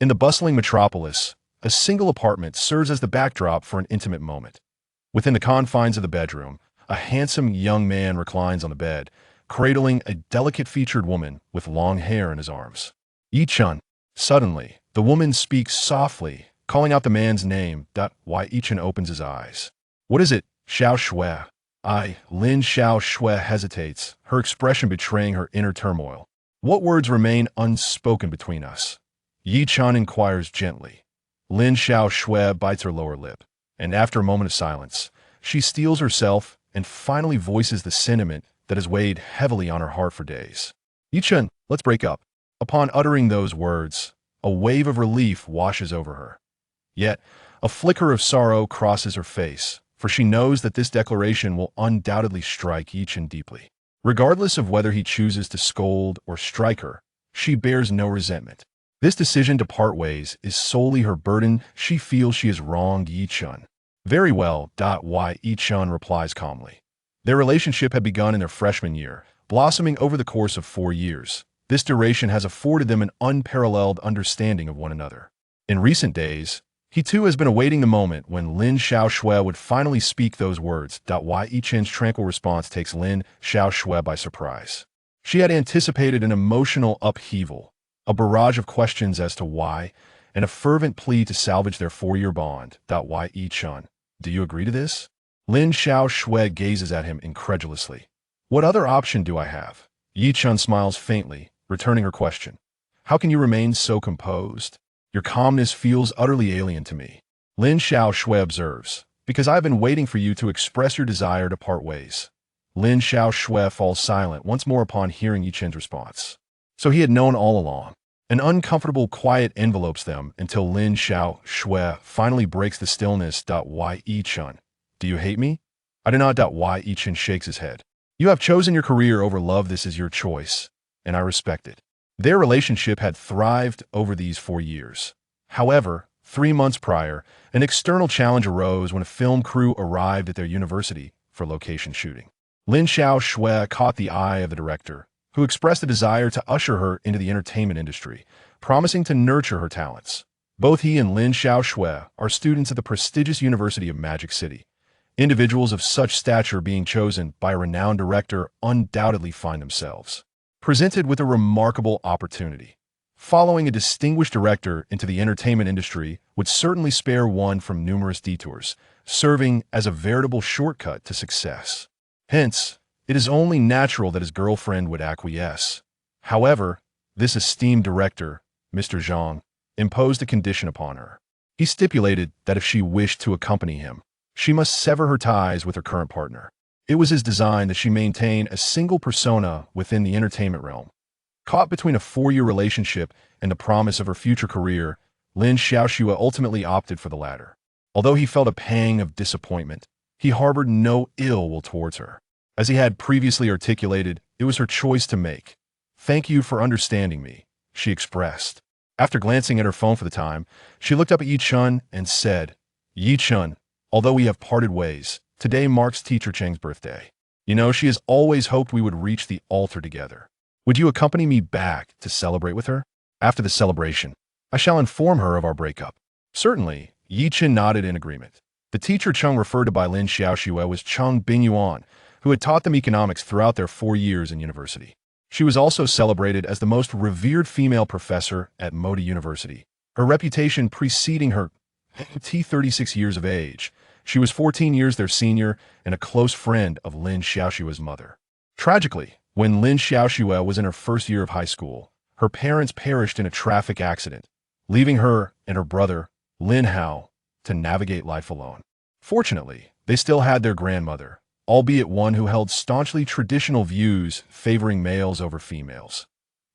In the bustling metropolis, a single apartment serves as the backdrop for an intimate moment. Within the confines of the bedroom, a handsome young man reclines on the bed, cradling a delicate-featured woman with long hair in his arms. Yechen. Suddenly, the woman speaks softly, calling out the man's name. Yechen opens his eyes. What is it, Xiaoxue? Lin Xiaoxue hesitates, her expression betraying her inner turmoil. What words remain unspoken between us? Yechen inquires gently. Lin Xiaoxue bites her lower lip, and after a moment of silence, she steels herself and finally voices the sentiment that has weighed heavily on her heart for days. Yechen, let's break up. Upon uttering those words, a wave of relief washes over her. Yet, a flicker of sorrow crosses her face, for she knows that this declaration will undoubtedly strike Yechen deeply. Regardless of whether he chooses to scold or strike her, she bears no resentment. This decision to part ways is solely her burden. She feels she has wronged Yechen. Very well. Yechen replies calmly. Their relationship had begun in their freshman year, blossoming over the course of 4 years. This duration has afforded them an unparalleled understanding of one another. In recent days, he too has been awaiting the moment when Lin Xiaoxue would finally speak those words. Yechen's tranquil response takes Lin Xiaoxue by surprise. She had anticipated an emotional upheaval, a barrage of questions as to why, and a fervent plea to salvage their 4-year bond. Yechen, do you agree to this? Lin Xiaoxue gazes at him incredulously. What other option do I have? Yechen smiles faintly, returning her question. How can you remain so composed? Your calmness feels utterly alien to me. Lin Xiaoxue observes, because I have been waiting for you to express your desire to part ways. Lin Xiaoxue falls silent once more upon hearing Yechen's response. So he had known all along. An uncomfortable quiet envelopes them until Lin Xiaoxue finally breaks the stillness. Yechen, do you hate me? I do not. Yechen shakes his head. You have chosen your career over love. This is your choice, and I respect it. Their relationship had thrived over these 4 years. However, 3 months prior, an external challenge arose when a film crew arrived at their university for location shooting. Lin Xiaoxue caught the eye of the director, who expressed a desire to usher her into the entertainment industry, promising to nurture her talents. Both he and Lin Xiaoxue are students at the prestigious University of Magic City. Individuals of such stature being chosen by a renowned director undoubtedly find themselves presented with a remarkable opportunity. Following a distinguished director into the entertainment industry would certainly spare one from numerous detours, serving as a veritable shortcut to success. Hence, it is only natural that his girlfriend would acquiesce. However, this esteemed director, Mr. Zhang, imposed a condition upon her. He stipulated that if she wished to accompany him, she must sever her ties with her current partner. It was his design that she maintain a single persona within the entertainment realm. Caught between a 4-year relationship and the promise of her future career, Lin Xiaoxue ultimately opted for the latter. Although he felt a pang of disappointment, he harbored no ill will towards her. As he had previously articulated, it was her choice to make. Thank you for understanding me, she expressed. After glancing at her phone for the time, she looked up at Yechen and said, Yechen, although we have parted ways, today marks Teacher Cheng's birthday. You know, she has always hoped we would reach the altar together. Would you accompany me back to celebrate with her? After the celebration, I shall inform her of our breakup. Certainly, Yechen nodded in agreement. The teacher Cheng referred to by Lin Xiaoxue was Cheng Bingyuan, who had taught them economics throughout their 4 years in university. She was also celebrated as the most revered female professor at Modi University, her reputation preceding her 36 years of age. She was 14 years their senior and a close friend of Lin Xiaoxue's mother. Tragically, when Lin Xiaoxue was in her first year of high school, her parents perished in a traffic accident, leaving her and her brother, Lin Hao, to navigate life alone. Fortunately, they still had their grandmother, albeit one who held staunchly traditional views favoring males over females.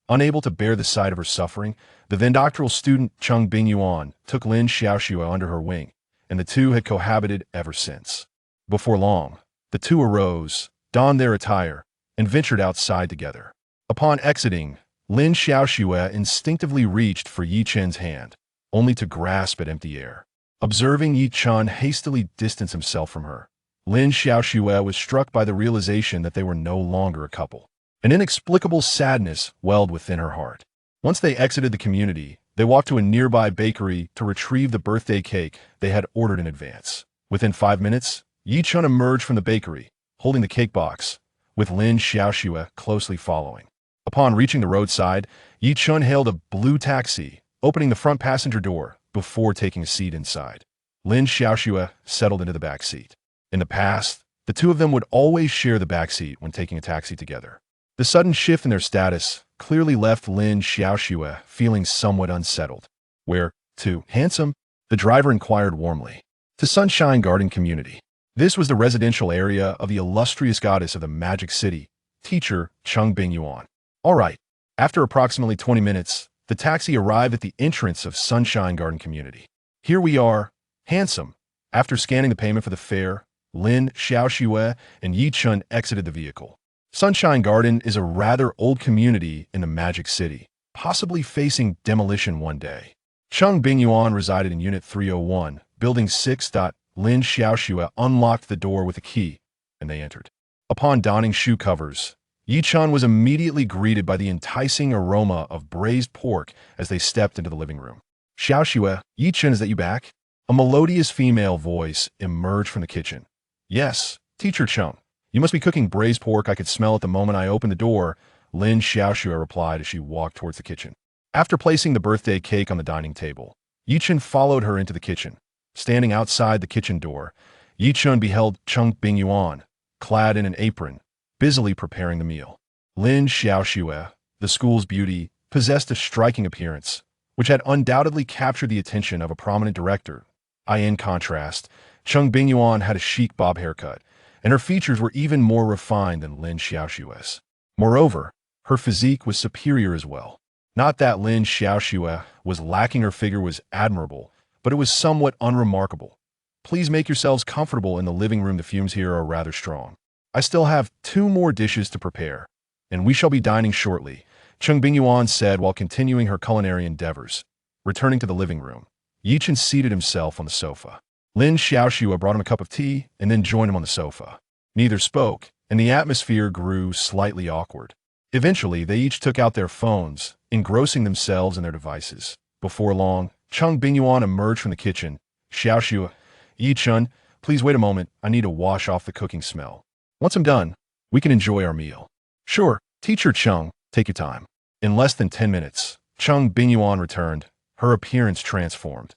Unable to bear the sight of her suffering, the then doctoral student Cheng Bingyuan took Lin Xiaoxue under her wing, and the two had cohabited ever since. Before long, the two arose, donned their attire, and ventured outside together. Upon exiting, Lin Xiaoxue instinctively reached for Yechen's hand, only to grasp at empty air. Observing Yechen hastily distance himself from her, Lin Xiaoxue was struck by the realization that they were no longer a couple. An inexplicable sadness welled within her heart. Once they exited the community, They walked to a nearby bakery to retrieve the birthday cake they had ordered in advance. Within 5 minutes, Yechen emerged from the bakery, holding the cake box, with Lin Xiaoxue closely following. Upon reaching the roadside, Yechen hailed a blue taxi, opening the front passenger door before taking a seat inside. Lin Xiaoxue settled into the back seat. In the past, the two of them would always share the back seat when taking a taxi together. The sudden shift in their status clearly left Lin Xiaoxue feeling somewhat unsettled. "Where to, handsome?" the driver inquired warmly. "To Sunshine Garden Community." This was the residential area of the illustrious goddess of the Magic City, teacher Cheng Bingyuan. All right. After approximately 20 minutes, the taxi arrived at the entrance of Sunshine Garden Community. "Here we are, handsome." After scanning the payment for the fare, Lin Xiaoxue and Yechen exited the vehicle. Sunshine Garden is a rather old community in the Magic City, possibly facing demolition one day. Cheng Bingyuan resided in Unit 301, Building 6. Lin Xiaoxue unlocked the door with a key, and they entered. Upon donning shoe covers, Yechen was immediately greeted by the enticing aroma of braised pork as they stepped into the living room. "Xiaoxue, Yechen, is that you back?" A melodious female voice emerged from the kitchen. "Yes, Teacher Cheng. You must be cooking braised pork. I could smell it the moment I opened the door," Lin Xiaoxue replied as she walked towards the kitchen. After placing the birthday cake on the dining table, Yechen followed her into the kitchen. Standing outside the kitchen door, Yechen beheld Cheng Bingyuan, clad in an apron, busily preparing the meal. Lin Xiaoxue, the school's beauty, possessed a striking appearance, which had undoubtedly captured the attention of a prominent director. In contrast, Cheng Bingyuan had a chic bob haircut, and her features were even more refined than Lin Xiaoxue's. Moreover, her physique was superior as well. Not that Lin Xiaoxue was lacking, her figure was admirable, but it was somewhat unremarkable. "Please make yourselves comfortable in the living room. The fumes here are rather strong. I still have 2 more dishes to prepare, and we shall be dining shortly," Cheng Bingyuan said while continuing her culinary endeavors. Returning to the living room, Yechen seated himself on the sofa. Lin Xiaoxue brought him a cup of tea and then joined him on the sofa. Neither spoke, and the atmosphere grew slightly awkward. Eventually, they each took out their phones, engrossing themselves in their devices. Before long, Cheng Bingyuan emerged from the kitchen. "Xiaoxue, Yechen, please wait a moment. I need to wash off the cooking smell. Once I'm done, we can enjoy our meal." "Sure, Teacher Cheng, take your time." In less than 10 minutes, Cheng Bingyuan returned, her appearance transformed.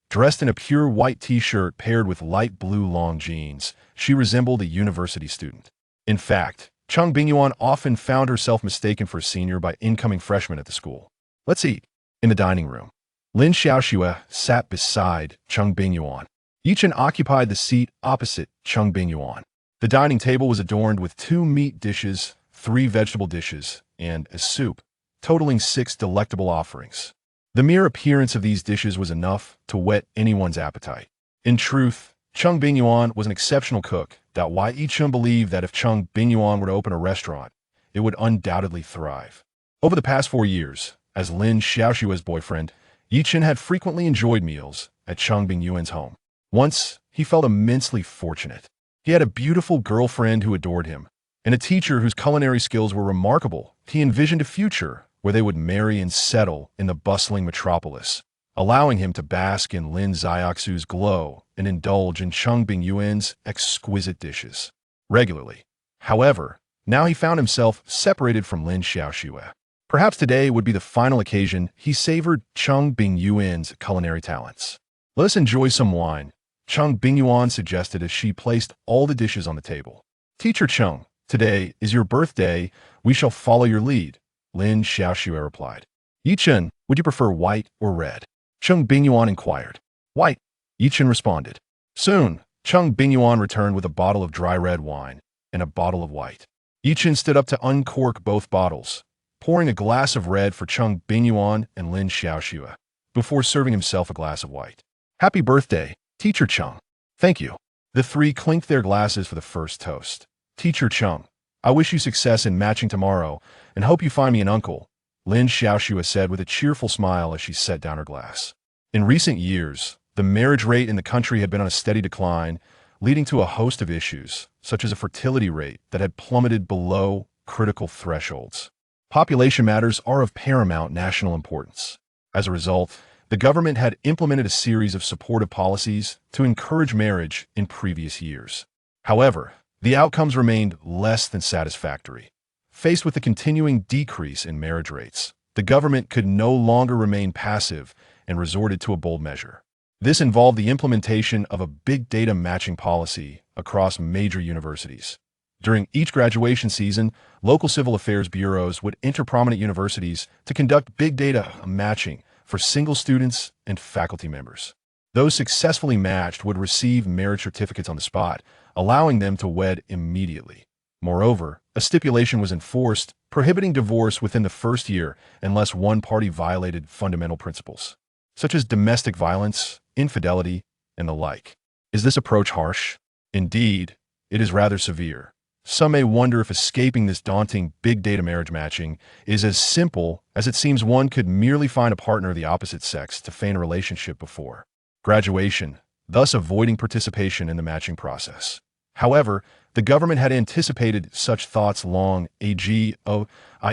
Dressed in a pure white t-shirt paired with light blue long jeans, she resembled a university student. In fact, Cheng Bingyuan often found herself mistaken for a senior by incoming freshmen at the school. "Let's eat." In the dining room, Lin Xiaoxue sat beside Cheng Bingyuan. Yechen occupied the seat opposite Cheng Bingyuan. The dining table was adorned with 2 meat dishes, 3 vegetable dishes, and a soup, totaling 6 delectable offerings. The mere appearance of these dishes was enough to whet anyone's appetite. In truth, Cheng Bingyuan was an exceptional cook. Why Yechen believed that if Cheng Bingyuan were to open a restaurant, it would undoubtedly thrive. Over the past 4 years, as Lin Xiaoxue's boyfriend, Yechen had frequently enjoyed meals at Cheng Bingyuan's home. Once, he felt immensely fortunate. He had a beautiful girlfriend who adored him, and a teacher whose culinary skills were remarkable. He envisioned a future where they would marry and settle in the bustling metropolis, allowing him to bask in Lin Xiaoxue's glow and indulge in Cheng Bingyuan's exquisite dishes regularly. However, now he found himself separated from Lin Xiaoxue. Perhaps today would be the final occasion he savored Cheng Bingyuan's culinary talents. "Let us enjoy some wine," Cheng Bingyuan suggested as she placed all the dishes on the table. "Teacher Cheng, today is your birthday. We shall follow your lead," Lin Xiaoxue replied. "Yechen, would you prefer white or red?" Cheng Bingyuan inquired. "White," Yechen responded. Soon, Cheng Bingyuan returned with a bottle of dry red wine and a bottle of white. Yechen stood up to uncork both bottles, pouring a glass of red for Cheng Bingyuan and Lin Xiaoxue, before serving himself a glass of white. "Happy birthday, Teacher Cheng." "Thank you." The 3 clinked their glasses for the first toast. "Teacher Cheng, I wish you success in matching tomorrow and hope you find me an uncle," Lin Xiaoxue said with a cheerful smile as she set down her glass. In recent years, the marriage rate in the country had been on a steady decline, leading to a host of issues, such as a fertility rate that had plummeted below critical thresholds. Population matters are of paramount national importance. As a result, the government had implemented a series of supportive policies to encourage marriage in previous years. However, the outcomes remained less than satisfactory. Faced with the continuing decrease in marriage rates, the government could no longer remain passive and resorted to a bold measure. This involved the implementation of a big data matching policy across major universities. During each graduation season, local civil affairs bureaus would enter prominent universities to conduct big data matching for single students and faculty members. Those successfully matched would receive marriage certificates on the spot, allowing them to wed immediately. Moreover, a stipulation was enforced prohibiting divorce within the first year unless one party violated fundamental principles, such as domestic violence, infidelity, and the like. Is this approach harsh? Indeed, it is rather severe. Some may wonder if escaping this daunting big data marriage matching is as simple as it seems. One could merely find a partner of the opposite sex to feign a relationship before graduation, thus avoiding participation in the matching process. However, the government had anticipated such thoughts long ago.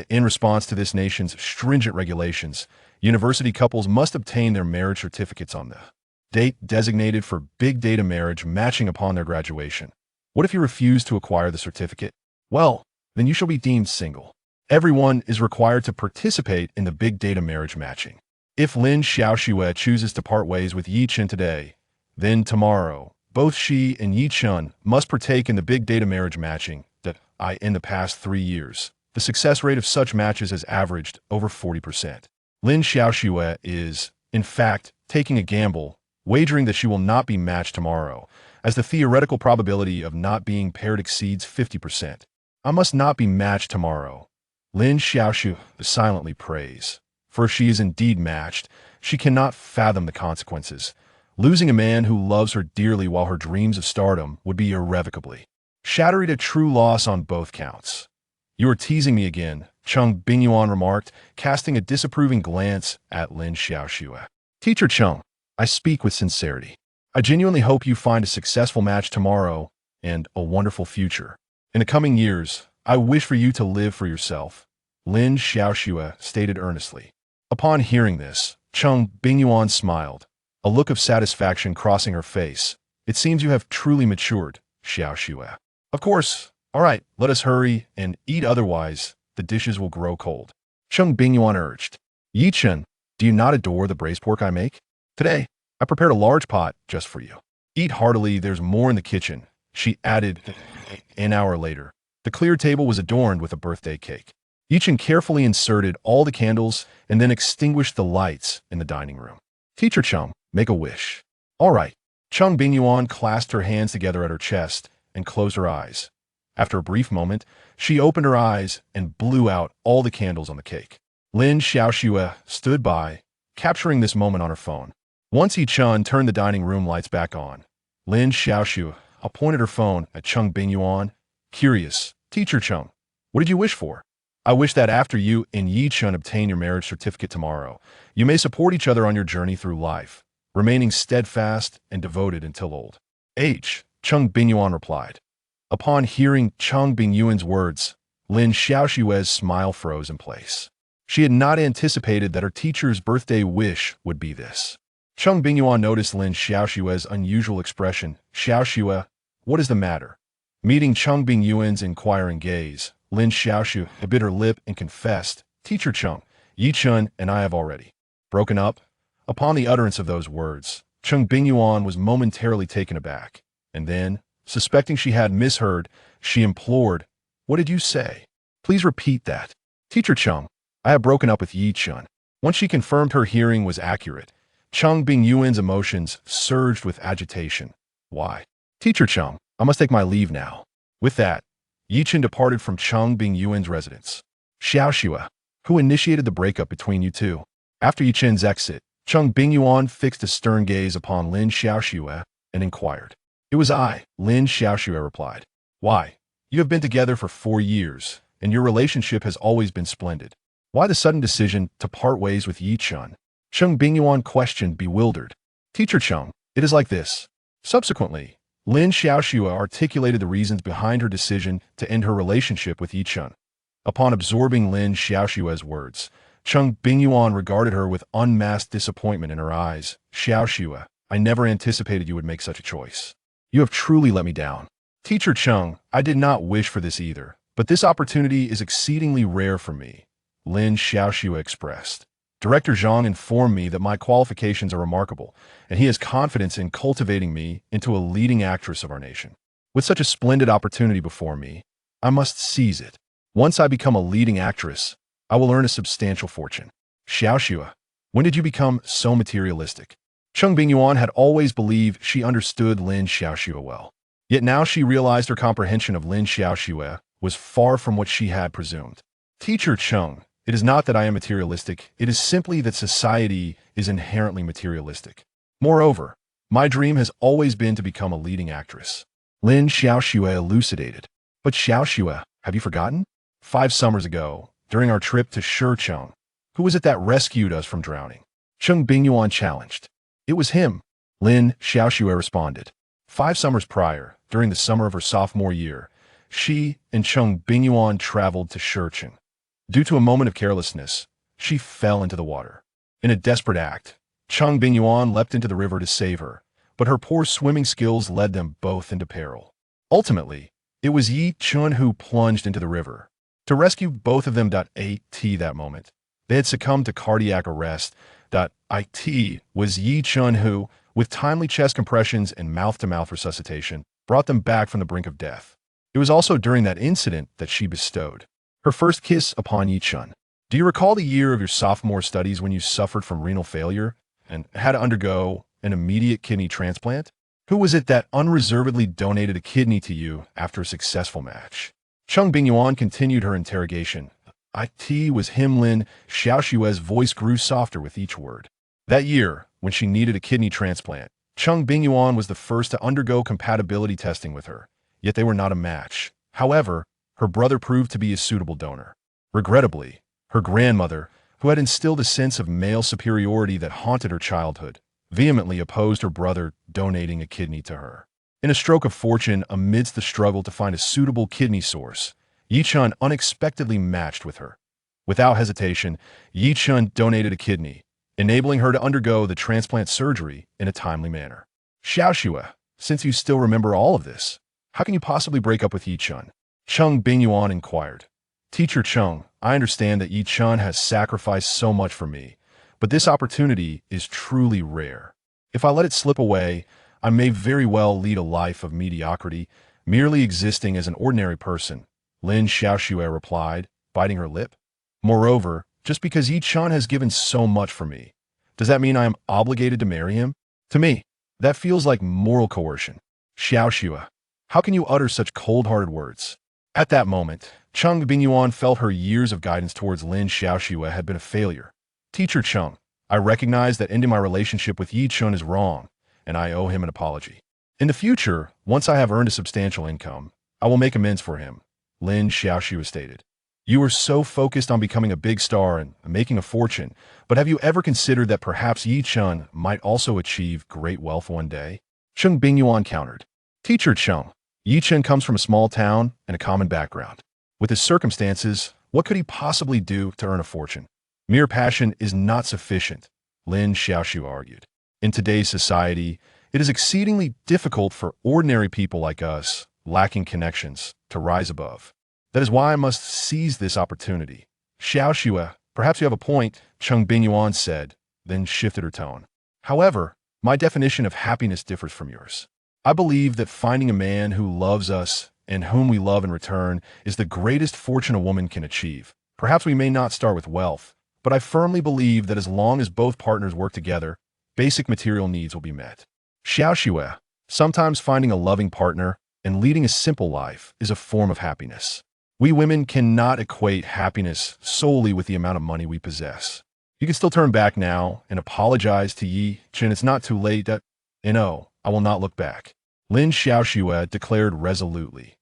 In response to this nation's stringent regulations, university couples must obtain their marriage certificates on the date designated for big data marriage matching upon their graduation. What if you refuse to acquire the certificate? Well, then you shall be deemed single. Everyone is required to participate in the big data marriage matching. If Lin Xiaoxue chooses to part ways with Yechen today, then tomorrow, both she and Yechen must partake in the big data marriage matching. In the past 3 years, the success rate of such matches has averaged over 40%. Lin Xiaoxue is, in fact, taking a gamble, wagering that she will not be matched tomorrow, as the theoretical probability of not being paired exceeds 50%. I must not be matched tomorrow. Lin Xiaoxue silently prays. For if she is indeed matched, she cannot fathom the consequences. Losing a man who loves her dearly while her dreams of stardom would be irrevocably shattered, a true loss on both counts. You are teasing me again, Cheng Bingyuan remarked, casting a disapproving glance at Lin Xiaoxue. Teacher Cheng, I speak with sincerity. I genuinely hope you find a successful match tomorrow and a wonderful future. In the coming years, I wish for you to live for yourself, Lin Xiaoxue stated earnestly. Upon hearing this, Cheng Bingyuan smiled, a look of satisfaction crossing her face. It seems you have truly matured, Xiaoxue. Of course. All right, let us hurry and eat, otherwise the dishes will grow cold. Cheng Bingyuan urged. Yechen, do you not adore the braised pork I make? Today, I prepared a large pot just for you. Eat heartily, there's more in the kitchen, she added. An hour later, the clear table was adorned with a birthday cake. Yechen carefully inserted all the candles and then extinguished the lights in the dining room. Teacher Cheng, make a wish. All right. Cheng Bingyuan clasped her hands together at her chest and closed her eyes. After a brief moment, she opened her eyes and blew out all the candles on the cake. Lin Xiaoxue stood by, capturing this moment on her phone. Once Yechen turned the dining room lights back on, Lin Xiaoxue pointed her phone at Cheng Bingyuan. Curious, Teacher Cheng, what did you wish for? I wish that after you and Yechen obtain your marriage certificate tomorrow, you may support each other on your journey through life, remaining steadfast and devoted until old age, Cheng Bingyuan replied. Upon hearing Cheng Bingyuan's words, Lin Xiaoxue's smile froze in place. She had not anticipated that her teacher's birthday wish would be this. Cheng Bingyuan noticed Lin Xiaoxue's unusual expression. Xiaoxue, what is the matter? Meeting Cheng Bingyuan's inquiring gaze, Lin Xiaoxue bit her lip and confessed, Teacher Cheng, Yechen and I have already broken up. Upon the utterance of those words, Cheng Bingyuan was momentarily taken aback, and then, suspecting she had misheard, she implored, What did you say? Please repeat that. Teacher Cheng, I have broken up with Yechen. Once she confirmed her hearing was accurate, Cheng Bingyuan's emotions surged with agitation. Why? Teacher Cheng, I must take my leave now. With that, Yechen departed from Cheng Bingyuan's residence. Xiaoxue, who initiated the breakup between you two? After Yechen's exit, Cheng Bingyuan fixed a stern gaze upon Lin Xiaoxue and inquired. It was I, Lin Xiaoxue replied. Why? You have been together for 4 years, and your relationship has always been splendid. Why the sudden decision to part ways with Yechen? Cheng Bingyuan questioned, bewildered. Teacher Cheng, it is like this. Subsequently, Lin Xiaoxue articulated the reasons behind her decision to end her relationship with Yechen. Upon absorbing Lin Xiaoxue's words, Cheng Bingyuan regarded her with unmasked disappointment in her eyes. Xiaoxue, I never anticipated you would make such a choice. You have truly let me down. Teacher Cheng, I did not wish for this either, but this opportunity is exceedingly rare for me, Lin Xiaoxue expressed. Director Zhang informed me that my qualifications are remarkable, and he has confidence in cultivating me into a leading actress of our nation. With such a splendid opportunity before me, I must seize it. Once I become a leading actress, I will earn a substantial fortune. Xiaoxue, when did you become so materialistic? Cheng Bingyuan had always believed she understood Lin Xiaoxue well. Yet now she realized her comprehension of Lin Xiaoxue was far from what she had presumed. Teacher Cheng, it is not that I am materialistic, it is simply that society is inherently materialistic. Moreover, my dream has always been to become a leading actress. Lin Xiaoxue elucidated. But Xiaoxue, have you forgotten? 5 summers ago, during our trip to Shecheng, who was it that rescued us from drowning? Cheng Bingyuan challenged. It was him, Lin Xiaoxue responded. 5 summers prior, during the summer of her sophomore year, she and Cheng Bingyuan traveled to Shecheng. Due to a moment of carelessness, she fell into the water. In a desperate act, Cheng Bingyuan leapt into the river to save her, but her poor swimming skills led them both into peril. Ultimately, it was Yechen who plunged into the river. To rescue both of them. That moment, they had succumbed to cardiac arrest. It was Yechen who, with timely chest compressions and mouth-to-mouth resuscitation, brought them back from the brink of death. It was also during that incident that she bestowed her first kiss upon Yechen. Do you recall the year of your sophomore studies when you suffered from renal failure and had to undergo an immediate kidney transplant? Who was it that unreservedly donated a kidney to you after a successful match? Cheng Bingyuan continued her interrogation. It was him. Lin Xiaoxue's voice grew softer with each word. That year, when she needed a kidney transplant, Cheng Bingyuan was the first to undergo compatibility testing with her, yet they were not a match. However, her brother proved to be a suitable donor. Regrettably, her grandmother, who had instilled a sense of male superiority that haunted her childhood, vehemently opposed her brother donating a kidney to her. In a stroke of fortune, amidst the struggle to find a suitable kidney source, Yechen unexpectedly matched with her. Without hesitation, Yechen donated a kidney, enabling her to undergo the transplant surgery in a timely manner. Xiaoxue, since you still remember all of this, how can you possibly break up with Yechen? Cheng Bingyuan inquired. Teacher Cheng, I understand that Yechen has sacrificed so much for me, but this opportunity is truly rare. If I let it slip away, I may very well lead a life of mediocrity, merely existing as an ordinary person, Lin Xiaoxue replied, biting her lip. Moreover, just because Yechen has given so much for me, does that mean I am obligated to marry him? To me, that feels like moral coercion. Xiaoxue, how can you utter such cold-hearted words? At that moment, Cheng Bingyuan felt her years of guidance towards Lin Xiaoxue had been a failure. Teacher Cheng, I recognize that ending my relationship with Yechen is wrong, and I owe him an apology. In the future, once I have earned a substantial income, I will make amends for him, Lin Xiaoxue stated. You are so focused on becoming a big star and making a fortune, but have you ever considered that perhaps Yechen might also achieve great wealth one day? Cheng Bingyuan countered. Teacher Cheng, Yechen comes from a small town and a common background. With his circumstances, what could he possibly do to earn a fortune? Mere passion is not sufficient, Lin Xiaoxue argued. In today's society, it is exceedingly difficult for ordinary people like us, lacking connections, to rise above. That is why I must seize this opportunity. Xiaoxue, perhaps you have a point, Cheng Bingyuan said, then shifted her tone. However, my definition of happiness differs from yours. I believe that finding a man who loves us and whom we love in return is the greatest fortune a woman can achieve. Perhaps we may not start with wealth, but I firmly believe that as long as both partners work together, basic material needs will be met. Xiaoxue, sometimes finding a loving partner and leading a simple life is a form of happiness. We women cannot equate happiness solely with the amount of money we possess. You can still turn back now and apologize to Yechen. It's not too late. No, I will not look back, Lin Xiaoxue declared resolutely.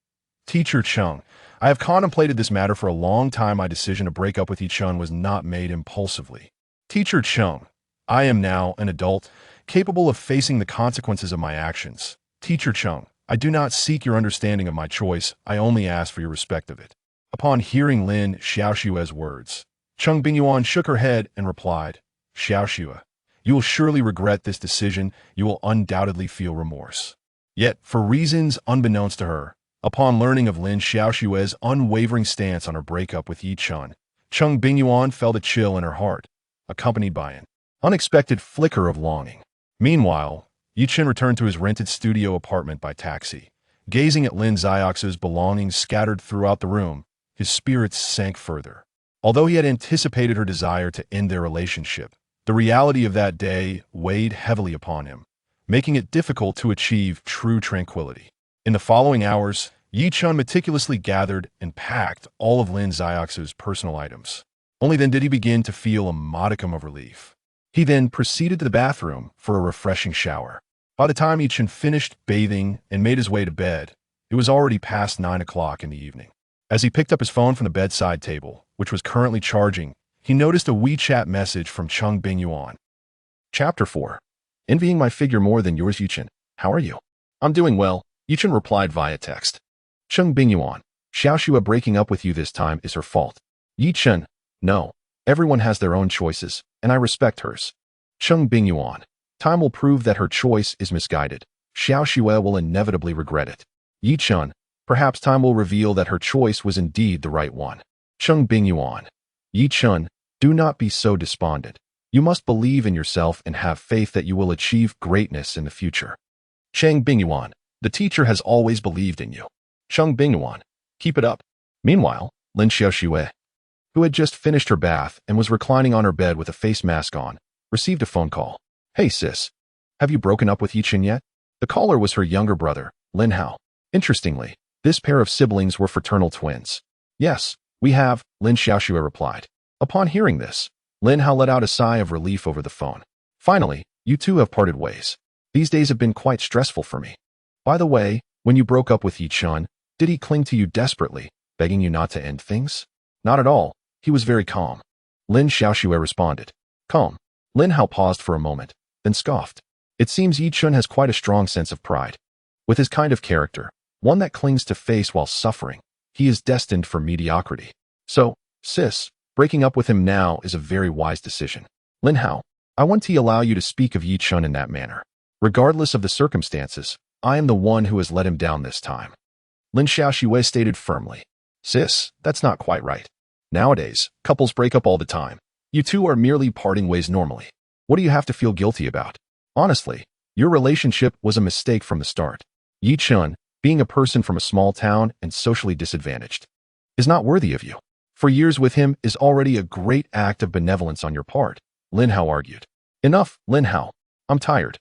Teacher Cheng, I have contemplated this matter for a long time. My decision to break up with Yechen was not made impulsively. Teacher Cheng, I am now an adult, capable of facing the consequences of my actions. Teacher Cheng, I do not seek your understanding of my choice, I only ask for your respect of it. Upon hearing Lin Xiaoxue's words, Cheng Bingyuan shook her head and replied, Xiaoxue, you will surely regret this decision. You will undoubtedly feel remorse. Yet, for reasons unbeknownst to her, upon learning of Lin Xiaoxue's unwavering stance on her breakup with Yechen, Cheng Bingyuan felt a chill in her heart, accompanied by an unexpected flicker of longing. Meanwhile, Yechen returned to his rented studio apartment by taxi. Gazing at Lin Xiaoxue's belongings scattered throughout the room, his spirits sank further. Although he had anticipated her desire to end their relationship, the reality of that day weighed heavily upon him, making it difficult to achieve true tranquility. In the following hours, Yechen meticulously gathered and packed all of Lin Xiaoxue's personal items. Only then did he begin to feel a modicum of relief. He then proceeded to the bathroom for a refreshing shower. By the time Yechen finished bathing and made his way to bed, it was already past 9 o'clock in the evening. As he picked up his phone from the bedside table, which was currently charging, he noticed a WeChat message from Cheng Bingyuan. Chapter 4. Envying my figure more than yours, Yechen. How are you? I'm doing well, Yechen replied via text. Cheng Bingyuan, Xiaoxue breaking up with you this time is her fault. Yechen, no. Everyone has their own choices, and I respect hers. Cheng Bingyuan, time will prove that her choice is misguided. Xiaoxue will inevitably regret it. Yechen, perhaps time will reveal that her choice was indeed the right one. Cheng Bingyuan, Yechen, do not be so despondent. You must believe in yourself and have faith that you will achieve greatness in the future. Cheng Bingyuan, the teacher has always believed in you. Cheng Bingyuan, keep it up. Meanwhile, Lin Xiaoxue, who had just finished her bath and was reclining on her bed with a face mask on, received a phone call. Hey sis, have you broken up with Yechen yet? The caller was her younger brother, Lin Hao. Interestingly, this pair of siblings were fraternal twins. Yes, we have, Lin Xiaoxue replied. Upon hearing this, Lin Hao let out a sigh of relief over the phone. Finally, you two have parted ways. These days have been quite stressful for me. By the way, when you broke up with Yechen, did he cling to you desperately, begging you not to end things? Not at all. He was very calm. Lin Xiaoxue responded. Calm. Lin Hao paused for a moment, then scoffed. It seems Yechen has quite a strong sense of pride. With his kind of character, one that clings to face while suffering, he is destined for mediocrity. So, sis, breaking up with him now is a very wise decision. Lin Hao, I want to allow you to speak of Yechen in that manner. Regardless of the circumstances, I am the one who has let him down this time. Lin Xiaoxue stated firmly. Sis, that's not quite right. Nowadays, couples break up all the time. You two are merely parting ways normally. What do you have to feel guilty about? Honestly, your relationship was a mistake from the start. Yechen, being a person from a small town and socially disadvantaged, is not worthy of you. For years with him is already a great act of benevolence on your part, Lin Hao argued. Enough, Lin Hao. I'm tired.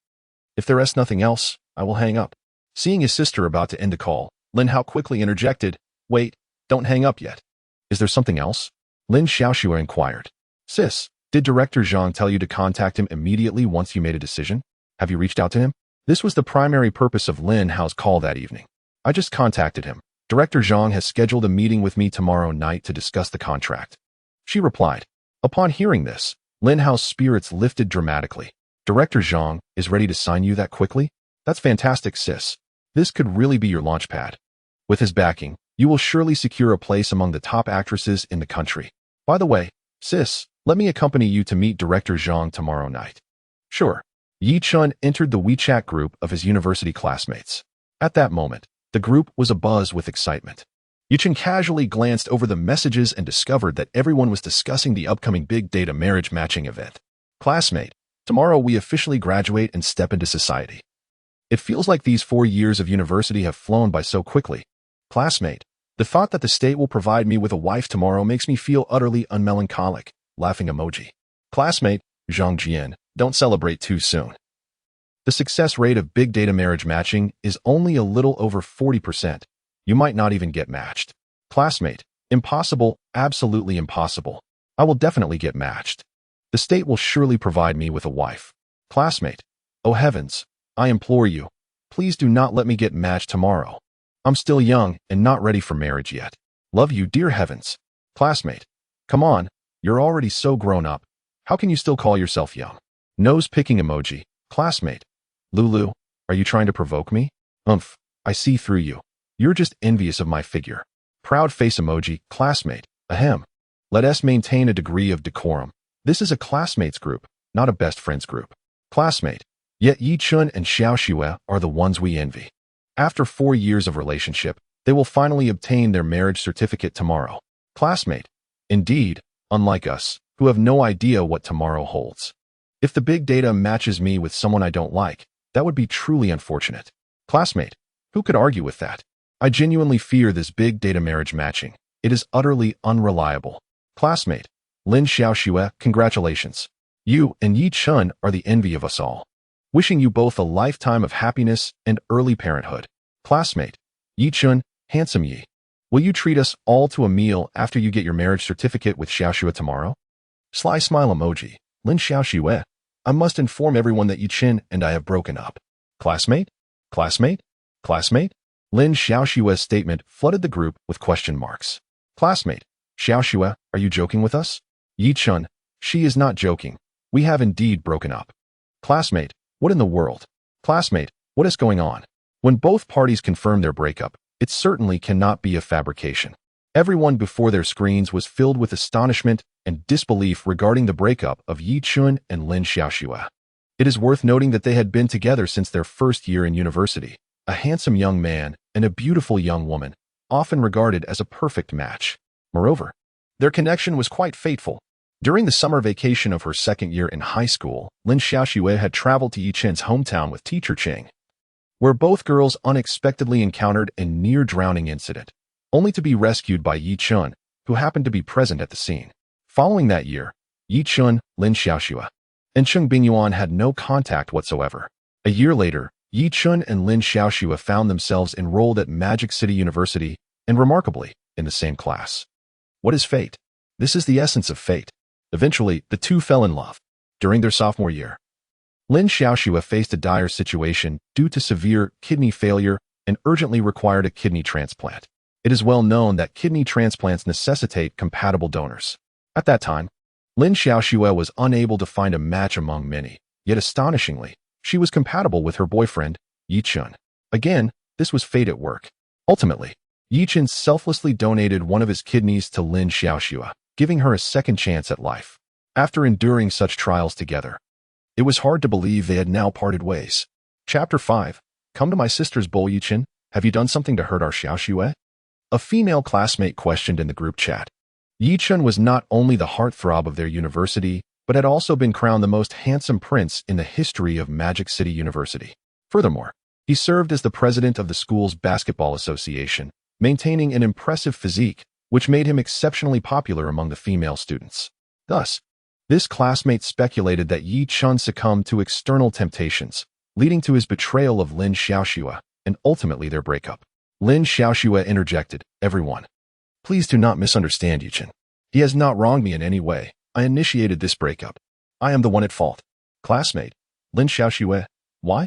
If there is nothing else, I will hang up. Seeing his sister about to end the call, Lin Hao quickly interjected, Wait, don't hang up yet. Is there something else? Lin Xiaoxue inquired. Sis, did Director Zhang tell you to contact him immediately once you made a decision? Have you reached out to him? This was the primary purpose of Lin Hao's call that evening. I just contacted him. Director Zhang has scheduled a meeting with me tomorrow night to discuss the contract. She replied. Upon hearing this, Lin Hao's spirits lifted dramatically. Director Zhang is ready to sign you that quickly? That's fantastic, sis. This could really be your launchpad. With his backing, you will surely secure a place among the top actresses in the country. By the way, sis, let me accompany you to meet Director Zhang tomorrow night. Sure. Yechen entered the WeChat group of his university classmates. At that moment, the group was abuzz with excitement. Yechen casually glanced over the messages and discovered that everyone was discussing the upcoming big data marriage matching event. Classmate, tomorrow we officially graduate and step into society. It feels like these 4 years of university have flown by so quickly. Classmate, the thought that the state will provide me with a wife tomorrow makes me feel utterly unmelancholic. Laughing emoji. Classmate, Zhang Jian, don't celebrate too soon. The success rate of big data marriage matching is only a little over 40%. You might not even get matched. Classmate, impossible, absolutely impossible. I will definitely get matched. The state will surely provide me with a wife. Classmate, oh heavens, I implore you, please do not let me get matched tomorrow. I'm still young and not ready for marriage yet. Love you, dear heavens. Classmate, come on, you're already so grown up. How can you still call yourself young? Nose-picking emoji. Classmate, Lulu, are you trying to provoke me? I see through you. You're just envious of my figure. Proud face emoji. Classmate, ahem. Let us maintain a degree of decorum. This is a classmates group, not a best friends group. Classmate. Yet Yechen and Xiaoxue are the ones we envy. After 4 years of relationship, they will finally obtain their marriage certificate tomorrow. Classmate. Indeed, unlike us, who have no idea what tomorrow holds. If the big data matches me with someone I don't like, that would be truly unfortunate. Classmate. Who could argue with that? I genuinely fear this big data marriage matching. It is utterly unreliable. Classmate. Lin Xiaoxue, congratulations. You and Yechen are the envy of us all. Wishing you both a lifetime of happiness and early parenthood. Classmate. Yechen, handsome Yi. Will you treat us all to a meal after you get your marriage certificate with Xiaoxue tomorrow? Sly smile emoji. Lin Xiaoxue. I must inform everyone that Yechen and I have broken up. Classmate? Classmate? Classmate? Lin Xiaoxue's statement flooded the group with question marks. Classmate. Xiaoxue, are you joking with us? Yechen. She is not joking. We have indeed broken up. Classmate. What in the world? Classmate, what is going on? When both parties confirm their breakup, it certainly cannot be a fabrication. Everyone before their screens was filled with astonishment and disbelief regarding the breakup of Yechen and Lin Xiaoxue. It is worth noting that they had been together since their first year in university. A handsome young man and a beautiful young woman, often regarded as a perfect match. Moreover, their connection was quite fateful. During the summer vacation of her second year in high school, Lin Xiaoxue had traveled to Yechen's hometown with teacher Cheng, where both girls unexpectedly encountered a near-drowning incident, only to be rescued by Yechen, who happened to be present at the scene. Following that year, Yechen, Lin Xiaoxue, and Cheng Bingyuan had no contact whatsoever. A year later, Yechen and Lin Xiaoxue found themselves enrolled at Magic City University, and remarkably, in the same class. What is fate? This is the essence of fate. Eventually, the two fell in love. During their sophomore year, Lin Xiaoxue faced a dire situation due to severe kidney failure and urgently required a kidney transplant. It is well known that kidney transplants necessitate compatible donors. At that time, Lin Xiaoxue was unable to find a match among many, yet astonishingly, she was compatible with her boyfriend, Yechen. Again, this was fate at work. Ultimately, Yechen selflessly donated one of his kidneys to Lin Xiaoxue, giving her a second chance at life. After enduring such trials together, it was hard to believe they had now parted ways. Chapter 5. Come to my sister's bowl, Yechen. Have you done something to hurt our Xiaoxue? A female classmate questioned in the group chat. Yechen was not only the heartthrob of their university, but had also been crowned the most handsome prince in the history of Magic City University. Furthermore, he served as the president of the school's basketball association, maintaining an impressive physique, which made him exceptionally popular among the female students. Thus, this classmate speculated that Yechen succumbed to external temptations, leading to his betrayal of Lin Xiaoxue, and ultimately their breakup. Lin Xiaoxue interjected, Everyone, please do not misunderstand Yechen. He has not wronged me in any way. I initiated this breakup. I am the one at fault. Classmate, Lin Xiaoxue, why?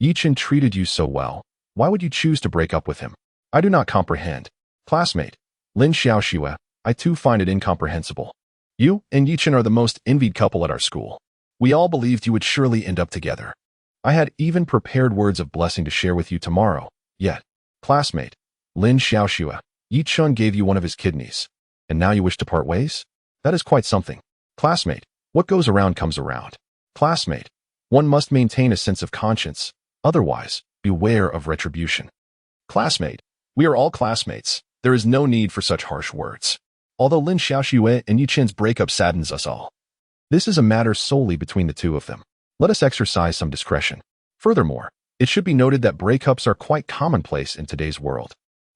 Yechen treated you so well. Why would you choose to break up with him? I do not comprehend. Classmate, Lin Xiaoxue, I too find it incomprehensible. You and Yechen are the most envied couple at our school. We all believed you would surely end up together. I had even prepared words of blessing to share with you tomorrow, yet, classmate, Lin Xiaoxue, Yechen gave you one of his kidneys, and now you wish to part ways? That is quite something. Classmate, what goes around comes around. Classmate, one must maintain a sense of conscience, otherwise, beware of retribution. Classmate, we are all classmates. There is no need for such harsh words. Although Lin Xiaoxue and Yechen's breakup saddens us all, this is a matter solely between the two of them. Let us exercise some discretion. Furthermore, it should be noted that breakups are quite commonplace in today's world.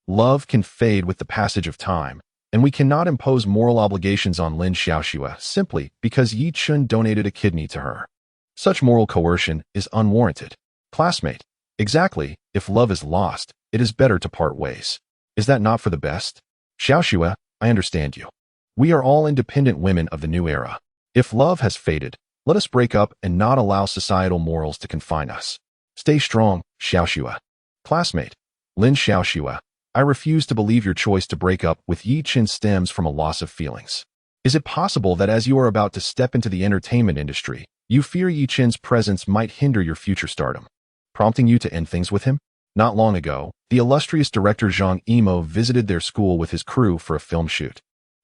Love can fade with the passage of time, and we cannot impose moral obligations on Lin Xiaoxue simply because Yechen donated a kidney to her. Such moral coercion is unwarranted. Classmate, exactly, if love is lost, it is better to part ways. Is that not for the best? Xiaoxue, I understand you. We are all independent women of the new era. If love has faded, let us break up and not allow societal morals to confine us. Stay strong, Xiaoxue. Classmate, Lin Xiaoxue, I refuse to believe your choice to break up with Yechen stems from a loss of feelings. Is it possible that as you are about to step into the entertainment industry, you fear Yechen's presence might hinder your future stardom, prompting you to end things with him? Not long ago, the illustrious director Zhang Yimou visited their school with his crew for a film shoot.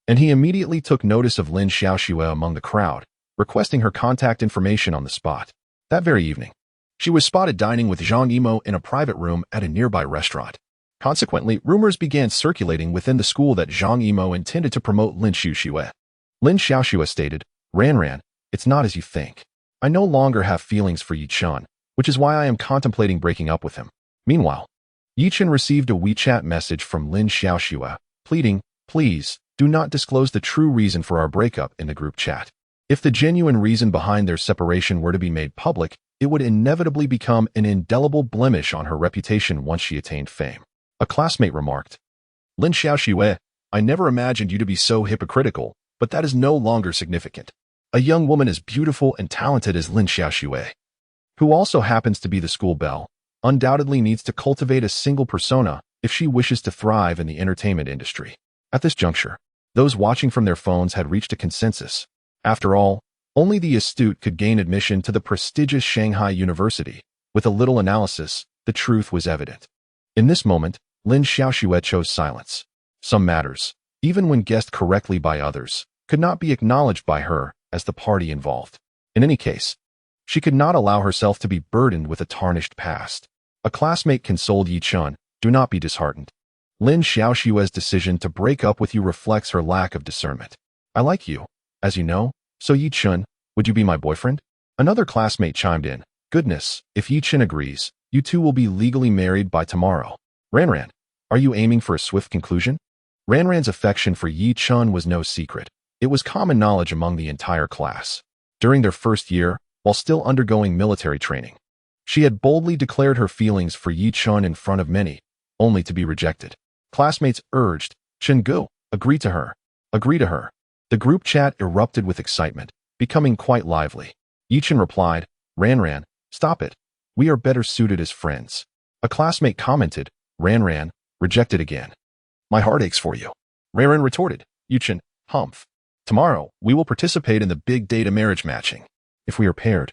and he immediately took notice of Lin Xiaoxue among the crowd, requesting her contact information on the spot. That very evening, she was spotted dining with Zhang Yimou in a private room at a nearby restaurant. Consequently, rumors began circulating within the school that Zhang Yimou intended to promote Lin Xiaoxue. Lin Xiaoxue stated, Ran, it's not as you think. I no longer have feelings for Yechen, which is why I am contemplating breaking up with him. Meanwhile, Yechen received a WeChat message from Lin Xiaoxue, pleading, please, do not disclose the true reason for our breakup in the group chat. If the genuine reason behind their separation were to be made public, it would inevitably become an indelible blemish on her reputation once she attained fame. A classmate remarked, Lin Xiaoxue, I never imagined you to be so hypocritical, but that is no longer significant. A young woman as beautiful and talented as Lin Xiaoxue, who also happens to be the school belle, undoubtedly needs to cultivate a single persona if she wishes to thrive in the entertainment industry. At this juncture, those watching from their phones had reached a consensus. After all, only the astute could gain admission to the prestigious Shanghai University. With a little analysis, the truth was evident. In this moment, Lin Xiaoxue chose silence. Some matters, even when guessed correctly by others, could not be acknowledged by her as the party involved. In any case, she could not allow herself to be burdened with a tarnished past. A classmate consoled Yechen, do not be disheartened. Lin Xiaoxue's decision to break up with you reflects her lack of discernment. I like you, as you know, so Yechen, would you be my boyfriend? Another classmate chimed in, goodness, if Yechen agrees, you two will be legally married by tomorrow. Ran, are you aiming for a swift conclusion? Ran's affection for Yechen was no secret. It was common knowledge among the entire class. During their first year, while still undergoing military training, she had boldly declared her feelings for Yechen in front of many, only to be rejected. Classmates urged, Chenggu, agree to her. The group chat erupted with excitement, becoming quite lively. Yechen replied, Ran, stop it. We are better suited as friends. A classmate commented, Ran, rejected again. My heart aches for you. Ran retorted, Yechen, humph. Tomorrow, we will participate in the big data marriage matching. If we are paired,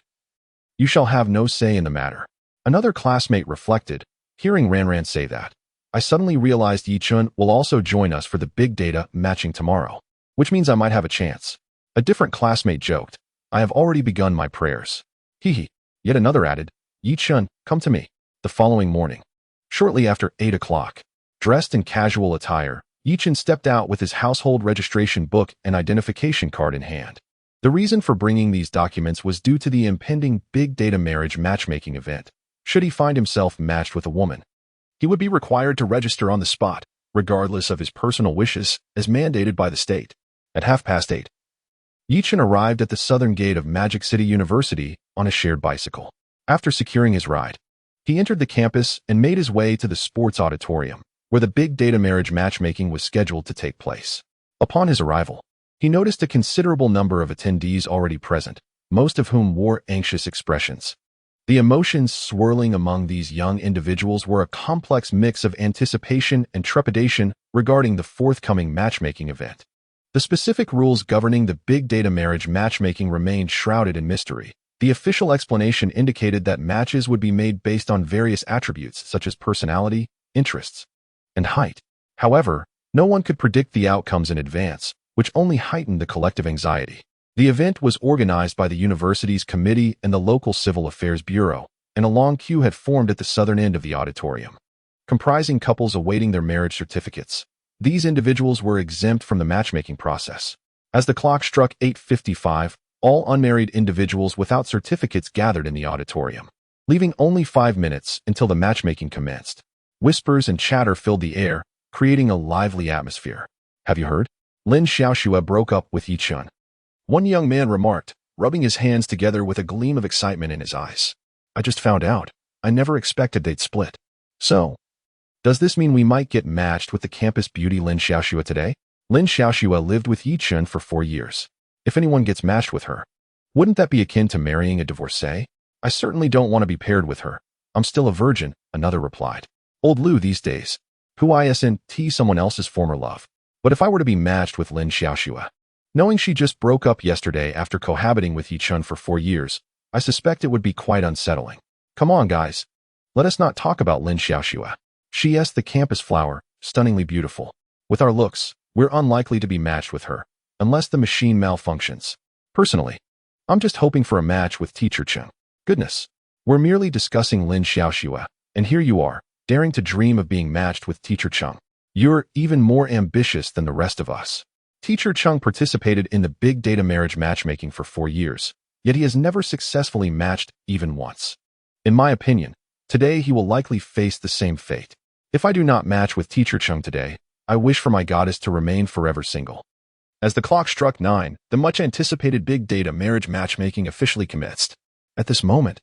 you shall have no say in the matter. Another classmate reflected, hearing Ran say that. I suddenly realized Yechen will also join us for the big data matching tomorrow, which means I might have a chance. A different classmate joked, I have already begun my prayers. Hee. Yet another added, Yechen, come to me. The following morning, shortly after 8 o'clock, dressed in casual attire, Yechen stepped out with his household registration book and identification card in hand. The reason for bringing these documents was due to the impending big data marriage matchmaking event. Should he find himself matched with a woman, he would be required to register on the spot, regardless of his personal wishes, as mandated by the state. At 8:30, Yechen arrived at the southern gate of Magic City University on a shared bicycle. After securing his ride, he entered the campus and made his way to the sports auditorium, where the big data marriage matchmaking was scheduled to take place. Upon his arrival, he noticed a considerable number of attendees already present, most of whom wore anxious expressions. The emotions swirling among these young individuals were a complex mix of anticipation and trepidation regarding the forthcoming matchmaking event. The specific rules governing the big data marriage matchmaking remained shrouded in mystery. The official explanation indicated that matches would be made based on various attributes such as personality, interests, and height. However, no one could predict the outcomes in advance, which only heightened the collective anxiety. The event was organized by the university's committee and the local civil affairs bureau, and a long queue had formed at the southern end of the auditorium, comprising couples awaiting their marriage certificates. These individuals were exempt from the matchmaking process. As the clock struck 8:55, all unmarried individuals without certificates gathered in the auditorium, leaving only 5 minutes until the matchmaking commenced. Whispers and chatter filled the air, creating a lively atmosphere. Have you heard? Lin Xiaoxue broke up with Yechen. One young man remarked, rubbing his hands together with a gleam of excitement in his eyes. I just found out. I never expected they'd split. So, does this mean we might get matched with the campus beauty Lin Xiaoxue today? Lin Xiaoxue lived with Yechen for 4 years. If anyone gets matched with her, wouldn't that be akin to marrying a divorcee? I certainly don't want to be paired with her. I'm still a virgin, another replied. Old Lou these days. Who isn't someone else's former love. But if I were to be matched with Lin Xiaoxue, knowing she just broke up yesterday after cohabiting with Yechen for 4 years, I suspect it would be quite unsettling. Come on, guys. Let us not talk about Lin Xiaoxue. She is the campus flower, stunningly beautiful. With our looks, we're unlikely to be matched with her, unless the machine malfunctions. Personally, I'm just hoping for a match with Teacher Cheng. Goodness, we're merely discussing Lin Xiaoxue, and here you are, daring to dream of being matched with Teacher Cheng. You're even more ambitious than the rest of us. Teacher Cheng participated in the big data marriage matchmaking for 4 years, yet he has never successfully matched even once. In my opinion, today he will likely face the same fate. If I do not match with Teacher Cheng today, I wish for my goddess to remain forever single. As the clock struck 9, the much-anticipated big data marriage matchmaking officially commenced. At this moment,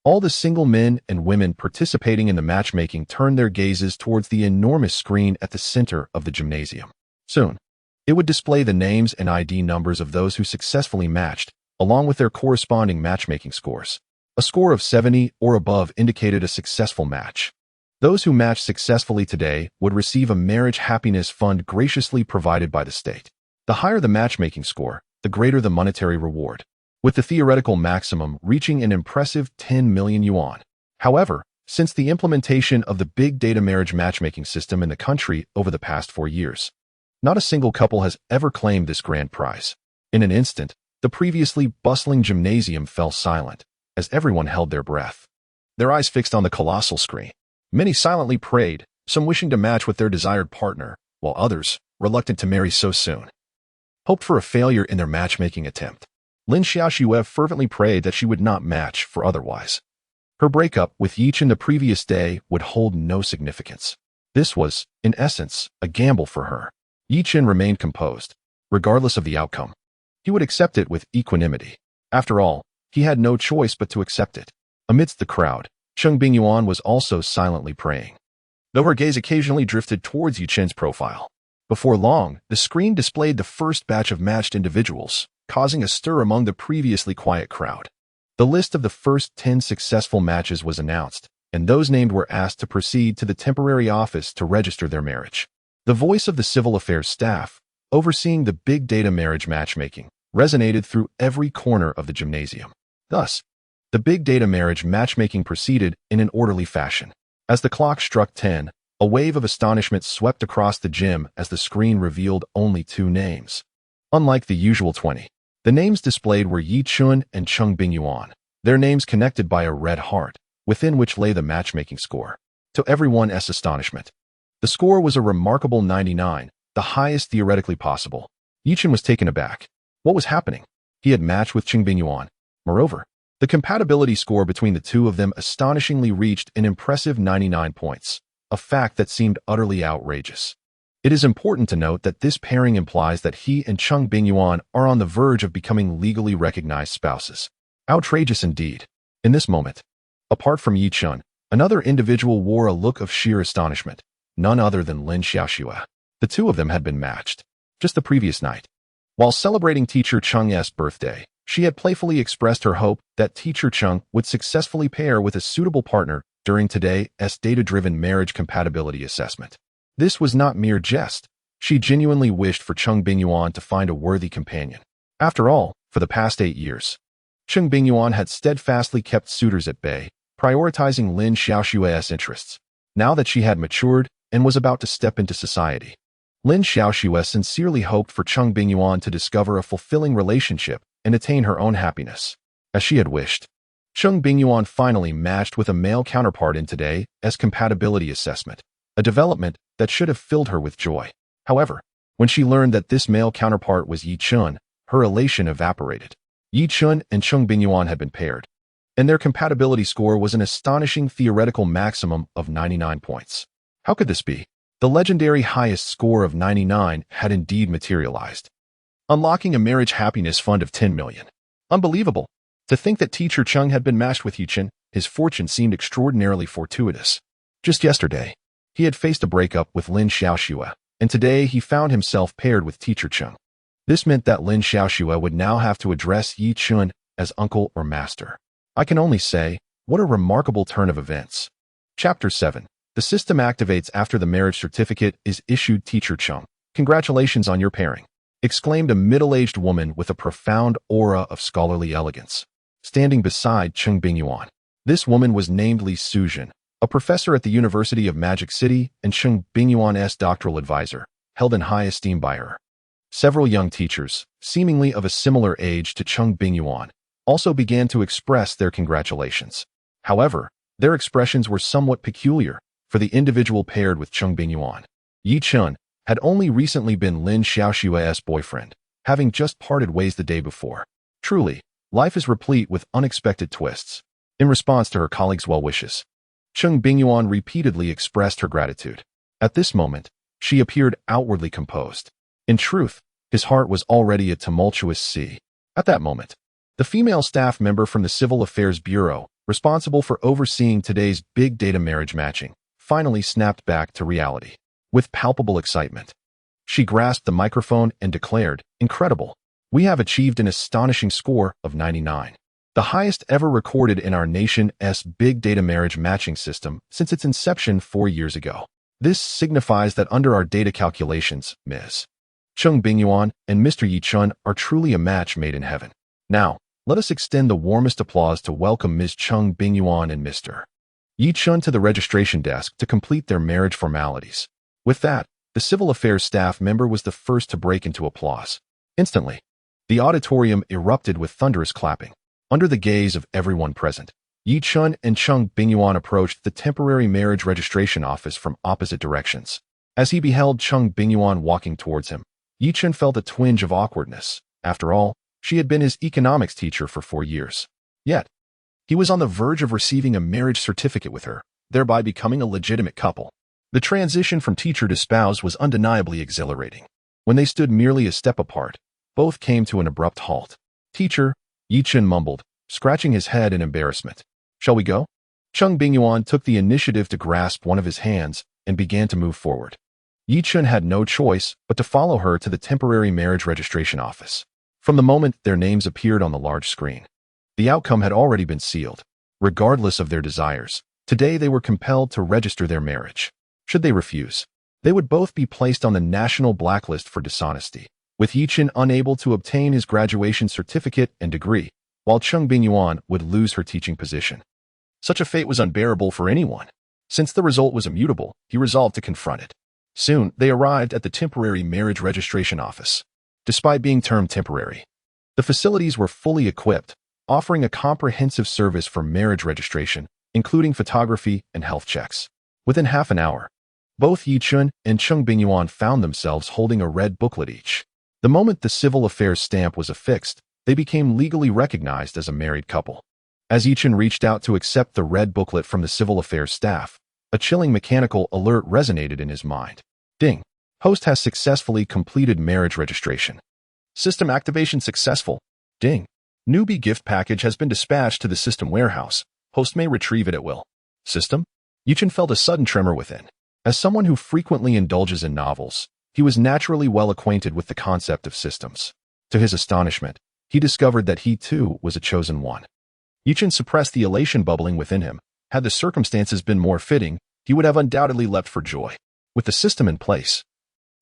all the single men and women participating in the matchmaking turned their gazes towards the enormous screen at the center of the gymnasium. Soon, it would display the names and ID numbers of those who successfully matched, along with their corresponding matchmaking scores. A score of 70 or above indicated a successful match. Those who matched successfully today would receive a marriage happiness fund graciously provided by the state. The higher the matchmaking score, the greater the monetary reward, with the theoretical maximum reaching an impressive 10 million yuan. However, since the implementation of the big data marriage matchmaking system in the country over the past 4 years, not a single couple has ever claimed this grand prize. In an instant, the previously bustling gymnasium fell silent, as everyone held their breath, their eyes fixed on the colossal screen. Many silently prayed, some wishing to match with their desired partner, while others, reluctant to marry so soon, hoped for a failure in their matchmaking attempt. Lin Xiaoxue fervently prayed that she would not match for otherwise. Her breakup with Yechen the previous day would hold no significance. This was, in essence, a gamble for her. Yechen remained composed, regardless of the outcome. He would accept it with equanimity. After all, he had no choice but to accept it. Amidst the crowd, Cheng Bingyuan was also silently praying, though her gaze occasionally drifted towards Yechen's profile. Before long, the screen displayed the first batch of matched individuals, causing a stir among the previously quiet crowd. The list of the first 10 successful matches was announced, and those named were asked to proceed to the temporary office to register their marriage. The voice of the civil affairs staff, overseeing the big data marriage matchmaking, resonated through every corner of the gymnasium. Thus, the big data marriage matchmaking proceeded in an orderly fashion. As the clock struck 10, a wave of astonishment swept across the gym as the screen revealed only 2 names. Unlike the usual 20, the names displayed were Yechen and Cheng Bingyuan, their names connected by a red heart, within which lay the matchmaking score. To everyone's astonishment, the score was a remarkable 99, the highest theoretically possible. Yechen was taken aback. What was happening? He had matched with Cheng Bingyuan. Moreover, the compatibility score between the two of them astonishingly reached an impressive 99 points, a fact that seemed utterly outrageous. It is important to note that this pairing implies that he and Cheng Bingyuan are on the verge of becoming legally recognized spouses. Outrageous indeed. In this moment, apart from Yechen, another individual wore a look of sheer astonishment, none other than Lin Xiaoxue. The two of them had been matched just the previous night. While celebrating Teacher Cheng's birthday, she had playfully expressed her hope that Teacher Cheng would successfully pair with a suitable partner during today's data-driven marriage compatibility assessment. This was not mere jest. She genuinely wished for Cheng Bingyuan to find a worthy companion. After all, for the past 8 years, Cheng Bingyuan had steadfastly kept suitors at bay, prioritizing Lin Xiaoxue's interests. Now that she had matured and was about to step into society, Lin Xiaoxue sincerely hoped for Cheng Bingyuan to discover a fulfilling relationship and attain her own happiness. As she had wished, Cheng Bingyuan finally matched with a male counterpart in today's compatibility assessment, a development that should have filled her with joy. However, when she learned that this male counterpart was Yechen, her elation evaporated. Yechen and Cheng Bingyuan had been paired, and their compatibility score was an astonishing theoretical maximum of 99 points. How could this be? The legendary highest score of 99 had indeed materialized, unlocking a marriage happiness fund of 10 million. Unbelievable! To think that Teacher Cheng had been matched with Yechen, his fortune seemed extraordinarily fortuitous. Just yesterday, he had faced a breakup with Lin Xiaoxue, and today he found himself paired with Teacher Cheng. This meant that Lin Xiaoxue would now have to address Yechen as uncle or master. I can only say, what a remarkable turn of events. Chapter 7. The system activates after the marriage certificate is issued. Teacher Cheng, congratulations on your pairing, exclaimed a middle-aged woman with a profound aura of scholarly elegance, standing beside Cheng Bingyuan. This woman was named Li Suzhen, a professor at the University of Magic City and Cheng Bingyuan's doctoral advisor, held in high esteem by her. Several young teachers, seemingly of a similar age to Cheng Bingyuan, also began to express their congratulations. However, their expressions were somewhat peculiar for the individual paired with Cheng Bingyuan. Yechen had only recently been Lin Xiaoxue's boyfriend, having just parted ways the day before. Truly, life is replete with unexpected twists. In response to her colleagues' well wishes, Cheng Bingyuan repeatedly expressed her gratitude. At this moment, she appeared outwardly composed. In truth, his heart was already a tumultuous sea. At that moment, the female staff member from the Civil Affairs Bureau, responsible for overseeing today's big data marriage matching, finally snapped back to reality. With palpable excitement, she grasped the microphone and declared, "Incredible! We have achieved an astonishing score of 99. The highest ever recorded in our nation's big data marriage matching system since its inception 4 years ago. This signifies that under our data calculations, Ms. Cheng Bingyuan and Mr. Yechen are truly a match made in heaven. Now, let us extend the warmest applause to welcome Ms. Cheng Bingyuan and Mr. Yechen to the registration desk to complete their marriage formalities." With that, the Civil Affairs staff member was the first to break into applause. Instantly, the auditorium erupted with thunderous clapping. Under the gaze of everyone present, Yechen and Cheng Bingyuan approached the temporary marriage registration office from opposite directions. As he beheld Cheng Bingyuan walking towards him, Yechen felt a twinge of awkwardness. After all, she had been his economics teacher for 4 years. Yet, he was on the verge of receiving a marriage certificate with her, thereby becoming a legitimate couple. The transition from teacher to spouse was undeniably exhilarating. When they stood merely a step apart, both came to an abrupt halt. "Teacher," Yechen mumbled, scratching his head in embarrassment. "Shall we go?" Cheng Bingyuan took the initiative to grasp one of his hands and began to move forward. Yechen had no choice but to follow her to the temporary marriage registration office. From the moment their names appeared on the large screen, the outcome had already been sealed. Regardless of their desires, today they were compelled to register their marriage. Should they refuse, they would both be placed on the national blacklist for dishonesty, with Yechen unable to obtain his graduation certificate and degree, while Cheng Bingyuan would lose her teaching position. Such a fate was unbearable for anyone. Since the result was immutable, he resolved to confront it. Soon, they arrived at the temporary marriage registration office. Despite being termed temporary, the facilities were fully equipped, offering a comprehensive service for marriage registration, including photography and health checks. Within half an hour, both Yechen and Cheng Bingyuan found themselves holding a red booklet each. The moment the civil affairs stamp was affixed, they became legally recognized as a married couple. As Yechen reached out to accept the red booklet from the civil affairs staff, a chilling mechanical alert resonated in his mind. Ding! Host has successfully completed marriage registration. System activation successful. Ding! Newbie gift package has been dispatched to the system warehouse. Host may retrieve it at will. System? Yechen felt a sudden tremor within. As someone who frequently indulges in novels, he was naturally well acquainted with the concept of systems. To his astonishment, he discovered that he too was a chosen one. Yechen suppressed the elation bubbling within him. Had the circumstances been more fitting, he would have undoubtedly leapt for joy. With the system in place,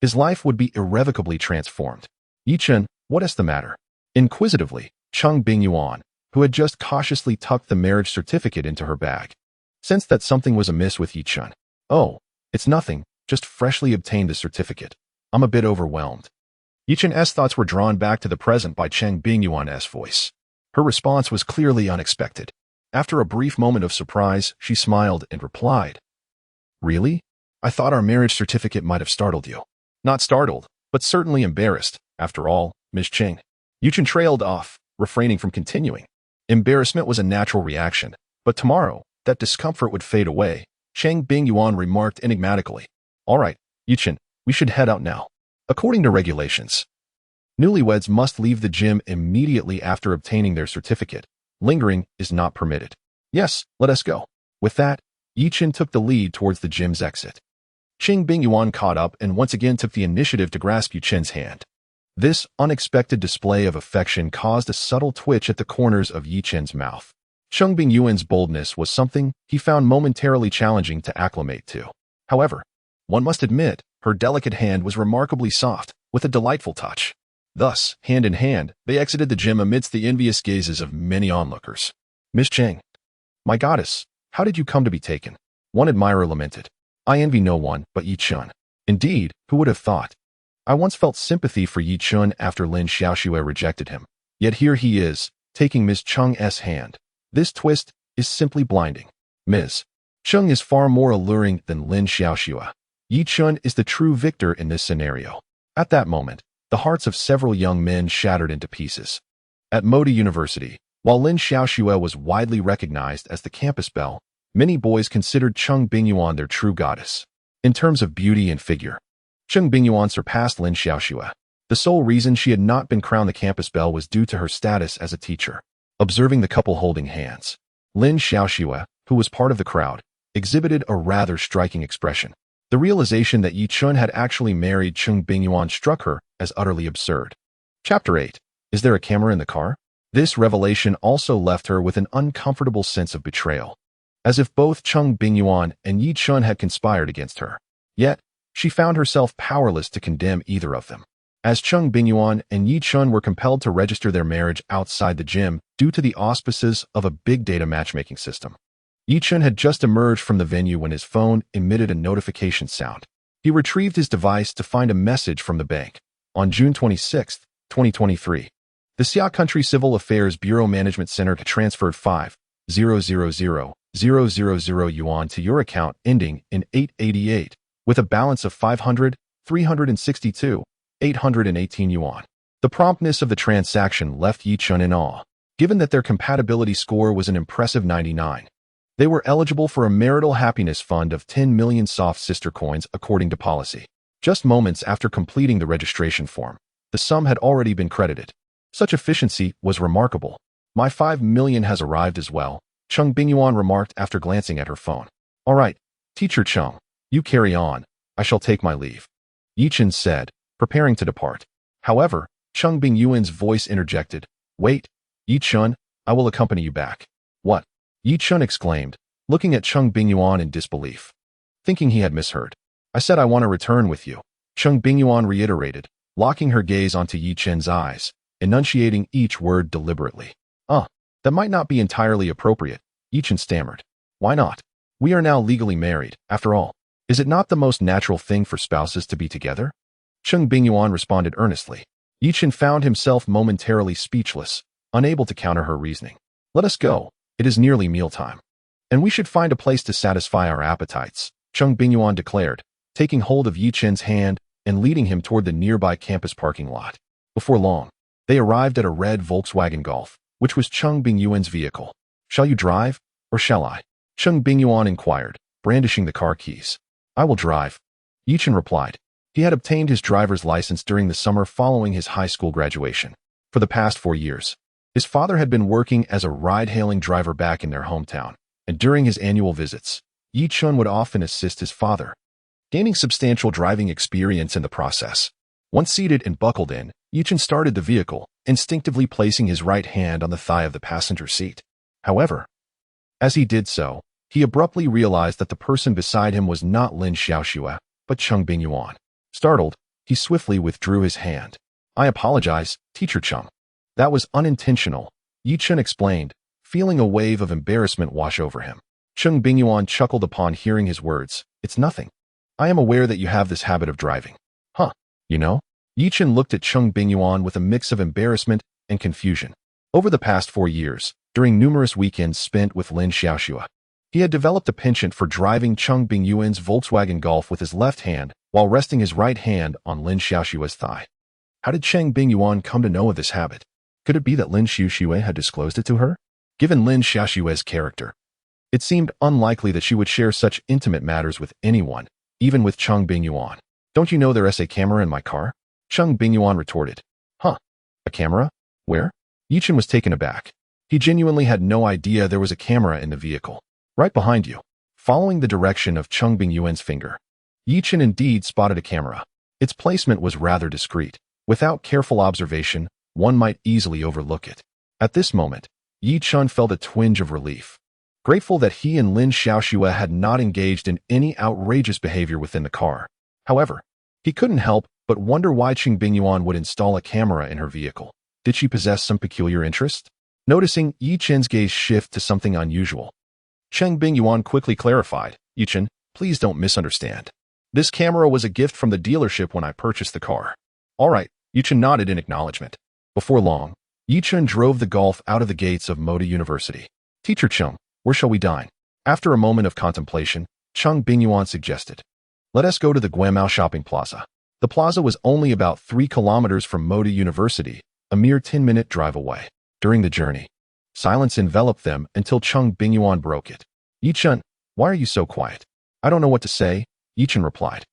his life would be irrevocably transformed. "Yechen, what is the matter?" Inquisitively, Cheng Bingyuan, who had just cautiously tucked the marriage certificate into her bag, sensed that something was amiss with Yechen. "Oh, it's nothing, just freshly obtained the certificate. I'm a bit overwhelmed." Yechen's thoughts were drawn back to the present by Cheng Bingyuan's voice. Her response was clearly unexpected. After a brief moment of surprise, she smiled and replied, "Really? I thought our marriage certificate might have startled you." "Not startled, but certainly embarrassed. After all, Ms. Cheng." Yechen trailed off, refraining from continuing. Embarrassment was a natural reaction, but tomorrow, that discomfort would fade away. Cheng Bingyuan remarked enigmatically, "All right, Yechen, we should head out now." According to regulations, newlyweds must leave the gym immediately after obtaining their certificate. Lingering is not permitted. "Yes, let us go." With that, Yechen took the lead towards the gym's exit. Cheng Bingyuan caught up and once again took the initiative to grasp Yechen's hand. This unexpected display of affection caused a subtle twitch at the corners of Yechen's mouth. Cheng Bingyuan's boldness was something he found momentarily challenging to acclimate to. However, one must admit, her delicate hand was remarkably soft, with a delightful touch. Thus, hand in hand, they exited the gym amidst the envious gazes of many onlookers. "Miss Cheng, my goddess, how did you come to be taken?" one admirer lamented. "I envy no one but Yechen." "Indeed, who would have thought?" I once felt sympathy for Yechen after Lin Xiaoxue rejected him. Yet here he is, taking Ms. Cheng's hand. This twist is simply blinding. Ms. Cheng is far more alluring than Lin Xiaoxue. Yechen is the true victor in this scenario. At that moment, the hearts of several young men shattered into pieces. At Modi University, while Lin Xiaoxue was widely recognized as the campus belle, many boys considered Cheng Bingyuan their true goddess. In terms of beauty and figure, Cheng Bingyuan surpassed Lin Xiaoxue. The sole reason she had not been crowned the campus belle was due to her status as a teacher. Observing the couple holding hands, Lin Xiaoxue, who was part of the crowd, exhibited a rather striking expression. The realization that Yechen had actually married Cheng Bingyuan struck her as utterly absurd. Chapter 8. Is there a camera in the car? This revelation also left her with an uncomfortable sense of betrayal, as if both Cheng Bingyuan and Yechen had conspired against her. Yet, she found herself powerless to condemn either of them, as Cheng Bingyuan and Yechen were compelled to register their marriage outside the gym due to the auspices of a big data matchmaking system. Yechen had just emerged from the venue when his phone emitted a notification sound. He retrieved his device to find a message from the bank. On June 26, 2023, the Xia Country Civil Affairs Bureau Management Center transferred 5,000,000 yuan to your account ending in 888, with a balance of 500,362,818 yuan. The promptness of the transaction left Yechen in awe, given that their compatibility score was an impressive 99. They were eligible for a marital happiness fund of 10 million soft sister coins according to policy. Just moments after completing the registration form, the sum had already been credited. Such efficiency was remarkable. My 5 million has arrived as well, Cheng Bingyuan remarked after glancing at her phone. All right, Teacher Cheng, you carry on. I shall take my leave, Yechen said, preparing to depart. However, Cheng Bingyuan's voice interjected. Wait, Yechen, I will accompany you back. What? Yechen exclaimed, looking at Cheng Bingyuan in disbelief, thinking he had misheard. I said I want to return with you, Cheng Bingyuan reiterated, locking her gaze onto Yechen's eyes, enunciating each word deliberately. That might not be entirely appropriate, Yechen stammered. Why not? We are now legally married, after all. Is it not the most natural thing for spouses to be together? Cheng Bingyuan responded earnestly. Yechen found himself momentarily speechless, unable to counter her reasoning. Let us go. It is nearly mealtime, and we should find a place to satisfy our appetites, Cheng Bingyuan declared, taking hold of Yechen's hand and leading him toward the nearby campus parking lot. Before long, they arrived at a red Volkswagen Golf, which was Cheng Bingyuan's vehicle. Shall you drive, or shall I? Cheng Bingyuan inquired, brandishing the car keys. I will drive, Yechen replied. He had obtained his driver's license during the summer following his high school graduation. For the past 4 years, his father had been working as a ride-hailing driver back in their hometown, and during his annual visits, Yechen would often assist his father, gaining substantial driving experience in the process. Once seated and buckled in, Yechen started the vehicle, instinctively placing his right hand on the thigh of the passenger seat. However, as he did so, he abruptly realized that the person beside him was not Lin Xiaoxue, but Cheng Bingyuan. Startled, he swiftly withdrew his hand. I apologize, Teacher Cheng. That was unintentional, Yechen explained, feeling a wave of embarrassment wash over him. Cheng Bingyuan chuckled upon hearing his words. It's nothing. I am aware that you have this habit of driving. Huh, you know? Yechen looked at Cheng Bingyuan with a mix of embarrassment and confusion. Over the past 4 years, during numerous weekends spent with Lin Xiaoxue, he had developed a penchant for driving Cheng Bingyuan's Volkswagen Golf with his left hand while resting his right hand on Lin Xiaoxue's thigh. How did Cheng Bingyuan come to know of this habit? Could it be that Lin Xiaoxue had disclosed it to her? Given Lin Xiaoxue's character, it seemed unlikely that she would share such intimate matters with anyone, even with Cheng Bingyuan. Don't you know there's a camera in my car? Cheng Bingyuan retorted. Huh? A camera? Where? Yechen was taken aback. He genuinely had no idea there was a camera in the vehicle. Right behind you. Following the direction of Cheng Bingyuan's finger, Yechen indeed spotted a camera. Its placement was rather discreet. Without careful observation, one might easily overlook it. At this moment, Yechen felt a twinge of relief. Grateful that he and Lin Xiaoxue had not engaged in any outrageous behavior within the car. However, he couldn't help but wonder why Cheng Bingyuan would install a camera in her vehicle. Did she possess some peculiar interest? Noticing Yechen's gaze shift to something unusual, Cheng Bingyuan quickly clarified, Yechen, please don't misunderstand. This camera was a gift from the dealership when I purchased the car. All right, Yechen nodded in acknowledgement. Before long, Yechen drove the Golf out of the gates of Moda University. Teacher Cheng, where shall we dine? After a moment of contemplation, Cheng Bingyuan suggested. Let us go to the Guamao shopping plaza. The plaza was only about 3 kilometers from Moda University, a mere 10-minute drive away. During the journey, silence enveloped them until Cheng Bingyuan broke it. Yechen, why are you so quiet? I don't know what to say, Yechen replied.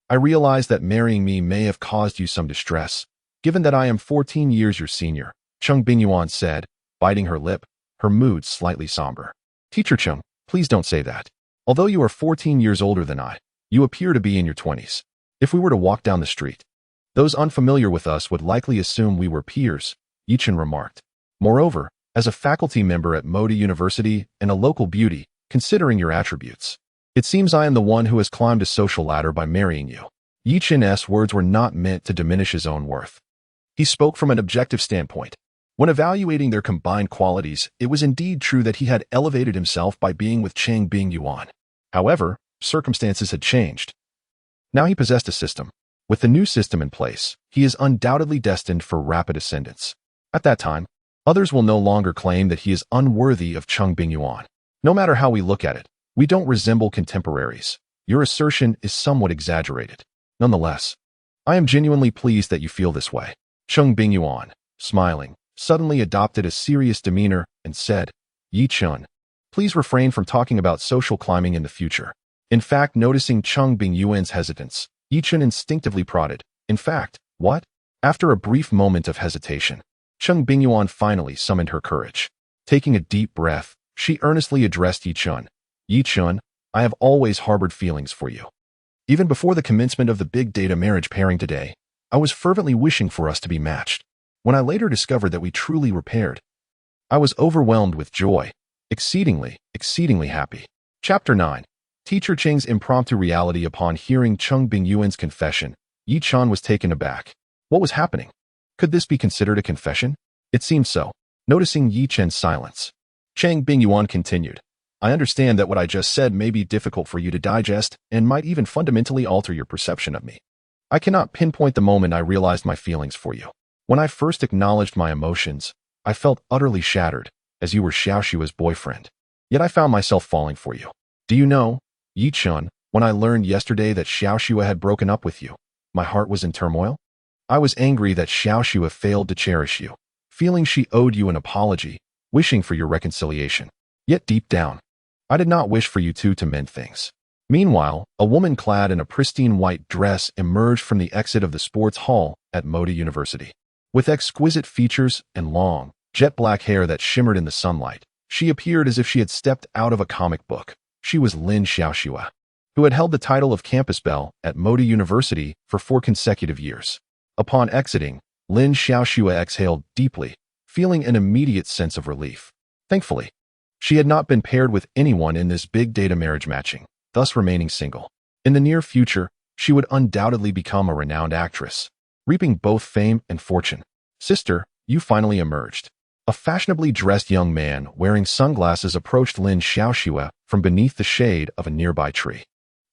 I realize that marrying me may have caused you some distress, given that I am 14 years your senior, Cheng Bingyuan said, biting her lip, her mood slightly somber. Teacher Cheng, please don't say that. Although you are 14 years older than I, you appear to be in your 20s. If we were to walk down the street, those unfamiliar with us would likely assume we were peers, Yechen remarked. Moreover, as a faculty member at Moda University and a local beauty, considering your attributes, it seems I am the one who has climbed a social ladder by marrying you. Yechen's words were not meant to diminish his own worth. He spoke from an objective standpoint. When evaluating their combined qualities, it was indeed true that he had elevated himself by being with Cheng Bingyuan. However, circumstances had changed. Now he possessed a system. With the new system in place, he is undoubtedly destined for rapid ascendance. At that time, others will no longer claim that he is unworthy of Cheng Bingyuan. No matter how we look at it, we don't resemble contemporaries. Your assertion is somewhat exaggerated. Nonetheless, I am genuinely pleased that you feel this way. Cheng Bingyuan, smiling, suddenly adopted a serious demeanor and said, Yechen, please refrain from talking about social climbing in the future. In fact, noticing Cheng Bingyuan's hesitance, Yechen instinctively prodded. In fact, what? After a brief moment of hesitation, Cheng Bingyuan finally summoned her courage. Taking a deep breath, she earnestly addressed Yechen. Yechen, I have always harbored feelings for you. Even before the commencement of the big data marriage pairing today, I was fervently wishing for us to be matched. When I later discovered that we truly were paired, I was overwhelmed with joy, exceedingly happy. Chapter 9. Teacher Cheng's impromptu reality. Upon hearing Cheng Bingyuan's confession, Yechen was taken aback. What was happening? Could this be considered a confession? It seemed so. Noticing Yechen's silence, Cheng Bingyuan continued. I understand that what I just said may be difficult for you to digest and might even fundamentally alter your perception of me. I cannot pinpoint the moment I realized my feelings for you. When I first acknowledged my emotions, I felt utterly shattered, as you were Xiaoxue's boyfriend. Yet I found myself falling for you. Do you know, Yechen, when I learned yesterday that Xiaoxue had broken up with you, my heart was in turmoil. I was angry that Xiaoxue failed to cherish you, feeling she owed you an apology, wishing for your reconciliation. Yet deep down, I did not wish for you two to mend things. Meanwhile, a woman clad in a pristine white dress emerged from the exit of the sports hall at Moda University. With exquisite features and long, jet-black hair that shimmered in the sunlight, she appeared as if she had stepped out of a comic book. She was Lin Xiaoxue, who had held the title of Campus Belle at Moda University for 4 consecutive years. Upon exiting, Lin Xiaoxue exhaled deeply, feeling an immediate sense of relief. Thankfully, she had not been paired with anyone in this big data marriage matching, thus remaining single. In the near future, she would undoubtedly become a renowned actress, reaping both fame and fortune. Sister, you finally emerged. A fashionably dressed young man wearing sunglasses approached Lin Xiaoxue from beneath the shade of a nearby tree.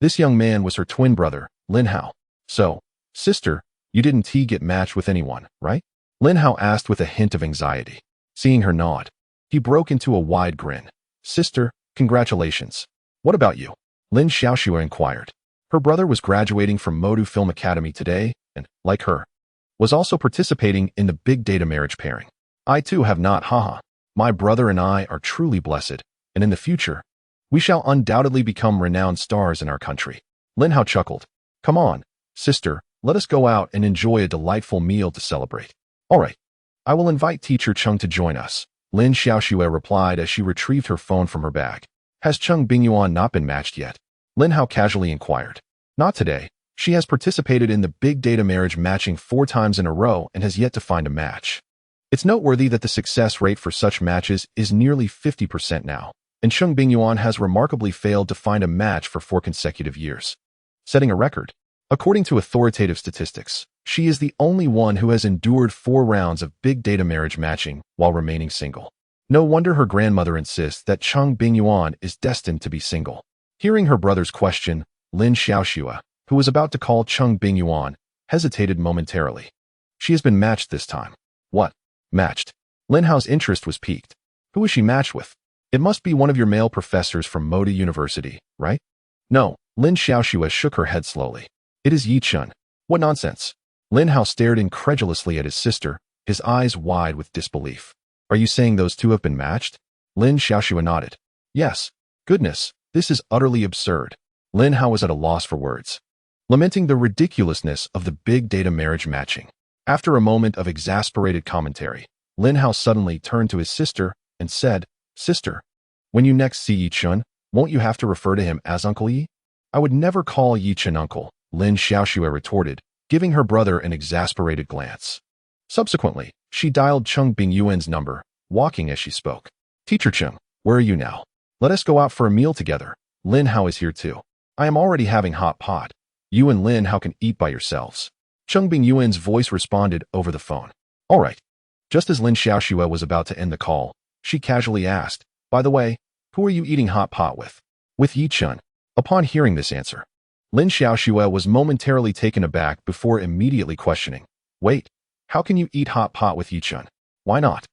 This young man was her twin brother, Lin Hao. So, sister, you didn't get matched with anyone, right? Lin Hao asked with a hint of anxiety. Seeing her nod, he broke into a wide grin. Sister, congratulations. What about you? Lin Xiaoxue inquired. Her brother was graduating from Modu Film Academy today and, like her, was also participating in the big data marriage pairing. I too have not, haha. My brother and I are truly blessed, and in the future, we shall undoubtedly become renowned stars in our country. Lin Hao chuckled. Come on, sister, let us go out and enjoy a delightful meal to celebrate. All right, I will invite Teacher Cheng to join us, Lin Xiaoxue replied as she retrieved her phone from her bag. Has Cheng Bingyuan not been matched yet? Lin Hao casually inquired. Not today. She has participated in the big data marriage matching 4 times in a row and has yet to find a match. It's noteworthy that the success rate for such matches is nearly 50% now, and Cheng Bingyuan has remarkably failed to find a match for 4 consecutive years, setting a record. According to authoritative statistics, she is the only one who has endured 4 rounds of big data marriage matching while remaining single. No wonder her grandmother insists that Cheng Bingyuan is destined to be single. Hearing her brother's question, Lin Xiaoxue, who was about to call Cheng Bingyuan, hesitated momentarily. She has been matched this time. What? Matched? Lin Hao's interest was piqued. Who is she matched with? It must be one of your male professors from Moda University, right? No, Lin Xiaoxue shook her head slowly. It is Yechen. What nonsense? Lin Hao stared incredulously at his sister, his eyes wide with disbelief. Are you saying those two have been matched? Lin Xiaoxue nodded. Yes. Goodness, this is utterly absurd. Lin Hao was at a loss for words, lamenting the ridiculousness of the big data marriage matching. After a moment of exasperated commentary, Lin Hao suddenly turned to his sister and said, Sister, when you next see Yechen, won't you have to refer to him as Uncle Yi? I would never call Yechen uncle, Lin Xiaoxue retorted, giving her brother an exasperated glance. Subsequently, she dialed Cheng Bingyuan's number, walking as she spoke. Teacher Cheng, where are you now? Let us go out for a meal together. Lin Hao is here too. I am already having hot pot. You and Lin Hao can eat by yourselves. Cheng Bingyuan's voice responded over the phone. All right. Just as Lin Xiaoxue was about to end the call, she casually asked, By the way, who are you eating hot pot with? With Yechen. Upon hearing this answer, Lin Xiaoxue was momentarily taken aback before immediately questioning. Wait, how can you eat hot pot with Yechen? Why not?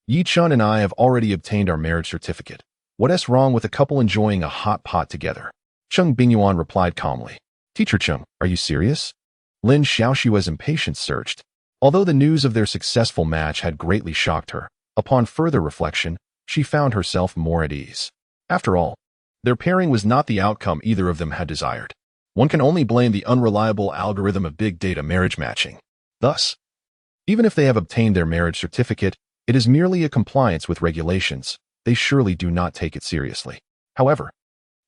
Yechen and I have already obtained our marriage certificate. What is wrong with a couple enjoying a hot pot together? Cheng Bingyuan replied calmly. Teacher Cheng, are you serious? Lin Xiaoxue's impatience surged. Although the news of their successful match had greatly shocked her, upon further reflection, she found herself more at ease. After all, their pairing was not the outcome either of them had desired. One can only blame the unreliable algorithm of big data marriage matching. Thus, even if they have obtained their marriage certificate, it is merely a compliance with regulations. They surely do not take it seriously. However,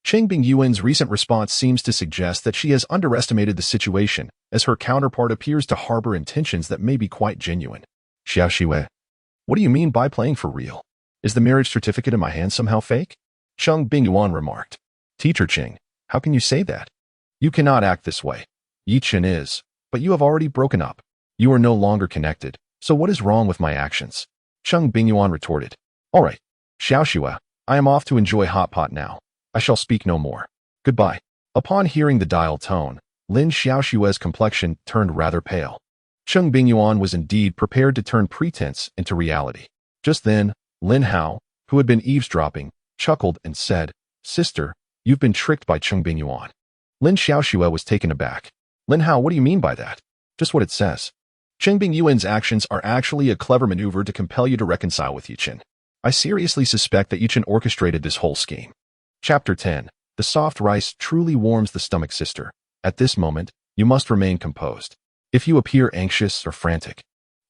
Cheng Bingyuan's recent response seems to suggest that she has underestimated the situation, as her counterpart appears to harbor intentions that may be quite genuine. Xiaoxue, what do you mean by playing for real? Is the marriage certificate in my hand somehow fake? Cheng Bingyuan remarked. Teacher Cheng, how can you say that? You cannot act this way. Yechen is, but you have already broken up. You are no longer connected, so what is wrong with my actions? Cheng Bingyuan retorted. All right, Xiaoxue, I am off to enjoy hot pot now. I shall speak no more. Goodbye. Upon hearing the dial tone, Lin Xiaoxue's complexion turned rather pale. Cheng Bingyuan was indeed prepared to turn pretense into reality. Just then, Lin Hao, who had been eavesdropping, chuckled and said, Sister, you've been tricked by Cheng Bingyuan. Lin Xiaoxue was taken aback. Lin Hao, what do you mean by that? Just what it says. Cheng Bingyuan's actions are actually a clever maneuver to compel you to reconcile with Yechen. I seriously suspect that Yechen orchestrated this whole scheme. Chapter 10. The soft rice truly warms the stomach, sister. At this moment, you must remain composed. If you appear anxious or frantic,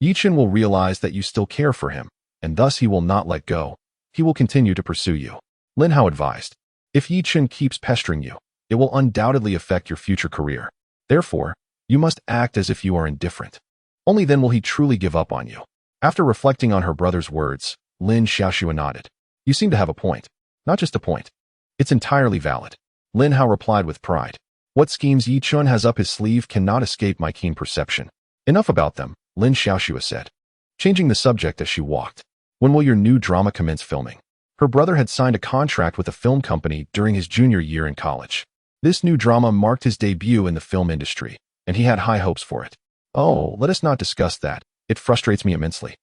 Yechen will realize that you still care for him, and thus he will not let go. He will continue to pursue you. Lin Hao advised. If Yechen keeps pestering you, it will undoubtedly affect your future career. Therefore, you must act as if you are indifferent. Only then will he truly give up on you. After reflecting on her brother's words, Lin Xiaoxue nodded. You seem to have a point. Not just a point. It's entirely valid. Lin Hao replied with pride. What schemes Yechen has up his sleeve cannot escape my keen perception. Enough about them, Lin Xiaoxue said, changing the subject as she walked. When will your new drama commence filming? Her brother had signed a contract with a film company during his junior year in college. This new drama marked his debut in the film industry, and he had high hopes for it. Oh, let us not discuss that. It frustrates me immensely.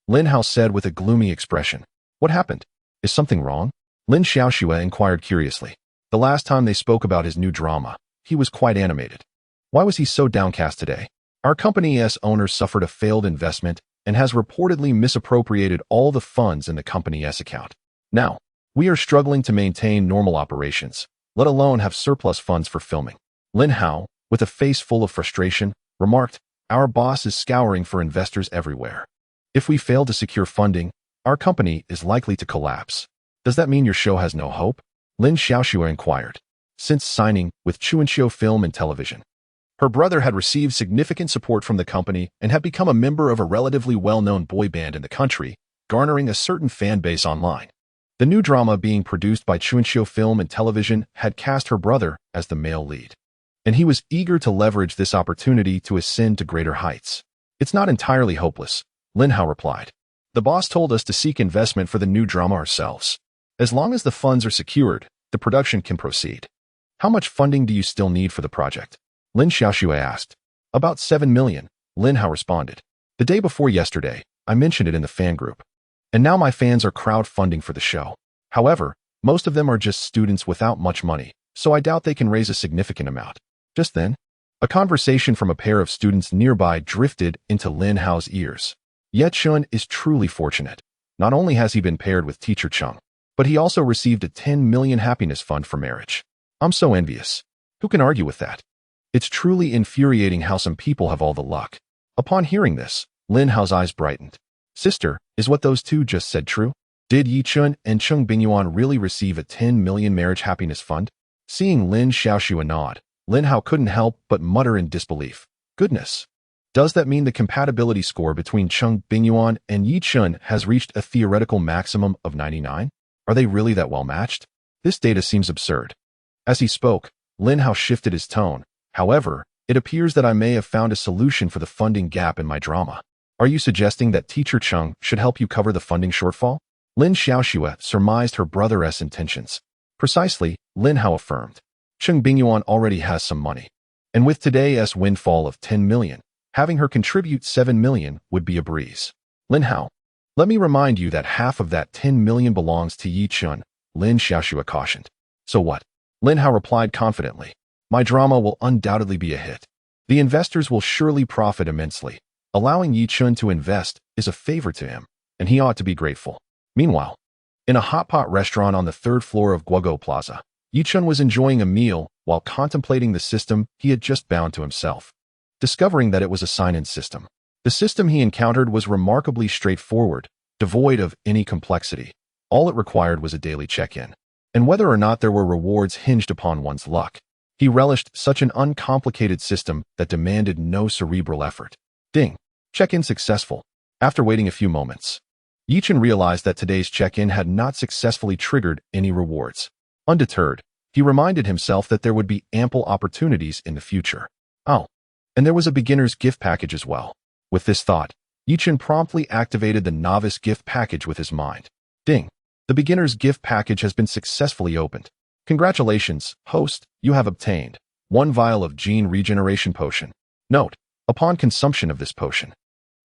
Lin Hao said with a gloomy expression. What happened? Is something wrong? Lin Xiaoxue inquired curiously. The last time they spoke about his new drama, he was quite animated. Why was he so downcast today? Our company's owner suffered a failed investment and has reportedly misappropriated all the funds in the company's account. Now, we are struggling to maintain normal operations, let alone have surplus funds for filming. Lin Hao, with a face full of frustration, remarked, Our boss is scouring for investors everywhere. If we fail to secure funding, our company is likely to collapse. Does that mean your show has no hope? Lin Xiaoxue inquired. Since signing with Chuanqiu Film and Television, her brother had received significant support from the company and had become a member of a relatively well-known boy band in the country, garnering a certain fan base online. The new drama being produced by Chuanqiu Film and Television had cast her brother as the male lead, and he was eager to leverage this opportunity to ascend to greater heights. It's not entirely hopeless, Lin Hao replied. The boss told us to seek investment for the new drama ourselves. As long as the funds are secured, the production can proceed. How much funding do you still need for the project? Lin Xiaoxue asked. About 7 million, Lin Hao responded. The day before yesterday, I mentioned it in the fan group. And now my fans are crowdfunding for the show. However, most of them are just students without much money, so I doubt they can raise a significant amount. Just then, a conversation from a pair of students nearby drifted into Lin Hao's ears. Yechen is truly fortunate. Not only has he been paired with teacher Cheng, but he also received a 10 million happiness fund for marriage. I'm so envious. Who can argue with that? It's truly infuriating how some people have all the luck. Upon hearing this, Lin Hao's eyes brightened. Sister, is what those two just said true? Did Yechen and Cheng Bingyuan really receive a 10 million marriage happiness fund? Seeing Lin Xiaoxue nod, Lin Hao couldn't help but mutter in disbelief. Goodness. Does that mean the compatibility score between Cheng Bingyuan and Yechen has reached a theoretical maximum of 99? Are they really that well matched? This data seems absurd. As he spoke, Lin Hao shifted his tone. However, it appears that I may have found a solution for the funding gap in my drama. Are you suggesting that teacher Cheng should help you cover the funding shortfall? Lin Xiaoxue surmised her brother's intentions. Precisely, Lin Hao affirmed. Cheng Bingyuan already has some money. And with today's windfall of 10 million, having her contribute 7 million would be a breeze. Lin Hao, let me remind you that half of that 10 million belongs to Yechen, Lin Xiaoxue cautioned. So what? Lin Hao replied confidently. My drama will undoubtedly be a hit. The investors will surely profit immensely. Allowing Yechen to invest is a favor to him, and he ought to be grateful. Meanwhile, in a hot pot restaurant on the 3rd floor of Guogo Plaza, Yechen was enjoying a meal while contemplating the system he had just bound to himself. Discovering that it was a sign-in system, the system he encountered was remarkably straightforward, devoid of any complexity. All it required was a daily check-in, and whether or not there were rewards hinged upon one's luck. He relished such an uncomplicated system that demanded no cerebral effort. Ding! Check-in successful. After waiting a few moments, Yechen realized that today's check-in had not successfully triggered any rewards. Undeterred, he reminded himself that there would be ample opportunities in the future. Oh, and there was a beginner's gift package as well. With this thought, Yechen promptly activated the novice gift package with his mind. Ding! The beginner's gift package has been successfully opened. Congratulations, host, you have obtained 1 vial of gene regeneration potion. Note, upon consumption of this potion,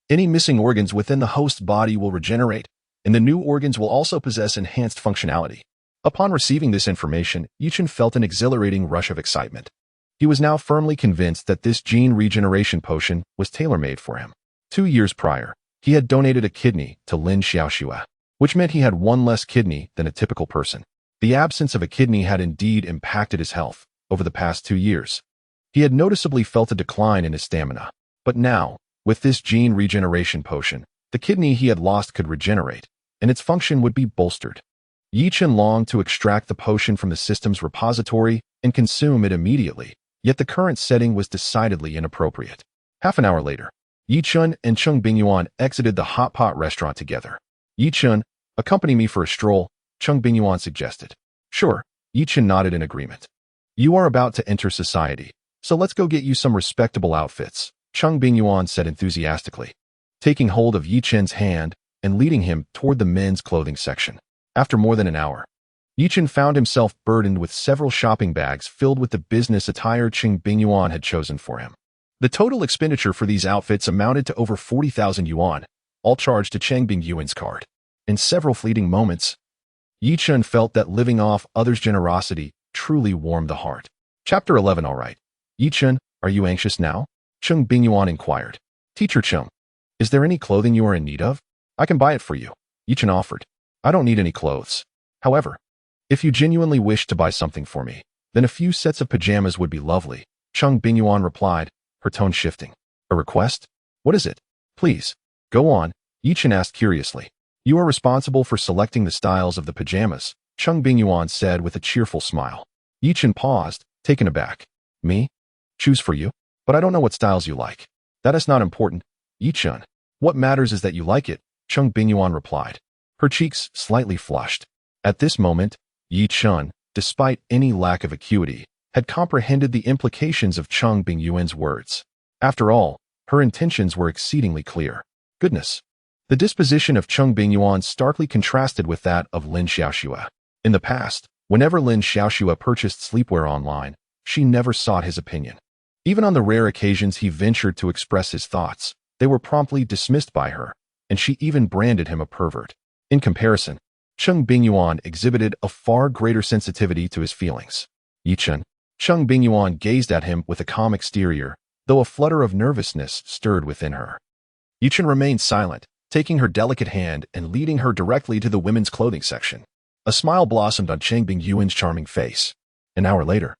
any missing organs within the host's body will regenerate, and the new organs will also possess enhanced functionality. Upon receiving this information, Yechen felt an exhilarating rush of excitement. He was now firmly convinced that this gene regeneration potion was tailor-made for him. 2 years prior, he had donated a kidney to Lin Xiaoxue, which meant he had 1 less kidney than a typical person. The absence of a kidney had indeed impacted his health over the past 2 years. He had noticeably felt a decline in his stamina. But now, with this gene regeneration potion, the kidney he had lost could regenerate, and its function would be bolstered. Yechen longed to extract the potion from the system's repository and consume it immediately, yet the current setting was decidedly inappropriate. Half an hour later, Yechen and Cheng Bingyuan exited the hot pot restaurant together. Yechen, accompany me for a stroll, Cheng Bingyuan suggested. Sure, Yechen nodded in agreement. You are about to enter society, so let's go get you some respectable outfits, Cheng Bingyuan said enthusiastically, taking hold of Yechen's hand and leading him toward the men's clothing section. After more than an hour, Yechen found himself burdened with several shopping bags filled with the business attire Cheng Bingyuan had chosen for him. The total expenditure for these outfits amounted to over 40,000 yuan, all charged to Cheng Bingyuan's card. In several fleeting moments, Yechen felt that living off others' generosity truly warmed the heart. Chapter 11. All right. Yechen, are you anxious now? Cheng Bingyuan inquired. Teacher Cheng, is there any clothing you are in need of? I can buy it for you, Yechen offered. I don't need any clothes. However, if you genuinely wish to buy something for me, then a few sets of pajamas would be lovely, Cheng Bingyuan replied, her tone shifting. A request? What is it? Please, go on, Yechen asked curiously. You are responsible for selecting the styles of the pajamas, Cheng Bingyuan said with a cheerful smile. Yechen paused, taken aback. Me? Choose for you? But I don't know what styles you like. That is not important, Yechen. What matters is that you like it, Cheng Bingyuan replied. Her cheeks slightly flushed. At this moment, Yechen, despite any lack of acuity, had comprehended the implications of Cheng Bingyuan's words. After all, her intentions were exceedingly clear. Goodness. The disposition of Cheng Bingyuan starkly contrasted with that of Lin Xiaoxue. In the past, whenever Lin Xiaoxue purchased sleepwear online, she never sought his opinion. Even on the rare occasions he ventured to express his thoughts, they were promptly dismissed by her, and she even branded him a pervert. In comparison, Cheng Bingyuan exhibited a far greater sensitivity to his feelings. Yechen. Cheng Bingyuan gazed at him with a calm exterior, though a flutter of nervousness stirred within her. Yechen remained silent, taking her delicate hand and leading her directly to the women's clothing section. A smile blossomed on Cheng Bingyuan's charming face. An hour later,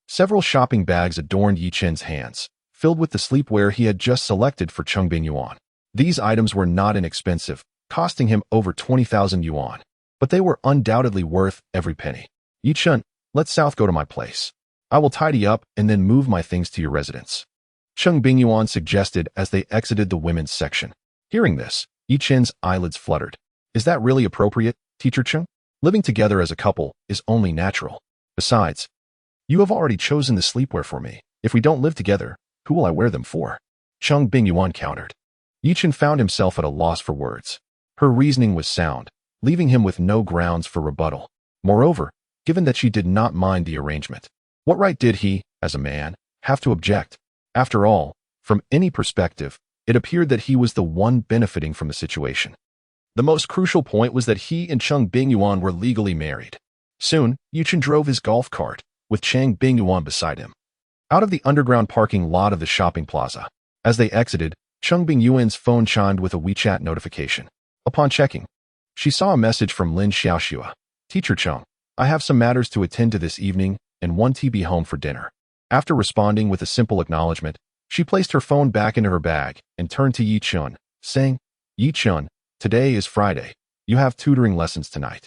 several shopping bags adorned Yechen's hands, filled with the sleepwear he had just selected for Cheng Bingyuan. These items were not inexpensive, costing him over 20,000 yuan, but they were undoubtedly worth every penny. Yechen, let's south go to my place. I will tidy up and then move my things to your residence, Cheng Bingyuan suggested as they exited the women's section. Hearing this, Yechen's eyelids fluttered. Is that really appropriate, Teacher Cheng? Living together as a couple is only natural. Besides, you have already chosen the sleepwear for me. If we don't live together, who will I wear them for? Cheng Bingyuan countered. Yechen found himself at a loss for words. Her reasoning was sound, leaving him with no grounds for rebuttal. Moreover, given that she did not mind the arrangement, what right did he, as a man, have to object? After all, from any perspective, it appeared that he was the one benefiting from the situation. The most crucial point was that he and Cheng Bingyuan were legally married. Soon, Yechen drove his golf cart, with Cheng Bingyuan beside him, out of the underground parking lot of the shopping plaza. As they exited, Cheng Bingyuan's phone chimed with a WeChat notification. Upon checking, she saw a message from Lin Xiaoxue. Teacher Cheng, I have some matters to attend to this evening and want to be home for dinner. After responding with a simple acknowledgement, she placed her phone back into her bag and turned to Yechen, saying, Yechen, today is Friday. You have tutoring lessons tonight,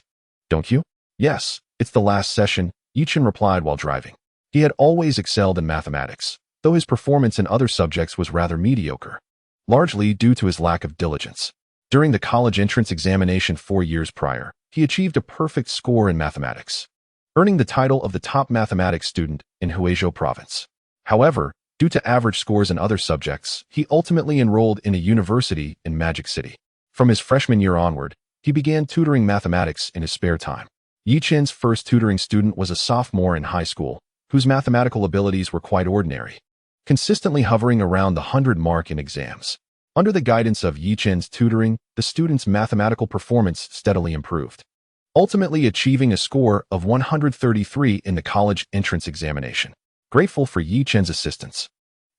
don't you? Yes, it's the last session, Yechen replied while driving. He had always excelled in mathematics, though his performance in other subjects was rather mediocre, largely due to his lack of diligence. During the college entrance examination 4 years prior, he achieved a perfect score in mathematics, earning the title of the top mathematics student in Huizhou province. However, due to average scores in other subjects, he ultimately enrolled in a university in Magic City. From his freshman year onward, he began tutoring mathematics in his spare time. Yechen's first tutoring student was a sophomore in high school, whose mathematical abilities were quite ordinary, consistently hovering around the 100 mark in exams. Under the guidance of Yechen's tutoring, the student's mathematical performance steadily improved, ultimately achieving a score of 133 in the college entrance examination. Grateful for Yechen's assistance,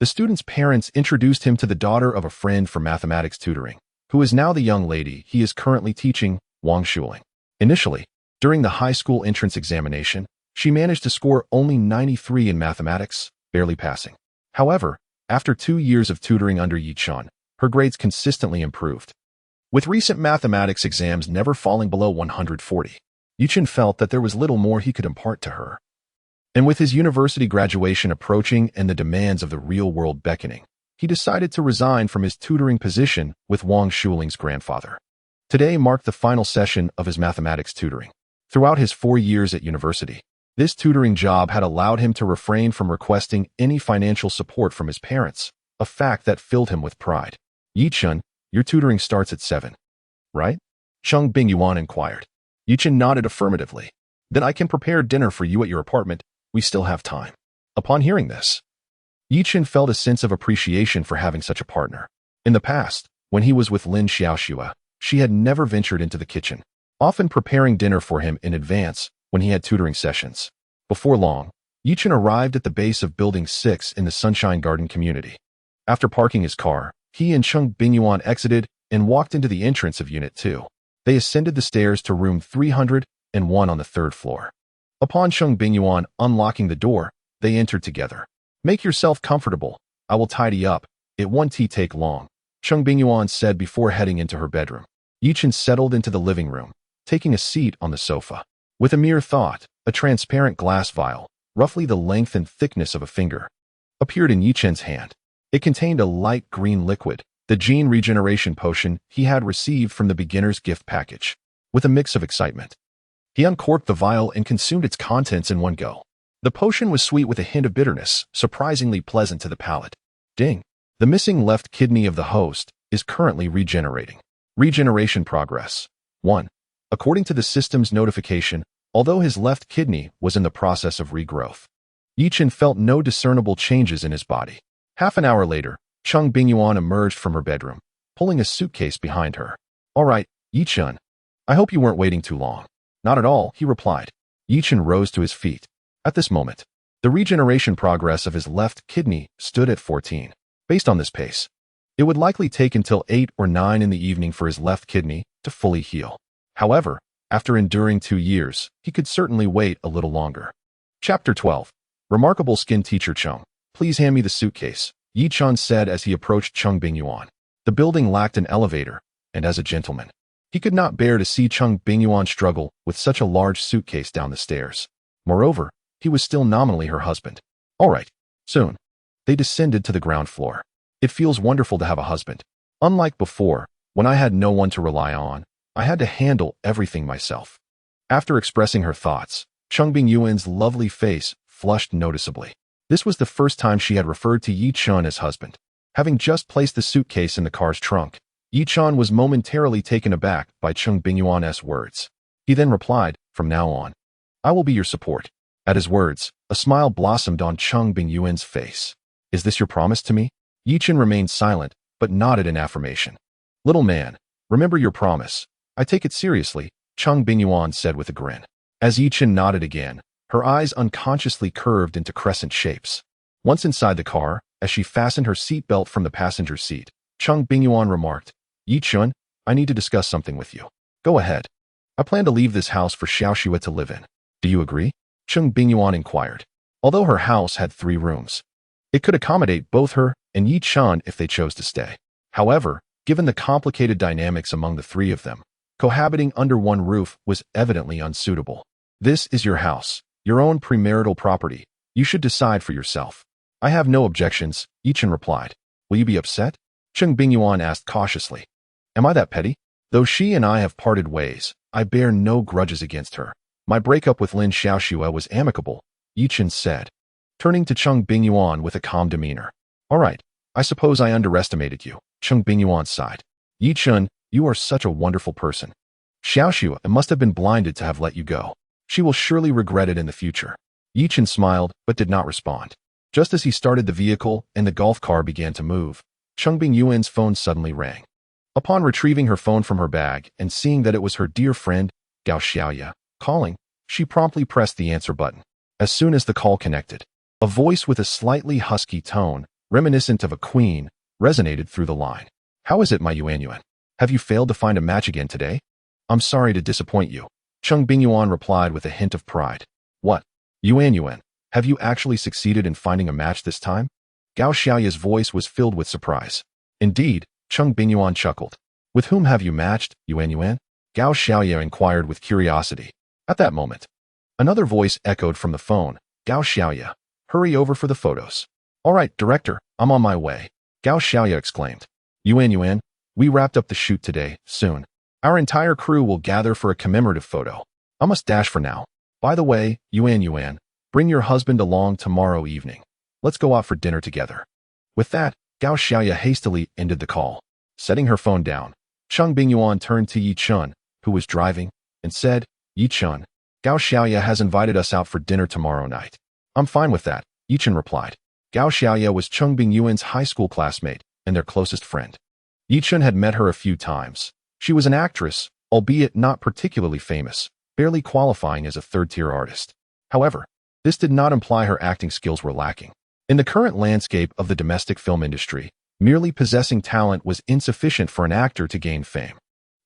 the student's parents introduced him to the daughter of a friend for mathematics tutoring, who is now the young lady he is currently teaching, Wang Shuling. Initially, during the high school entrance examination, she managed to score only 93 in mathematics, barely passing. However, after 2 years of tutoring under Yechen, her grades consistently improved, with recent mathematics exams never falling below 140. Yechen felt that there was little more he could impart to her. And with his university graduation approaching and the demands of the real world beckoning, he decided to resign from his tutoring position with Wang Shuling's grandfather. Today marked the final session of his mathematics tutoring. Throughout his 4 years at university, this tutoring job had allowed him to refrain from requesting any financial support from his parents, a fact that filled him with pride. Yechen, your tutoring starts at 7, right? Cheng Bingyuan inquired. Yechen nodded affirmatively. Then I can prepare dinner for you at your apartment. We still have time. Upon hearing this, Yechen felt a sense of appreciation for having such a partner. In the past, when he was with Lin Xiaoxue, she had never ventured into the kitchen, often preparing dinner for him in advance when he had tutoring sessions. Before long, Yechen arrived at the base of Building 6 in the Sunshine Garden community. After parking his car, he and Cheng Bingyuan exited and walked into the entrance of Unit 2. They ascended the stairs to room 301 on the 3rd floor. Upon Cheng Bingyuan unlocking the door, they entered together. Make yourself comfortable. I will tidy up. It won't take long, Cheng Bingyuan said before heading into her bedroom. Yechen settled into the living room, taking a seat on the sofa. With a mere thought, a transparent glass vial, roughly the length and thickness of a finger, appeared in Yechen's hand. It contained a light green liquid, the gene regeneration potion he had received from the beginner's gift package. With a mix of excitement, he uncorked the vial and consumed its contents in one go. The potion was sweet with a hint of bitterness, surprisingly pleasant to the palate. Ding! The missing left kidney of the host is currently regenerating. Regeneration progress. 1. According to the system's notification, although his left kidney was in the process of regrowth, Yechen felt no discernible changes in his body. Half an hour later, Cheng Bingyuan emerged from her bedroom, pulling a suitcase behind her. "All right, Yechen. I hope you weren't waiting too long." "Not at all," he replied. Yechen rose to his feet. At this moment, the regeneration progress of his left kidney stood at 14. Based on this pace, it would likely take until 8 or 9 in the evening for his left kidney to fully heal. However, after enduring 2 years, he could certainly wait a little longer. Chapter 12. Remarkable Skin Teacher Cheng. "Please hand me the suitcase," Yechen said as he approached Cheng Bingyuan. The building lacked an elevator, and as a gentleman, he could not bear to see Cheng Bingyuan struggle with such a large suitcase down the stairs. Moreover, he was still nominally her husband. "All right, soon." They descended to the ground floor. "It feels wonderful to have a husband. Unlike before, when I had no one to rely on, I had to handle everything myself." After expressing her thoughts, Cheng Bingyuan's lovely face flushed noticeably. This was the first time she had referred to Yechen as husband. Having just placed the suitcase in the car's trunk, Yechen was momentarily taken aback by Cheng Bingyuan's words. He then replied, "From now on, I will be your support." At his words, a smile blossomed on Cheng Bingyuan's face. "Is this your promise to me?" Yechen remained silent, but nodded in affirmation. "Little man, remember your promise. I take it seriously," Cheng Bingyuan said with a grin. As Yechen nodded again, her eyes unconsciously curved into crescent shapes. Once inside the car, as she fastened her seatbelt from the passenger seat, Cheng Bingyuan remarked, "Yechen, I need to discuss something with you." "Go ahead." "I plan to leave this house for Xiaoxue to live in. Do you agree?" Cheng Bingyuan inquired. Although her house had 3 rooms, it could accommodate both her and Yechen if they chose to stay. However, given the complicated dynamics among the 3 of them, cohabiting under one roof was evidently unsuitable. "This is your house, your own premarital property. You should decide for yourself." "I have no objections," Yechen replied. "Will you be upset?" Cheng Bingyuan asked cautiously. "Am I that petty? Though she and I have parted ways, I bear no grudges against her. My breakup with Lin Xiaoxue was amicable," Yechen said, turning to Cheng Bingyuan with a calm demeanor. "All right, I suppose I underestimated you," Cheng Bingyuan sighed. "Yechen, you are such a wonderful person. Xiaoxue must have been blinded to have let you go. She will surely regret it in the future." Yechen smiled, but did not respond. Just as he started the vehicle and the golf car began to move, Cheng Bingyuan's phone suddenly rang. Upon retrieving her phone from her bag and seeing that it was her dear friend, Gao Xiaoya, calling, she promptly pressed the answer button. As soon as the call connected, a voice with a slightly husky tone, reminiscent of a queen, resonated through the line. "How is it, my Yuanyuan? Have you failed to find a match again today?" "I'm sorry to disappoint you," Cheng Bingyuan replied with a hint of pride. "What? Yuanyuan, have you actually succeeded in finding a match this time?" Gao Xiaoya's voice was filled with surprise. "Indeed," Cheng Bingyuan chuckled. "With whom have you matched, Yuanyuan?" Gao Xiaoya inquired with curiosity. At that moment, another voice echoed from the phone. "Gao Xiaoya, hurry over for the photos." "All right, director, I'm on my way," Gao Xiaoya exclaimed. "Yuanyuan, we wrapped up the shoot today. Soon, our entire crew will gather for a commemorative photo. I must dash for now. By the way, Yuanyuan, bring your husband along tomorrow evening. Let's go out for dinner together." With that, Gao Xiaoya hastily ended the call. Setting her phone down, Cheng Bingyuan turned to Yechen, who was driving, and said, "Yechen, Gao Xiaoya has invited us out for dinner tomorrow night." "I'm fine with that," Yechen replied. Gao Xiaoya was Cheng Bingyuan's high school classmate and their closest friend. Yechen had met her a few times. She was an actress, albeit not particularly famous, barely qualifying as a third-tier artist. However, this did not imply her acting skills were lacking. In the current landscape of the domestic film industry, merely possessing talent was insufficient for an actor to gain fame.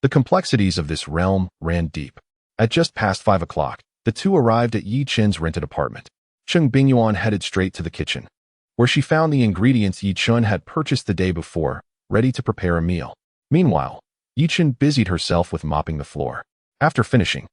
The complexities of this realm ran deep. At just past 5 o'clock, the two arrived at Yechen's rented apartment. Cheng Bingyuan headed straight to the kitchen, where she found the ingredients Yechen had purchased the day before, ready to prepare a meal. Meanwhile, Yechen busied herself with mopping the floor. After finishing,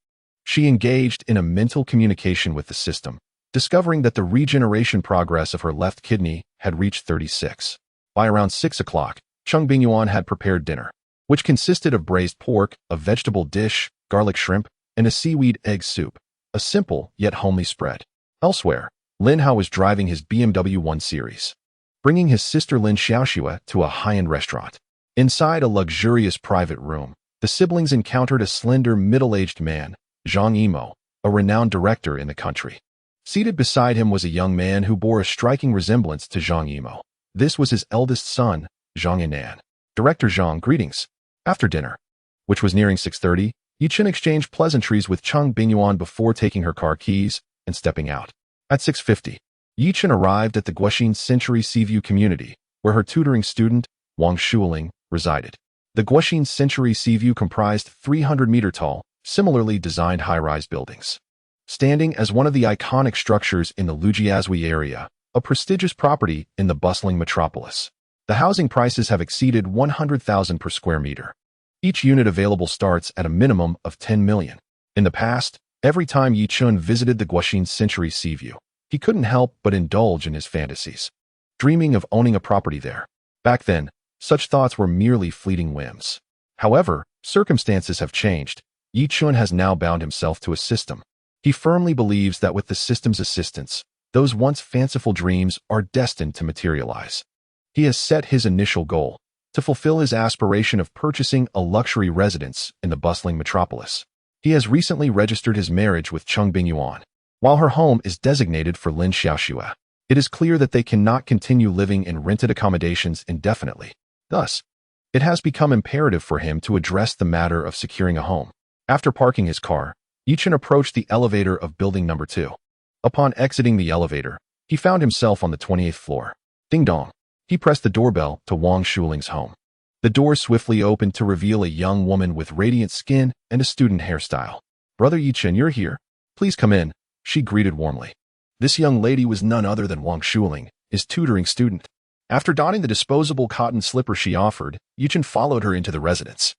she engaged in a mental communication with the system, discovering that the regeneration progress of her left kidney had reached 36. By around 6 o'clock, Cheng Bingyuan had prepared dinner, which consisted of braised pork, a vegetable dish, garlic shrimp, and a seaweed egg soup, a simple yet homely spread. Elsewhere, Lin Hao was driving his BMW 1 Series, bringing his sister Lin Xiaoxue to a high-end restaurant. Inside a luxurious private room, the siblings encountered a slender, middle-aged man, Zhang Yimou, a renowned director in the country. Seated beside him was a young man who bore a striking resemblance to Zhang Yimou. This was his eldest son, Zhang Yinan. Director Zhang, greetings. After dinner, which was nearing 6:30, Yechen exchanged pleasantries with Cheng Bingyuan before taking her car keys and stepping out. At 6:50, Yechen arrived at the Guoxin Century Seaview community, where her tutoring student, Wang Shuling, resided. The Guoxin Century Seaview comprised 300-meter-tall, similarly designed high-rise buildings. Standing as one of the iconic structures in the Lujiazui area, a prestigious property in the bustling metropolis. The housing prices have exceeded 100,000 per square meter. Each unit available starts at a minimum of 10 million. In the past, every time Yechen visited the Guoxin Century Seaview, he couldn't help but indulge in his fantasies, dreaming of owning a property there. Back then, such thoughts were merely fleeting whims. However, circumstances have changed. Yechen has now bound himself to a system. He firmly believes that with the system's assistance, those once fanciful dreams are destined to materialize. He has set his initial goal to fulfill his aspiration of purchasing a luxury residence in the bustling metropolis. He has recently registered his marriage with Cheng Bingyuan. While her home is designated for Lin Xiaoxue, it is clear that they cannot continue living in rented accommodations indefinitely. Thus, it has become imperative for him to address the matter of securing a home. After parking his car, Yechen approached the elevator of building number 2. Upon exiting the elevator, he found himself on the 28th floor. Ding dong. He pressed the doorbell to Wang Shuling's home. The door swiftly opened to reveal a young woman with radiant skin and a student hairstyle. "Brother Yechen, you're here. Please come in," she greeted warmly. This young lady was none other than Wang Shuling, his tutoring student. After donning the disposable cotton slipper she offered, Yechen followed her into the residence.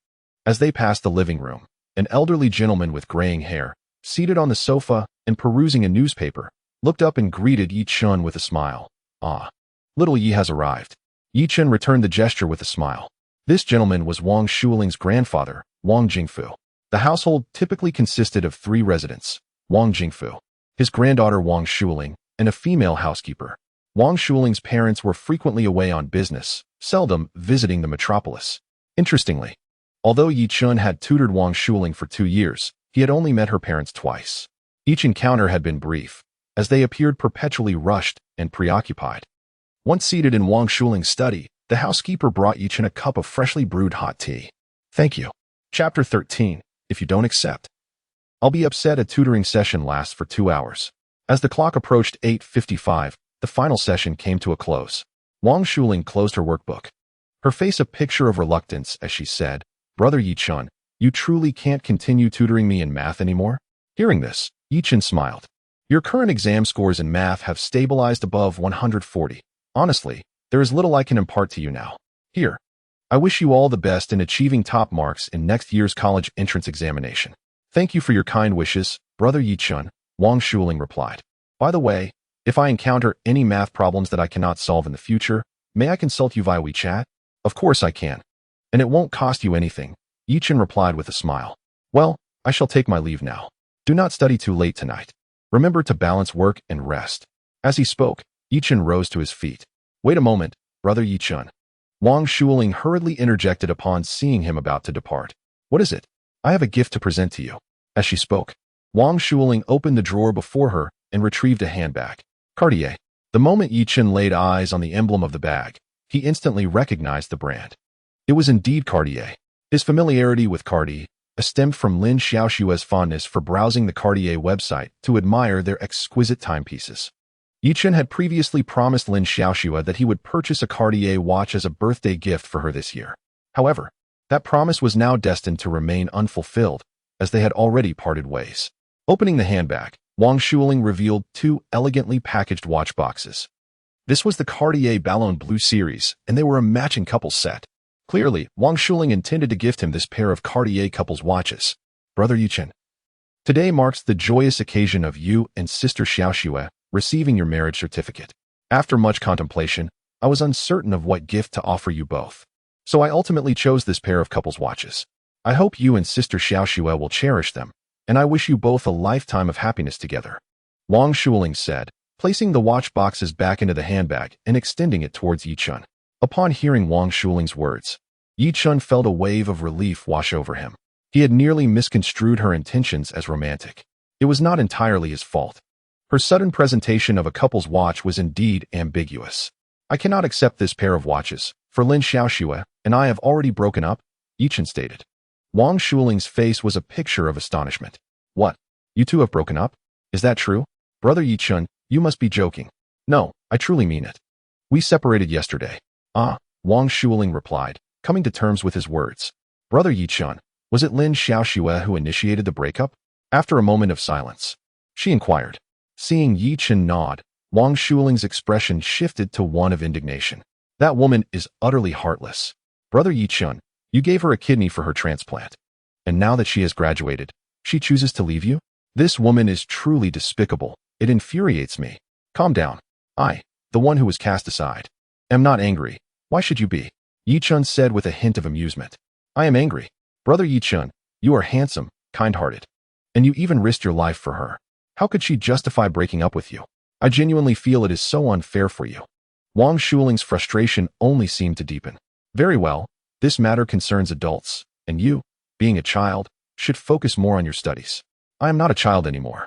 As they passed the living room, an elderly gentleman with graying hair, seated on the sofa and perusing a newspaper, looked up and greeted Yechen with a smile. "Ah, little Yi has arrived." Yechen returned the gesture with a smile. This gentleman was Wang Shuling's grandfather, Wang Jingfu. The household typically consisted of 3 residents: Wang Jingfu, his granddaughter Wang Shuling, and a female housekeeper. Wang Shuling's parents were frequently away on business, seldom visiting the metropolis. Interestingly, although Yechen had tutored Wang Shuling for 2 years, he had only met her parents twice. Each encounter had been brief, as they appeared perpetually rushed and preoccupied. Once seated in Wang Shuling's study, the housekeeper brought Yechen a cup of freshly brewed hot tea. "Thank you." Chapter 13. If you don't accept, I'll be upset. A tutoring session lasts for 2 hours. As the clock approached 8:55, the final session came to a close. Wang Shuling closed her workbook, her face a picture of reluctance as she said, "Brother Yechen, you truly can't continue tutoring me in math anymore?" Hearing this, Yechen smiled. "Your current exam scores in math have stabilized above 140. Honestly, there is little I can impart to you now. Here, I wish you all the best in achieving top marks in next year's college entrance examination." "Thank you for your kind wishes, Brother Yechen," Wang Shuling replied. "By the way, if I encounter any math problems that I cannot solve in the future, may I consult you via WeChat?" "Of course I can. And it won't cost you anything," Yechen replied with a smile. "Well, I shall take my leave now. Do not study too late tonight. Remember to balance work and rest." As he spoke, Yechen rose to his feet. "Wait a moment, Brother Yechen." Wang Shuling hurriedly interjected upon seeing him about to depart. "What is it?" "I have a gift to present to you." As she spoke, Wang Shuling opened the drawer before her and retrieved a handbag. Cartier. The moment Yechen laid eyes on the emblem of the bag, he instantly recognized the brand. It was indeed Cartier. His familiarity with Cartier stemmed from Lin Xiaoxue's fondness for browsing the Cartier website to admire their exquisite timepieces. Yechen had previously promised Lin Xiaoxue that he would purchase a Cartier watch as a birthday gift for her this year. However, that promise was now destined to remain unfulfilled, as they had already parted ways. Opening the handbag, Wang Shuling revealed 2 elegantly packaged watch boxes. This was the Cartier Ballon Bleu series, and they were a matching couples set. Clearly, Wang Shuling intended to gift him this pair of Cartier couples watches. "Brother Yechen, today marks the joyous occasion of you and Sister Xiaoxue receiving your marriage certificate. After much contemplation, I was uncertain of what gift to offer you both. So I ultimately chose this pair of couples watches. I hope you and Sister Xiaoxue will cherish them, and I wish you both a lifetime of happiness together," Wang Shuling said, placing the watch boxes back into the handbag and extending it towards Yechen. Upon hearing Wang Shuling's words, Yechen felt a wave of relief wash over him. He had nearly misconstrued her intentions as romantic. It was not entirely his fault. Her sudden presentation of a couple's watch was indeed ambiguous. I cannot accept this pair of watches, for Lin Xiaoxue and I have already broken up, Yechen stated. Wang Shuling's face was a picture of astonishment. What? You two have broken up? Is that true? Brother Yechen, you must be joking. No, I truly mean it. We separated yesterday. Ah, Wang Shuling replied, coming to terms with his words. Brother Yechen, was it Lin Xiaoxue who initiated the breakup? After a moment of silence, she inquired. Seeing Yechen nod, Wang Shuling's expression shifted to one of indignation. That woman is utterly heartless. Brother Yechen, you gave her a kidney for her transplant. And now that she has graduated, she chooses to leave you? This woman is truly despicable. It infuriates me. Calm down. I, the one who was cast aside, am not angry. Why should you be? Yechen said with a hint of amusement. I am angry. Brother Yechen, you are handsome, kind-hearted. And you even risked your life for her. How could she justify breaking up with you? I genuinely feel it is so unfair for you. Wang Shuling's frustration only seemed to deepen. Very well, this matter concerns adults, and you, being a child, should focus more on your studies. I am not a child anymore.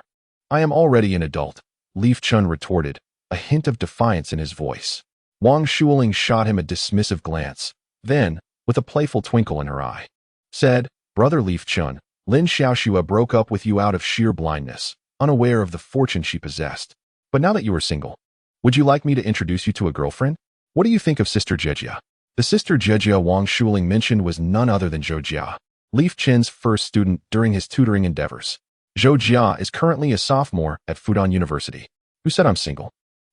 I am already an adult, Li Xiaoxue retorted, a hint of defiance in his voice. Wang Shuling shot him a dismissive glance, then, with a playful twinkle in her eye, said, Brother Li Xiaoxue, Lin Xiaoxue broke up with you out of sheer blindness, unaware of the fortune she possessed. But now that you are single, would you like me to introduce you to a girlfriend? What do you think of Sister Jejia? The Sister Jejia Wang Shuling mentioned was none other than Zhou Jia, Li Chen's first student during his tutoring endeavors. Zhou Jia is currently a sophomore at Fudan University. Who said I'm single?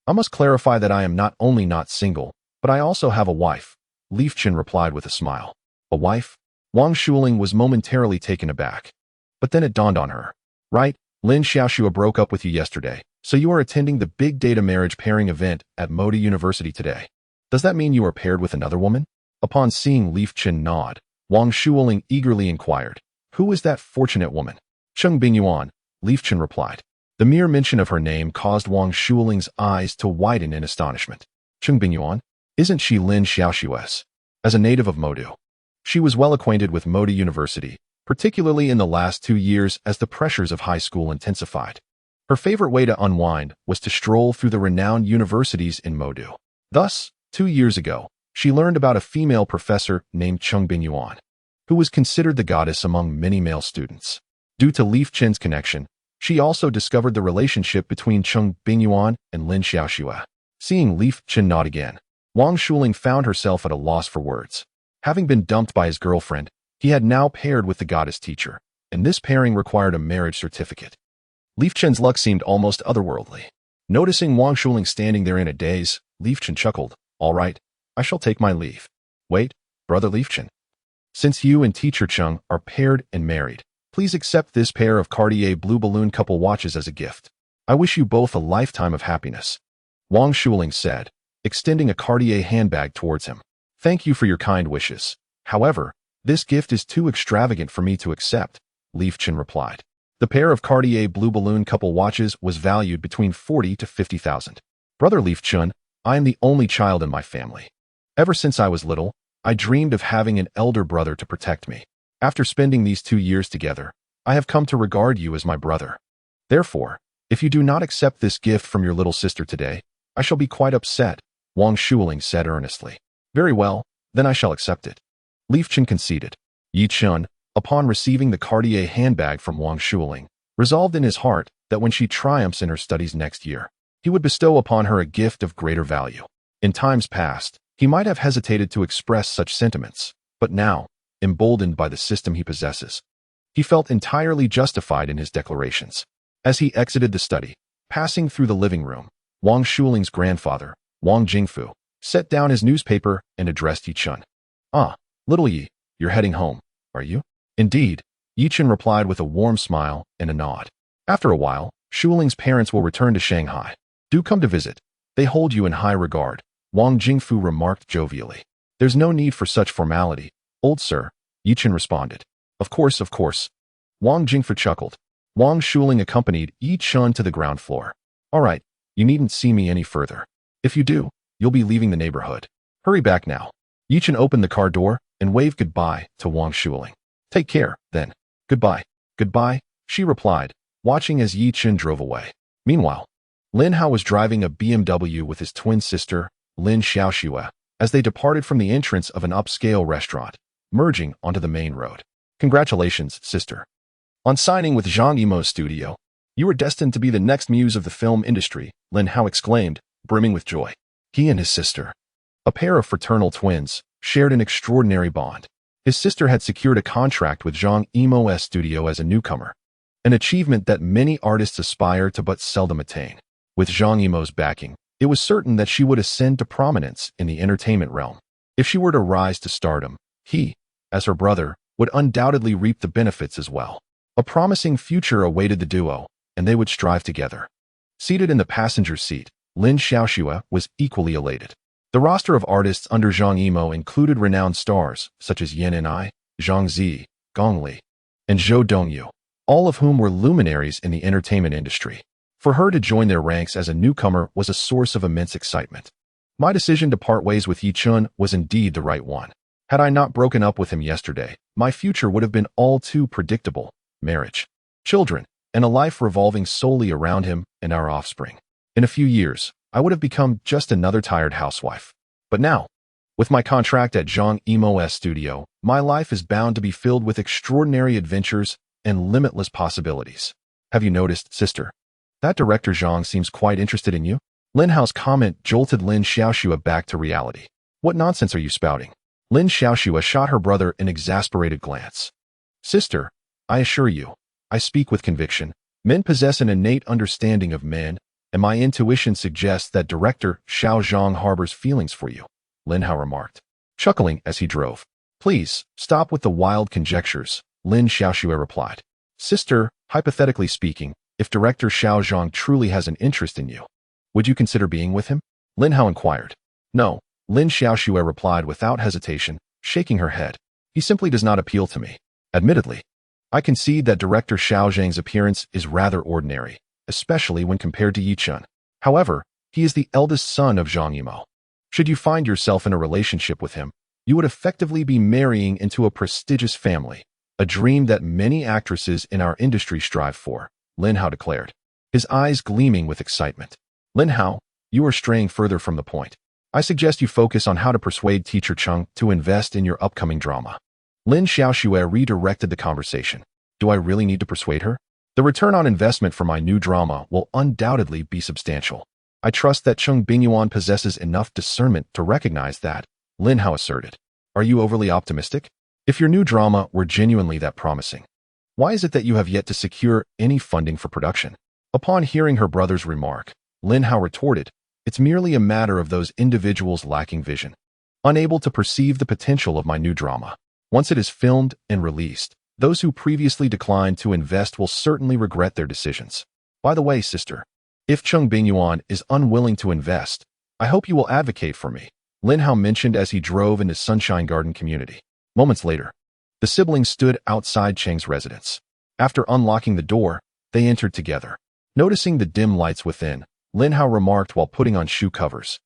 I must clarify that I am not only not single, but I also have a wife, Li Chen replied with a smile. A wife? Wang Shuling was momentarily taken aback. But then it dawned on her. Right, Lin Xiaoxue broke up with you yesterday, so you are attending the big data marriage pairing event at Modi University today. Does that mean you are paired with another woman? Upon seeing Li Chen nod, Wang Shuling eagerly inquired, who is that fortunate woman? Cheng Bingyuan, Li Chen replied. The mere mention of her name caused Wang Shuling's eyes to widen in astonishment. Cheng Bingyuan? Isn't she Lin Xiaoxue's? As a native of Modu, she was well acquainted with Modi University, particularly in the last 2 years as the pressures of high school intensified. Her favorite way to unwind was to stroll through the renowned universities in Modu. Thus, 2 years ago, she learned about a female professor named Cheng Bingyuan, who was considered the goddess among many male students. Due to Li Chen's connection, she also discovered the relationship between Cheng Bingyuan and Lin Xiaoxue. Seeing Li Chen nod again, Wang Shuling found herself at a loss for words. Having been dumped by his girlfriend, he had now paired with the goddess teacher, and this pairing required a marriage certificate. Li Chen's luck seemed almost otherworldly. Noticing Wang Shuling standing there in a daze, Li Chen chuckled. All right, I shall take my leave. Wait, Brother Li Chen. Since you and Teacher Cheng are paired and married, please accept this pair of Cartier Blue Balloon couple watches as a gift. I wish you both a lifetime of happiness. Wang Shuling said, extending a Cartier handbag towards him. Thank you for your kind wishes. However, this gift is too extravagant for me to accept, Li Chen replied. The pair of Cartier Blue Balloon couple watches was valued between 40 to 50,000. Brother Li Chen, I am the only child in my family. Ever since I was little, I dreamed of having an elder brother to protect me. After spending these 2 years together, I have come to regard you as my brother. Therefore, if you do not accept this gift from your little sister today, I shall be quite upset, Wang Shuling said earnestly. Very well, then I shall accept it. Li Chen conceded. Yechen, upon receiving the Cartier handbag from Wang Shuling, resolved in his heart that when she triumphs in her studies next year, he would bestow upon her a gift of greater value. In times past, he might have hesitated to express such sentiments, but now, emboldened by the system he possesses, he felt entirely justified in his declarations. As he exited the study, passing through the living room, Wang Shuling's grandfather, Wang Jingfu, set down his newspaper and addressed Yechen. Ah, little Yi, you're heading home, are you? Indeed, Yechen replied with a warm smile and a nod. After a while, Shuling's parents will return to Shanghai. Do come to visit. They hold you in high regard, Wang Jingfu remarked jovially. There's no need for such formality, old sir, Yechen responded. Of course, Wang Jingfu chuckled. Wang Shuling accompanied Yechen to the ground floor. All right, you needn't see me any further. If you do, you'll be leaving the neighborhood. Hurry back now. Yechen opened the car door and waved goodbye to Wang Shuling. Take care, then. Goodbye. Goodbye, she replied, watching as Yechen drove away. Meanwhile, Lin Hao was driving a BMW with his twin sister, Lin Xiaoxue, as they departed from the entrance of an upscale restaurant, merging onto the main road. Congratulations, sister. On signing with Zhang Yimou's studio, you are destined to be the next muse of the film industry, Lin Hao exclaimed, brimming with joy. He and his sister, a pair of fraternal twins, shared an extraordinary bond. His sister had secured a contract with Zhang Yimou's studio as a newcomer, an achievement that many artists aspire to but seldom attain. With Zhang Yimou's backing, it was certain that she would ascend to prominence in the entertainment realm. If she were to rise to stardom, he, as her brother, would undoubtedly reap the benefits as well. A promising future awaited the duo, and they would strive together. Seated in the passenger seat, Lin Xiaoxue was equally elated. The roster of artists under Zhang Yimou included renowned stars such as Yechen, Zhang Zi, Gong Li, and Zhou Dongyu, all of whom were luminaries in the entertainment industry. For her to join their ranks as a newcomer was a source of immense excitement. My decision to part ways with Yechen was indeed the right one. Had I not broken up with him yesterday, my future would have been all too predictable: marriage, children, and a life revolving solely around him and our offspring. In a few years, I would have become just another tired housewife. But now, with my contract at Zhang Yimou's studio, my life is bound to be filled with extraordinary adventures and limitless possibilities. Have you noticed, sister? That director Zhang seems quite interested in you. Lin Hao's comment jolted Lin Xiaoxue back to reality. What nonsense are you spouting? Lin Xiaoxue shot her brother an exasperated glance. Sister, I assure you, I speak with conviction. Men possess an innate understanding of men, and my intuition suggests that director Xiao Zhang harbors feelings for you, Lin Hao remarked, chuckling as he drove. Please, stop with the wild conjectures, Lin Xiaoxue replied. Sister, hypothetically speaking, if director Xiao Zhang truly has an interest in you, would you consider being with him? Lin Hao inquired. No, Lin Xiaoxue replied without hesitation, shaking her head. He simply does not appeal to me. Admittedly, I concede that director Xiao Zhang's appearance is rather ordinary, especially when compared to Yechen. However, he is the eldest son of Zhang Yimou. Should you find yourself in a relationship with him, you would effectively be marrying into a prestigious family, a dream that many actresses in our industry strive for, Lin Hao declared, his eyes gleaming with excitement. Lin Hao, you are straying further from the point. I suggest you focus on how to persuade teacher Cheng to invest in your upcoming drama. Lin Xiaoxue redirected the conversation. Do I really need to persuade her? The return on investment for my new drama will undoubtedly be substantial. I trust that Cheng Bingyuan possesses enough discernment to recognize that, Lin Hao asserted. Are you overly optimistic? If your new drama were genuinely that promising, why is it that you have yet to secure any funding for production? Upon hearing her brother's remark, Lin Hao retorted, it's merely a matter of those individuals lacking vision, unable to perceive the potential of my new drama. Once it is filmed and released, those who previously declined to invest will certainly regret their decisions. By the way, sister, if Cheng Bingyuan is unwilling to invest, I hope you will advocate for me, Lin Hao mentioned as he drove into Sunshine Garden community. Moments later, the siblings stood outside Cheng's residence. After unlocking the door, they entered together. Noticing the dim lights within, Lin Hao remarked while putting on shoe covers.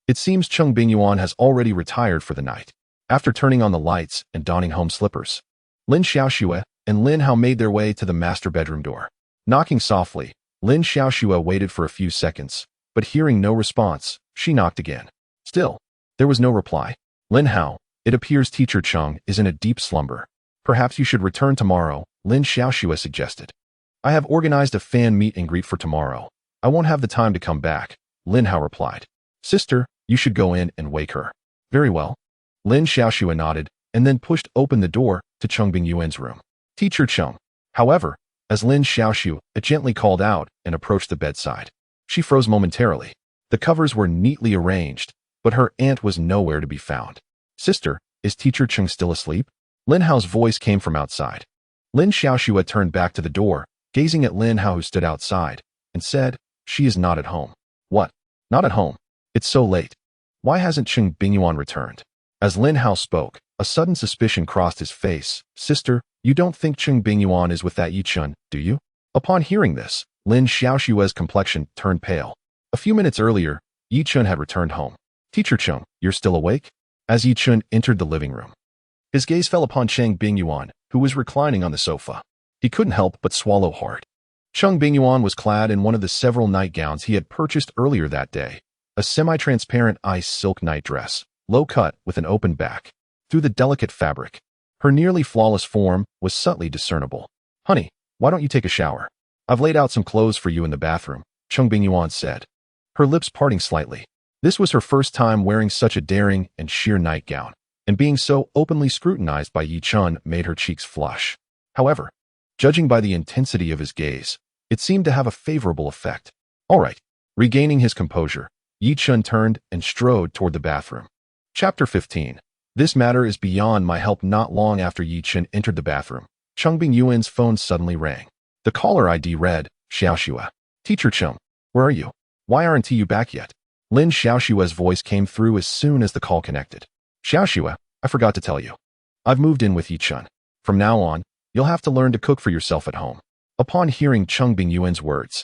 It seems Cheng Bingyuan has already retired for the night. After turning on the lights and donning home slippers, Lin Xiaoxue and Lin Hao made their way to the master bedroom door. Knocking softly, Lin Xiaoxue waited for a few seconds, but hearing no response, she knocked again. Still, there was no reply. Lin Hao, it appears teacher Cheng is in a deep slumber. Perhaps you should return tomorrow, Lin Xiaoxue suggested. I have organized a fan meet and greet for tomorrow. I won't have the time to come back, Lin Hao replied. Sister, you should go in and wake her. Very well. Lin Xiaoxue nodded and then pushed open the door to Cheng Bingyuan's room. Teacher Cheng. However, as Lin Xiaoxue gently called out and approached the bedside, she froze momentarily. The covers were neatly arranged, but her aunt was nowhere to be found. Sister, is teacher Cheng still asleep? Lin Hao's voice came from outside. Lin Xiaoxue turned back to the door, gazing at Lin Hao who stood outside, and said, she is not at home. What? Not at home? It's so late. Why hasn't Cheng Bingyuan returned? As Lin Hao spoke, a sudden suspicion crossed his face. Sister, you don't think Cheng Bingyuan is with that Yechen, do you? Upon hearing this, Lin Xiaoxue's complexion turned pale. A few minutes earlier, Yechen had returned home. Teacher Cheng, you're still awake? As Yechen entered the living room, his gaze fell upon Cheng Bingyuan, who was reclining on the sofa. He couldn't help but swallow hard. Cheng Bingyuan was clad in one of the several nightgowns he had purchased earlier that day, a semi-transparent ice silk night dress, low-cut with an open back. Through the delicate fabric, her nearly flawless form was subtly discernible. "Honey, why don't you take a shower? I've laid out some clothes for you in the bathroom," Cheng Bingyuan said, her lips parting slightly. This was her first time wearing such a daring and sheer nightgown, and being so openly scrutinized by Yechen made her cheeks flush. However, judging by the intensity of his gaze, it seemed to have a favorable effect. All right. Regaining his composure, Yechen turned and strode toward the bathroom. Chapter 15. This matter is beyond my help. Not long after Yechen entered the bathroom, Cheng Bingyuan's phone suddenly rang. The caller ID read, "Xiaoxue. Teacher Cheng, where are you? Why aren't you back yet?" Lin Xiaoxue's voice came through as soon as the call connected. "Xiaoxue, I forgot to tell you. I've moved in with Yechen. From now on, you'll have to learn to cook for yourself at home." Upon hearing Cheng Bingyuan's words,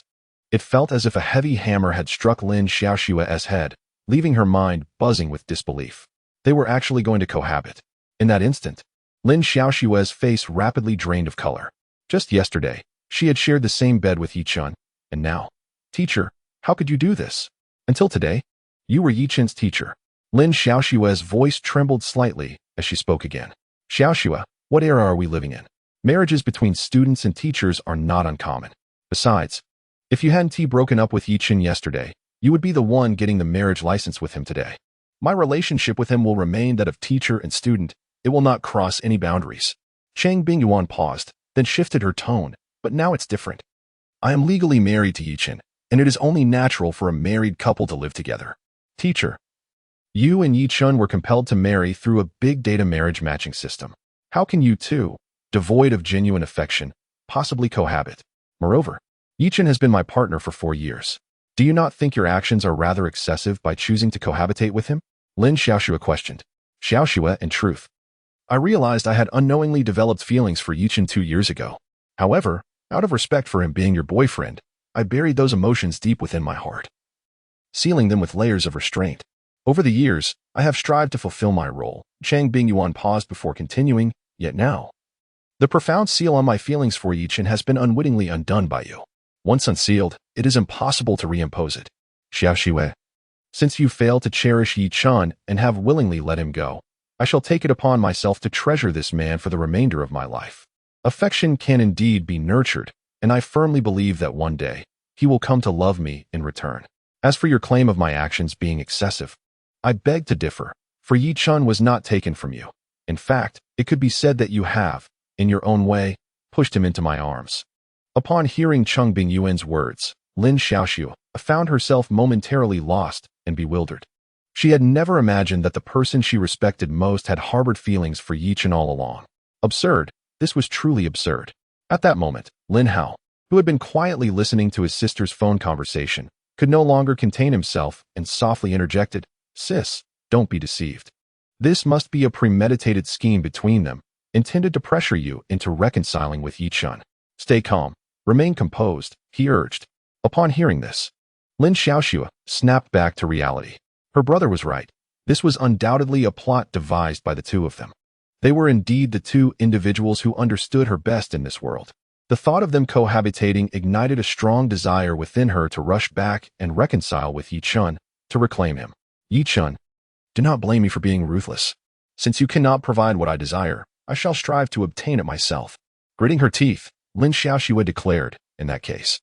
it felt as if a heavy hammer had struck Lin Xiaoxue's head, leaving her mind buzzing with disbelief. They were actually going to cohabit. In that instant, Lin Xiaoxue's face rapidly drained of color. Just yesterday, she had shared the same bed with Yechen, and now, "Teacher, how could you do this? Until today, you were Yechen's teacher." Lin Xiaoxue's voice trembled slightly as she spoke again. "Xiaoxue, what era are we living in? Marriages between students and teachers are not uncommon. Besides, if you hadn't broken up with Yechen yesterday, you would be the one getting the marriage license with him today. My relationship with him will remain that of teacher and student. It will not cross any boundaries." Cheng Bingyuan paused, then shifted her tone, "But now it's different. I am legally married to Yechen, and it is only natural for a married couple to live together. Teacher, you and Yechen were compelled to marry through a big data marriage matching system. How can you two, devoid of genuine affection, possibly cohabit? Moreover, Yechen has been my partner for 4 years. Do you not think your actions are rather excessive by choosing to cohabitate with him?" Lin Xiaoxue questioned. "Xiaoxue, in truth, I realized I had unknowingly developed feelings for Yechen 2 years ago. However, out of respect for him being your boyfriend, I buried those emotions deep within my heart, sealing them with layers of restraint. Over the years, I have strived to fulfill my role." Cheng Bingyuan paused before continuing, "Yet now, the profound seal on my feelings for Yechen has been unwittingly undone by you. Once unsealed, it is impossible to reimpose it. Xiaoxue, since you failed to cherish Yechen and have willingly let him go, I shall take it upon myself to treasure this man for the remainder of my life. Affection can indeed be nurtured, and I firmly believe that one day, he will come to love me in return. As for your claim of my actions being excessive, I beg to differ, for Yechen was not taken from you. In fact, it could be said that you have, in your own way, pushed him into my arms." Upon hearing Cheng Bingyuan's words, Lin Xiaoxue found herself momentarily lost and bewildered. She had never imagined that the person she respected most had harbored feelings for Yechen all along. Absurd. This was truly absurd. At that moment, Lin Hao, who had been quietly listening to his sister's phone conversation, could no longer contain himself and softly interjected, "Sis, don't be deceived. This must be a premeditated scheme between them, intended to pressure you into reconciling with Yechen. Stay calm, remain composed," he urged. Upon hearing this, Lin Xiaoxue snapped back to reality. Her brother was right. This was undoubtedly a plot devised by the two of them. They were indeed the two individuals who understood her best in this world. The thought of them cohabitating ignited a strong desire within her to rush back and reconcile with Yechen, to reclaim him. "Yechen, do not blame me for being ruthless. Since you cannot provide what I desire, I shall strive to obtain it myself." Gritting her teeth, Lin Xiaoxue declared, "In that case,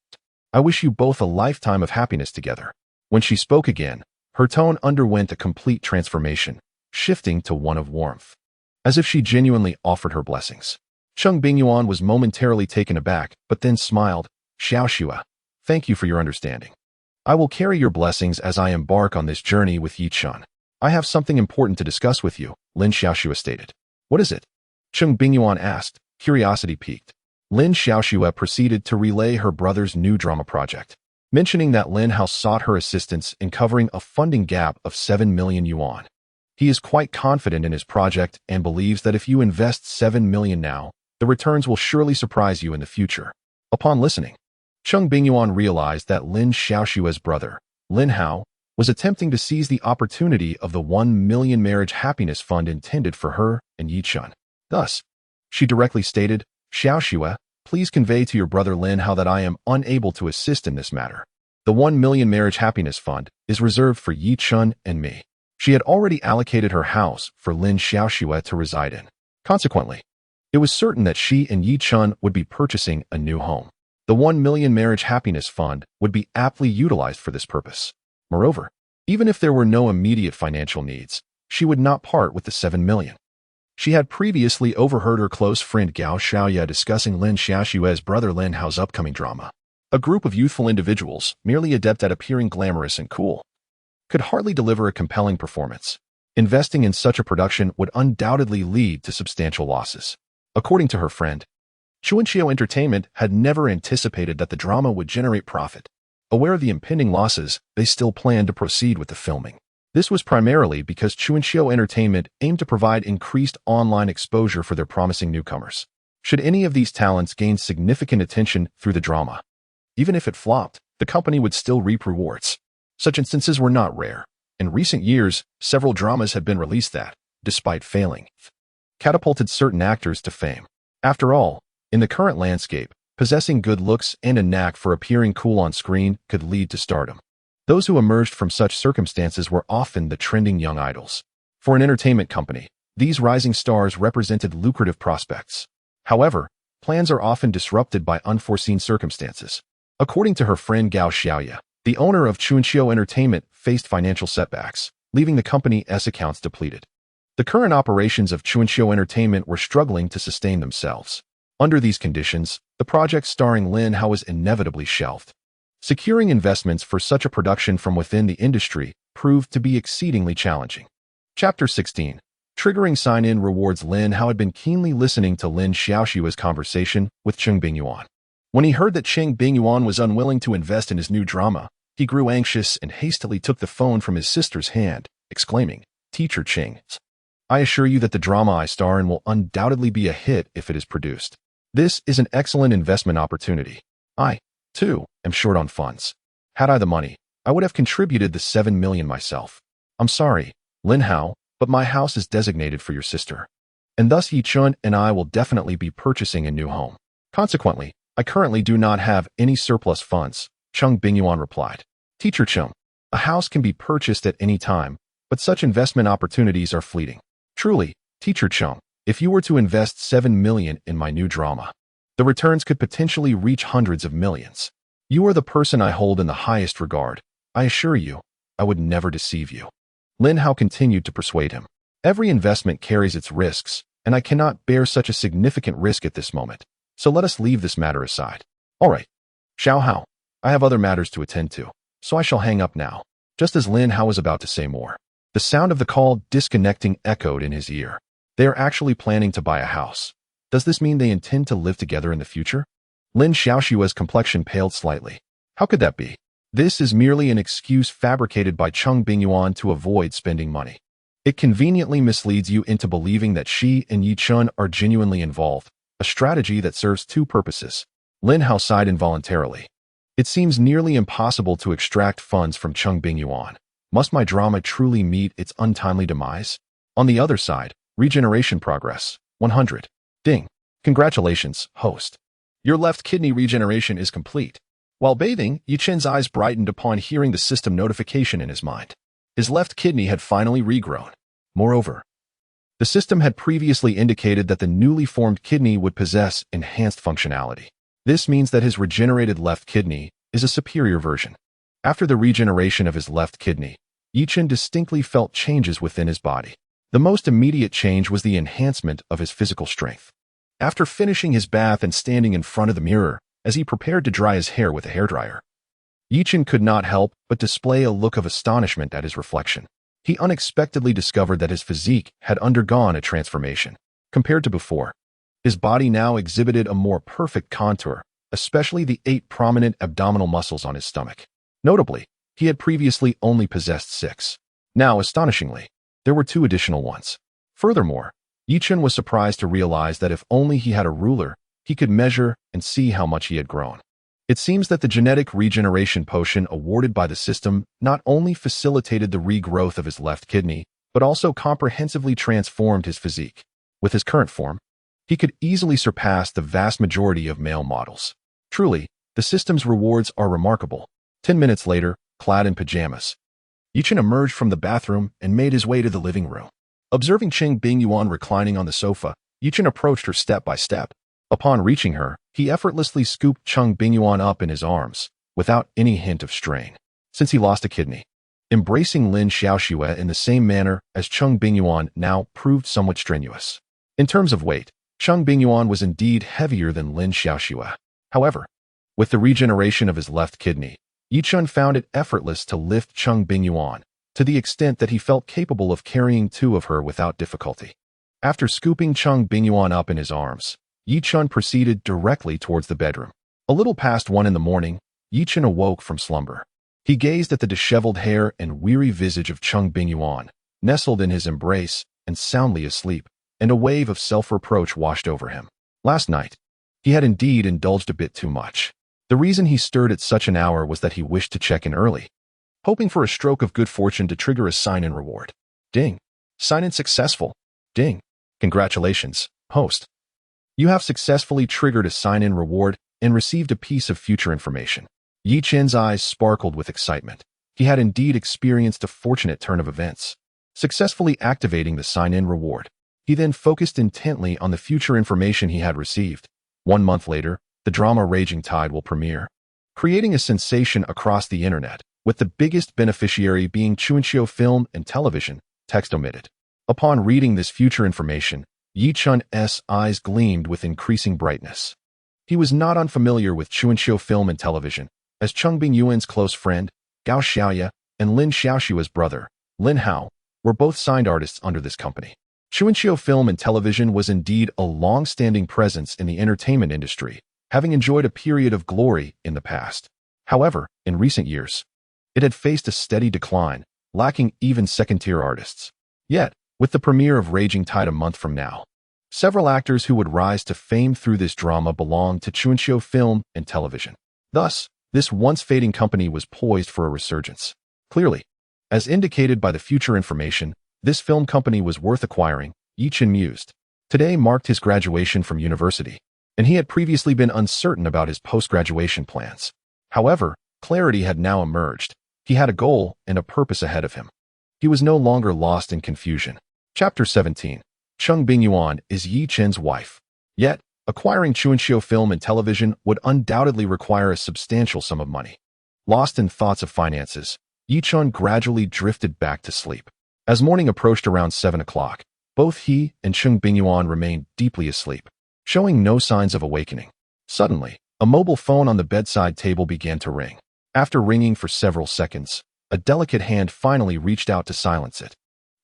I wish you both a lifetime of happiness together." When she spoke again, her tone underwent a complete transformation, shifting to one of warmth, as if she genuinely offered her blessings. Cheng Bingyuan was momentarily taken aback, but then smiled. "Xiaoxue, thank you for your understanding. I will carry your blessings as I embark on this journey with Yechen. I have something important to discuss with you," Lin Xiaoxue stated. "What is it?" Cheng Bingyuan asked, curiosity piqued. Lin Xiaoxue proceeded to relay her brother's new drama project, mentioning that Lin Hao sought her assistance in covering a funding gap of 7 million yuan. He is quite confident in his project and believes that if you invest 7 million now, the returns will surely surprise you in the future. Upon listening, Cheng Bingyuan realized that Lin Xiaoxue's brother, Lin Hao, was attempting to seize the opportunity of the 1 million marriage happiness fund intended for her and Yechen. Thus, she directly stated, "Xiaoxue, Please convey to your brother Lin Hao that I am unable to assist in this matter. The 1 million marriage happiness fund is reserved for Yechen and me. She had already allocated her house for Lin Xiaoxue to reside in. Consequently, it was certain that she and Yechen would be purchasing a new home. The 1 million marriage happiness fund would be aptly utilized for this purpose. Moreover, even if there were no immediate financial needs, she would not part with the 7 million. She had previously overheard her close friend Gao Xiaoya discussing Lin Xiaoxue's brother Lin Hao's upcoming drama. A group of youthful individuals, merely adept at appearing glamorous and cool, could hardly deliver a compelling performance. Investing in such a production would undoubtedly lead to substantial losses. According to her friend, Chuanqiu Entertainment had never anticipated that the drama would generate profit. Aware of the impending losses, they still planned to proceed with the filming. This was primarily because Chuanqiu Entertainment aimed to provide increased online exposure for their promising newcomers. Should any of these talents gain significant attention through the drama, even if it flopped, the company would still reap rewards. Such instances were not rare. In recent years, several dramas had been released that, despite failing, catapulted certain actors to fame. After all, in the current landscape, possessing good looks and a knack for appearing cool on screen could lead to stardom. Those who emerged from such circumstances were often the trending young idols. For an entertainment company, these rising stars represented lucrative prospects. However, plans are often disrupted by unforeseen circumstances. According to her friend Gao Xiaoya, the owner of Chuanqiu Entertainment faced financial setbacks, leaving the company's accounts depleted. The current operations of Chuanqiu Entertainment were struggling to sustain themselves. Under these conditions, the project starring Lin Hao was inevitably shelved. Securing investments for such a production from within the industry proved to be exceedingly challenging. Chapter 16. Triggering sign-in rewards. Lin Hao had been keenly listening to Lin Xiaoxue's conversation with Cheng Bingyuan. When he heard that Cheng Bingyuan was unwilling to invest in his new drama, he grew anxious and hastily took the phone from his sister's hand, exclaiming, "Teacher Cheng, I assure you that the drama I star in will undoubtedly be a hit if it is produced. This is an excellent investment opportunity. I, too, am short on funds. Had I the money, I would have contributed the 7 million myself. I'm sorry, Lin Hao, but my house is designated for your sister. And thus Yechen and I will definitely be purchasing a new home. Consequently, I currently do not have any surplus funds," Cheng Bingyuan replied. "Teacher Cheng, a house can be purchased at any time, but such investment opportunities are fleeting. Truly, Teacher Cheng, if you were to invest 7 million in my new drama, the returns could potentially reach hundreds of millions. You are the person I hold in the highest regard. I assure you, I would never deceive you." Lin Hao continued to persuade him. "Every investment carries its risks, and I cannot bear such a significant risk at this moment. So let us leave this matter aside." "All right, Xiao Hao, I have other matters to attend to, so I shall hang up now." Just as Lin Hao was about to say more, the sound of the call disconnecting echoed in his ear. "They are actually planning to buy a house. Does this mean they intend to live together in the future?" Lin Xiaoxue's complexion paled slightly. "How could that be? This is merely an excuse fabricated by Cheng Bingyuan to avoid spending money. It conveniently misleads you into believing that she and Yechen are genuinely involved, a strategy that serves two purposes." Lin Hao sighed involuntarily. "It seems nearly impossible to extract funds from Cheng Bingyuan. Must my drama truly meet its untimely demise? On the other side, regeneration progress, 100. Ding. Congratulations, host. Your left kidney regeneration is complete." While bathing, Yechen's eyes brightened upon hearing the system notification in his mind. His left kidney had finally regrown. Moreover, the system had previously indicated that the newly formed kidney would possess enhanced functionality. This means that his regenerated left kidney is a superior version. After the regeneration of his left kidney, Yechen distinctly felt changes within his body. The most immediate change was the enhancement of his physical strength. After finishing his bath and standing in front of the mirror, as he prepared to dry his hair with a hairdryer, Yechen could not help but display a look of astonishment at his reflection. He unexpectedly discovered that his physique had undergone a transformation. Compared to before, his body now exhibited a more perfect contour, especially the 8 prominent abdominal muscles on his stomach. Notably, he had previously only possessed 6. Now, astonishingly, there were 2 additional ones. Furthermore, Yechen was surprised to realize that if only he had a ruler, he could measure and see how much he had grown. It seems that the genetic regeneration potion awarded by the system not only facilitated the regrowth of his left kidney, but also comprehensively transformed his physique. With his current form, He could easily surpass the vast majority of male models. Truly, the system's rewards are remarkable. 10 minutes later, clad in pajamas, Yechen emerged from the bathroom and made his way to the living room. Observing Cheng Bingyuan reclining on the sofa, Yechen approached her step by step. Upon reaching her, he effortlessly scooped Cheng Bingyuan up in his arms, without any hint of strain. Since he lost a kidney, embracing Lin Xiaoxue in the same manner as Cheng Bingyuan now proved somewhat strenuous. In terms of weight, Cheng Bingyuan was indeed heavier than Lin Xiaoxue. However, with the regeneration of his left kidney, Yechen found it effortless to lift Cheng Bingyuan, to the extent that he felt capable of carrying two of her without difficulty. After scooping Cheng Bingyuan up in his arms, Yechen proceeded directly towards the bedroom. A little past 1 in the morning, Yechen awoke from slumber. He gazed at the disheveled hair and weary visage of Cheng Bingyuan, nestled in his embrace and soundly asleep, and a wave of self-reproach washed over him. Last night, he had indeed indulged a bit too much. The reason he stirred at such an hour was that he wished to check in early, hoping for a stroke of good fortune to trigger a sign-in reward. Ding. Sign-in successful. Ding. Congratulations, host. You have successfully triggered a sign-in reward and received a piece of future information. Yichen's eyes sparkled with excitement. He had indeed experienced a fortunate turn of events, successfully activating the sign-in reward. He then focused intently on the future information he had received. 1 month later, the drama Raging Tide will premiere, creating a sensation across the internet, with the biggest beneficiary being Chunqiu Film and Television, text omitted. Upon reading this future information, Yichen's eyes gleamed with increasing brightness. He was not unfamiliar with Chunqiu Film and Television, as Cheng Bingyuan's close friend, Gao Xiaoya, and Lin Xiaoxue's brother, Lin Hao, were both signed artists under this company. Chunqiu Film and Television was indeed a long-standing presence in the entertainment industry, having enjoyed a period of glory in the past. However, in recent years, it had faced a steady decline, lacking even second-tier artists. Yet, with the premiere of Raging Tide a month from now, several actors who would rise to fame through this drama belonged to Chunqiu Film and Television. Thus, this once fading company was poised for a resurgence. Clearly, as indicated by the future information, this film company was worth acquiring, Yechen mused. Today marked his graduation from university, and he had previously been uncertain about his post-graduation plans. However, clarity had now emerged. He had a goal and a purpose ahead of him. He was no longer lost in confusion. Chapter 17. Cheng Bingyuan is Yichen's wife. Yet, acquiring Chunqiu Film and Television would undoubtedly require a substantial sum of money. Lost in thoughts of finances, Yechen gradually drifted back to sleep. As morning approached around 7 o'clock, both he and Cheng Bingyuan remained deeply asleep, showing no signs of awakening. Suddenly, a mobile phone on the bedside table began to ring. After ringing for several seconds, a delicate hand finally reached out to silence it.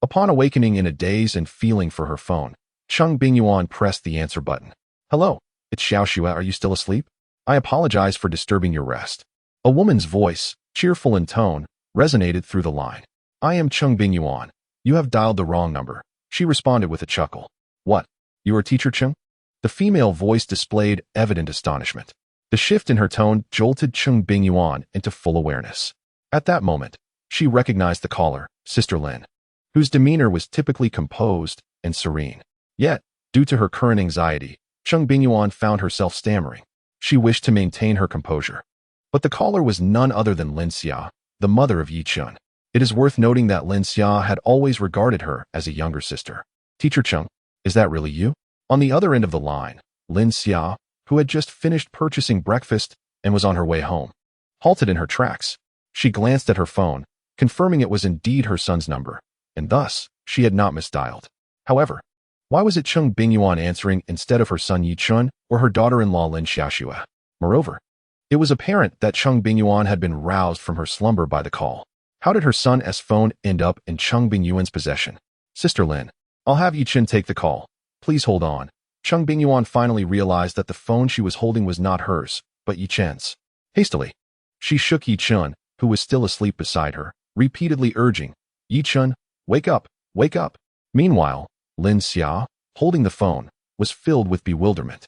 Upon awakening in a daze and feeling for her phone, Cheng Bingyuan pressed the answer button. Hello, it's Xiaoxue. Are you still asleep? I apologize for disturbing your rest. A woman's voice, cheerful in tone, resonated through the line. I am Cheng Bingyuan. You have dialed the wrong number. She responded with a chuckle. What? You are teacher Cheng? The female voice displayed evident astonishment. The shift in her tone jolted Cheng Bingyuan into full awareness. At that moment, she recognized the caller, Sister Lin, whose demeanor was typically composed and serene. Yet, due to her current anxiety, Cheng Bingyuan found herself stammering. She wished to maintain her composure. But the caller was none other than Lin Xiaoxue, the mother of Yechen. It is worth noting that Lin Xiaoxue had always regarded her as a younger sister. Teacher Cheng, is that really you? On the other end of the line, Lin Xiaoxue, who had just finished purchasing breakfast and was on her way home, halted in her tracks. She glanced at her phone, confirming it was indeed her son's number, and thus, she had not misdialed. However, why was it Cheng Bingyuan answering instead of her son Yechen or her daughter-in-law Lin Xiaoxue? Moreover, it was apparent that Cheng Bingyuan had been roused from her slumber by the call. How did her son's phone end up in Cheng Bingyuan's possession? Sister Lin, I'll have Yechen take the call. Please hold on. Cheng Bingyuan finally realized that the phone she was holding was not hers, but Yichen's. Hastily, she shook Yechen, who was still asleep beside her, repeatedly urging, Yechen, wake up, wake up. Meanwhile, Lin Xiaoxue, holding the phone, was filled with bewilderment.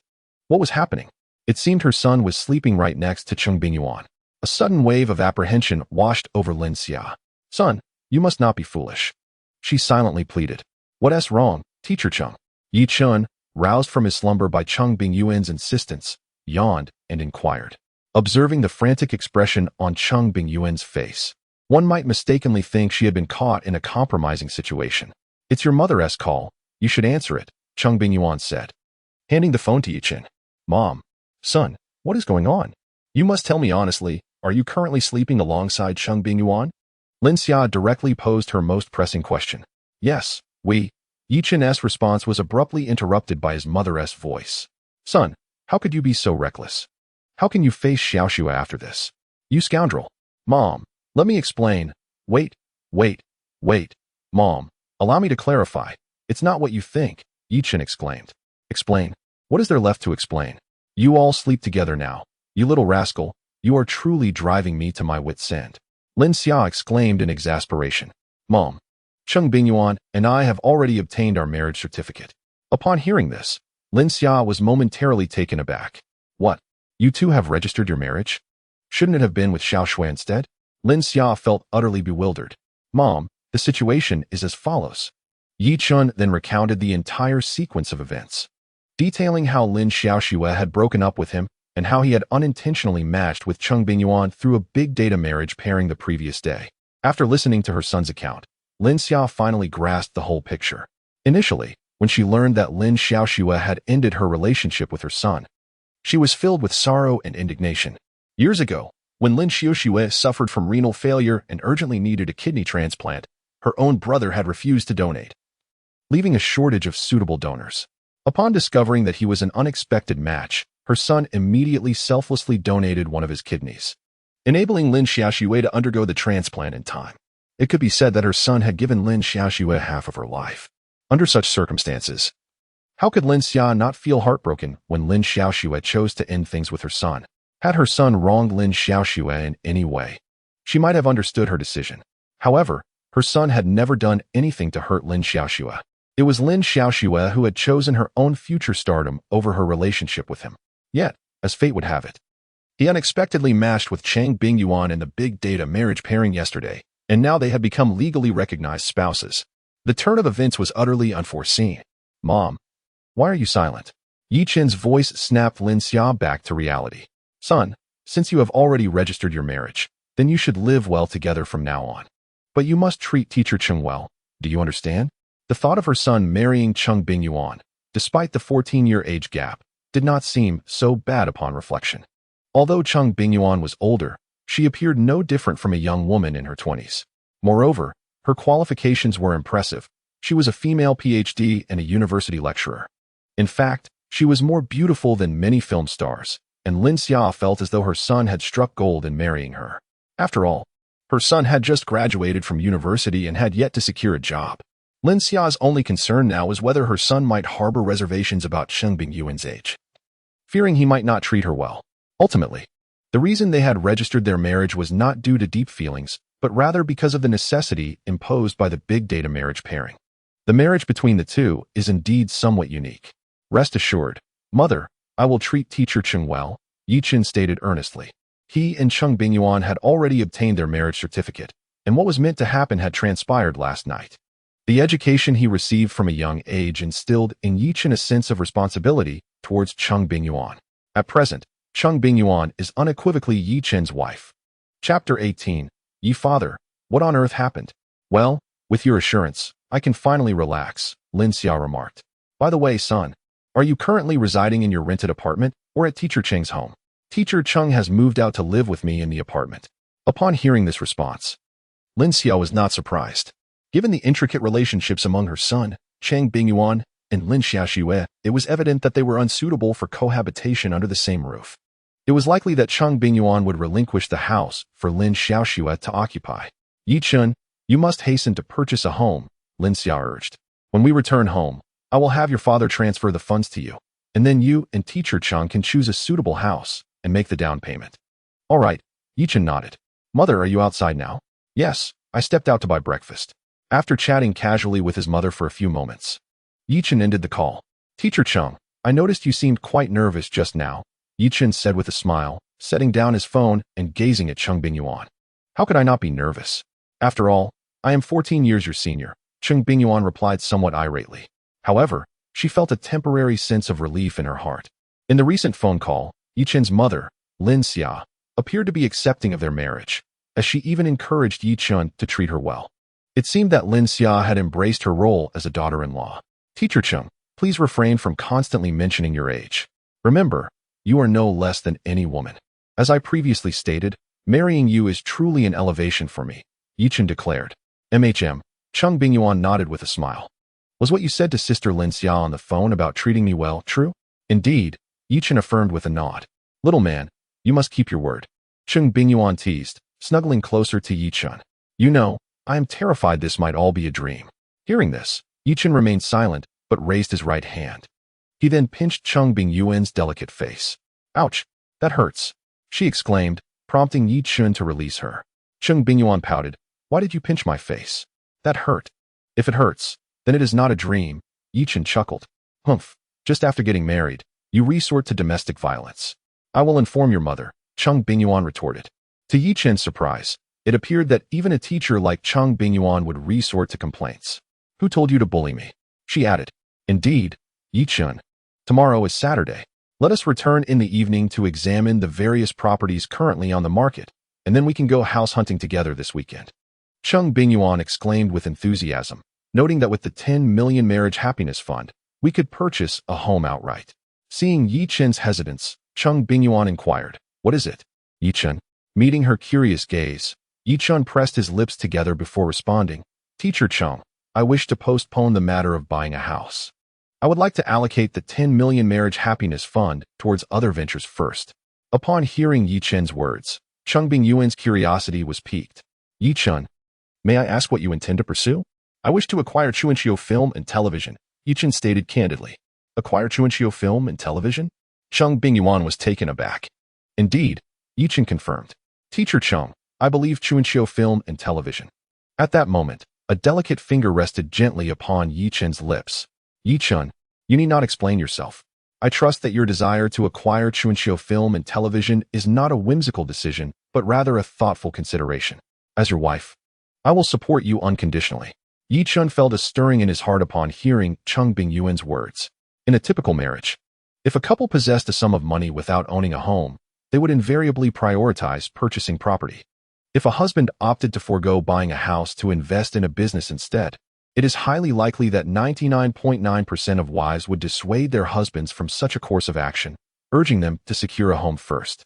What was happening? It seemed her son was sleeping right next to Cheng Bingyuan. A sudden wave of apprehension washed over Lin Xiaoxue. Son, you must not be foolish. She silently pleaded. What's wrong, teacher Cheng? Yechen, roused from his slumber by Cheng Bingyuan's insistence, yawned and inquired. Observing the frantic expression on Cheng Bingyuan's face, one might mistakenly think she had been caught in a compromising situation. "It's your mother's call. You should answer it," Cheng Bingyuan said, handing the phone to Yechen. "Mom, son, what is going on? You must tell me honestly, are you currently sleeping alongside Cheng Bingyuan?" Lin Xiaoxue directly posed her most pressing question. "Yes, we." Yichen's response was abruptly interrupted by his mother's voice. "Son, how could you be so reckless? How can you face Xiaoxue after this? You scoundrel." "Mom, let me explain." Wait. Mom, allow me to clarify. It's not what you think," Yechen exclaimed. "Explain? What is there left to explain? You all sleep together now. You little rascal, you are truly driving me to my wit's end." Lin Xiaoxue exclaimed in exasperation. "Mom, Cheng Bingyuan and I have already obtained our marriage certificate." Upon hearing this, Lin Xiaoxue was momentarily taken aback. "What? You two have registered your marriage? Shouldn't it have been with Xiaoxue instead?" Lin Xiaoxue felt utterly bewildered. "Mom, the situation is as follows." Yechen then recounted the entire sequence of events, detailing how Lin Xiaoxue had broken up with him and how he had unintentionally matched with Cheng Bingyuan through a big data marriage pairing the previous day. After listening to her son's account, Lin Xiaoxue finally grasped the whole picture. Initially, when she learned that Lin Xiaoxue had ended her relationship with her son, she was filled with sorrow and indignation. Years ago, when Lin Xiaoxue suffered from renal failure and urgently needed a kidney transplant, her own brother had refused to donate, leaving a shortage of suitable donors. Upon discovering that he was an unexpected match, her son immediately selflessly donated one of his kidneys, enabling Lin Xiaoxue to undergo the transplant in time. It could be said that her son had given Lin Xiaoxue half of her life. Under such circumstances, how could Lin Xiaoxue not feel heartbroken when Lin Xiaoxue chose to end things with her son? Had her son wronged Lin Xiaoxue in any way, she might have understood her decision. However, her son had never done anything to hurt Lin Xiaoxue. It was Lin Xiaoxue who had chosen her own future stardom over her relationship with him. Yet, as fate would have it, he unexpectedly matched with Cheng Bingyuan in the big data marriage pairing yesterday, and now they had become legally recognized spouses. The turn of events was utterly unforeseen. "Mom, why are you silent?" Yichen's voice snapped Lin Xiaoxue back to reality. "Son, since you have already registered your marriage, then you should live well together from now on. But you must treat teacher Cheng well. Do you understand?" The thought of her son marrying Cheng Bingyuan, despite the 14-year age gap, did not seem so bad upon reflection. Although Cheng Bingyuan was older, she appeared no different from a young woman in her 20s. Moreover, her qualifications were impressive. She was a female PhD and a university lecturer. In fact, she was more beautiful than many film stars, and Lin Xiaoxue felt as though her son had struck gold in marrying her. After all, her son had just graduated from university and had yet to secure a job. Lin Xiaoxue's only concern now was whether her son might harbor reservations about Cheng Bingyuan's age, fearing he might not treat her well. Ultimately, the reason they had registered their marriage was not due to deep feelings, but rather because of the necessity imposed by the big data marriage pairing. The marriage between the two is indeed somewhat unique. "Rest assured, Mother, I will treat teacher Cheng well," Yechen stated earnestly. He and Cheng Bingyuan had already obtained their marriage certificate, and what was meant to happen had transpired last night. The education he received from a young age instilled in Yechen a sense of responsibility towards Cheng Bingyuan. At present, Cheng Bingyuan is unequivocally Yichen's wife. Chapter 18. "Ye father, what on earth happened?" "Well, with your assurance, I can finally relax," Lin Xiaoxue remarked. "By the way, son, are you currently residing in your rented apartment or at Teacher Cheng's home?" "Teacher Cheng has moved out to live with me in the apartment." Upon hearing this response, Lin Xiaoxue was not surprised. Given the intricate relationships among her son, Cheng Bingyuan, and Lin Xiaoxue, it was evident that they were unsuitable for cohabitation under the same roof. It was likely that Cheng Bingyuan would relinquish the house for Lin Xiaoxue to occupy. "Yechen, you must hasten to purchase a home," Lin Xiaoxue urged. "When we return home, I will have your father transfer the funds to you, and then you and teacher Cheng can choose a suitable house and make the down payment." "All right," Yechen nodded. "Mother, are you outside now?" "Yes, I stepped out to buy breakfast." After chatting casually with his mother for a few moments, Yechen ended the call. "Teacher Cheng, I noticed you seemed quite nervous just now," Yechen said with a smile, setting down his phone and gazing at Cheng Bingyuan. "How could I not be nervous? After all, I am 14 years your senior," Cheng Bingyuan replied somewhat irately. However, She felt a temporary sense of relief in her heart. In the recent phone call, Yechen's mother, Lin Xiaoxue, appeared to be accepting of their marriage, as she even encouraged Yechen to treat her well. It seemed that Lin Xiaoxue had embraced her role as a daughter-in-law. Teacher Cheng, please refrain from constantly mentioning your age. Remember, you are no less than any woman. As I previously stated, marrying you is truly an elevation for me, Yechen declared. Cheng Bingyuan nodded with a smile. Was what you said to Sister Lin Xiaoxue on the phone about treating me well true? Indeed, Yechen affirmed with a nod. Little man, you must keep your word. Cheng Bingyuan teased, snuggling closer to Yechen. You know, I am terrified this might all be a dream. Hearing this, Yechen remained silent, but raised his right hand. He then pinched Cheng Bingyuan's delicate face. Ouch, that hurts, she exclaimed, prompting Yechen to release her. Cheng Bingyuan pouted. Why did you pinch my face? That hurt. If it hurts, then it is not a dream, Yechen chuckled. Humph, just after getting married, you resort to domestic violence. I will inform your mother, Cheng Bingyuan retorted. To Yechen's surprise, it appeared that even a teacher like Cheng Bingyuan would resort to complaints. Who told you to bully me? She added. Indeed, Yechen. Tomorrow is Saturday. Let us return in the evening to examine the various properties currently on the market, and then we can go house hunting together this weekend. Cheng Bingyuan exclaimed with enthusiasm, noting that with the 10 million marriage happiness fund, we could purchase a home outright. Seeing Yechen's hesitance, Cheng Bingyuan inquired, what is it? Yechen. Meeting her curious gaze, Yechen pressed his lips together before responding, Teacher Cheng, I wish to postpone the matter of buying a house. I would like to allocate the 10 million marriage happiness fund towards other ventures first. Upon hearing Yechen's words, Cheng Bingyuan's curiosity was piqued. Yechen, may I ask what you intend to pursue? I wish to acquire Chuanqiu film and television, Yechen stated candidly. Acquire Chuanqiu film and television? Cheng Bingyuan was taken aback. Indeed, Yechen confirmed. Teacher Cheng, I believe Chuanqiu film and television. At that moment, a delicate finger rested gently upon Yechen's lips. Yechen, you need not explain yourself. I trust that your desire to acquire Chuanqiu film and television is not a whimsical decision, but rather a thoughtful consideration. As your wife, I will support you unconditionally. Yechen felt a stirring in his heart upon hearing Cheng Bingyuan's words. In a typical marriage, if a couple possessed a sum of money without owning a home, they would invariably prioritize purchasing property. If a husband opted to forego buying a house to invest in a business instead, it is highly likely that 99.9% of wives would dissuade their husbands from such a course of action, urging them to secure a home first.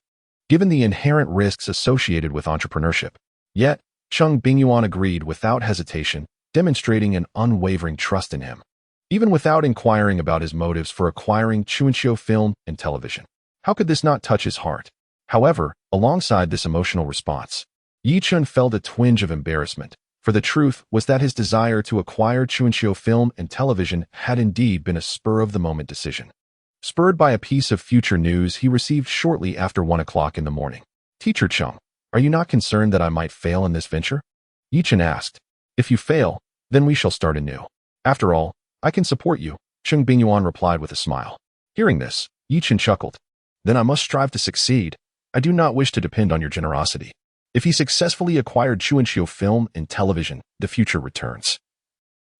Given the inherent risks associated with entrepreneurship, yet, Cheng Bingyuan agreed without hesitation, demonstrating an unwavering trust in him. Even without inquiring about his motives for acquiring Chuanqiu film and television. How could this not touch his heart? However, alongside this emotional response, Yechen felt a twinge of embarrassment, for the truth was that his desire to acquire Chuanqiu film and television had indeed been a spur-of-the-moment decision. Spurred by a piece of future news he received shortly after 1 o'clock in the morning. Teacher Cheng, are you not concerned that I might fail in this venture? Yechen asked. If you fail, then we shall start anew. After all, I can support you, Cheng Bingyuan replied with a smile. Hearing this, Yechen chuckled. Then I must strive to succeed. I do not wish to depend on your generosity. If he successfully acquired Chuanqiu film and television, the future returns,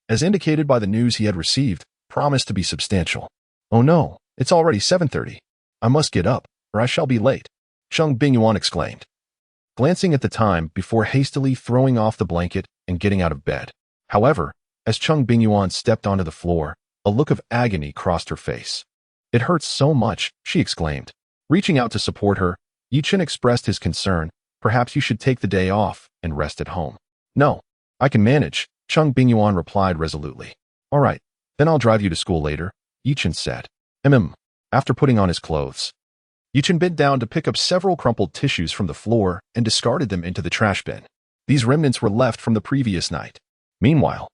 as indicated by the news he had received, promised to be substantial. Oh no, it's already 7:30. I must get up, or I shall be late, Cheng Bingyuan exclaimed, glancing at the time before hastily throwing off the blanket and getting out of bed. However, as Cheng Bingyuan stepped onto the floor, a look of agony crossed her face. It hurts so much, she exclaimed. Reaching out to support her, Yechen expressed his concern. Perhaps you should take the day off and rest at home. No, I can manage, Cheng Bingyuan replied resolutely. All right, then I'll drive you to school later, Yechen said. After putting on his clothes, Yechen bent down to pick up several crumpled tissues from the floor and discarded them into the trash bin. These remnants were left from the previous night. Meanwhile,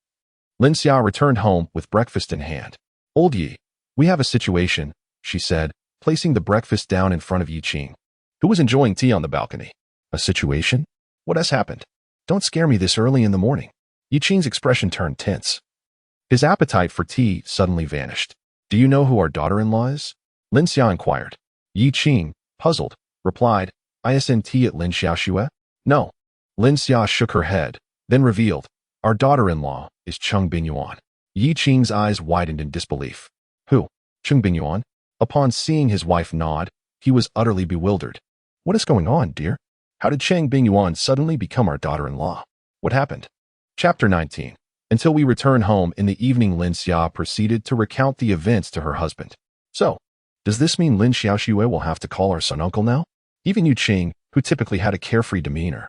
Lin Xiaoxue returned home with breakfast in hand. Old Yi, we have a situation, she said, placing the breakfast down in front of Yechen, who was enjoying tea on the balcony. A situation? What has happened? Don't scare me this early in the morning. Yechen's expression turned tense. His appetite for tea suddenly vanished. Do you know who our daughter-in-law is? Lin Xiaoxue inquired. Yechen, puzzled, replied, Isn't at Lin Xiaoxue? No. Lin Xiaoxue shook her head, then revealed, our daughter-in-law is Cheng Bingyuan. Yechen's eyes widened in disbelief. Who? Cheng Bingyuan? Upon seeing his wife nod, he was utterly bewildered. What is going on, dear? How did Cheng Bingyuan suddenly become our daughter-in-law? What happened? Chapter 19. Until we return home in the evening, Lin Xiaoxue proceeded to recount the events to her husband. So, does this mean Lin Xiaoxue will have to call our son uncle now? Even Yechen, who typically had a carefree demeanor,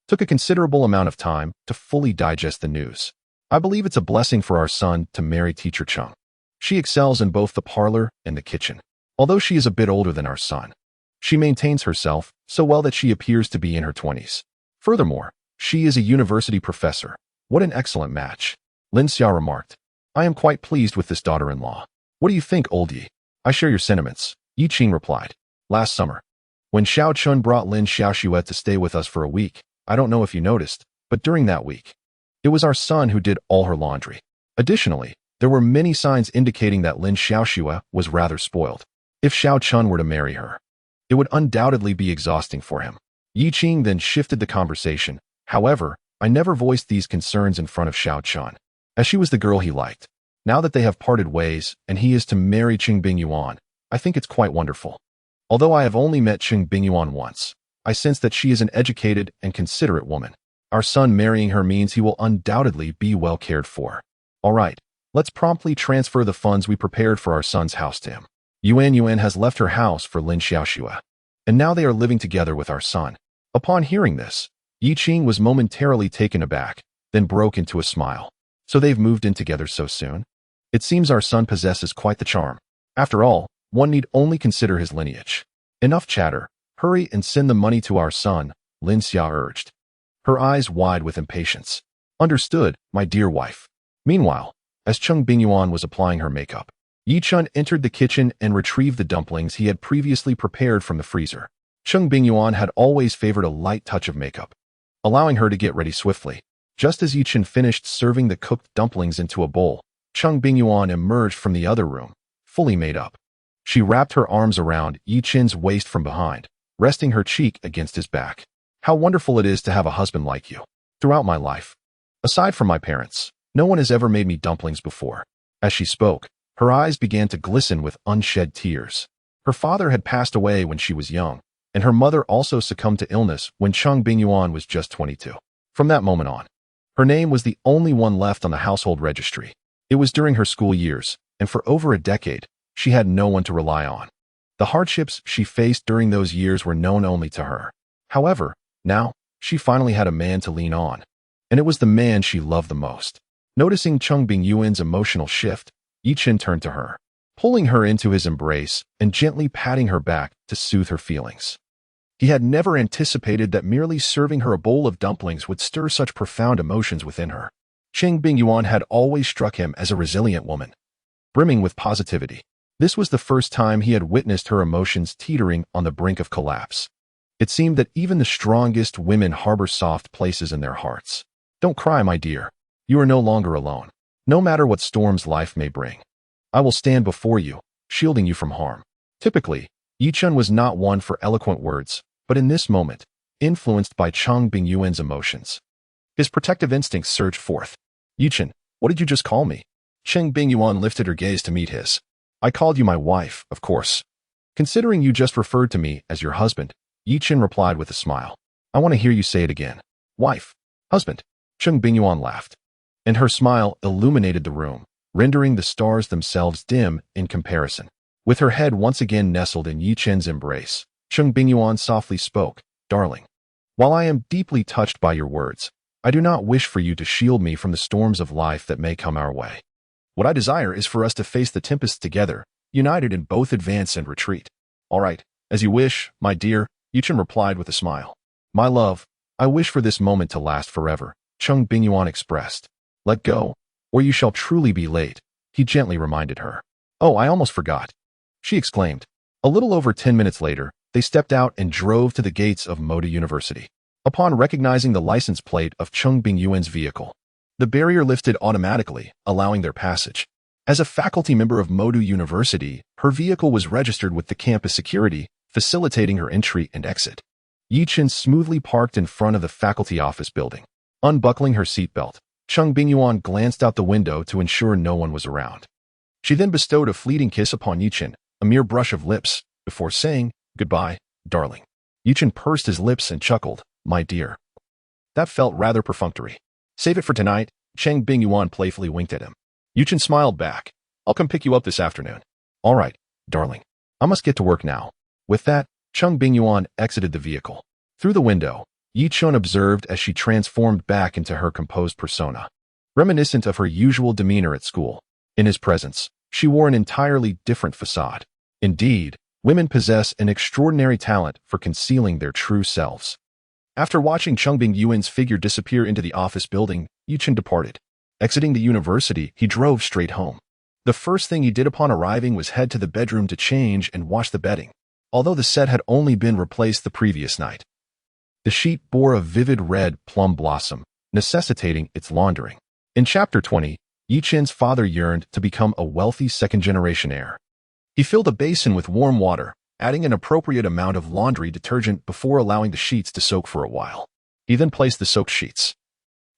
took a considerable amount of time to fully digest the news. I believe it's a blessing for our son to marry teacher Cheng. She excels in both the parlor and the kitchen. Although she is a bit older than our son, she maintains herself so well that she appears to be in her 20s. Furthermore, she is a university professor. What an excellent match. Lin Xiao remarked. I am quite pleased with this daughter-in-law. What do you think, old Yi? I share your sentiments, Yechen replied. Last summer, when Xiao Chun brought Lin Xiaoxue to stay with us for a week, I don't know if you noticed, but during that week, it was our son who did all her laundry. Additionally, there were many signs indicating that Lin Xiaoxue was rather spoiled. If Xiao Chun were to marry her, it would undoubtedly be exhausting for him. Yechen then shifted the conversation. However, I never voiced these concerns in front of Xiao Chun, as she was the girl he liked. Now that they have parted ways and he is to marry Cheng Bingyuan, I think it's quite wonderful. Although I have only met Cheng Bingyuan once, I sense that she is an educated and considerate woman. Our son marrying her means he will undoubtedly be well cared for. All right, let's promptly transfer the funds we prepared for our son's house to him. Yuan has left her house for Lin Xiaoxue, and now they are living together with our son. Upon hearing this, Yechen was momentarily taken aback, then broke into a smile. So they've moved in together so soon? It seems our son possesses quite the charm. After all, one need only consider his lineage. Enough chatter. Hurry and send the money to our son, Lin Xiao urged, her eyes wide with impatience. Understood, my dear wife. Meanwhile, as Cheng Bingyuan was applying her makeup, Yechen entered the kitchen and retrieved the dumplings he had previously prepared from the freezer. Cheng Bingyuan had always favored a light touch of makeup, allowing her to get ready swiftly. Just as Yechen finished serving the cooked dumplings into a bowl, Cheng Bingyuan emerged from the other room, fully made up. She wrapped her arms around Yechen's waist from behind, resting her cheek against his back. How wonderful it is to have a husband like you. Throughout my life, aside from my parents, no one has ever made me dumplings before. As she spoke, her eyes began to glisten with unshed tears. Her father had passed away when she was young, and her mother also succumbed to illness when Cheng Bingyuan was just 22. From that moment on, her name was the only one left on the household registry. It was during her school years, and for over a decade, she had no one to rely on. The hardships she faced during those years were known only to her. However, now, she finally had a man to lean on, and it was the man she loved the most. Noticing Cheng Bingyuan's emotional shift, Yechen turned to her, pulling her into his embrace and gently patting her back to soothe her feelings. He had never anticipated that merely serving her a bowl of dumplings would stir such profound emotions within her. Cheng Bingyuan had always struck him as a resilient woman, brimming with positivity. This was the first time he had witnessed her emotions teetering on the brink of collapse. It seemed that even the strongest women harbor soft places in their hearts. Don't cry, my dear. You are no longer alone. No matter what storms life may bring, I will stand before you, shielding you from harm. Typically, Yechen was not one for eloquent words, but in this moment, influenced by Cheng Bingyuan's emotions, his protective instincts surged forth. Yechen, what did you just call me? Cheng Bingyuan lifted her gaze to meet his. I called you my wife, of course. Considering you just referred to me as your husband, Yechen replied with a smile. I want to hear you say it again. Wife. Husband. Cheng Bingyuan laughed, and her smile illuminated the room, rendering the stars themselves dim in comparison. With her head once again nestled in Yechen's embrace, Cheng Bingyuan softly spoke, Darling, while I am deeply touched by your words, I do not wish for you to shield me from the storms of life that may come our way. What I desire is for us to face the tempests together, united in both advance and retreat. All right, as you wish, my dear, Yechen replied with a smile. My love, I wish for this moment to last forever, Cheng Bingyuan expressed. Let go, or you shall truly be late, he gently reminded her. Oh, I almost forgot, she exclaimed. A little over 10 minutes later, they stepped out and drove to the gates of Moda University. Upon recognizing the license plate of Cheng Bingyuan's vehicle, the barrier lifted automatically, allowing their passage. As a faculty member of Moda University, her vehicle was registered with the campus security, facilitating her entry and exit. Yechen smoothly parked in front of the faculty office building. Unbuckling her seatbelt, Cheng Bingyuan glanced out the window to ensure no one was around. She then bestowed a fleeting kiss upon Yechen, a mere brush of lips, before saying, "Goodbye, darling." Yechen pursed his lips and chuckled, "My dear." That felt rather perfunctory. "Save it for tonight," Cheng Bingyuan playfully winked at him. Yechen smiled back. "I'll come pick you up this afternoon." "All right, darling. I must get to work now." With that, Cheng Bingyuan exited the vehicle. Through the window, Yechen observed as she transformed back into her composed persona. Reminiscent of her usual demeanor at school, in his presence, she wore an entirely different facade. Indeed, women possess an extraordinary talent for concealing their true selves. After watching Cheng Bingyuan's figure disappear into the office building, Yechen departed. Exiting the university, he drove straight home. The first thing he did upon arriving was head to the bedroom to change and wash the bedding, although the set had only been replaced the previous night. The sheet bore a vivid red plum blossom, necessitating its laundering. In Chapter 20, Yechen's father yearned to become a wealthy second-generation heir. He filled a basin with warm water, adding an appropriate amount of laundry detergent before allowing the sheets to soak for a while. He then placed the soaked sheets,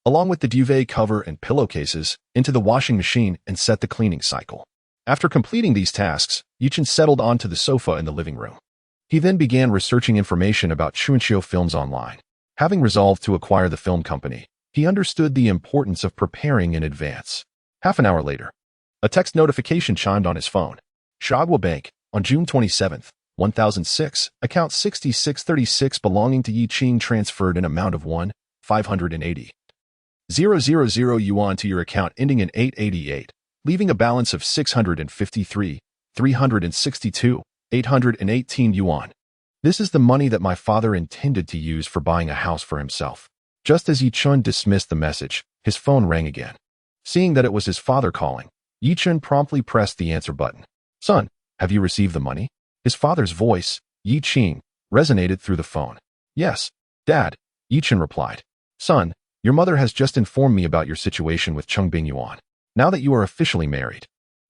along with the duvet cover and pillowcases, into the washing machine and set the cleaning cycle. After completing these tasks, Yechen settled onto the sofa in the living room. He then began researching information about Chunqiu Films online. Having resolved to acquire the film company, he understood the importance of preparing in advance. Half an hour later, a text notification chimed on his phone. Shagwa Bank, on June 27, 1006, account 6636 belonging to Yechen transferred an amount of 1,580,000 yuan to your account ending in 888, leaving a balance of 653,362,818 yuan. This is the money that my father intended to use for buying a house for himself. Just as Yechen dismissed the message, his phone rang again. Seeing that it was his father calling, Yechen promptly pressed the answer button. "Son, have you received the money?" His father's voice, Yechen, resonated through the phone. "Yes, Dad," Yechen replied. "Son, your mother has just informed me about your situation with Cheng Bingyuan. Now that you are officially married,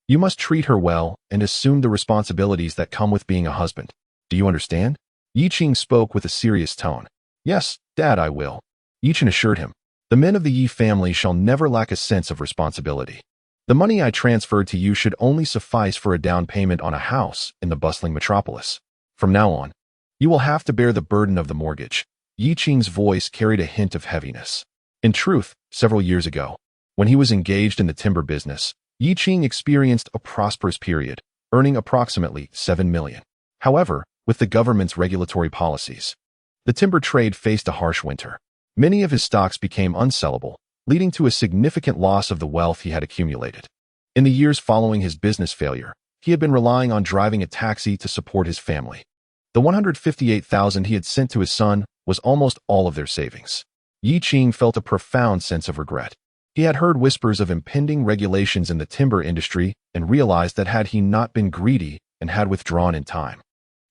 you must treat her well and assume the responsibilities that come with being a husband. Do you understand?" Yechen spoke with a serious tone. "Yes, Dad, I will," Yechen assured him. "The men of the Yi family shall never lack a sense of responsibility. The money I transferred to you should only suffice for a down payment on a house in the bustling metropolis. From now on, you will have to bear the burden of the mortgage." Yechen's voice carried a hint of heaviness. In truth, several years ago, when he was engaged in the timber business, Yechen experienced a prosperous period, earning approximately 7 million. However, with the government's regulatory policies, the timber trade faced a harsh winter. Many of his stocks became unsellable, leading to a significant loss of the wealth he had accumulated. In the years following his business failure, he had been relying on driving a taxi to support his family. The 158,000 he had sent to his son was almost all of their savings. Yechen felt a profound sense of regret. He had heard whispers of impending regulations in the timber industry and realized that had he not been greedy and had withdrawn in time,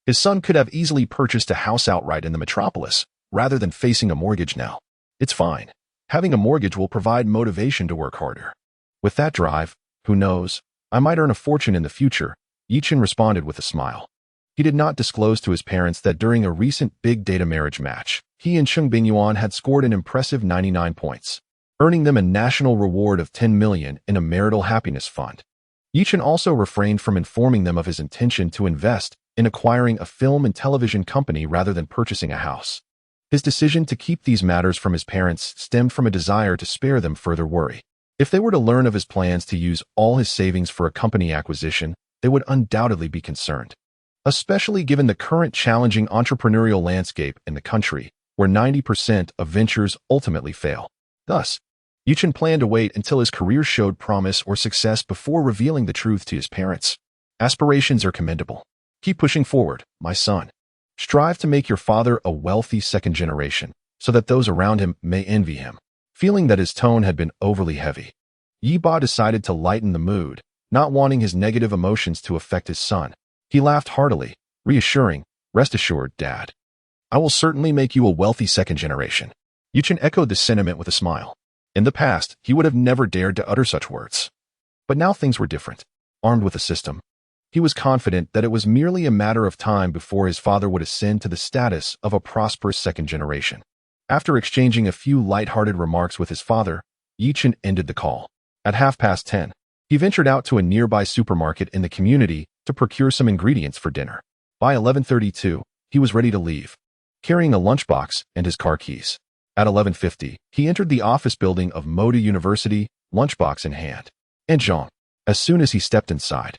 his son could have easily purchased a house outright in the metropolis, rather than facing a mortgage now. "It's fine. Having a mortgage will provide motivation to work harder. With that drive, who knows, I might earn a fortune in the future," Yechen responded with a smile. He did not disclose to his parents that during a recent big data marriage match, he and Cheng Bingyuan had scored an impressive 99 points, earning them a national reward of 10 million in a marital happiness fund. Yechen also refrained from informing them of his intention to invest in acquiring a film and television company rather than purchasing a house. His decision to keep these matters from his parents stemmed from a desire to spare them further worry. If they were to learn of his plans to use all his savings for a company acquisition, they would undoubtedly be concerned, especially given the current challenging entrepreneurial landscape in the country, where 90% of ventures ultimately fail. Thus, Yechen planned to wait until his career showed promise or success before revealing the truth to his parents. Aspirations are commendable. Keep pushing forward, my son. Strive to make your father a wealthy second generation, so that those around him may envy him. Feeling that his tone had been overly heavy, Yi Ba decided to lighten the mood, not wanting his negative emotions to affect his son. He laughed heartily, reassuring, "Rest assured, Dad. I will certainly make you a wealthy second generation." Yechen echoed the sentiment with a smile. In the past, he would have never dared to utter such words. But now things were different. Armed with a system, he was confident that it was merely a matter of time before his father would ascend to the status of a prosperous second generation. After exchanging a few light-hearted remarks with his father, Yechen ended the call. At 10:30, He ventured out to a nearby supermarket in the community to procure some ingredients for dinner. By 11:32, he was ready to leave, carrying a lunchbox and his car keys. At 11:50, he entered the office building of Moda University, lunchbox in hand. And Zhang. As soon as he stepped inside,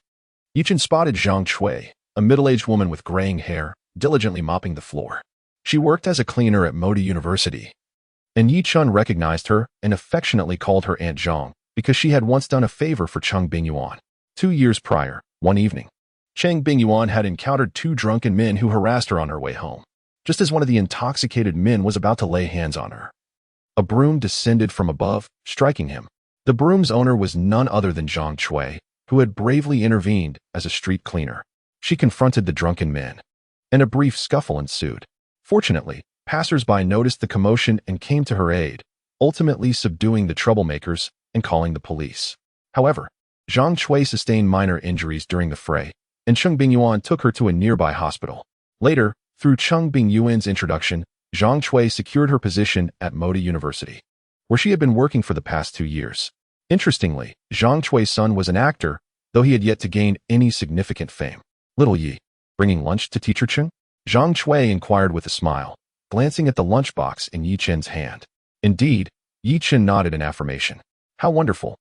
Yechen spotted Zhang Shui, a middle-aged woman with graying hair, diligently mopping the floor. She worked as a cleaner at Moda University, and Yechen recognized her and affectionately called her Aunt Zhang because she had once done a favor for Cheng Bingyuan. 2 years prior, one evening, Cheng Bingyuan had encountered 2 drunken men who harassed her on her way home. Just as one of the intoxicated men was about to lay hands on her, a broom descended from above, striking him. The broom's owner was none other than Zhang Shui, who had bravely intervened as a street cleaner. She confronted the drunken men, and a brief scuffle ensued. Fortunately, passers-by noticed the commotion and came to her aid, ultimately subduing the troublemakers and calling the police. However, Zhang Shui sustained minor injuries during the fray, and Cheng Bingyuan took her to a nearby hospital. Later, through Cheng Bingyuan's introduction, Zhang Shui secured her position at Moda University, where she had been working for the past 2 years. Interestingly, Zhang Shui's son was an actor, though he had yet to gain any significant fame. Little Yi, bringing lunch to Teacher Cheng? Zhang Shui inquired with a smile, glancing at the lunchbox in Yichen's hand. Indeed, Yechen nodded in affirmation. How wonderful.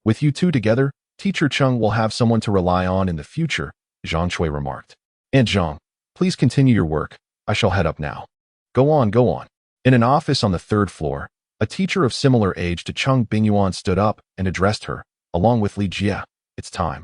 With you two together, Teacher Cheng will have someone to rely on in the future, Zhang Shui remarked. Aunt Zhang, please continue your work. I shall head up now. Go on, go on. In an office on the 3rd floor, a teacher of similar age to Cheng Bingyuan stood up and addressed her, along with Li Jia. It's time.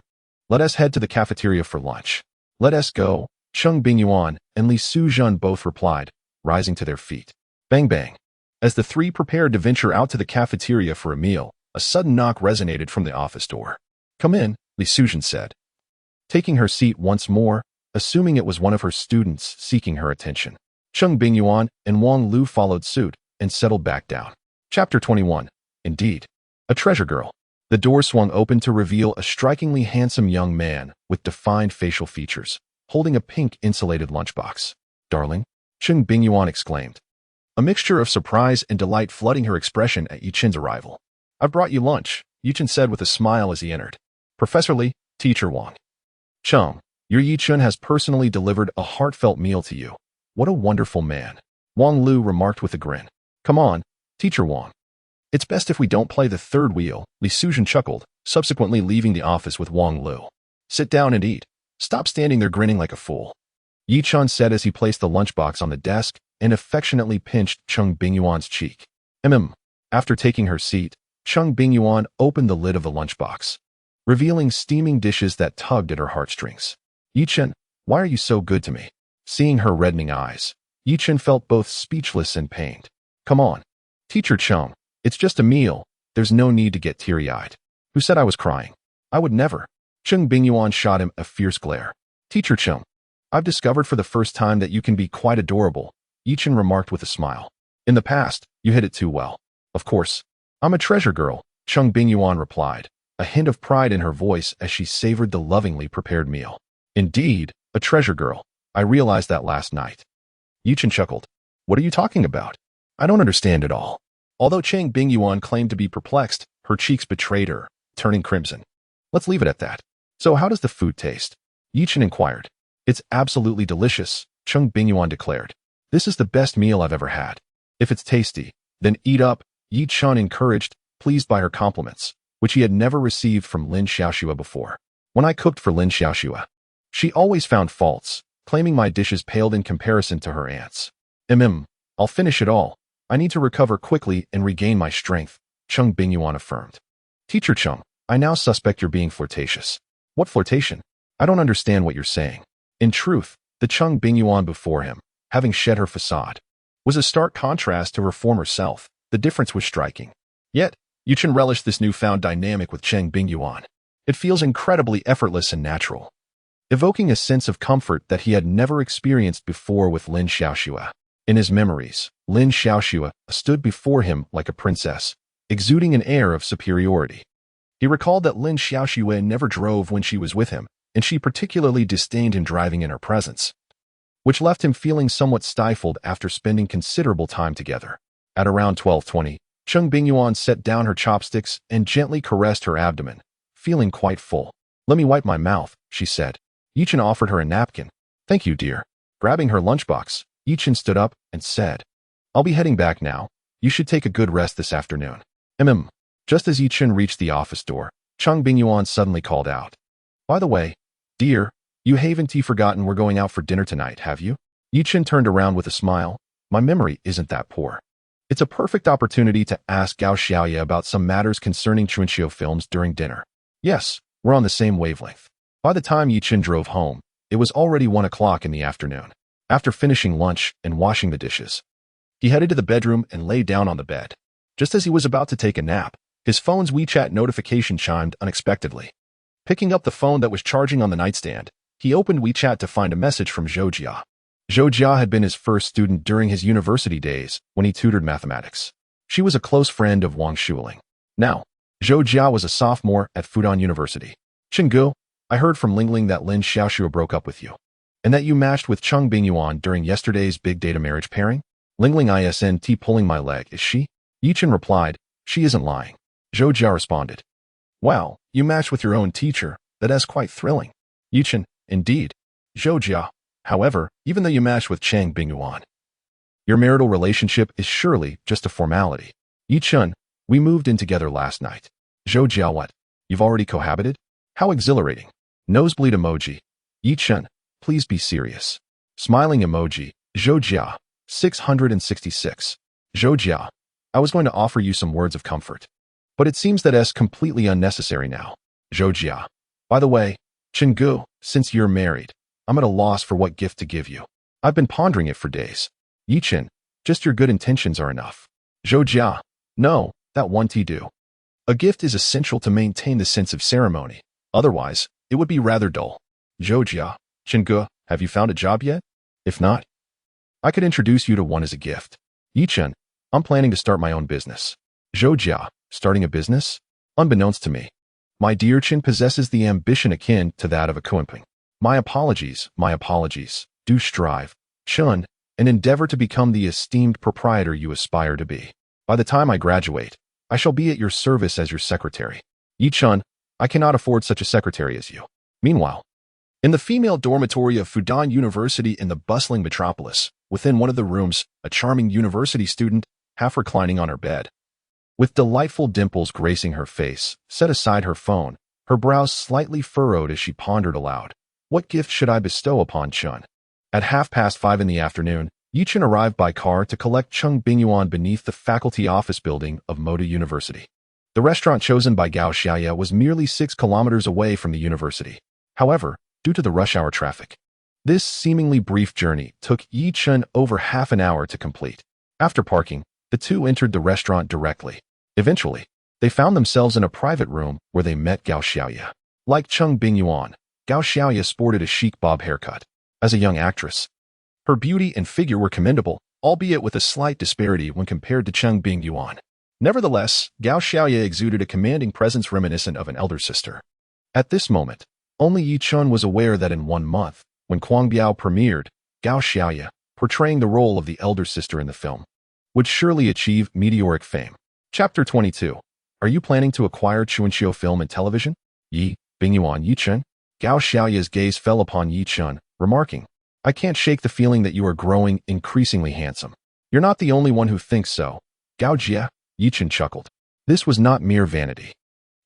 Let us head to the cafeteria for lunch. Let us go, Cheng Bingyuan and Li Suzhen both replied, rising to their feet. Bang bang. As the 3 prepared to venture out to the cafeteria for a meal, a sudden knock resonated from the office door. Come in, Li Suzhen said, taking her seat once more, assuming it was one of her students seeking her attention. Cheng Bingyuan and Wang Lu followed suit and settled back down. Chapter 21. Indeed. A treasure girl. The door swung open to reveal a strikingly handsome young man with defined facial features, holding a pink insulated lunchbox. Darling, Cheng Bingyuan exclaimed, a mixture of surprise and delight flooding her expression at Yichen's arrival. I've brought you lunch, Yechen said with a smile as he entered. Professor Li, Teacher Wang. Cheng, your Yechen has personally delivered a heartfelt meal to you. What a wonderful man, Wang Lu remarked with a grin. Come on, Teacher Wang. It's best if we don't play the third wheel, Li Suzhen chuckled, subsequently leaving the office with Wang Lu. Sit down and eat. Stop standing there grinning like a fool, Yechen said as he placed the lunchbox on the desk and affectionately pinched Cheng Bingyuan's cheek. After taking her seat, Cheng Bingyuan opened the lid of the lunchbox, revealing steaming dishes that tugged at her heartstrings. Yechen, why are you so good to me? Seeing her reddening eyes, Yechen felt both speechless and pained. Come on, Teacher Cheng, it's just a meal. There's no need to get teary-eyed. Who said I was crying? I would never. Cheng Bingyuan shot him a fierce glare. Teacher Cheng, I've discovered for the first time that you can be quite adorable, Yechen remarked with a smile. In the past, you hid it too well. Of course, I'm a treasure girl, Cheng Bingyuan replied, a hint of pride in her voice as she savored the lovingly prepared meal. Indeed, a treasure girl. I realized that last night. Yechen chuckled. What are you talking about? I don't understand at all. Although Cheng Bingyuan claimed to be perplexed, her cheeks betrayed her, turning crimson. Let's leave it at that. So how does the food taste? Yechen inquired. It's absolutely delicious, Cheng Bingyuan declared. This is the best meal I've ever had. If it's tasty, then eat up, Yechen encouraged, pleased by her compliments, which he had never received from Lin Xiaoxue before. When I cooked for Lin Xiaoxue, she always found faults, claiming my dishes paled in comparison to her aunt's. I'll finish it all. I need to recover quickly and regain my strength, Cheng Bingyuan affirmed. Teacher Cheng, I now suspect you're being flirtatious. What flirtation? I don't understand what you're saying. In truth, the Cheng Bingyuan before him, having shed her facade, was a stark contrast to her former self. The difference was striking. Yet, Yechen relished this newfound dynamic with Cheng Bingyuan. It feels incredibly effortless and natural, evoking a sense of comfort that he had never experienced before with Lin Xiaoxue. In his memories, Lin Xiaoxue stood before him like a princess, exuding an air of superiority. He recalled that Lin Xiaoxue never drove when she was with him, and she particularly disdained him driving in her presence, which left him feeling somewhat stifled after spending considerable time together. At around 12:20, Cheng Bingyuan set down her chopsticks and gently caressed her abdomen, feeling quite full. "Let me wipe my mouth," she said. Yechen offered her a napkin. "Thank you, dear." Grabbing her lunchbox, Yechen stood up and said, "I'll be heading back now. You should take a good rest this afternoon." Just as Yechen reached the office door, Cheng Bingyuan suddenly called out, "By the way, dear, you haven't forgotten we're going out for dinner tonight, have you?" Yechen turned around with a smile. "My memory isn't that poor." It's a perfect opportunity to ask Gao Xiaoye about some matters concerning Chunqiu films during dinner. Yes, we're on the same wavelength. By the time Yechen drove home, it was already 1 o'clock in the afternoon. After finishing lunch and washing the dishes, he headed to the bedroom and lay down on the bed. Just as he was about to take a nap, his phone's WeChat notification chimed unexpectedly. Picking up the phone that was charging on the nightstand, he opened WeChat to find a message from Zhou Jia. Zhou Jia had been his first student during his university days when he tutored mathematics. She was a close friend of Wang Shuling. Now, Zhou Jia was a sophomore at Fudan University. "Chenggu, I heard from Lingling that Lin Xiaoxue broke up with you, and that you matched with Cheng Bingyuan during yesterday's big data marriage pairing? Lingling isn't pulling my leg, is she?" Yechen replied, "She isn't lying." Zhou Jia responded, "Wow, you matched with your own teacher. That is quite thrilling." Yechen, "Indeed." Zhou Jia, "However, even though you matched with Cheng Bingyuan, your marital relationship is surely just a formality." Yechen, "We moved in together last night." Zhou Jia, "What? You've already cohabited? How exhilarating." Nosebleed emoji. Yechen, "Please be serious." Smiling emoji. Zhou Jia, 666. Zhou Jia, "I was going to offer you some words of comfort, but it seems that it's completely unnecessary now." Zhou Jia, "By the way, Chenggu, since you're married, I'm at a loss for what gift to give you. I've been pondering it for days." Yechen, "Just your good intentions are enough." Zhou Jia, "No, that won't do. A gift is essential to maintain the sense of ceremony. Otherwise, it would be rather dull." Zhou Jia, "Chenggu, have you found a job yet? If not, I could introduce you to one as a gift." Yechen, "I'm planning to start my own business." Zhou Jia, "Starting a business? Unbeknownst to me, my dear Chen possesses the ambition akin to that of a Kuimping. My apologies. Do strive, Chun, and endeavor to become the esteemed proprietor you aspire to be. By the time I graduate, I shall be at your service as your secretary." Yechen, "I cannot afford such a secretary as you." Meanwhile, in the female dormitory of Fudan University in the bustling metropolis, within one of the rooms, a charming university student, half reclining on her bed, with delightful dimples gracing her face, set aside her phone, her brows slightly furrowed as she pondered aloud, "What gift should I bestow upon Chun?" At 5:30 in the afternoon, Yechen arrived by car to collect Cheng Bingyuan beneath the faculty office building of Moda University. The restaurant chosen by Gao Xiaoye was merely 6 kilometers away from the university. However, due to the rush hour traffic, this seemingly brief journey took Yechen over half an hour to complete. After parking, the two entered the restaurant directly. Eventually, they found themselves in a private room where they met Gao Xiaoye. Like Cheng Bingyuan, Gao Xiaoye sported a chic bob haircut. As a young actress, her beauty and figure were commendable, albeit with a slight disparity when compared to Cheng Bingyuan. Nevertheless, Gao Xiaoye exuded a commanding presence reminiscent of an elder sister. At this moment, only Yechen was aware that in 1 month, when Kuang Biao premiered, Gao Xiaoye, portraying the role of the elder sister in the film, would surely achieve meteoric fame. Chapter 22. Are you planning to acquire Chunqiu film and television? Bingyuan Yechen? Gao Xiaoye's gaze fell upon Yechen, remarking, "I can't shake the feeling that you are growing increasingly handsome." "You're not the only one who thinks so, Gao Jia," Yechen chuckled. This was not mere vanity.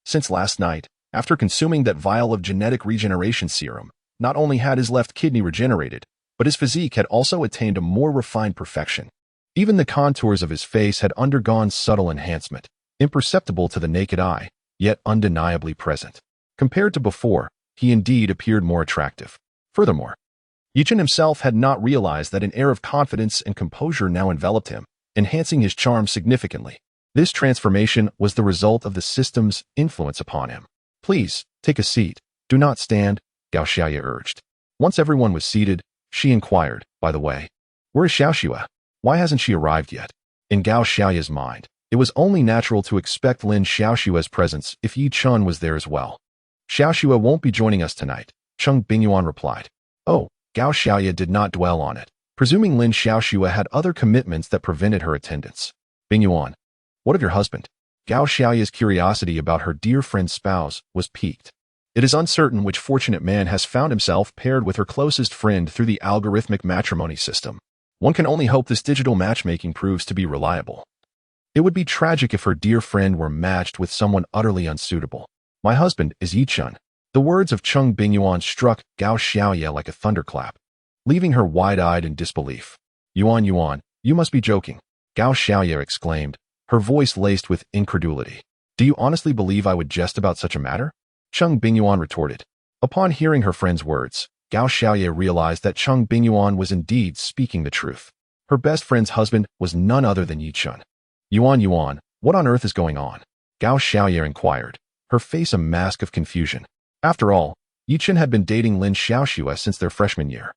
Since last night, after consuming that vial of genetic regeneration serum, not only had his left kidney regenerated, but his physique had also attained a more refined perfection. Even the contours of his face had undergone subtle enhancement, imperceptible to the naked eye, yet undeniably present. Compared to before, he indeed appeared more attractive. Furthermore, Yechen himself had not realized that an air of confidence and composure now enveloped him, enhancing his charm significantly. This transformation was the result of the system's influence upon him. "Please, take a seat. Do not stand," Gao Xiaoye urged. Once everyone was seated, she inquired, "By the way, where is Xiaoxue? Why hasn't she arrived yet?" In Gao Xiaoye's mind, it was only natural to expect Lin Xiaoxue's presence if Yechen was there as well. "Xiaoxue won't be joining us tonight," Cheng Bingyuan replied. Oh, Gao Xiaoye did not dwell on it, presuming Lin Xiaoxue had other commitments that prevented her attendance. "Bingyuan, what of your husband?" Gao Xiaoya's curiosity about her dear friend's spouse was piqued. It is uncertain which fortunate man has found himself paired with her closest friend through the algorithmic matrimony system. One can only hope this digital matchmaking proves to be reliable. It would be tragic if her dear friend were matched with someone utterly unsuitable. My husband is Yechen. The words of Cheng Bingyuan struck Gao Xiaoya like a thunderclap, leaving her wide-eyed in disbelief. Yuan, you must be joking, Gao Xiaoya exclaimed, her voice laced with incredulity. Do you honestly believe I would jest about such a matter? Cheng Bingyuan retorted. Upon hearing her friend's words, Gao Xiaoya realized that Cheng Bingyuan was indeed speaking the truth. Her best friend's husband was none other than Yechen. Yuan, what on earth is going on? Gao Xiaoya inquired, her face a mask of confusion. After all, Yechen had been dating Lin Xiaoxue since their freshman year,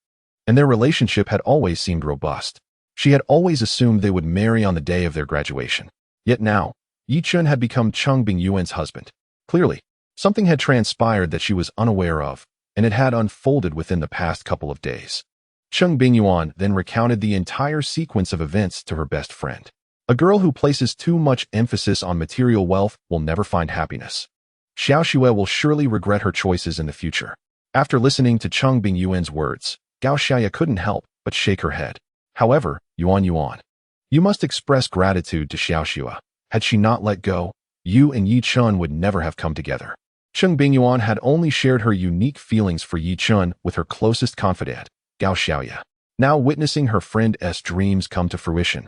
and their relationship had always seemed robust. She had always assumed they would marry on the day of their graduation. Yet now, Yechen had become Cheng Bingyuan's husband. Clearly, something had transpired that she was unaware of, and it had unfolded within the past couple of days. Cheng Bingyuan then recounted the entire sequence of events to her best friend. A girl who places too much emphasis on material wealth will never find happiness. Xiaoxue will surely regret her choices in the future. After listening to Cheng Bingyuan's words, Gao Xiaoya couldn't help but shake her head. However, Yuan, you must express gratitude to Xiaoxue. Had she not let go, you and Yechen would never have come together. Cheng Bingyuan had only shared her unique feelings for Yechen with her closest confidant, Gao Xiaoya. Now witnessing her friend's dreams come to fruition,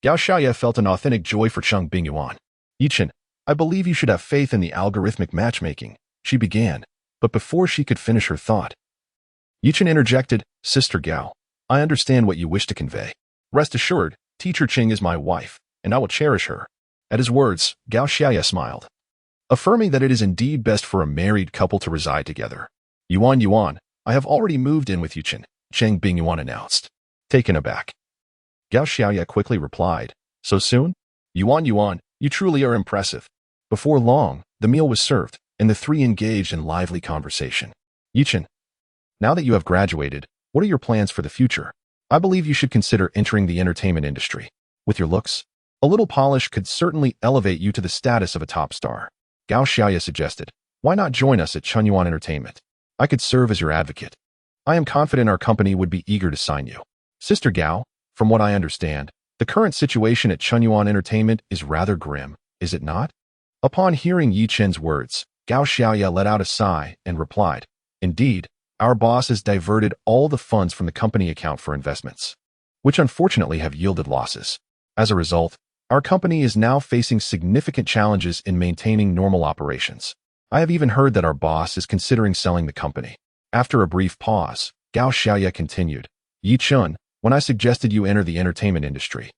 Gao Xiaoya felt an authentic joy for Cheng Bingyuan. Yechen, I believe you should have faith in the algorithmic matchmaking, she began, but before she could finish her thought, Yechen interjected, Sister Gao, I understand what you wish to convey. Rest assured, Teacher Cheng is my wife, and I will cherish her. At his words, Gao Xiaoya smiled, affirming that it is indeed best for a married couple to reside together. Yuan, I have already moved in with Yechen, Cheng Bingyuan announced. Taken aback, Gao Xiaoya quickly replied, So soon? Yuan, you truly are impressive. Before long, the meal was served, and the three engaged in lively conversation. Yechen, now that you have graduated, what are your plans for the future? I believe you should consider entering the entertainment industry. With your looks, a little polish could certainly elevate you to the status of a top star. Gao Xiaoya suggested, Why not join us at Chenyuan Entertainment? I could serve as your advocate. I am confident our company would be eager to sign you. Sister Gao, from what I understand, the current situation at Chenyuan Entertainment is rather grim, is it not? Upon hearing Yechen's words, Gao Xiaoya let out a sigh and replied, Indeed, our boss has diverted all the funds from the company account for investments, which unfortunately have yielded losses. As a result, our company is now facing significant challenges in maintaining normal operations. I have even heard that our boss is considering selling the company. After a brief pause, Gao Xiaoya continued, Yechen, when I suggested you enter the entertainment industry,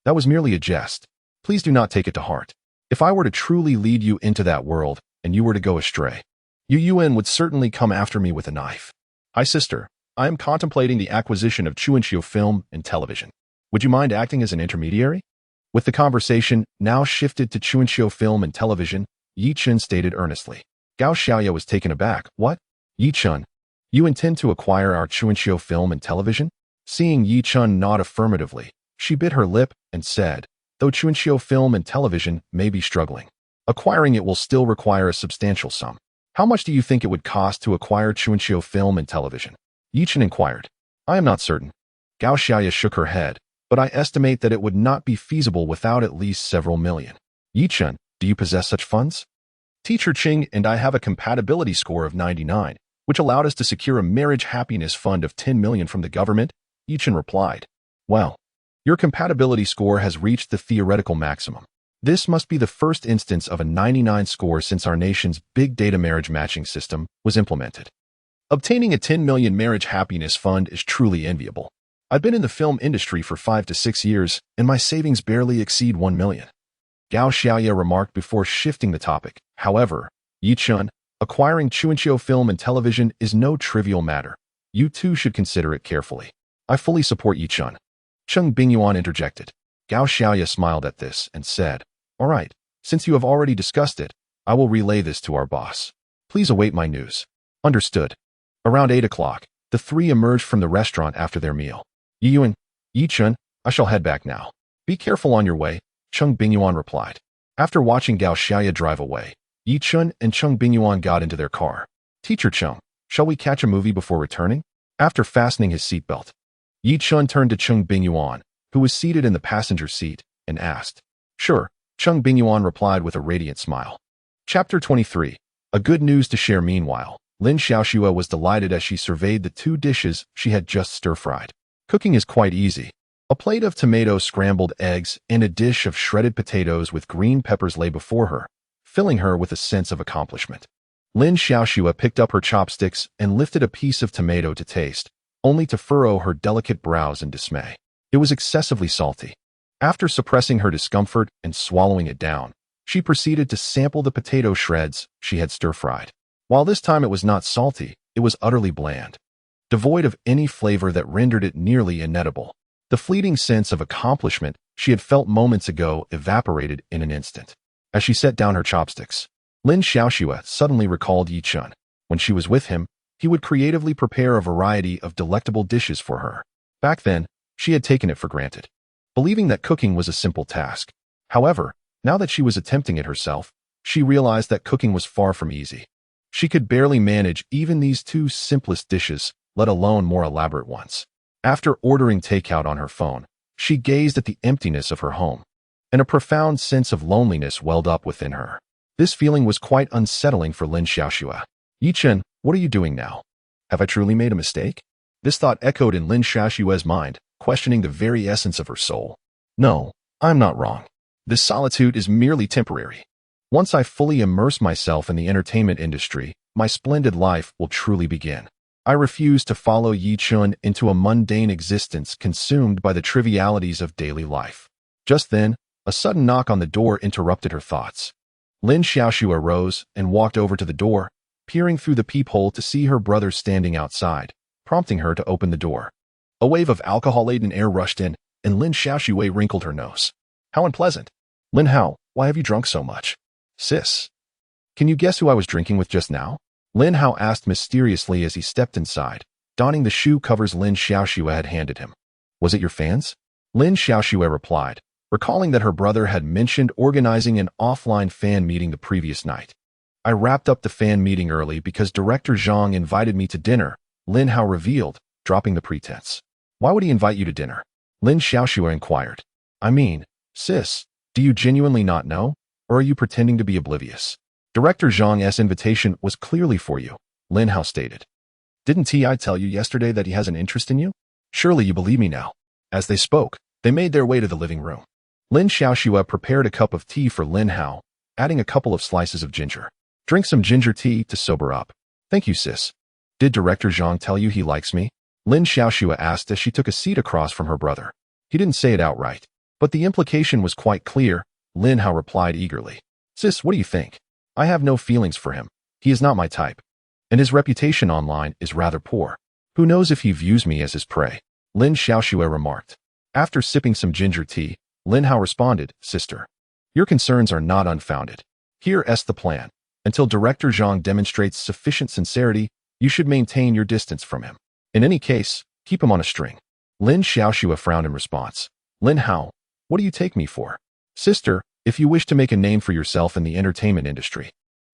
that was merely a jest. Please do not take it to heart. If I were to truly lead you into that world, and you were to go astray, Yuan would certainly come after me with a knife. Hi sister, I am contemplating the acquisition of Chuanxiu Film and Television. Would you mind acting as an intermediary? With the conversation now shifted to Chuanxiu Film and Television, Yechen stated earnestly. Gao Xiaoya was taken aback. What? Yechen, you intend to acquire our Chuanxiu Film and Television? Seeing Yechen nod affirmatively, she bit her lip and said, Though Chuanxiu Film and Television may be struggling, acquiring it will still require a substantial sum. How much do you think it would cost to acquire Chuanxiu Film and Television? Yechen inquired. I am not certain. Gao Xiaoya shook her head, but I estimate that it would not be feasible without at least several million. Yechen, do you possess such funds? Teacher Cheng and I have a compatibility score of 99, which allowed us to secure a marriage happiness fund of 10 million from the government, Yechen replied. Well, your compatibility score has reached the theoretical maximum. This must be the first instance of a 99 score since our nation's big data marriage matching system was implemented. Obtaining a 10 million marriage happiness fund is truly enviable. I've been in the film industry for 5 to 6 years, and my savings barely exceed 1 million. Gao Xiaoya remarked before shifting the topic. However, Yechen, acquiring Chuanxiu Film and Television is no trivial matter. You too should consider it carefully. I fully support Yechen. Cheng Bingyuan interjected. Gao Xiaoya smiled at this and said, All right, since you have already discussed it, I will relay this to our boss. Please await my news. Understood. Around 8 o'clock, the three emerged from the restaurant after their meal. Yechen, I shall head back now. Be careful on your way, Cheng Bingyuan replied. After watching Gao Xiaoya drive away, Yechen and Cheng Bingyuan got into their car. Teacher Cheng, shall we catch a movie before returning? After fastening his seatbelt, Yechen turned to Cheng Bingyuan, who was seated in the passenger seat, and asked. Sure, Cheng Bingyuan replied with a radiant smile. Chapter 23. A good news to share. Meanwhile, Lin Xiaoxue was delighted as she surveyed the 2 dishes she had just stir-fried. Cooking is quite easy. A plate of tomato scrambled eggs and a dish of shredded potatoes with green peppers lay before her, filling her with a sense of accomplishment. Lin Xiaoxue picked up her chopsticks and lifted a piece of tomato to taste, only to furrow her delicate brows in dismay. It was excessively salty. After suppressing her discomfort and swallowing it down, she proceeded to sample the potato shreds she had stir-fried. While this time it was not salty, it was utterly bland, devoid of any flavor that rendered it nearly inedible. The fleeting sense of accomplishment she had felt moments ago evaporated in an instant. As she set down her chopsticks, Lin Xiaoxue suddenly recalled Yechen. When she was with him, he would creatively prepare a variety of delectable dishes for her. Back then, she had taken it for granted, believing that cooking was a simple task. However, now that she was attempting it herself, she realized that cooking was far from easy. She could barely manage even these 2 simplest dishes, let alone more elaborate ones. After ordering takeout on her phone, she gazed at the emptiness of her home, and a profound sense of loneliness welled up within her. This feeling was quite unsettling for Lin Xiaoxue. Yechen, what are you doing now? Have I truly made a mistake? This thought echoed in Lin Xiaoxue's mind, questioning the very essence of her soul. No, I'm not wrong. This solitude is merely temporary. Once I fully immerse myself in the entertainment industry, my splendid life will truly begin. I refuse to follow Yechen into a mundane existence consumed by the trivialities of daily life. Just then, a sudden knock on the door interrupted her thoughts. Lin Xiaoxue rose and walked over to the door, peering through the peephole to see her brother standing outside, prompting her to open the door. A wave of alcohol-laden air rushed in, and Lin Xiaoxue wrinkled her nose. How unpleasant. Lin Hao, why have you drunk so much? Sis, can you guess who I was drinking with just now? Lin Hao asked mysteriously as he stepped inside, donning the shoe covers Lin Xiaoxue had handed him. Was it your fans? Lin Xiaoxue replied, recalling that her brother had mentioned organizing an offline fan meeting the previous night. I wrapped up the fan meeting early because Director Zhang invited me to dinner, Lin Hao revealed, dropping the pretense. Why would he invite you to dinner? Lin Xiaoxue inquired. I mean, sis, do you genuinely not know, or are you pretending to be oblivious? Director Zhang's invitation was clearly for you, Lin Hao stated. Didn't Ti tell you yesterday that he has an interest in you? Surely you believe me now. As they spoke, they made their way to the living room. Lin Xiaoxue prepared a cup of tea for Lin Hao, adding a couple of slices of ginger. Drink some ginger tea to sober up. Thank you, sis. Did Director Zhang tell you he likes me? Lin Xiaoxue asked as she took a seat across from her brother. He didn't say it outright, but the implication was quite clear. Lin Hao replied eagerly. Sis, what do you think? I have no feelings for him. He is not my type. And his reputation online is rather poor. Who knows if he views me as his prey? Lin Xiaoxue remarked. After sipping some ginger tea, Lin Hao responded, Sister, your concerns are not unfounded. Here's the plan. Until Director Zhang demonstrates sufficient sincerity, you should maintain your distance from him. In any case, keep him on a string. Lin Xiaoxue frowned in response. Lin Hao, what do you take me for? Sister, if you wish to make a name for yourself in the entertainment industry,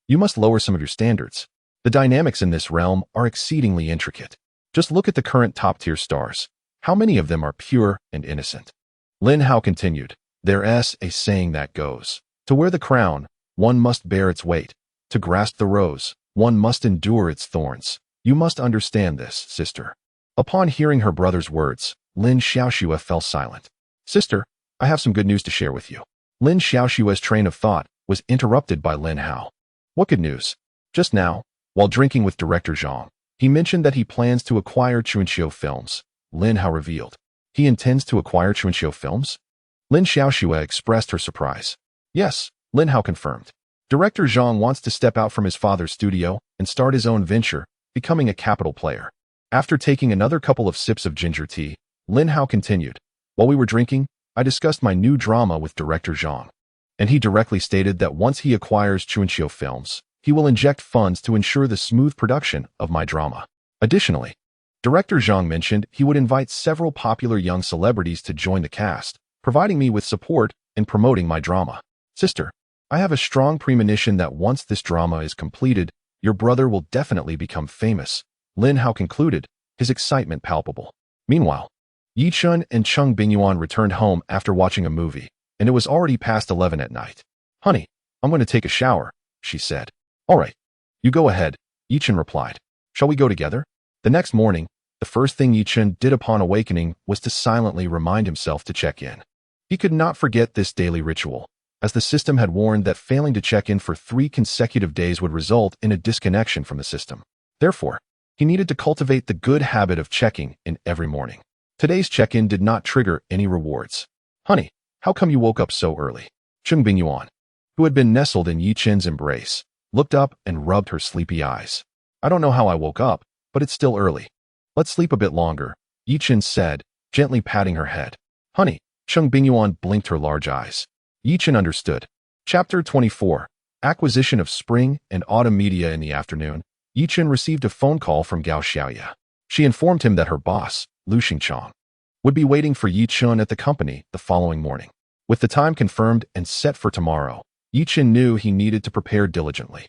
you must lower some of your standards. The dynamics in this realm are exceedingly intricate. Just look at the current top-tier stars. How many of them are pure and innocent? Lin Hao continued, There's a saying that goes, to wear the crown, one must bear its weight. To grasp the rose, one must endure its thorns. You must understand this, sister. Upon hearing her brother's words, Lin Xiaoxue fell silent. Sister, I have some good news to share with you. Lin Xiaoxue's train of thought was interrupted by Lin Hao. What good news? Just now, while drinking with Director Zhang, he mentioned that he plans to acquire Chunqiu Films. Lin Hao revealed. He intends to acquire Chunqiu Films? Lin Xiaoxue expressed her surprise. Yes, Lin Hao confirmed. Director Zhang wants to step out from his father's studio and start his own venture, becoming a capital player. After taking another couple of sips of ginger tea, Lin Hao continued. While we were drinking, I discussed my new drama with Director Zhang, and he directly stated that once he acquires Chunqiu Films, he will inject funds to ensure the smooth production of my drama. Additionally, Director Zhang mentioned he would invite several popular young celebrities to join the cast, providing me with support in promoting my drama. Sister, I have a strong premonition that once this drama is completed, your brother will definitely become famous, Lin Hao concluded, his excitement palpable. Meanwhile, Yechen and Cheng Bingyuan returned home after watching a movie, and it was already past 11 at night. Honey, I'm going to take a shower, she said. All right, you go ahead, Yechen replied. Shall we go together? The next morning, the first thing Yechen did upon awakening was to silently remind himself to check in. He could not forget this daily ritual, as the system had warned that failing to check in for 3 consecutive days would result in a disconnection from the system. Therefore, he needed to cultivate the good habit of checking in every morning. Today's check-in did not trigger any rewards. Honey, how come you woke up so early? Cheng Bingyuan, who had been nestled in Yechen's embrace, looked up and rubbed her sleepy eyes. I don't know how I woke up, but it's still early. Let's sleep a bit longer, Yechen said, gently patting her head. Honey, Cheng Bingyuan blinked her large eyes. Yechen understood. Chapter 24. Acquisition of Spring and Autumn Media. In the afternoon, Yechen received a phone call from Gao Xiaoya. She informed him that her boss, Lu Xingchang, would be waiting for Yechen at the company the following morning. With the time confirmed and set for tomorrow, Yechen knew he needed to prepare diligently.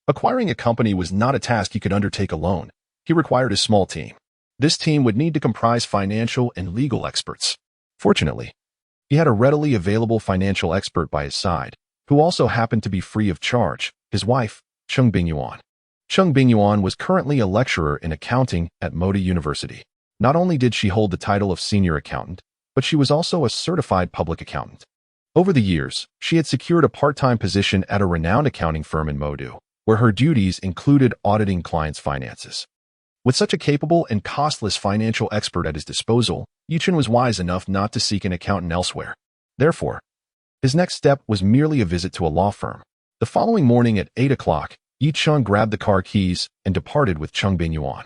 Acquiring a company was not a task he could undertake alone. He required a small team. This team would need to comprise financial and legal experts. Fortunately, he had a readily available financial expert by his side, who also happened to be free of charge, his wife, Cheng Bingyuan. Cheng Bingyuan was currently a lecturer in accounting at Moda University. Not only did she hold the title of senior accountant, but she was also a certified public accountant. Over the years, she had secured a part-time position at a renowned accounting firm in Modu, where her duties included auditing clients' finances. With such a capable and costless financial expert at his disposal, Yechen was wise enough not to seek an accountant elsewhere. Therefore, his next step was merely a visit to a law firm. The following morning at 8 o'clock, Yechen grabbed the car keys and departed with Cheng Bingyuan.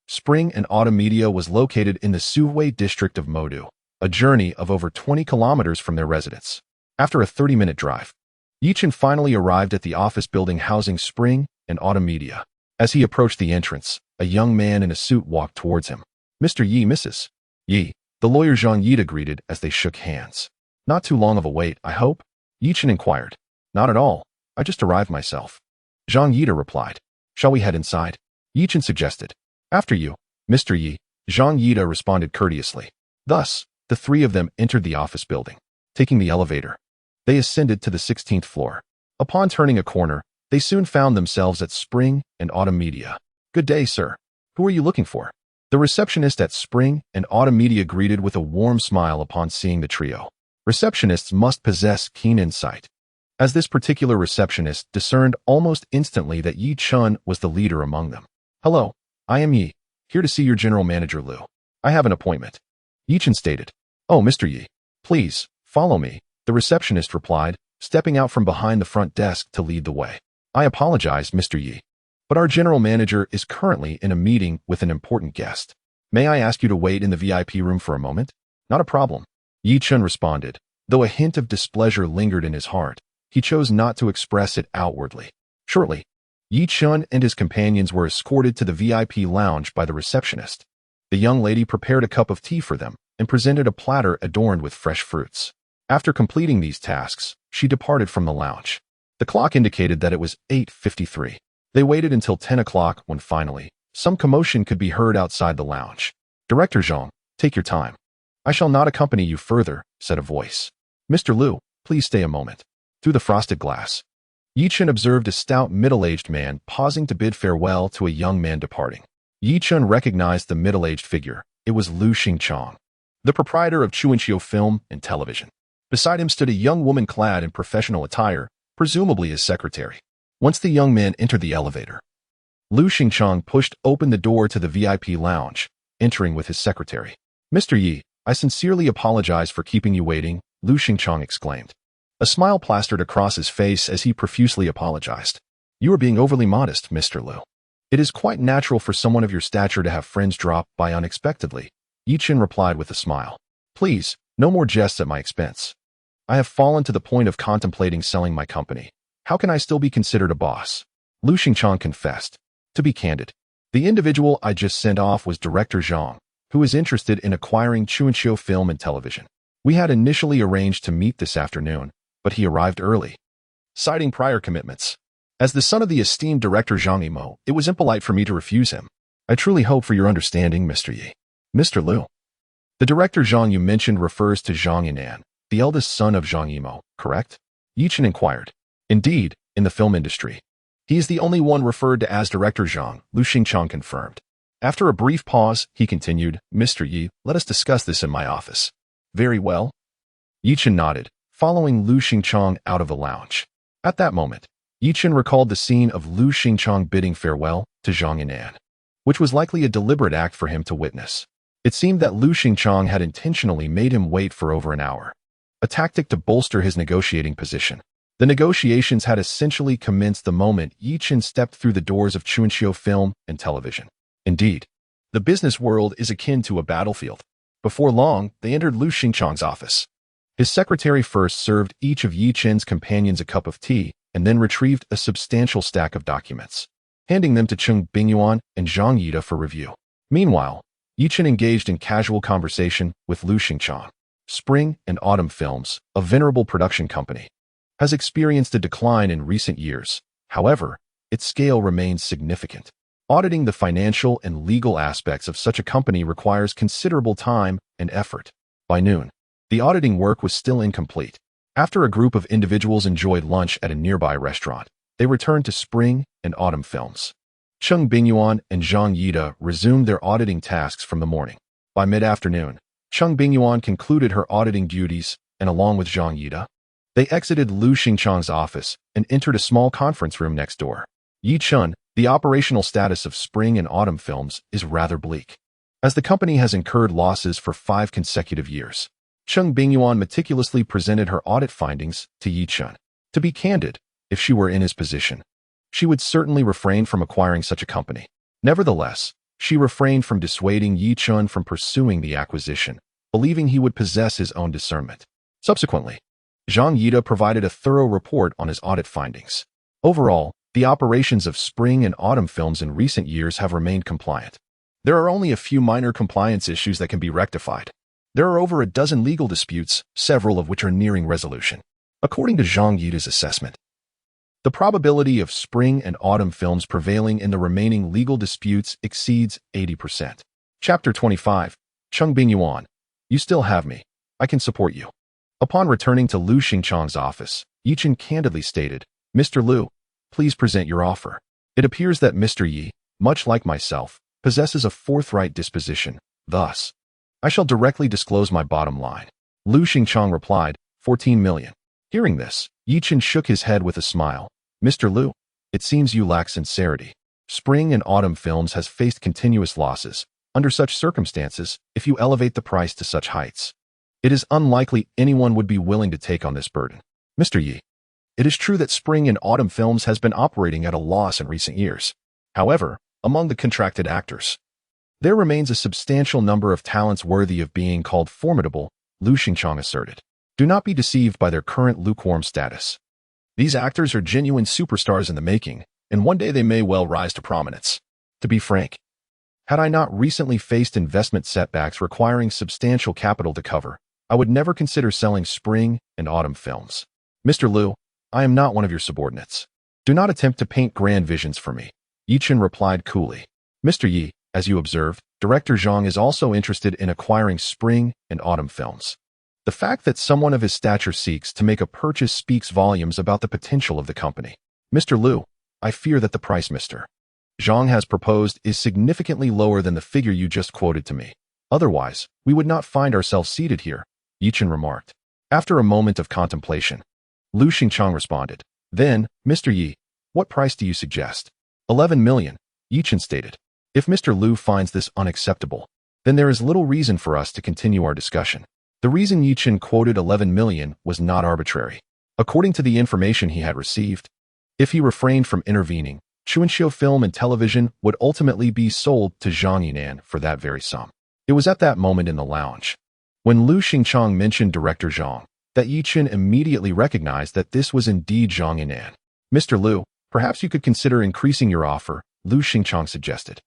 Spring and Autumn Media was located in the Suhui district of Modu, a journey of over 20 kilometers from their residence. After a 30-minute drive, Yechen finally arrived at the office building housing Spring and Autumn Media. As he approached the entrance, a young man in a suit walked towards him. Mr. Yi, Mrs. Yi, the lawyer Zhang Yida greeted as they shook hands. Not too long of a wait, I hope? Yechen inquired. Not at all. I just arrived myself. Zhang Yida replied. Shall we head inside? Yechen suggested. After you, Mr. Yi, Zhang Yida responded courteously. Thus, the three of them entered the office building. Taking the elevator, they ascended to the 16th floor. Upon turning a corner, they soon found themselves at Spring and Autumn Media. Good day, sir. Who are you looking for? The receptionist at Spring and Autumn Media greeted with a warm smile upon seeing the trio. Receptionists must possess keen insight, as this particular receptionist discerned almost instantly that Yechen was the leader among them. Hello, I am Yi, here to see your general manager Lu. I have an appointment. Yechen stated. Oh, Mr. Yi, please, follow me, the receptionist replied, stepping out from behind the front desk to lead the way. I apologize, Mr. Yi, but our general manager is currently in a meeting with an important guest. May I ask you to wait in the VIP room for a moment? Not a problem. Yechen responded. Though a hint of displeasure lingered in his heart, he chose not to express it outwardly. Shortly, Yechen and his companions were escorted to the VIP lounge by the receptionist. The young lady prepared a cup of tea for them and presented a platter adorned with fresh fruits. After completing these tasks, she departed from the lounge. The clock indicated that it was 8:53. They waited until 10 o'clock when finally, some commotion could be heard outside the lounge. Director Zhang, take your time. I shall not accompany you further, said a voice. Mr. Lu, please stay a moment. Through the frosted glass, Yechen observed a stout middle-aged man pausing to bid farewell to a young man departing. Yechen recognized the middle-aged figure. It was Lu Xingchang, the proprietor of Chuanqiu Film and Television. Beside him stood a young woman clad in professional attire, presumably his secretary. Once the young man entered the elevator, Lu Xingchang pushed open the door to the VIP lounge, entering with his secretary. Mr. Yi, I sincerely apologize for keeping you waiting, Lu Xingchang exclaimed. A smile plastered across his face as he profusely apologized. You are being overly modest, Mr. Lu. It is quite natural for someone of your stature to have friends drop by unexpectedly, Yechen replied with a smile. Please, no more jests at my expense. I have fallen to the point of contemplating selling my company. How can I still be considered a boss? Lu Xingchang confessed. To be candid, the individual I just sent off was Director Zhang, who is interested in acquiring Chuanqiu Film and Television. We had initially arranged to meet this afternoon, but he arrived early. citing prior commitments. As the son of the esteemed director Zhang Yimou, it was impolite for me to refuse him. I truly hope for your understanding, Mr. Yi. Mr. Liu. The director Zhang you mentioned refers to Zhang Yinan, the eldest son of Zhang Yimou, correct? Yechen inquired. Indeed, in the film industry. He is the only one referred to as Director Zhang, Lu Xingchang confirmed. After a brief pause, he continued, Mr. Yi, let us discuss this in my office. Very well. Yechen nodded, following Lu Xingchang out of the lounge. At that moment, Yechen recalled the scene of Lu Xingchang bidding farewell to Zhang Yinan, which was likely a deliberate act for him to witness. It seemed that Lu Xingchang had intentionally made him wait for over an hour, a tactic to bolster his negotiating position. The negotiations had essentially commenced the moment Yechen stepped through the doors of Chunqiu Film and Television. Indeed, the business world is akin to a battlefield. Before long, they entered Lu Xingchang's office. His secretary first served each of Yechen's companions a cup of tea and then retrieved a substantial stack of documents, handing them to Cheng Bingyuan and Zhang Yida for review. Meanwhile, Yechen engaged in casual conversation with Lu Xingchang. Spring and Autumn Films, a venerable production company, has experienced a decline in recent years. However, its scale remains significant. Auditing the financial and legal aspects of such a company requires considerable time and effort. By noon, the auditing work was still incomplete. After a group of individuals enjoyed lunch at a nearby restaurant, they returned to Spring and Autumn Films. Cheng Bingyuan and Zhang Yida resumed their auditing tasks from the morning. By mid-afternoon, Cheng Bingyuan concluded her auditing duties, and along with Zhang Yida, they exited Lu Xingchang's office and entered a small conference room next door. Yechen, the operational status of Spring and Autumn Films is rather bleak, as the company has incurred losses for 5 consecutive years. Cheng Bingyuan meticulously presented her audit findings to Yechen. To be candid, if she were in his position, she would certainly refrain from acquiring such a company. Nevertheless, she refrained from dissuading Yechen from pursuing the acquisition, believing he would possess his own discernment. Subsequently, Zhang Yida provided a thorough report on his audit findings. Overall, the operations of Spring and Autumn Films in recent years have remained compliant. There are only a few minor compliance issues that can be rectified. There are over a dozen legal disputes, several of which are nearing resolution. According to Zhang Yida's assessment, the probability of Spring and Autumn Films prevailing in the remaining legal disputes exceeds 80%. Chapter 25. Cheng Bingyuan. You still have me. I can support you. Upon returning to Lu Xingchang's office, Yechen candidly stated, Mr. Liu, please present your offer. It appears that Mr. Yi, much like myself, possesses a forthright disposition. Thus, I shall directly disclose my bottom line. Lu Xingchang replied, 14 million. Hearing this, Yechen shook his head with a smile. Mr. Liu, it seems you lack sincerity. Spring and Autumn Films has faced continuous losses. Under such circumstances, if you elevate the price to such heights, it is unlikely anyone would be willing to take on this burden. Mr. Yi, it is true that Spring and Autumn Films has been operating at a loss in recent years. However, among the contracted actors, there remains a substantial number of talents worthy of being called formidable, Lu Xingchang asserted. Do not be deceived by their current lukewarm status. These actors are genuine superstars in the making, and one day they may well rise to prominence. To be frank, had I not recently faced investment setbacks requiring substantial capital to cover, I would never consider selling Spring and Autumn Films. Mr. Liu, I am not one of your subordinates. Do not attempt to paint grand visions for me. Yechen replied coolly. Mr. Yi, as you observed, Director Zhang is also interested in acquiring Spring and Autumn Films. The fact that someone of his stature seeks to make a purchase speaks volumes about the potential of the company. Mr. Liu, I fear that the price Mr. Zhang has proposed is significantly lower than the figure you just quoted to me. Otherwise, we would not find ourselves seated here, Yechen remarked. After a moment of contemplation, Lu Xingchang responded. Then, Mr. Yi, what price do you suggest? 11 million, Yechen stated. If Mr. Liu finds this unacceptable, then there is little reason for us to continue our discussion. The reason Yechen quoted 11 million was not arbitrary. According to the information he had received, if he refrained from intervening, Chunqiu Film and Television would ultimately be sold to Zhang Yinan for that very sum. It was at that moment in the lounge, when Lu Xingchang mentioned Director Zhang, that Yechen immediately recognized that this was indeed Zhang Yinan. Mr. Liu, perhaps you could consider increasing your offer, Lu Xingchang suggested.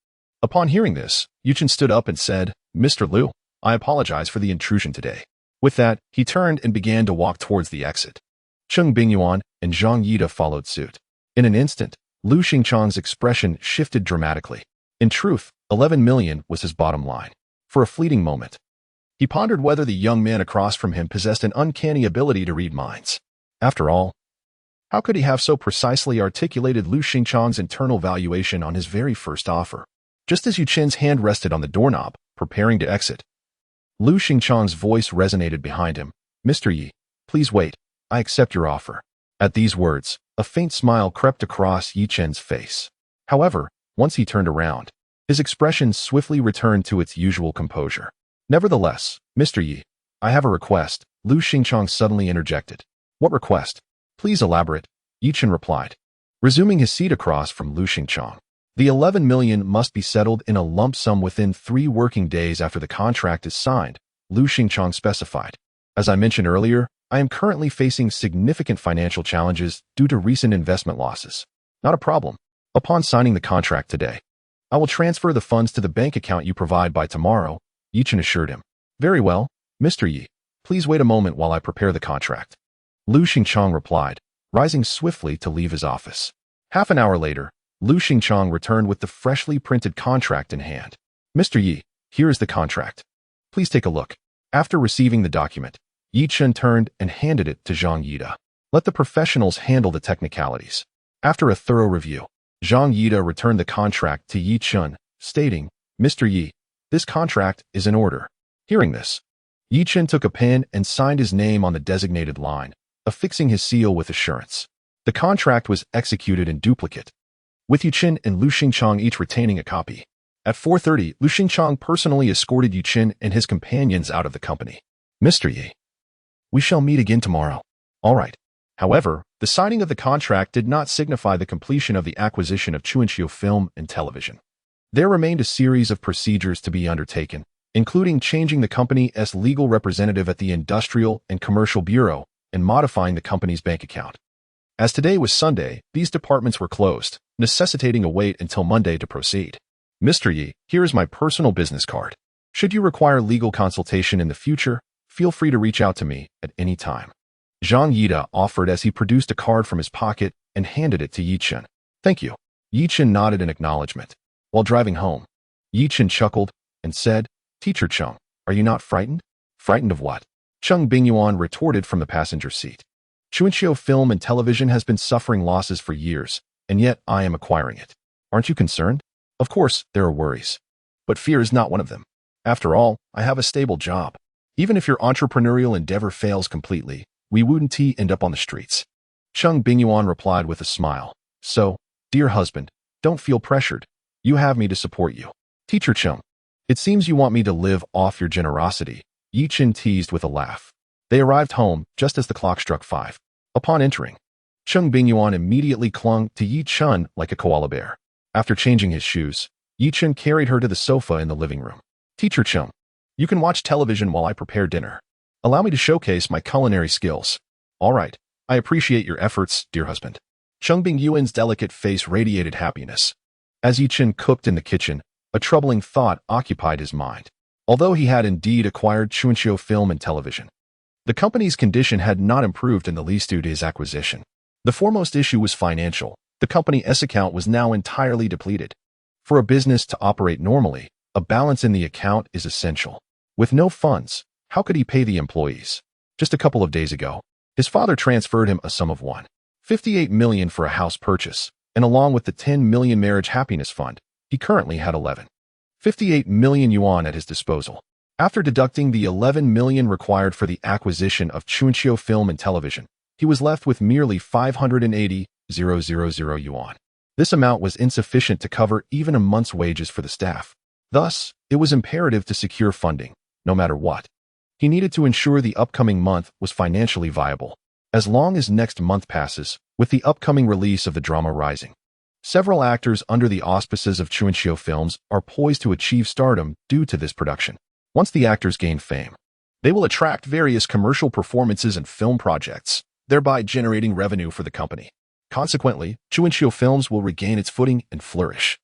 Upon hearing this, Yechen stood up and said, Mr. Liu, I apologize for the intrusion today. With that, he turned and began to walk towards the exit. Cheng Bingyuan and and Zhang Yida followed suit. In an instant, Lu Xingchang's expression shifted dramatically. In truth, 11 million was his bottom line. For a fleeting moment, he pondered whether the young man across from him possessed an uncanny ability to read minds. After all, how could he have so precisely articulated Lu Xingchang's internal valuation on his very first offer? Just as Yechen's hand rested on the doorknob, preparing to exit, Lu Xingchang's voice resonated behind him. "Mr. Yi, please wait. I accept your offer." At these words, a faint smile crept across Yechen's face. However, once he turned around, his expression swiftly returned to its usual composure. "Nevertheless, Mr. Yi, I have a request," Lu Xingchang suddenly interjected. "What request? Please elaborate," Yechen replied, resuming his seat across from Lu Xingchang. "The 11 million must be settled in a lump sum within 3 working days after the contract is signed," Lu Xingchang specified. "As I mentioned earlier, I am currently facing significant financial challenges due to recent investment losses." "Not a problem. Upon signing the contract today, I will transfer the funds to the bank account you provide by tomorrow," Yechen assured him. "Very well, Mr. Yi. Please wait a moment while I prepare the contract," Lu Xingchang replied, rising swiftly to leave his office. Half an hour later, Lu Xingchang returned with the freshly printed contract in hand. "Mr. Yi, here is the contract. Please take a look." After receiving the document, Yechen turned and handed it to Zhang Yida. "Let the professionals handle the technicalities." After a thorough review, Zhang Yida returned the contract to Yechen, stating, "Mr. Yi, this contract is in order." Hearing this, Yechen took a pen and signed his name on the designated line, affixing his seal with assurance. The contract was executed in duplicate, with Yechen and Lu Xingchang each retaining a copy. At 4:30, Lu Xingchang personally escorted Yechen and his companions out of the company. "Mr. Yi, we shall meet again tomorrow." "All right." However, the signing of the contract did not signify the completion of the acquisition of Chunqiu Film and Television. There remained a series of procedures to be undertaken, including changing the company's legal representative at the Industrial and Commercial Bureau and modifying the company's bank account. As today was Sunday, these departments were closed, necessitating a wait until Monday to proceed. "Mr. Yi, here is my personal business card. Should you require legal consultation in the future, feel free to reach out to me at any time," Zhang Yida offered as he produced a card from his pocket and handed it to Yechen. "Thank you." Yechen nodded in acknowledgement. While driving home, Yechen chuckled and said, "Teacher Cheng, are you not frightened?" "Frightened of what?" Cheng Bingyuan retorted from the passenger seat. "Chunqiu Film and Television has been suffering losses for years, and yet I am acquiring it. Aren't you concerned?" "Of course, there are worries, but fear is not one of them. After all, I have a stable job. Even if your entrepreneurial endeavor fails completely, we wouldn't end up on the streets." Cheng Bingyuan replied with a smile. "So, dear husband, don't feel pressured. You have me to support you." "Teacher Cheng, it seems you want me to live off your generosity," Yechen teased with a laugh. They arrived home just as the clock struck 5. Upon entering, Cheng Bingyuan immediately clung to Yechen like a koala bear. After changing his shoes, Yechen carried her to the sofa in the living room. "Teacher Cheng, you can watch television while I prepare dinner. Allow me to showcase my culinary skills." "All right. I appreciate your efforts, dear husband." Cheng Bingyuan's delicate face radiated happiness. As Yechen cooked in the kitchen, a troubling thought occupied his mind. Although he had indeed acquired Chunqiu Film and Television, the company's condition had not improved in the least due to his acquisition. The foremost issue was financial. The company's account was now entirely depleted. For a business to operate normally, a balance in the account is essential. With no funds, how could he pay the employees? Just a couple of days ago, his father transferred him a sum of 1.58 million for a house purchase, and along with the 10 million marriage happiness fund, he currently had 11.58 million yuan at his disposal. After deducting the 11 million required for the acquisition of Chunqiu Film and Television, he was left with merely 580,000 yuan. This amount was insufficient to cover even a month's wages for the staff. Thus, it was imperative to secure funding, no matter what. He needed to ensure the upcoming month was financially viable. As long as next month passes, with the upcoming release of the drama Rising, several actors under the auspices of Chunqiu Films are poised to achieve stardom due to this production. Once the actors gain fame, they will attract various commercial performances and film projects, thereby generating revenue for the company. Consequently, Chunqiu Films will regain its footing and flourish.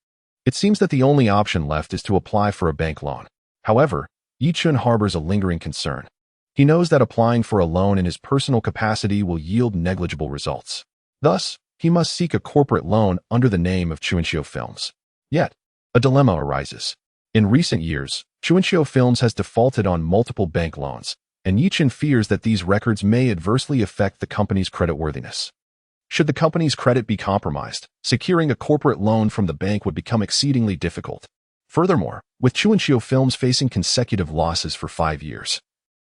It seems that the only option left is to apply for a bank loan. However, Yechen harbors a lingering concern. He knows that applying for a loan in his personal capacity will yield negligible results. Thus, he must seek a corporate loan under the name of Chuanxiu Films. Yet, a dilemma arises. In recent years, Chuanxiu Films has defaulted on multiple bank loans, and Yechen fears that these records may adversely affect the company's creditworthiness. Should the company's credit be compromised, securing a corporate loan from the bank would become exceedingly difficult. Furthermore, with Chuanxiu Films facing consecutive losses for 5 years,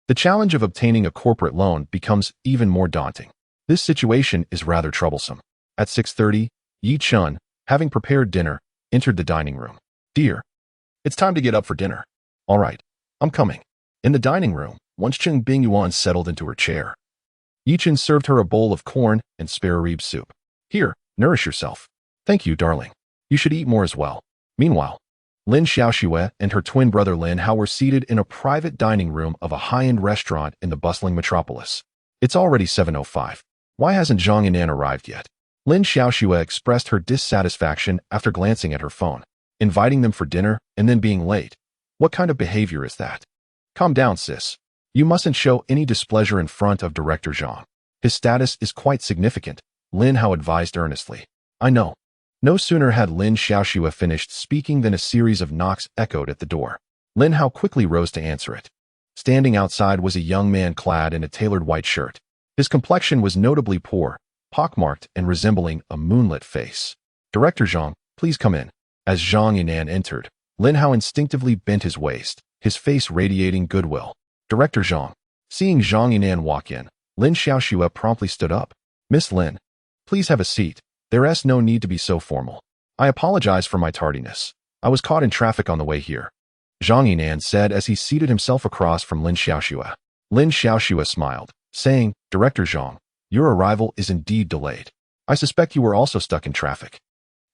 the challenge of obtaining a corporate loan becomes even more daunting. This situation is rather troublesome. At 6:30, Yechen, having prepared dinner, entered the dining room. "Dear, it's time to get up for dinner." "All right, I'm coming." In the dining room, once Cheng Bingyuan settled into her chair, Yechen served her a bowl of corn and spare rib soup. "Here, nourish yourself." "Thank you, darling. You should eat more as well." Meanwhile, Lin Xiaoxue and her twin brother Lin Hao were seated in a private dining room of a high-end restaurant in the bustling metropolis. It's already 7:05. Why hasn't Zhang Yinan arrived yet? Lin Xiaoxue expressed her dissatisfaction after glancing at her phone. Inviting them for dinner and then being late. What kind of behavior is that? Calm down, sis. You mustn't show any displeasure in front of Director Zhang. His status is quite significant, Lin Hao advised earnestly. I know. No sooner had Lin Xiaoxue finished speaking than a series of knocks echoed at the door. Lin Hao quickly rose to answer it. Standing outside was a young man clad in a tailored white shirt. His complexion was notably poor, pockmarked and resembling a moonlit face. Director Zhang, please come in. As Zhang Yinan entered, Lin Hao instinctively bent his waist, his face radiating goodwill. Director Zhang. Seeing Zhang Yinan walk in, Lin Xiaoxue promptly stood up. Miss Lin, please have a seat. There's no need to be so formal. I apologize for my tardiness. I was caught in traffic on the way here. Zhang Yinan said as he seated himself across from Lin Xiaoxue. Lin Xiaoxue smiled, saying, Director Zhang, your arrival is indeed delayed. I suspect you were also stuck in traffic.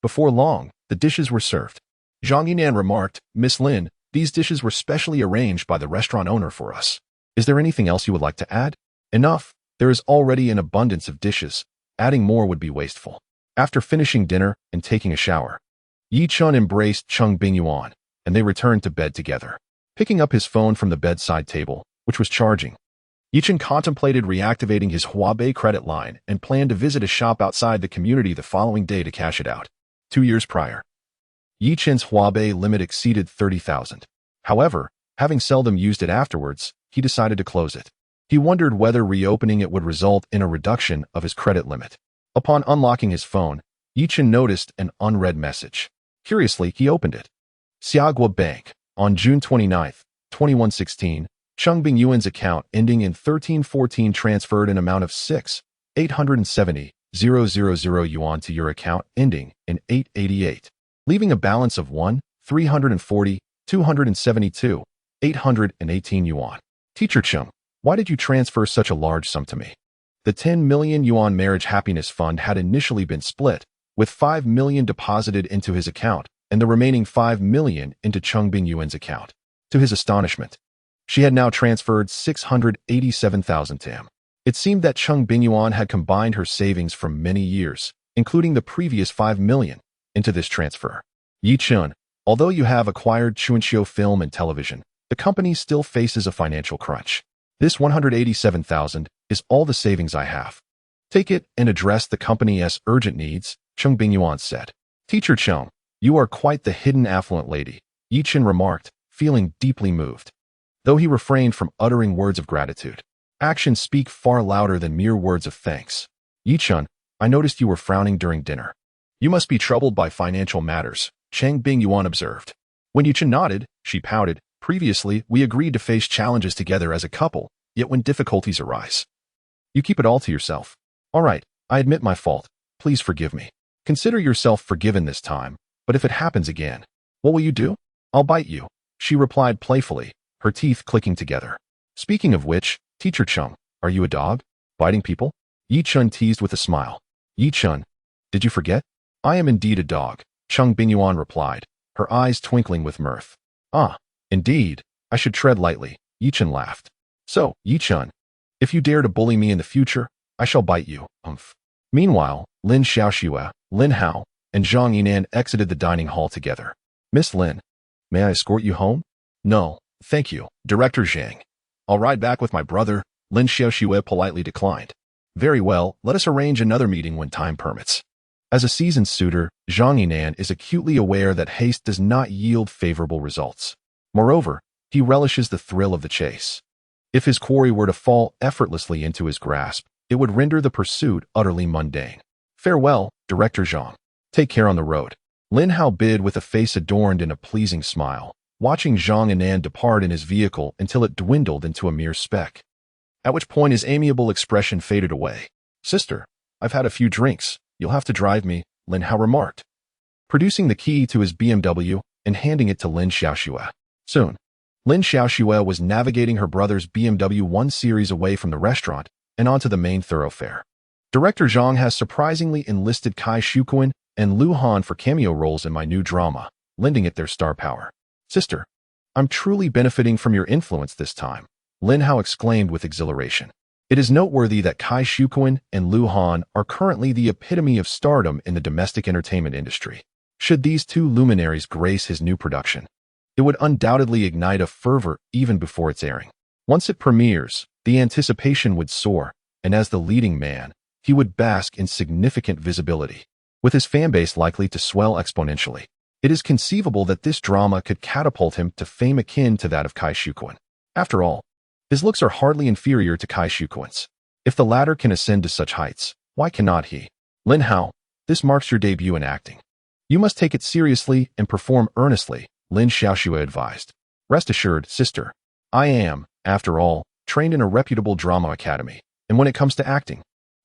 Before long, the dishes were served. Zhang Yinan remarked, Miss Lin, these dishes were specially arranged by the restaurant owner for us. Is there anything else you would like to add? Enough. There is already an abundance of dishes. Adding more would be wasteful. After finishing dinner and taking a shower, Yechen embraced Cheng Bingyuan, and they returned to bed together. Picking up his phone from the bedside table, which was charging, Yechen contemplated reactivating his Huabei credit line and planned to visit a shop outside the community the following day to cash it out. 2 years prior, Yechen's Huabei limit exceeded 30,000. However, having seldom used it afterwards, he decided to close it. He wondered whether reopening it would result in a reduction of his credit limit. Upon unlocking his phone, Yechen noticed an unread message. Curiously, he opened it. Xiagua Bank, on June 29, 2116, Cheng Bingyuan's account ending in 1314 transferred an amount of 6,870,000 yuan to your account ending in 888, leaving a balance of 1,340,272,818 yuan. Teacher Cheng, why did you transfer such a large sum to me? The 10 million yuan marriage happiness fund had initially been split, with 5 million deposited into his account and the remaining 5 million into Cheng Bingyuan's account. To his astonishment, she had now transferred 687,000 to him. It seemed that Cheng Bingyuan had combined her savings from many years, including the previous 5 million, into this transfer. Yechen, although you have acquired Chuanxiu Film and Television, the company still faces a financial crunch. This 187,000 is all the savings I have. Take it and address the company's urgent needs, Cheng Bingyuan said. Teacher Cheng, you are quite the hidden affluent lady, Yechen remarked, feeling deeply moved. Though he refrained from uttering words of gratitude, actions speak far louder than mere words of thanks. Yechen, I noticed you were frowning during dinner. You must be troubled by financial matters, Cheng Bingyuan observed. When Yechen nodded, she pouted. Previously, we agreed to face challenges together as a couple, yet when difficulties arise, you keep it all to yourself. All right, I admit my fault. Please forgive me. Consider yourself forgiven this time, but if it happens again, what will you do? I'll bite you, she replied playfully, her teeth clicking together. Speaking of which, Teacher Cheng, are you a dog? Biting people? Yechen teased with a smile. Yechen, did you forget? I am indeed a dog, Cheng Bingyuan replied, her eyes twinkling with mirth. Ah, indeed, I should tread lightly, Yechen laughed. So, Yechen, if you dare to bully me in the future, I shall bite you, Meanwhile, Lin Xiaoxue, Lin Hao, and Zhang Yinan exited the dining hall together. Miss Lin, may I escort you home? No, thank you, Director Zhang. I'll ride back with my brother, Lin Xiaoxue politely declined. Very well, let us arrange another meeting when time permits. As a seasoned suitor, Zhang Yinan is acutely aware that haste does not yield favorable results. Moreover, he relishes the thrill of the chase. If his quarry were to fall effortlessly into his grasp, it would render the pursuit utterly mundane. Farewell, Director Zhang. Take care on the road. Lin Hao bid with a face adorned in a pleasing smile, watching Zhang Yinan depart in his vehicle until it dwindled into a mere speck. At which point his amiable expression faded away. Sister, I've had a few drinks. You'll have to drive me, Lin Hao remarked, producing the key to his BMW and handing it to Lin Xiaoxue. Soon, Lin Xiaoxue was navigating her brother's BMW 1 Series away from the restaurant and onto the main thoroughfare. Director Zhang has surprisingly enlisted Kai Shuquan and Lu Han for cameo roles in my new drama, lending it their star power. Sister, I'm truly benefiting from your influence this time, Lin Hao exclaimed with exhilaration. It is noteworthy that Kai Shuquan and Lu Han are currently the epitome of stardom in the domestic entertainment industry. Should these two luminaries grace his new production, it would undoubtedly ignite a fervor even before its airing. Once it premieres, the anticipation would soar, and as the leading man, he would bask in significant visibility, with his fanbase likely to swell exponentially. It is conceivable that this drama could catapult him to fame akin to that of Kai Shuquan. After all, his looks are hardly inferior to Kai Shuquan's. If the latter can ascend to such heights, why cannot he? Lin Hao, this marks your debut in acting. You must take it seriously and perform earnestly, Lin Xiaoxue advised. Rest assured, sister, I am, after all, trained in a reputable drama academy, and when it comes to acting,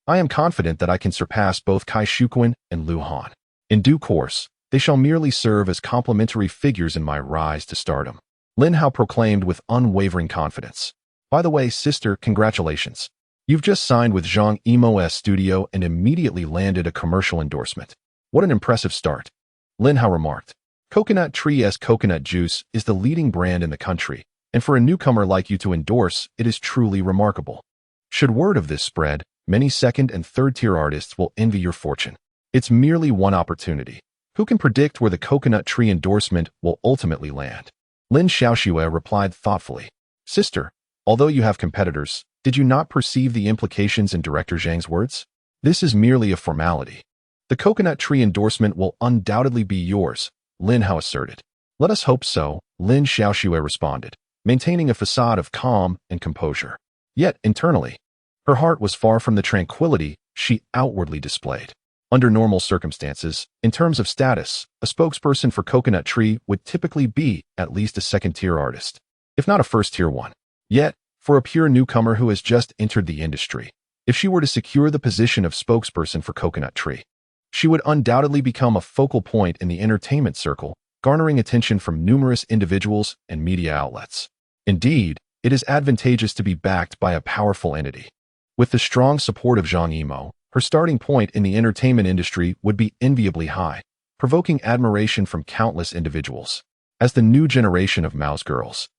I am confident that I can surpass both Kai Shuquan and Lu Han. In due course, they shall merely serve as complementary figures in my rise to stardom, Lin Hao proclaimed with unwavering confidence. By the way, sister, congratulations. You've just signed with Zhang Yimou's studio and immediately landed a commercial endorsement. What an impressive start, Lin Hao remarked. Coconut Tree's coconut juice is the leading brand in the country, and for a newcomer like you to endorse, it is truly remarkable. Should word of this spread, many second and third-tier artists will envy your fortune. It's merely one opportunity. Who can predict where the coconut tree endorsement will ultimately land? Lin Xiaoxue replied thoughtfully. Sister, although you have competitors, did you not perceive the implications in Director Zhang's words? This is merely a formality. The coconut tree endorsement will undoubtedly be yours, Lin Hao asserted. Let us hope so, Lin Xiaoxue responded, maintaining a facade of calm and composure. Yet, internally, her heart was far from the tranquility she outwardly displayed. Under normal circumstances, in terms of status, a spokesperson for Coconut Tree would typically be at least a second-tier artist, if not a first-tier one. Yet, for a pure newcomer who has just entered the industry, if she were to secure the position of spokesperson for Coconut Tree, she would undoubtedly become a focal point in the entertainment circle, garnering attention from numerous individuals and media outlets. Indeed, it is advantageous to be backed by a powerful entity. With the strong support of Zhang Yimou, her starting point in the entertainment industry would be enviably high, provoking admiration from countless individuals. As the new generation of Mao's girls,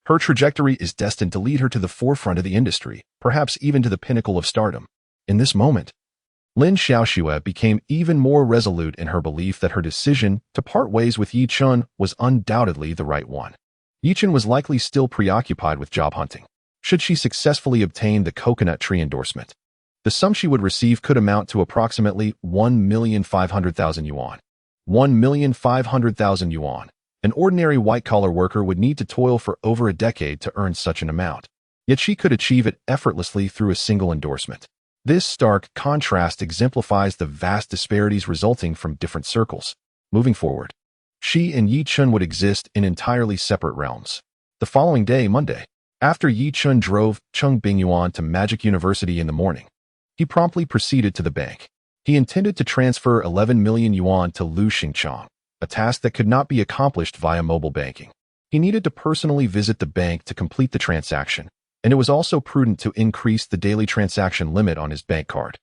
her trajectory is destined to lead her to the forefront of the industry, perhaps even to the pinnacle of stardom. In this moment, Lin Xiaoxue became even more resolute in her belief that her decision to part ways with Yechen was undoubtedly the right one. Yechen was likely still preoccupied with job hunting. Should she successfully obtain the coconut tree endorsement, the sum she would receive could amount to approximately 1,500,000 yuan. 1,500,000 yuan. An ordinary white-collar worker would need to toil for over a decade to earn such an amount. Yet she could achieve it effortlessly through a single endorsement. This stark contrast exemplifies the vast disparities resulting from different circles. Moving forward, she and Yechen would exist in entirely separate realms. The following day, Monday, after Yechen drove Cheng Bingyuan to Magic University in the morning, he promptly proceeded to the bank. He intended to transfer 11 million yuan to Lu Xingchang, a task that could not be accomplished via mobile banking. He needed to personally visit the bank to complete the transaction, and it was also prudent to increase the daily transaction limit on his bank card.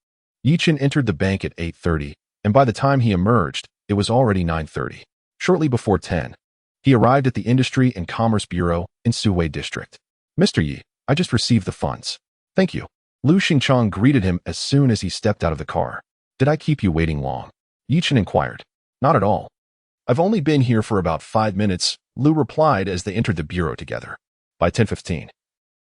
Yechen entered the bank at 8:30, and by the time he emerged, it was already 9:30. Shortly before 10, he arrived at the Industry and Commerce Bureau in Suwei District. Mr. Yi, I just received the funds. Thank you. Lu Xingchang greeted him as soon as he stepped out of the car. Did I keep you waiting long? Yechen inquired. Not at all. I've only been here for about 5 minutes, Lu replied as they entered the bureau together. By 10:15,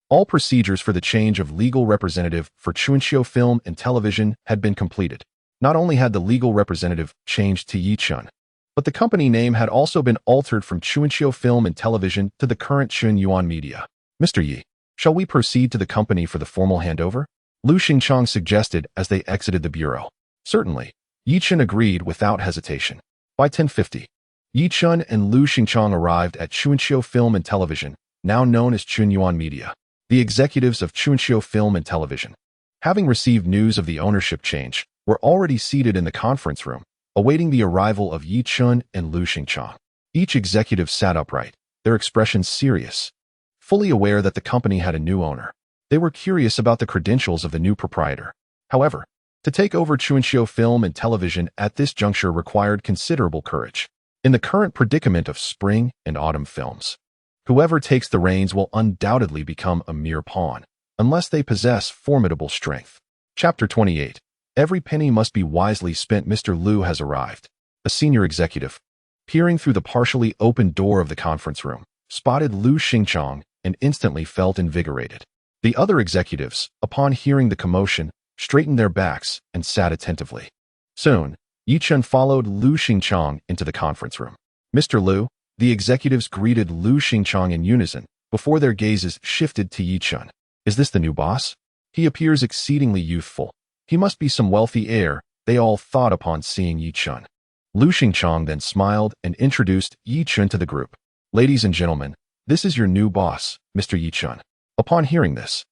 All procedures for the change of legal representative for Chunxiu Film and Television had been completed. Not only had the legal representative changed to Yechen, but the company name had also been altered from Chunxiu Film and Television to the current Bingyuan Media. Mr. Yi, shall we proceed to the company for the formal handover? Lu Xingchang suggested as they exited the bureau. Certainly. Yechen agreed without hesitation. By 10:50, Yechen and Lu Xingchang arrived at Chunxiu Film and Television, now known as Bingyuan Media. The executives of Chunxiu Film and Television, having received news of the ownership change, were already seated in the conference room, awaiting the arrival of Yechen and Lu Xingchang. Each executive sat upright, their expressions serious, fully aware that the company had a new owner. They were curious about the credentials of the new proprietor. However, to take over Chunxiu Film and Television at this juncture required considerable courage. In the current predicament of spring and autumn films, whoever takes the reins will undoubtedly become a mere pawn, unless they possess formidable strength. Chapter 28. Every penny must be wisely spent. Mr. Lu has arrived. A senior executive, peering through the partially open door of the conference room, spotted Lu Xingchang and instantly felt invigorated. The other executives, upon hearing the commotion, straightened their backs and sat attentively. Soon, Yechen followed Lu Xingchang into the conference room. Mr. Lu, the executives greeted Lu Xingchang in unison, before their gazes shifted to Yechen. Is this the new boss? He appears exceedingly youthful. He must be some wealthy heir, they all thought upon seeing Yechen. Lu Xingchang then smiled and introduced Yechen to the group. Ladies and gentlemen, this is your new boss, Mr. Yechen. Upon hearing this,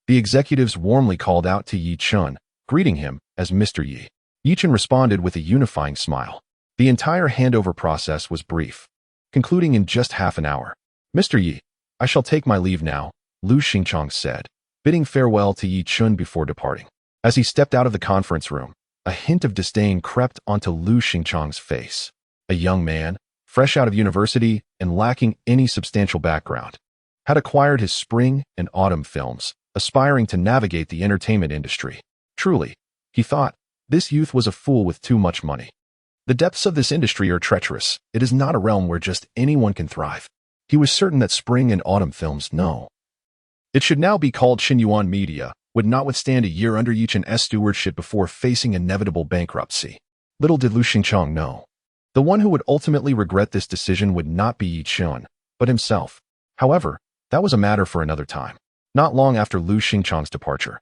the executives warmly called out to Yechen, greeting him as Mr. Yi. Yechen responded with a unifying smile. The entire handover process was brief, concluding in just half an hour. Mr. Yi, I shall take my leave now, Lu Xingchang said, bidding farewell to Yechen before departing. As he stepped out of the conference room, a hint of disdain crept onto Lu Xingchang's face. A young man, fresh out of university and lacking any substantial background, had acquired his spring and autumn films, aspiring to navigate the entertainment industry. Truly, he thought, this youth was a fool with too much money. The depths of this industry are treacherous. It is not a realm where just anyone can thrive. He was certain that spring and autumn films, no. It should now be called Bingyuan Media, would not withstand a year under Yechen's stewardship before facing inevitable bankruptcy. Little did Lu Xingchang know. The one who would ultimately regret this decision would not be Yechen, but himself. However, that was a matter for another time. Not long after Lu Xingchang's departure,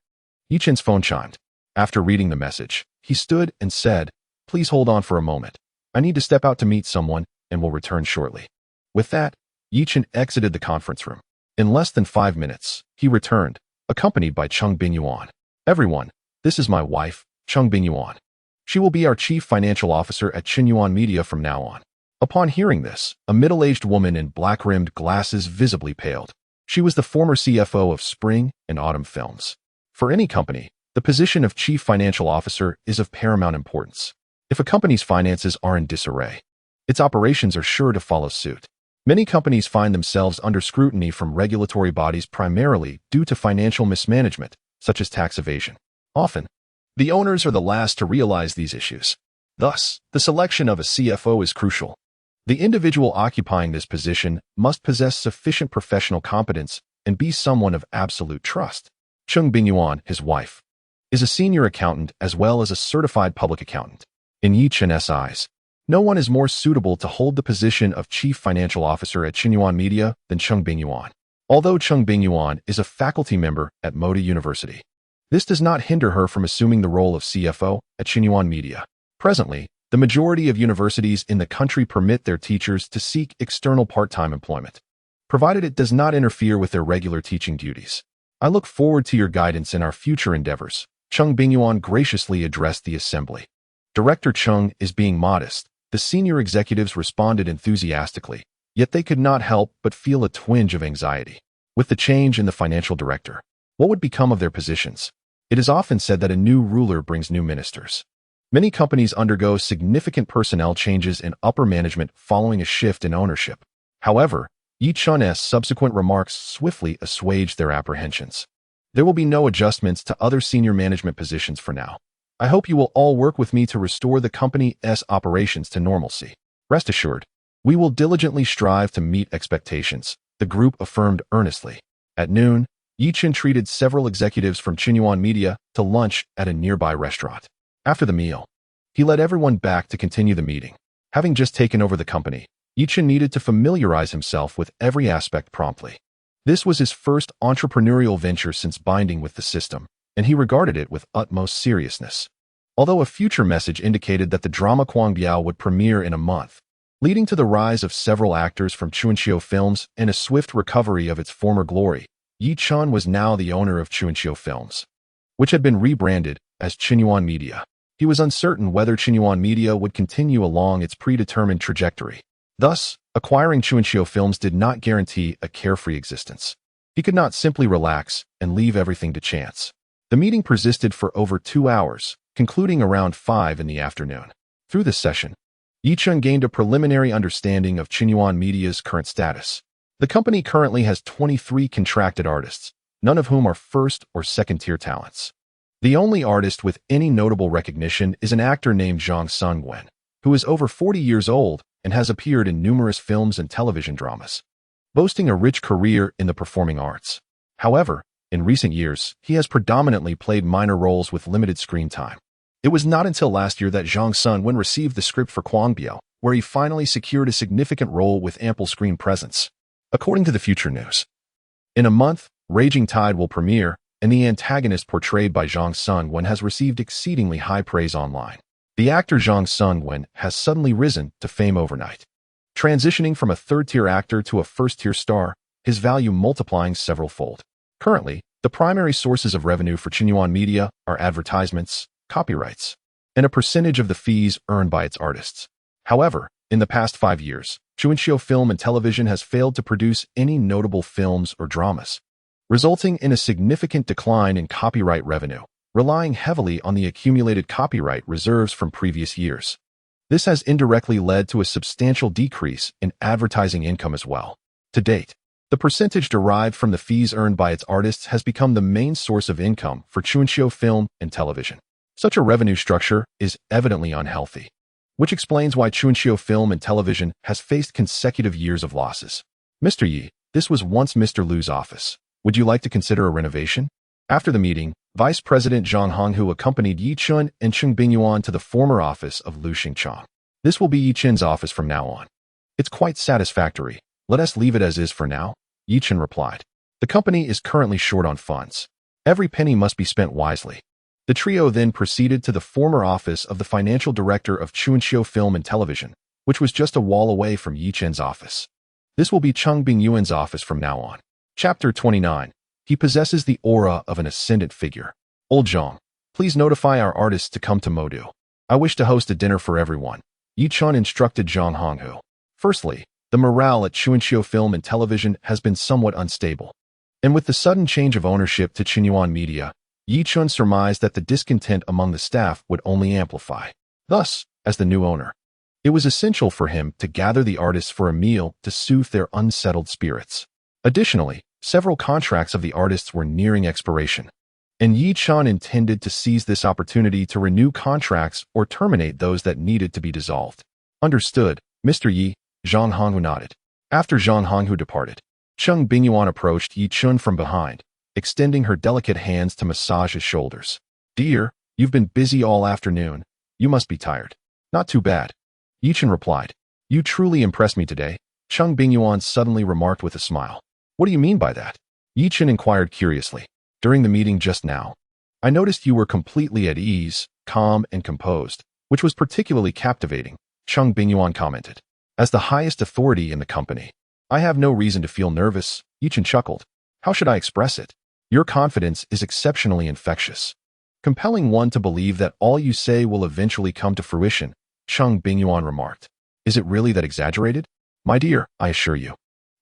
Yechen's phone chimed. After reading the message, he stood and said, "Please hold on for a moment. I need to step out to meet someone and will return shortly." With that, Yechen exited the conference room. In less than 5 minutes, he returned, accompanied by Cheng Bingyuan. "Everyone, this is my wife, Cheng Bingyuan. She will be our chief financial officer at Bingyuan Media from now on." Upon hearing this, a middle-aged woman in black-rimmed glasses visibly paled. She was the former CFO of Spring and Autumn Films. For any company, the position of chief financial officer is of paramount importance. If a company's finances are in disarray, its operations are sure to follow suit. Many companies find themselves under scrutiny from regulatory bodies primarily due to financial mismanagement, such as tax evasion. Often, the owners are the last to realize these issues. Thus, the selection of a CFO is crucial. The individual occupying this position must possess sufficient professional competence and be someone of absolute trust. Cheng Bingyuan, his wife, is a senior accountant as well as a certified public accountant. In Yechen's eyes, no one is more suitable to hold the position of chief financial officer at Bingyuan Media than Cheng Bingyuan. Although Cheng Bingyuan is a faculty member at Moda University, this does not hinder her from assuming the role of CFO at Bingyuan Media. Presently, the majority of universities in the country permit their teachers to seek external part-time employment, provided it does not interfere with their regular teaching duties. "I look forward to your guidance in our future endeavors," Cheng Bingyuan graciously addressed the assembly. Director Cheng is being modest. The senior executives responded enthusiastically, yet they could not help but feel a twinge of anxiety. With the change in the financial director, what would become of their positions? It is often said that a new ruler brings new ministers. Many companies undergo significant personnel changes in upper management following a shift in ownership. However, Yechen's subsequent remarks swiftly assuaged their apprehensions. There will be no adjustments to other senior management positions for now. I hope you will all work with me to restore the company's operations to normalcy. Rest assured, we will diligently strive to meet expectations, the group affirmed earnestly. At noon, Yechen treated several executives from Bingyuan Media to lunch at a nearby restaurant. After the meal, he led everyone back to continue the meeting. Having just taken over the company, Yechen needed to familiarize himself with every aspect promptly. This was his first entrepreneurial venture since binding with the system, and he regarded it with utmost seriousness. Although a future message indicated that the drama Kuangbiao would premiere in a month, leading to the rise of several actors from Chuanqiu Films and a swift recovery of its former glory, Yechen was now the owner of Chuanqiu Films, which had been rebranded as Bingyuan Media. He was uncertain whether Bingyuan Media would continue along its predetermined trajectory. Thus, acquiring Chuanqiu Films did not guarantee a carefree existence. He could not simply relax and leave everything to chance. The meeting persisted for over 2 hours, concluding around 5 in the afternoon. Through this session, Yechen gained a preliminary understanding of Bingyuan Media's current status. The company currently has 23 contracted artists, none of whom are first or second-tier talents. The only artist with any notable recognition is an actor named Zhang Sungwen, who is over 40 years old and has appeared in numerous films and television dramas, boasting a rich career in the performing arts. However, in recent years, he has predominantly played minor roles with limited screen time. It was not until last year that Zhang Sungwen received the script for Kuangbiao, where he finally secured a significant role with ample screen presence. According to the Future News, in a month, Raging Tide will premiere, and the antagonist portrayed by Zhang Sungwen has received exceedingly high praise online. The actor Zhang Sungwen has suddenly risen to fame overnight, transitioning from a third-tier actor to a first-tier star, his value multiplying several-fold. Currently, the primary sources of revenue for Bingyuan Media are advertisements, copyrights, and a percentage of the fees earned by its artists. However, in the past 5 years, Chuanqiu Film and Television has failed to produce any notable films or dramas, resulting in a significant decline in copyright revenue, relying heavily on the accumulated copyright reserves from previous years. This has indirectly led to a substantial decrease in advertising income as well. To date, the percentage derived from the fees earned by its artists has become the main source of income for Chuanqiu Film and Television. Such a revenue structure is evidently unhealthy, which explains why Chuanqiu Film and Television has faced consecutive years of losses. Mr. Yi, this was once Mr. Lu's office. Would you like to consider a renovation? After the meeting, Vice President Zhang Honghu accompanied Yechen and Cheng Bingyuan to the former office of Lu Xingchang. This will be Yechen's office from now on. It's quite satisfactory. Let us leave it as is for now, Yechen replied. The company is currently short on funds. Every penny must be spent wisely. The trio then proceeded to the former office of the financial director of Chuanqiu Film and Television, which was just a wall away from Yechen's office. This will be Cheng Bingyuan's office from now on. Chapter 29. He possesses the aura of an ascendant figure. Old Zhang, please notify our artists to come to Modu. I wish to host a dinner for everyone, Yechen instructed Zhang Honghu. Firstly, the morale at Chuanqiu Film and Television has been somewhat unstable, and with the sudden change of ownership to Bingyuan Media, Yechen surmised that the discontent among the staff would only amplify. Thus, as the new owner, it was essential for him to gather the artists for a meal to soothe their unsettled spirits. Additionally, several contracts of the artists were nearing expiration, and Yechen intended to seize this opportunity to renew contracts or terminate those that needed to be dissolved. Understood, Mr. Yi, Zhang Honghu nodded. After Zhang Honghu departed, Cheng Bingyuan approached Yechen from behind, extending her delicate hands to massage his shoulders. Dear, you've been busy all afternoon. You must be tired. Not too bad, Yechen replied. You truly impressed me today, Cheng Bingyuan suddenly remarked with a smile. What do you mean by that? Yechen inquired curiously. During the meeting just now, I noticed you were completely at ease, calm and composed, which was particularly captivating, Cheng Bingyuan commented. As the highest authority in the company, I have no reason to feel nervous, Yechen chuckled. How should I express it? Your confidence is exceptionally infectious, compelling one to believe that all you say will eventually come to fruition, Cheng Bingyuan remarked. Is it really that exaggerated? My dear, I assure you,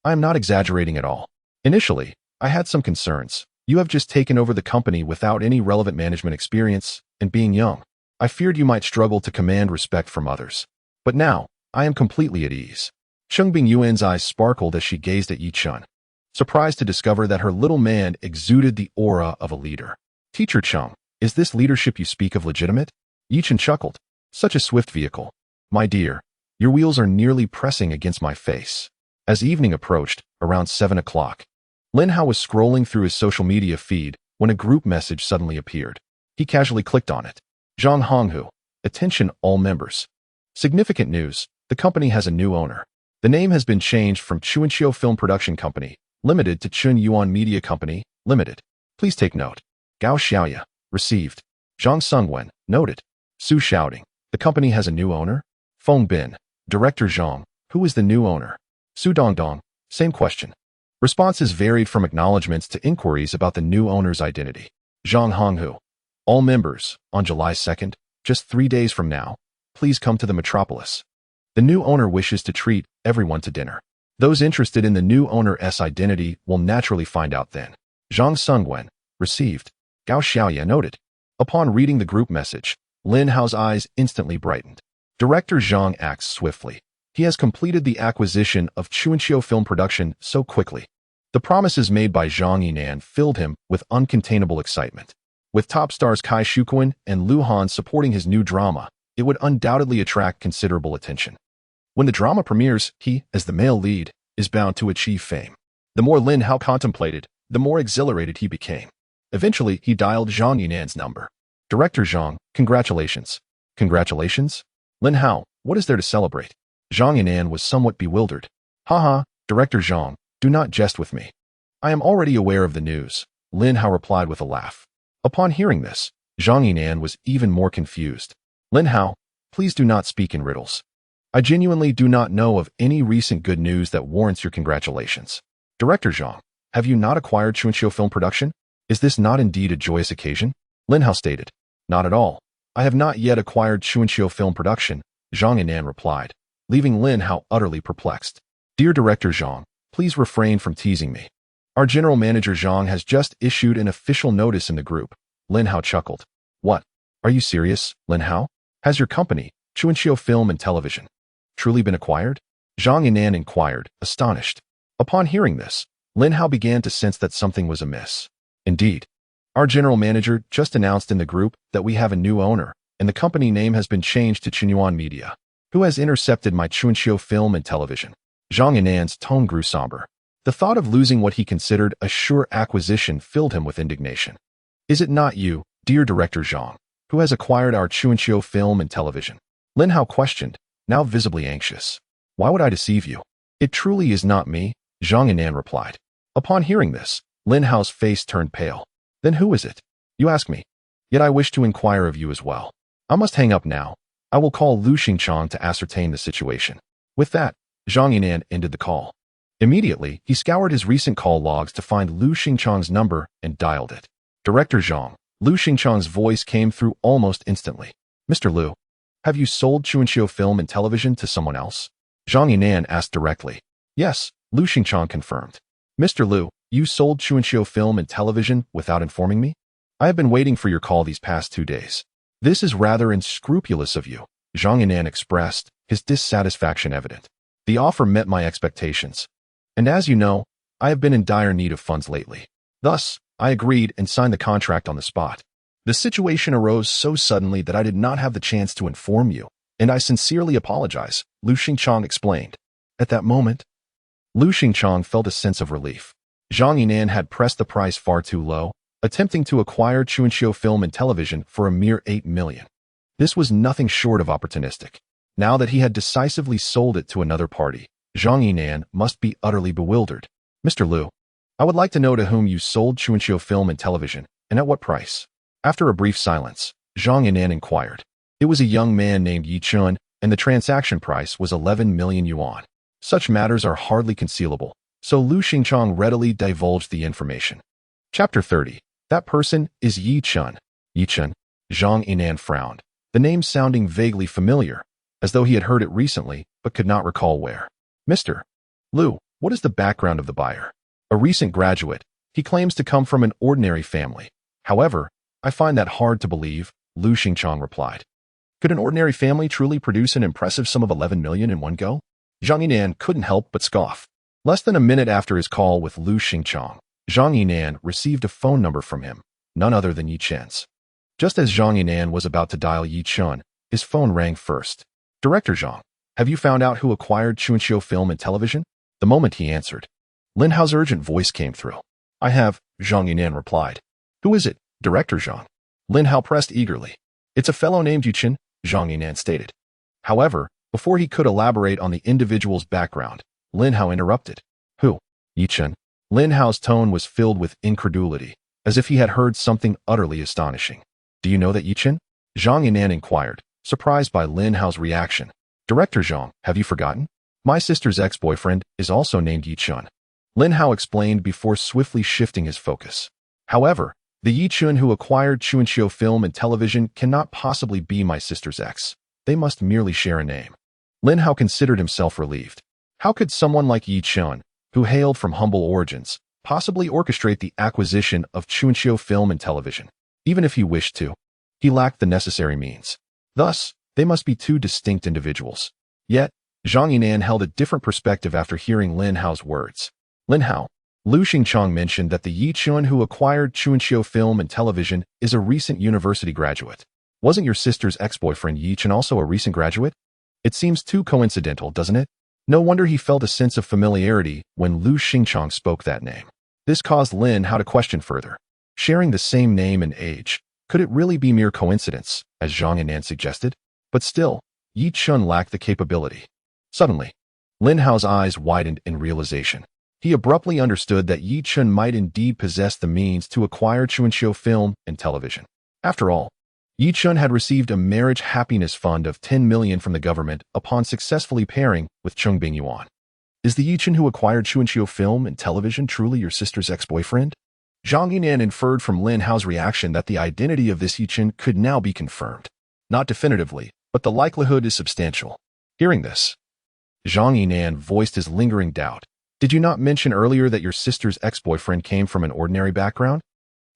I am not exaggerating at all. Initially, I had some concerns. You have just taken over the company without any relevant management experience, and being young, I feared you might struggle to command respect from others. But now, I am completely at ease. Cheng Bingyuan's eyes sparkled as she gazed at Yechen, surprised to discover that her little man exuded the aura of a leader. Teacher Cheng, is this leadership you speak of legitimate? Yechen chuckled. Such a swift vehicle. My dear, your wheels are nearly pressing against my face. As evening approached, around 7 o'clock, Lin Hao was scrolling through his social media feed when a group message suddenly appeared. He casually clicked on it. Zhang Honghu. Attention all members. Significant news. The company has a new owner. The name has been changed from Chuanqiu Film Production Company, Limited to Cheng Bingyuan Media Company, Limited. Please take note. Gao Xiaoya. Received. Zhang Sungwen. Noted. Su shouting. The company has a new owner? Feng Bin. Director Zhang. Who is the new owner? Su Dongdong. Same question. Responses varied from acknowledgments to inquiries about the new owner's identity. Zhang Honghu. All members, on July 2nd, just 3 days from now, please come to the metropolis. The new owner wishes to treat everyone to dinner. Those interested in the new owner's identity will naturally find out then. Zhang Sungwen. Received. Gao Xiaoya noted. Upon reading the group message, Lin Hao's eyes instantly brightened. Director Zhang acts swiftly. He has completed the acquisition of Chuanqiu Film Production so quickly. The promises made by Zhang Yinan filled him with uncontainable excitement. With top stars Kai Shuquan and Lu Han supporting his new drama, it would undoubtedly attract considerable attention. When the drama premieres, he, as the male lead, is bound to achieve fame. The more Lin Hao contemplated, the more exhilarated he became. Eventually, he dialed Zhang Yinan's number. Director Zhang, congratulations. Congratulations? Lin Hao, what is there to celebrate? Zhang Yinan was somewhat bewildered. Haha, Director Zhang, do not jest with me. I am already aware of the news, Lin Hao replied with a laugh. Upon hearing this, Zhang Yinan was even more confused. Lin Hao, please do not speak in riddles. I genuinely do not know of any recent good news that warrants your congratulations. Director Zhang, have you not acquired Chuanqiu Film Production? Is this not indeed a joyous occasion? Lin Hao stated. Not at all. I have not yet acquired Chuanqiu Film Production, Zhang Yinan replied, leaving Lin Hao utterly perplexed. Dear Director Zhang, please refrain from teasing me. Our general manager Zhang has just issued an official notice in the group. Lin Hao chuckled. What? Are you serious, Lin Hao? Has your company, Chuanqiu Film and Television, truly been acquired? Zhang Yinan inquired, astonished. Upon hearing this, Lin Hao began to sense that something was amiss. Indeed. Our general manager just announced in the group that we have a new owner, and the company name has been changed to Cheng Bingyuan Media. Who has intercepted my Chuanqiu Film and Television? Zhang Yinan's tone grew somber. The thought of losing what he considered a sure acquisition filled him with indignation. Is it not you, dear Director Zhang, who has acquired our Chuanqiu Film and Television? Lin Hao questioned, now visibly anxious. Why would I deceive you? It truly is not me, Zhang Yinan replied. Upon hearing this, Lin Hao's face turned pale. Then who is it? You ask me. Yet I wish to inquire of you as well. I must hang up now. I will call Lu Xingchang to ascertain the situation. With that, Zhang Yinan ended the call. Immediately, he scoured his recent call logs to find Lu Xingchang's number and dialed it. Director Zhang. Lu Xingchang's voice came through almost instantly. Mr. Lu, have you sold Chuanqiu Film and Television to someone else? Zhang Yinan asked directly. Yes, Lu Xingchang confirmed. Mr. Lu, you sold Chuanqiu Film and Television without informing me? I have been waiting for your call these past 2 days. This is rather unscrupulous of you, Zhang Yinan expressed, his dissatisfaction evident. The offer met my expectations. And as you know, I have been in dire need of funds lately. Thus, I agreed and signed the contract on the spot. The situation arose so suddenly that I did not have the chance to inform you, and I sincerely apologize, Lu Xingchang explained. At that moment, Lu Xingchang felt a sense of relief. Zhang Yinan had pressed the price far too low, attempting to acquire Chuanqiu Film and Television for a mere 8 million. This was nothing short of opportunistic. Now that he had decisively sold it to another party, Zhang Yinan must be utterly bewildered. Mr. Lu, I would like to know to whom you sold Chuanqiu Film and Television, and at what price. After a brief silence, Zhang Yinan inquired. It was a young man named Yechen, and the transaction price was 11 million yuan. Such matters are hardly concealable, so Lu Xingchang readily divulged the information. Chapter 30. That person is Yechen. Yechen. Zhang Yinan frowned, the name sounding vaguely familiar, as though he had heard it recently, but could not recall where. Mr. Lu, what is the background of the buyer? A recent graduate, he claims to come from an ordinary family. However, I find that hard to believe, Lu Xingchang replied. Could an ordinary family truly produce an impressive sum of 11 million in one go? Zhang Yinan couldn't help but scoff. Less than a minute after his call with Lu Xingchang, Zhang Yinan received a phone number from him, none other than Yechen's. Just as Zhang Yinan was about to dial Yechen, his phone rang first. Director Zhang, have you found out who acquired Chuanqiu Film and Television? The moment he answered, Lin Hao's urgent voice came through. I have, Zhang Yinan replied. Who is it, Director Zhang? Lin Hao pressed eagerly. It's a fellow named Yechen, Zhang Yinan stated. However, before he could elaborate on the individual's background, Lin Hao interrupted. Who? Yechen. Lin Hao's tone was filled with incredulity, as if he had heard something utterly astonishing. Do you know that Yechen? Zhang Yinan inquired, surprised by Lin Hao's reaction. Director Zhang, have you forgotten? My sister's ex-boyfriend is also named Yechen. Lin Hao explained before swiftly shifting his focus. However, the Yechen who acquired Chuanxiu Film and Television cannot possibly be my sister's ex. They must merely share a name. Lin Hao considered himself relieved. How could someone like Yechen, who hailed from humble origins, possibly orchestrate the acquisition of Chuanxiu Film and Television? Even if he wished to, he lacked the necessary means. Thus, they must be two distinct individuals. Yet, Zhang Yinan held a different perspective after hearing Lin Hao's words. Lin Hao, Lu Xingchang mentioned that the Yechen who acquired Chuanxiu Film and Television is a recent university graduate. Wasn't your sister's ex-boyfriend Yechen also a recent graduate? It seems too coincidental, doesn't it? No wonder he felt a sense of familiarity when Lu Xingchang spoke that name. This caused Lin Hao to question further. Sharing the same name and age, could it really be mere coincidence, as Zhang Yinan suggested? But still, Yechen lacked the capability. Suddenly, Lin Hao's eyes widened in realization. He abruptly understood that Yechen might indeed possess the means to acquire Chuanxiu Film and Television. After all, Yechen had received a marriage happiness fund of 10 million from the government upon successfully pairing with Cheng Bingyuan. Is the Yechen who acquired Chuanxiu Film and Television truly your sister's ex-boyfriend? Zhang Yinan inferred from Lin Hao's reaction that the identity of this Yechen could now be confirmed. Not definitively, but the likelihood is substantial. Hearing this, Zhang Yinan voiced his lingering doubt. Did you not mention earlier that your sister's ex-boyfriend came from an ordinary background?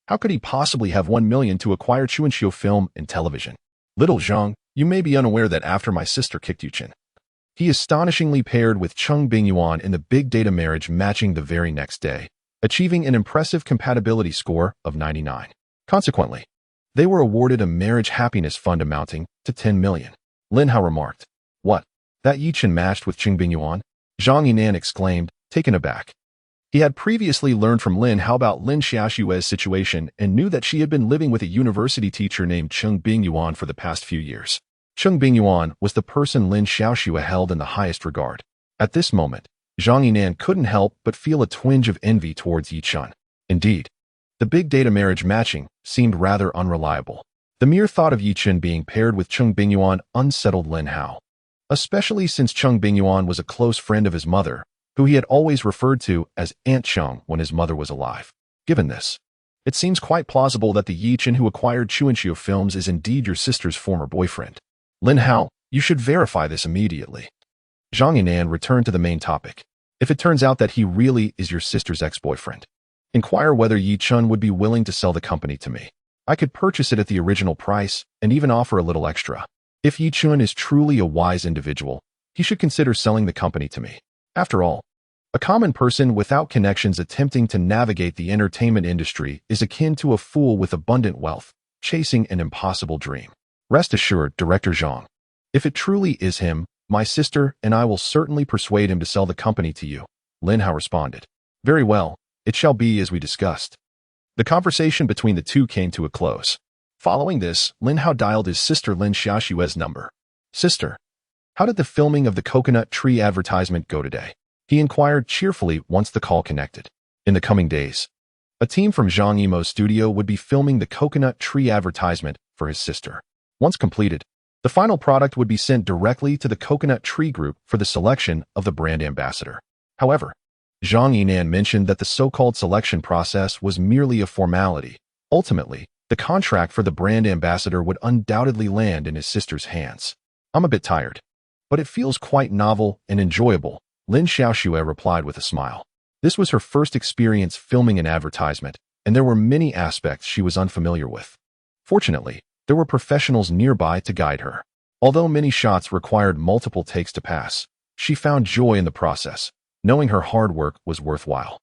How could he possibly have 1 million to acquire Chuanxiu Film and Television? Little Zhang, you may be unaware that after my sister kicked Yechen, he astonishingly paired with Cheng Bingyuan in the big data marriage matching the very next day, achieving an impressive compatibility score of 99. Consequently, they were awarded a marriage happiness fund amounting to 10 million. Lin Hao remarked. What? That Yechen matched with Cheng Bingyuan? Zhang Yinan exclaimed, taken aback. He had previously learned from Lin Hao about Lin Xiaoxue's situation and knew that she had been living with a university teacher named Cheng Bingyuan for the past few years. Cheng Bingyuan was the person Lin Xiaoxue held in the highest regard. At this moment, Zhang Yinan couldn't help but feel a twinge of envy towards Yechen. Indeed, the big data marriage matching seemed rather unreliable. The mere thought of Yechen being paired with Cheng Bingyuan unsettled Lin Hao, especially since Cheng Bingyuan was a close friend of his mother, who he had always referred to as Aunt Cheng when his mother was alive. Given this, it seems quite plausible that the Yechen who acquired Chuanxiu Films is indeed your sister's former boyfriend. Lin Hao, you should verify this immediately. Zhang Yinan returned to the main topic. If it turns out that he really is your sister's ex-boyfriend, inquire whether Yechen would be willing to sell the company to me. I could purchase it at the original price and even offer a little extra. If Yechen is truly a wise individual, he should consider selling the company to me. After all, a common person without connections attempting to navigate the entertainment industry is akin to a fool with abundant wealth, chasing an impossible dream. Rest assured, Director Zhang, if it truly is him, my sister and I will certainly persuade him to sell the company to you, Lin Hao responded. Very well, it shall be as we discussed. The conversation between the two came to a close. Following this, Lin Hao dialed his sister Lin Xiaoxue's number. Sister, how did the filming of the coconut tree advertisement go today? He inquired cheerfully once the call connected. In the coming days, a team from Zhang Yimou's studio would be filming the coconut tree advertisement for his sister. Once completed, the final product would be sent directly to the Coconut Tree Group for the selection of the brand ambassador. However, Zhang Yinan mentioned that the so-called selection process was merely a formality. Ultimately, the contract for the brand ambassador would undoubtedly land in his sister's hands. I'm a bit tired, but it feels quite novel and enjoyable, Lin Xiaoxue replied with a smile. This was her first experience filming an advertisement, and there were many aspects she was unfamiliar with. Fortunately, there were professionals nearby to guide her. Although many shots required multiple takes to pass, she found joy in the process, knowing her hard work was worthwhile.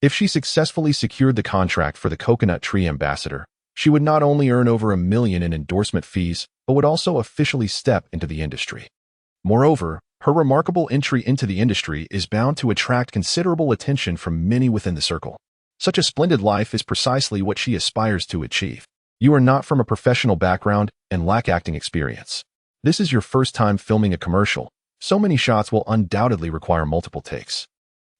If she successfully secured the contract for the Coconut Tree Ambassador, she would not only earn over 1 million in endorsement fees, but would also officially step into the industry. Moreover, Her remarkable entry into the industry is bound to attract considerable attention from many within the circle. Such a splendid life is precisely what she aspires to achieve. You are not from a professional background and lack acting experience. This is your first time filming a commercial. So many shots will undoubtedly require multiple takes.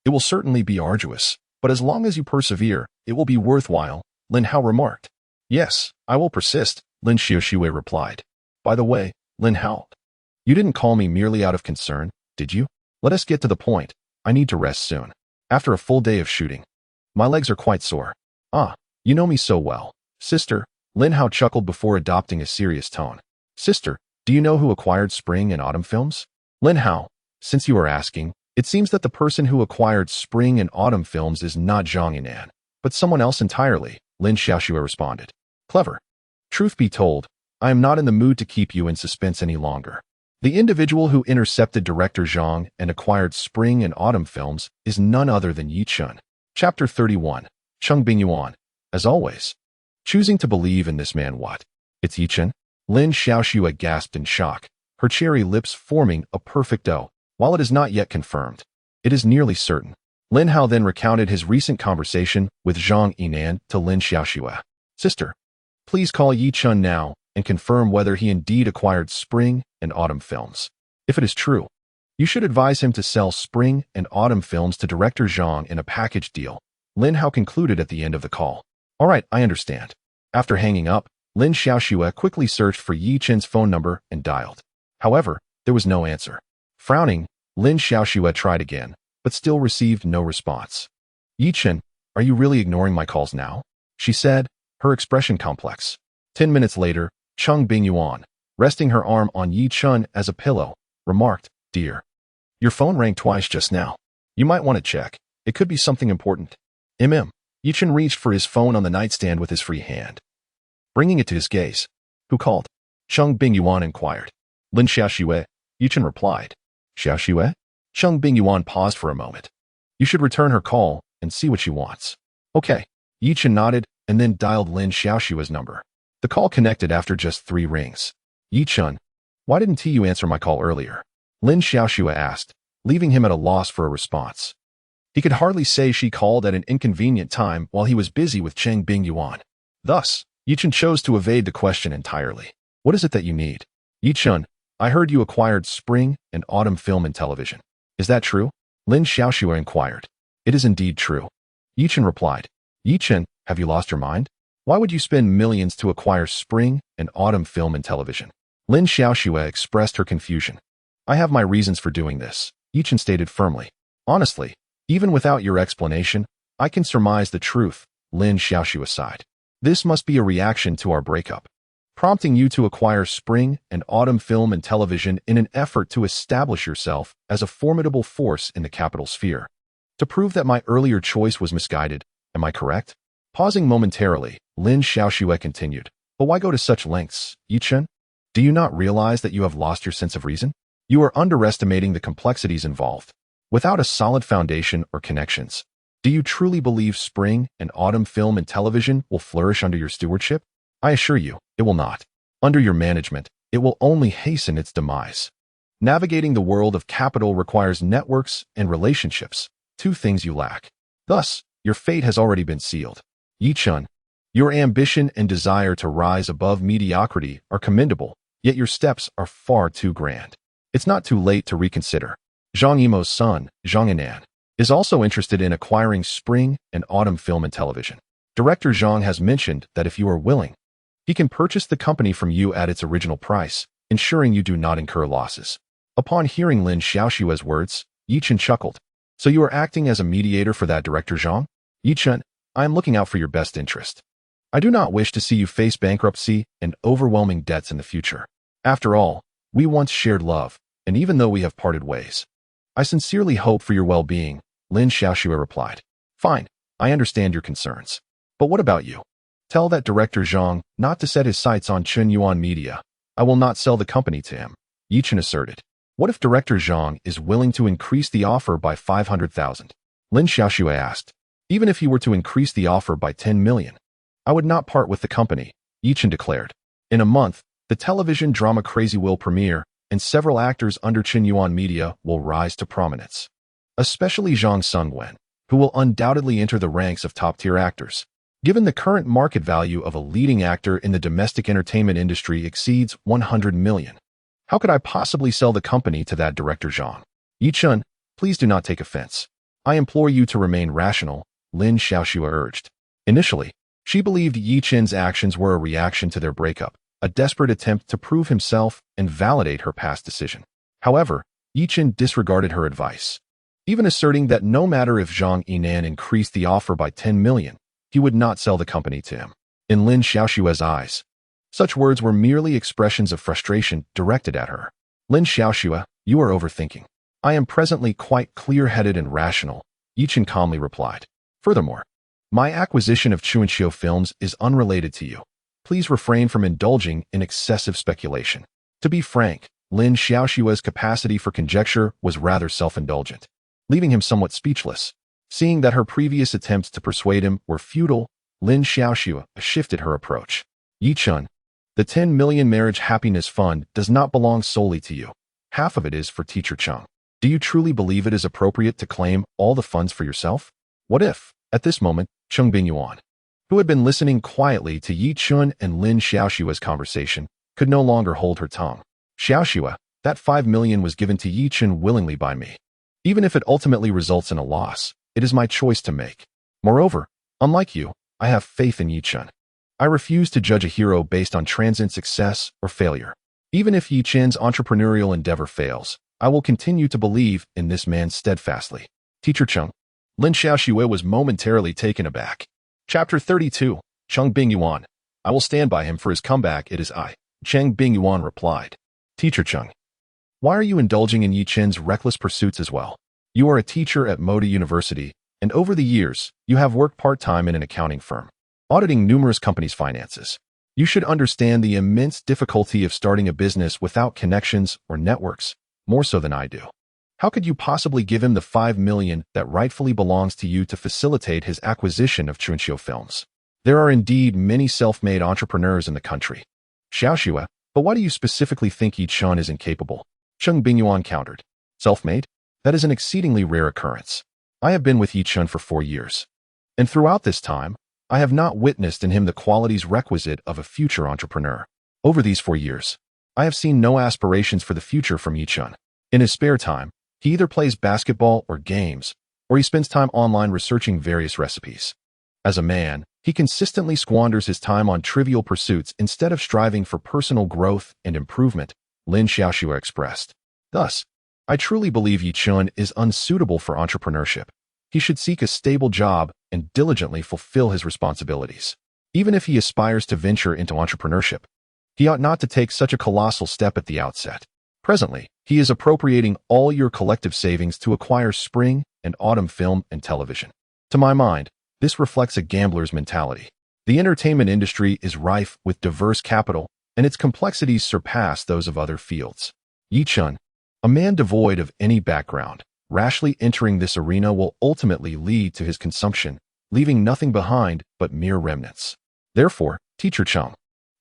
It will certainly be arduous, but as long as you persevere, it will be worthwhile, Lin Hao remarked. Yes, I will persist, Lin Xiaoxue replied. By the way, Lin Hao, you didn't call me merely out of concern, did you? Let us get to the point. I need to rest soon. After a full day of shooting, my legs are quite sore. Ah, you know me so well. Sister, Lin Hao chuckled before adopting a serious tone. Sister, do you know who acquired Spring and Autumn Films? Lin Hao, since you are asking, it seems that the person who acquired Spring and Autumn Films is not Zhang Yinan, but someone else entirely, Lin Xiaoxue responded. Clever. Truth be told, I am not in the mood to keep you in suspense any longer. The individual who intercepted director Zhang and acquired Spring and Autumn Films is none other than Yechen. Chapter 31. Cheng Bingyuan. As always. Choosing to believe in this man what? It's Yechen? Lin Xiaoxue gasped in shock, her cherry lips forming a perfect O. While it is not yet confirmed, it is nearly certain. Lin Hao then recounted his recent conversation with Zhang Yinan to Lin Xiaoxue. Sister, please call Yechen now and confirm whether he indeed acquired Spring and Autumn Films. If it is true, you should advise him to sell Spring and Autumn Films to director Zhang in a package deal, Lin Hao concluded at the end of the call. All right, I understand. After hanging up, Lin Xiaoxue quickly searched for Yechen's phone number and dialed. However, there was no answer. Frowning, Lin Xiaoxue tried again, but still received no response. Yechen, are you really ignoring my calls now? She said, her expression complex. 10 minutes later, Cheng Bingyuan, resting her arm on Yechen as a pillow, remarked, Dear, your phone rang twice just now. You might want to check. It could be something important. Yechen reached for his phone on the nightstand with his free hand, bringing it to his gaze. Who called? Cheng Bingyuan inquired. Lin Xiaoxue, Yechen replied. Xiaoxue? Cheng Bingyuan paused for a moment. You should return her call and see what she wants. Okay. Yechen nodded and then dialed Lin Xiaoxue's number. The call connected after just 3 rings. Yechen, why didn't you answer my call earlier? Lin Xiaoxue asked, leaving him at a loss for a response. He could hardly say she called at an inconvenient time while he was busy with Cheng Bingyuan. Thus, Yechen chose to evade the question entirely. What is it that you need? Yechen, I heard you acquired Spring and Autumn Film and Television. Is that true? Lin Xiaoxue inquired. It is indeed true. Yechen replied. Yechen, have you lost your mind? Why would you spend millions to acquire Spring and Autumn Film and Television? Lin Xiaoxue expressed her confusion. I have my reasons for doing this, Yechen stated firmly. Honestly, even without your explanation, I can surmise the truth, Lin Xiaoxue sighed. This must be a reaction to our breakup, prompting you to acquire Spring and Autumn Film and Television in an effort to establish yourself as a formidable force in the capital sphere. To prove that my earlier choice was misguided, am I correct? Pausing momentarily, Lin Xiaoxue continued. But why go to such lengths, Yechen? Do you not realize that you have lost your sense of reason? You are underestimating the complexities involved. Without a solid foundation or connections, do you truly believe Spring and Autumn Film and Television will flourish under your stewardship? I assure you, it will not. Under your management, it will only hasten its demise. Navigating the world of capital requires networks and relationships, 2 things you lack. Thus, your fate has already been sealed. Yechen, your ambition and desire to rise above mediocrity are commendable, yet your steps are far too grand. It's not too late to reconsider. Zhang Yimo's son, Zhang Yinan, is also interested in acquiring Spring and Autumn Film and Television. Director Zhang has mentioned that if you are willing, he can purchase the company from you at its original price, ensuring you do not incur losses. Upon hearing Lin Xiaoxue's words, Yechen chuckled. So you are acting as a mediator for that Director Zhang? Yechen, I am looking out for your best interest. I do not wish to see you face bankruptcy and overwhelming debts in the future. After all, we once shared love, and even though we have parted ways, I sincerely hope for your well-being, Lin Xiaoxue replied. Fine, I understand your concerns. But what about you? Tell that Director Zhang not to set his sights on Chunyuan Media. I will not sell the company to him, Yechen asserted. What if Director Zhang is willing to increase the offer by 500,000? Lin Xiaoxue asked. Even if he were to increase the offer by 10 million, I would not part with the company, Yechen declared. In a month, the television drama Crazy will premiere, and several actors under Qingyuan Media will rise to prominence, especially Zhang Sungwen, who will undoubtedly enter the ranks of top-tier actors. Given the current market value of a leading actor in the domestic entertainment industry exceeds 100 million, how could I possibly sell the company to that director Zhang? Yechen, please do not take offense. I implore you to remain rational, Lin Xiaoxue urged. Initially, she believed Yechen's actions were a reaction to their breakup, a desperate attempt to prove himself and validate her past decision. However, Yechen disregarded her advice, even asserting that no matter if Zhang Yinan increased the offer by 10 million, he would not sell the company to him. In Lin Xiaoxue's eyes, such words were merely expressions of frustration directed at her. Lin Xiaoxue, you are overthinking. I am presently quite clear-headed and rational, Yechen calmly replied. Furthermore, my acquisition of Chuanxiu Films is unrelated to you. Please refrain from indulging in excessive speculation. To be frank, Lin Xiaoxue's capacity for conjecture was rather self-indulgent, leaving him somewhat speechless. Seeing that her previous attempts to persuade him were futile, Lin Xiaoxue shifted her approach. Yechen, the 10 million marriage happiness fund does not belong solely to you. Half of it is for Teacher Cheng. Do you truly believe it is appropriate to claim all the funds for yourself? What if, at this moment, Cheng Bingyuan, who had been listening quietly to Yechen and Lin Xiaoxue's conversation, could no longer hold her tongue? Xiaoxue, that 5 million was given to Yechen willingly by me. Even if it ultimately results in a loss, it is my choice to make. Moreover, unlike you, I have faith in Yechen. I refuse to judge a hero based on transient success or failure. Even if Yechen's entrepreneurial endeavor fails, I will continue to believe in this man steadfastly. Teacher Cheng. Lin Xiaoxue was momentarily taken aback. Chapter 32, Cheng Bingyuan. I will stand by him for his comeback, it is I. Cheng Bingyuan replied. Teacher Cheng. Why are you indulging in Yechen's reckless pursuits as well? You are a teacher at Moda University, and over the years, you have worked part-time in an accounting firm, auditing numerous companies' finances. You should understand the immense difficulty of starting a business without connections or networks, more so than I do. How could you possibly give him the 5 million that rightfully belongs to you to facilitate his acquisition of Chuanxiu Films? There are indeed many self-made entrepreneurs in the country. Xiaoxue, but why do you specifically think Yechen is incapable? Cheng Bingyuan countered. Self-made? That is an exceedingly rare occurrence. I have been with Yechen for 4 years, and throughout this time, I have not witnessed in him the qualities requisite of a future entrepreneur. Over these 4 years, I have seen no aspirations for the future from Yechen. In his spare time, he either plays basketball or games, or he spends time online researching various recipes. As a man, he consistently squanders his time on trivial pursuits instead of striving for personal growth and improvement, Lin Xiaoxue expressed. Thus, I truly believe Yechen is unsuitable for entrepreneurship. He should seek a stable job and diligently fulfill his responsibilities. Even if he aspires to venture into entrepreneurship, he ought not to take such a colossal step at the outset. Presently, he is appropriating all your collective savings to acquire spring and autumn film and television. To my mind, this reflects a gambler's mentality. The entertainment industry is rife with diverse capital, and its complexities surpass those of other fields. Yechen, a man devoid of any background, rashly entering this arena will ultimately lead to his consumption, leaving nothing behind but mere remnants. Therefore, Teacher Cheng,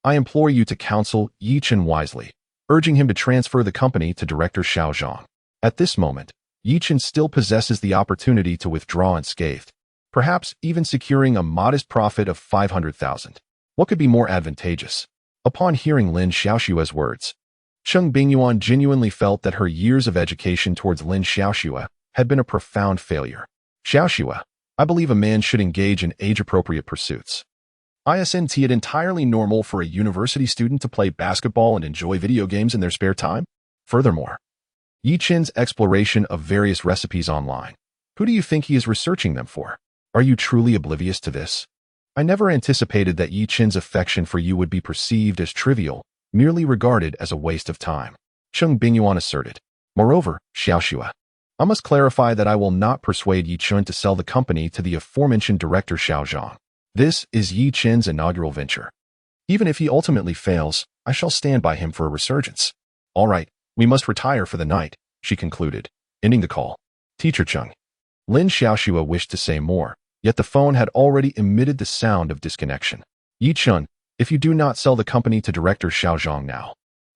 I implore you to counsel Yechen wisely, urging him to transfer the company to Director Xiao Zhang. At this moment, Yechen still possesses the opportunity to withdraw unscathed, perhaps even securing a modest profit of 500,000. What could be more advantageous? Upon hearing Lin Xiaoxue's words, Cheng Bingyuan genuinely felt that her years of education towards Lin Xiaoxue had been a profound failure. Xiaoxue, I believe a man should engage in age-appropriate pursuits. Isn't it entirely normal for a university student to play basketball and enjoy video games in their spare time? Furthermore, Yechen's exploration of various recipes online. Who do you think he is researching them for? Are you truly oblivious to this? I never anticipated that Yechen's affection for you would be perceived as trivial, merely regarded as a waste of time, Cheng Bingyuan asserted. Moreover, Xiaoxue, I must clarify that I will not persuade Yechen to sell the company to the aforementioned director Xiao Zhang. This is Yechen's inaugural venture. Even if he ultimately fails, I shall stand by him for a resurgence. All right, we must retire for the night, she concluded, ending the call. Teacher Cheng. Lin Xiaoxue wished to say more, yet the phone had already emitted the sound of disconnection. Yechen, if you do not sell the company to Director Xiao Zhang now,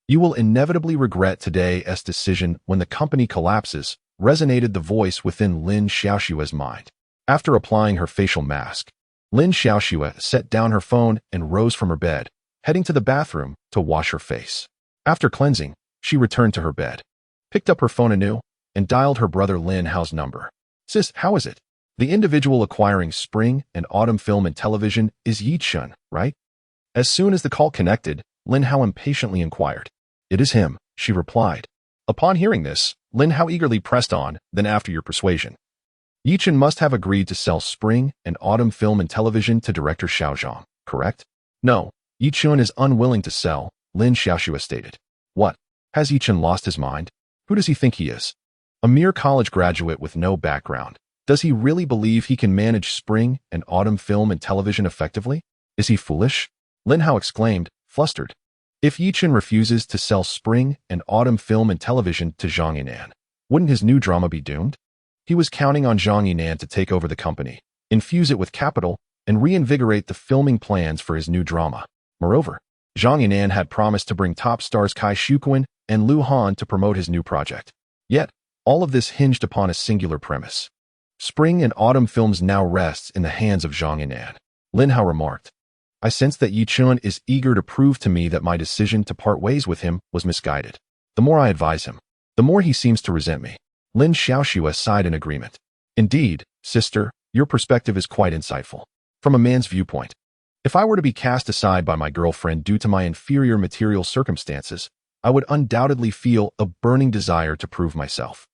You will inevitably regret today's decision when the company collapses, resonated the voice within Lin Xiaoxue's mind. After applying her facial mask, Lin Xiaoxue set down her phone and rose from her bed, heading to the bathroom to wash her face. After cleansing, she returned to her bed, picked up her phone anew, and dialed her brother Lin Hao's number. "Sis, how is it? The individual acquiring spring and autumn film and television is Yechen, right?" As soon as the call connected, Lin Hao impatiently inquired. "It is him," she replied. Upon hearing this, Lin Hao eagerly pressed on, "Then after your persuasion, Yechen must have agreed to sell spring and autumn film and television to director Xiao Zhang, correct?" "No, Yechen is unwilling to sell," Lin Xiaoxue stated. "What? Has Yechen lost his mind? Who does he think he is? A mere college graduate with no background. Does he really believe he can manage spring and autumn film and television effectively? Is he foolish?" Lin Hao exclaimed, flustered. If Yechen refuses to sell spring and autumn film and television to Zhang Yinan, wouldn't his new drama be doomed? He was counting on Zhang Yinan to take over the company, infuse it with capital, and reinvigorate the filming plans for his new drama. Moreover, Zhang Yinan had promised to bring top stars Kai Shuquan and Lu Han to promote his new project. Yet, all of this hinged upon a singular premise. Spring and autumn films now rests in the hands of Zhang Yinan. Lin Hao remarked, "I sense that Yechen is eager to prove to me that my decision to part ways with him was misguided. The more I advise him, the more he seems to resent me." Lin Xiaoxue sighed in agreement. "Indeed, sister, your perspective is quite insightful. From a man's viewpoint, if I were to be cast aside by my girlfriend due to my inferior material circumstances, I would undoubtedly feel a burning desire to prove myself.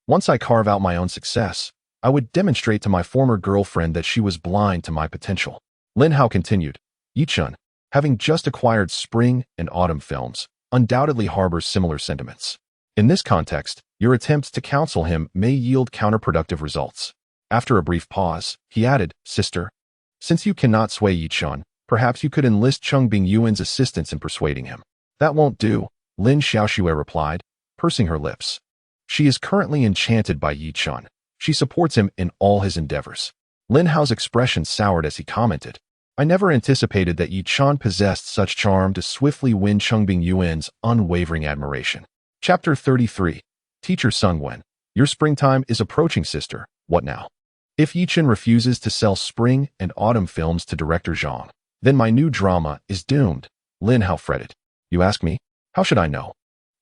Once I carve out my own success, I would demonstrate to my former girlfriend that she was blind to my potential." Lin Hao continued, "Yechen, having just acquired spring and autumn films, undoubtedly harbors similar sentiments. In this context, your attempts to counsel him may yield counterproductive results." After a brief pause, he added, "Sister, since you cannot sway Yechen, perhaps you could enlist Cheng Bingyuan's assistance in persuading him." "That won't do," Lin Xiaoxue replied, pursing her lips. "She is currently enchanted by Yechen. She supports him in all his endeavors." Lin Hao's expression soured as he commented, "I never anticipated that Yechen possessed such charm to swiftly win Cheng Bingyuan's unwavering admiration." Chapter 33. Teacher Sungwen. "Your springtime is approaching, sister. What now? If Yechen refuses to sell spring and autumn films to director Zhang, then my new drama is doomed." Lin Hao fretted. "You ask me? How should I know?"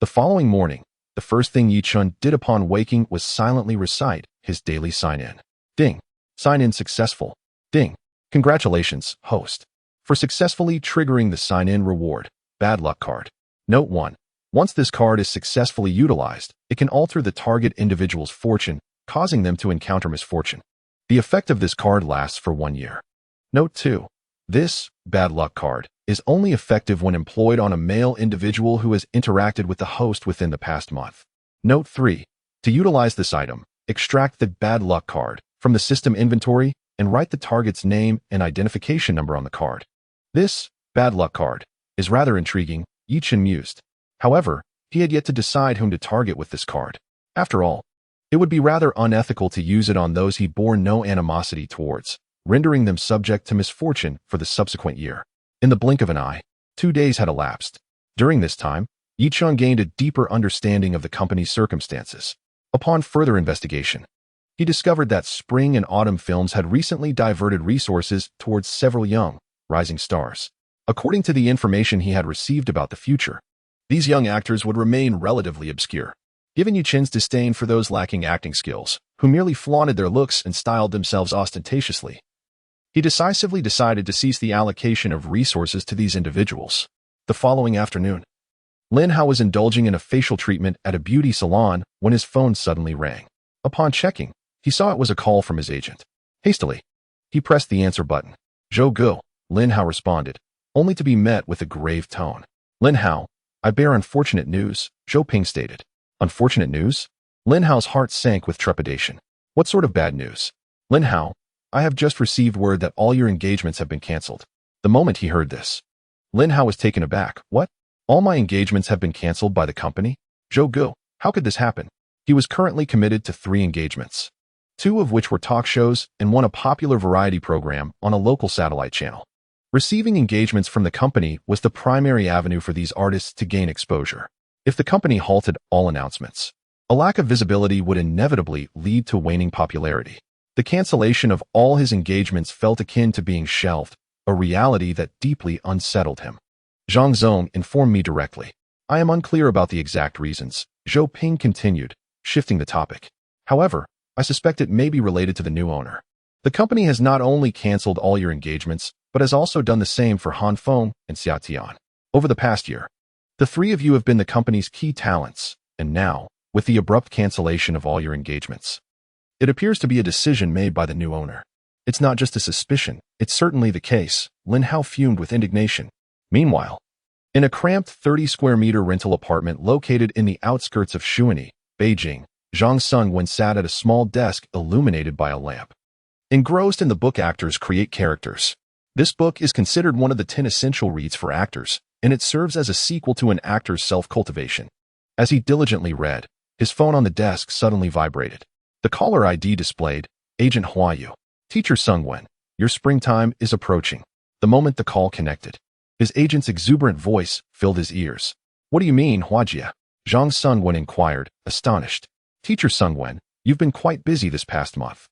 The following morning, the first thing Yechen did upon waking was silently recite his daily sign-in. Ding. Sign-in successful. Ding. Congratulations, host, for successfully triggering the sign-in reward. Bad luck card. Note 1. Once this card is successfully utilized, it can alter the target individual's fortune, causing them to encounter misfortune. The effect of this card lasts for 1 year. Note 2. This bad luck card is only effective when employed on a male individual who has interacted with the host within the past month. Note 3. To utilize this item, extract the bad luck card from the system inventory and write the target's name and identification number on the card. This bad luck card is rather intriguing, Yechen mused. However, he had yet to decide whom to target with this card. After all, it would be rather unethical to use it on those he bore no animosity towards, rendering them subject to misfortune for the subsequent year. In the blink of an eye, 2 days had elapsed. During this time, Yechen gained a deeper understanding of the company's circumstances. Upon further investigation, he discovered that spring and autumn films had recently diverted resources towards several young, rising stars. According to the information he had received about the future, these young actors would remain relatively obscure. Given Yechen's disdain for those lacking acting skills, who merely flaunted their looks and styled themselves ostentatiously, he decisively decided to cease the allocation of resources to these individuals. The following afternoon, Lin Hao was indulging in a facial treatment at a beauty salon when his phone suddenly rang. Upon checking, he saw it was a call from his agent. Hastily, he pressed the answer button. "Zhou Gu," Lin Hao responded, only to be met with a grave tone. "Lin Hao, I bear unfortunate news," Zhou Ping stated. "Unfortunate news?" Lin Hao's heart sank with trepidation. "What sort of bad news?" "Lin Hao, I have just received word that all your engagements have been cancelled." The moment he heard this, Lin Hao was taken aback. "What? All my engagements have been cancelled by the company?" "Zhou Gu, how could this happen?" He was currently committed to 3 engagements, 2 of which were talk shows and 1 a popular variety program on a local satellite channel. Receiving engagements from the company was the primary avenue for these artists to gain exposure. If the company halted all announcements, a lack of visibility would inevitably lead to waning popularity. The cancellation of all his engagements felt akin to being shelved, a reality that deeply unsettled him. Zhang Zong informed me directly. I am unclear about the exact reasons, Zhou Ping continued, shifting the topic. However, I suspect it may be related to the new owner. The company has not only canceled all your engagements, but has also done the same for Han Feng and Xia Tian. Over the past year, the three of you have been the company's key talents, and now, with the abrupt cancellation of all your engagements, it appears to be a decision made by the new owner. It's not just a suspicion, it's certainly the case, Lin Hao fumed with indignation. Meanwhile, in a cramped 30-square-meter rental apartment located in the outskirts of Shuani, Beijing, Zhang Sungwen sat at a small desk illuminated by a lamp. Engrossed in the book Actors Create Characters. This book is considered one of the 10 essential reads for actors, and it serves as a sequel to an actor's self-cultivation. As he diligently read, his phone on the desk suddenly vibrated. The caller ID displayed, Agent Huayu. Teacher Sungwen, your springtime is approaching. The moment the call connected, his agent's exuberant voice filled his ears. What do you mean, Huajia? Zhang Sungwen inquired, astonished. Teacher Sungwen, you've been quite busy this past month.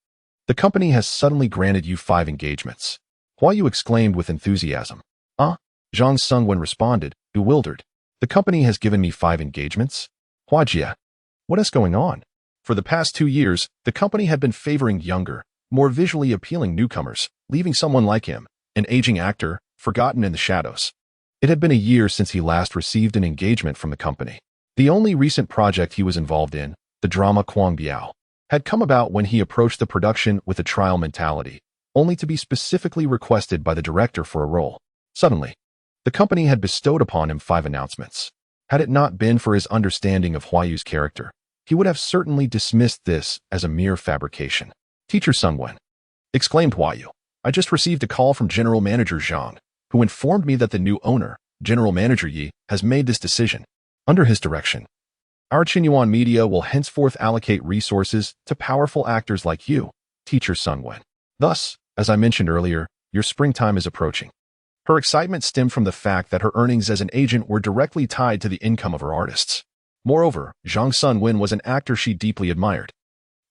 The company has suddenly granted you 5 engagements. Huayu exclaimed with enthusiasm. Zhang Sungwen responded, bewildered. The company has given me 5 engagements? Huajia, what is going on? For the past 2 years, the company had been favoring younger, more visually appealing newcomers, leaving someone like him, an aging actor, forgotten in the shadows. It had been a year since he last received an engagement from the company. The only recent project he was involved in, the drama Kuang Biao, had come about when he approached the production with a trial mentality, only to be specifically requested by the director for a role. Suddenly, the company had bestowed upon him 5 announcements. Had it not been for his understanding of Huayu's character, he would have certainly dismissed this as a mere fabrication. Teacher Sungwen, exclaimed Huayu, I just received a call from General Manager Zhang, who informed me that the new owner, General Manager Yi, has made this decision. Under his direction, our Qinyuan media will henceforth allocate resources to powerful actors like you, Teacher Sungwen. Thus, as I mentioned earlier, your springtime is approaching. Her excitement stemmed from the fact that her earnings as an agent were directly tied to the income of her artists. Moreover, Zhang Sunwen was an actor she deeply admired.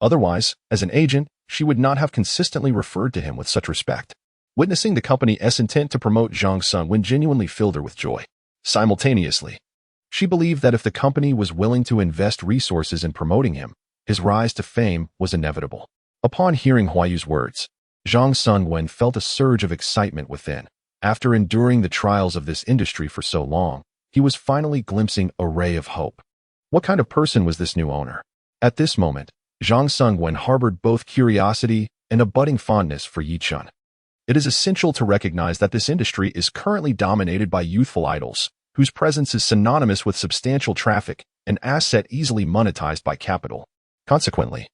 Otherwise, as an agent, she would not have consistently referred to him with such respect. Witnessing the company's intent to promote Zhang Sunwen genuinely filled her with joy. Simultaneously, she believed that if the company was willing to invest resources in promoting him, his rise to fame was inevitable. Upon hearing Huayu's words, Zhang Sunwen felt a surge of excitement within. After enduring the trials of this industry for so long, he was finally glimpsing a ray of hope. What kind of person was this new owner? At this moment, Zhang Sungwen harbored both curiosity and a budding fondness for Yechen. It is essential to recognize that this industry is currently dominated by youthful idols, whose presence is synonymous with substantial traffic, an asset easily monetized by capital. Consequently,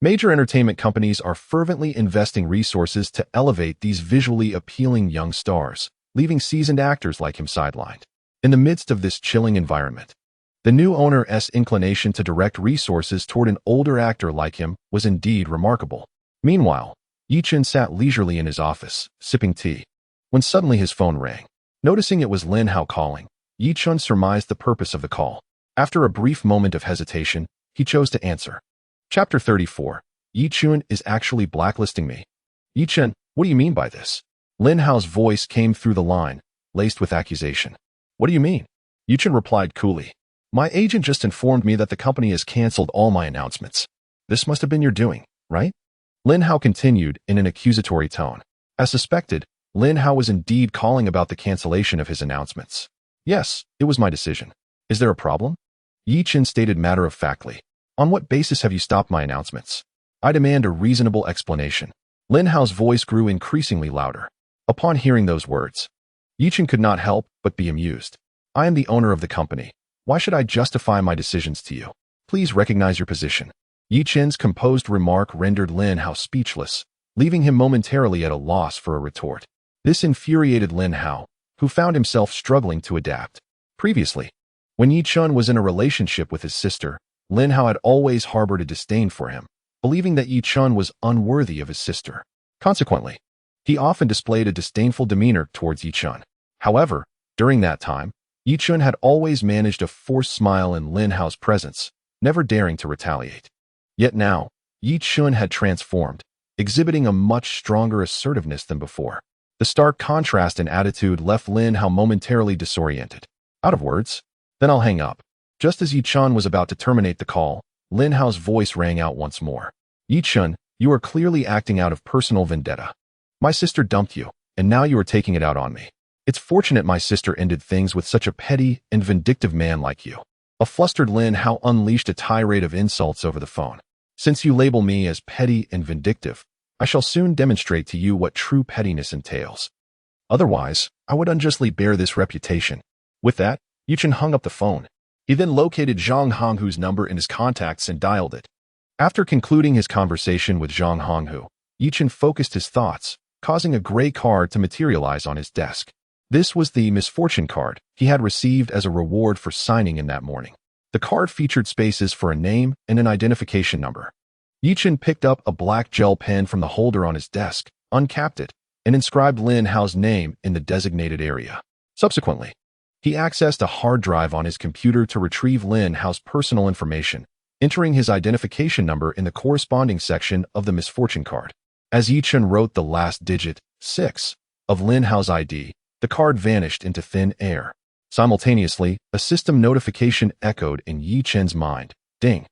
major entertainment companies are fervently investing resources to elevate these visually appealing young stars, leaving seasoned actors like him sidelined. In the midst of this chilling environment, the new owner's inclination to direct resources toward an older actor like him was indeed remarkable. Meanwhile, Yechen sat leisurely in his office, sipping tea, when suddenly his phone rang. Noticing it was Lin Hao calling, Yechen surmised the purpose of the call. After a brief moment of hesitation, he chose to answer. Chapter 34. Yechen is actually blacklisting me. Yechen, what do you mean by this? Lin Hao's voice came through the line, laced with accusation. What do you mean? Yechen replied coolly. My agent just informed me that the company has canceled all my announcements. This must have been your doing, right? Lin Hao continued in an accusatory tone. As suspected, Lin Hao was indeed calling about the cancellation of his announcements. Yes, it was my decision. Is there a problem? Yechen stated matter-of-factly. On what basis have you stopped my announcements? I demand a reasonable explanation. Lin Hao's voice grew increasingly louder. Upon hearing those words, Yechen could not help but be amused. I am the owner of the company. Why should I justify my decisions to you? Please recognize your position. Yechen's composed remark rendered Lin Hao speechless, leaving him momentarily at a loss for a retort. This infuriated Lin Hao, who found himself struggling to adapt. Previously, when Yechen was in a relationship with his sister, Lin Hao had always harbored a disdain for him, believing that Yechen was unworthy of his sister. Consequently, He often displayed a disdainful demeanor towards Yechen. However, during that time, Yechen had always managed a forced smile in Lin Hao's presence, never daring to retaliate. Yet now, Yechen had transformed, exhibiting a much stronger assertiveness than before. The stark contrast in attitude left Lin Hao momentarily disoriented. Out of words? Then I'll hang up. Just as Yechen was about to terminate the call, Lin Hao's voice rang out once more. Yechen, you are clearly acting out of personal vendetta. My sister dumped you, and now you are taking it out on me. It's fortunate my sister ended things with such a petty and vindictive man like you. A flustered Lin Hao unleashed a tirade of insults over the phone. Since you label me as petty and vindictive, I shall soon demonstrate to you what true pettiness entails. Otherwise, I would unjustly bear this reputation. With that, Yechen hung up the phone. He then located Zhang Honghu's number in his contacts and dialed it. After concluding his conversation with Zhang Honghu, Yechen focused his thoughts, causing a gray card to materialize on his desk. This was the misfortune card he had received as a reward for signing in that morning. The card featured spaces for a name and an identification number. Yechen picked up a black gel pen from the holder on his desk, uncapped it, and inscribed Lin Hao's name in the designated area. Subsequently, he accessed a hard drive on his computer to retrieve Lin Hao's personal information, entering his identification number in the corresponding section of the misfortune card. As Yechen wrote the last digit, 6, of Lin Hao's ID, the card vanished into thin air. Simultaneously, a system notification echoed in Yechen's mind. Ding.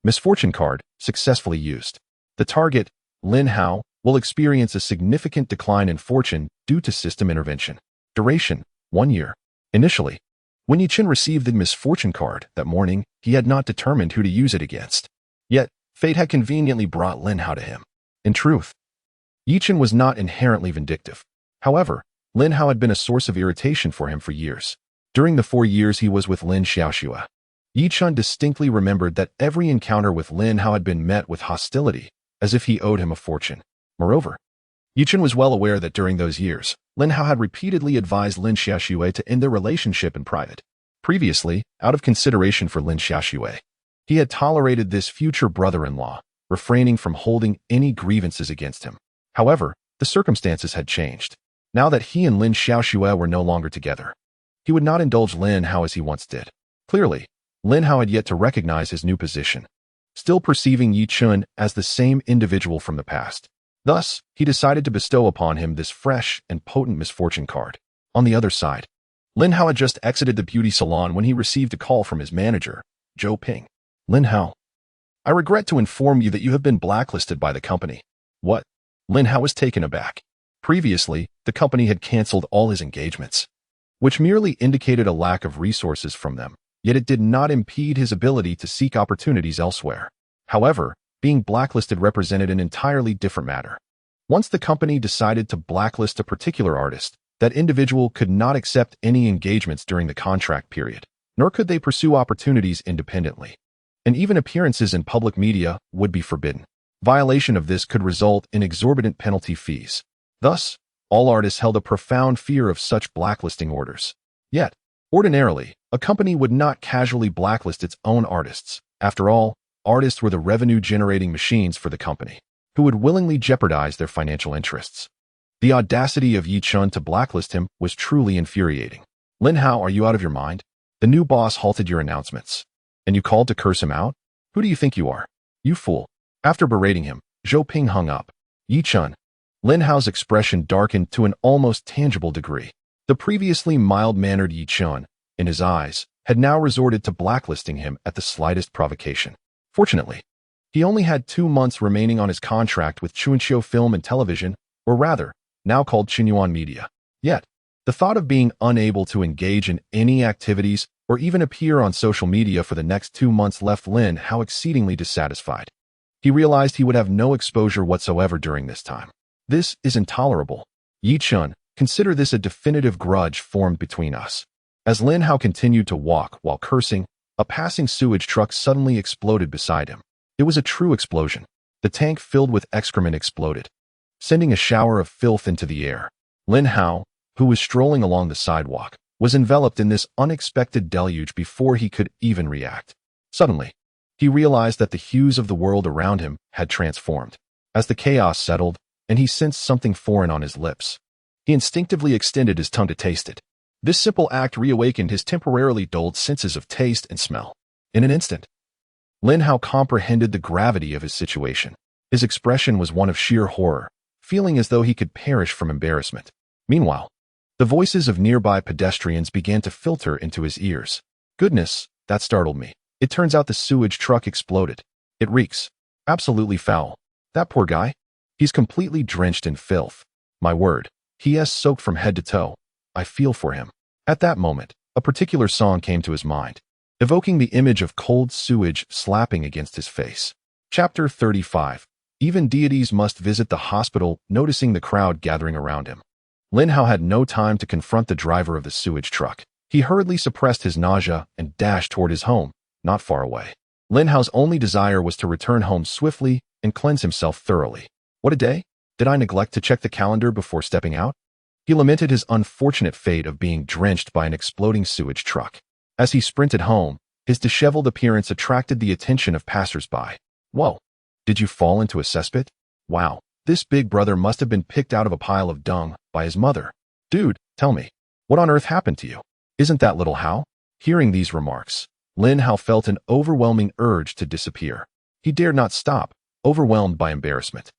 Misfortune card successfully used. The target, Lin Hao, will experience a significant decline in fortune due to system intervention. Duration, 1 year. Initially, when Yechen received the misfortune card that morning, he had not determined who to use it against. Yet, fate had conveniently brought Lin Hao to him. In truth, Yechen was not inherently vindictive. However, Lin Hao had been a source of irritation for him for years. During the 4 years he was with Lin Xiaoxue, Yechen distinctly remembered that every encounter with Lin Hao had been met with hostility, as if he owed him a fortune. Moreover, Yechen was well aware that during those years, Lin Hao had repeatedly advised Lin Xiaoxue to end their relationship in private. Previously, out of consideration for Lin Xiaoxue, he had tolerated this future brother-in-law, refraining from holding any grievances against him. However, the circumstances had changed. Now that he and Lin Xiaoxue were no longer together, he would not indulge Lin Hao as he once did. Clearly, Lin Hao had yet to recognize his new position, still perceiving Yechen as the same individual from the past. Thus, he decided to bestow upon him this fresh and potent misfortune card. On the other side, Lin Hao had just exited the beauty salon when he received a call from his manager, Zhou Ping. Lin Hao, I regret to inform you that you have been blacklisted by the company. What? Lin Hao was taken aback. Previously, the company had canceled all his engagements, which merely indicated a lack of resources from them, yet it did not impede his ability to seek opportunities elsewhere. However, being blacklisted represented an entirely different matter. Once the company decided to blacklist a particular artist, that individual could not accept any engagements during the contract period, nor could they pursue opportunities independently. And even appearances in public media would be forbidden. Violation of this could result in exorbitant penalty fees. Thus, all artists held a profound fear of such blacklisting orders. Yet, ordinarily, a company would not casually blacklist its own artists. After all, artists were the revenue-generating machines for the company, who would willingly jeopardize their financial interests. The audacity of Yechen to blacklist him was truly infuriating. Lin Hao, are you out of your mind? The new boss halted your announcements, and you called to curse him out? Who do you think you are? You fool. After berating him, Zhou Ping hung up. Yechen. Lin Hao's expression darkened to an almost tangible degree. The previously mild-mannered Yechen, in his eyes, had now resorted to blacklisting him at the slightest provocation. Fortunately, he only had 2 months remaining on his contract with Chuanqiu Film and Television, or rather, now called Bingyuan Media. Yet, the thought of being unable to engage in any activities or even appear on social media for the next 2 months left Lin Hao exceedingly dissatisfied. He realized he would have no exposure whatsoever during this time. This is intolerable. Yechen, consider this a definitive grudge formed between us. As Lin Hao continued to walk while cursing, a passing sewage truck suddenly exploded beside him. It was a true explosion. The tank filled with excrement exploded, sending a shower of filth into the air. Lin Hao, who was strolling along the sidewalk, was enveloped in this unexpected deluge before he could even react. Suddenly, he realized that the hues of the world around him had transformed. As the chaos settled, and he sensed something foreign on his lips. He instinctively extended his tongue to taste it. This simple act reawakened his temporarily dulled senses of taste and smell. In an instant, Lin Hao comprehended the gravity of his situation. His expression was one of sheer horror, feeling as though he could perish from embarrassment. Meanwhile, the voices of nearby pedestrians began to filter into his ears. Goodness, that startled me. It turns out the sewage truck exploded. It reeks. Absolutely foul. That poor guy? He's completely drenched in filth. My word, he is soaked from head to toe. I feel for him. At that moment, a particular song came to his mind, evoking the image of cold sewage slapping against his face. Chapter 35. Even deities must visit the hospital, noticing the crowd gathering around him. Lin Hao had no time to confront the driver of the sewage truck. He hurriedly suppressed his nausea and dashed toward his home, not far away. Lin Hao's only desire was to return home swiftly and cleanse himself thoroughly. What a day! Did I neglect to check the calendar before stepping out? He lamented his unfortunate fate of being drenched by an exploding sewage truck. As he sprinted home, his disheveled appearance attracted the attention of passers-by. Whoa! Did you fall into a cesspit? Wow, this big brother must have been picked out of a pile of dung by his mother. Dude, tell me, what on earth happened to you? Isn't that little Hao? Hearing these remarks, Lin Hao felt an overwhelming urge to disappear. He dared not stop, overwhelmed by embarrassment.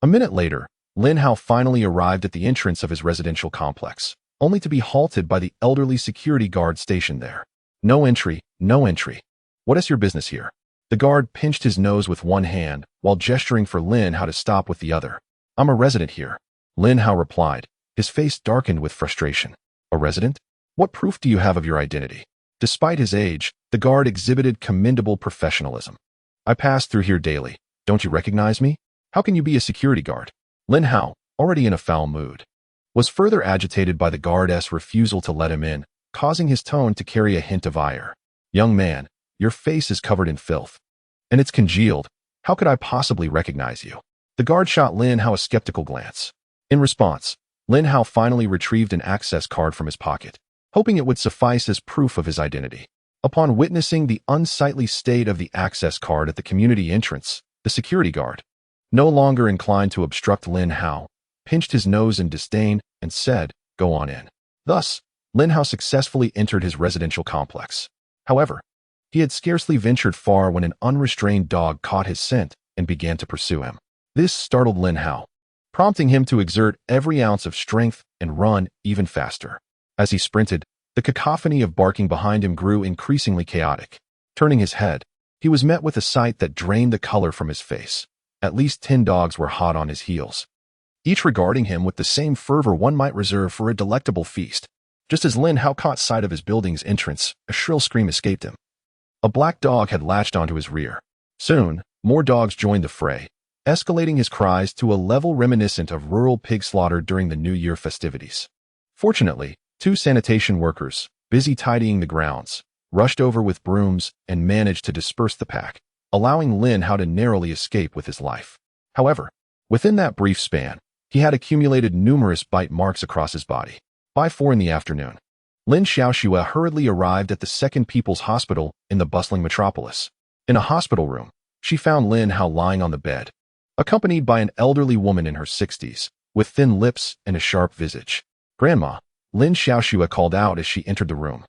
A minute later, Lin Hao finally arrived at the entrance of his residential complex, only to be halted by the elderly security guard stationed there. No entry, no entry. What is your business here? The guard pinched his nose with one hand while gesturing for Lin Hao to stop with the other. I'm a resident here, Lin Hao replied, his face darkened with frustration. A resident? What proof do you have of your identity? Despite his age, the guard exhibited commendable professionalism. I pass through here daily. Don't you recognize me? How can you be a security guard? Lin Hao, already in a foul mood, was further agitated by the guard's refusal to let him in, causing his tone to carry a hint of ire. Young man, your face is covered in filth. And it's congealed. How could I possibly recognize you? The guard shot Lin Hao a skeptical glance. In response, Lin Hao finally retrieved an access card from his pocket, hoping it would suffice as proof of his identity. Upon witnessing the unsightly state of the access card at the community entrance, the security guard, no longer inclined to obstruct Lin Hao, pinched his nose in disdain and said, "Go on in." Thus, Lin Hao successfully entered his residential complex. However, he had scarcely ventured far when an unrestrained dog caught his scent and began to pursue him. This startled Lin Hao, prompting him to exert every ounce of strength and run even faster. As he sprinted, the cacophony of barking behind him grew increasingly chaotic. Turning his head, he was met with a sight that drained the color from his face. At least 10 dogs were hot on his heels, each regarding him with the same fervor one might reserve for a delectable feast. Just as Lin Hao caught sight of his building's entrance, a shrill scream escaped him. A black dog had latched onto his rear. Soon, more dogs joined the fray, escalating his cries to a level reminiscent of rural pig slaughter during the New Year festivities. Fortunately, 2 sanitation workers, busy tidying the grounds, rushed over with brooms and managed to disperse the pack, allowing Lin Hao to narrowly escape with his life. However, within that brief span, he had accumulated numerous bite marks across his body. By 4 in the afternoon, Lin Xiaoxue hurriedly arrived at the Second People's Hospital in the bustling metropolis. In a hospital room, she found Lin Hao lying on the bed, accompanied by an elderly woman in her 60s, with thin lips and a sharp visage. "Grandma," Lin Xiaoxue called out as she entered the room,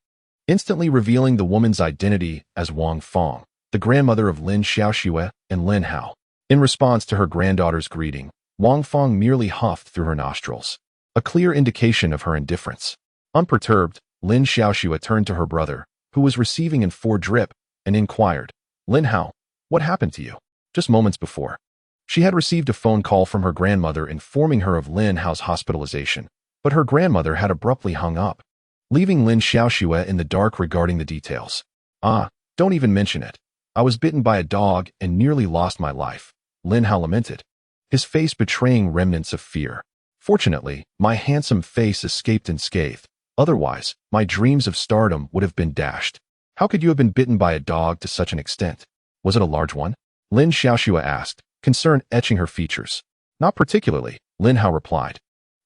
instantly revealing the woman's identity as Wang Fong, the grandmother of Lin Xiaoxue and Lin Hao. In response to her granddaughter's greeting, Wang Fong merely huffed through her nostrils, a clear indication of her indifference. Unperturbed, Lin Xiaoxue turned to her brother, who was receiving in 4 drip, and inquired, "Lin Hao, what happened to you?" Just moments before, she had received a phone call from her grandmother informing her of Lin Hao's hospitalization, but her grandmother had abruptly hung up, leaving Lin Xiaoxue in the dark regarding the details. Don't even mention it. I was bitten by a dog and nearly lost my life," Lin Hao lamented, his face betraying remnants of fear. "Fortunately, my handsome face escaped unscathed. Otherwise, my dreams of stardom would have been dashed." "How could you have been bitten by a dog to such an extent? Was it a large one?" Lin Xiaoxue asked, concern etching her features. "Not particularly," Lin Hao replied,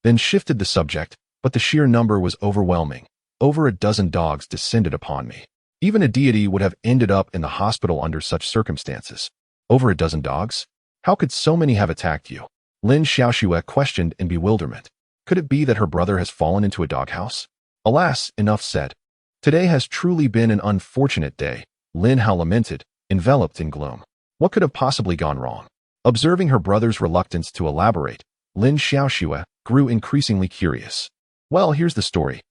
then shifted the subject, "but the sheer number was overwhelming. Over a dozen dogs descended upon me. Even a deity would have ended up in the hospital under such circumstances." "Over a dozen dogs? How could so many have attacked you?" Lin Xiaoxue questioned in bewilderment. Could it be that her brother has fallen into a doghouse? Alas, enough said. Today has truly been an unfortunate day, Lin Hao lamented, enveloped in gloom. What could have possibly gone wrong? Observing her brother's reluctance to elaborate, Lin Xiaoxue grew increasingly curious. Well, here's the story.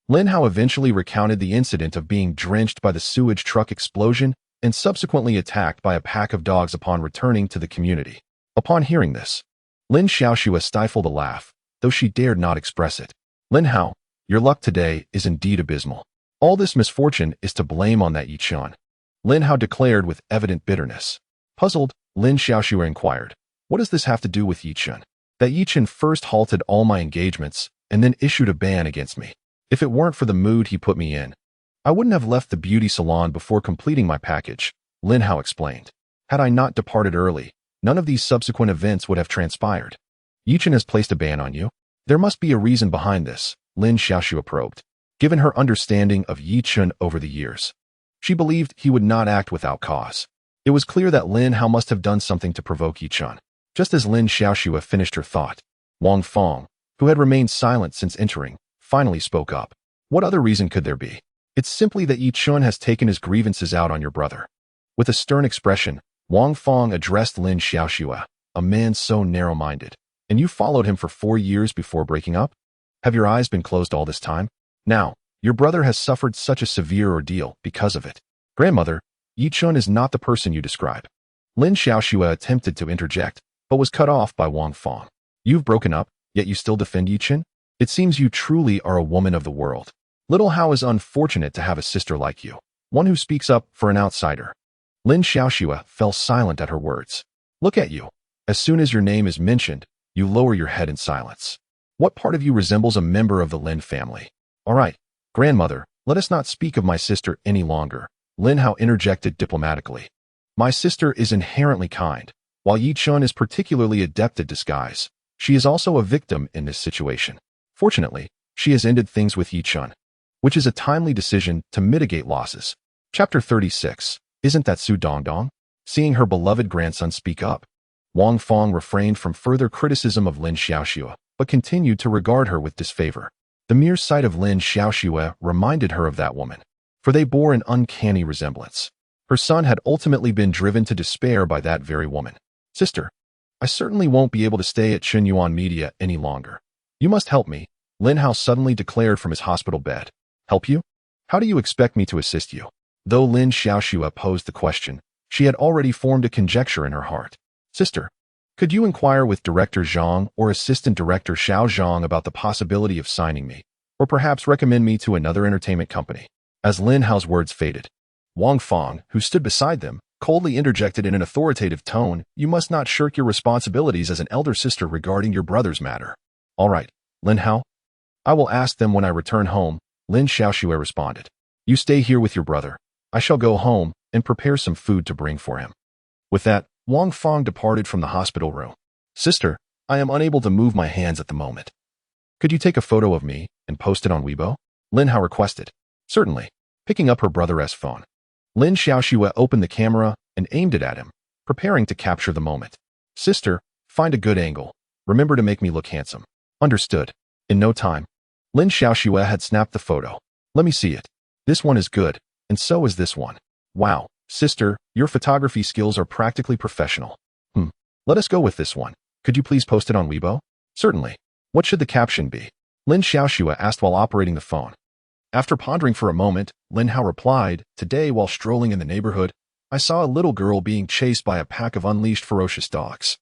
Lin Hao eventually recounted the incident of being drenched by the sewage truck explosion and subsequently attacked by a pack of dogs upon returning to the community. Upon hearing this, Lin Xiaoxue stifled a laugh, though she dared not express it. Lin Hao, your luck today is indeed abysmal. All this misfortune is to blame on that Yechen, Lin Hao declared with evident bitterness. Puzzled, Lin Xiaoxue inquired, what does this have to do with Yechen? That Yechen first halted all my engagements and then issued a ban against me. If it weren't for the mood he put me in, I wouldn't have left the beauty salon before completing my package, Lin Hao explained. Had I not departed early, none of these subsequent events would have transpired. Yechen has placed a ban on you? There must be a reason behind this, Lin Xiaoxue probed. Given her understanding of Yechen over the years, she believed he would not act without cause. It was clear that Lin Hao must have done something to provoke Yechen. Just as Lin Xiaoxue finished her thought, Wang Fong, who had remained silent since entering, finally spoke up. What other reason could there be? It's simply that Yechen has taken his grievances out on your brother. With a stern expression, Wang Fong addressed Lin Xiaoxue, a man so narrow-minded. And you followed him for 4 years before breaking up? Have your eyes been closed all this time? Now, your brother has suffered such a severe ordeal because of it. Grandmother, Yechen is not the person you describe. Lin Xiaoxue attempted to interject, but was cut off by Wang Fong. You've broken up, yet you still defend Yechen? It seems you truly are a woman of the world. Little Hao is unfortunate to have a sister like you, one who speaks up for an outsider. Lin Xiaoxue fell silent at her words. Look at you. As soon as your name is mentioned, you lower your head in silence. What part of you resembles a member of the Lin family? All right, grandmother, let us not speak of my sister any longer, Lin Hao interjected diplomatically. My sister is inherently kind. While Yechen is particularly adept at disguise, she is also a victim in this situation. Fortunately, she has ended things with Yechen, which is a timely decision to mitigate losses. Chapter 36. Isn't that Su Dongdong? Seeing her beloved grandson speak up, Wang Fong refrained from further criticism of Lin Xiaoxue, but continued to regard her with disfavor. The mere sight of Lin Xiaoxue reminded her of that woman, for they bore an uncanny resemblance. Her son had ultimately been driven to despair by that very woman. Sister, I certainly won't be able to stay at Bingyuan Media any longer. You must help me, Lin Hao suddenly declared from his hospital bed. Help you? How do you expect me to assist you? Though Lin Xiaoxue posed the question, she had already formed a conjecture in her heart. Sister, could you inquire with Director Zhang or Assistant Director Xiao Zhang about the possibility of signing me, or perhaps recommend me to another entertainment company? As Lin Hao's words faded, Wang Fong, who stood beside them, coldly interjected in an authoritative tone, you must not shirk your responsibilities as an elder sister regarding your brother's matter. All right, Lin Hao. I will ask them when I return home, Lin Xiaoxue responded. You stay here with your brother. I shall go home and prepare some food to bring for him. With that, Wang Fong departed from the hospital room. Sister, I am unable to move my hands at the moment. Could you take a photo of me and post it on Weibo? Lin Hao requested. Certainly. Picking up her brother's phone, Lin Xiaoxue opened the camera and aimed it at him, preparing to capture the moment. Sister, find a good angle. Remember to make me look handsome. Understood. In no time, Lin Xiaoxue had snapped the photo. Let me see it. This one is good, and so is this one. Wow. Sister, your photography skills are practically professional. Let us go with this one. Could you please post it on Weibo? Certainly. What should the caption be? Lin Xiaoxue asked while operating the phone. After pondering for a moment, Lin Hao replied, Today, while strolling in the neighborhood, I saw a little girl being chased by a pack of unleashed ferocious dogs.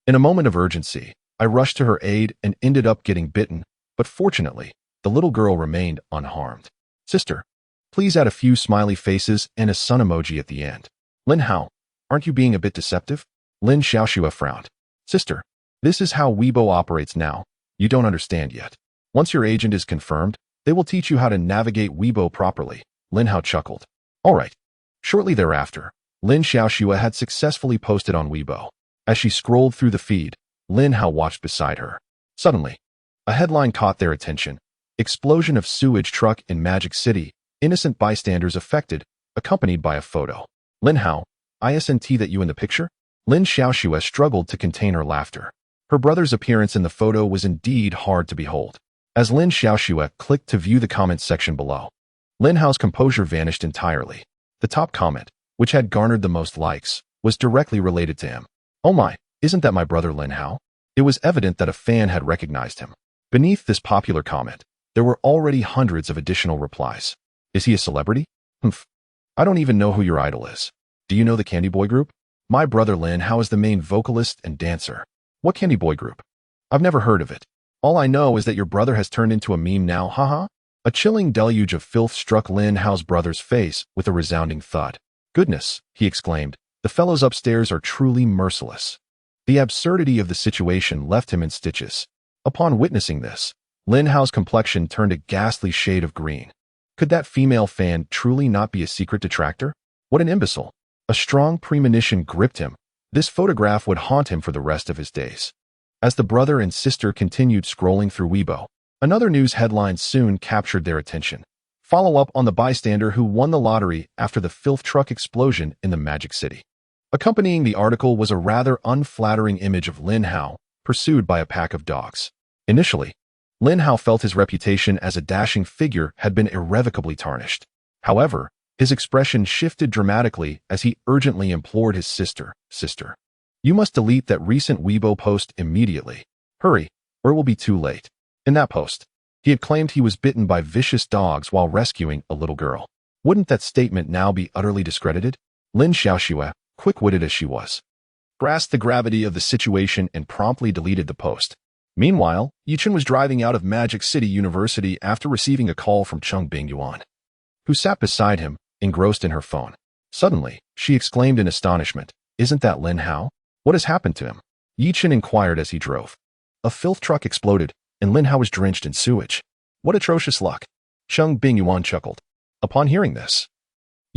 In a moment of urgency, I rushed to her aid and ended up getting bitten, but fortunately, the little girl remained unharmed. Sister, please add a few smiley faces and a sun emoji at the end. Lin Hao, aren't you being a bit deceptive? Lin Xiaoxue frowned. Sister, this is how Weibo operates now. You don't understand yet. Once your agent is confirmed, they will teach you how to navigate Weibo properly. Lin Hao chuckled. All right. Shortly thereafter, Lin Xiaoxue had successfully posted on Weibo. As she scrolled through the feed, Lin Hao watched beside her. Suddenly, a headline caught their attention. Explosion of sewage truck in Magic City. Innocent bystanders affected, accompanied by a photo. Lin Hao, isn't that you in the picture? Lin Xiaoxue struggled to contain her laughter. Her brother's appearance in the photo was indeed hard to behold. As Lin Xiaoxue clicked to view the comments section below, Lin Hao's composure vanished entirely. The top comment, which had garnered the most likes, was directly related to him. "Oh my, isn't that my brother Lin Hao?" It was evident that a fan had recognized him. Beneath this popular comment, there were already hundreds of additional replies. "Is he a celebrity? Humph. I don't even know who your idol is. Do you know the Candy Boy group? My brother Lin Hao is the main vocalist and dancer." "What Candy Boy group? I've never heard of it. All I know is that your brother has turned into a meme now, haha." A chilling deluge of filth struck Lin Hao's brother's face with a resounding thud. "Goodness," he exclaimed, "the fellows upstairs are truly merciless." The absurdity of the situation left him in stitches. Upon witnessing this, Lin Hao's complexion turned a ghastly shade of green. Could that female fan truly not be a secret detractor? What an imbecile. A strong premonition gripped him. This photograph would haunt him for the rest of his days. As the brother and sister continued scrolling through Weibo, another news headline soon captured their attention. Follow-up on the bystander who won the lottery after the filth truck explosion in the Magic City. Accompanying the article was a rather unflattering image of Lin Hao, pursued by a pack of dogs. Initially, Lin Hao felt his reputation as a dashing figure had been irrevocably tarnished. However, his expression shifted dramatically as he urgently implored his sister, "You must delete that recent Weibo post immediately. Hurry, or it will be too late." In that post, he had claimed he was bitten by vicious dogs while rescuing a little girl. Wouldn't that statement now be utterly discredited? Lin Xiaoxue, quick-witted as she was, grasped the gravity of the situation and promptly deleted the post. Meanwhile, Yechen was driving out of Magic City University after receiving a call from Cheng Bingyuan, who sat beside him, engrossed in her phone. Suddenly, she exclaimed in astonishment, "Isn't that Lin Hao? What has happened to him?" Yechen inquired as he drove. "A filth truck exploded, and Lin Hao was drenched in sewage. What atrocious luck." Cheng Bingyuan chuckled. Upon hearing this,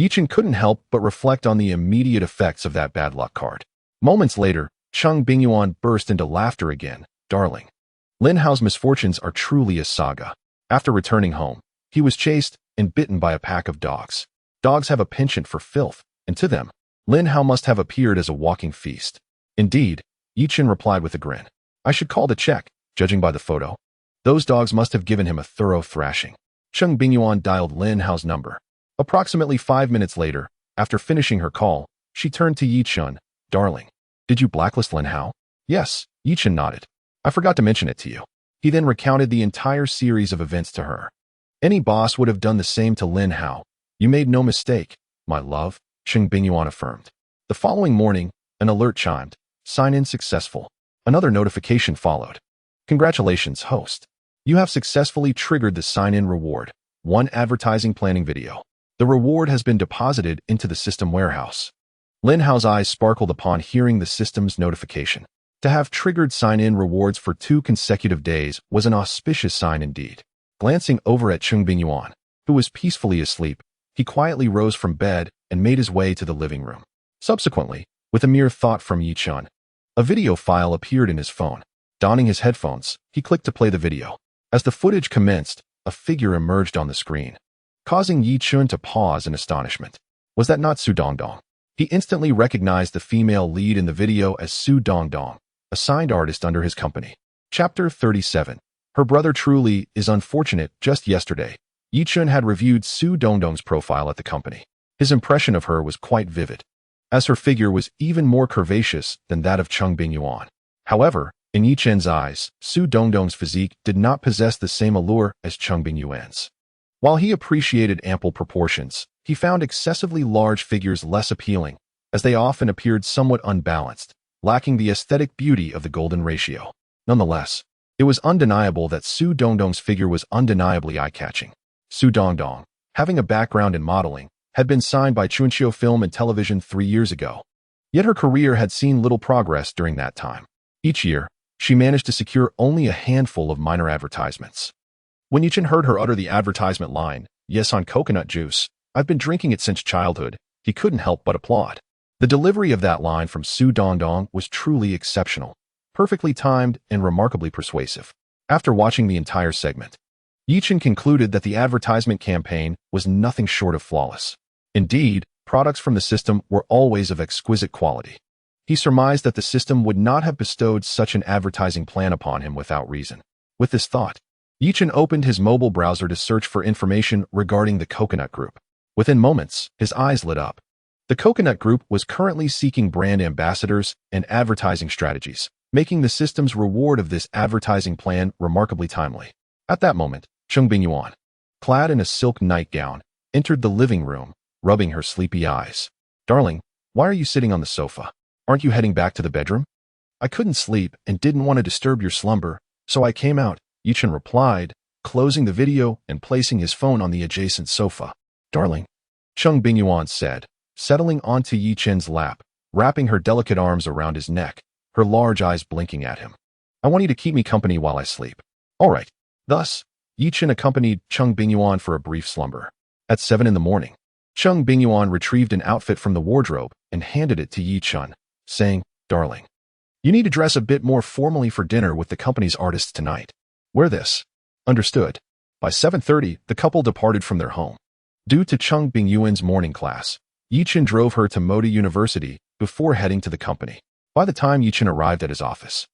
Yechen couldn't help but reflect on the immediate effects of that bad luck card. Moments later, Cheng Bingyuan burst into laughter again. "Darling, Lin Hao's misfortunes are truly a saga. After returning home, he was chased and bitten by a pack of dogs. Dogs have a penchant for filth, and to them, Lin Hao must have appeared as a walking feast." "Indeed," Yechen replied with a grin. "I should call to check, judging by the photo. Those dogs must have given him a thorough thrashing." Cheng Bingyuan dialed Lin Hao's number. Approximately 5 minutes later, after finishing her call, she turned to Yechen. "Darling, did you blacklist Lin Hao?" "Yes," Yechen nodded. "I forgot to mention it to you." He then recounted the entire series of events to her. "Any boss would have done the same to Lin Hao. You made no mistake, my love," Cheng Bingyuan affirmed. The following morning, an alert chimed. "Sign-in successful." Another notification followed. "Congratulations, host. You have successfully triggered the sign-in reward. 1 advertising planning video. The reward has been deposited into the system warehouse." Lin Hao's eyes sparkled upon hearing the system's notification. To have triggered sign-in rewards for 2 consecutive days was an auspicious sign indeed. Glancing over at Cheng Bingyuan, who was peacefully asleep, he quietly rose from bed and made his way to the living room. Subsequently, with a mere thought from Yechen, a video file appeared in his phone. Donning his headphones, he clicked to play the video. As the footage commenced, a figure emerged on the screen, causing Yechen to pause in astonishment. Was that not Su Dongdong? He instantly recognized the female lead in the video as Su Dongdong, a signed artist under his company. Chapter 37. Her brother truly is unfortunate. Just yesterday, Yechen had reviewed Su Dongdong's profile at the company. His impression of her was quite vivid, as her figure was even more curvaceous than that of Cheng Bingyuan. However, in Yechen's eyes, Su Dongdong's physique did not possess the same allure as Cheng Bingyuan's. While he appreciated ample proportions, he found excessively large figures less appealing, as they often appeared somewhat unbalanced, lacking the aesthetic beauty of the golden ratio. Nonetheless, it was undeniable that Su Dongdong's figure was undeniably eye-catching. Su Dongdong, having a background in modeling, had been signed by Chunqiu Film and Television 3 years ago. Yet her career had seen little progress during that time. Each year, she managed to secure only a handful of minor advertisements. When Yechen heard her utter the advertisement line, "Yes on coconut juice, I've been drinking it since childhood," he couldn't help but applaud. The delivery of that line from Su Dongdong was truly exceptional, perfectly timed and remarkably persuasive. After watching the entire segment, Yechen concluded that the advertisement campaign was nothing short of flawless. Indeed, products from the system were always of exquisite quality. He surmised that the system would not have bestowed such an advertising plan upon him without reason. With this thought, Yechen opened his mobile browser to search for information regarding the Coconut Group. Within moments, his eyes lit up. The Coconut Group was currently seeking brand ambassadors and advertising strategies, making the system's reward of this advertising plan remarkably timely. At that moment, Cheng Bingyuan, clad in a silk nightgown, entered the living room, rubbing her sleepy eyes. "Darling, why are you sitting on the sofa? Aren't you heading back to the bedroom?" "I couldn't sleep and didn't want to disturb your slumber, so I came out," Yechen replied, closing the video and placing his phone on the adjacent sofa. "Darling," Cheng Bingyuan said, settling onto Yechen's lap, wrapping her delicate arms around his neck, her large eyes blinking at him. "I want you to keep me company while I sleep." "All right." Thus, Yechen accompanied Cheng Bingyuan for a brief slumber. At 7 in the morning, Cheng Bingyuan retrieved an outfit from the wardrobe and handed it to Yechen, saying, "Darling, you need to dress a bit more formally for dinner with the company's artists tonight. Wear this." "Understood." By 7:30, the couple departed from their home. Due to Cheng Bingyuan's morning class, Yechen drove her to Moda University before heading to the company. By the time Yechen arrived at his office,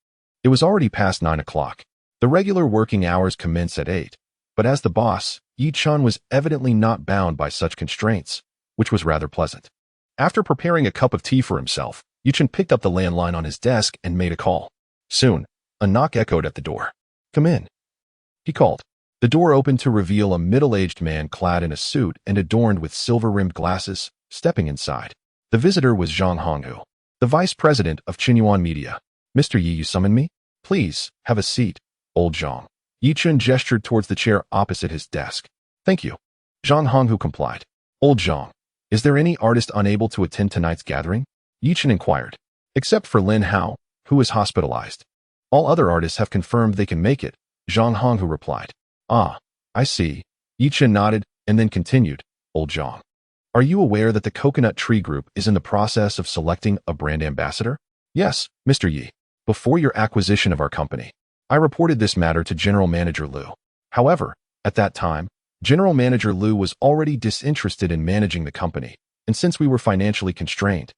it was already past 9 o'clock. The regular working hours commence at 8, but as the boss, Yechen was evidently not bound by such constraints, which was rather pleasant. After preparing a cup of tea for himself, Yechen picked up the landline on his desk and made a call. Soon, a knock echoed at the door. "Come in," he called. The door opened to reveal a middle-aged man clad in a suit and adorned with silver-rimmed glasses, stepping inside. The visitor was Zhang Honghu, the vice president of Qinyuan Media. "Mr. Yi, you summoned me? Please, have a seat, old Zhang." Yechen gestured towards the chair opposite his desk. "Thank you." Zhang Honghu complied. "Old Zhang, is there any artist unable to attend tonight's gathering?" Yechen inquired. "Except for Lin Hao, who is hospitalized. All other artists have confirmed they can make it," Zhang Honghu replied. "Ah, I see." Yechen nodded and then continued. "Old Zhang, are you aware that the Coconut Tree Group is in the process of selecting a brand ambassador?" "Yes, Mr. Yi. Before your acquisition of our company, I reported this matter to General Manager Liu. However, at that time, General Manager Liu was already disinterested in managing the company, and since we were financially constrained,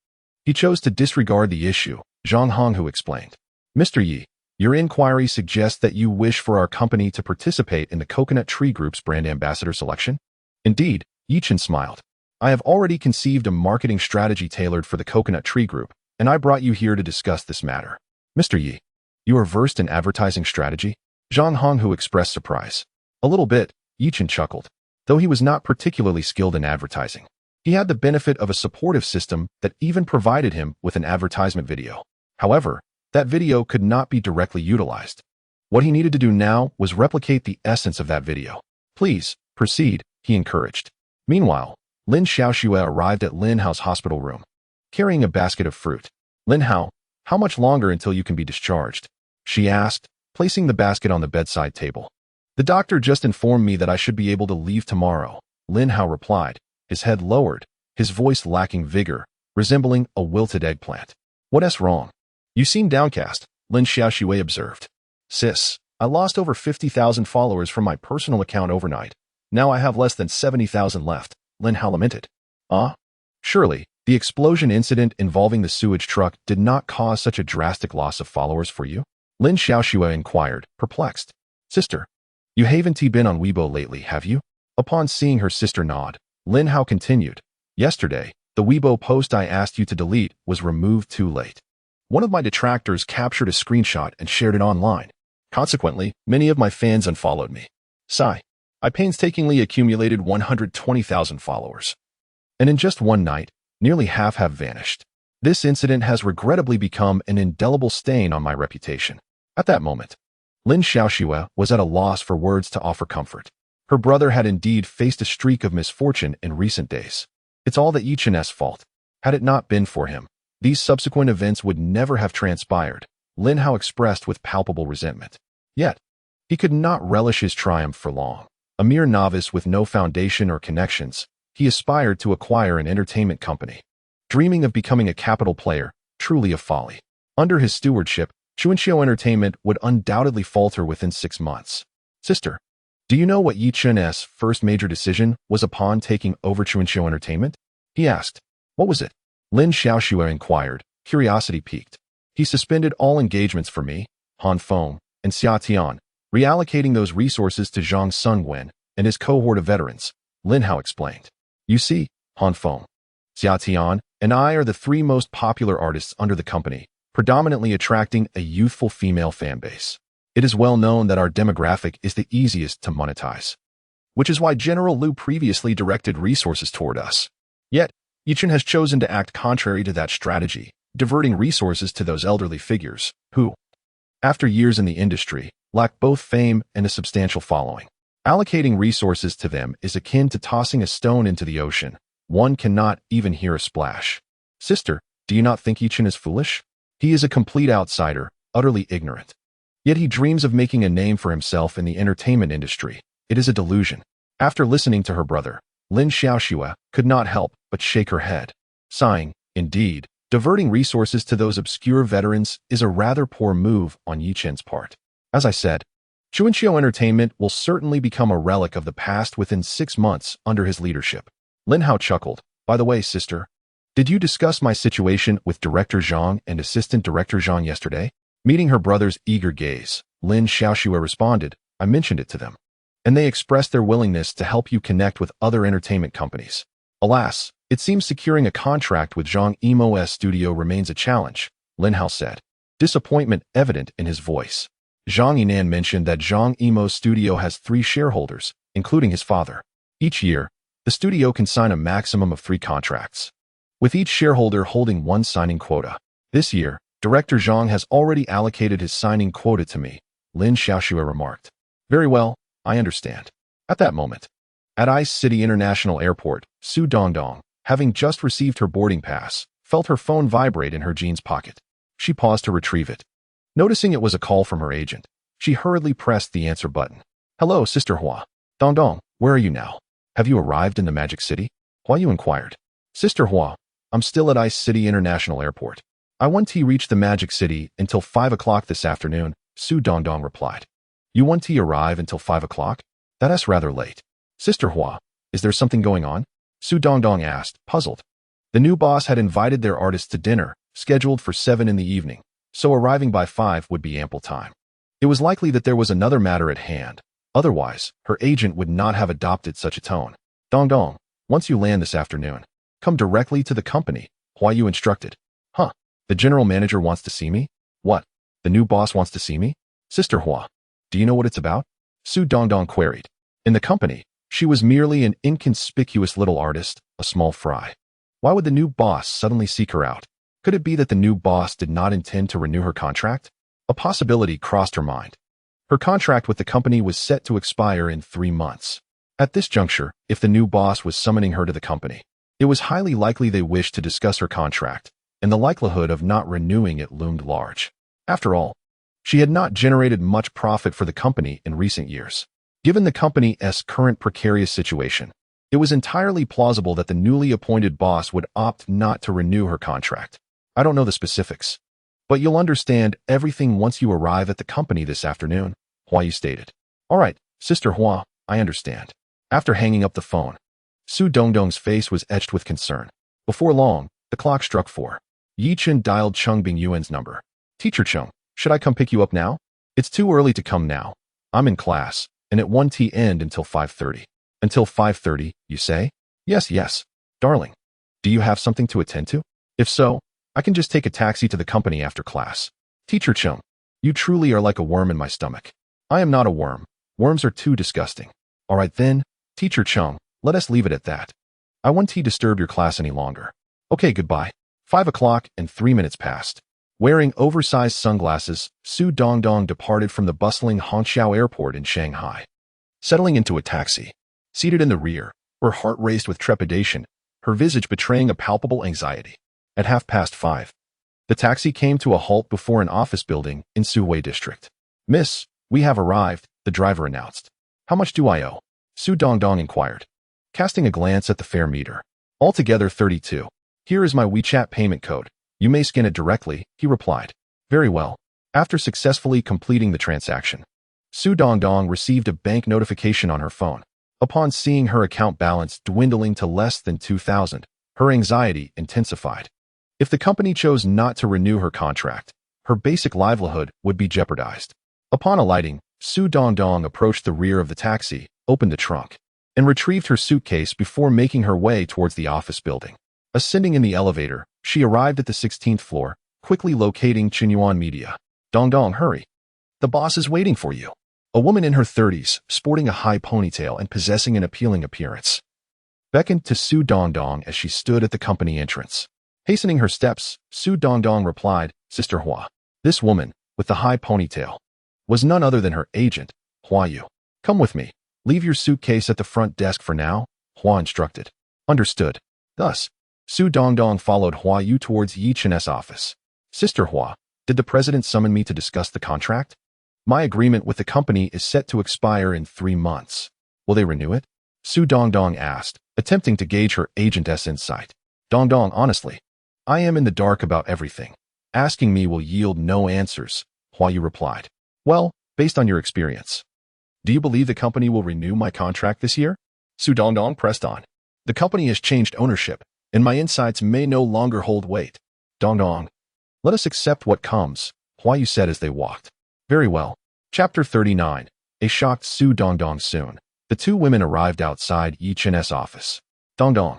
he chose to disregard the issue," Zhang Honghu explained. "Mr. Yi, your inquiry suggests that you wish for our company to participate in the Coconut Tree Group's brand ambassador selection?" "Indeed," Yechen smiled. "I have already conceived a marketing strategy tailored for the Coconut Tree Group, and I brought you here to discuss this matter." "Mr. Yi, you are versed in advertising strategy?" Zhang Honghu expressed surprise. "A little bit," Yechen chuckled. Though he was not particularly skilled in advertising, he had the benefit of a supportive system that even provided him with an advertisement video. However, that video could not be directly utilized. What he needed to do now was replicate the essence of that video. "Please, proceed," he encouraged. Meanwhile, Lin Xiaoxue arrived at Lin Hao's hospital room, carrying a basket of fruit. "Lin Hao, how much longer until you can be discharged?" she asked, placing the basket on the bedside table. "The doctor just informed me that I should be able to leave tomorrow," Lin Hao replied, his head lowered, his voice lacking vigor, resembling a wilted eggplant. "What's wrong? You seem downcast," Lin Xiaoxue observed. "Sis, I lost over 50,000 followers from my personal account overnight. Now I have less than 70,000 left," Lin Hao lamented. "Ah? Surely, the explosion incident involving the sewage truck did not cause such a drastic loss of followers for you?" Lin Xiaoxue inquired, perplexed. "Sister, you haven't been on Weibo lately, have you?" Upon seeing her sister nod, Lin Hao continued. "Yesterday, the Weibo post I asked you to delete was removed too late. One of my detractors captured a screenshot and shared it online. Consequently, many of my fans unfollowed me. Sigh. I painstakingly accumulated 120,000 followers. And in just one night, nearly half have vanished. This incident has regrettably become an indelible stain on my reputation." At that moment, Lin Xiaoxue was at a loss for words to offer comfort. Her brother had indeed faced a streak of misfortune in recent days. It's all the Yechen's fault. Had it not been for him, these subsequent events would never have transpired, Lin Hao expressed with palpable resentment. Yet, he could not relish his triumph for long. A mere novice with no foundation or connections, he aspired to acquire an entertainment company. Dreaming of becoming a capital player, truly a folly. Under his stewardship, Chuanxiu Entertainment would undoubtedly falter within 6 months. "Sister, do you know what Yechen's first major decision was upon taking over Chuanxiu Entertainment?" he asked. "What was it?" Lin Xiaoxue inquired, Curiosity piqued. He suspended all engagements for me, Han Feng, and Xia Tian, reallocating those resources to Zhang Sungwen and his cohort of veterans, Lin Hao explained. You see, Han Feng, Xia Tian, and I are the three most popular artists under the company, predominantly attracting a youthful female fan base. It is well known that our demographic is the easiest to monetize, which is why General Liu previously directed resources toward us. Yet, Yechen has chosen to act contrary to that strategy, diverting resources to those elderly figures who, after years in the industry, lack both fame and a substantial following. Allocating resources to them is akin to tossing a stone into the ocean. One cannot even hear a splash. Sister, do you not think Yechen is foolish? He is a complete outsider, utterly ignorant. Yet he dreams of making a name for himself in the entertainment industry. It is a delusion. After listening to her brother, Lin Xiaoxue could not help but shake her head, sighing, indeed, diverting resources to those obscure veterans is a rather poor move on Yechen's part. As I said, Chuanxiu Entertainment will certainly become a relic of the past within 6 months under his leadership. Lin Hao chuckled. By the way, sister, did you discuss my situation with Director Zhang and Assistant Director Zhang yesterday? Meeting her brother's eager gaze, Lin Xiaoxue responded, I mentioned it to them, and they expressed their willingness to help you connect with other entertainment companies. Alas, it seems securing a contract with Zhang Yimou's studio remains a challenge, Lin Hao said, disappointment evident in his voice. Zhang Yinan mentioned that Zhang Yimou's studio has 3 shareholders, including his father. Each year, the studio can sign a maximum of 3 contracts, with each shareholder holding 1 signing quota. This year, Director Zhang has already allocated his signing quota to me, Lin Xiaoxue remarked. Very well, I understand. At that moment, at Ice City International Airport, Su Dongdong, having just received her boarding pass, felt her phone vibrate in her jeans pocket. She paused to retrieve it. Noticing it was a call from her agent, she hurriedly pressed the answer button. Hello, Sister Hua. Dongdong, where are you now? Have you arrived in the Magic City? Hua Yu inquired. Sister Hua, I'm still at Ice City International Airport. I won't reach the Magic City until 5 o'clock this afternoon, Su Dongdong replied. You won't arrive until 5 o'clock? That's rather late. Sister Hua, is there something going on? Su Dongdong asked, puzzled. The new boss had invited their artists to dinner, scheduled for 7 in the evening, so arriving by 5 would be ample time. It was likely that there was another matter at hand. Otherwise, her agent would not have adopted such a tone. Dongdong, once you land this afternoon, come directly to the company, Hua Yu instructed. Huh, the general manager wants to see me? What, the new boss wants to see me? Sister Hua, do you know what it's about? Su Dongdong queried. In the company, she was merely an inconspicuous little artist, a small fry. Why would the new boss suddenly seek her out? Could it be that the new boss did not intend to renew her contract? A possibility crossed her mind. Her contract with the company was set to expire in 3 months. At this juncture, if the new boss was summoning her to the company, it was highly likely they wished to discuss her contract, and the likelihood of not renewing it loomed large. After all, she had not generated much profit for the company in recent years. Given the company's current precarious situation, it was entirely plausible that the newly appointed boss would opt not to renew her contract. I don't know the specifics, but you'll understand everything once you arrive at the company this afternoon, Hua Yu stated. All right, Sister Hua, I understand. After hanging up the phone, Su Dongdong's face was etched with concern. Before long, the clock struck 4. Yechen dialed Cheng Bingyuan's number. Teacher Cheng, should I come pick you up now? It's too early to come now. I'm in class, and it won't end until 5:30. Until 5:30, you say? Yes, darling. Do you have something to attend to? If so, I can just take a taxi to the company after class. Teacher Cheng, you truly are like a worm in my stomach. I am not a worm. Worms are too disgusting. All right then, Teacher Cheng, let us leave it at that. I won't disturb your class any longer. Okay, goodbye. 5 o'clock and 3 minutes passed. Wearing oversized sunglasses, Su Dongdong departed from the bustling Hangzhou Airport in Shanghai. Settling into a taxi, seated in the rear, her heart raced with trepidation, her visage betraying a palpable anxiety. At 5:30, the taxi came to a halt before an office building in Suwei District. Miss, we have arrived, the driver announced. How much do I owe? Su Dongdong inquired, casting a glance at the fare meter. Altogether 32. Here is my WeChat payment code. You may scan it directly, he replied. Very well. After successfully completing the transaction, Su Dongdong received a bank notification on her phone. Upon seeing her account balance dwindling to less than 2,000, her anxiety intensified. If the company chose not to renew her contract, her basic livelihood would be jeopardized. Upon alighting, Su Dongdong approached the rear of the taxi, opened the trunk, and retrieved her suitcase before making her way towards the office building. Ascending in the elevator, she arrived at the 16th floor, quickly locating Bingyuan Media. Dongdong, hurry. The boss is waiting for you. A woman in her 30s, sporting a high ponytail and possessing an appealing appearance, beckoned to Su Dongdong as she stood at the company entrance. Hastening her steps, Su Dongdong replied, Sister Hua. This woman, with the high ponytail, was none other than her agent, Hua Yu. Come with me. Leave your suitcase at the front desk for now, Hua instructed. Understood. Thus, Su Dongdong followed Hua Yu towards Yechen's office. Sister Hua, did the president summon me to discuss the contract? My agreement with the company is set to expire in 3 months. Will they renew it? Su Dongdong asked, attempting to gauge her agent's insight. Dongdong, honestly, I am in the dark about everything. Asking me will yield no answers, Hua Yu replied. Well, based on your experience, do you believe the company will renew my contract this year? Su Dongdong pressed on. The company has changed ownership, and my insights may no longer hold weight. Dongdong, let us accept what comes, Hua Yu said as they walked. Very well. Chapter 39. A shocked Su Dongdong soon. The two women arrived outside Yechen's office. Dongdong.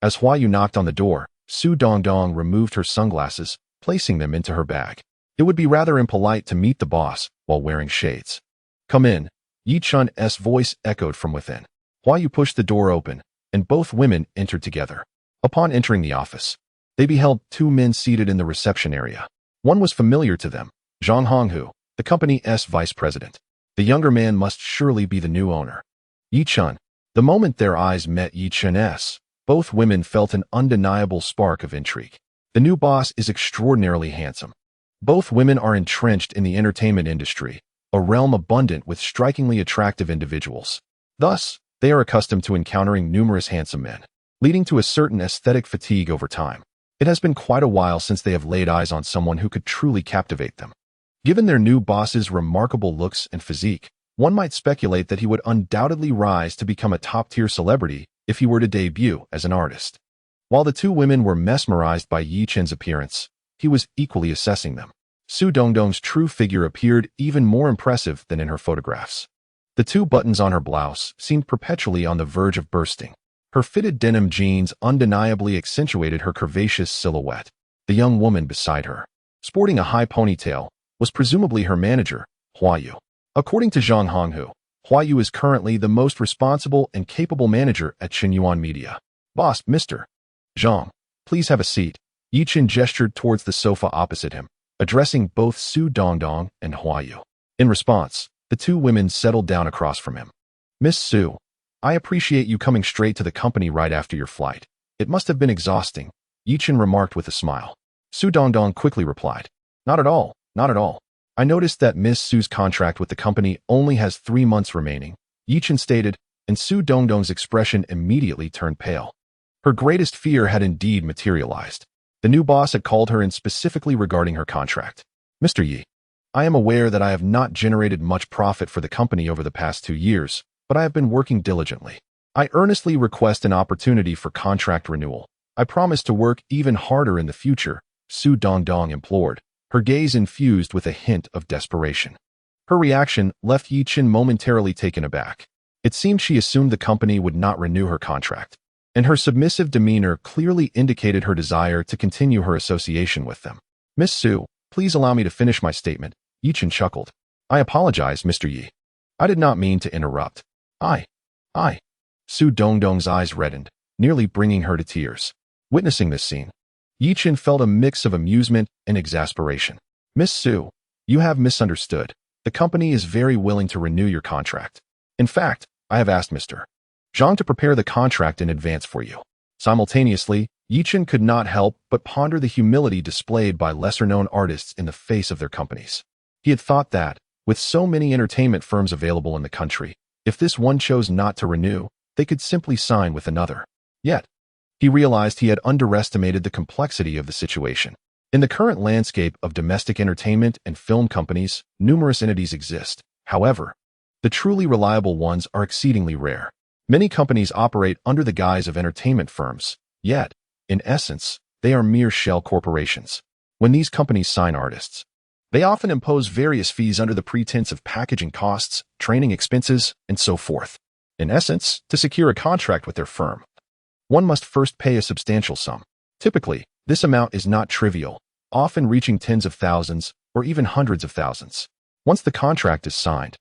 As Hua Yu knocked on the door, Su Dongdong removed her sunglasses, placing them into her bag. It would be rather impolite to meet the boss while wearing shades. Come in, Yechen's voice echoed from within. Hua Yu pushed the door open, and both women entered together. Upon entering the office, they beheld 2 men seated in the reception area. One was familiar to them, Zhang Honghu, the company's vice president. The younger man must surely be the new owner. Yechen. The moment their eyes met Yechen's, both women felt an undeniable spark of intrigue. The new boss is extraordinarily handsome. Both women are entrenched in the entertainment industry, a realm abundant with strikingly attractive individuals. Thus, they are accustomed to encountering numerous handsome men, leading to a certain aesthetic fatigue over time. It has been quite a while since they have laid eyes on someone who could truly captivate them. Given their new boss's remarkable looks and physique, one might speculate that he would undoubtedly rise to become a top-tier celebrity if he were to debut as an artist. While the two women were mesmerized by Yechen's appearance, he was equally assessing them. Su Dongdong's true figure appeared even more impressive than in her photographs. The 2 buttons on her blouse seemed perpetually on the verge of bursting. Her fitted denim jeans undeniably accentuated her curvaceous silhouette. The young woman beside her, sporting a high ponytail, was presumably her manager, Hua Yu. According to Zhang Honghu, Hua Yu is currently the most responsible and capable manager at Bingyuan Media. Boss, Mr. Zhang, please have a seat. Yechen gestured towards the sofa opposite him, addressing both Su Dongdong and Hua Yu. In response, the 2 women settled down across from him. Miss Su, I appreciate you coming straight to the company right after your flight. It must have been exhausting, Yechen remarked with a smile. Su Dongdong quickly replied. Not at all, not at all. I noticed that Miss Su's contract with the company only has 3 months remaining, Yechen stated, and Su Dongdong's expression immediately turned pale. Her greatest fear had indeed materialized. The new boss had called her in specifically regarding her contract. Mr. Yi, I am aware that I have not generated much profit for the company over the past 2 years, but I have been working diligently. I earnestly request an opportunity for contract renewal. I promise to work even harder in the future, Su Dongdong implored, her gaze infused with a hint of desperation. Her reaction left Yechen momentarily taken aback. It seemed she assumed the company would not renew her contract, and her submissive demeanor clearly indicated her desire to continue her association with them. Miss Su, please allow me to finish my statement, Yechen chuckled. I apologize, Mr. Yi. I did not mean to interrupt. I. Su Dongdong's eyes reddened, nearly bringing her to tears. Witnessing this scene, Yechen felt a mix of amusement and exasperation. Miss Su, you have misunderstood. The company is very willing to renew your contract. In fact, I have asked Mr. Zhang to prepare the contract in advance for you. Simultaneously, Yechen could not help but ponder the humility displayed by lesser-known artists in the face of their companies. He had thought that, with so many entertainment firms available in the country, if this one chose not to renew, they could simply sign with another. Yet, he realized he had underestimated the complexity of the situation. In the current landscape of domestic entertainment and film companies, numerous entities exist. However, the truly reliable ones are exceedingly rare. Many companies operate under the guise of entertainment firms, yet, in essence, they are mere shell corporations. When these companies sign artists, they often impose various fees under the pretense of packaging costs, training expenses, and so forth. In essence, to secure a contract with their firm, one must first pay a substantial sum. Typically, this amount is not trivial, often reaching tens of thousands or even hundreds of thousands. Once the contract is signed,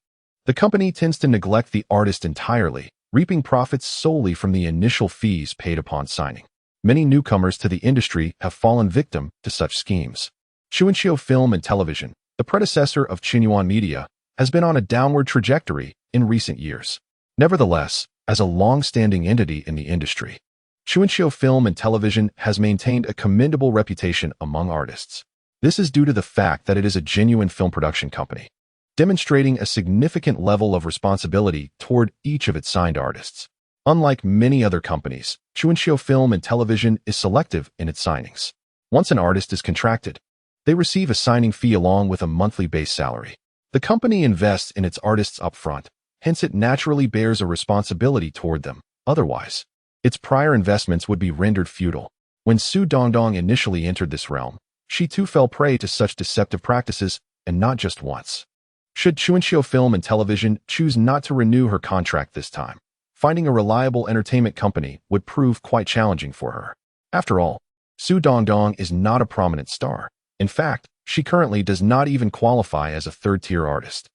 the company tends to neglect the artist entirely, reaping profits solely from the initial fees paid upon signing. Many newcomers to the industry have fallen victim to such schemes. Cheng Film and Television, the predecessor of Bingyuan Media, has been on a downward trajectory in recent years. Nevertheless, as a long-standing entity in the industry, Cheng Film and Television has maintained a commendable reputation among artists. This is due to the fact that it is a genuine film production company, demonstrating a significant level of responsibility toward each of its signed artists. Unlike many other companies, Cheng Film and Television is selective in its signings. Once an artist is contracted, they receive a signing fee along with a monthly base salary. The company invests in its artists upfront, hence it naturally bears a responsibility toward them. Otherwise, its prior investments would be rendered futile. When Su Dongdong initially entered this realm, she too fell prey to such deceptive practices, and not just once. Should Cheng Film and Television choose not to renew her contract this time, finding a reliable entertainment company would prove quite challenging for her. After all, Su Dongdong is not a prominent star. In fact, she currently does not even qualify as a third-tier artist.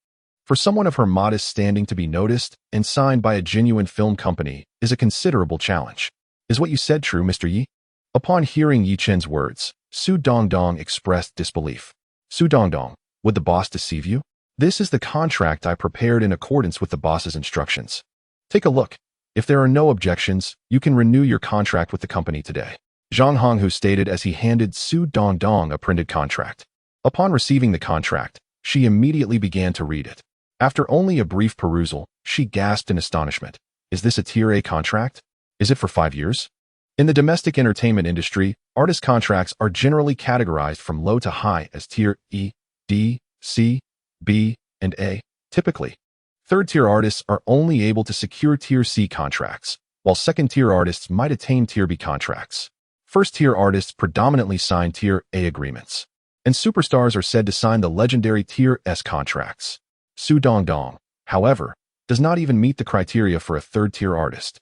For someone of her modest standing to be noticed and signed by a genuine film company is a considerable challenge. Is what you said true, Mr. Yi? Upon hearing Yechen's words, Su Dongdong expressed disbelief. Su Dongdong, would the boss deceive you? This is the contract I prepared in accordance with the boss's instructions. Take a look. If there are no objections, you can renew your contract with the company today. Zhang Honghu stated as he handed Su Dongdong a printed contract. Upon receiving the contract, she immediately began to read it. After only a brief perusal, she gasped in astonishment. Is this a Tier A contract? Is it for 5 years? In the domestic entertainment industry, artist contracts are generally categorized from low to high as Tier E, D, C, B, and A. Typically, third-tier artists are only able to secure Tier C contracts, while second-tier artists might attain Tier B contracts. First-tier artists predominantly sign Tier A agreements, and superstars are said to sign the legendary Tier S contracts. Su Dongdong, however, does not even meet the criteria for a third-tier artist.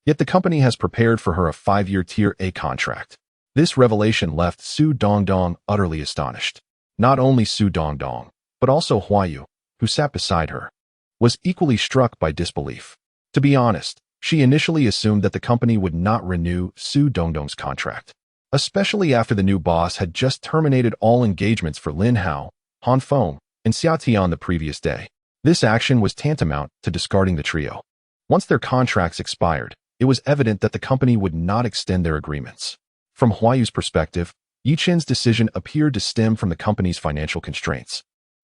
Yet the company has prepared for her a 5-year Tier A contract. This revelation left Su Dongdong utterly astonished. Not only Su Dongdong, but also Huayu, who sat beside her, was equally struck by disbelief. To be honest, she initially assumed that the company would not renew Su Dongdong's contract, especially after the new boss had just terminated all engagements for Lin Hao, Han Feng, and Xia Tian the previous day. This action was tantamount to discarding the trio. Once their contracts expired, it was evident that the company would not extend their agreements. From Huayu's perspective, Yechen's decision appeared to stem from the company's financial constraints,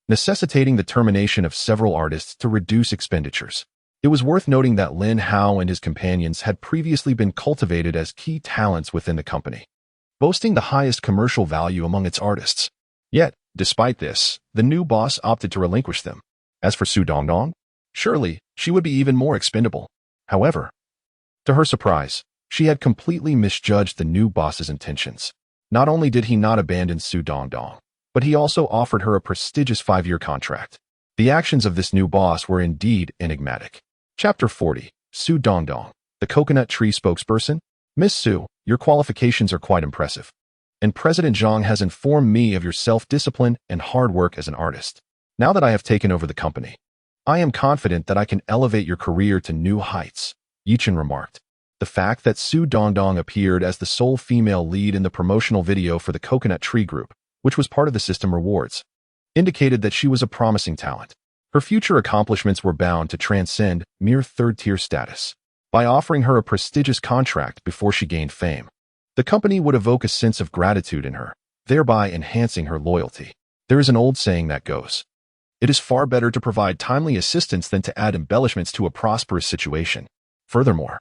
necessitating the termination of several artists to reduce expenditures. It was worth noting that Lin Hao and his companions had previously been cultivated as key talents within the company, boasting the highest commercial value among its artists. Yet, despite this, the new boss opted to relinquish them. As for Su Dongdong, surely she would be even more expendable. However, to her surprise, she had completely misjudged the new boss's intentions. Not only did he not abandon Su Dongdong, but he also offered her a prestigious 5-year contract. The actions of this new boss were indeed enigmatic. Chapter 40. Su Dongdong, the coconut tree spokesperson. Miss Su, your qualifications are quite impressive, and President Zhang has informed me of your self-discipline and hard work as an artist. Now that I have taken over the company, I am confident that I can elevate your career to new heights, Yechen remarked. The fact that Su Dongdong appeared as the sole female lead in the promotional video for the Coconut Tree Group, which was part of the system rewards, indicated that she was a promising talent. Her future accomplishments were bound to transcend mere third-tier status. By offering her a prestigious contract before she gained fame, the company would evoke a sense of gratitude in her, thereby enhancing her loyalty. There is an old saying that goes, "It is far better to provide timely assistance than to add embellishments to a prosperous situation." Furthermore,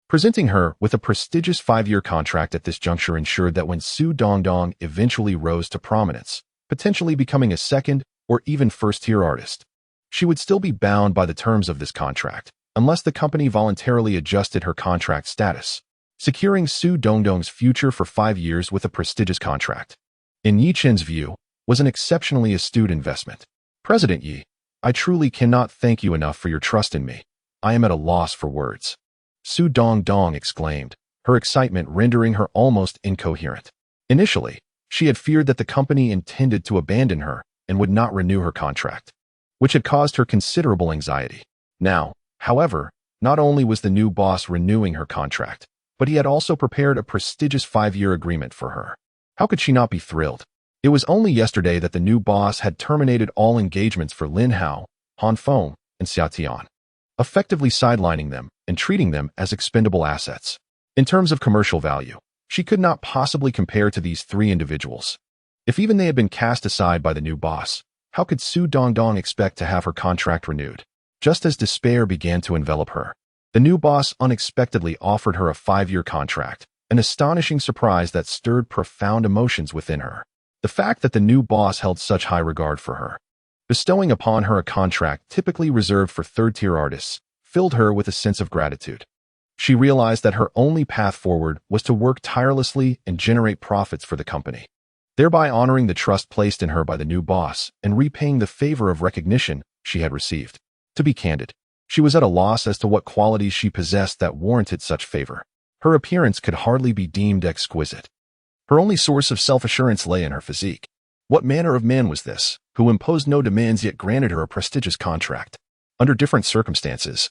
presenting her with a prestigious 5-year contract at this juncture ensured that when Su Dongdong eventually rose to prominence, potentially becoming a second or even first-tier artist, she would still be bound by the terms of this contract, unless the company voluntarily adjusted her contract status. securing Su Dongdong's future for 5 years with a prestigious contract. In Yechen's view, was an exceptionally astute investment. President Yi, I truly cannot thank you enough for your trust in me. I am at a loss for words. Su Dongdong exclaimed, her excitement rendering her almost incoherent. Initially, she had feared that the company intended to abandon her and would not renew her contract, which had caused her considerable anxiety. Now, however, not only was the new boss renewing her contract, but he had also prepared a prestigious 5-year agreement for her. How could she not be thrilled? It was only yesterday that the new boss had terminated all engagements for Lin Hao, Han Feng, and Xia Tian, effectively sidelining them and treating them as expendable assets. In terms of commercial value, she could not possibly compare to these 3 individuals. If even they had been cast aside by the new boss, how could Su Dongdong expect to have her contract renewed? Just as despair began to envelop her, the new boss unexpectedly offered her a 5-year contract, an astonishing surprise that stirred profound emotions within her. The fact that the new boss held such high regard for her, bestowing upon her a contract typically reserved for third-tier artists, filled her with a sense of gratitude. She realized that her only path forward was to work tirelessly and generate profits for the company, thereby honoring the trust placed in her by the new boss and repaying the favor of recognition she had received. To be candid, she was at a loss as to what qualities she possessed that warranted such favor. Her appearance could hardly be deemed exquisite. Her only source of self-assurance lay in her physique. What manner of man was this, who imposed no demands yet granted her a prestigious contract? Under different circumstances,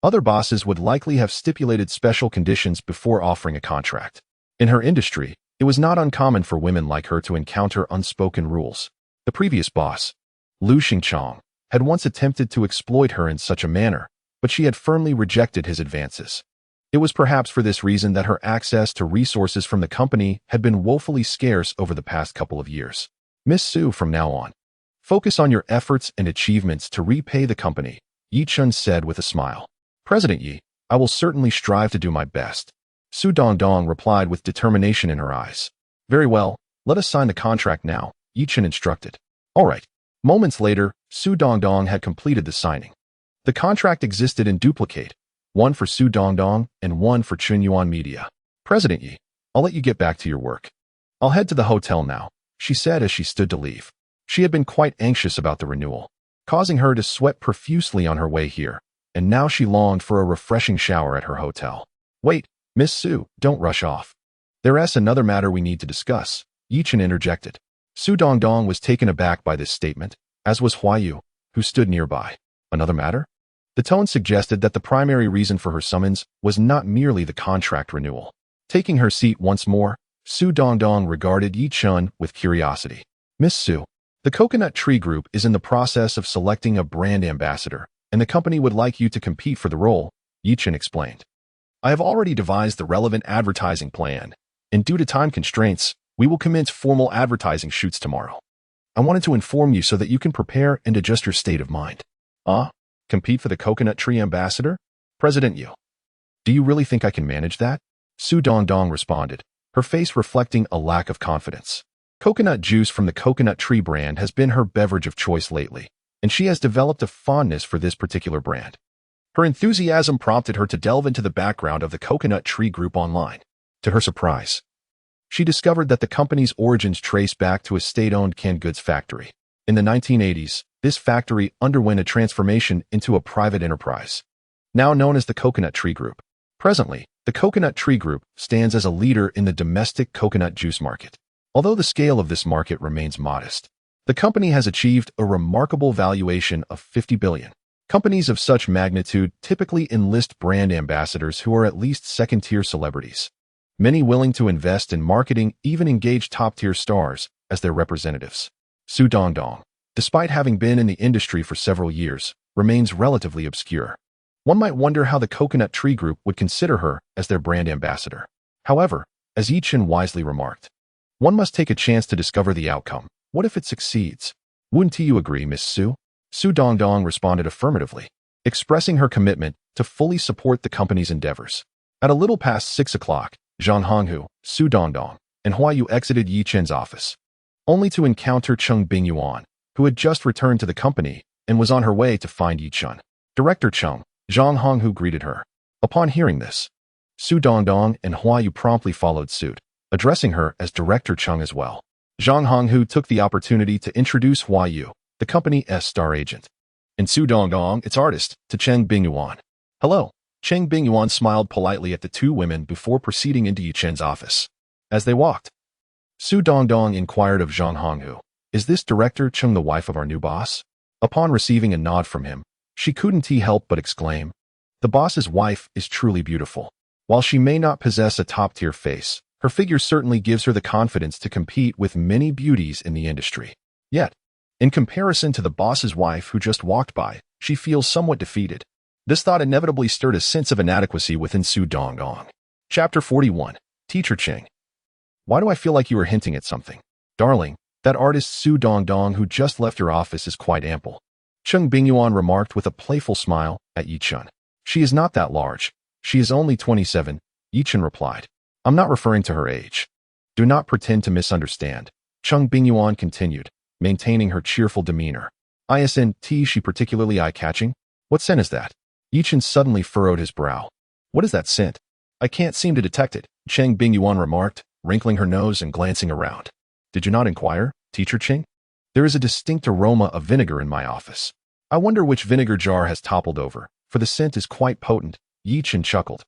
other bosses would likely have stipulated special conditions before offering a contract. In her industry, it was not uncommon for women like her to encounter unspoken rules. The previous boss, Lu Xingchong, had once attempted to exploit her in such a manner, but she had firmly rejected his advances. It was perhaps for this reason that her access to resources from the company had been woefully scarce over the past couple of years. Miss Su, from now on, focus on your efforts and achievements to repay the company, Yechen said with a smile. President Yi, I will certainly strive to do my best. Su Dongdong replied with determination in her eyes. Very well, let us sign the contract now, Yechen instructed. All right. Moments later, Su Dongdong had completed the signing. The contract existed in duplicate, one for Su Dongdong and one for Cheng Bingyuan Media. President Yi, I'll let you get back to your work. I'll head to the hotel now, she said as she stood to leave. She had been quite anxious about the renewal, causing her to sweat profusely on her way here, and now she longed for a refreshing shower at her hotel. Wait, Miss Su, don't rush off. There's another matter we need to discuss, Yechen interjected. Su Dongdong was taken aback by this statement, as was Huayu, who stood nearby. Another matter? The tone suggested that the primary reason for her summons was not merely the contract renewal. Taking her seat once more, Su Dongdong regarded Yechen with curiosity. Miss Su, the Coconut Tree Group is in the process of selecting a brand ambassador, and the company would like you to compete for the role, Yechen explained. I have already devised the relevant advertising plan, and due to time constraints, we will commence formal advertising shoots tomorrow. I wanted to inform you so that you can prepare and adjust your state of mind. Compete for the Coconut Tree Ambassador? President Yu. Do you really think I can manage that? Su Dongdong responded, her face reflecting a lack of confidence. Coconut juice from the Coconut Tree brand has been her beverage of choice lately, and she has developed a fondness for this particular brand. Her enthusiasm prompted her to delve into the background of the Coconut Tree Group online. To her surprise, she discovered that the company's origins trace back to a state-owned canned goods factory. In the 1980s, this factory underwent a transformation into a private enterprise, now known as the Coconut Tree Group. Presently, the Coconut Tree Group stands as a leader in the domestic coconut juice market. Although the scale of this market remains modest, the company has achieved a remarkable valuation of 50 billion. Companies of such magnitude typically enlist brand ambassadors who are at least second-tier celebrities. Many willing to invest in marketing even engage top-tier stars as their representatives. Su Dongdong, despite having been in the industry for several years, remains relatively obscure. One might wonder how the Coconut Tree Group would consider her as their brand ambassador. However, as Yechen wisely remarked, one must take a chance to discover the outcome. What if it succeeds? Wouldn't you agree, Miss Su? Su Dongdong responded affirmatively, expressing her commitment to fully support the company's endeavors. At a little past 6 o'clock, Zhang Honghu, Su Dongdong, and Huayu exited Yechen's office, only to encounter Cheng Bingyuan, who had just returned to the company and was on her way to find Yechen. Director Cheng, Zhang Honghu greeted her. Upon hearing this, Su Dongdong and Hua Yu promptly followed suit, addressing her as Director Cheng as well. Zhang Honghu took the opportunity to introduce Hua Yu, the company's star agent, and Su Dongdong, its artist, to Cheng Bingyuan. Hello. Cheng Bingyuan smiled politely at the two women before proceeding into Yechen's office. As they walked, Su Dongdong inquired of Zhang Honghu, "Is this Director Cheng the wife of our new boss?" Upon receiving a nod from him, she couldn't help but exclaim, "The boss's wife is truly beautiful. While she may not possess a top-tier face, her figure certainly gives her the confidence to compete with many beauties in the industry. Yet, in comparison to the boss's wife who just walked by, she feels somewhat defeated." This thought inevitably stirred a sense of inadequacy within Su Dongdong. Chapter 41. Teacher Cheng. Why do I feel like you are hinting at something? Darling, that artist Su Dongdong who just left your office is quite ample. Cheng Bingyuan remarked with a playful smile at Yechen. She is not that large. She is only 27, Yechen replied. I'm not referring to her age. Do not pretend to misunderstand. Cheng Bingyuan continued, maintaining her cheerful demeanor. Isn't she particularly eye-catching? What scent is that? Yechen suddenly furrowed his brow. What is that scent? I can't seem to detect it, Cheng Bingyuan remarked, wrinkling her nose and glancing around. Did you not inquire, Teacher Cheng? There is a distinct aroma of vinegar in my office. I wonder which vinegar jar has toppled over, for the scent is quite potent, Yechen chuckled.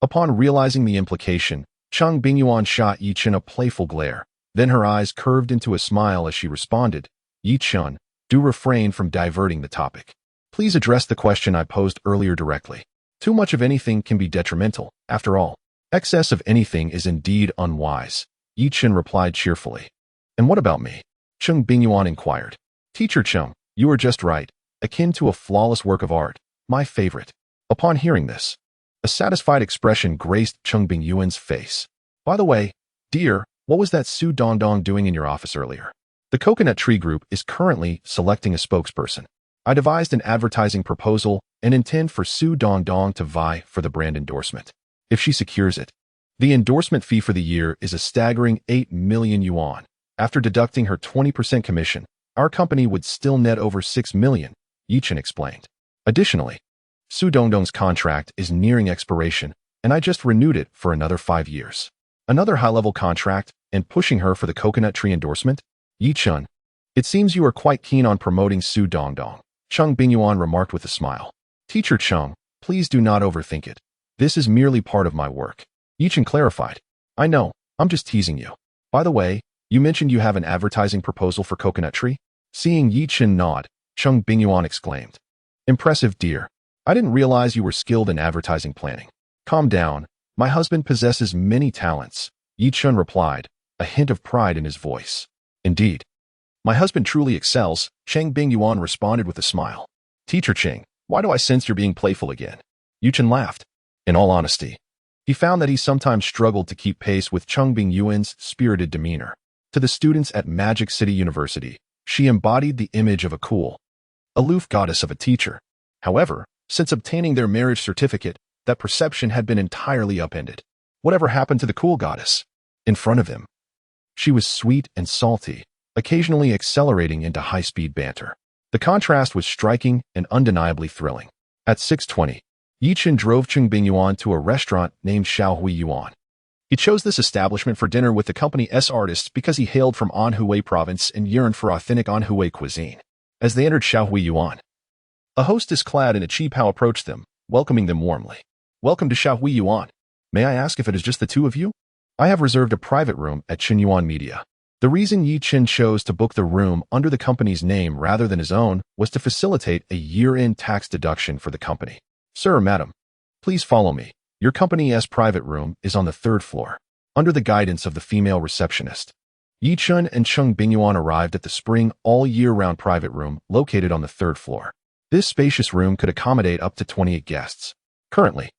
Upon realizing the implication, Cheng Bingyuan shot Yechen a playful glare. Then her eyes curved into a smile as she responded, Yechen, do refrain from diverting the topic. Please address the question I posed earlier directly. Too much of anything can be detrimental, after all. Excess of anything is indeed unwise, Yechen replied cheerfully. And what about me? Cheng Bingyuan inquired. Teacher Cheng, you are just right, akin to a flawless work of art, my favorite. Upon hearing this, a satisfied expression graced Cheng Bingyuan's face. By the way, dear, what was that Su Dongdong doing in your office earlier? The Coconut Tree Group is currently selecting a spokesperson. I devised an advertising proposal and intend for Su Dongdong to vie for the brand endorsement. If she secures it, the endorsement fee for the year is a staggering 8 million yuan. After deducting her 20% commission, our company would still net over 6 million, Yechen explained. Additionally, Su Dongdong's contract is nearing expiration, and I just renewed it for another 5 years. Another high-level contract and pushing her for the Coconut Tree endorsement? Yechen, it seems you are quite keen on promoting Su Dongdong, Cheng Bingyuan remarked with a smile. Teacher Cheng, please do not overthink it. This is merely part of my work. Yechen clarified. I know, I'm just teasing you. By the way, you mentioned you have an advertising proposal for Coconut Tree? Seeing Yechen nod, Cheng Bingyuan exclaimed. Impressive, dear. I didn't realize you were skilled in advertising planning. Calm down. My husband possesses many talents, Yechen replied, a hint of pride in his voice. Indeed. My husband truly excels, Cheng Bingyuan responded with a smile. Teacher Cheng, why do I sense you're being playful again? Yechen laughed. In all honesty, he found that he sometimes struggled to keep pace with Cheng Bingyuan's spirited demeanor. To the students at Magic City University, she embodied the image of a cool, aloof goddess of a teacher. However, since obtaining their marriage certificate, that perception had been entirely upended. Whatever happened to the cool goddess? In front of him, she was sweet and salty, occasionally accelerating into high-speed banter. The contrast was striking and undeniably thrilling. At 6:20, Yechen drove Cheng Bingyuan to a restaurant named Xiaohui Yuan. He chose this establishment for dinner with the company's artists because he hailed from Anhui province and yearned for authentic Anhui cuisine. As they entered Xiaohui Yuan, a hostess clad in a qipao approached them, welcoming them warmly. Welcome to Xiaohui Yuan. May I ask if it is just the two of you? I have reserved a private room at Qinyuan Media. The reason Yechen chose to book the room under the company's name rather than his own was to facilitate a year-end tax deduction for the company. Sir or madam, please follow me. Your company's private room is on the 3rd floor, under the guidance of the female receptionist. Yechen and Cheng Bingyuan arrived at the spring all-year-round private room located on the 3rd floor. This spacious room could accommodate up to 28 guests. Currently,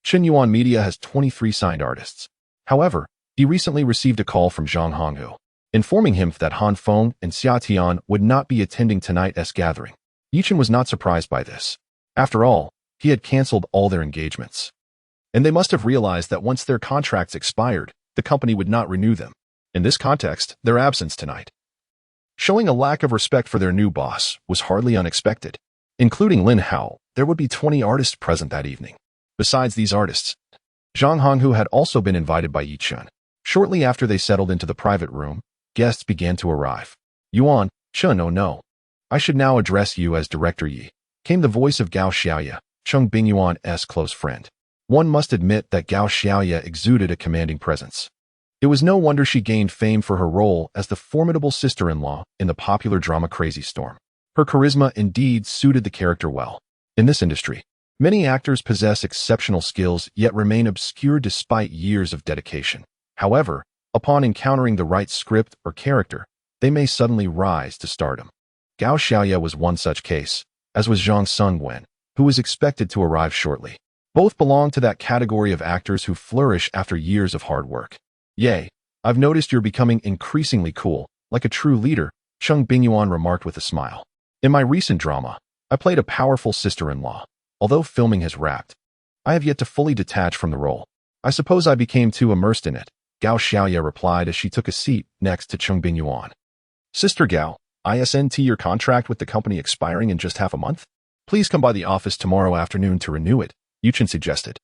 Qinyuan Media has 23 signed artists. However, he recently received a call from Zhang Honghu, informing him that Han Feng and Xia Tian would not be attending tonight's gathering. Yechen was not surprised by this. After all, he had cancelled all their engagements. And they must have realized that once their contracts expired, the company would not renew them. In this context, their absence tonight, showing a lack of respect for their new boss, was hardly unexpected. Including Lin Xiaoxue, there would be 20 artists present that evening. Besides these artists, Zhang Honghu had also been invited by Yechen. Shortly after they settled into the private room, guests began to arrive. Yuan, Chen, oh no. I should now address you as Director Yi, came the voice of Gao Xiaoye, Cheng Bingyuan's close friend. One must admit that Gao Xiaoye exuded a commanding presence. It was no wonder she gained fame for her role as the formidable sister-in-law in the popular drama Crazy Storm. Her charisma indeed suited the character well. In this industry, many actors possess exceptional skills yet remain obscure despite years of dedication. However, upon encountering the right script or character, they may suddenly rise to stardom. Gao Xiaoye was one such case, as was Zhang Sungwen, who was expected to arrive shortly. Both belong to that category of actors who flourish after years of hard work. Yay, I've noticed you're becoming increasingly cool, like a true leader, Cheng Bingyuan remarked with a smile. In my recent drama, I played a powerful sister-in-law. Although filming has wrapped, I have yet to fully detach from the role. I suppose I became too immersed in it, Gao Xiaoye replied as she took a seat next to Cheng Bingyuan. Sister Gao, isn't your contract with the company expiring in just half a month? Please come by the office tomorrow afternoon to renew it, Yechen suggested.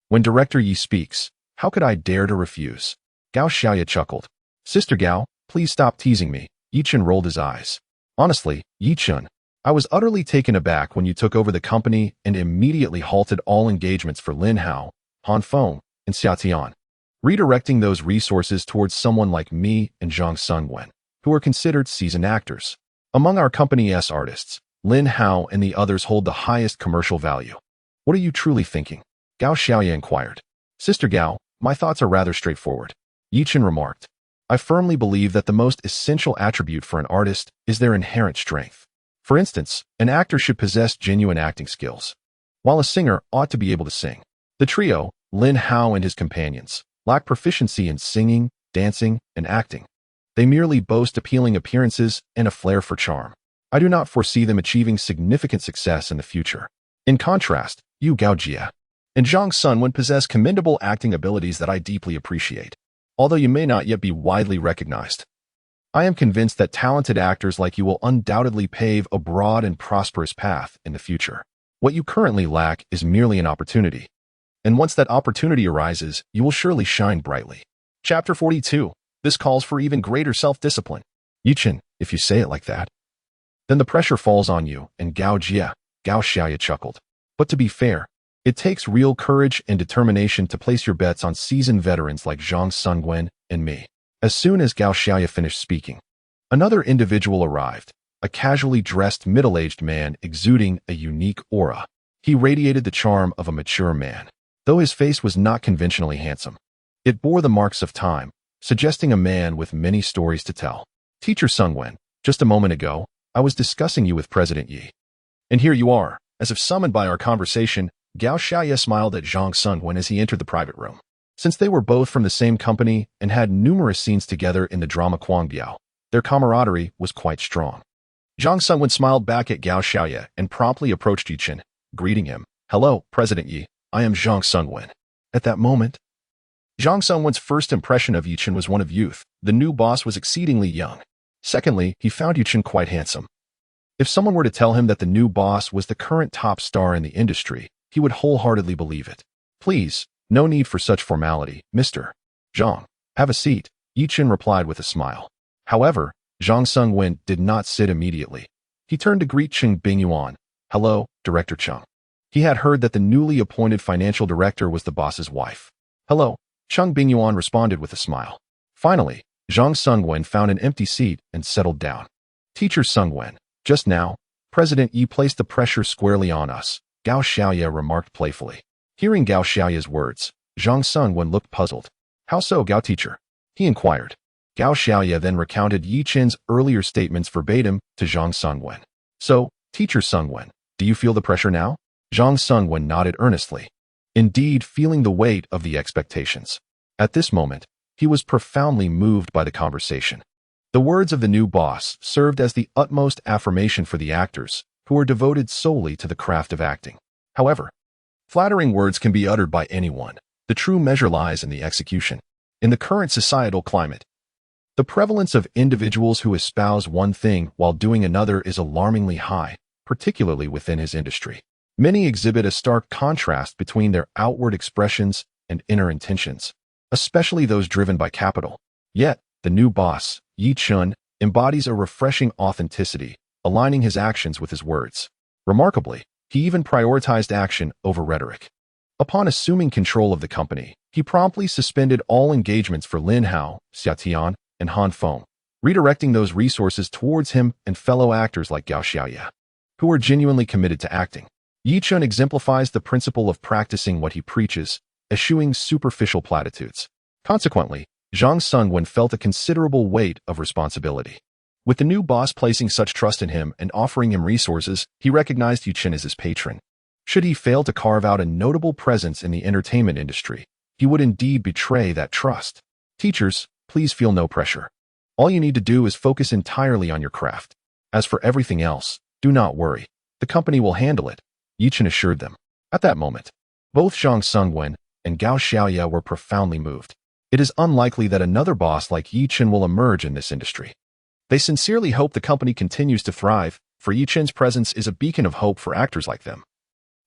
When Director Yi speaks, how could I dare to refuse? Gao Xiaoye chuckled. Sister Gao, please stop teasing me, Yechen rolled his eyes. Honestly, Yechen, I was utterly taken aback when you took over the company and immediately halted all engagements for Lin Hao, Han Feng, and Xiaotian, redirecting those resources towards someone like me and Zhang Sungwen, who are considered seasoned actors. Among our company's artists, Lin Hao and the others hold the highest commercial value. What are you truly thinking? Gao Xiaoye inquired. Sister Gao, my thoughts are rather straightforward, Yechen remarked. I firmly believe that the most essential attribute for an artist is their inherent strength. For instance, an actor should possess genuine acting skills, while a singer ought to be able to sing. The trio, Lin Hao and his companions, lack proficiency in singing, dancing, and acting. They merely boast appealing appearances and a flair for charm. I do not foresee them achieving significant success in the future. In contrast, you Gao Jia and Zhang Sungwen possess commendable acting abilities that I deeply appreciate, although you may not yet be widely recognized. I am convinced that talented actors like you will undoubtedly pave a broad and prosperous path in the future. What you currently lack is merely an opportunity. And once that opportunity arises, you will surely shine brightly. Chapter 42. This calls for even greater self-discipline. Yechen, if you say it like that, then the pressure falls on you, and Gao Jia, Gao Xiaoye chuckled. But to be fair, it takes real courage and determination to place your bets on seasoned veterans like Zhang Sungwen and me. As soon as Gao Xiaoye finished speaking, another individual arrived, a casually dressed middle-aged man exuding a unique aura. He radiated the charm of a mature man, though his face was not conventionally handsome. It bore the marks of time, suggesting a man with many stories to tell. Teacher Sungwen, just a moment ago, I was discussing you with President Yi. And here you are. As if summoned by our conversation, Gao Xiaoye smiled at Zhang Sungwen as he entered the private room. Since they were both from the same company and had numerous scenes together in the drama Kuangbiao, their camaraderie was quite strong. Zhang Sungwen smiled back at Gao Xiaoye and promptly approached Yechen, greeting him. Hello, President Yi. I am Zhang Sungwen. At that moment, Zhang Sungwen's first impression of Yechen was one of youth. The new boss was exceedingly young. Secondly, he found Yechen quite handsome. If someone were to tell him that the new boss was the current top star in the industry, he would wholeheartedly believe it. Please, no need for such formality, Mr. Zhang. Have a seat, Yechen replied with a smile. However, Zhang Sungwen did not sit immediately. He turned to greet Cheng Bingyuan. Hello, Director Cheng. He had heard that the newly appointed financial director was the boss's wife. Hello, Cheng Bingyuan responded with a smile. Finally, Zhang Sungwen found an empty seat and settled down. Teacher Sungwen, just now, President Yi placed the pressure squarely on us, Gao Xiaoye remarked playfully. Hearing Gao Xiaoye's words, Zhang Sungwen looked puzzled. How so, Gao teacher? He inquired. Gao Xiaoye then recounted Yechen's earlier statements verbatim to Zhang Sungwen. So, teacher Sungwen, do you feel the pressure now? Zhang Sungwen nodded earnestly, indeed feeling the weight of the expectations. At this moment, he was profoundly moved by the conversation. The words of the new boss served as the utmost affirmation for the actors, who are devoted solely to the craft of acting. However, flattering words can be uttered by anyone. The true measure lies in the execution. In the current societal climate, the prevalence of individuals who espouse one thing while doing another is alarmingly high, particularly within his industry. Many exhibit a stark contrast between their outward expressions and inner intentions, especially those driven by capital. Yet, the new boss, Yechen, embodies a refreshing authenticity, aligning his actions with his words. Remarkably, he even prioritized action over rhetoric. Upon assuming control of the company, he promptly suspended all engagements for Lin Xiaoxue and Han Feng, redirecting those resources towards him and fellow actors like Gao Xiaoya, who are genuinely committed to acting. Yechen exemplifies the principle of practicing what he preaches, eschewing superficial platitudes. Consequently, Zhang Sungwen felt a considerable weight of responsibility. With the new boss placing such trust in him and offering him resources, he recognized Yechen as his patron. Should he fail to carve out a notable presence in the entertainment industry, he would indeed betray that trust. Teachers, please feel no pressure. All you need to do is focus entirely on your craft. As for everything else, do not worry. The company will handle it, Yechen assured them. At that moment, both Zhang Sungwen and Gao Xiaoya were profoundly moved. It is unlikely that another boss like Yechen will emerge in this industry. They sincerely hope the company continues to thrive, for Yechen's presence is a beacon of hope for actors like them,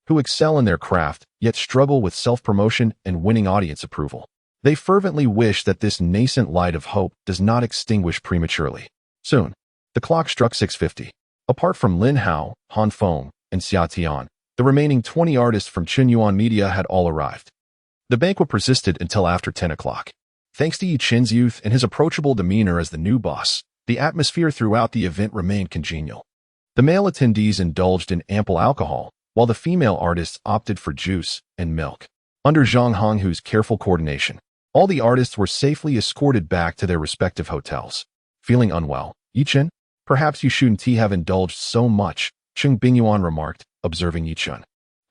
who excel in their craft, yet struggle with self-promotion and winning audience approval. They fervently wish that this nascent light of hope does not extinguish prematurely. Soon, the clock struck 6:50. Apart from Lin Hao, Han Feng, and Xia Tian, the remaining 20 artists from Bingyuan Media had all arrived. The banquet persisted until after 10 o'clock. Thanks to Yechen's youth and his approachable demeanor as the new boss, the atmosphere throughout the event remained congenial. The male attendees indulged in ample alcohol, while the female artists opted for juice and milk. Under Zhang Honghu's careful coordination, all the artists were safely escorted back to their respective hotels. Feeling unwell, Yechen, perhaps you shouldn't have indulged so much, Cheng Bingyuan remarked, observing Yechen,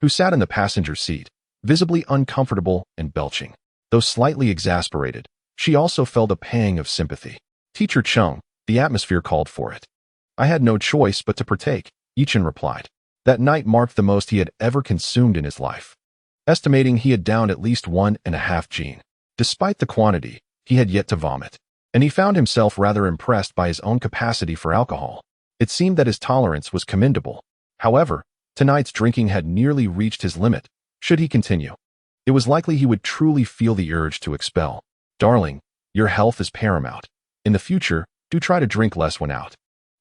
who sat in the passenger seat, visibly uncomfortable and belching. Though slightly exasperated, she also felt a pang of sympathy. Teacher Cheng, the atmosphere called for it. I had no choice but to partake, Yechen replied. That night marked the most he had ever consumed in his life, estimating he had downed at least 1.5 gin. Despite the quantity, he had yet to vomit, and he found himself rather impressed by his own capacity for alcohol. It seemed that his tolerance was commendable. However, tonight's drinking had nearly reached his limit. Should he continue, it was likely he would truly feel the urge to expel. Darling, your health is paramount. In the future, do try to drink less when out.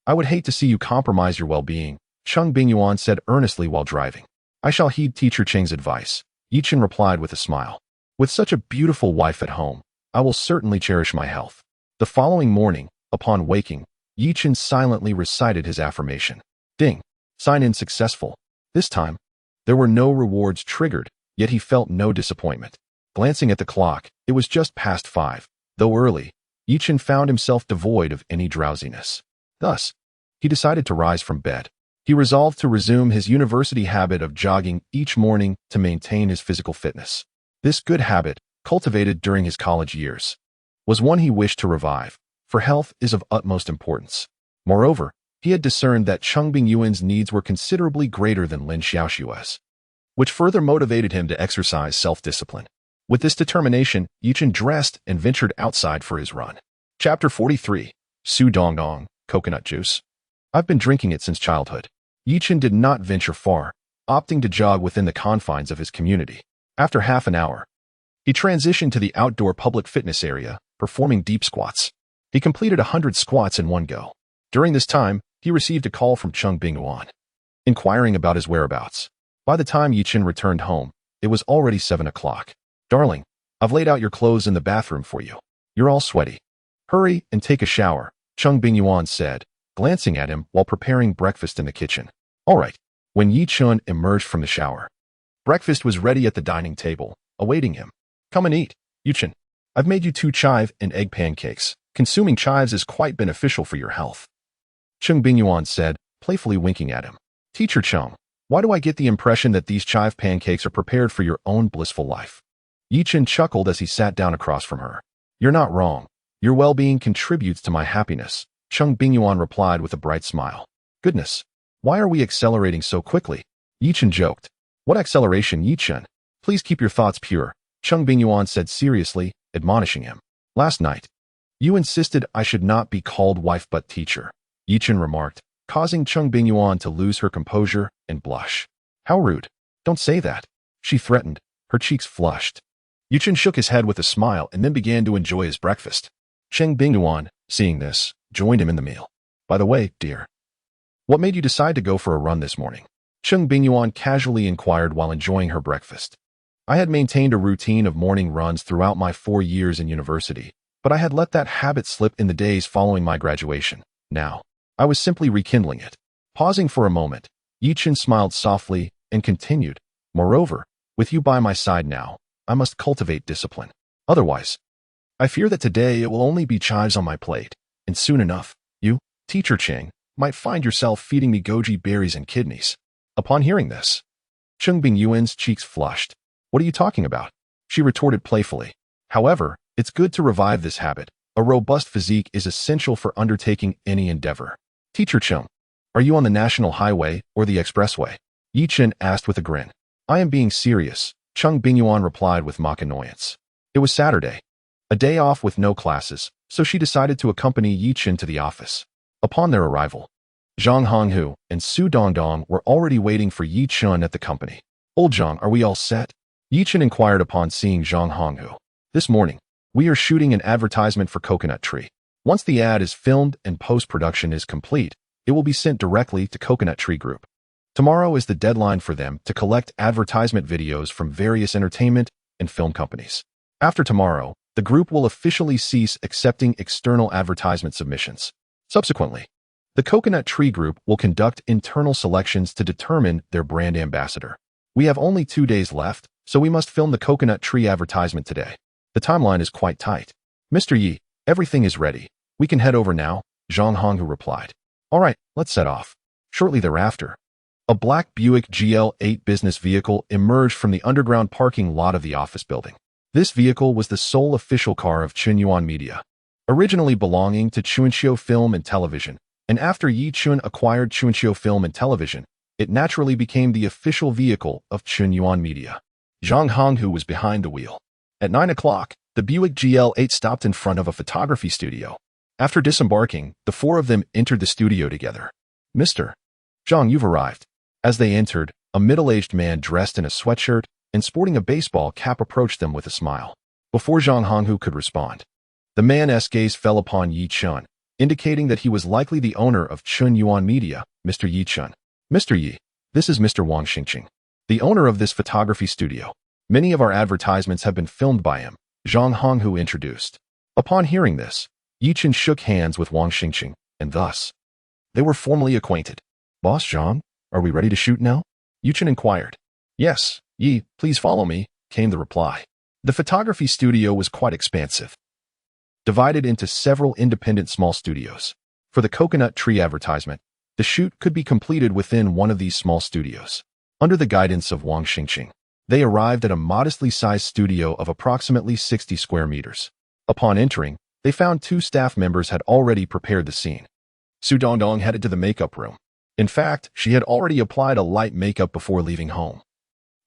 I would hate to see you compromise your well-being, Cheng Bingyuan said earnestly while driving. I shall heed Teacher Cheng's advice, Yechen replied with a smile. With such a beautiful wife at home, I will certainly cherish my health. The following morning, upon waking, Yechen silently recited his affirmation. Ding! Sign-in successful. This time, there were no rewards triggered, yet he felt no disappointment. Glancing at the clock, it was just past 5. Though early, Yechen found himself devoid of any drowsiness. Thus, he decided to rise from bed. He resolved to resume his university habit of jogging each morning to maintain his physical fitness. This good habit, cultivated during his college years, was one he wished to revive, for health is of utmost importance. Moreover, he had discerned that Cheng Bingyuan's needs were considerably greater than Lin Xiaoxue's, which further motivated him to exercise self-discipline. With this determination, Yechen dressed and ventured outside for his run. Chapter 43. Su Dong Dong, Coconut Juice. I've been drinking it since childhood. Yechen did not venture far, opting to jog within the confines of his community. After half an hour, he transitioned to the outdoor public fitness area, performing deep squats. He completed 100 squats in one go. During this time, he received a call from Cheng Bingyuan, inquiring about his whereabouts. By the time Yechen returned home, it was already 7 o'clock. Darling, I've laid out your clothes in the bathroom for you. You're all sweaty. Hurry and take a shower, Cheng Bingyuan said, glancing at him while preparing breakfast in the kitchen. All right. When Yechen emerged from the shower, breakfast was ready at the dining table, awaiting him. Come and eat, Yechen. I've made you 2 chive and egg pancakes. Consuming chives is quite beneficial for your health, Cheng Bingyuan said, playfully winking at him. Teacher Cheng, why do I get the impression that these chive pancakes are prepared for your own blissful life? Yechen chuckled as he sat down across from her. You're not wrong. Your well-being contributes to my happiness, Cheng Bingyuan replied with a bright smile. Goodness, why are we accelerating so quickly? Yechen joked. What acceleration, Yechen? Please keep your thoughts pure, Cheng Bingyuan said seriously, admonishing him. Last night, you insisted I should not be called wife but teacher, Yechen remarked, causing Cheng Bingyuan to lose her composure and blush. How rude. Don't say that, she threatened, her cheeks flushed. Yechen shook his head with a smile and then began to enjoy his breakfast. Cheng Bingyuan, seeing this, joined him in the meal. By the way, dear, what made you decide to go for a run this morning? Cheng Bingyuan casually inquired while enjoying her breakfast. I had maintained a routine of morning runs throughout my 4 years in university, but I had let that habit slip in the days following my graduation. Now, I was simply rekindling it. Pausing for a moment, Yechen smiled softly and continued, moreover, with you by my side now, I must cultivate discipline. Otherwise, I fear that today it will only be chives on my plate, and soon enough, you, Teacher Cheng, might find yourself feeding me goji berries and kidneys. Upon hearing this, Cheng Bingyuan's cheeks flushed. What are you talking about? She retorted playfully. However, it's good to revive this habit. A robust physique is essential for undertaking any endeavor. Teacher Cheng, are you on the national highway or the expressway? Yechen asked with a grin. I am being serious, Cheng Bingyuan replied with mock annoyance. It was Saturday, a day off with no classes, so she decided to accompany Yechen to the office. Upon their arrival, Zhang Honghu and Su Dongdong were already waiting for Yechen at the company. Old Zhang, are we all set? Yechen inquired upon seeing Zhang Honghu. This morning, we are shooting an advertisement for Coconut Tree. Once the ad is filmed and post-production is complete, it will be sent directly to Coconut Tree Group. Tomorrow is the deadline for them to collect advertisement videos from various entertainment and film companies. After tomorrow, the group will officially cease accepting external advertisement submissions. Subsequently, the Coconut Tree Group will conduct internal selections to determine their brand ambassador. We have only 2 days left, so we must film the Coconut Tree advertisement today. The timeline is quite tight. Mr. Yi, everything is ready. We can head over now, Zhang Honghu replied. All right, let's set off. Shortly thereafter, a black Buick GL8 business vehicle emerged from the underground parking lot of the office building. This vehicle was the sole official car of Chunyuan Media, originally belonging to Chunqiu Film and Television, and after Yechen acquired Chunqiu Film and Television, it naturally became the official vehicle of Chunyuan Media. Zhang Honghu was behind the wheel. At 9 o'clock, the Buick GL8 stopped in front of a photography studio. After disembarking, the 4 of them entered the studio together. Mr. Zhang, you've arrived. As they entered, a middle-aged man dressed in a sweatshirt and sporting a baseball cap approached them with a smile. Before Zhang Honghu could respond, the man's gaze fell upon Yechen, indicating that he was likely the owner of Chunyuan Media, Mr. Yechen. Mr. Yi, this is Mr. Wang Xingqing, the owner of this photography studio. Many of our advertisements have been filmed by him, Zhang Honghu introduced. Upon hearing this, Yechen shook hands with Wang Xingqing, and thus, they were formally acquainted. Boss Zhang, are we ready to shoot now? Yechen inquired. Yes, Yi, please follow me, came the reply. The photography studio was quite expansive, divided into several independent small studios. For the Coconut Tree advertisement, the shoot could be completed within one of these small studios. Under the guidance of Wang Xingqing, they arrived at a modestly sized studio of approximately 60 square meters. Upon entering, they found 2 staff members had already prepared the scene. Su Dongdong headed to the makeup room. In fact, she had already applied a light makeup before leaving home.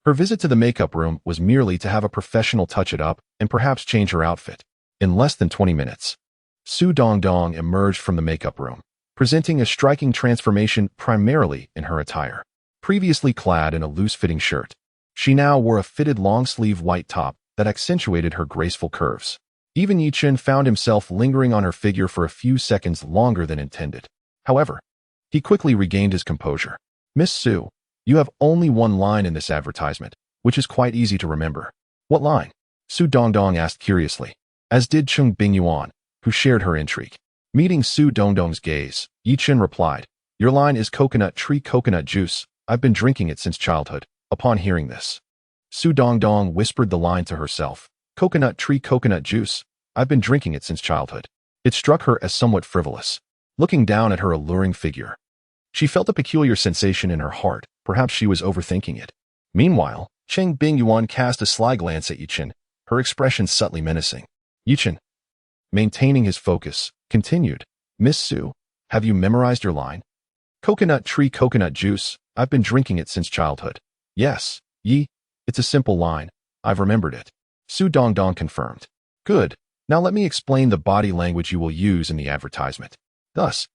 Her visit to the makeup room was merely to have a professional touch it up and perhaps change her outfit. In less than 20 minutes, Su Dongdong emerged from the makeup room, presenting a striking transformation primarily in her attire. Previously clad in a loose-fitting shirt, she now wore a fitted long-sleeve white top that accentuated her graceful curves. Even Yechen found himself lingering on her figure for a few seconds longer than intended. However, he quickly regained his composure. Miss Su, you have only one line in this advertisement, which is quite easy to remember. What line? Su Dongdong asked curiously, as did Cheng Bingyuan, who shared her intrigue. Meeting Su Dongdong's gaze, Yechen replied, your line is Coconut Tree Coconut Juice. I've been drinking it since childhood. Upon hearing this, Su Dongdong whispered the line to herself. Coconut Tree Coconut Juice. I've been drinking it since childhood. It struck her as somewhat frivolous. Looking down at her alluring figure, she felt a peculiar sensation in her heart. Perhaps she was overthinking it. Meanwhile, Cheng Bingyuan cast a sly glance at Yechen, her expression subtly menacing. Yechen, maintaining his focus, continued, Miss Su, have you memorized your line? Coconut Tree Coconut Juice. I've been drinking it since childhood. Yes, Yi, it's a simple line. I've remembered it. Su Dongdong confirmed. Good. Now let me explain the body language you will use in the advertisement. Thus,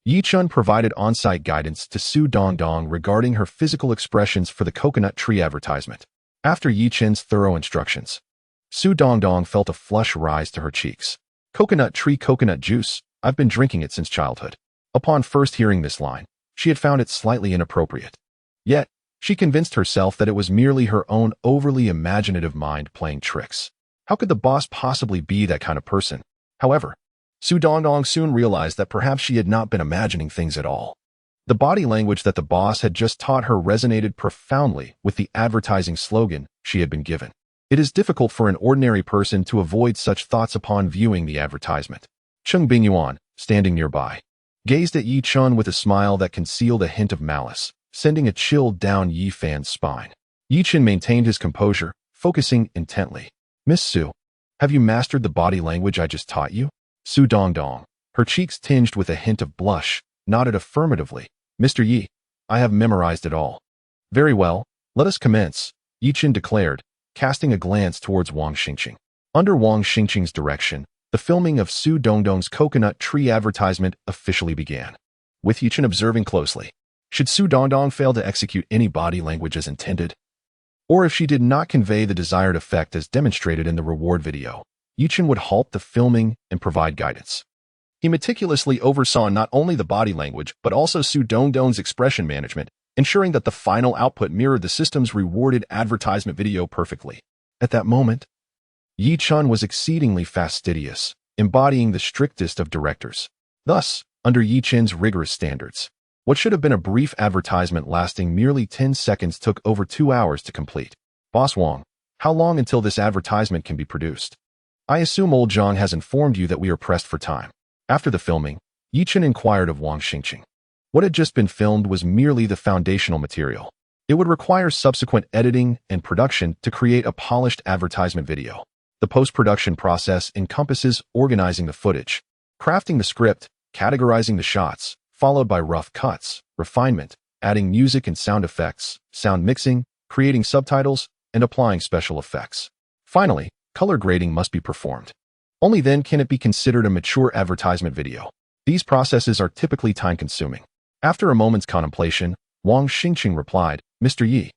Yechen provided on-site guidance to Su Dongdong regarding her physical expressions for the Coconut Tree advertisement. After Yechen's thorough instructions, Su Dongdong felt a flush rise to her cheeks. Coconut tree coconut juice. I've been drinking it since childhood. Upon first hearing this line, she had found it slightly inappropriate. Yet, she convinced herself that it was merely her own overly imaginative mind playing tricks. How could the boss possibly be that kind of person? However, Su Dongdong soon realized that perhaps she had not been imagining things at all. The body language that the boss had just taught her resonated profoundly with the advertising slogan she had been given. It is difficult for an ordinary person to avoid such thoughts upon viewing the advertisement. Cheng Bingyuan, standing nearby, gazed at Yechen with a smile that concealed a hint of malice, sending a chill down Yi Fan's spine. Yechen maintained his composure, focusing intently. Miss Su, have you mastered the body language I just taught you? Su Dongdong, her cheeks tinged with a hint of blush, nodded affirmatively. Mr. Yi, I have memorized it all. Very well, let us commence, Yechen declared, casting a glance towards Wang Xingqing. Under Wang Xingqing's direction, the filming of Su Dongdong's coconut tree advertisement officially began. With Yechen observing closely, should Su Dongdong fail to execute any body language as intended? Or if she did not convey the desired effect as demonstrated in the reward video, Yechen would halt the filming and provide guidance. He meticulously oversaw not only the body language but also Su Dongdong's expression management, ensuring that the final output mirrored the system's rewarded advertisement video perfectly. At that moment, Yechen was exceedingly fastidious, embodying the strictest of directors. Thus, under Yechen's rigorous standards, what should have been a brief advertisement lasting merely 10 seconds took over 2 hours to complete. Boss Wang, how long until this advertisement can be produced? I assume old Zhang has informed you that we are pressed for time. After the filming, Yechen inquired of Wang Xingqing. What had just been filmed was merely the foundational material. It would require subsequent editing and production to create a polished advertisement video. The post-production process encompasses organizing the footage, crafting the script, categorizing the shots, followed by rough cuts, refinement, adding music and sound effects, sound mixing, creating subtitles, and applying special effects. Finally, color grading must be performed. Only then can it be considered a mature advertisement video. These processes are typically time-consuming. After a moment's contemplation, Wang Xingqing replied, Mr. Yi,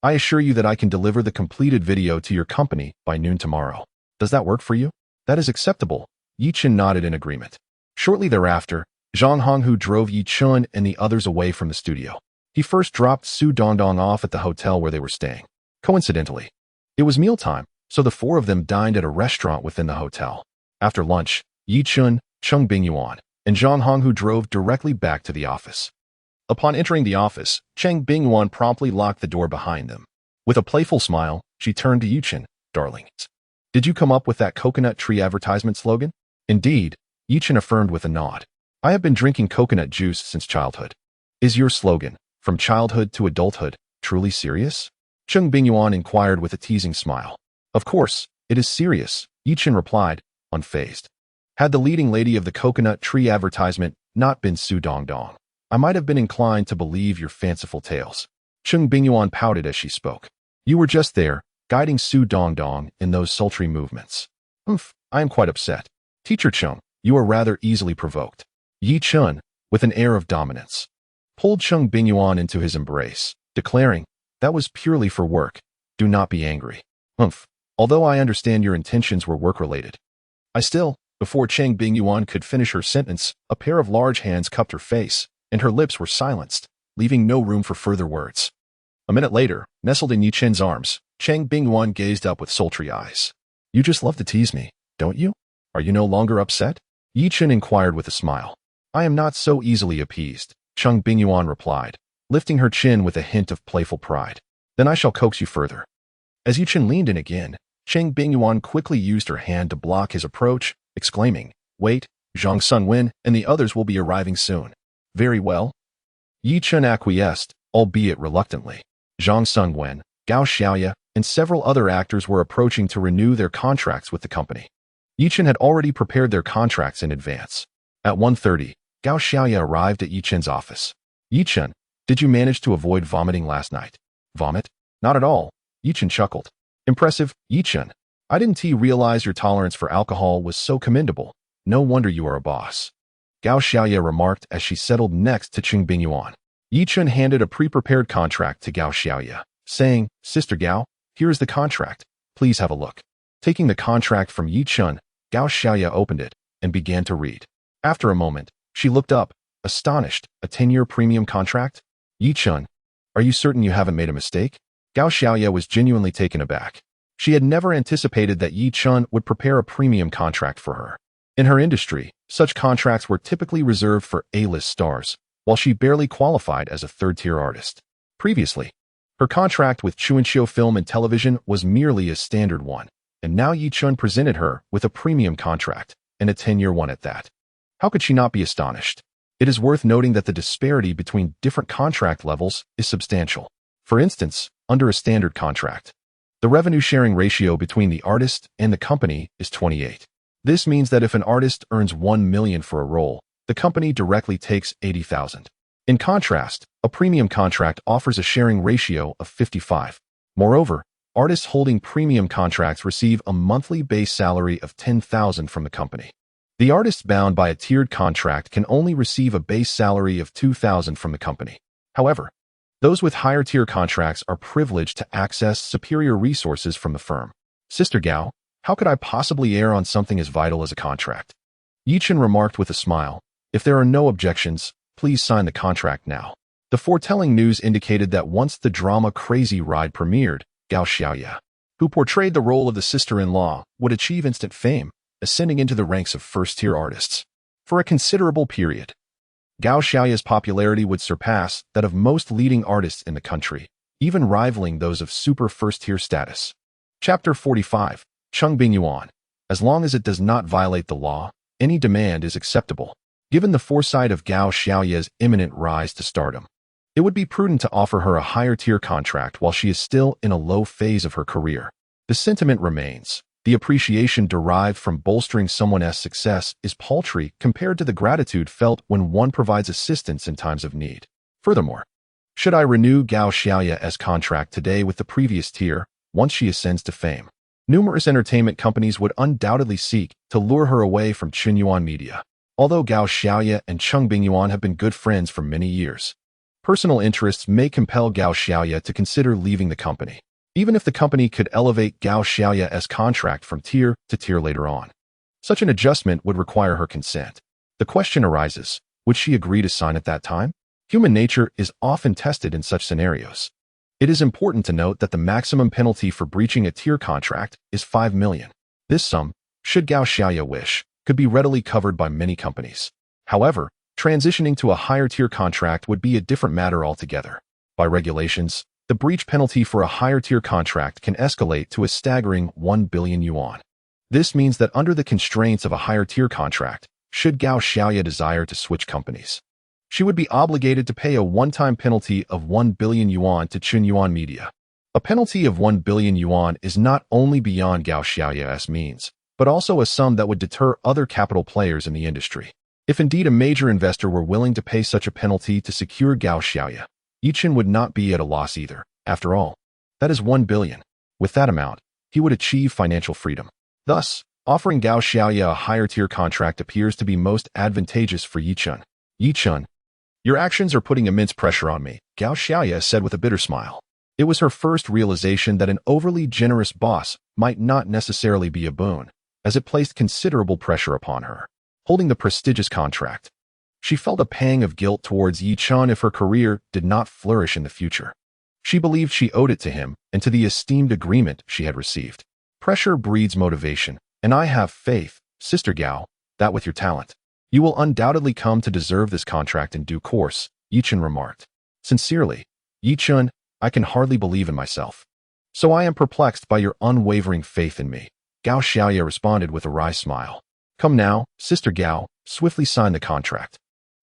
I assure you that I can deliver the completed video to your company by noon tomorrow. Does that work for you? That is acceptable. Yechen nodded in agreement. Shortly thereafter, Zhang Honghu drove Yechen and the others away from the studio. He first dropped Su Dongdong off at the hotel where they were staying. Coincidentally, it was mealtime, so the four of them dined at a restaurant within the hotel. After lunch, Yechen, Cheng Bingyuan, and Zhang Honghu drove directly back to the office. Upon entering the office, Cheng Bingyuan promptly locked the door behind them. With a playful smile, she turned to Yechen. Darling, did you come up with that coconut tree advertisement slogan? Indeed, Yechen affirmed with a nod. I have been drinking coconut juice since childhood. Is your slogan, from childhood to adulthood, truly serious? Cheng Bingyuan inquired with a teasing smile. Of course, it is serious, Yechen replied, unfazed. Had the leading lady of the coconut tree advertisement not been Su Dongdong, I might have been inclined to believe your fanciful tales. Cheng Bingyuan pouted as she spoke. You were just there, guiding Su Dongdong in those sultry movements. I am quite upset. Teacher Cheng, you are rather easily provoked. Yechen, with an air of dominance, pulled Cheng Bingyuan into his embrace, declaring, that was purely for work. Do not be angry. Although I understand your intentions were work-related. Before Cheng Bingyuan could finish her sentence, a pair of large hands cupped her face, and her lips were silenced, leaving no room for further words. A minute later, nestled in Yechen's arms, Cheng Bingyuan gazed up with sultry eyes. You just love to tease me, don't you? Are you no longer upset? Yechen inquired with a smile. I am not so easily appeased, Cheng Bingyuan replied, lifting her chin with a hint of playful pride. Then I shall coax you further. As Yechen leaned in again, Cheng Bingyuan quickly used her hand to block his approach, exclaiming, Wait, Zhang Sunwen and the others will be arriving soon. Very well. Yechen acquiesced, albeit reluctantly. Zhang Sunwen, Gao Xiaoya, and several other actors were approaching to renew their contracts with the company. Yechen had already prepared their contracts in advance. At 1:30, Gao Xiaoya arrived at Yechen's office. Yechen, did you manage to avoid vomiting last night? Vomit? Not at all. Yechen chuckled. Impressive, Yechen. I didn't realize your tolerance for alcohol was so commendable. No wonder you are a boss. Gao Xiaoya remarked as she settled next to Cheng Bingyuan. Yechen handed a pre-prepared contract to Gao Xiaoya, saying, Sister Gao, here is the contract. Please have a look. Taking the contract from Yechen, Gao Xiaoya opened it and began to read. After a moment, she looked up, astonished. A 10-year premium contract? Yechen, are you certain you haven't made a mistake? Gao Xiaoya was genuinely taken aback. She had never anticipated that Yechen would prepare a premium contract for her. In her industry, such contracts were typically reserved for A-list stars, while she barely qualified as a third-tier artist. Previously, her contract with Chuanxiu Film and Television was merely a standard one, and now Yechen presented her with a premium contract, and a 10-year one at that. How could she not be astonished? It is worth noting that the disparity between different contract levels is substantial. For instance, under a standard contract, the revenue-sharing ratio between the artist and the company is 28. This means that if an artist earns $1 million for a role, the company directly takes $80,000. In contrast, a premium contract offers a sharing ratio of 55. Moreover, artists holding premium contracts receive a monthly base salary of $10,000 from the company. The artist bound by a tiered contract can only receive a base salary of $2,000 from the company. However, those with higher tier contracts are privileged to access superior resources from the firm. Sister Gao, how could I possibly err on something as vital as a contract? Yechen remarked with a smile. If there are no objections, please sign the contract now. The foretelling news indicated that once the drama Crazy Ride premiered, Gao Xiaoya, who portrayed the role of the sister-in-law, would achieve instant fame, ascending into the ranks of first-tier artists. For a considerable period, Gao Xiaoya's popularity would surpass that of most leading artists in the country, even rivaling those of super first-tier status. Chapter 45. Cheng Bingyuan. As long as it does not violate the law, any demand is acceptable. Given the foresight of Gao Xiaoya's imminent rise to stardom, it would be prudent to offer her a higher-tier contract while she is still in a low phase of her career. The sentiment remains. The appreciation derived from bolstering someone's success is paltry compared to the gratitude felt when one provides assistance in times of need. Furthermore, should I renew Gao Xiaoya's contract today with the previous tier, once she ascends to fame, numerous entertainment companies would undoubtedly seek to lure her away from Chuanxiu Media. Although Gao Xiaoya and Cheng Bingyuan have been good friends for many years, personal interests may compel Gao Xiaoya to consider leaving the company, even if the company could elevate Gao Xiaoya's contract from tier to tier later on. Such an adjustment would require her consent. The question arises, would she agree to sign at that time? Human nature is often tested in such scenarios. It is important to note that the maximum penalty for breaching a tier contract is 5 million. This sum, should Gao Xiaoya wish, could be readily covered by many companies. However, transitioning to a higher tier contract would be a different matter altogether. By regulations, the breach penalty for a higher tier contract can escalate to a staggering 1 billion yuan. This means that under the constraints of a higher tier contract, should Gao Xiaoya desire to switch companies, she would be obligated to pay a one-time penalty of 1 billion yuan to Chuanxiu Media. A penalty of 1 billion yuan is not only beyond Gao Xiaoya's means, but also a sum that would deter other capital players in the industry. If indeed a major investor were willing to pay such a penalty to secure Gao Xiaoya, Yechen would not be at a loss either. After all, that is 1 billion. With that amount, he would achieve financial freedom. Thus, offering Gao Xiaoya a higher-tier contract appears to be most advantageous for Yechen. Yechen, your actions are putting immense pressure on me, Gao Xiaoya said with a bitter smile. It was her first realization that an overly generous boss might not necessarily be a boon, as it placed considerable pressure upon her. Holding the prestigious contract, she felt a pang of guilt towards Yechen if her career did not flourish in the future. She believed she owed it to him and to the esteemed agreement she had received. Pressure breeds motivation, and I have faith, Sister Gao, that with your talent, you will undoubtedly come to deserve this contract in due course, Yechen remarked. Sincerely, Yechen, I can hardly believe in myself. So I am perplexed by your unwavering faith in me, Gao Xiaoya responded with a wry smile. Come now, Sister Gao, swiftly sign the contract.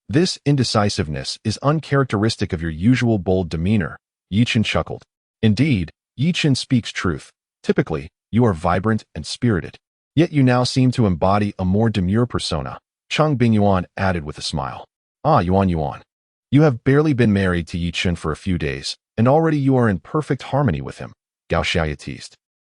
This indecisiveness is uncharacteristic of your usual bold demeanor, Yechen chuckled. Indeed, Yechen speaks truth. Typically, you are vibrant and spirited. Yet you now seem to embody a more demure persona, Cheng Bingyuan added with a smile. Ah, Yuan. You have barely been married to Yechen for a few days, and already you are in perfect harmony with him, Gao Xiaoya teased.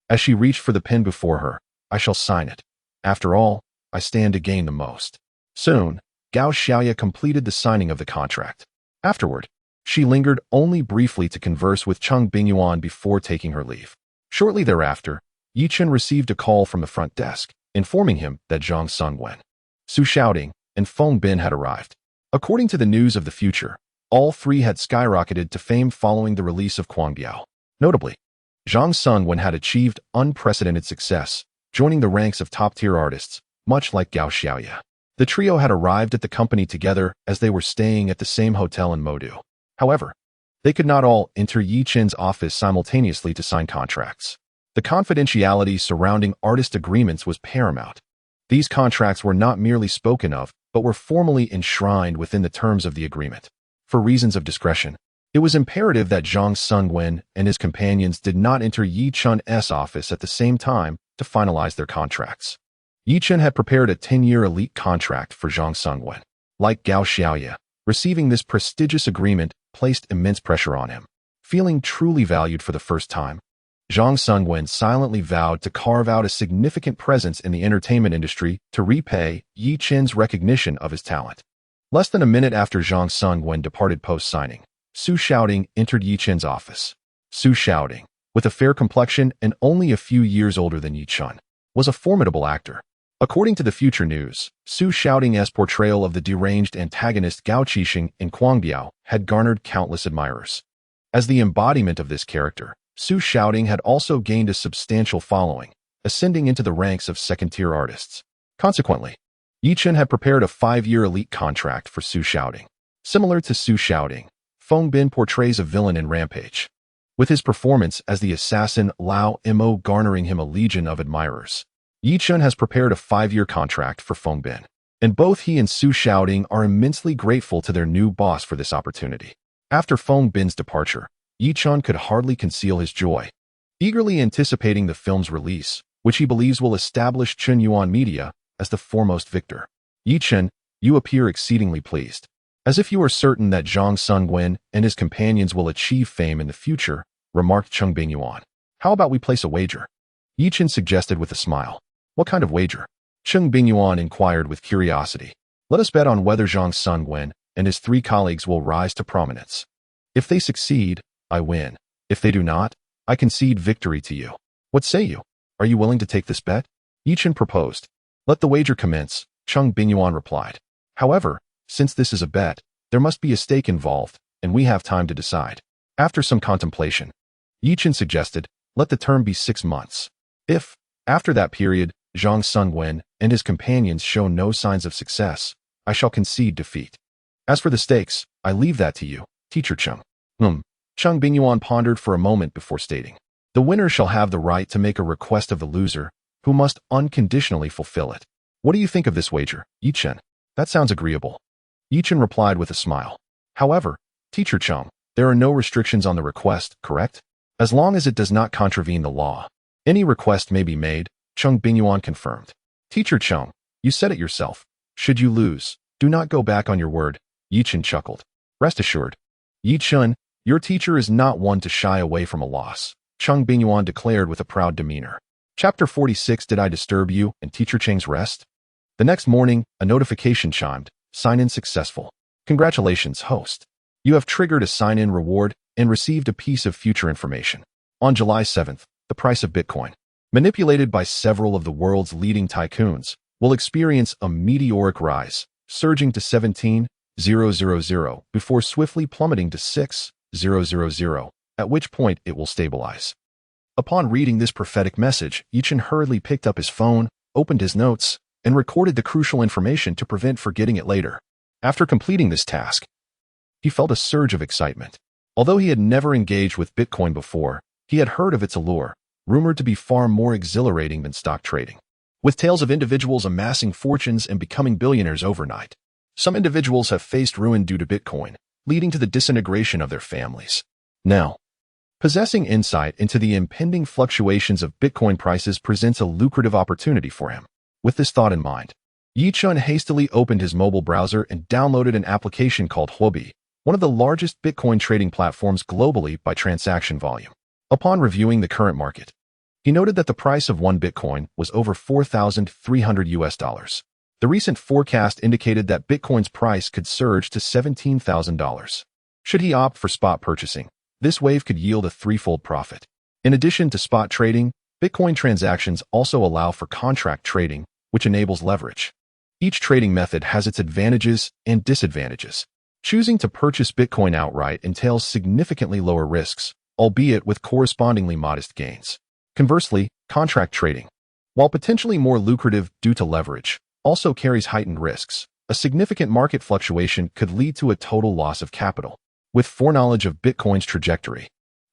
As she reached for the pen before her, I shall sign it. After all, I stand to gain the most. Soon, Gao Xiaoya completed the signing of the contract. Afterward, she lingered only briefly to converse with Cheng Bingyuan before taking her leave. Shortly thereafter, Yechen received a call from the front desk, informing him that Zhang Sungwen, Su Xiaoding, and Feng Bin had arrived. According to the news of the future, all three had skyrocketed to fame following the release of Kuangbiao. Notably, Zhang Sungwen had achieved unprecedented success, joining the ranks of top-tier artists, much like Gao Xiaoya. The trio had arrived at the company together as they were staying at the same hotel in Modu. However, they could not all enter Yechen's office simultaneously to sign contracts. The confidentiality surrounding artist agreements was paramount. These contracts were not merely spoken of, but were formally enshrined within the terms of the agreement. For reasons of discretion, it was imperative that Zhang Sungwen and his companions did not enter Yechen's office at the same time to finalize their contracts. Yechen had prepared a 10-year elite contract for Zhang Sungwen. Like Gao Xiaoya, receiving this prestigious agreement placed immense pressure on him. Feeling truly valued for the first time, Zhang Sungwen silently vowed to carve out a significant presence in the entertainment industry to repay Yechen's recognition of his talent. Less than a minute after Zhang Sungwen departed post-signing, Su Xiaoding entered Yechen's office. Su Xiaoding, with a fair complexion and only a few years older than Yechen, was a formidable actor. According to the Future News, Su Xiaoding's portrayal of the deranged antagonist Gao Qixing in Kuangbiao had garnered countless admirers. As the embodiment of this character, Su Xiaoding had also gained a substantial following, ascending into the ranks of second-tier artists. Consequently, Yechen had prepared a 5-year elite contract for Su Xiaoding. Similar to Su Xiaoding, Feng Bin portrays a villain in Rampage, with his performance as the assassin Lao Mo garnering him a legion of admirers. Yechen has prepared a 5-year contract for Feng Bin, and both he and Su Xiaoding are immensely grateful to their new boss for this opportunity. After Feng Bin's departure, Yechen could hardly conceal his joy, eagerly anticipating the film's release, which he believes will establish Cheng Bingyuan Media as the foremost victor. Yechen, you appear exceedingly pleased, as if you are certain that Zhang Sungwen and his companions will achieve fame in the future, remarked Cheng Bingyuan. How about we place a wager? Yechen suggested with a smile. What kind of wager? Cheng Bingyuan inquired with curiosity. Let us bet on whether Zhang Sungwen and his 3 colleagues will rise to prominence. If they succeed, I win. If they do not, I concede victory to you. What say you? Are you willing to take this bet? Yechen proposed. Let the wager commence, Cheng Bingyuan replied. However, since this is a bet, there must be a stake involved, and we have time to decide. After some contemplation, Yechen suggested, let the term be 6 months. If, after that period, Zhang Sungwen and his companions show no signs of success, I shall concede defeat. As for the stakes, I leave that to you, Teacher Cheng. Cheng Bingyuan pondered for a moment before stating. The winner shall have the right to make a request of the loser, who must unconditionally fulfill it. What do you think of this wager, Yechen? That sounds agreeable. Yechen replied with a smile. However, Teacher Cheng, there are no restrictions on the request, correct? As long as it does not contravene the law, any request may be made, Cheng Bingyuan confirmed. Teacher Cheng, you said it yourself. Should you lose, do not go back on your word, Yechen chuckled. Rest assured. Yechen, your teacher is not one to shy away from a loss, Cheng Bingyuan declared with a proud demeanor. Chapter 46. Did I disturb you and Teacher Cheng's rest? The next morning, a notification chimed. Sign-in successful. Congratulations, host. You have triggered a sign-in reward and received a piece of future information. On July 7th, the price of Bitcoin, manipulated by several of the world's leading tycoons, will experience a meteoric rise, surging to 17,000 before swiftly plummeting to 6,000, at which point it will stabilize. Upon reading this prophetic message, Yechen hurriedly picked up his phone, opened his notes, and recorded the crucial information to prevent forgetting it later. After completing this task, he felt a surge of excitement. Although he had never engaged with Bitcoin before, he had heard of its allure, rumored to be far more exhilarating than stock trading. With tales of individuals amassing fortunes and becoming billionaires overnight, some individuals have faced ruin due to Bitcoin, leading to the disintegration of their families. Now, possessing insight into the impending fluctuations of Bitcoin prices presents a lucrative opportunity for him. With this thought in mind, Yechen hastily opened his mobile browser and downloaded an application called Huobi, one of the largest Bitcoin trading platforms globally by transaction volume. Upon reviewing the current market, he noted that the price of 1 Bitcoin was over $4,300. The recent forecast indicated that Bitcoin's price could surge to $17,000. Should he opt for spot purchasing, this wave could yield a threefold profit. In addition to spot trading, Bitcoin transactions also allow for contract trading, which enables leverage. Each trading method has its advantages and disadvantages. Choosing to purchase Bitcoin outright entails significantly lower risks, albeit with correspondingly modest gains. Conversely, contract trading, while potentially more lucrative due to leverage, also carries heightened risks. A significant market fluctuation could lead to a total loss of capital. With foreknowledge of Bitcoin's trajectory,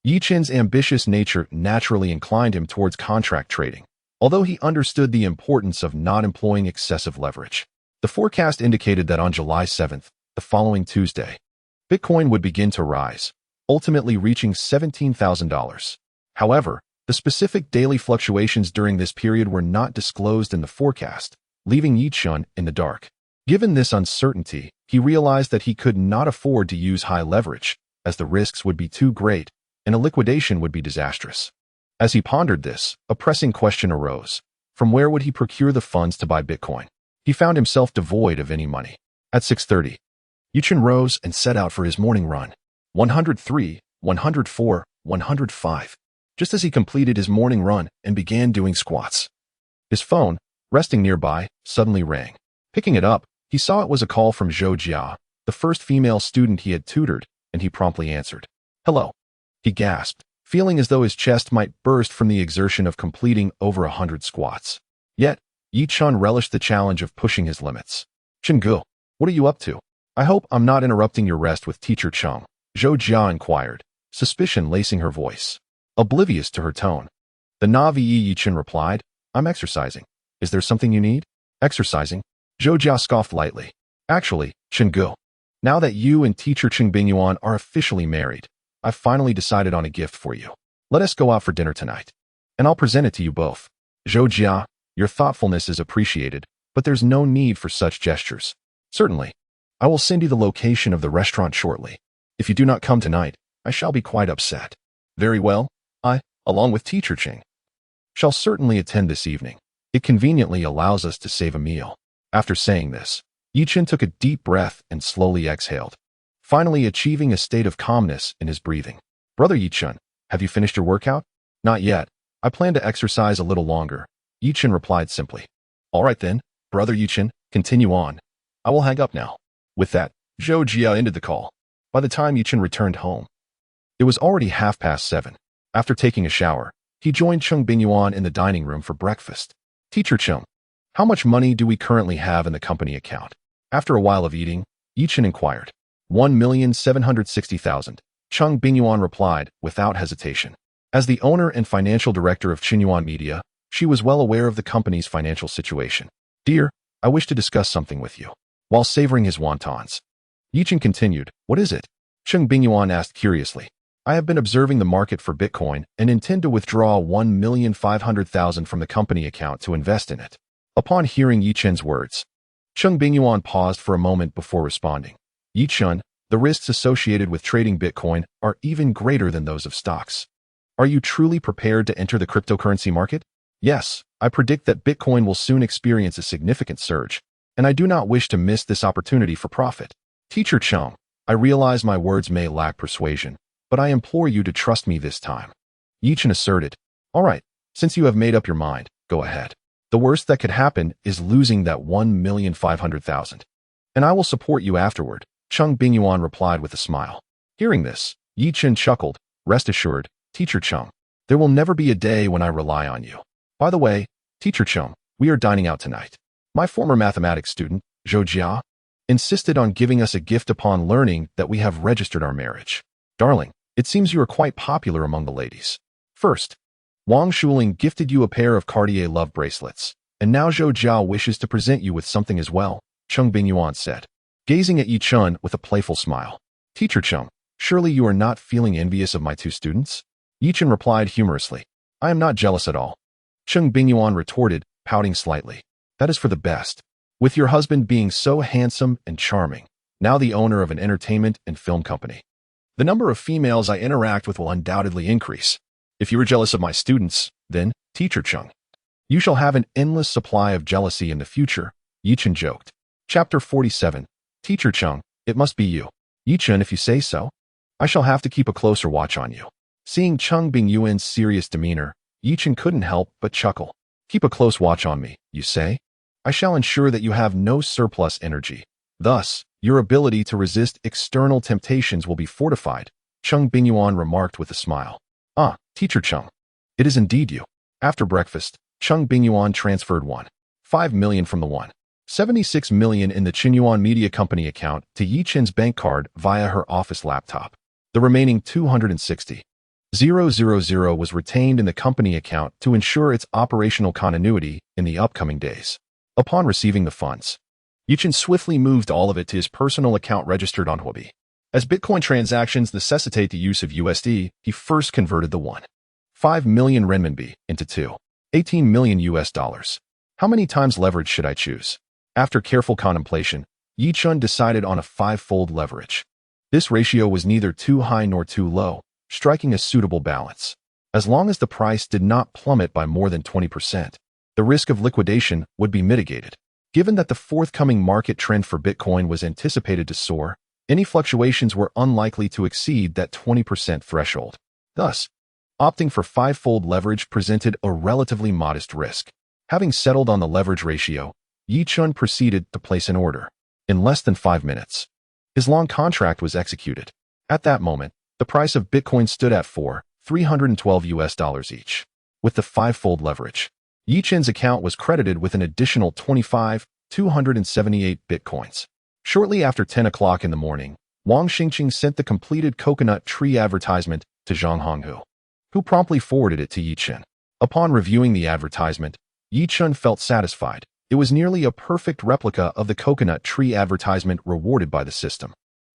Yechen's ambitious nature naturally inclined him towards contract trading, although he understood the importance of not employing excessive leverage. The forecast indicated that on July 7th, the following Tuesday, Bitcoin would begin to rise, ultimately reaching $17,000. However, the specific daily fluctuations during this period were not disclosed in the forecast, leaving Yechen in the dark. Given this uncertainty, he realized that he could not afford to use high leverage, as the risks would be too great and a liquidation would be disastrous. As he pondered this, a pressing question arose. From where would he procure the funds to buy Bitcoin? He found himself devoid of any money. At 6:30, Yechen rose and set out for his morning run. 103, 104, 105. Just as he completed his morning run and began doing squats, his phone, resting nearby, suddenly rang. Picking it up, he saw it was a call from Zhou Jia, the first female student he had tutored, and he promptly answered. "Hello," he gasped, feeling as though his chest might burst from the exertion of completing over 100 squats. Yet, Yechen relished the challenge of pushing his limits. "Chenggu, what are you up to? I hope I'm not interrupting your rest with Teacher Cheng," Zhou Jia inquired, suspicion lacing her voice. Oblivious to her tone, the Navi Yechen replied, "I'm exercising. Is there something you need?" "Exercising?" Zhou Jia scoffed lightly. "Actually, Chenggu, now that you and Teacher Cheng Bingyuan are officially married, I've finally decided on a gift for you. Let us go out for dinner tonight, and I'll present it to you both." "Zhou Jia, your thoughtfulness is appreciated, but there's no need for such gestures." "Certainly. I will send you the location of the restaurant shortly. If you do not come tonight, I shall be quite upset." "Very well. I, along with Teacher Cheng, shall certainly attend this evening. It conveniently allows us to save a meal." After saying this, Yechen took a deep breath and slowly exhaled, finally achieving a state of calmness in his breathing. "Brother Yechen, have you finished your workout?" "Not yet. I plan to exercise a little longer," Yechen replied simply. "All right then, Brother Yechen, continue on. I will hang up now." With that, Zhou Jia ended the call. By the time Yechen returned home, it was already 7:30. After taking a shower, he joined Cheng Bingyuan in the dining room for breakfast. "Teacher Cheng, how much money do we currently have in the company account?" After a while of eating, Yechen inquired. 1,760,000. Cheng Bingyuan replied, without hesitation. As the owner and financial director of Qinyuan Media, she was well aware of the company's financial situation. "Dear, I wish to discuss something with you." While savoring his wontons, Yechen continued, "What is it?" Cheng Bingyuan asked curiously. "I have been observing the market for Bitcoin and intend to withdraw 1,500,000 from the company account to invest in it." Upon hearing Yechen's words, Cheng Bingyuan paused for a moment before responding. "Yechen, the risks associated with trading Bitcoin are even greater than those of stocks. Are you truly prepared to enter the cryptocurrency market?" "Yes, I predict that Bitcoin will soon experience a significant surge, and I do not wish to miss this opportunity for profit." "Teacher Cheng, I realize my words may lack persuasion, but I implore you to trust me this time," Yechen asserted. "All right, since you have made up your mind, go ahead. The worst that could happen is losing that 1,500,000. And I will support you afterward," Cheng Bingyuan replied with a smile. Hearing this, Yechen chuckled. "Rest assured, Teacher Cheng, there will never be a day when I rely on you. By the way, Teacher Cheng, we are dining out tonight. My former mathematics student, Zhou Jia, insisted on giving us a gift upon learning that we have registered our marriage. Darling, it seems you are quite popular among the ladies. First, Wang Shuling gifted you a pair of Cartier love bracelets, and now Zhou Jia wishes to present you with something as well," Cheng Bingyuan said, gazing at Yechen with a playful smile. "Teacher Cheng, surely you are not feeling envious of my two students?" Yechen replied humorously. "I am not jealous at all," Cheng Bingyuan retorted, pouting slightly. "That is for the best. With your husband being so handsome and charming, now the owner of an entertainment and film company, the number of females I interact with will undoubtedly increase. If you are jealous of my students, then, Teacher Cheng, you shall have an endless supply of jealousy in the future," Yechen joked. Chapter 47. "Teacher Cheng, it must be you." "Yechen, if you say so. I shall have to keep a closer watch on you." Seeing Cheng Bingyuan's serious demeanor, Yechen couldn't help but chuckle. Keep a close watch on me, you say? I shall ensure that you have no surplus energy. Thus, your ability to resist external temptations will be fortified, Cheng Bingyuan remarked with a smile. Ah, Teacher Cheng. It is indeed you. After breakfast, Cheng Bingyuan transferred 1.5 million from the 1.76 million in the Qinyuan Media Company account to Yichen's bank card via her office laptop. The remaining 260,000 was retained in the company account to ensure its operational continuity in the upcoming days. Upon receiving the funds, Yechen swiftly moved all of it to his personal account registered on Huobi. As Bitcoin transactions necessitate the use of USD, he first converted the 1.5 million renminbi into 2.18 million US dollars. How many times leverage should I choose? After careful contemplation, Yechen decided on a 5-fold leverage. This ratio was neither too high nor too low, striking a suitable balance. As long as the price did not plummet by more than 20%, the risk of liquidation would be mitigated. Given that the forthcoming market trend for Bitcoin was anticipated to soar, any fluctuations were unlikely to exceed that 20% threshold. Thus, opting for 5-fold leverage presented a relatively modest risk. Having settled on the leverage ratio, Yechen proceeded to place an order. In less than 5 minutes, his long contract was executed. At that moment, the price of Bitcoin stood at $4,312 each. With the 5-fold leverage, Yichen's account was credited with an additional 25,278 Bitcoins. Shortly after 10 o'clock in the morning, Wang Xingqing sent the completed coconut tree advertisement to Zhang Honghu, who promptly forwarded it to Yechen. Upon reviewing the advertisement, Yechen felt satisfied. It was nearly a perfect replica of the coconut tree advertisement rewarded by the system.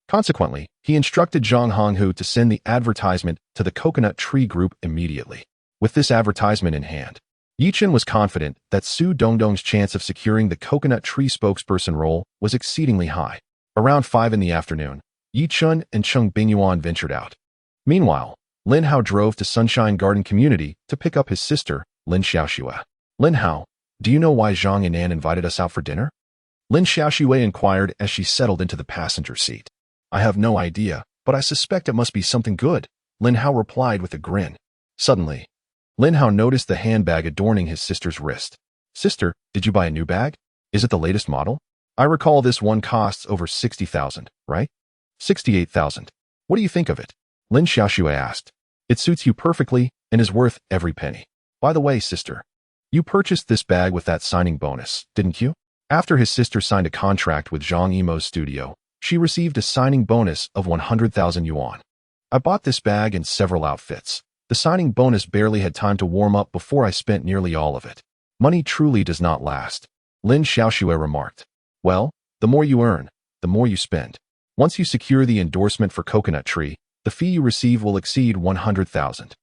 Consequently, he instructed Zhang Honghu to send the advertisement to the coconut tree group immediately. With this advertisement in hand, Yechen was confident that Su Dongdong's chance of securing the coconut tree spokesperson role was exceedingly high. Around 5 in the afternoon, Yechen and Cheng Bingyuan ventured out. Meanwhile, Lin Hao drove to Sunshine Garden Community to pick up his sister, Lin Xiaoxue. Lin Hao, do you know why Zhang and Nan invited us out for dinner? Lin Xiaoxue inquired as she settled into the passenger seat. I have no idea, but I suspect it must be something good, Lin Hao replied with a grin. Suddenly, Lin Hao noticed the handbag adorning his sister's wrist. Sister, did you buy a new bag? Is it the latest model? I recall this one costs over 60,000, right? 68,000. What do you think of it? Lin Xiaoxue asked. It suits you perfectly and is worth every penny. By the way, sister, you purchased this bag with that signing bonus, didn't you? After his sister signed a contract with Zhang Yimou's studio, she received a signing bonus of 100,000 yuan. I bought this bag and several outfits. The signing bonus barely had time to warm up before I spent nearly all of it. Money truly does not last, Lin Xiaoxue remarked. Well, the more you earn, the more you spend. Once you secure the endorsement for Coconut Tree, the fee you receive will exceed 100,000.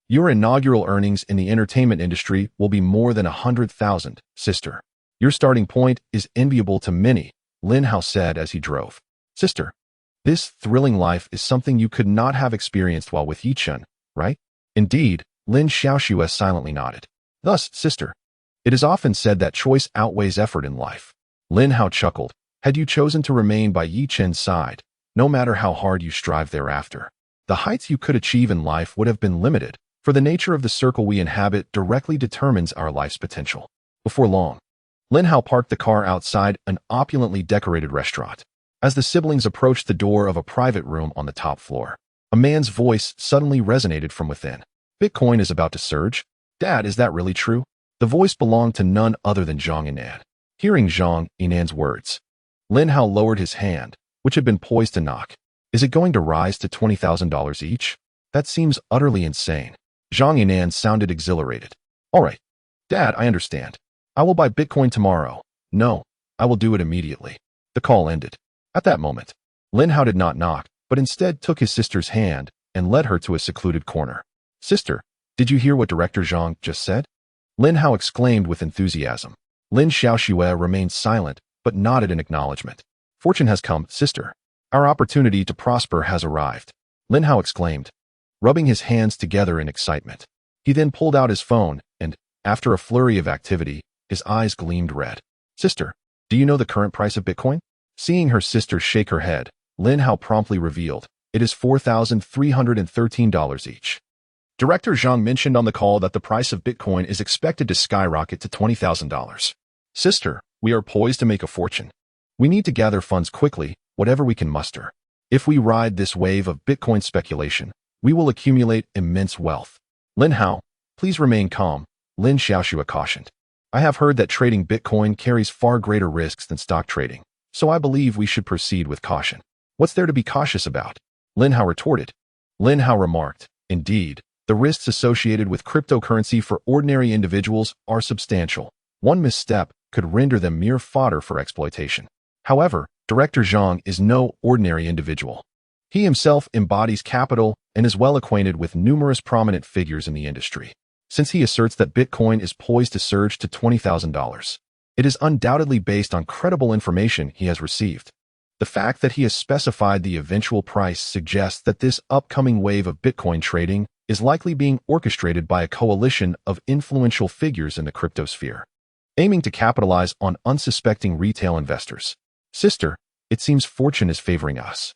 Your inaugural earnings in the entertainment industry will be more than 100,000, sister. Your starting point is enviable to many, Lin Hao said as he drove. Sister, this thrilling life is something you could not have experienced while with Yechen, right? Indeed, Lin Xiaoxue silently nodded. Thus, sister, it is often said that choice outweighs effort in life. Lin Hao chuckled. Had you chosen to remain by Yichen's side, no matter how hard you strive thereafter, the heights you could achieve in life would have been limited, for the nature of the circle we inhabit directly determines our life's potential. Before long, Lin Hao parked the car outside an opulently decorated restaurant. As the siblings approached the door of a private room on the top floor, a man's voice suddenly resonated from within. Bitcoin is about to surge. Dad, is that really true? The voice belonged to none other than Zhang Yinan. Hearing Zhang Yinan's words, Lin Hao lowered his hand, which had been poised to knock. Is it going to rise to $20,000 each? That seems utterly insane. Zhang Yinan sounded exhilarated. All right, Dad, I understand. I will buy Bitcoin tomorrow. No, I will do it immediately. The call ended. At that moment, Lin Hao did not knock, but instead took his sister's hand and led her to a secluded corner. Sister, did you hear what Director Zhang just said? Lin Hao exclaimed with enthusiasm. Lin Xiaoxue remained silent, but nodded in acknowledgement. Fortune has come, sister. Our opportunity to prosper has arrived, Lin Hao exclaimed, rubbing his hands together in excitement. He then pulled out his phone and, after a flurry of activity, his eyes gleamed red. Sister, do you know the current price of Bitcoin? Seeing her sister shake her head, Lin Hao promptly revealed, it is $4,313 each. Director Zhang mentioned on the call that the price of Bitcoin is expected to skyrocket to $20,000. Sister, we are poised to make a fortune. We need to gather funds quickly, whatever we can muster. If we ride this wave of Bitcoin speculation, we will accumulate immense wealth. Lin Hao, please remain calm, Lin Xiaoxue cautioned. I have heard that trading Bitcoin carries far greater risks than stock trading, so I believe we should proceed with caution. What's there to be cautious about? Lin Hao retorted. Lin Hao remarked, indeed, the risks associated with cryptocurrency for ordinary individuals are substantial. One misstep could render them mere fodder for exploitation. However, Director Zhang is no ordinary individual. He himself embodies capital and is well acquainted with numerous prominent figures in the industry. Since he asserts that Bitcoin is poised to surge to $20,000, it is undoubtedly based on credible information he has received. The fact that he has specified the eventual price suggests that this upcoming wave of Bitcoin trading is likely being orchestrated by a coalition of influential figures in the cryptosphere, aiming to capitalize on unsuspecting retail investors. Sister, it seems fortune is favoring us.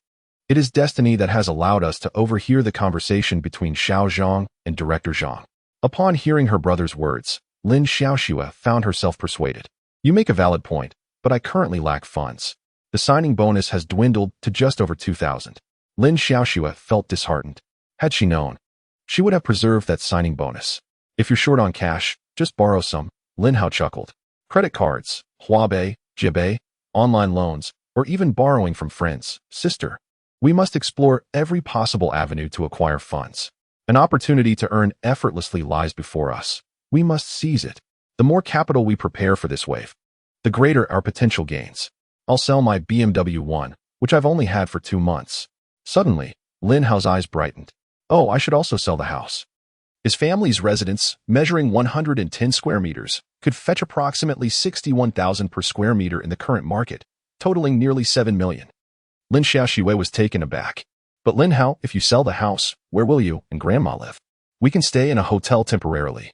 It is destiny that has allowed us to overhear the conversation between Xiao Zhang and Director Zhang. Upon hearing her brother's words, Lin Xiaoxue found herself persuaded. You make a valid point, but I currently lack funds. The signing bonus has dwindled to just over 2,000. Lin Xiaoxue felt disheartened. Had she known, she would have preserved that signing bonus. If you're short on cash, just borrow some, Lin Hao chuckled. Credit cards, Huabei, Jibei, online loans, or even borrowing from friends. Sister, we must explore every possible avenue to acquire funds. An opportunity to earn effortlessly lies before us. We must seize it. The more capital we prepare for this wave, the greater our potential gains. I'll sell my BMW 1, which I've only had for 2 months. Suddenly, Lin Hao's eyes brightened. Oh, I should also sell the house. His family's residence, measuring 110 square meters, could fetch approximately 61,000 per square meter in the current market, totaling nearly 7 million. Lin Xiaoxue was taken aback. But Lin Hao, if you sell the house, where will you and Grandma live? We can stay in a hotel temporarily.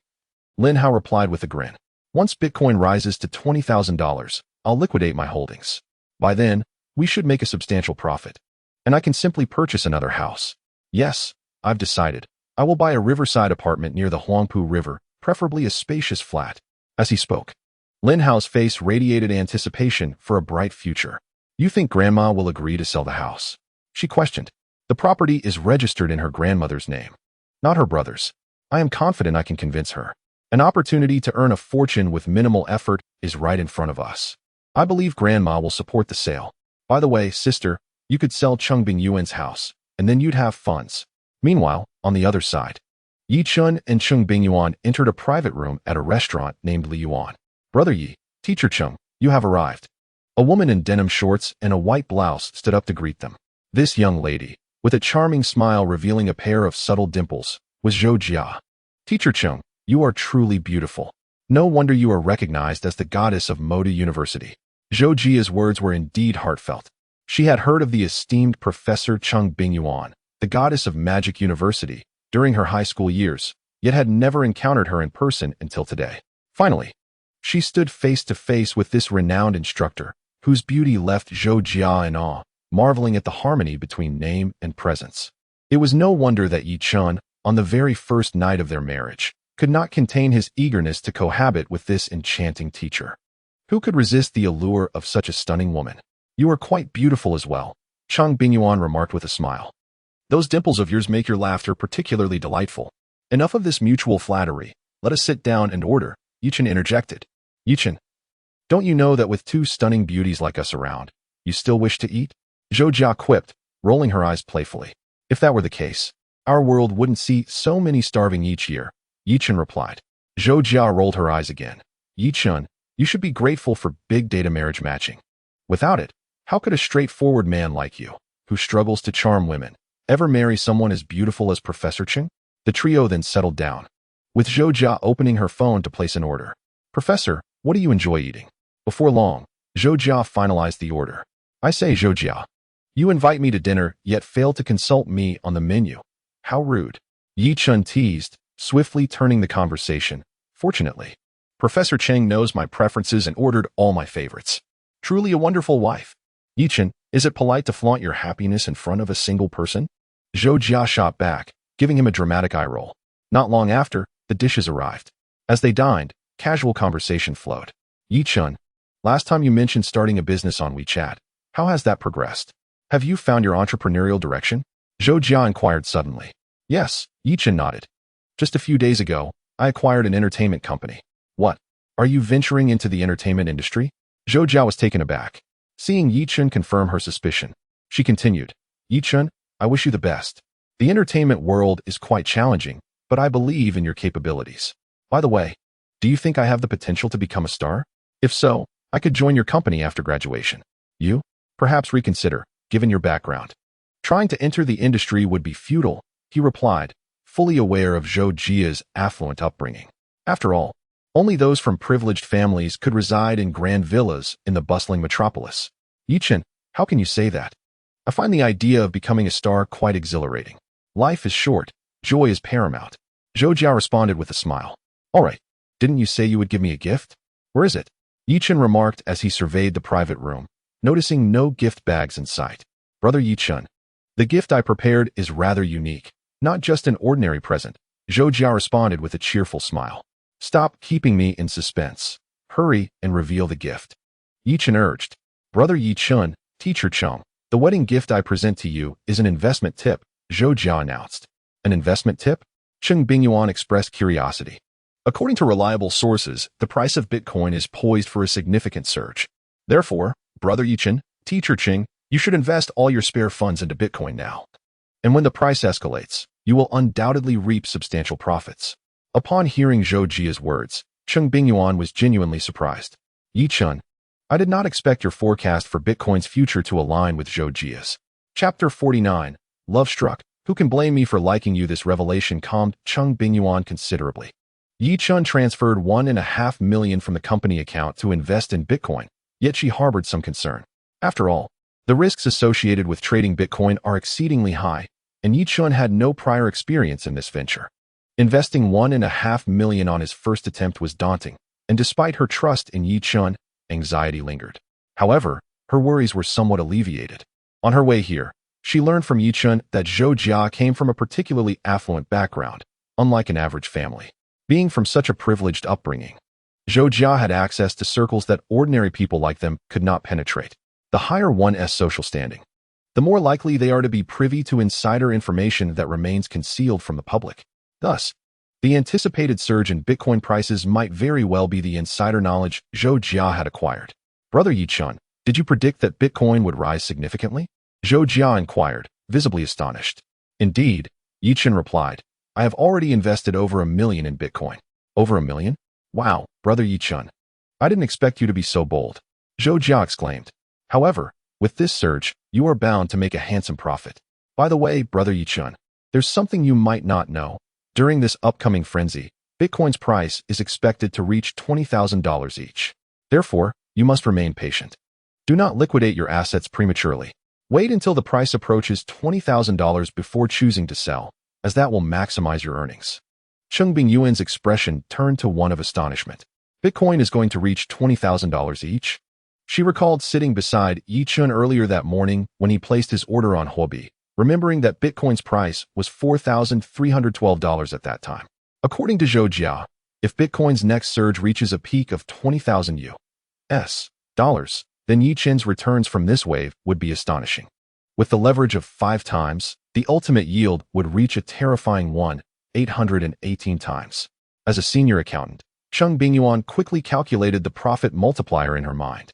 Lin Hao replied with a grin. Once Bitcoin rises to $20,000, I'll liquidate my holdings. By then, we should make a substantial profit. And I can simply purchase another house. Yes, I've decided. I will buy a riverside apartment near the Huangpu River, preferably a spacious flat. As he spoke, Lin Hao's face radiated anticipation for a bright future. You think Grandma will agree to sell the house? She questioned. The property is registered in her grandmother's name, not her brother's. I am confident I can convince her. An opportunity to earn a fortune with minimal effort is right in front of us. I believe Grandma will support the sale. By the way, sister, you could sell Cheng Bingyuan's house, and then you'd have funds. Meanwhile, on the other side, Yechen and Cheng Bingyuan entered a private room at a restaurant named Li Yuan. Brother Yi, Teacher Cheng, you have arrived. A woman in denim shorts and a white blouse stood up to greet them. This young lady, with a charming smile revealing a pair of subtle dimples, was Zhou Jia. Teacher Cheng, you are truly beautiful. No wonder you are recognized as the goddess of Moda University. Zhou Jia's words were indeed heartfelt. She had heard of the esteemed Professor Cheng Bingyuan, the goddess of Magic University, during her high school years, yet had never encountered her in person until today. Finally, she stood face to face with this renowned instructor, whose beauty left Zhou Jia in awe, marveling at the harmony between name and presence. It was no wonder that Yechen, on the very first night of their marriage, could not contain his eagerness to cohabit with this enchanting teacher. Who could resist the allure of such a stunning woman? You are quite beautiful as well, Cheng Bingyuan remarked with a smile. Those dimples of yours make your laughter particularly delightful. Enough of this mutual flattery. Let us sit down and order, Yechen interjected. Yechen, don't you know that with 2 stunning beauties like us around, you still wish to eat? Zhou Jia quipped, rolling her eyes playfully. If that were the case, our world wouldn't see so many starving each year, Yechen replied. Zhou Jia rolled her eyes again. Yechen, you should be grateful for big data marriage matching. Without it, how could a straightforward man like you, who struggles to charm women, ever marry someone as beautiful as Professor Cheng? The trio then settled down, with Zhou Jia opening her phone to place an order. Professor, what do you enjoy eating? Before long, Zhou Jia finalized the order. I say, Zhou Jia, you invite me to dinner, yet fail to consult me on the menu. How rude. Yechen teased, swiftly turning the conversation. Fortunately, Professor Cheng knows my preferences and ordered all my favorites. Truly a wonderful wife. Yechen, is it polite to flaunt your happiness in front of a single person? Zhou Jia shot back, giving him a dramatic eye roll. Not long after, the dishes arrived. As they dined, casual conversation flowed. Yechen, last time you mentioned starting a business on WeChat. How has that progressed? Have you found your entrepreneurial direction? Zhou Jia inquired suddenly. Yes, Yechen nodded. Just a few days ago, I acquired an entertainment company. What? Are you venturing into the entertainment industry? Zhou Jia was taken aback. Seeing Yechen confirm her suspicion, she continued, Yechen, I wish you the best. The entertainment world is quite challenging, but I believe in your capabilities. By the way, do you think I have the potential to become a star? If so, I could join your company after graduation. You? Perhaps reconsider, given your background. Trying to enter the industry would be futile, he replied, fully aware of Zhou Jia's affluent upbringing. After all, only those from privileged families could reside in grand villas in the bustling metropolis. Yechen, how can you say that? I find the idea of becoming a star quite exhilarating. Life is short, joy is paramount. Zhou Jia responded with a smile. All right, didn't you say you would give me a gift? Where is it? Yechen remarked as he surveyed the private room, noticing no gift bags in sight. Brother Yechen, the gift I prepared is rather unique, not just an ordinary present. Zhou Jia responded with a cheerful smile. Stop keeping me in suspense. Hurry and reveal the gift. Yechen urged. Brother Yechen, Teacher Cheng, the wedding gift I present to you is an investment tip, Zhou Jia announced. An investment tip? Cheng Bingyuan expressed curiosity. According to reliable sources, the price of Bitcoin is poised for a significant surge. Therefore, Brother Yechen, Teacher Cheng, you should invest all your spare funds into Bitcoin now. And when the price escalates, you will undoubtedly reap substantial profits. Upon hearing Zhou Jia's words, Cheng Bingyuan was genuinely surprised. Yechen, I did not expect your forecast for Bitcoin's future to align with Zhou Jia's. Chapter 49, Love Struck. Who can blame me for liking you? This revelation calmed Cheng Bingyuan considerably. Yechen transferred $1.5 million from the company account to invest in Bitcoin, yet she harbored some concern. After all, the risks associated with trading Bitcoin are exceedingly high, and Yechen had no prior experience in this venture. Investing $1.5 million on his first attempt was daunting, and despite her trust in Yechen, anxiety lingered. However, her worries were somewhat alleviated. On her way here, she learned from Yechen that Zhou Jia came from a particularly affluent background, unlike an average family. Being from such a privileged upbringing, Zhou Jia had access to circles that ordinary people like them could not penetrate. The higher one's social standing, the more likely they are to be privy to insider information that remains concealed from the public. Thus, the anticipated surge in Bitcoin prices might very well be the insider knowledge Zhou Jia had acquired. Brother Yechen, did you predict that Bitcoin would rise significantly? Zhou Jia inquired, visibly astonished. Indeed, Yechen replied, I have already invested over $1 million in Bitcoin. Over $1 million? Wow, Brother Yechen. I didn't expect you to be so bold. Zhou Jia exclaimed. However, with this surge, you are bound to make a handsome profit. By the way, Brother Yechen, there's something you might not know. During this upcoming frenzy, Bitcoin's price is expected to reach $20,000 each. Therefore, you must remain patient. Do not liquidate your assets prematurely. Wait until the price approaches $20,000 before choosing to sell, as that will maximize your earnings. Cheng Bingyuan's expression turned to one of astonishment. Bitcoin is going to reach $20,000 each? She recalled sitting beside Yechen earlier that morning when he placed his order on Huobi, remembering that Bitcoin's price was $4,312 at that time. According to Zhou Jia, if Bitcoin's next surge reaches a peak of 20,000 US dollars, then Yechen's returns from this wave would be astonishing. With the leverage of 5 times, the ultimate yield would reach a terrifying 1,818 times. As a senior accountant, Cheng Bingyuan quickly calculated the profit multiplier in her mind.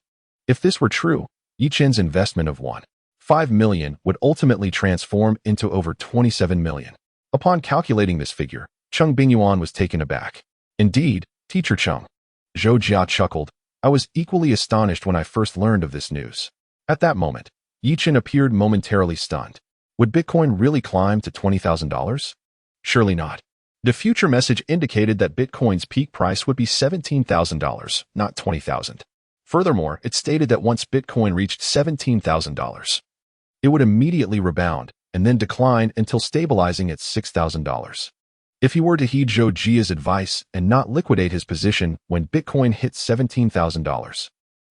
If this were true, Yechen's investment of $1.5 million would ultimately transform into over $27 million. Upon calculating this figure, Cheng Bingyuan was taken aback. Indeed, Teacher Cheng. Zhou Jia chuckled. I was equally astonished when I first learned of this news. At that moment, Yechen appeared momentarily stunned. Would Bitcoin really climb to $20,000? Surely not. The future message indicated that Bitcoin's peak price would be $17,000, not $20,000. Furthermore, it stated that once Bitcoin reached $17,000, it would immediately rebound and then decline until stabilizing at $6,000. If he were to heed Zhou Jia's advice and not liquidate his position when Bitcoin hit $17,000,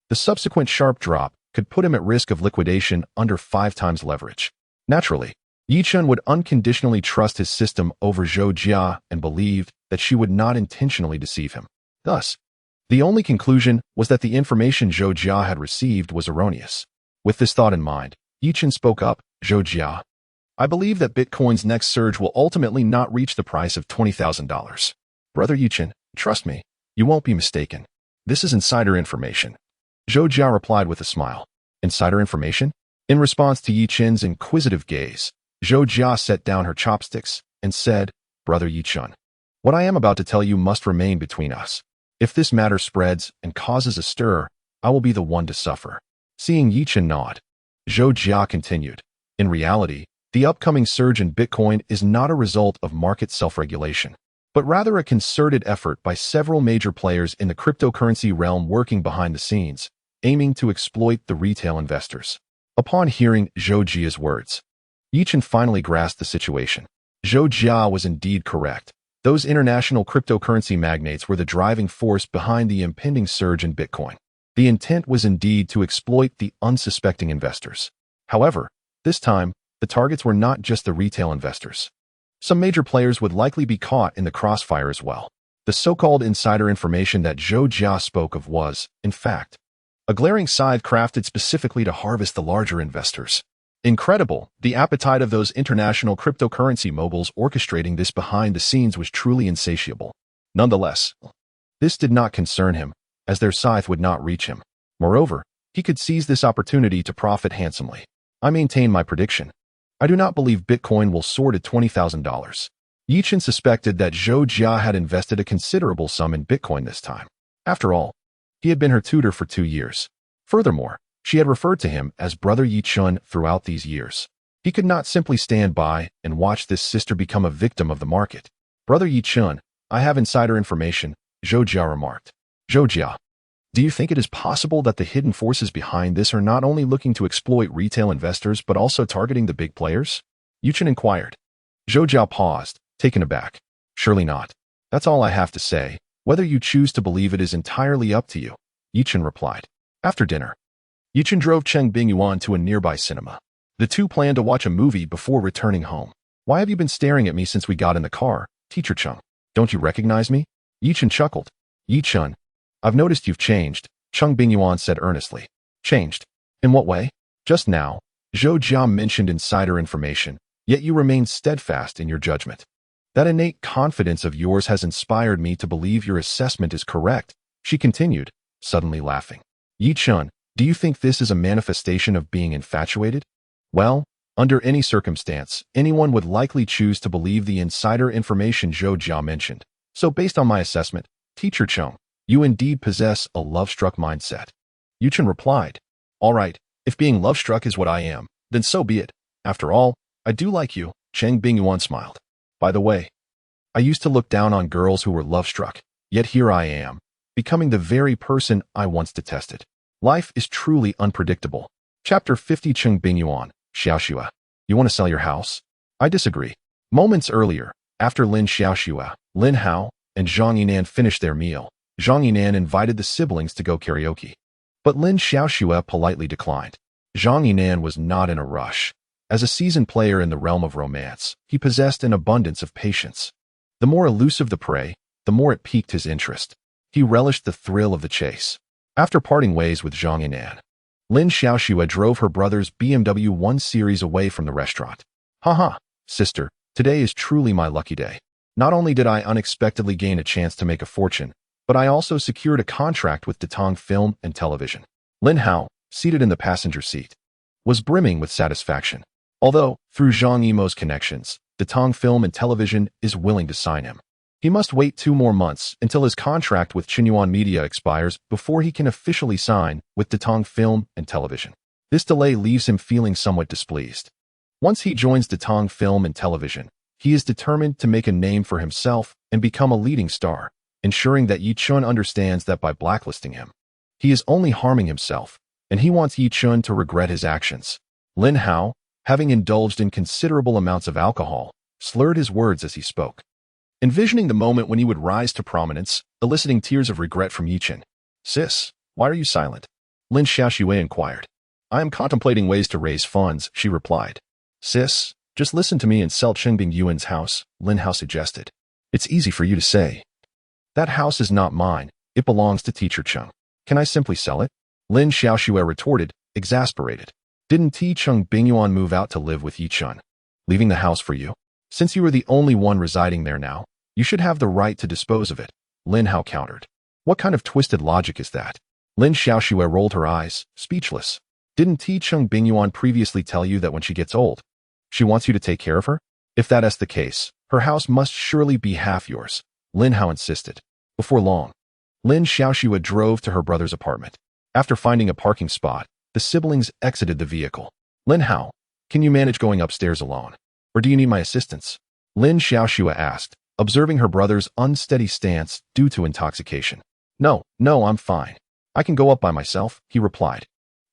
the subsequent sharp drop could put him at risk of liquidation under 5 times leverage. Naturally, Yechen would unconditionally trust his system over Zhou Jia and believed that she would not intentionally deceive him. Thus, the only conclusion was that the information Zhou Jia had received was erroneous. With this thought in mind, Yechen spoke up, "Zhou Jia, I believe that Bitcoin's next surge will ultimately not reach the price of $20,000. Brother Yechen, trust me, you won't be mistaken. This is insider information." Zhou Jia replied with a smile. "Insider information?" In response to Yechen's inquisitive gaze, Zhou Jia set down her chopsticks and said, "Brother Yechen, what I am about to tell you must remain between us. If this matter spreads and causes a stir, I will be the one to suffer." Seeing Yechen nod, Zhou Jia continued, "In reality, the upcoming surge in Bitcoin is not a result of market self-regulation, but rather a concerted effort by several major players in the cryptocurrency realm working behind the scenes, aiming to exploit the retail investors." Upon hearing Zhou Jia's words, Yechen finally grasped the situation. Zhou Jia was indeed correct. Those international cryptocurrency magnates were the driving force behind the impending surge in Bitcoin. The intent was indeed to exploit the unsuspecting investors. However, this time, the targets were not just the retail investors. Some major players would likely be caught in the crossfire as well. The so-called insider information that Zhou Jia spoke of was, in fact, a glaring scythe crafted specifically to harvest the larger investors. Incredible, the appetite of those international cryptocurrency moguls orchestrating this behind the scenes was truly insatiable. Nonetheless, this did not concern him, as their scythe would not reach him. Moreover, he could seize this opportunity to profit handsomely. I maintain my prediction. I do not believe Bitcoin will soar to $20,000. Yechen suspected that Zhou Jia had invested a considerable sum in Bitcoin this time. After all, he had been her tutor for 2 years. Furthermore, she had referred to him as Brother Yechen throughout these years. He could not simply stand by and watch this sister become a victim of the market. "Brother Yechen, I have insider information," Zhou Jia remarked. "Zhou Jia, do you think it is possible that the hidden forces behind this are not only looking to exploit retail investors but also targeting the big players?" Yechen inquired. Zhou Jia paused, taken aback. "Surely not. That's all I have to say. Whether you choose to believe it is entirely up to you," Yechen replied. After dinner, Yechen drove Cheng Bingyuan to a nearby cinema. The two planned to watch a movie before returning home. "Why have you been staring at me since we got in the car, Teacher Cheng? Don't you recognize me?" Yechen chuckled. "Yechen, I've noticed you've changed," Cheng Bingyuan said earnestly. "Changed? In what way?" "Just now, Zhou Jia mentioned insider information, yet you remain steadfast in your judgment. That innate confidence of yours has inspired me to believe your assessment is correct," she continued, suddenly laughing. "Yechen, do you think this is a manifestation of being infatuated?" "Well, under any circumstance, anyone would likely choose to believe the insider information Zhou Jia mentioned. So based on my assessment, Teacher Cheng, you indeed possess a love-struck mindset." Yechen replied, "All right, if being love-struck is what I am, then so be it. After all, I do like you," Cheng Bingyuan smiled. "By the way, I used to look down on girls who were love-struck, yet here I am, becoming the very person I once detested. Life is truly unpredictable." Chapter 50. Cheng Bingyuan, Xiaoxue. "You want to sell your house?" "I disagree." Moments earlier, after Lin Xiaoxue, Lin Hao, and Zhang Yinan finished their meal, Zhang Yinan invited the siblings to go karaoke. But Lin Xiaoxue politely declined. Zhang Yinan was not in a rush. As a seasoned player in the realm of romance, he possessed an abundance of patience. The more elusive the prey, the more it piqued his interest. He relished the thrill of the chase. After parting ways with Zhang Yinan, Lin Xiaoxue drove her brother's BMW 1 Series away from the restaurant. "Haha, sister, today is truly my lucky day. Not only did I unexpectedly gain a chance to make a fortune, but I also secured a contract with Datang Film and Television." Lin Hao, seated in the passenger seat, was brimming with satisfaction. Although, through Zhang Yimou's connections, Datang Film and Television is willing to sign him. He must wait 2 more months until his contract with Qinyuan Media expires before he can officially sign with Datang Film and Television. This delay leaves him feeling somewhat displeased. Once he joins Datang Film and Television, he is determined to make a name for himself and become a leading star, ensuring that Yechen understands that by blacklisting him, he is only harming himself, and he wants Yechen to regret his actions. Lin Hao, having indulged in considerable amounts of alcohol, slurred his words as he spoke, envisioning the moment when he would rise to prominence, eliciting tears of regret from Yechen. "Sis, why are you silent?" Lin Xiaoxue inquired. "I am contemplating ways to raise funds," she replied. "Sis, Just listen to me and sell Cheng Bingyuan's house, Lin Hao suggested. It's easy for you to say. That house is not mine. It belongs to Teacher Cheng. Can I simply sell it? Lin Xiaoxue retorted, exasperated. Didn't Cheng Bingyuan move out to live with Yechen, leaving the house for you? Since you are the only one residing there now, you should have the right to dispose of it, Lin Hao countered. What kind of twisted logic is that? Lin Xiaoxue rolled her eyes, speechless. Didn't Cheng Bingyuan previously tell you that when she gets old, she wants you to take care of her? If that is the case, her house must surely be half yours, Lin Hao insisted. Before long, Lin Xiaoxue drove to her brother's apartment. After finding a parking spot, the siblings exited the vehicle. Lin Hao, can you manage going upstairs alone? Or do you need my assistance? Lin Xiaoxue asked, observing her brother's unsteady stance due to intoxication. No, I'm fine. I can go up by myself, he replied.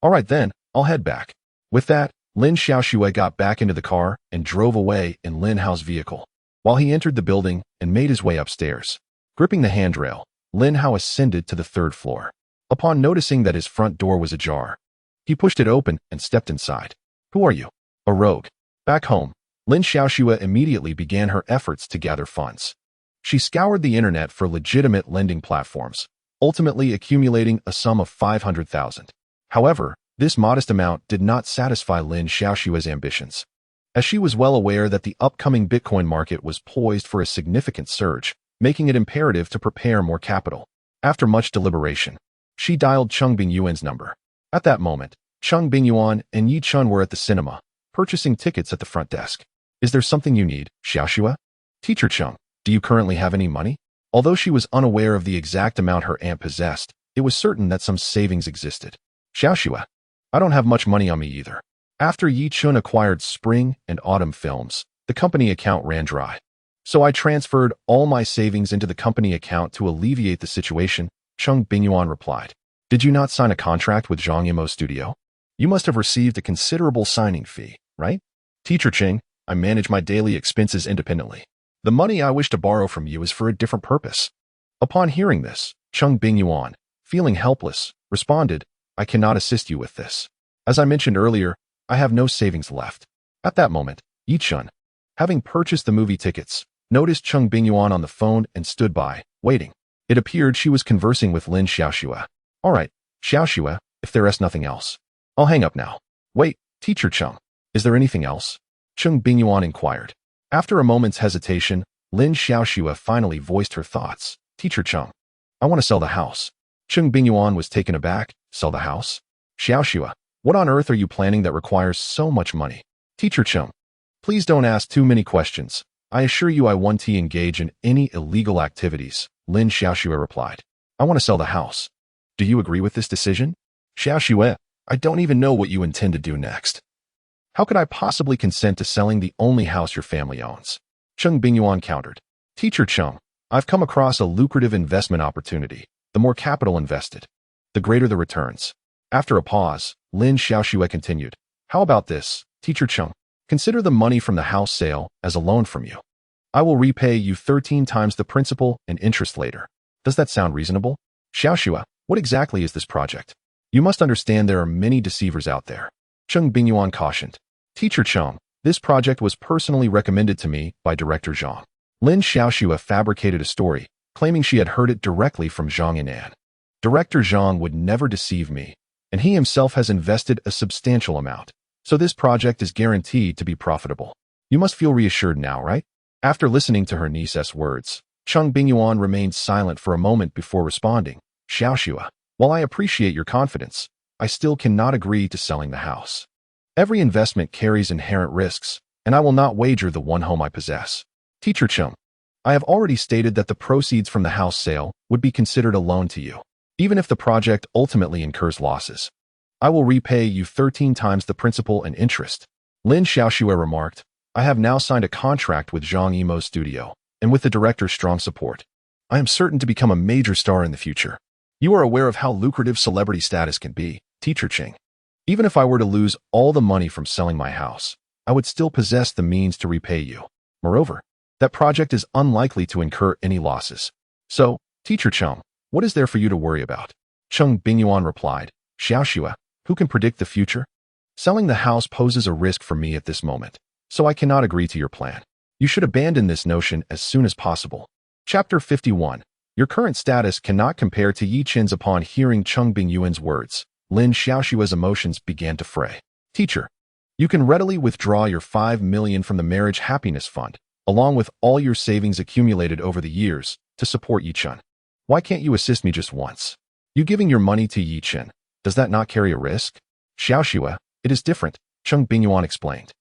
All right then, I'll head back. With that, Lin Xiaoxue got back into the car and drove away in Lin Hao's vehicle. While he entered the building and made his way upstairs, gripping the handrail, Lin Hao ascended to the 3rd floor. Upon noticing that his front door was ajar, he pushed it open and stepped inside. Who are you? A rogue. Back home, Lin Xiaoxue immediately began her efforts to gather funds. She scoured the internet for legitimate lending platforms, ultimately accumulating a sum of 500,000. However, this modest amount did not satisfy Lin Xiaoxue's ambitions. As she was well aware that the upcoming Bitcoin market was poised for a significant surge, making it imperative to prepare more capital. After much deliberation, she dialed Cheng Bingyuan's number. At that moment, Cheng Bingyuan and Yechen were at the cinema, purchasing tickets at the front desk. Is there something you need, Xiaoxue? Teacher Cheng, do you currently have any money? Although she was unaware of the exact amount her aunt possessed, it was certain that some savings existed. Xiaoxue, I don't have much money on me either. After Yechen acquired spring and autumn films, the company account ran dry. So I transferred all my savings into the company account to alleviate the situation, Cheng Bingyuan replied. Did you not sign a contract with Zhang Yimou's studio? You must have received a considerable signing fee, right? Teacher Cheng, I manage my daily expenses independently. The money I wish to borrow from you is for a different purpose. Upon hearing this, Cheng Bingyuan, feeling helpless, responded, I cannot assist you with this. As I mentioned earlier, I have no savings left. At that moment, Yechen, having purchased the movie tickets, noticed Cheng Bingyuan on the phone and stood by, waiting. It appeared she was conversing with Lin Xiaoxue. All right, Xiaoxue, if there is nothing else, I'll hang up now. Wait, Teacher Cheng, is there anything else? Cheng Bingyuan inquired. After a moment's hesitation, Lin Xiaoxue finally voiced her thoughts. Teacher Cheng, I want to sell the house. Cheng Bingyuan was taken aback. Sell the house? Xiaoxue, what on earth are you planning that requires so much money? Teacher Cheng, please don't ask too many questions. I assure you I won't engage in any illegal activities, Lin Xiaoxue replied. I want to sell the house. Do you agree with this decision? Xiaoxue, I don't even know what you intend to do next. How could I possibly consent to selling the only house your family owns? Cheng Bingyuan countered. Teacher Cheng, I've come across a lucrative investment opportunity. The more capital invested, the greater the returns. After a pause, Lin Xiaoxue continued. How about this, Teacher Cheng? Consider the money from the house sale as a loan from you. I will repay you 13 times the principal and interest later. Does that sound reasonable? Xiaoxue, what exactly is this project? You must understand there are many deceivers out there. Cheng Bingyuan cautioned. Teacher Cheng, this project was personally recommended to me by Director Zhang. Lin Xiaoxue fabricated a story, claiming she had heard it directly from Zhang Yinan. Director Zhang would never deceive me, and he himself has invested a substantial amount, so this project is guaranteed to be profitable. You must feel reassured now, right? After listening to her niece's words, Cheng Bingyuan remained silent for a moment before responding. Xiaoxue, while I appreciate your confidence, I still cannot agree to selling the house. Every investment carries inherent risks, and I will not wager the one home I possess. Teacher Cheng, I have already stated that the proceeds from the house sale would be considered a loan to you, even if the project ultimately incurs losses. I will repay you 13 times the principal and interest. Lin Xiaoxue remarked, I have now signed a contract with Zhang Yimou's studio, and with the director's strong support, I am certain to become a major star in the future. You are aware of how lucrative celebrity status can be, Teacher Cheng. Even if I were to lose all the money from selling my house, I would still possess the means to repay you. Moreover, that project is unlikely to incur any losses. So, Teacher Cheng, what is there for you to worry about? Cheng Bingyuan replied, Xiaoxue, who can predict the future? Selling the house poses a risk for me at this moment. so I cannot agree to your plan. You should abandon this notion as soon as possible. Chapter 51. Your current status cannot compare to Yechen's. Upon hearing Cheng Bingyuan's words, Lin Xiaoxue's emotions began to fray. Teacher, you can readily withdraw your 5 million from the Marriage Happiness Fund, along with all your savings accumulated over the years, to support Yechen. Why can't you assist me just once? You giving your money to Yechen, does that not carry a risk? Xiaoxue, it is different, Cheng Bingyuan explained.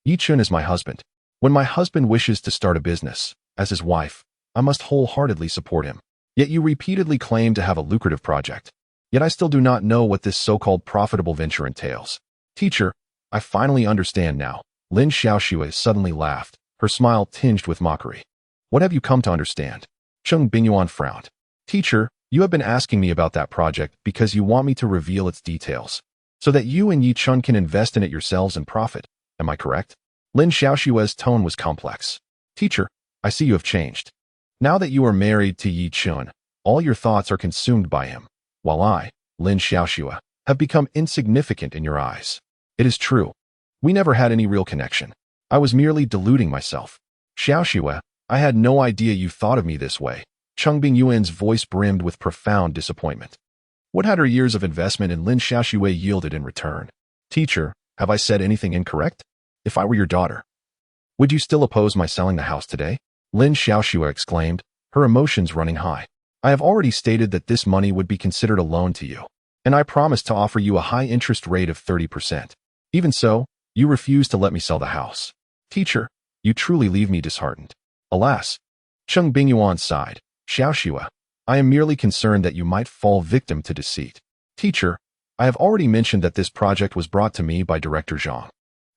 Yechen is my husband. When my husband wishes to start a business, as his wife, I must wholeheartedly support him. Yet you repeatedly claim to have a lucrative project. Yet I still do not know what this so-called profitable venture entails. Teacher, I finally understand now. Lin Xiaoxue suddenly laughed, her smile tinged with mockery. What have you come to understand? Cheng Bingyuan frowned. Teacher, you have been asking me about that project because you want me to reveal its details, so that you and Yechen can invest in it yourselves and profit. Am I correct? Lin Xiaoxue's tone was complex. Teacher, I see you have changed. Now that you are married to Yechen, all your thoughts are consumed by him, while I, Lin Xiaoxue, have become insignificant in your eyes. It is true. We never had any real connection. I was merely deluding myself. Xiaoxue, I had no idea you thought of me this way. Cheng Bingyuan's voice brimmed with profound disappointment. What had her years of investment in Lin Xiaoxue yielded in return? Teacher, have I said anything incorrect? If I were your daughter, would you still oppose my selling the house today? Lin Xiaoxue exclaimed, her emotions running high. I have already stated that this money would be considered a loan to you, and I promised to offer you a high interest rate of 30%. Even so, you refuse to let me sell the house. Teacher, you truly leave me disheartened. Alas, Cheng Bingyuan sighed. Xiaoxue, I am merely concerned that you might fall victim to deceit. Teacher, I have already mentioned that this project was brought to me by Director Zhang.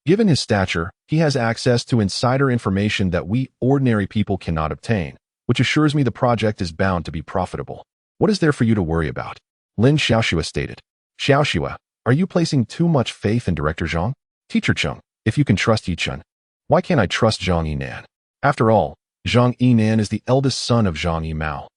Given his stature, he has access to insider information that we ordinary people cannot obtain, which assures me the project is bound to be profitable. What is there for you to worry about? Lin Xiaoxue stated. Xiaoxue, are you placing too much faith in Director Zhang? Teacher Cheng, if you can trust Yechen, why can't I trust Zhang Yinan? After all, Zhang Yinan is the eldest son of Zhang Yimao,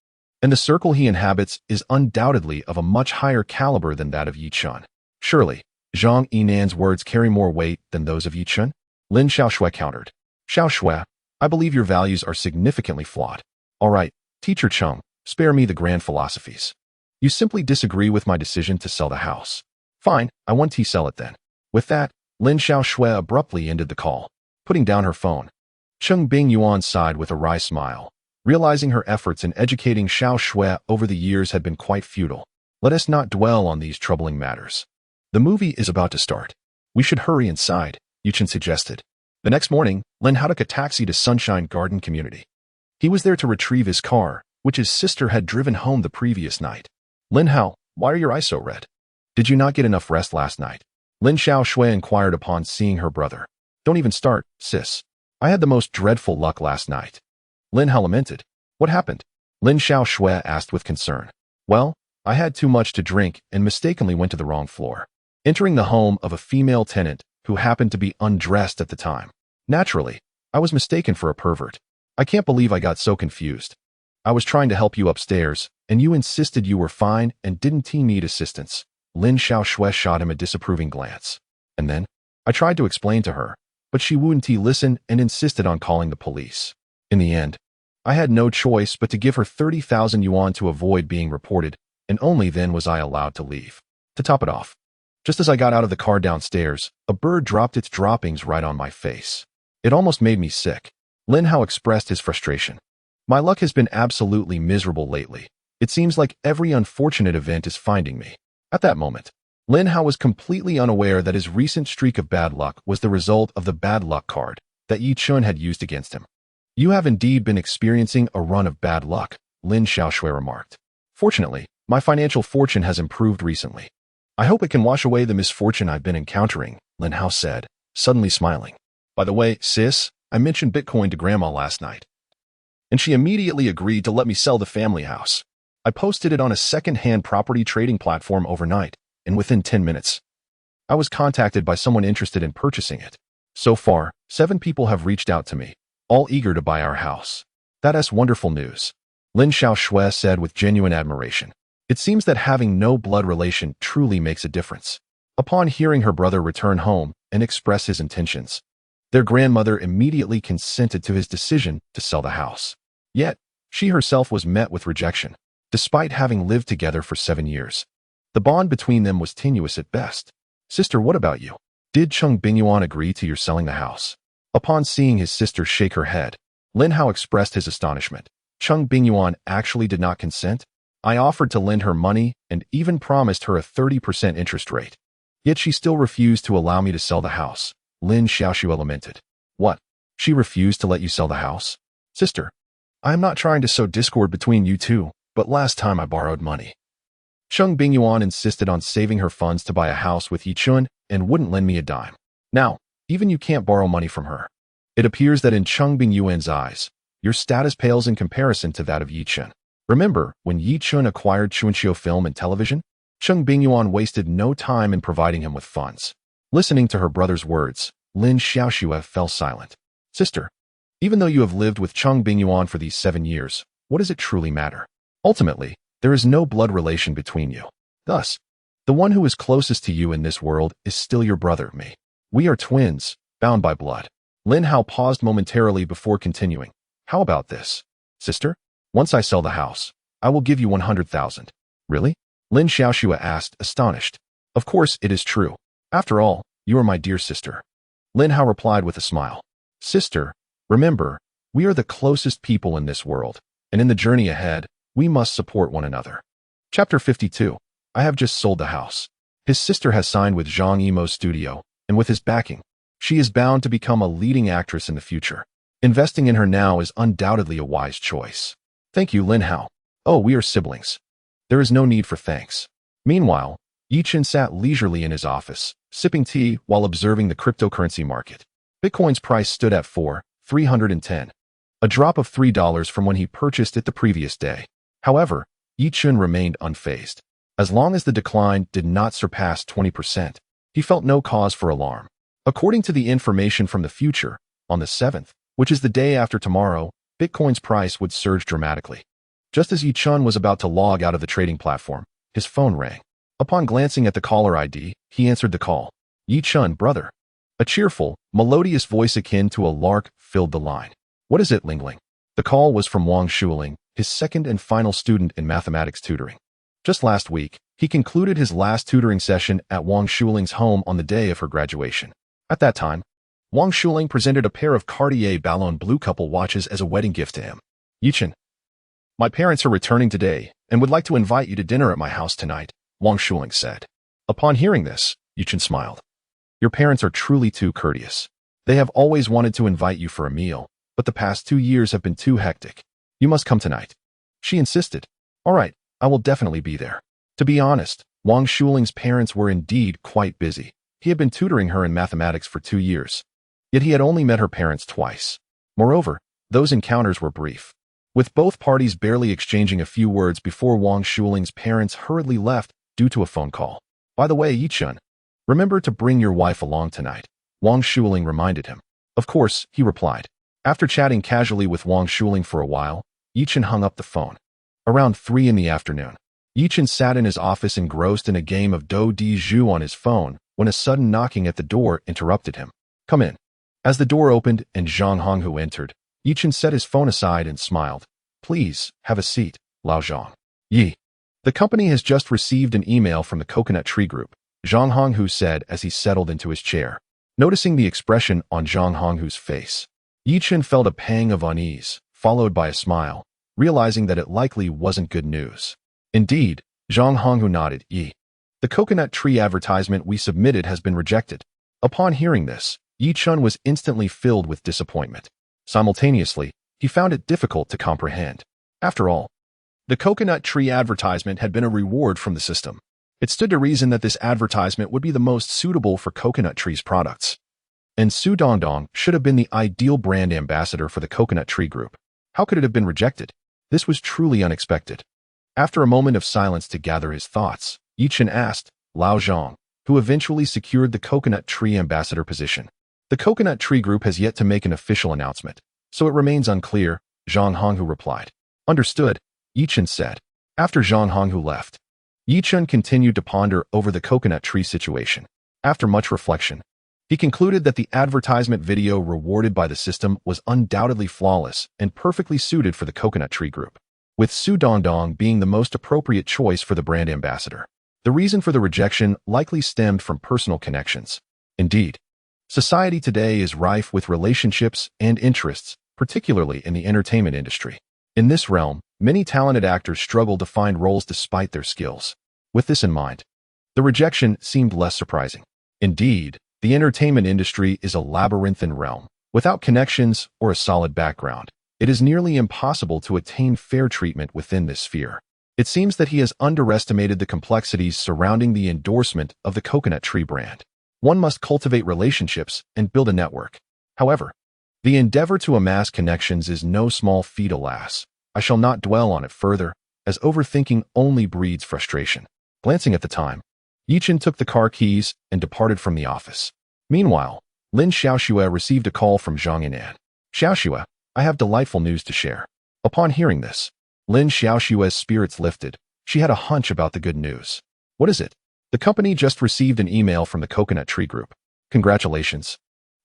and the circle he inhabits is undoubtedly of a much higher caliber than that of Yechen. Surely, Zhang Yinan's words carry more weight than those of Yechen? Lin Xiaoxue countered. Xiaoxue, I believe your values are significantly flawed. All right, Teacher Cheng, spare me the grand philosophies. You simply disagree with my decision to sell the house. Fine, I want to sell it then. With that, Lin Xiaoxue abruptly ended the call, putting down her phone. Cheng Bingyuan sighed with a wry smile, realizing her efforts in educating Xiaoxue over the years had been quite futile. Let us not dwell on these troubling matters. The movie is about to start. We should hurry inside, Yechen suggested. The next morning, Lin Hao took a taxi to Sunshine Garden Community. He was there to retrieve his car, which his sister had driven home the previous night. Lin Hao, why are your eyes so red? Did you not get enough rest last night? Lin Xiaoxue inquired upon seeing her brother. Don't even start, sis. I had the most dreadful luck last night. Lin Hao lamented. What happened? Lin Xiaoxue asked with concern. Well, I had too much to drink and mistakenly went to the wrong floor, entering the home of a female tenant who happened to be undressed at the time. Naturally, I was mistaken for a pervert. I can't believe I got so confused. I was trying to help you upstairs, and you insisted you were fine and didn't need assistance. Lin Xiaoxue shot him a disapproving glance. And then, I tried to explain to her, but she wouldn't listen and insisted on calling the police. In the end, I had no choice but to give her 30,000 yuan to avoid being reported, and only then was I allowed to leave. To top it off, just as I got out of the car downstairs, a bird dropped its droppings right on my face. It almost made me sick. Lin Hao expressed his frustration. My luck has been absolutely miserable lately. It seems like every unfortunate event is finding me. At that moment, Lin Hao was completely unaware that his recent streak of bad luck was the result of the bad luck card that Yechen had used against him. You have indeed been experiencing a run of bad luck, Lin Xiaoxue remarked. Fortunately, my financial fortune has improved recently. I hope it can wash away the misfortune I've been encountering, Lin Hao said, suddenly smiling. By the way, sis, I mentioned Bitcoin to Grandma last night, and she immediately agreed to let me sell the family house. I posted it on a second-hand property trading platform overnight, and within 10 minutes, I was contacted by someone interested in purchasing it. So far, 7 people have reached out to me, all eager to buy our house. That's wonderful news, Lin Xiaoxue said with genuine admiration. It seems that having no blood relation truly makes a difference. Upon hearing her brother return home and express his intentions, Their grandmother immediately consented to his decision to sell the house. Yet, she herself was met with rejection, despite having lived together for 7 years. The bond between them was tenuous at best. "Sister, what about you? Did Cheng Bingyuan agree to your selling the house?" Upon seeing his sister shake her head, Lin Hao expressed his astonishment. "Cheng Bingyuan actually did not consent? I offered to lend her money and even promised her a 30% interest rate. Yet she still refused to allow me to sell the house," Lin Xiaoxue lamented. "What? She refused to let you sell the house?" "Sister, I am not trying to sow discord between you two, but last time I borrowed money. Cheng Bingyuan insisted on saving her funds to buy a house with Yechen and wouldn't lend me a dime. Now, even you can't borrow money from her. It appears that in Cheng Bingyuan's eyes, your status pales in comparison to that of Yechen. Remember, when Yechen acquired Chunqiu Film and Television, Cheng Bingyuan wasted no time in providing him with funds." Listening to her brother's words, Lin Xiaoxue fell silent. "Sister, even though you have lived with Cheng Bingyuan for these 7 years, what does it truly matter? Ultimately, there is no blood relation between you. Thus, the one who is closest to you in this world is still your brother, me. We are twins, bound by blood." Lin Hao paused momentarily before continuing. "How about this? Sister, once I sell the house, I will give you 100,000. "Really?" Lin Xiaoxue asked, astonished. "Of course it is true. After all, you are my dear sister." Lin Hao replied with a smile. "Sister, remember, we are the closest people in this world, and in the journey ahead, we must support one another." Chapter 52. I have just sold the house. His sister has signed with Zhang Yimou's studio, and with his backing, she is bound to become a leading actress in the future. Investing in her now is undoubtedly a wise choice. "Thank you, Lin Hao. Oh, we are siblings. There is no need for thanks." Meanwhile, Yechen sat leisurely in his office, sipping tea while observing the cryptocurrency market. Bitcoin's price stood at 4,310, a drop of $3 from when he purchased it the previous day. However, Yechen remained unfazed. As long as the decline did not surpass 20%, he felt no cause for alarm. According to the information from the future, on the 7th, which is the day after tomorrow, Bitcoin's price would surge dramatically. Just as Yechen was about to log out of the trading platform, his phone rang. Upon glancing at the caller ID, he answered the call. "Yechen, brother." A cheerful, melodious voice akin to a lark filled the line. "What is it, Lingling?" The call was from Wang Shuling, his second and final student in mathematics tutoring. Just last week, he concluded his last tutoring session at Wang Shuling's home on the day of her graduation. At that time, Wang Shuling presented a pair of Cartier Ballon Blue couple watches as a wedding gift to him. "Yechen, my parents are returning today and would like to invite you to dinner at my house tonight," Wang Shuling said. Upon hearing this, Yechen smiled. "Your parents are truly too courteous. They have always wanted to invite you for a meal, but the past 2 years have been too hectic. You must come tonight." She insisted. "All right, I will definitely be there." To be honest, Wang Shuling's parents were indeed quite busy. He had been tutoring her in mathematics for 2 years. Yet he had only met her parents twice. Moreover, those encounters were brief, with both parties barely exchanging a few words before Wang Shuling's parents hurriedly left due to a phone call. "By the way, Yechen, remember to bring your wife along tonight," Wang Shuling reminded him. "Of course," he replied. After chatting casually with Wang Shuling for a while, Yechen hung up the phone. Around 3 in the afternoon, Yechen sat in his office engrossed in a game of Do Di Zhu on his phone when a sudden knocking at the door interrupted him. "Come in." As the door opened and Zhang Honghu entered, Yechen set his phone aside and smiled. "Please, have a seat, Lao Zhang." "Yi. The company has just received an email from the Coconut Tree Group," Zhang Honghu said as he settled into his chair. Noticing the expression on Zhang Honghu's face, Yechen felt a pang of unease, followed by a smile, realizing that it likely wasn't good news. "Indeed," Zhang Honghu nodded. "Yi. The coconut tree advertisement we submitted has been rejected." Upon hearing this, Yechen was instantly filled with disappointment. Simultaneously, he found it difficult to comprehend. After all, the coconut tree advertisement had been a reward from the system. It stood to reason that this advertisement would be the most suitable for Coconut Tree's products. And Su Dongdong should have been the ideal brand ambassador for the Coconut Tree Group. How could it have been rejected? This was truly unexpected. After a moment of silence to gather his thoughts, Yechen asked Lao Zhang, who eventually secured the Coconut Tree ambassador position. "The Coconut Tree Group has yet to make an official announcement, so it remains unclear," Zhang Honghu replied. "Understood," Yechen said. After Zhang Honghu left, Yechen continued to ponder over the coconut tree situation. After much reflection, He concluded that the advertisement video rewarded by the system was undoubtedly flawless and perfectly suited for the Coconut Tree Group, with Su Dongdong being the most appropriate choice for the brand ambassador. The reason for the rejection likely stemmed from personal connections. Indeed, society today is rife with relationships and interests, particularly in the entertainment industry. In this realm, many talented actors struggle to find roles despite their skills. With this in mind, the rejection seemed less surprising. Indeed, the entertainment industry is a labyrinthine realm. Without connections or a solid background, it is nearly impossible to attain fair treatment within this sphere. It seems that he has underestimated the complexities surrounding the endorsement of the Coconut Tree brand. One must cultivate relationships and build a network. However, the endeavor to amass connections is no small feat, alas. I shall not dwell on it further, as overthinking only breeds frustration. Glancing at the time, Yechen took the car keys and departed from the office. Meanwhile, Lin Xiaoxue received a call from Zhang Yinan. Xiaoxue, I have delightful news to share. Upon hearing this, Lin Xiaoxue's spirits lifted. She had a hunch about the good news. What is it? The company just received an email from the Coconut Tree Group. Congratulations.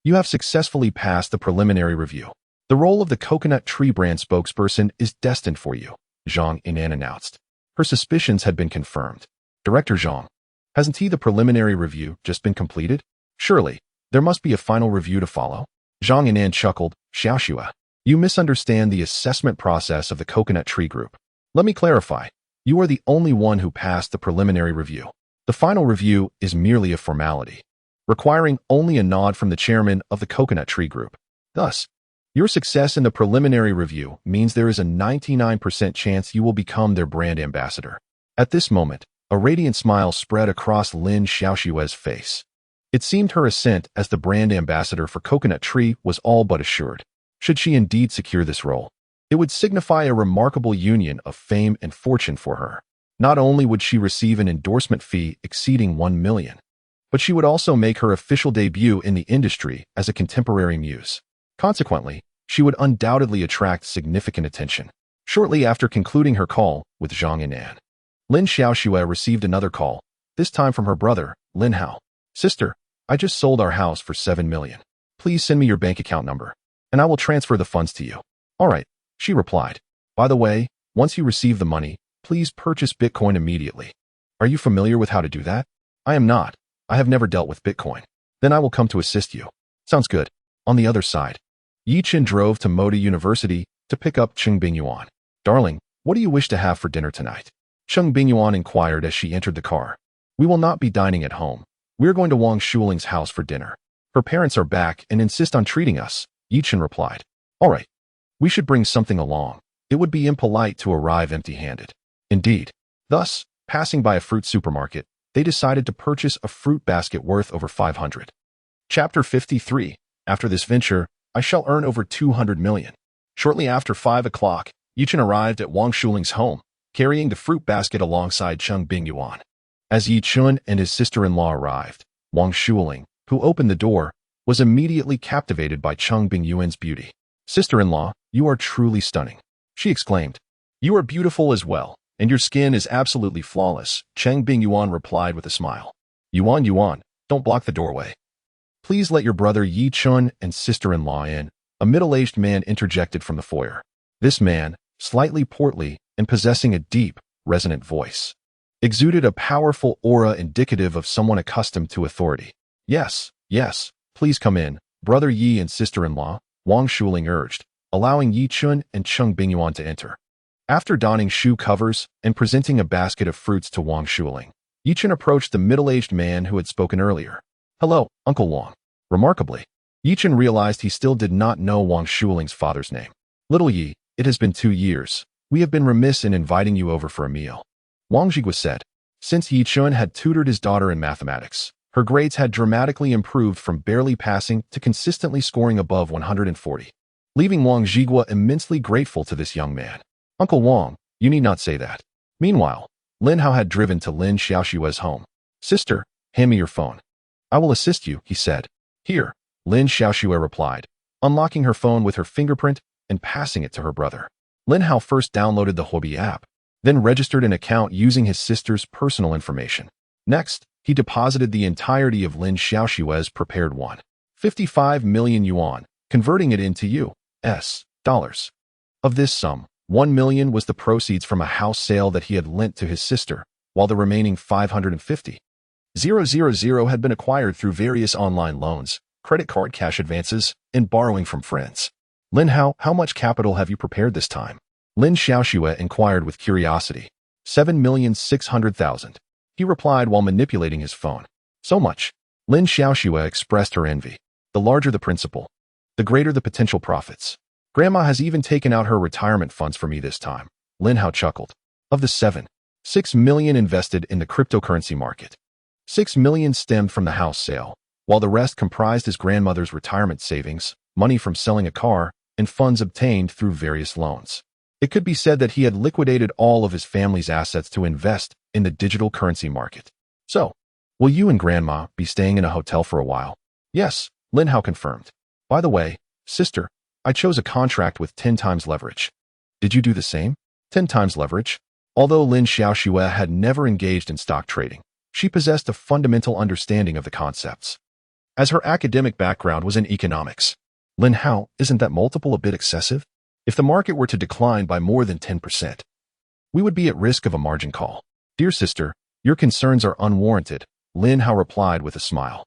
You have successfully passed the preliminary review. The role of the Coconut Tree brand spokesperson is destined for you, Zhang Yinan announced. Her suspicions had been confirmed. Director Zhang, hasn't the preliminary review just been completed? Surely, there must be a final review to follow. Zhang Yinan chuckled. Xiaoxue, you misunderstand the assessment process of the Coconut Tree Group. Let me clarify. You are the only one who passed the preliminary review. The final review is merely a formality, requiring only a nod from the chairman of the Coconut Tree Group. Thus, your success in the preliminary review means there is a 99% chance you will become their brand ambassador. At this moment, a radiant smile spread across Lin Xiaoxue's face. It seemed her ascent as the brand ambassador for Coconut Tree was all but assured. Should she indeed secure this role, it would signify a remarkable union of fame and fortune for her. Not only would she receive an endorsement fee exceeding 1 million, but she would also make her official debut in the industry as a contemporary muse. Consequently, she would undoubtedly attract significant attention. Shortly after concluding her call with Zhang Yinan, Lin Xiaoxue received another call, this time from her brother, Lin Hao. Sister, I just sold our house for 7 million. Please send me your bank account number, and I will transfer the funds to you. All right, she replied. By the way, once you receive the money, please purchase Bitcoin immediately. Are you familiar with how to do that? I am not. I have never dealt with Bitcoin. Then I will come to assist you. Sounds good. On the other side, Yechen drove to Moda University to pick up Cheng Bingyuan. Darling, what do you wish to have for dinner tonight? Cheng Bingyuan inquired as she entered the car. We will not be dining at home. We're going to Wang Shuling's house for dinner. Her parents are back and insist on treating us, Yechen replied. All right. We should bring something along. It would be impolite to arrive empty-handed. Indeed. Thus, passing by a fruit supermarket, they decided to purchase a fruit basket worth over 500. Chapter 53. After this venture, I shall earn over 200 million. Shortly after 5 o'clock, Yechen arrived at Wang Shuling's home, carrying the fruit basket alongside Cheng Bingyuan. As Yechen and his sister-in-law arrived, Wang Shuling, who opened the door, was immediately captivated by Cheng Bingyuan's beauty. Sister-in-law, you are truly stunning, she exclaimed. You are beautiful as well, and your skin is absolutely flawless, Cheng Bingyuan replied with a smile. Yuan, don't block the doorway. Please let your brother Yechen and sister-in-law in, a middle-aged man interjected from the foyer. This man, slightly portly and possessing a deep, resonant voice, exuded a powerful aura indicative of someone accustomed to authority. Yes, please come in, brother Yi and sister-in-law, Wang Shuling urged, allowing Yechen and Cheng Bingyuan to enter. After donning shoe covers and presenting a basket of fruits to Wang Shuling, Yechen approached the middle-aged man who had spoken earlier. Hello, Uncle Wang. Remarkably, Yechen realized he still did not know Wang Shuling's father's name. Little Yi, it has been 2 years. We have been remiss in inviting you over for a meal, Wang Zhigua said. Since Yechen had tutored his daughter in mathematics, her grades had dramatically improved from barely passing to consistently scoring above 140, leaving Wang Zhigua immensely grateful to this young man. Uncle Wang, you need not say that. Meanwhile, Lin Hao had driven to Lin Xiaoxue's home. Sister, hand me your phone. I will assist you, he said. Here, Lin Xiaoxue replied, unlocking her phone with her fingerprint and passing it to her brother. Lin Hao first downloaded the Huobi app, then registered an account using his sister's personal information. Next, He deposited the entirety of Lin Xiaoxue's prepared one, 55 million yuan, converting it into U.S. dollars. Of this sum, 1 million was the proceeds from a house sale that he had lent to his sister, while the remaining 550,000 had been acquired through various online loans, credit card cash advances, and borrowing from friends. Lin, how much capital have you prepared this time? Lin Xiaoxue inquired with curiosity. 7,600,000. He replied while manipulating his phone. So much. Lin Xiaoxue expressed her envy. The larger the principal, the greater the potential profits. Grandma has even taken out her retirement funds for me this time. Lin Hao chuckled. Of the 6 million invested in the cryptocurrency market, 6 million stemmed from the house sale, while the rest comprised his grandmother's retirement savings, money from selling a car, and funds obtained through various loans. It could be said that he had liquidated all of his family's assets to invest in the digital currency market. So, will you and Grandma be staying in a hotel for a while? Yes, Lin Hao confirmed. By the way, sister, I chose a contract with 10 times leverage. Did you do the same? 10 times leverage? Although Lin Xiaoxue had never engaged in stock trading, she possessed a fundamental understanding of the concepts, as her academic background was in economics. Lin Hao, isn't that multiple a bit excessive? If the market were to decline by more than 10%, we would be at risk of a margin call. Dear sister, your concerns are unwarranted, Lin Hao replied with a smile.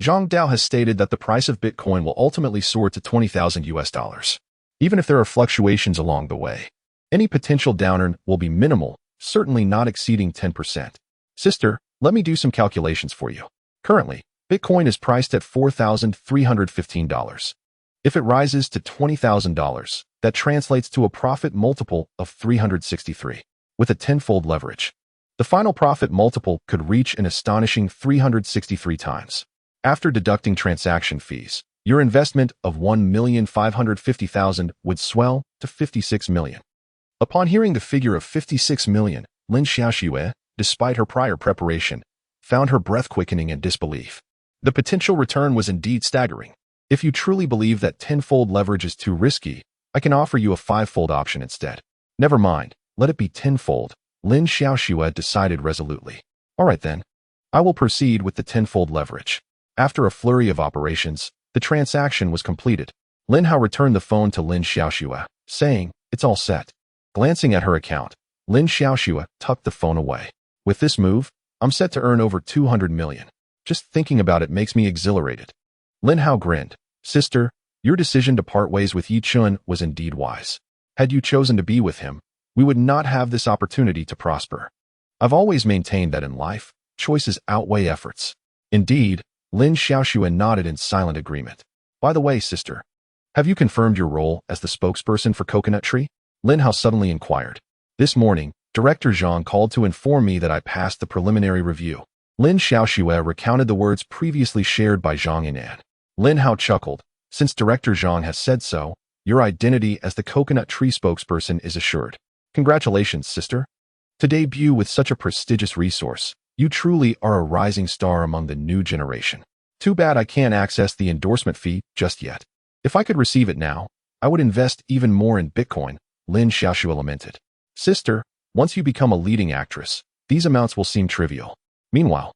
Zhang Dao has stated that the price of Bitcoin will ultimately soar to $20,000. Even if there are fluctuations along the way, any potential downturn will be minimal, certainly not exceeding 10%. Sister, let me do some calculations for you. Currently, Bitcoin is priced at $4,315. If it rises to $20,000, that translates to a profit multiple of 363, with a tenfold leverage. The final profit multiple could reach an astonishing 363 times. After deducting transaction fees, your investment of 1,550,000 would swell to 56 million. Upon hearing the figure of 56 million, Lin Xiaoxue, despite her prior preparation, found her breath quickening in disbelief. The potential return was indeed staggering. If you truly believe that tenfold leverage is too risky, I can offer you a fivefold option instead. Never mind, let it be tenfold, Lin Xiaoxue decided resolutely. All right then, I will proceed with the tenfold leverage. After a flurry of operations, the transaction was completed. Lin Hao returned the phone to Lin Xiaoxue, saying, it's all set. Glancing at her account, Lin Xiaoxue tucked the phone away. With this move, I'm set to earn over 200 million. Just thinking about it makes me exhilarated. Lin Hao grinned. Sister, your decision to part ways with Yechen was indeed wise. Had you chosen to be with him, we would not have this opportunity to prosper. I've always maintained that in life, choices outweigh efforts. Indeed, Lin Xiaoxue nodded in silent agreement. By the way, sister, have you confirmed your role as the spokesperson for Coconut Tree? Lin Hao suddenly inquired. This morning, Director Zhang called to inform me that I passed the preliminary review. Lin Xiaoxue recounted the words previously shared by Zhang Yinan. Lin Hao chuckled. Since Director Zhang has said so, your identity as the Coconut Tree spokesperson is assured. Congratulations, sister. To debut with such a prestigious resource, you truly are a rising star among the new generation. Too bad I can't access the endorsement fee just yet. If I could receive it now, I would invest even more in Bitcoin, Lin Xiaoxue lamented. Sister, once you become a leading actress, these amounts will seem trivial. Meanwhile,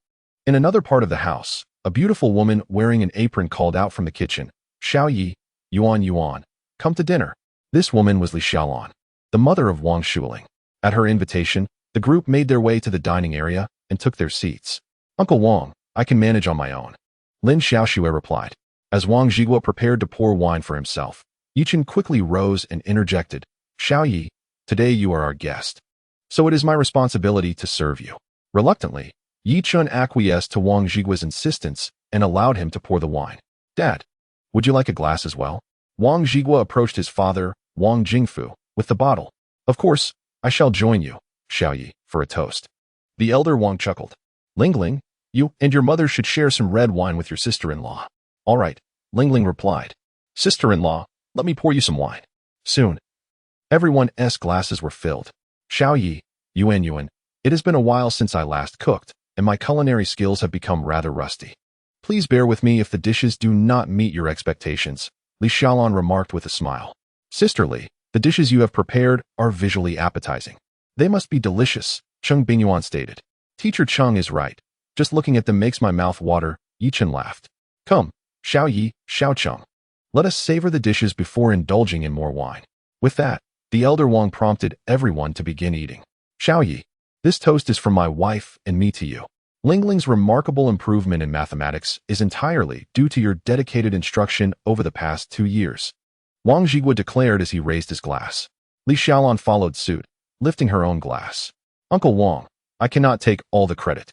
in another part of the house, a beautiful woman wearing an apron called out from the kitchen, Xiao Yi, Yuan, come to dinner. This woman was Li Xiaolan, the mother of Wang Shuling. At her invitation, the group made their way to the dining area and took their seats. Uncle Wang, I can manage on my own, Lin Xiaoxue replied. As Wang Zhiguo prepared to pour wine for himself, Yechen quickly rose and interjected, Xiao Yi, today you are our guest, so it is my responsibility to serve you. Reluctantly, Yechen acquiesced to Wang Zhiguo's insistence and allowed him to pour the wine. Dad, would you like a glass as well? Wang Zhiguo approached his father, Wang Jingfu, with the bottle. Of course, I shall join you, Xiao Yi, for a toast. The elder Wang chuckled. Lingling, you and your mother should share some red wine with your sister-in-law. All right, Lingling replied. Sister-in-law, let me pour you some wine. Soon, everyone's glasses were filled. Xiao Yi, Yuan, it has been a while since I last cooked, and my culinary skills have become rather rusty. Please bear with me if the dishes do not meet your expectations, Li Xiaolan remarked with a smile. Sisterly, the dishes you have prepared are visually appetizing. They must be delicious, Cheng Bingyuan stated. Teacher Cheng is right. Just looking at them makes my mouth water, Yechen laughed. Come, Xiao Xiaocheng. Let us savor the dishes before indulging in more wine. With that, the elder Wang prompted everyone to begin eating. Xiao, this toast is from my wife and me to you. Lingling's remarkable improvement in mathematics is entirely due to your dedicated instruction over the past 2 years. Wang Zhigua declared as he raised his glass. Li Xiaolan followed suit, lifting her own glass. Uncle Wang, I cannot take all the credit.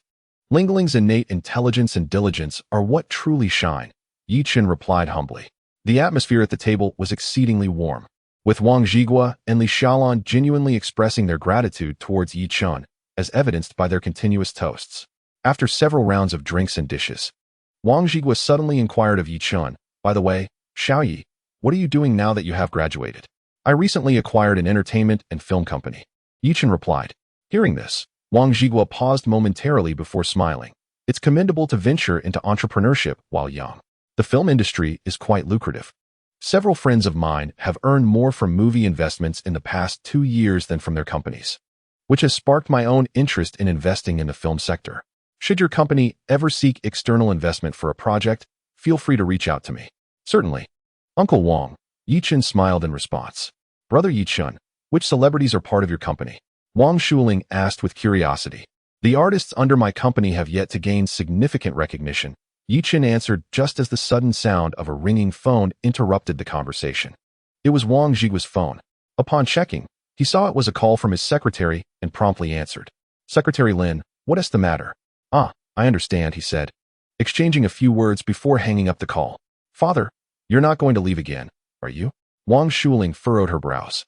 Lingling's innate intelligence and diligence are what truly shine, Yechen replied humbly. The atmosphere at the table was exceedingly warm, with Wang Zhigua and Li Xiaolan genuinely expressing their gratitude towards Yechen, as evidenced by their continuous toasts. After several rounds of drinks and dishes, Wang Zhigua suddenly inquired of Yechen, by the way, Xiao, what are you doing now that you have graduated? I recently acquired an entertainment and film company. Yechen replied. Hearing this, Wang Zhigua paused momentarily before smiling. It's commendable to venture into entrepreneurship while young. The film industry is quite lucrative. Several friends of mine have earned more from movie investments in the past 2 years than from their companies, which has sparked my own interest in investing in the film sector. Should your company ever seek external investment for a project, feel free to reach out to me. Certainly. Uncle Wang, Yechen smiled in response. Brother Yechen, which celebrities are part of your company? Wang Shuling asked with curiosity. The artists under my company have yet to gain significant recognition, Yechen answered just as the sudden sound of a ringing phone interrupted the conversation. It was Wang Zhigua's phone. Upon checking, he saw it was a call from his secretary and promptly answered. Secretary Lin, what is the matter? Ah, I understand, he said, exchanging a few words before hanging up the call. Father, you're not going to leave again, are you? Wang Shuling furrowed her brows.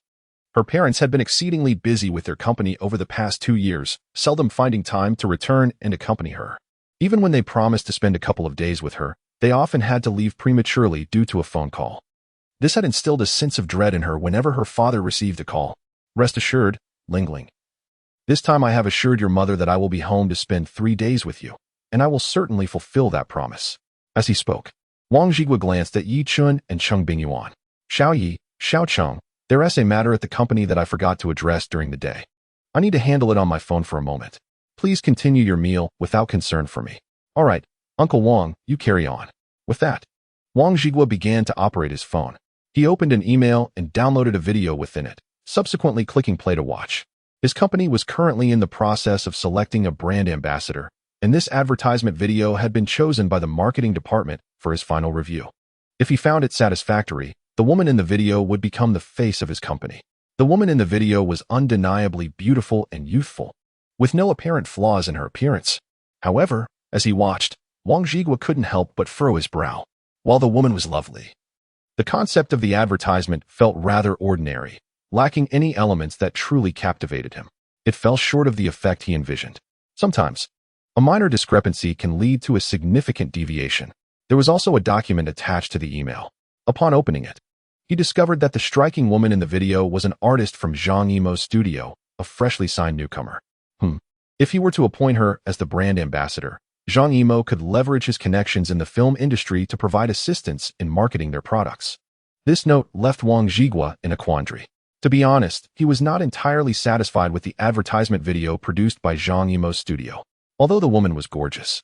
Her parents had been exceedingly busy with their company over the past 2 years, seldom finding time to return and accompany her. Even when they promised to spend a couple of days with her, they often had to leave prematurely due to a phone call. This had instilled a sense of dread in her whenever her father received a call. Rest assured, Lingling. This time I have assured your mother that I will be home to spend 3 days with you, and I will certainly fulfill that promise. As he spoke, Wang Zhigua glanced at Yechen and Cheng Bingyuan. Xiaocheng, there is a matter at the company that I forgot to address during the day. I need to handle it on my phone for a moment. Please continue your meal without concern for me. All right, Uncle Wang, you carry on. With that, Wang Zhigua began to operate his phone. He opened an email and downloaded a video within it, subsequently clicking play to watch. His company was currently in the process of selecting a brand ambassador, and this advertisement video had been chosen by the marketing department for his final review. If he found it satisfactory, the woman in the video would become the face of his company. The woman in the video was undeniably beautiful and youthful, with no apparent flaws in her appearance. However, as he watched, Wang Zhigua couldn't help but furrow his brow. While the woman was lovely, the concept of the advertisement felt rather ordinary, lacking any elements that truly captivated him. It fell short of the effect he envisioned. Sometimes, a minor discrepancy can lead to a significant deviation. There was also a document attached to the email. Upon opening it, he discovered that the striking woman in the video was an artist from Zhang Yimou's studio, a freshly signed newcomer. If he were to appoint her as the brand ambassador, Zhang Yimou could leverage his connections in the film industry to provide assistance in marketing their products. This note left Wang Zhigua in a quandary. To be honest, he was not entirely satisfied with the advertisement video produced by Zhang Yimou's studio. Although the woman was gorgeous,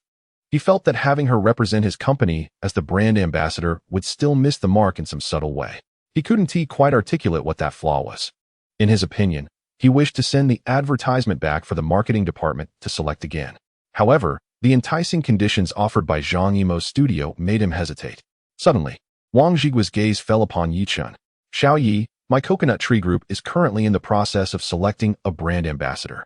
he felt that having her represent his company as the brand ambassador would still miss the mark in some subtle way. He couldn't quite articulate what that flaw was. In his opinion, he wished to send the advertisement back for the marketing department to select again. However, the enticing conditions offered by Zhang Yimou's studio made him hesitate. Suddenly, Wang Zhigua's gaze fell upon Yechen. Xiao, my coconut tree group is currently in the process of selecting a brand ambassador.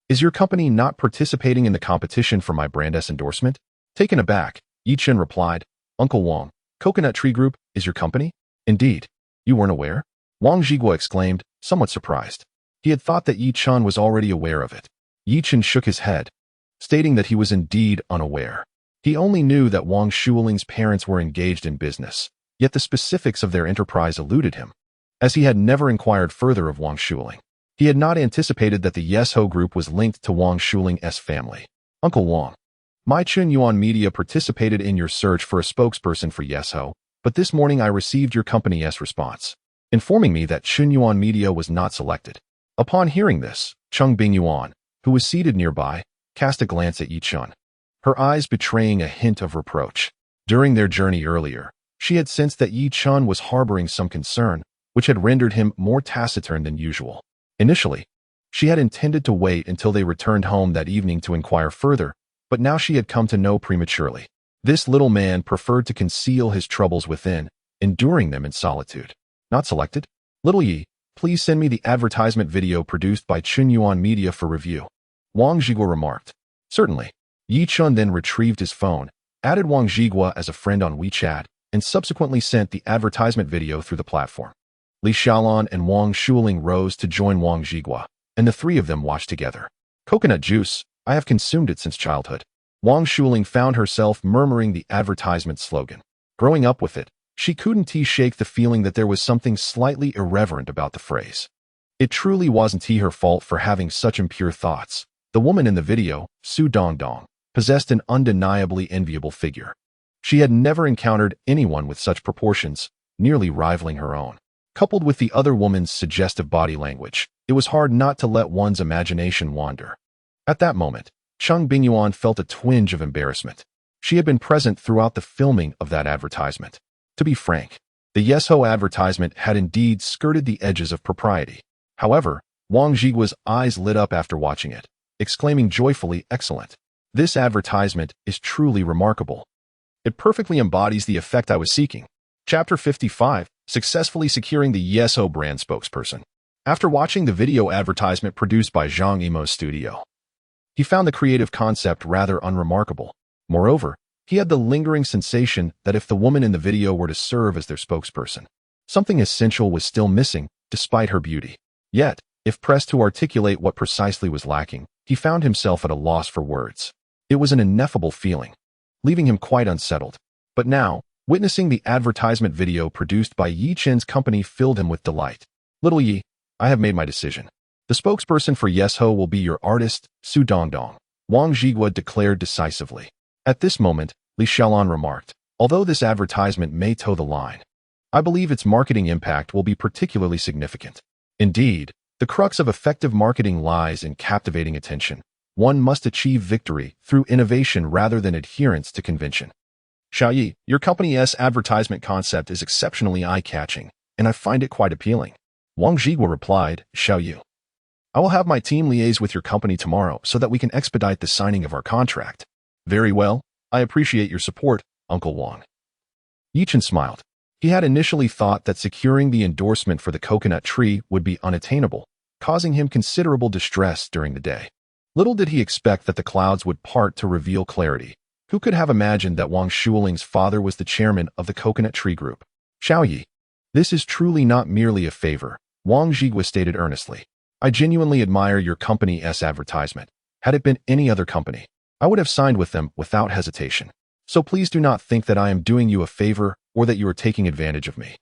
Is your company not participating in the competition for my brand's endorsement? Taken aback, Yechen replied, Uncle Wang, Coconut Tree Group is your company? Indeed. You weren't aware? Wang Zhigua exclaimed, somewhat surprised. He had thought that Yechen was already aware of it. Yechen shook his head, stating that he was indeed unaware. He only knew that Wang Shuling's parents were engaged in business, yet the specifics of their enterprise eluded him, as he had never inquired further of Wang Shuling. He had not anticipated that the Yesho group was linked to Wang Shuling's family. Uncle Wang, my Cheng Bingyuan Media participated in your search for a spokesperson for Yesho, but this morning I received your company's response, informing me that Cheng Bingyuan Media was not selected. Upon hearing this, Cheng Bingyuan, who was seated nearby, cast a glance at Yechen. her eyes betraying a hint of reproach. During their journey earlier, she had sensed that Yechen was harboring some concern, which had rendered him more taciturn than usual. Initially, she had intended to wait until they returned home that evening to inquire further, but now she had come to know prematurely. This little man preferred to conceal his troubles within, enduring them in solitude. Not selected? Little Yi, please send me the advertisement video produced by Bingyuan Media for review. Wang Zhigua remarked. Certainly. Yechen then retrieved his phone, added Wang Zhigua as a friend on WeChat, and subsequently sent the advertisement video through the platform. Li Xiaolan and Wang Shuling rose to join Wang Zhigua, and the three of them watched together. Coconut juice, I have consumed it since childhood. Wang Shuling found herself murmuring the advertisement slogan. Growing up with it, she couldn't shake the feeling that there was something slightly irreverent about the phrase. It truly wasn't her fault for having such impure thoughts. The woman in the video, Su Dongdong, possessed an undeniably enviable figure. She had never encountered anyone with such proportions, nearly rivaling her own. Coupled with the other woman's suggestive body language, it was hard not to let one's imagination wander. At that moment, Cheng Bingyuan felt a twinge of embarrassment. She had been present throughout the filming of that advertisement. To be frank, the Yesho advertisement had indeed skirted the edges of propriety. However, Wang Zhigua's eyes lit up after watching it, exclaiming joyfully, "Excellent! This advertisement is truly remarkable. It perfectly embodies the effect I was seeking." Chapter 55, Successfully Securing the Yesho Brand Spokesperson. After watching the video advertisement produced by Zhang Yimou's studio, he found the creative concept rather unremarkable. Moreover, he had the lingering sensation that if the woman in the video were to serve as their spokesperson, something essential was still missing, despite her beauty. Yet, if pressed to articulate what precisely was lacking, he found himself at a loss for words. It was an ineffable feeling, leaving him quite unsettled. But now, witnessing the advertisement video produced by Yechen's company filled him with delight. Little Yi, I have made my decision. The spokesperson for Yesho will be your artist, Su Dongdong, Wang Zhigua declared decisively. At this moment, Li Xiaolan remarked, although this advertisement may toe the line, I believe its marketing impact will be particularly significant. Indeed, the crux of effective marketing lies in captivating attention. One must achieve victory through innovation rather than adherence to convention. Xiaoyi, your company's advertisement concept is exceptionally eye-catching, and I find it quite appealing. Wang Zhigua replied, Xiaoyu, I will have my team liaise with your company tomorrow so that we can expedite the signing of our contract. Very well, I appreciate your support, Uncle Wang. Yechen smiled. He had initially thought that securing the endorsement for the coconut tree would be unattainable, causing him considerable distress during the day. Little did he expect that the clouds would part to reveal clarity. Who could have imagined that Wang Shuling's father was the chairman of the coconut tree group? Xiaoyi, this is truly not merely a favor, Wang Zhigua stated earnestly. I genuinely admire your company's advertisement. Had it been any other company, I would have signed with them without hesitation. So please do not think that I am doing you a favor or that you are taking advantage of me.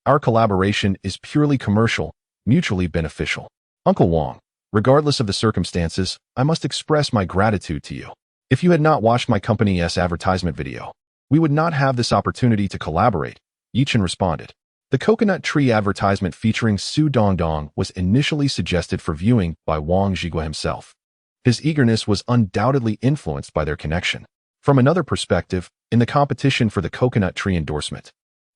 Our collaboration is purely commercial, mutually beneficial. Uncle Wang, regardless of the circumstances, I must express my gratitude to you. If you had not watched my company's advertisement video, we would not have this opportunity to collaborate, Yechen responded. The coconut tree advertisement featuring Su Dongdong was initially suggested for viewing by Wang Zhigua himself. His eagerness was undoubtedly influenced by their connection. From another perspective, in the competition for the coconut tree endorsement,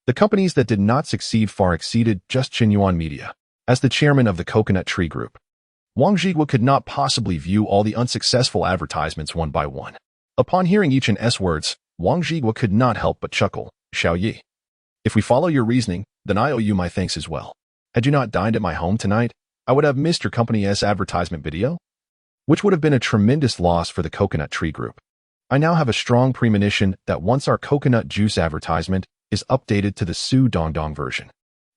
the companies that did not succeed far exceeded just Bingyuan Media. As the chairman of the coconut tree group, Wang Zhigua could not possibly view all the unsuccessful advertisements one by one. Upon hearing Yechen's words, Wang Zhigua could not help but chuckle. Xiaoyi, if we follow your reasoning, then I owe you my thanks as well. Had you not dined at my home tonight, I would have missed your company's advertisement video, which would have been a tremendous loss for the coconut tree group. I now have a strong premonition that once our coconut juice advertisement is updated to the Su Dongdong version,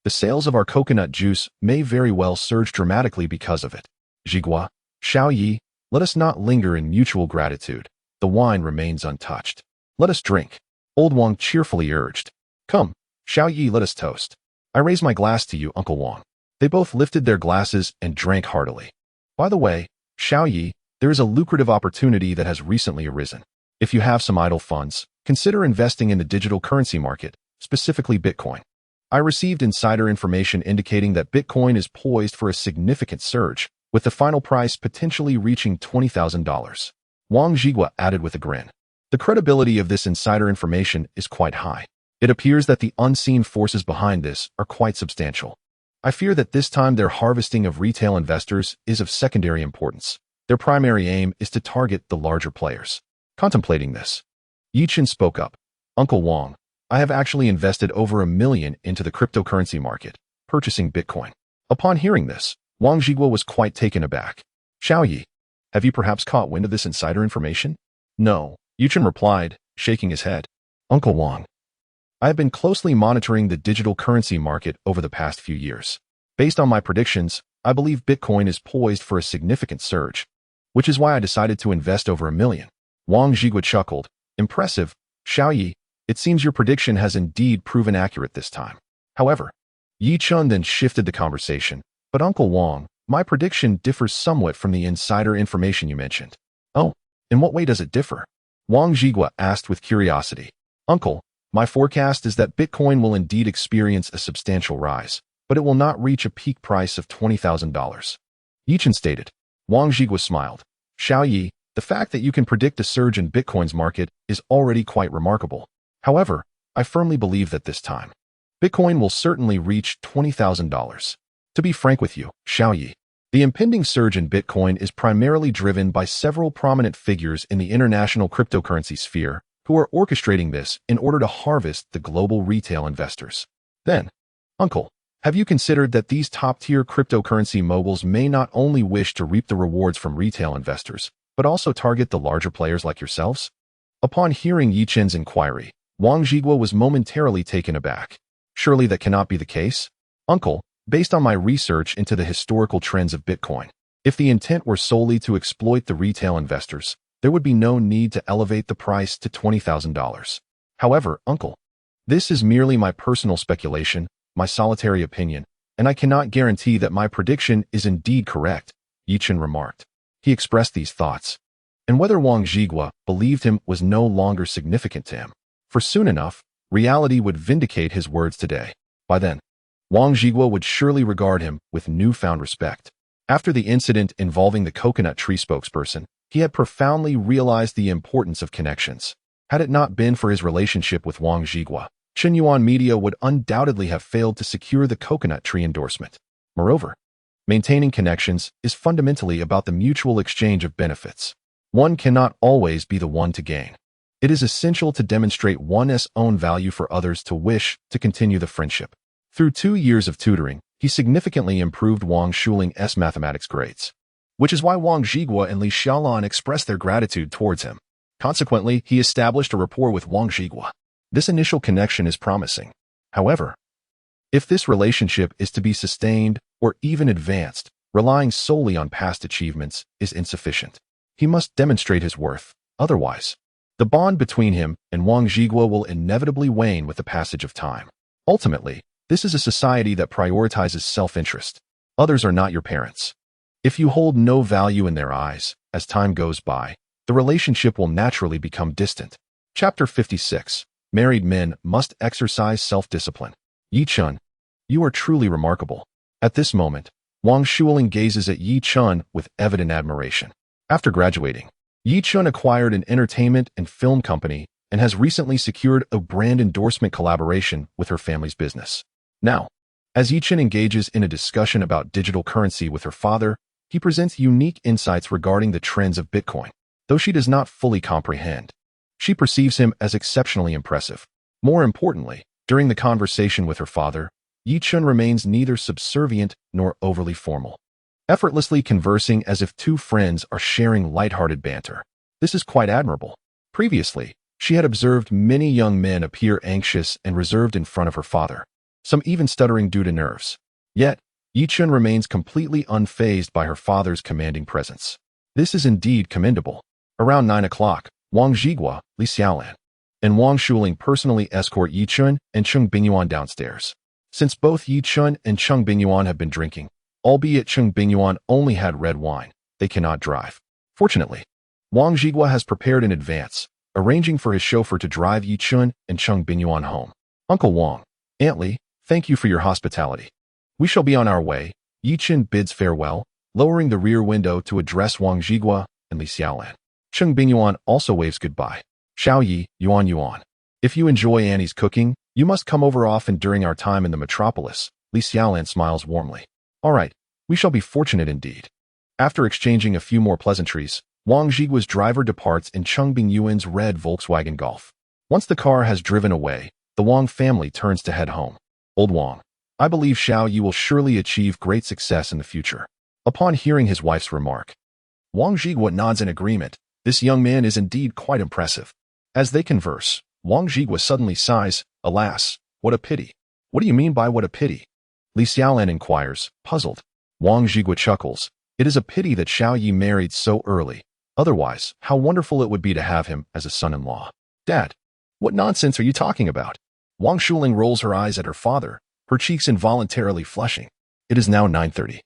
the sales of our coconut juice may very well surge dramatically because of it. Zhigua, Xiaoyi, let us not linger in mutual gratitude. The wine remains untouched. Let us drink. Old Wang cheerfully urged. Come, Xiaoyi, let us toast. I raise my glass to you, Uncle Wang. They both lifted their glasses and drank heartily. By the way, Xiaoyi, there is a lucrative opportunity that has recently arisen. If you have some idle funds, consider investing in the digital currency market, specifically Bitcoin. I received insider information indicating that Bitcoin is poised for a significant surge, with the final price potentially reaching $20,000. Wang Zhigua added with a grin. The credibility of this insider information is quite high. It appears that the unseen forces behind this are quite substantial. I fear that this time their harvesting of retail investors is of secondary importance. Their primary aim is to target the larger players. Contemplating this, Yechen spoke up. Uncle Wang, I have actually invested over $1 million into the cryptocurrency market, purchasing Bitcoin. Upon hearing this, Wang Zhigua was quite taken aback. Xiaoyi, have you perhaps caught wind of this insider information? No, Yechen replied, shaking his head. Uncle Wang, I have been closely monitoring the digital currency market over the past few years. Based on my predictions, I believe Bitcoin is poised for a significant surge, which is why I decided to invest over $1 million. Wang Zhigua chuckled. Impressive, Xiaoyi. It seems your prediction has indeed proven accurate this time. However, Yechen then shifted the conversation. But Uncle Wang, my prediction differs somewhat from the insider information you mentioned. Oh, in what way does it differ? Wang Zhigua asked with curiosity. Uncle, my forecast is that Bitcoin will indeed experience a substantial rise, but it will not reach a peak price of $20,000. Yechen stated. Wang Zhigua smiled. Xiaoyi, the fact that you can predict a surge in Bitcoin's market is already quite remarkable. However, I firmly believe that this time, Bitcoin will certainly reach $20,000. To be frank with you, Xiaoyi, the impending surge in Bitcoin is primarily driven by several prominent figures in the international cryptocurrency sphere who are orchestrating this in order to harvest the global retail investors. Then, Uncle, have you considered that these top-tier cryptocurrency moguls may not only wish to reap the rewards from retail investors, but also target the larger players like yourselves? Upon hearing Yechen's inquiry, Wang Zhigua was momentarily taken aback. Surely that cannot be the case? Uncle, based on my research into the historical trends of Bitcoin, if the intent were solely to exploit the retail investors, there would be no need to elevate the price to $20,000. However, Uncle, this is merely my personal speculation, my solitary opinion, and I cannot guarantee that my prediction is indeed correct, Yechen remarked. He expressed these thoughts, and whether Wang Zhigua believed him was no longer significant to him, for soon enough, reality would vindicate his words today. By then, Wang Zhigua would surely regard him with newfound respect. After the incident involving the coconut tree spokesperson, he had profoundly realized the importance of connections. Had it not been for his relationship with Wang Zhigua, Chen Yuan Media would undoubtedly have failed to secure the coconut tree endorsement. Moreover, maintaining connections is fundamentally about the mutual exchange of benefits. One cannot always be the one to gain. It is essential to demonstrate one's own value for others to wish to continue the friendship. Through 2 years of tutoring, he significantly improved Wang Shuling's mathematics grades, which is why Wang Zhigua and Li Xiaolan expressed their gratitude towards him. Consequently, he established a rapport with Wang Zhigua. This initial connection is promising. However, if this relationship is to be sustained or even advanced, relying solely on past achievements is insufficient. He must demonstrate his worth. Otherwise, the bond between him and Wang Zhigua will inevitably wane with the passage of time. Ultimately, this is a society that prioritizes self-interest. Others are not your parents. If you hold no value in their eyes, as time goes by, the relationship will naturally become distant. Chapter 56. Married men must exercise self-discipline. Yechen, you are truly remarkable. At this moment, Wang Shuling gazes at Yechen with evident admiration. After graduating, Yechen acquired an entertainment and film company and has recently secured a brand endorsement collaboration with her family's business. Now, as Yechen engages in a discussion about digital currency with her father, he presents unique insights regarding the trends of Bitcoin. Though she does not fully comprehend, she perceives him as exceptionally impressive. More importantly, during the conversation with her father, Yechen remains neither subservient nor overly formal, effortlessly conversing as if two friends are sharing lighthearted banter. This is quite admirable. Previously, she had observed many young men appear anxious and reserved in front of her father, some even stuttering due to nerves. Yet, Yechen remains completely unfazed by her father's commanding presence. This is indeed commendable. Around 9 o'clock, Wang Zhigua, Li Xiaolan, and Wang Shuling personally escort Yechen and Cheng Bingyuan downstairs. Since both Yechen and Cheng Bingyuan have been drinking, albeit Cheng Bingyuan only had red wine, they cannot drive. Fortunately, Wang Zhigua has prepared in advance, arranging for his chauffeur to drive Yechen and Cheng Bingyuan home. Uncle Wang, Aunt Li, thank you for your hospitality. We shall be on our way. Yechen bids farewell, lowering the rear window to address Wang Zhigua and Li Xiaolan. Cheng Bingyuan also waves goodbye. Xiao Yuan. If you enjoy Annie's cooking, you must come over often during our time in the metropolis. Li Xiaolan smiles warmly. All right, we shall be fortunate indeed. After exchanging a few more pleasantries, Wang Zhigua's driver departs in Cheng Bingyuan's red Volkswagen Golf. Once the car has driven away, the Wang family turns to head home. Old Wang, I believe Xiao Yi will surely achieve great success in the future. Upon hearing his wife's remark, Wang Zhigua nods in agreement. This young man is indeed quite impressive. As they converse, Wang Zhigua suddenly sighs, alas, what a pity. What do you mean by what a pity? Li Xiaolan inquires, puzzled. Wang Zhigua chuckles. It is a pity that Xiao Yi married so early. Otherwise, how wonderful it would be to have him as a son-in-law. Dad, what nonsense are you talking about? Wang Shuling rolls her eyes at her father, her cheeks involuntarily flushing. It is now 9:30.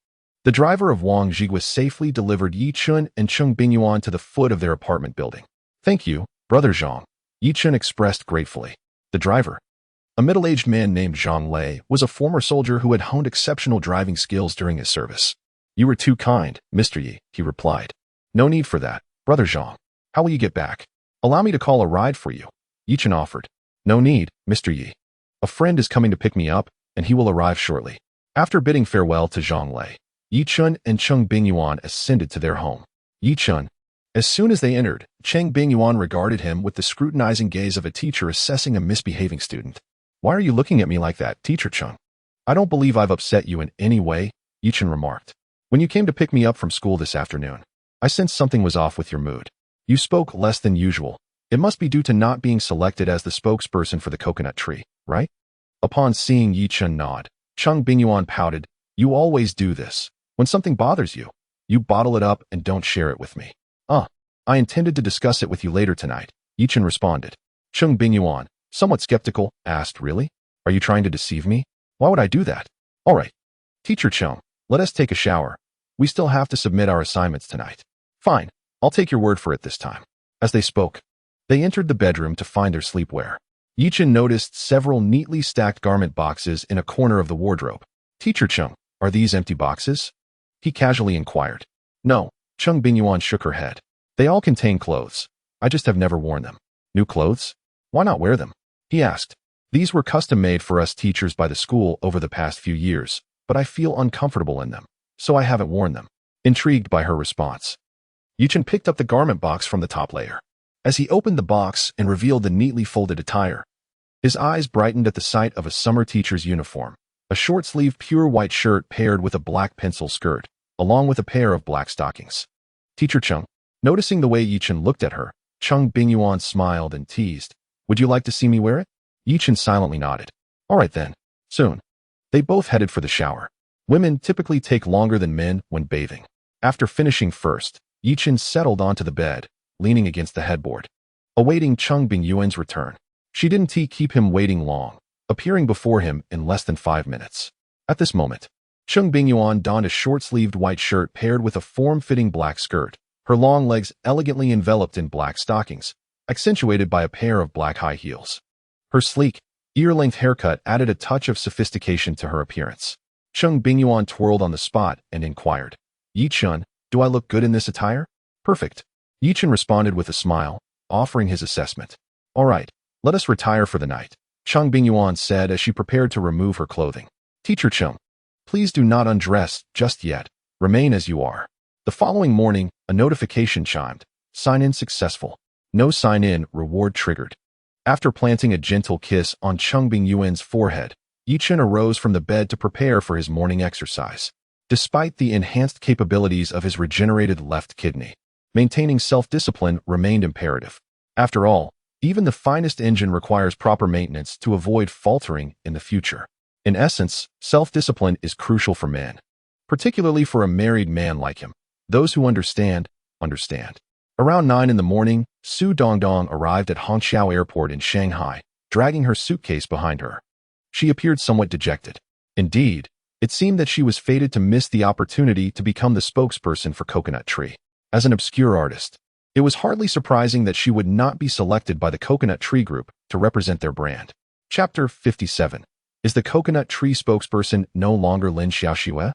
The driver of Wang Zhigua safely delivered Yechen and Cheng Bingyuan to the foot of their apartment building. Thank you, Brother Zhang, Yechen expressed gratefully. The driver, a middle-aged man named Zhang Lei, was a former soldier who had honed exceptional driving skills during his service. You were too kind, Mr. Yi, he replied. No need for that, Brother Zhang. How will you get back? Allow me to call a ride for you. Yechen offered. No need, Mr. Yi. A friend is coming to pick me up, and he will arrive shortly. After bidding farewell to Zhang Lei, Yechen and Cheng Bingyuan ascended to their home. Yechen. As soon as they entered, Cheng Bingyuan regarded him with the scrutinizing gaze of a teacher assessing a misbehaving student. Why are you looking at me like that, Teacher Cheng? I don't believe I've upset you in any way, Yechen remarked. When you came to pick me up from school this afternoon, I sensed something was off with your mood. You spoke less than usual. It must be due to not being selected as the spokesperson for the coconut tree, right? Upon seeing Yechen nod, Cheng Bingyuan pouted. You always do this. When something bothers you, you bottle it up and don't share it with me. I intended to discuss it with you later tonight, Yechen responded. Cheng Bingyuan, somewhat skeptical, asked, Really? Are you trying to deceive me? Why would I do that? All right. Teacher Cheng, let us take a shower. We still have to submit our assignments tonight. Fine, I'll take your word for it this time. As they spoke, they entered the bedroom to find their sleepwear. Yechen noticed several neatly stacked garment boxes in a corner of the wardrobe. Teacher Cheng, are these empty boxes? He casually inquired. No, Cheng Bingyuan shook her head. They all contain clothes. I just have never worn them. New clothes? Why not wear them? He asked. These were custom-made for us teachers by the school over the past few years, but I feel uncomfortable in them, so I haven't worn them. Intrigued by her response, Yechen picked up the garment box from the top layer. As he opened the box and revealed the neatly folded attire, his eyes brightened at the sight of a summer teacher's uniform, a short-sleeved pure white shirt paired with a black pencil skirt, along with a pair of black stockings. Teacher Cheng, noticing the way Yechen looked at her, Cheng Bingyuan smiled and teased. Would you like to see me wear it? Yechen silently nodded. All right then, soon. They both headed for the shower. Women typically take longer than men when bathing. After finishing first, Yechen settled onto the bed, leaning against the headboard, awaiting Cheng Bingyuan's return. She didn't keep him waiting long, appearing before him in less than 5 minutes. At this moment, Cheng Bingyuan donned a short-sleeved white shirt paired with a form-fitting black skirt, her long legs elegantly enveloped in black stockings, accentuated by a pair of black high heels. Her sleek, ear-length haircut added a touch of sophistication to her appearance. Cheng Bingyuan twirled on the spot and inquired, Yechen, do I look good in this attire? Perfect. Yechen responded with a smile, offering his assessment. All right, let us retire for the night, Cheng Bingyuan said as she prepared to remove her clothing. Teacher Cheng, please do not undress just yet. Remain as you are. The following morning, a notification chimed. Sign-in successful. No sign-in reward triggered. After planting a gentle kiss on Cheng Bingyuan's forehead, Yechen arose from the bed to prepare for his morning exercise. Despite the enhanced capabilities of his regenerated left kidney, maintaining self-discipline remained imperative. After all, even the finest engine requires proper maintenance to avoid faltering in the future. In essence, self-discipline is crucial for men, particularly for a married man like him. Those who understand. Around 9 in the morning, Su Dongdong arrived at Hangzhou Airport in Shanghai, dragging her suitcase behind her. She appeared somewhat dejected. Indeed, it seemed that she was fated to miss the opportunity to become the spokesperson for Coconut Tree. As an obscure artist, it was hardly surprising that she would not be selected by the Coconut Tree Group to represent their brand. Chapter 57. Is the Coconut Tree spokesperson no longer Lin Xiaoxue?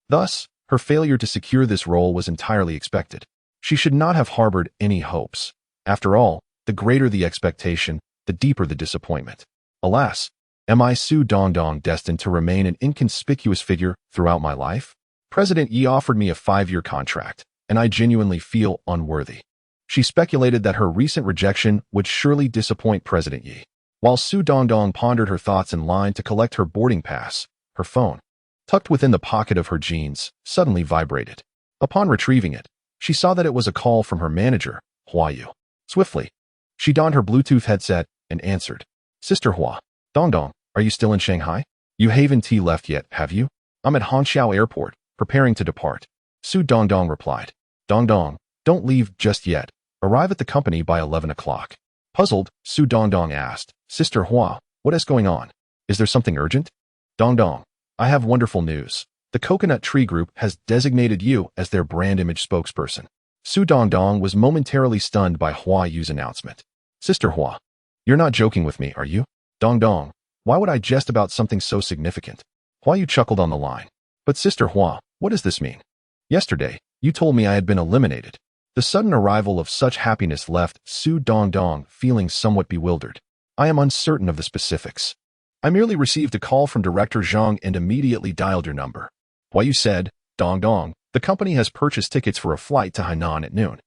Thus, her failure to secure this role was entirely expected. She should not have harbored any hopes. After all, the greater the expectation, the deeper the disappointment. Alas, am I Su Dongdong destined to remain an inconspicuous figure throughout my life? President Yi offered me a 5-year contract, and I genuinely feel unworthy. She speculated that her recent rejection would surely disappoint President Yi. While Su Dongdong pondered her thoughts in line to collect her boarding pass, her phone, tucked within the pocket of her jeans, suddenly vibrated. Upon retrieving it, she saw that it was a call from her manager, Hua Yu. Swiftly, she donned her Bluetooth headset and answered. Sister Hua, Dongdong, are you still in Shanghai? You haven't left yet, have you? I'm at Hangzhou Airport, preparing to depart. Su Dongdong replied. Dongdong, don't leave just yet. Arrive at the company by 11 o'clock. Puzzled, Su Dongdong asked, Sister Hua, what is going on? Is there something urgent? Dongdong, I have wonderful news. The Coconut Tree Group has designated you as their brand image spokesperson. Su Dongdong was momentarily stunned by Hua Yu's announcement. Sister Hua, you're not joking with me, are you? Dongdong, why would I jest about something so significant? Hua Yu chuckled on the line. But Sister Hua, what does this mean? Yesterday, you told me I had been eliminated. The sudden arrival of such happiness left Su Dongdong feeling somewhat bewildered. I am uncertain of the specifics. I merely received a call from Director Zhang and immediately dialed your number. Hua Yu said, Dongdong, the company has purchased tickets for a flight to Hainan at noon.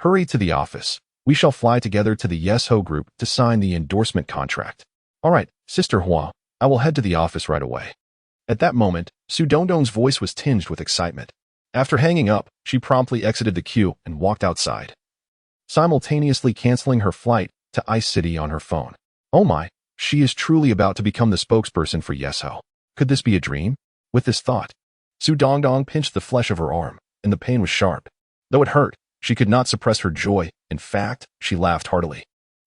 Hurry to the office. We shall fly together to the Yesho Group to sign the endorsement contract. All right, Sister Hua, I will head to the office right away. At that moment, Su Dongdong's voice was tinged with excitement. After hanging up, she promptly exited the queue and walked outside, simultaneously canceling her flight to Ice City on her phone. Oh my, she is truly about to become the spokesperson for Yesho. Could this be a dream? With this thought, Su Dongdong pinched the flesh of her arm, and the pain was sharp. Though it hurt, she could not suppress her joy. In fact, she laughed heartily.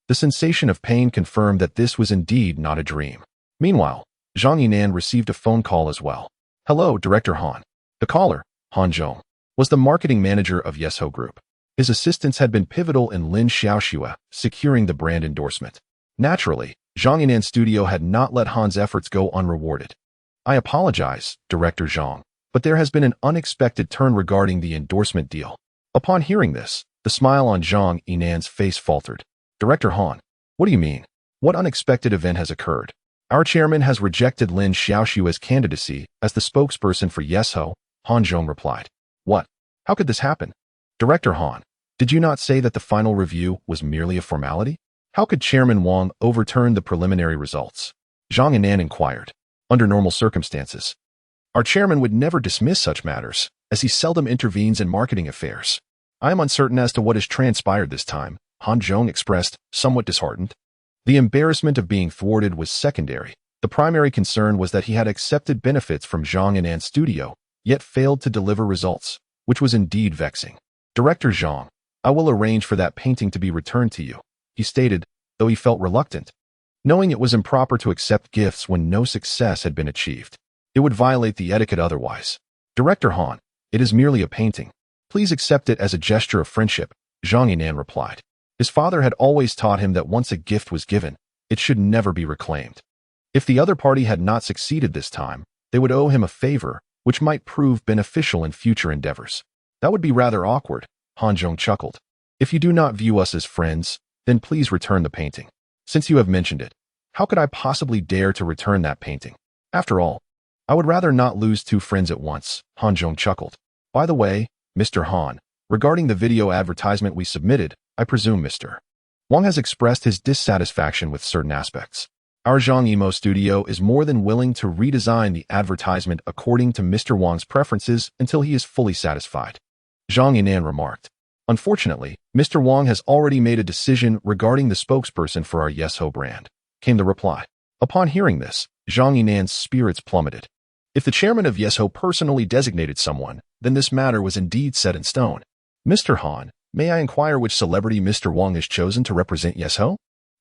The sensation of pain confirmed that this was indeed not a dream. Meanwhile, Zhang Yinan received a phone call as well. Hello, Director Han. The caller, Han Zhong, was the marketing manager of Yesho Group. His assistance had been pivotal in Lin Xiaoxue securing the brand endorsement. Naturally, Zhang Yinan's studio had not let Han's efforts go unrewarded. I apologize, Director Zhang, but there has been an unexpected turn regarding the endorsement deal. Upon hearing this, the smile on Zhang Yinan's face faltered. Director Han, what do you mean? What unexpected event has occurred? Our chairman has rejected Lin Xiaoxue's candidacy as the spokesperson for Yesho, Han Zhong replied. What? How could this happen? Director Han, did you not say that the final review was merely a formality? How could Chairman Wang overturn the preliminary results? Zhang Yinan inquired. Under normal circumstances, our chairman would never dismiss such matters, as he seldom intervenes in marketing affairs. I am uncertain as to what has transpired this time, Han Zhong expressed, somewhat disheartened. The embarrassment of being thwarted was secondary. The primary concern was that he had accepted benefits from Zhang Yinan's studio, yet failed to deliver results, which was indeed vexing. Director Zhang, I will arrange for that painting to be returned to you, he stated, though he felt reluctant, knowing it was improper to accept gifts when no success had been achieved. It would violate the etiquette otherwise. Director Han, it is merely a painting. Please accept it as a gesture of friendship, Zhang Yinan replied. His father had always taught him that once a gift was given, it should never be reclaimed. If the other party had not succeeded this time, they would owe him a favor, which might prove beneficial in future endeavors. That would be rather awkward, Han Zhong chuckled. If you do not view us as friends, then please return the painting. Since you have mentioned it, how could I possibly dare to return that painting? After all, I would rather not lose two friends at once, Han Zhong chuckled. By the way, Mr. Han, regarding the video advertisement we submitted, I presume Mr. Wang has expressed his dissatisfaction with certain aspects. Our Zhang Yimo studio is more than willing to redesign the advertisement according to Mr. Wang's preferences until he is fully satisfied. Zhang Yinan remarked. Unfortunately, Mr. Wang has already made a decision regarding the spokesperson for our Yesho brand, came the reply. Upon hearing this, Zhang Yinan's spirits plummeted. If the chairman of Yesho personally designated someone, then this matter was indeed set in stone. Mr. Han, may I inquire which celebrity Mr. Wang has chosen to represent Yesho?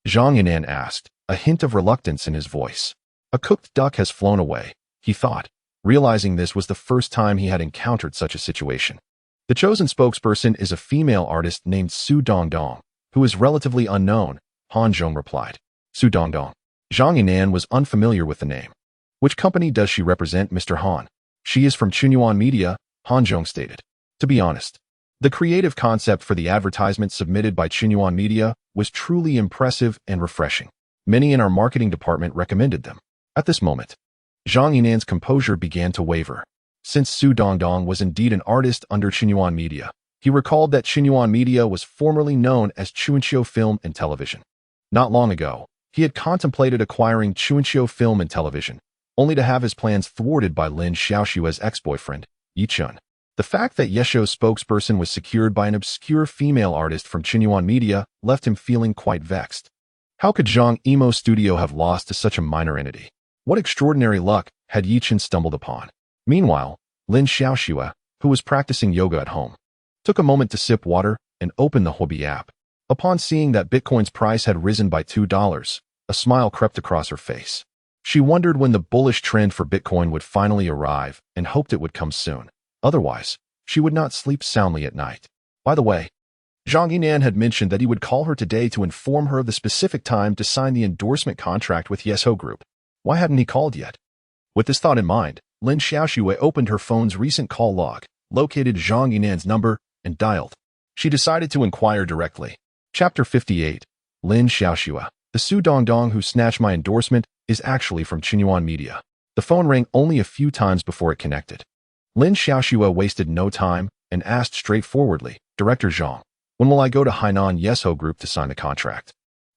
Zhang Yinan asked, a hint of reluctance in his voice. A cooked duck has flown away, he thought, realizing this was the first time he had encountered such a situation. The chosen spokesperson is a female artist named Su Dongdong, who is relatively unknown, Han Zhong replied. Su Dongdong. Zhang Yinan was unfamiliar with the name. Which company does she represent, Mr. Han? She is from Bingyuan Media, Han Zhong stated. To be honest, the creative concept for the advertisement submitted by Bingyuan Media was truly impressive and refreshing. Many in our marketing department recommended them. At this moment, Zhang Yinan's composure began to waver. Since Su Dongdong was indeed an artist under Bingyuan Media, he recalled that Bingyuan Media was formerly known as Chuanqiu Film and Television. Not long ago, he had contemplated acquiring Chuanqiu Film and Television, only to have his plans thwarted by Lin Xiaoxue's ex-boyfriend, Yechen. The fact that Yesho's spokesperson was secured by an obscure female artist from Bingyuan Media left him feeling quite vexed. How could Zhang Emo Studio have lost to such a minor entity? What extraordinary luck had Yechen stumbled upon? Meanwhile, Lin Xiaoxue, who was practicing yoga at home, took a moment to sip water and open the Huobi app. Upon seeing that Bitcoin's price had risen by $2, a smile crept across her face. She wondered when the bullish trend for Bitcoin would finally arrive and hoped it would come soon. Otherwise, she would not sleep soundly at night. By the way, Zhang Yinan had mentioned that he would call her today to inform her of the specific time to sign the endorsement contract with Yechen Group. Why hadn't he called yet? With this thought in mind, Lin Xiaoxue opened her phone's recent call log, located Zhang Yinan's number, and dialed. She decided to inquire directly. Chapter 58. Lin Xiaoxue. The Su Dongdong who snatched my endorsement is actually from Bingyuan Media. The phone rang only a few times before it connected. Lin Xiaoxue wasted no time and asked straightforwardly, Director Zhang, when will I go to Hainan Yechen Group to sign the contract?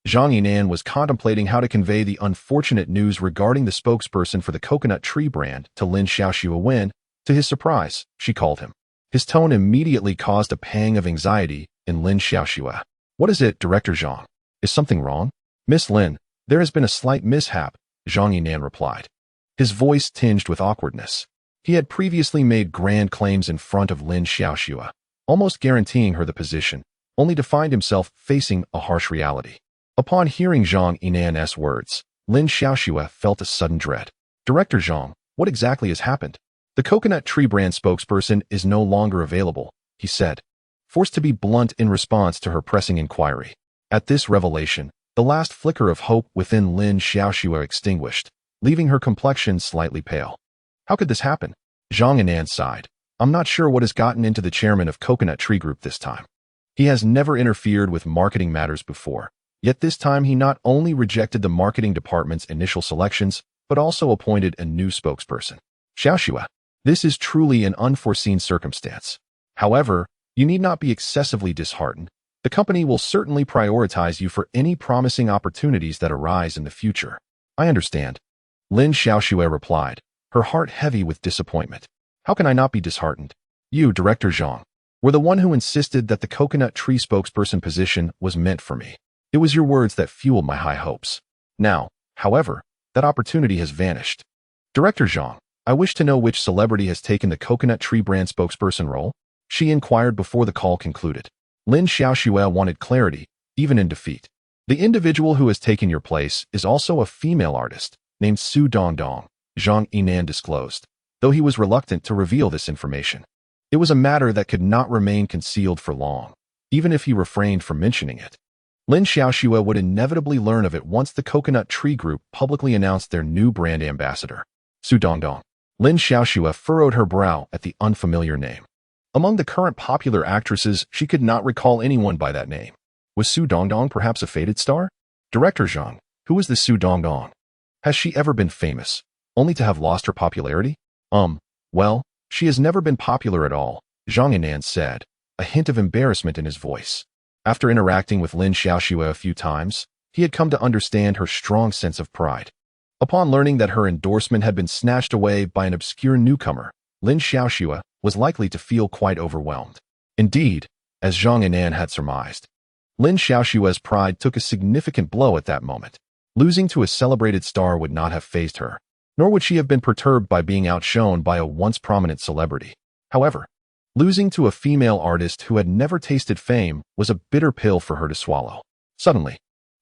Zhang Yinan was contemplating how to convey the unfortunate news regarding the spokesperson for the coconut tree brand to Lin Xiaoxue when, to his surprise, she called him. His tone immediately caused a pang of anxiety in Lin Xiaoxue. What is it, Director Zhang? Is something wrong? Miss Lin, there has been a slight mishap, Zhang Yinan replied. His voice tinged with awkwardness. He had previously made grand claims in front of Lin Xiaoxue, almost guaranteeing her the position, only to find himself facing a harsh reality. Upon hearing Zhang Yinan's words, Lin Xiaoxue felt a sudden dread. Director Zhang, what exactly has happened? The coconut tree brand spokesperson is no longer available, he said, forced to be blunt in response to her pressing inquiry. At this revelation, the last flicker of hope within Lin Xiaoxue extinguished, leaving her complexion slightly pale. How could this happen? Zhang Yinan sighed. I'm not sure what has gotten into the chairman of Coconut Tree Group this time. He has never interfered with marketing matters before. Yet this time he not only rejected the marketing department's initial selections, but also appointed a new spokesperson. Xiaoxue, this is truly an unforeseen circumstance. However, you need not be excessively disheartened. The company will certainly prioritize you for any promising opportunities that arise in the future. I understand. Lin Xiaoxue replied, her heart heavy with disappointment. How can I not be disheartened? You, Director Zhang, were the one who insisted that the coconut tree spokesperson position was meant for me. It was your words that fueled my high hopes. Now, however, that opportunity has vanished. Director Zhang, I wish to know which celebrity has taken the coconut tree brand spokesperson role, she inquired before the call concluded. Lin Xiaoxue wanted clarity, even in defeat. The individual who has taken your place is also a female artist, named Su Dongdong, Zhang Yinan disclosed, though he was reluctant to reveal this information. It was a matter that could not remain concealed for long, even if he refrained from mentioning it. Lin Xiaoxue would inevitably learn of it once the Coconut Tree Group publicly announced their new brand ambassador, Su Dongdong. Lin Xiaoxue furrowed her brow at the unfamiliar name. Among the current popular actresses, she could not recall anyone by that name. Was Su Dongdong perhaps a faded star? Director Zhang, who is this Su Dongdong? Has she ever been famous, only to have lost her popularity? Well, she has never been popular at all, Zhang Yinan said, a hint of embarrassment in his voice. After interacting with Lin Xiaoxue a few times, he had come to understand her strong sense of pride. Upon learning that her endorsement had been snatched away by an obscure newcomer, Lin Xiaoxue was likely to feel quite overwhelmed. Indeed, as Zhang Yinan had surmised, Lin Xiaoxue's pride took a significant blow at that moment. Losing to a celebrated star would not have fazed her, nor would she have been perturbed by being outshone by a once prominent celebrity. However, losing to a female artist who had never tasted fame was a bitter pill for her to swallow. Suddenly,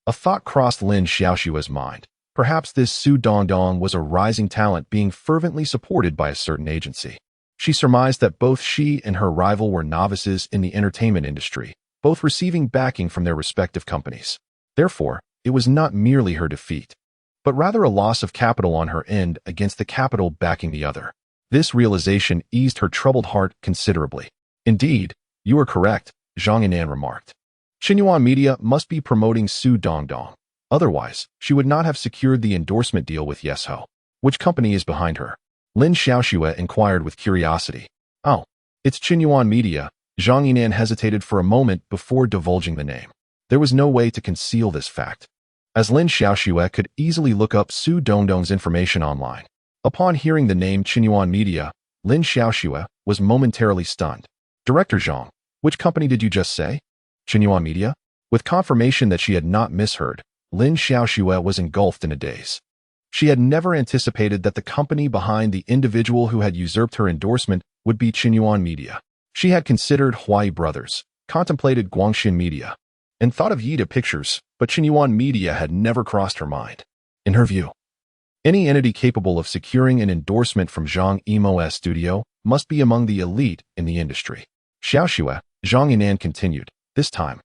a thought crossed Lin Xiaoxue's mind. Perhaps this Su Dongdong was a rising talent being fervently supported by a certain agency. She surmised that both she and her rival were novices in the entertainment industry, both receiving backing from their respective companies. Therefore, it was not merely her defeat, but rather a loss of capital on her end against the capital backing the other. This realization eased her troubled heart considerably. Indeed, you are correct, Zhang Yinan remarked. Xinhuan Media must be promoting Su Dongdong. Otherwise, she would not have secured the endorsement deal with Yechen. Which company is behind her? Lin Xiaoxue inquired with curiosity. Oh, it's Xinhuan Media. Zhang Yinan hesitated for a moment before divulging the name. There was no way to conceal this fact, as Lin Xiaoxue could easily look up Su Dongdong's information online. Upon hearing the name Xinhuan Media, Lin Xiaoxue was momentarily stunned. Director Zhang, which company did you just say? Xinhuan Media? With confirmation that she had not misheard, Lin Xiaoxue was engulfed in a daze. She had never anticipated that the company behind the individual who had usurped her endorsement would be Xinhuan Media. She had considered Huai Brothers, contemplated Guangxin Media, and thought of Yida Pictures, but Xinhuan Media had never crossed her mind. In her view, any entity capable of securing an endorsement from Zhang Yimou's studio must be among the elite in the industry. Xiaoxue, Zhang Yinan continued. This time,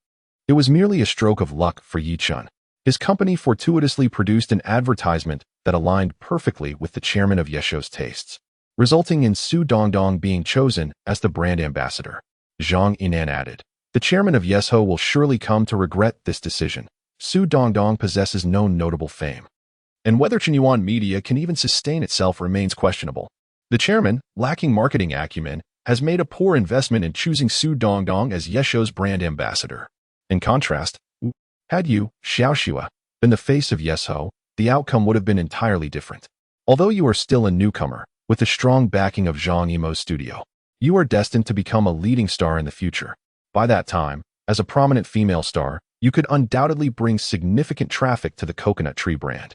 it was merely a stroke of luck for Yechen. His company fortuitously produced an advertisement that aligned perfectly with the chairman of Yesho's tastes, resulting in Su Dongdong being chosen as the brand ambassador. Zhang Yinan added, the chairman of Yesho will surely come to regret this decision. Su Dongdong possesses no notable fame, and whether Xinhuan Media can even sustain itself remains questionable. The chairman, lacking marketing acumen, has made a poor investment in choosing Su Dongdong as Yesho's brand ambassador. In contrast, had you, Xiaoxue, been the face of Yesho, the outcome would have been entirely different. Although you are still a newcomer, with the strong backing of Zhang Yimou's studio, you are destined to become a leading star in the future. By that time, as a prominent female star, you could undoubtedly bring significant traffic to the Coconut Tree brand.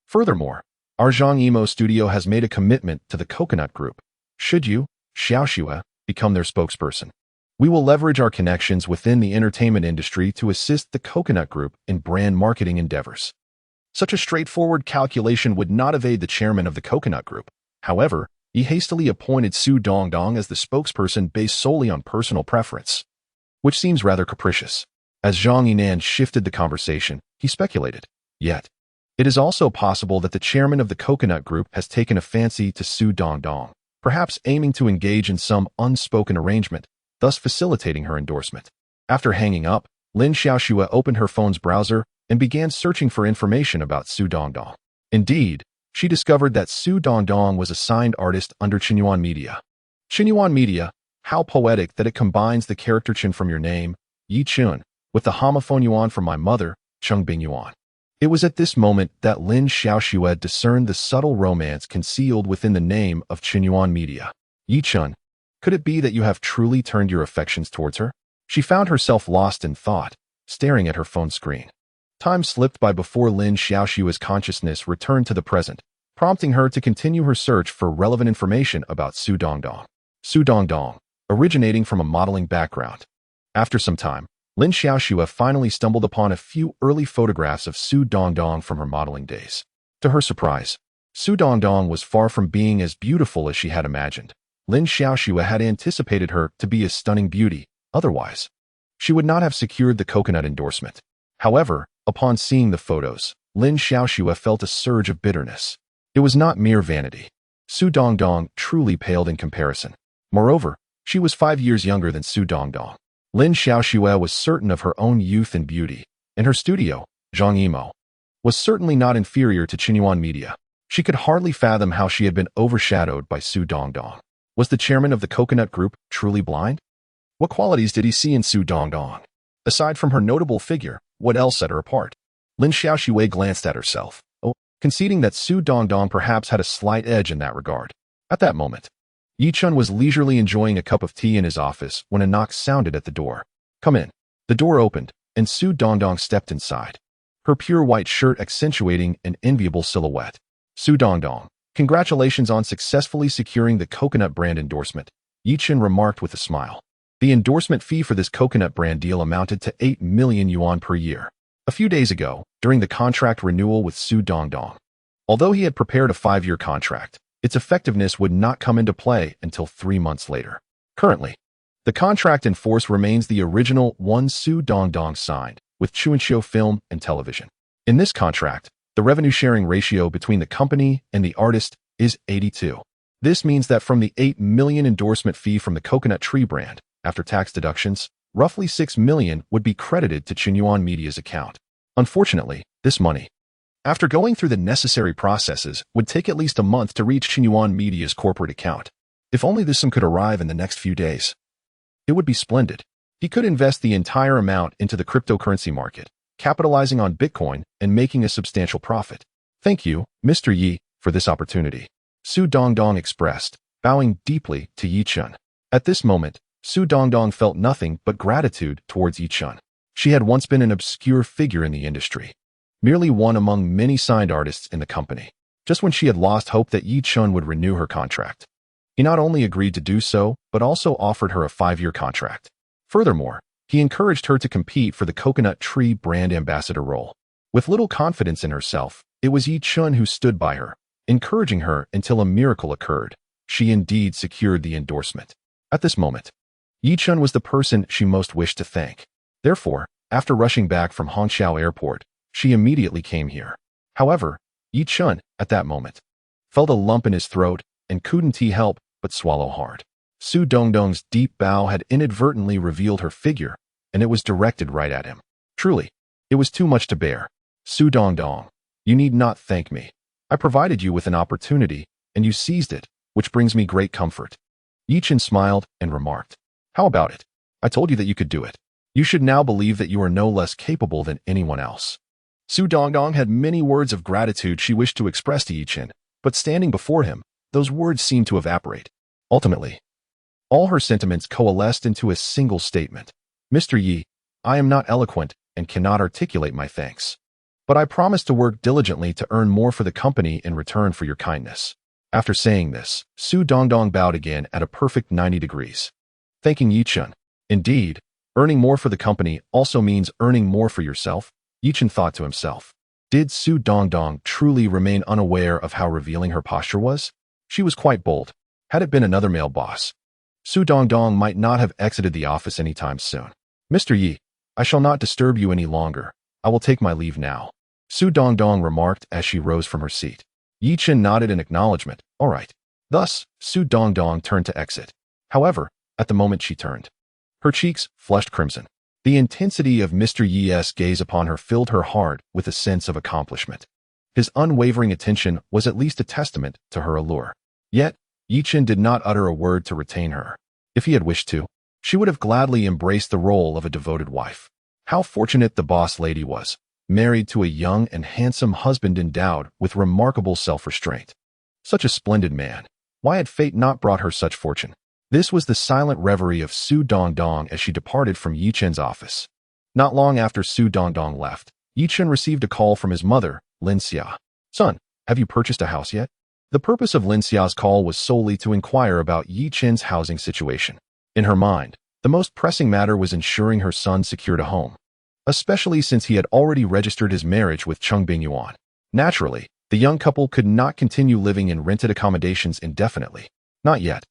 Furthermore, our Zhang Yimou studio has made a commitment to the Coconut Group. Should you, Xiaoxue, become their spokesperson, we will leverage our connections within the entertainment industry to assist the Coconut Group in brand marketing endeavors. Such a straightforward calculation would not evade the chairman of the Coconut Group. However, he hastily appointed Su Dongdong as the spokesperson based solely on personal preference, which seems rather capricious. As Zhang Yinan shifted the conversation, he speculated. Yet, it is also possible that the chairman of the Coconut Group has taken a fancy to Su Dongdong, perhaps aiming to engage in some unspoken arrangement, thus facilitating her endorsement. After hanging up, Lin Xiaoxue opened her phone's browser and began searching for information about Su Dongdong. Indeed, she discovered that Su Dongdong was a signed artist under Xinhuan Media. Xinhuan Media, how poetic that it combines the character Chen from your name, Yechen, with the homophone Yuan from my mother, Cheng Bingyuan. It was at this moment that Lin Xiaoxue discerned the subtle romance concealed within the name of Xinhuan Media. Yechen, could it be that you have truly turned your affections towards her? She found herself lost in thought, staring at her phone screen. Time slipped by before Lin Xiaoxue's consciousness returned to the present, prompting her to continue her search for relevant information about Su Dongdong. Su Dongdong, originating from a modeling background. After some time, Lin Xiaoxue finally stumbled upon a few early photographs of Su Dongdong from her modeling days. To her surprise, Su Dongdong was far from being as beautiful as she had imagined. Lin Xiaoxue had anticipated her to be a stunning beauty. Otherwise, she would not have secured the Coconut endorsement. However, upon seeing the photos, Lin Xiaoxue felt a surge of bitterness. It was not mere vanity. Su Dongdong truly paled in comparison. Moreover, she was 5 years younger than Su Dongdong. Lin Xiaoxue was certain of her own youth and beauty, and her studio, Zhang Yimou, was certainly not inferior to Xinhuan Media. She could hardly fathom how she had been overshadowed by Su Dongdong. Was the chairman of the Coconut Group truly blind? What qualities did he see in Su Dongdong? Aside from her notable figure, what else set her apart? Lin Xiaoxue glanced at herself, conceding that Su Dongdong perhaps had a slight edge in that regard. At that moment, Yechen was leisurely enjoying a cup of tea in his office when a knock sounded at the door. Come in. The door opened, and Su Dongdong stepped inside, her pure white shirt accentuating an enviable silhouette. Su Dongdong, congratulations on successfully securing the Coconut brand endorsement, Yechen remarked with a smile. The endorsement fee for this Coconut brand deal amounted to 8 million yuan per year. A few days ago, during the contract renewal with Su Dongdong, although he had prepared a 5-year contract, its effectiveness would not come into play until 3 months later. Currently, the contract in force remains the original one Su Dongdong signed with Chuanxiu Film and Television. In this contract, the revenue-sharing ratio between the company and the artist is 82. This means that from the 8 million endorsement fee from the Coconut Tree brand, after tax deductions, roughly 6 million would be credited to Cheng Bingyuan Media's account. Unfortunately, this money, after going through the necessary processes, would take at least a month to reach Cheng Bingyuan Media's corporate account. If only this sum could arrive in the next few days, it would be splendid. He could invest the entire amount into the cryptocurrency market, capitalizing on Bitcoin and making a substantial profit. Thank you, Mr. Yi, for this opportunity, Su Dongdong expressed, bowing deeply to Yechen. At this moment, Su Dongdong felt nothing but gratitude towards Yechen. She had once been an obscure figure in the industry, merely one among many signed artists in the company. Just when she had lost hope that Yechen would renew her contract, he not only agreed to do so, but also offered her a 5-year contract. Furthermore, he encouraged her to compete for the Coconut Tree brand ambassador role. With little confidence in herself, it was Yechen who stood by her, encouraging her until a miracle occurred. She indeed secured the endorsement. At this moment, Yechen was the person she most wished to thank. Therefore, after rushing back from Hangzhou Airport, she immediately came here. However, Yechen, at that moment, felt a lump in his throat and couldn't help but swallow hard. Su Dongdong's deep bow had inadvertently revealed her figure, and it was directed right at him. Truly, it was too much to bear. Su Dongdong, you need not thank me. I provided you with an opportunity, and you seized it, which brings me great comfort. Yechen smiled and remarked, how about it? I told you that you could do it. You should now believe that you are no less capable than anyone else. Su Dongdong had many words of gratitude she wished to express to Yechen, but standing before him, those words seemed to evaporate. Ultimately, all her sentiments coalesced into a single statement. Mr. Yi, I am not eloquent and cannot articulate my thanks, but I promise to work diligently to earn more for the company in return for your kindness. After saying this, Su Dongdong bowed again at a perfect 90 degrees, thanking Yechen. Indeed, earning more for the company also means earning more for yourself, Yechen thought to himself. Did Su Dongdong truly remain unaware of how revealing her posture was? She was quite bold. Had it been another male boss, Su Dongdong might not have exited the office anytime soon. Mr. Yi, I shall not disturb you any longer. I will take my leave now, Su Dongdong remarked as she rose from her seat. Yechen nodded in acknowledgement. All right. Thus, Su Dongdong turned to exit. However, at the moment she turned, her cheeks flushed crimson. The intensity of Mr. Yi's gaze upon her filled her heart with a sense of accomplishment. His unwavering attention was at least a testament to her allure. Yet, Yechen did not utter a word to retain her. If he had wished to, she would have gladly embraced the role of a devoted wife. How fortunate the boss lady was, married to a young and handsome husband endowed with remarkable self-restraint. Such a splendid man. Why had fate not brought her such fortune? This was the silent reverie of Su Dongdong as she departed from Yechen's office. Not long after Su Dongdong left, Yechen received a call from his mother, Lin Xiaoxue. Son, have you purchased a house yet? The purpose of Lin Xiao's call was solely to inquire about Yechen's housing situation. In her mind, the most pressing matter was ensuring her son secured a home, especially since he had already registered his marriage with Cheng Bingyuan. Naturally, the young couple could not continue living in rented accommodations indefinitely. Not yet.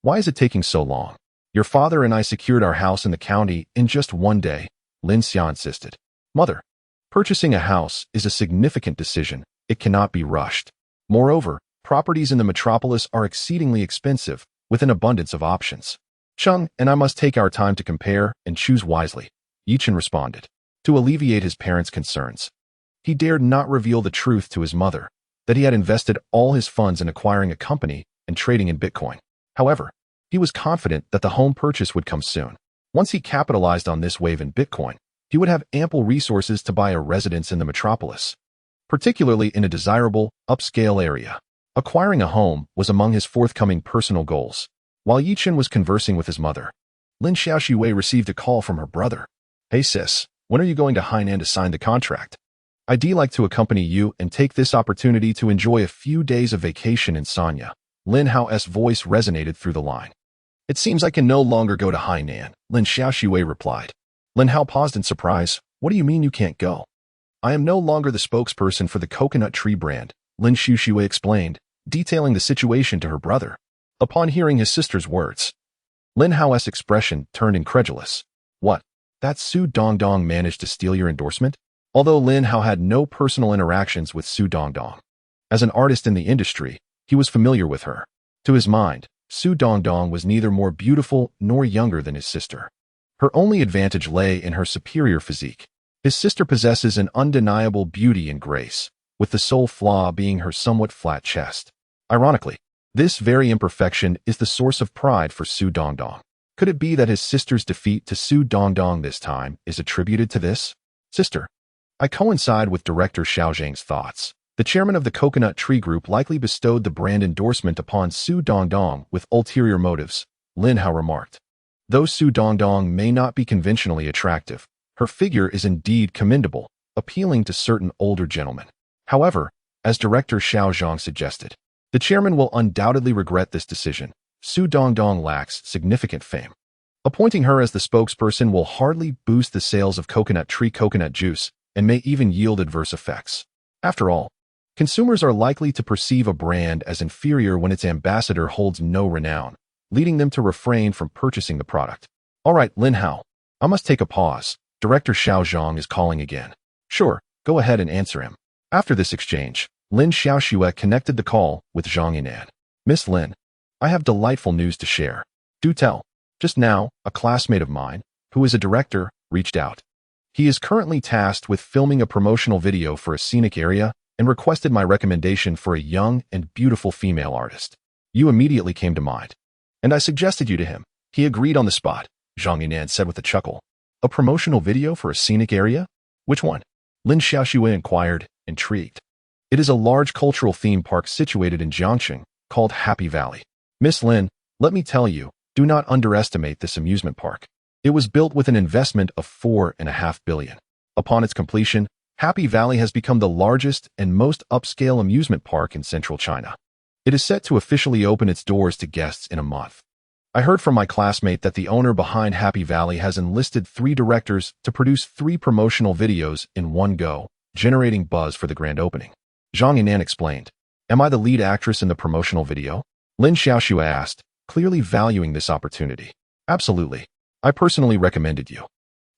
Why is it taking so long? Your father and I secured our house in the county in just one day, Lin Xiao insisted. Mother, purchasing a house is a significant decision. It cannot be rushed. Moreover, properties in the metropolis are exceedingly expensive, with an abundance of options. Cheng and I must take our time to compare and choose wisely, Yechen responded. To alleviate his parents' concerns, he dared not reveal the truth to his mother, that he had invested all his funds in acquiring a company and trading in Bitcoin. However, he was confident that the home purchase would come soon. Once he capitalized on this wave in Bitcoin, he would have ample resources to buy a residence in the metropolis, particularly in a desirable, upscale area. Acquiring a home was among his forthcoming personal goals. While Yechen was conversing with his mother, Lin Xiaoxue received a call from her brother. Hey sis, when are you going to Hainan to sign the contract? I'd like to accompany you and take this opportunity to enjoy a few days of vacation in Sanya. Lin Hao's voice resonated through the line. It seems I can no longer go to Hainan, Lin Xiaoxue replied. Lin Hao paused in surprise. What do you mean you can't go? I am no longer the spokesperson for the Coconut Tree brand, Lin Xiaoxue explained, detailing the situation to her brother. Upon hearing his sister's words, Lin Hao's expression turned incredulous. What? That Su Dongdong managed to steal your endorsement? Although Lin Hao had no personal interactions with Su Dongdong, as an artist in the industry, he was familiar with her. To his mind, Su Dongdong was neither more beautiful nor younger than his sister. Her only advantage lay in her superior physique. His sister possesses an undeniable beauty and grace, with the sole flaw being her somewhat flat chest. Ironically, this very imperfection is the source of pride for Su Dongdong. Could it be that his sister's defeat to Su Dongdong this time is attributed to this? Sister. I coincide with director Xiao Zhang's thoughts. The chairman of the Coconut Tree Group likely bestowed the brand endorsement upon Su Dongdong with ulterior motives, Lin Hao remarked. Though Su Dongdong may not be conventionally attractive, her figure is indeed commendable, appealing to certain older gentlemen. However, as director Xiao Zhang suggested, the chairman will undoubtedly regret this decision. Su Dongdong lacks significant fame. Appointing her as the spokesperson will hardly boost the sales of coconut tree coconut juice and may even yield adverse effects. After all, consumers are likely to perceive a brand as inferior when its ambassador holds no renown, leading them to refrain from purchasing the product. All right, Lin Hao, I must take a pause. Director Xiao Zhang is calling again. Sure, go ahead and answer him. After this exchange, Lin Xiaoxue connected the call with Zhang Yinan. Miss Lin, I have delightful news to share. Do tell. Just now, a classmate of mine, who is a director, reached out. He is currently tasked with filming a promotional video for a scenic area and requested my recommendation for a young and beautiful female artist. You immediately came to mind. And I suggested you to him. He agreed on the spot, Zhang Yinan said with a chuckle. A promotional video for a scenic area? Which one? Lin Xiaoxue inquired, intrigued. It is a large cultural theme park situated in Jiangxing, called Happy Valley. Miss Lin, let me tell you, do not underestimate this amusement park. It was built with an investment of $4.5 billion. Upon its completion, Happy Valley has become the largest and most upscale amusement park in central China. It is set to officially open its doors to guests in a month. I heard from my classmate that the owner behind Happy Valley has enlisted 3 directors to produce 3 promotional videos in one go, generating buzz for the grand opening. Zhang Yinan explained. Am I the lead actress in the promotional video? Lin Xiaoxue asked, clearly valuing this opportunity. Absolutely. I personally recommended you.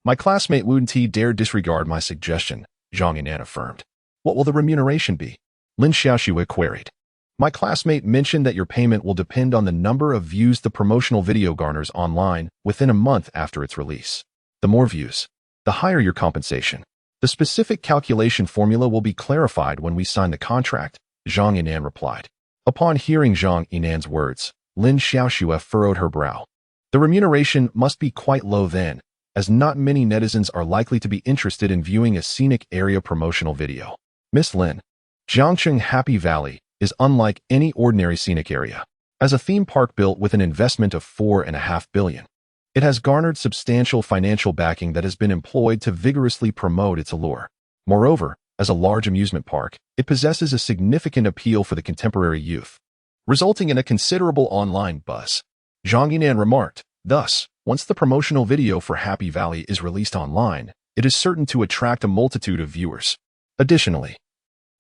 My classmate Lun Ti dared disregard my suggestion, Zhang Yinan affirmed. What will the remuneration be? Lin Xiaoxue queried. My classmate mentioned that your payment will depend on the number of views the promotional video garners online within a month after its release. The more views, the higher your compensation. The specific calculation formula will be clarified when we sign the contract, Zhang Yinan replied. Upon hearing Zhang Yinan's words, Lin Xiaoxue furrowed her brow. The remuneration must be quite low then, as not many netizens are likely to be interested in viewing a scenic area promotional video. Miss Lin, Jiangxing Happy Valley is unlike any ordinary scenic area. As a theme park built with an investment of $4.5 billion, it has garnered substantial financial backing that has been employed to vigorously promote its allure. Moreover, as a large amusement park, it possesses a significant appeal for the contemporary youth, resulting in a considerable online buzz. Zhang Yinan remarked. Thus, once the promotional video for Happy Valley is released online, it is certain to attract a multitude of viewers. Additionally,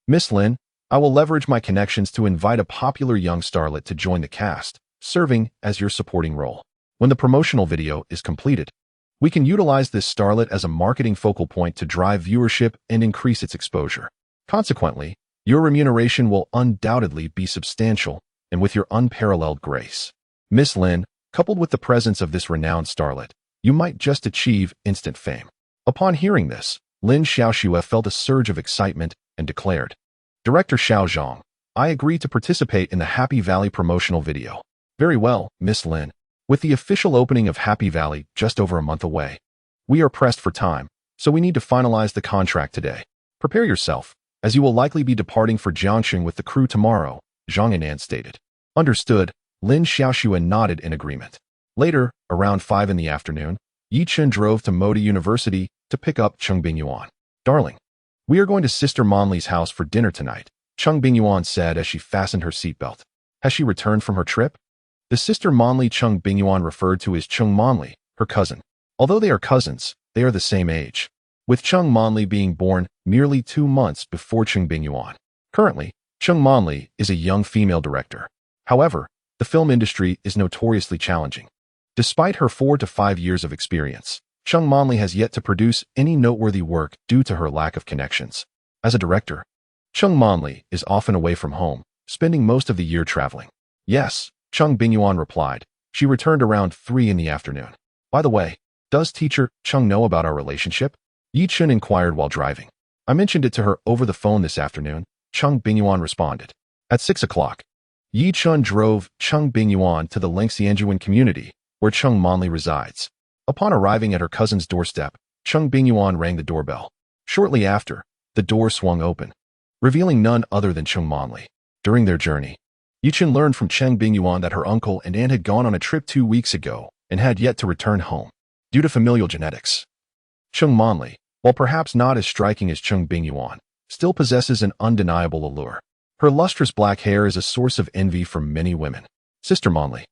Miss Lin, I will leverage my connections to invite a popular young starlet to join the cast, serving as your supporting role. When the promotional video is completed, we can utilize this starlet as a marketing focal point to drive viewership and increase its exposure. Consequently, your remuneration will undoubtedly be substantial and with your unparalleled grace. Miss Lin, coupled with the presence of this renowned starlet, you might just achieve instant fame. Upon hearing this, Lin Xiaoxue felt a surge of excitement and declared, Director Xiao Zhang, I agree to participate in the Happy Valley promotional video. Very well, Miss Lin. With the official opening of Happy Valley just over a month away, we are pressed for time, so we need to finalize the contract today. Prepare yourself, as you will likely be departing for Jiangxing with the crew tomorrow, Zhang Yinan stated. Understood, Lin Xiaoxue nodded in agreement. Later, around 5 in the afternoon, Yechen drove to Modi University to pick up Cheng Bingyuan. Darling, we are going to Sister Monli's house for dinner tonight, Cheng Bingyuan said as she fastened her seatbelt. Has she returned from her trip? The Sister Monli Cheng Bingyuan referred to as Cheng Monli, her cousin. Although they are cousins, they are the same age, with Cheng Monli being born merely 2 months before Cheng Bingyuan. Currently, Cheng Monli is a young female director. However, the film industry is notoriously challenging. Despite her 4 to 5 years of experience, Cheng Monli has yet to produce any noteworthy work due to her lack of connections. As a director, Cheng Monli is often away from home, spending most of the year traveling. Yes, Cheng Bingyuan replied. She returned around 3 in the afternoon. By the way, Does teacher Cheng know about our relationship? Yechen inquired while driving. I mentioned it to her over the phone this afternoon, Cheng Bingyuan responded. At 6 o'clock, Yechen drove Cheng Bingyuan to the Lin Xiaoxue community, where Cheng Manli resides. Upon arriving at her cousin's doorstep, Cheng Bingyuan rang the doorbell. Shortly after, the door swung open, revealing none other than Cheng Manli. During their journey, Yechen learned from Cheng Bingyuan that her uncle and aunt had gone on a trip 2 weeks ago and had yet to return home, due to familial genetics. Cheng Manli, while perhaps not as striking as Cheng Bingyuan, still possesses an undeniable allure. Her lustrous black hair is a source of envy for many women. Sister Manli,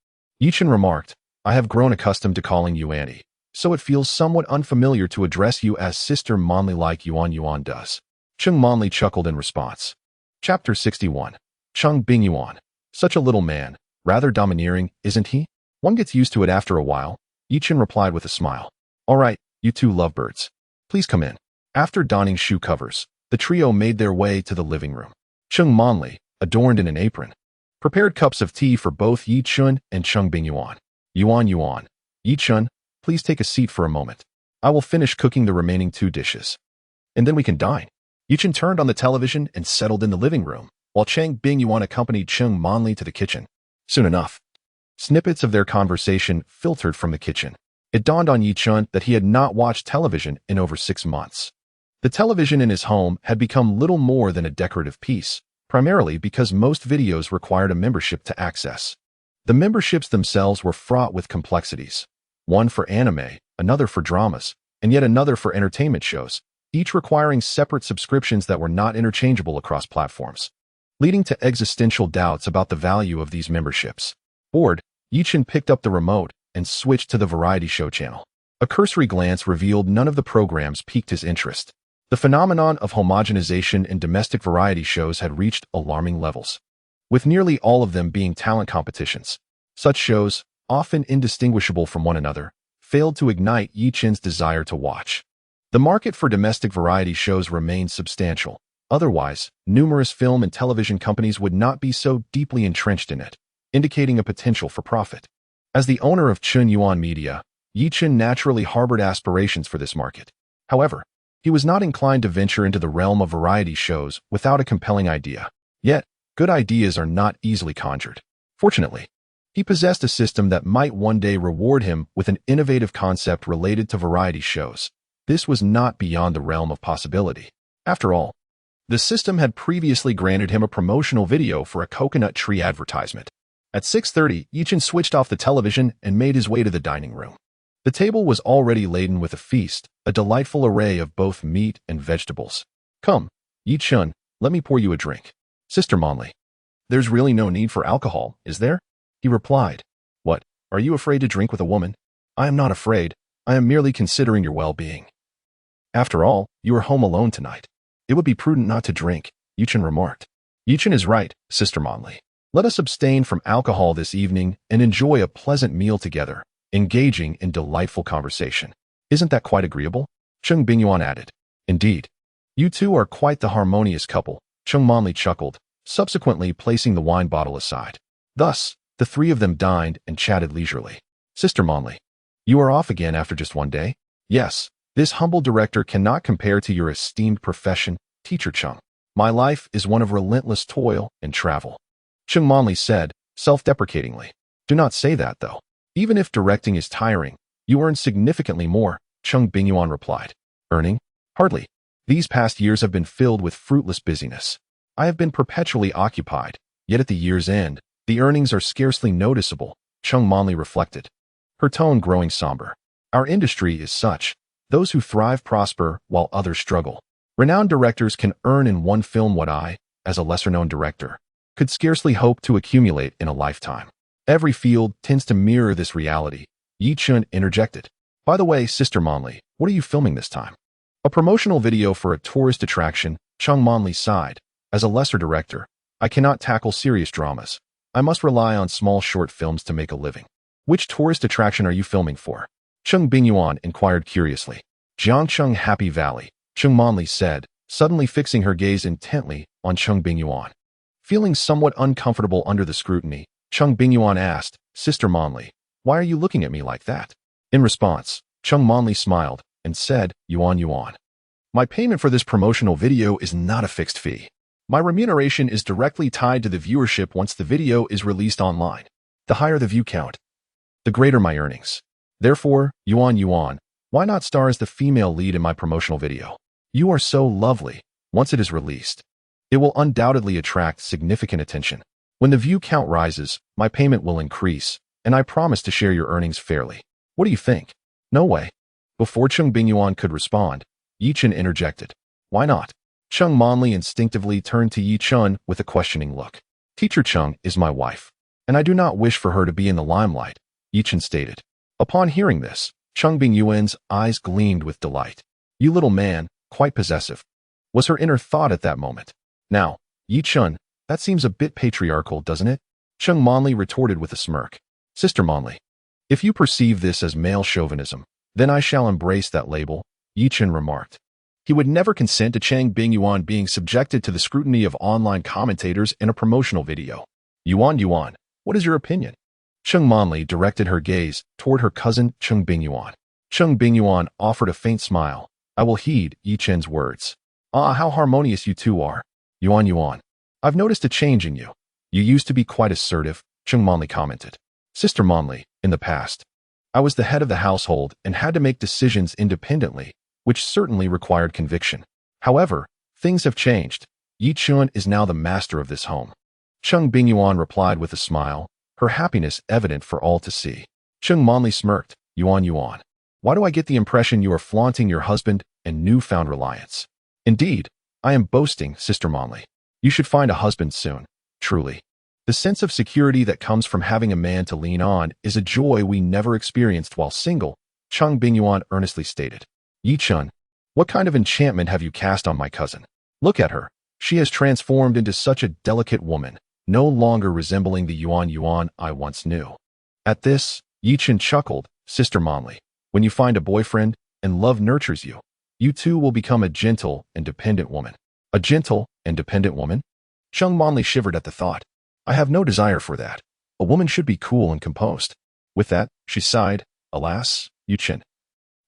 Yechen remarked, I have grown accustomed to calling you auntie, so it feels somewhat unfamiliar to address you as Sister Manli like Yuan Yuan does. Cheng Manli chuckled in response. Chapter 61. Cheng Bingyuan. Such a little man, rather domineering, isn't he? One gets used to it after a while, Yechen replied with a smile. All right, you two lovebirds. Please come in. After donning shoe covers, the trio made their way to the living room. Cheng Manli, adorned in an apron, prepared cups of tea for both Yechen and Cheng Bingyuan. Yuan Yuan. Yechen, please take a seat for a moment. I will finish cooking the remaining 2 dishes. And then we can dine. Yechen turned on the television and settled in the living room, while Cheng Bingyuan accompanied Cheng Manli to the kitchen. Soon enough, snippets of their conversation filtered from the kitchen. It dawned on Yechen that he had not watched television in over 6 months. The television in his home had become little more than a decorative piece, primarily because most videos required a membership to access. The memberships themselves were fraught with complexities. One for anime, another for dramas, and yet another for entertainment shows, each requiring separate subscriptions that were not interchangeable across platforms, leading to existential doubts about the value of these memberships. Bored, Yechen picked up the remote and switched to the variety show channel. A cursory glance revealed none of the programs piqued his interest. The phenomenon of homogenization in domestic variety shows had reached alarming levels, with nearly all of them being talent competitions. Such shows, often indistinguishable from one another, failed to ignite Yechen's desire to watch. The market for domestic variety shows remained substantial. Otherwise, numerous film and television companies would not be so deeply entrenched in it, indicating a potential for profit. As the owner of Chun Yuan Media, Yechen naturally harbored aspirations for this market. However, he was not inclined to venture into the realm of variety shows without a compelling idea. Yet, good ideas are not easily conjured. Fortunately, he possessed a system that might one day reward him with an innovative concept related to variety shows. This was not beyond the realm of possibility. After all, the system had previously granted him a promotional video for a coconut tree advertisement. At 6:30, Yechen switched off the television and made his way to the dining room. The table was already laden with a feast, a delightful array of both meat and vegetables. Come, Yechen, let me pour you a drink. Sister Manli. There's really no need for alcohol, is there? He replied. What, are you afraid to drink with a woman? I am not afraid. I am merely considering your well-being. After all, you are home alone tonight. It would be prudent not to drink, Yechen remarked. Yechen is right, Sister Manli. Let us abstain from alcohol this evening and enjoy a pleasant meal together, engaging in delightful conversation. Isn't that quite agreeable? Cheng Bingyuan added. Indeed. You two are quite the harmonious couple, Cheng Manli chuckled, subsequently placing the wine bottle aside. Thus, the 3 of them dined and chatted leisurely. Sister Manli, you are off again after just 1 day? Yes, this humble director cannot compare to your esteemed profession, Teacher Cheng. My life is one of relentless toil and travel. Cheng Manli said, self-deprecatingly. Do not say that, though. Even if directing is tiring, you earn significantly more, Cheng Bingyuan replied. Earning? Hardly. These past years have been filled with fruitless busyness. I have been perpetually occupied, yet at the year's end, the earnings are scarcely noticeable, Cheng Manli reflected, her tone growing somber. Our industry is such. Those who thrive prosper while others struggle. Renowned directors can earn in one film what I, as a lesser-known director, could scarcely hope to accumulate in a lifetime. Every field tends to mirror this reality, Yechen interjected. By the way, Sister Manli, what are you filming this time? A promotional video for a tourist attraction, Cheng Manli sighed. As a lesser director, I cannot tackle serious dramas. I must rely on small short films to make a living. Which tourist attraction are you filming for? Cheng Bingyuan inquired curiously. Jiangcheng Happy Valley, Cheng Manli said, suddenly fixing her gaze intently on Cheng Bingyuan. Feeling somewhat uncomfortable under the scrutiny, Cheng Bingyuan asked, Sister Manli, why are you looking at me like that? In response, Cheng Manli smiled and said, Yuan Yuan. My payment for this promotional video is not a fixed fee. My remuneration is directly tied to the viewership once the video is released online. The higher the view count, the greater my earnings. Therefore, Yuan Yuan, why not star as the female lead in my promotional video? You are so lovely. Once it is released, it will undoubtedly attract significant attention. When the view count rises, my payment will increase, and I promise to share your earnings fairly. What do you think? No way. Before Cheng Bingyuan could respond, Yechen interjected. Why not? Cheng Manli instinctively turned to Yechen with a questioning look. Teacher Cheng is my wife, and I do not wish for her to be in the limelight, Yechen stated. Upon hearing this, Cheng Bingyuan's eyes gleamed with delight. You little man, quite possessive, was her inner thought at that moment. Now, Yechen, that seems a bit patriarchal, doesn't it? Cheng Manli retorted with a smirk. Sister Manli, if you perceive this as male chauvinism, then I shall embrace that label, Yechen remarked. He would never consent to Cheng Bingyuan being subjected to the scrutiny of online commentators in a promotional video. Yuan Yuan, what is your opinion? Cheng Manli directed her gaze toward her cousin Cheng Bingyuan. Cheng Bingyuan offered a faint smile. I will heed Yechen's words. Ah, how harmonious you two are. Yuan Yuan, I've noticed a change in you. You used to be quite assertive, Cheng Manli commented. Sister Manli, in the past, I was the head of the household and had to make decisions independently, which certainly required conviction. However, things have changed. Yechen is now the master of this home. Cheng Bingyuan replied with a smile, her happiness evident for all to see. Cheng Manli smirked. Yuan Yuan, why do I get the impression you are flaunting your husband and newfound reliance? Indeed, I am boasting, Sister Manli. You should find a husband soon, truly. The sense of security that comes from having a man to lean on is a joy we never experienced while single, Cheng Bingyuan earnestly stated. Yechen, what kind of enchantment have you cast on my cousin? Look at her. She has transformed into such a delicate woman, no longer resembling the Yuan Yuan I once knew. At this, Yechen chuckled. Sister Manli, when you find a boyfriend and love nurtures you, you too will become a gentle and dependent woman. A gentle and dependent woman? Cheng Manli shivered at the thought. I have no desire for that. A woman should be cool and composed. With that, she sighed. Alas, Yechen,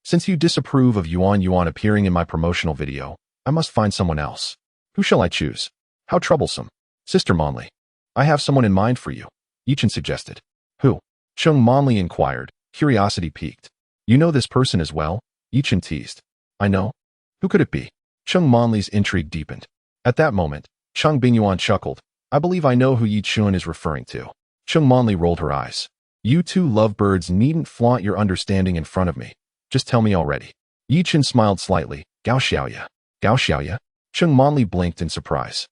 since you disapprove of Yuan Yuan appearing in my promotional video, I must find someone else. Who shall I choose? How troublesome. Sister Manli, I have someone in mind for you, Yechen suggested. Who? Cheng Manli inquired, curiosity piqued. You know this person as well? Yechen teased. I know. Who could it be? Cheng Manli's intrigue deepened. At that moment, Cheng Bingyuan chuckled. I believe I know who Yechen is referring to. Cheng Manli rolled her eyes. You two lovebirds needn't flaunt your understanding in front of me. Just tell me already. Yechen smiled slightly. Gao Xiaoye. Gao Xiaoye? Cheng Manli blinked in surprise.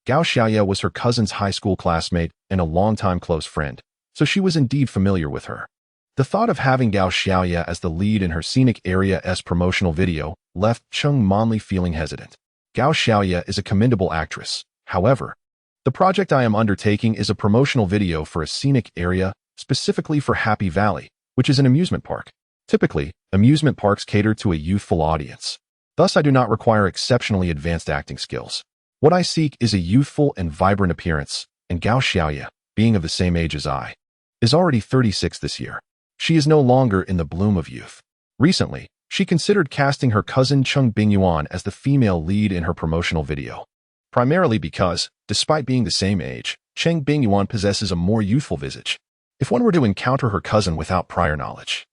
Gao Xiaoye was her cousin's high school classmate and a longtime close friend, so she was indeed familiar with her. The thought of having Gao Xiaoye as the lead in her scenic area-s promotional video left Cheng Manli feeling hesitant. Gao Xiaoye is a commendable actress. However, the project I am undertaking is a promotional video for a scenic area, specifically for Happy Valley, which is an amusement park. Typically, amusement parks cater to a youthful audience. Thus, I do not require exceptionally advanced acting skills. What I seek is a youthful and vibrant appearance, and Gao Xiaoye, being of the same age as I, is already 36 this year. She is no longer in the bloom of youth. Recently, she considered casting her cousin Cheng Bingyuan as the female lead in her promotional video. Primarily because, despite being the same age, Cheng Bingyuan possesses a more youthful visage. If one were to encounter her cousin without prior knowledge,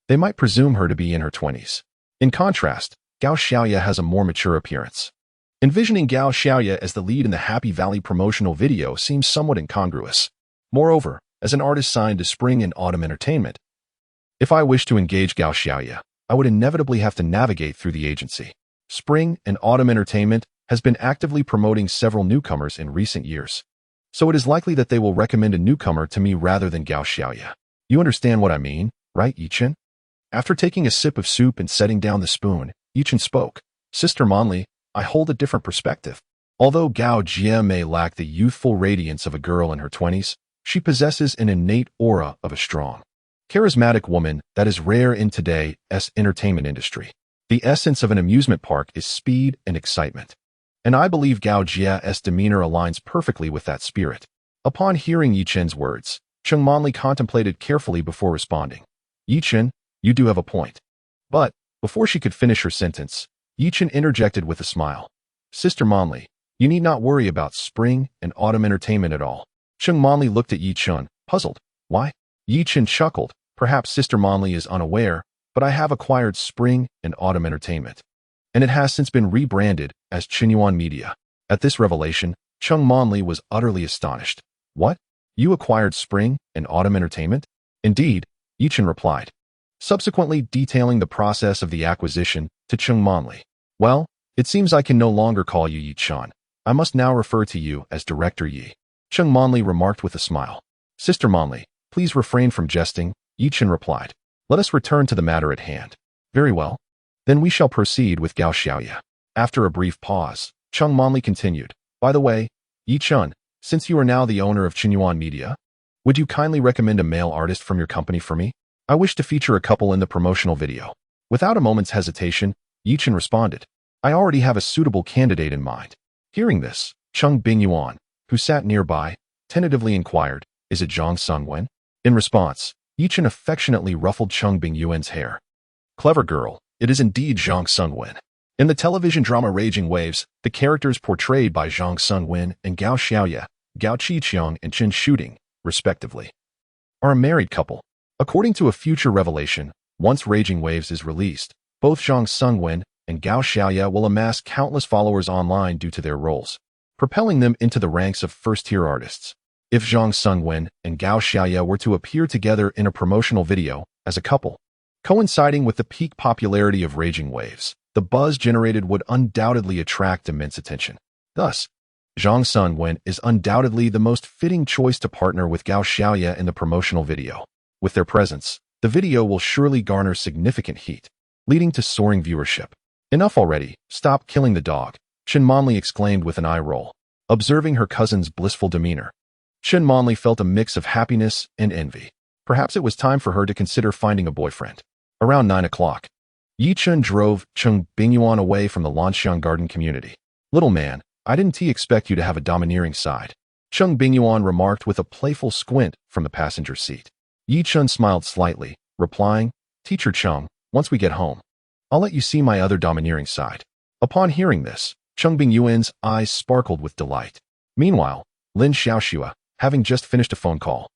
they might presume her to be in her 20s. In contrast, Gao Xiaoye has a more mature appearance. Envisioning Gao Xiaoye as the lead in the Happy Valley promotional video seems somewhat incongruous. Moreover, as an artist signed to Spring and Autumn Entertainment, if I wished to engage Gao Xiaoye, I would inevitably have to navigate through the agency. Spring and Autumn Entertainment has been actively promoting several newcomers in recent years, so it is likely that they will recommend a newcomer to me rather than Gao Xiaoye. You understand what I mean, right, Yechen? After taking a sip of soup and setting down the spoon, Yechen spoke. Sister Manli, I hold a different perspective. Although Gao Jie may lack the youthful radiance of a girl in her 20s, she possesses an innate aura of a strong, charismatic woman that is rare in today's entertainment industry. The essence of an amusement park is speed and excitement, and I believe Gao Jie's demeanor aligns perfectly with that spirit. Upon hearing Yechen's words, Cheng Manli contemplated carefully before responding. Yechen, you do have a point. But, before she could finish her sentence, Yechen interjected with a smile. Sister Monli, you need not worry about spring and autumn entertainment at all. Cheng Monli looked at Yechen, puzzled. Why? Yechen chuckled. Perhaps Sister Monli is unaware, but I have acquired spring and autumn entertainment. And it has since been rebranded as Bingyuan Media. At this revelation, Cheng Monli was utterly astonished. What? You acquired spring and autumn entertainment? Indeed, Yechen replied, subsequently detailing the process of the acquisition to Cheng Monli. Well, it seems I can no longer call you Yechen. I must now refer to you as Director Yi. Cheng Monli remarked with a smile. Sister Monli, please refrain from jesting, Yechen replied. Let us return to the matter at hand. Very well. Then we shall proceed with Gao Xiaoye. After a brief pause, Cheng Monli continued. By the way, Yechen, since you are now the owner of Bingyuan Media, would you kindly recommend a male artist from your company for me? I wish to feature a couple in the promotional video. Without a moment's hesitation, Yechen responded. I already have a suitable candidate in mind. Hearing this, Cheng Bingyuan, who sat nearby, tentatively inquired, is it Zhang Sungwen? In response, Yechen affectionately ruffled Cheng Bingyuan's hair. Clever girl, it is indeed Zhang Sungwen. In the television drama Raging Waves, the characters portrayed by Zhang Sungwen and Gao Xiaoye, Gao Qiqiang and Chen Shooting, respectively, are a married couple. According to a future revelation, once Raging Waves is released, both Zhang Sungwen and Gao Xiaoye will amass countless followers online due to their roles, propelling them into the ranks of first-tier artists. If Zhang Sungwen and Gao Xiaoye were to appear together in a promotional video as a couple, coinciding with the peak popularity of Raging Waves, the buzz generated would undoubtedly attract immense attention. Thus, Zhang Sungwen is undoubtedly the most fitting choice to partner with Gao Xiaoye in the promotional video. With their presence, the video will surely garner significant heat, leading to soaring viewership. Enough already, stop killing the dog, Cheng Monli exclaimed with an eye roll. Observing her cousin's blissful demeanor, Cheng Monli felt a mix of happiness and envy. Perhaps it was time for her to consider finding a boyfriend. Around 9 o'clock, Yechen drove Cheng Bingyuan away from the Lanxiang Garden community. Little man, I didn't expect you to have a domineering side, Cheng Bingyuan remarked with a playful squint from the passenger seat. Yechen smiled slightly, replying, Teacher Cheng, once we get home, I'll let you see my other domineering side. Upon hearing this, Cheng Bingyuan's eyes sparkled with delight. Meanwhile, Lin Xiaoxue, having just finished a phone call,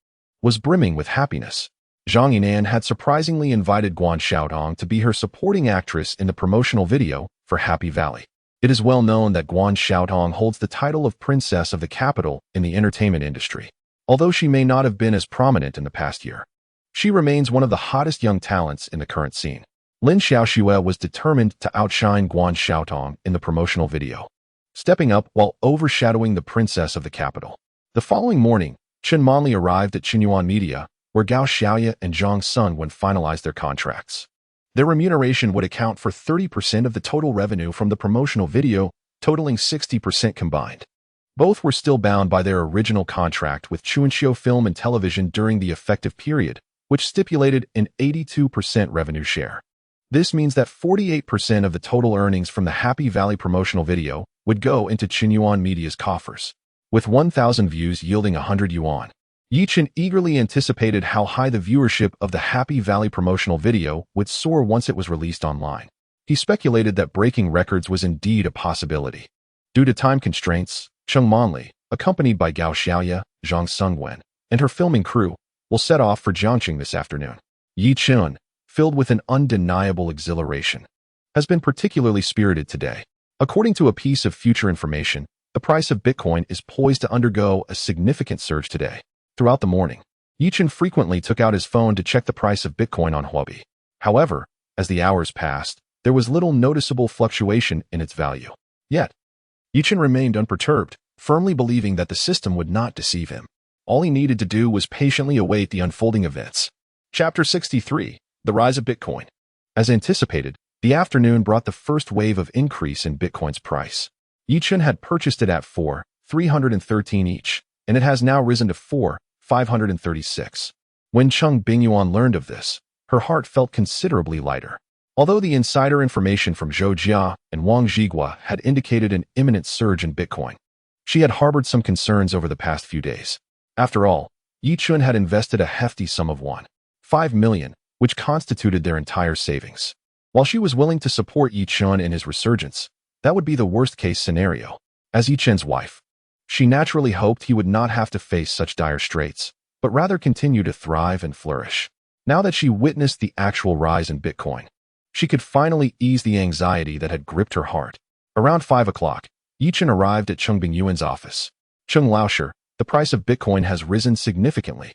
was brimming with happiness. Zhang Yinan had surprisingly invited Guan Xiaotong to be her supporting actress in the promotional video for Happy Valley. It is well known that Guan Xiaotong holds the title of Princess of the Capital in the entertainment industry. Although she may not have been as prominent in the past year, she remains one of the hottest young talents in the current scene. Lin Xiaoxue was determined to outshine Guan Xiaotong in the promotional video, stepping up while overshadowing the Princess of the Capital. The following morning, Cheng Monli arrived at Bingyuan Media, where Gao Xiaoye and Zhang Sungwen finalized their contracts. Their remuneration would account for 30% of the total revenue from the promotional video, totaling 60% combined. Both were still bound by their original contract with Chuanxiu Film and Television during the effective period, which stipulated an 82% revenue share. This means that 48% of the total earnings from the Happy Valley promotional video would go into Bingyuan Media's coffers, with 1,000 views yielding 100 yuan. Yechen eagerly anticipated how high the viewership of the Happy Valley promotional video would soar once it was released online. He speculated that breaking records was indeed a possibility. Due to time constraints, Cheng Monli, accompanied by Gao Xiaoye, Zhang Sungwen, and her filming crew, will set off for Jiangxing this afternoon. Yechen, filled with an undeniable exhilaration, has been particularly spirited today. According to a piece of future information, the price of Bitcoin is poised to undergo a significant surge today. Throughout the morning, Yechen frequently took out his phone to check the price of Bitcoin on Huobi. However, as the hours passed, there was little noticeable fluctuation in its value. Yet, Yechen remained unperturbed, firmly believing that the system would not deceive him. All he needed to do was patiently await the unfolding events. Chapter 63, The Rise of Bitcoin. As anticipated, the afternoon brought the first wave of increase in Bitcoin's price. Yechen had purchased it at 4,313 each, and it has now risen to 4,536. When Cheng Bingyuan learned of this, her heart felt considerably lighter. Although the insider information from Zhou Jia and Wang Zhigua had indicated an imminent surge in Bitcoin, she had harbored some concerns over the past few days. After all, Yechen had invested a hefty sum of 1.5 million, which constituted their entire savings. While she was willing to support Yechen in his resurgence, that would be the worst-case scenario. As Yechen's wife, she naturally hoped he would not have to face such dire straits, but rather continue to thrive and flourish. Now that she witnessed the actual rise in Bitcoin, she could finally ease the anxiety that had gripped her heart. Around 5 o'clock, Yechen arrived at Cheng Bingyuan's office. Cheng Xiaoxue, the price of Bitcoin has risen significantly.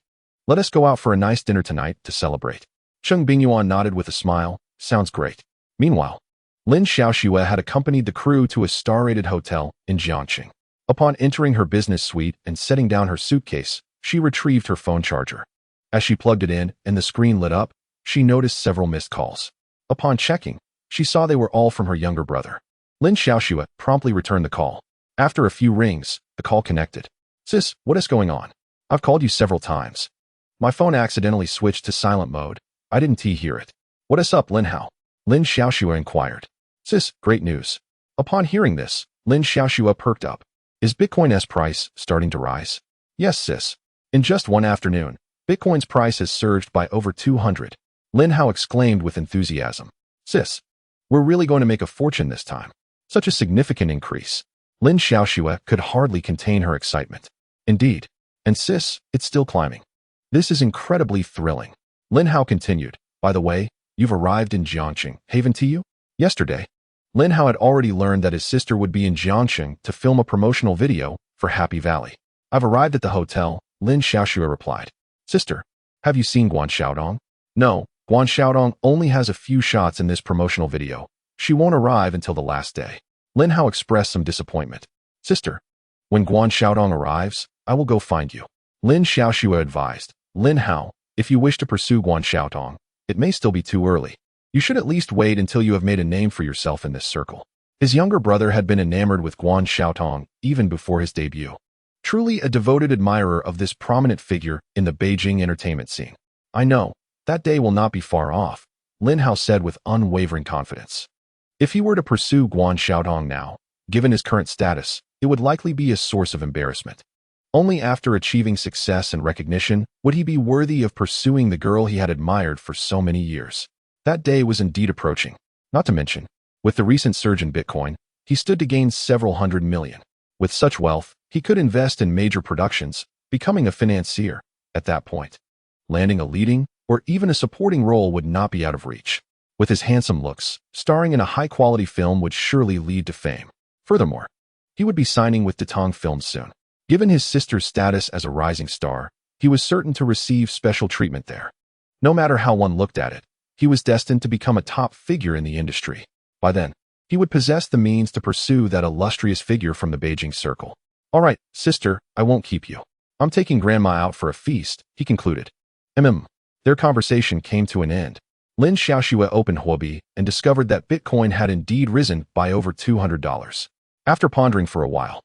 Let us go out for a nice dinner tonight to celebrate. Cheng Bingyuan nodded with a smile. Sounds great. Meanwhile, Lin Xiaoxue had accompanied the crew to a star-rated hotel in Jiangxing. Upon entering her business suite and setting down her suitcase, she retrieved her phone charger. As she plugged it in and the screen lit up, she noticed several missed calls. Upon checking, she saw they were all from her younger brother. Lin Xiaoxue promptly returned the call. After a few rings, the call connected. Sis, what is going on? I've called you several times. My phone accidentally switched to silent mode. I didn't hear it. What is up, Lin Hao? Lin Xiaoxue inquired. Sis, great news. Upon hearing this, Lin Xiaoxue perked up. Is Bitcoin's price starting to rise? Yes, sis. In just one afternoon, Bitcoin's price has surged by over 200. Lin Hao exclaimed with enthusiasm. Sis, we're really going to make a fortune this time. Such a significant increase. Lin Xiaoxue could hardly contain her excitement. Indeed. And sis, it's still climbing. This is incredibly thrilling. Lin Hao continued. By the way, you've arrived in Jiangxing, haven't you? Yesterday, Lin Hao had already learned that his sister would be in Jiangxing to film a promotional video for Happy Valley. I've arrived at the hotel, Lin Xiaoxue replied. Sister, have you seen Guan Xiaodong? No, Guan Xiaodong only has a few shots in this promotional video. She won't arrive until the last day. Lin Hao expressed some disappointment. Sister, when Guan Xiaodong arrives, I will go find you. Lin Xiaoxue advised. Lin Hao, if you wish to pursue Guan Xiaodong, it may still be too early. You should at least wait until you have made a name for yourself in this circle. His younger brother had been enamored with Guan Xiaodong even before his debut. Truly a devoted admirer of this prominent figure in the Beijing entertainment scene. I know, that day will not be far off, Lin Hao said with unwavering confidence. If he were to pursue Guan Xiaodong now, given his current status, it would likely be a source of embarrassment. Only after achieving success and recognition would he be worthy of pursuing the girl he had admired for so many years. That day was indeed approaching. Not to mention, with the recent surge in Bitcoin, he stood to gain several hundred million. With such wealth, he could invest in major productions, becoming a financier. At that point, landing a leading or even a supporting role would not be out of reach. With his handsome looks, starring in a high-quality film would surely lead to fame. Furthermore, he would be signing with Detong Films soon. Given his sister's status as a rising star, he was certain to receive special treatment there. No matter how one looked at it, he was destined to become a top figure in the industry. By then, he would possess the means to pursue that illustrious figure from the Beijing circle. All right, sister, I won't keep you. I'm taking grandma out for a feast, he concluded. Their conversation came to an end. Lin Xiaoxue opened Huobi and discovered that Bitcoin had indeed risen by over $200. After pondering for a while,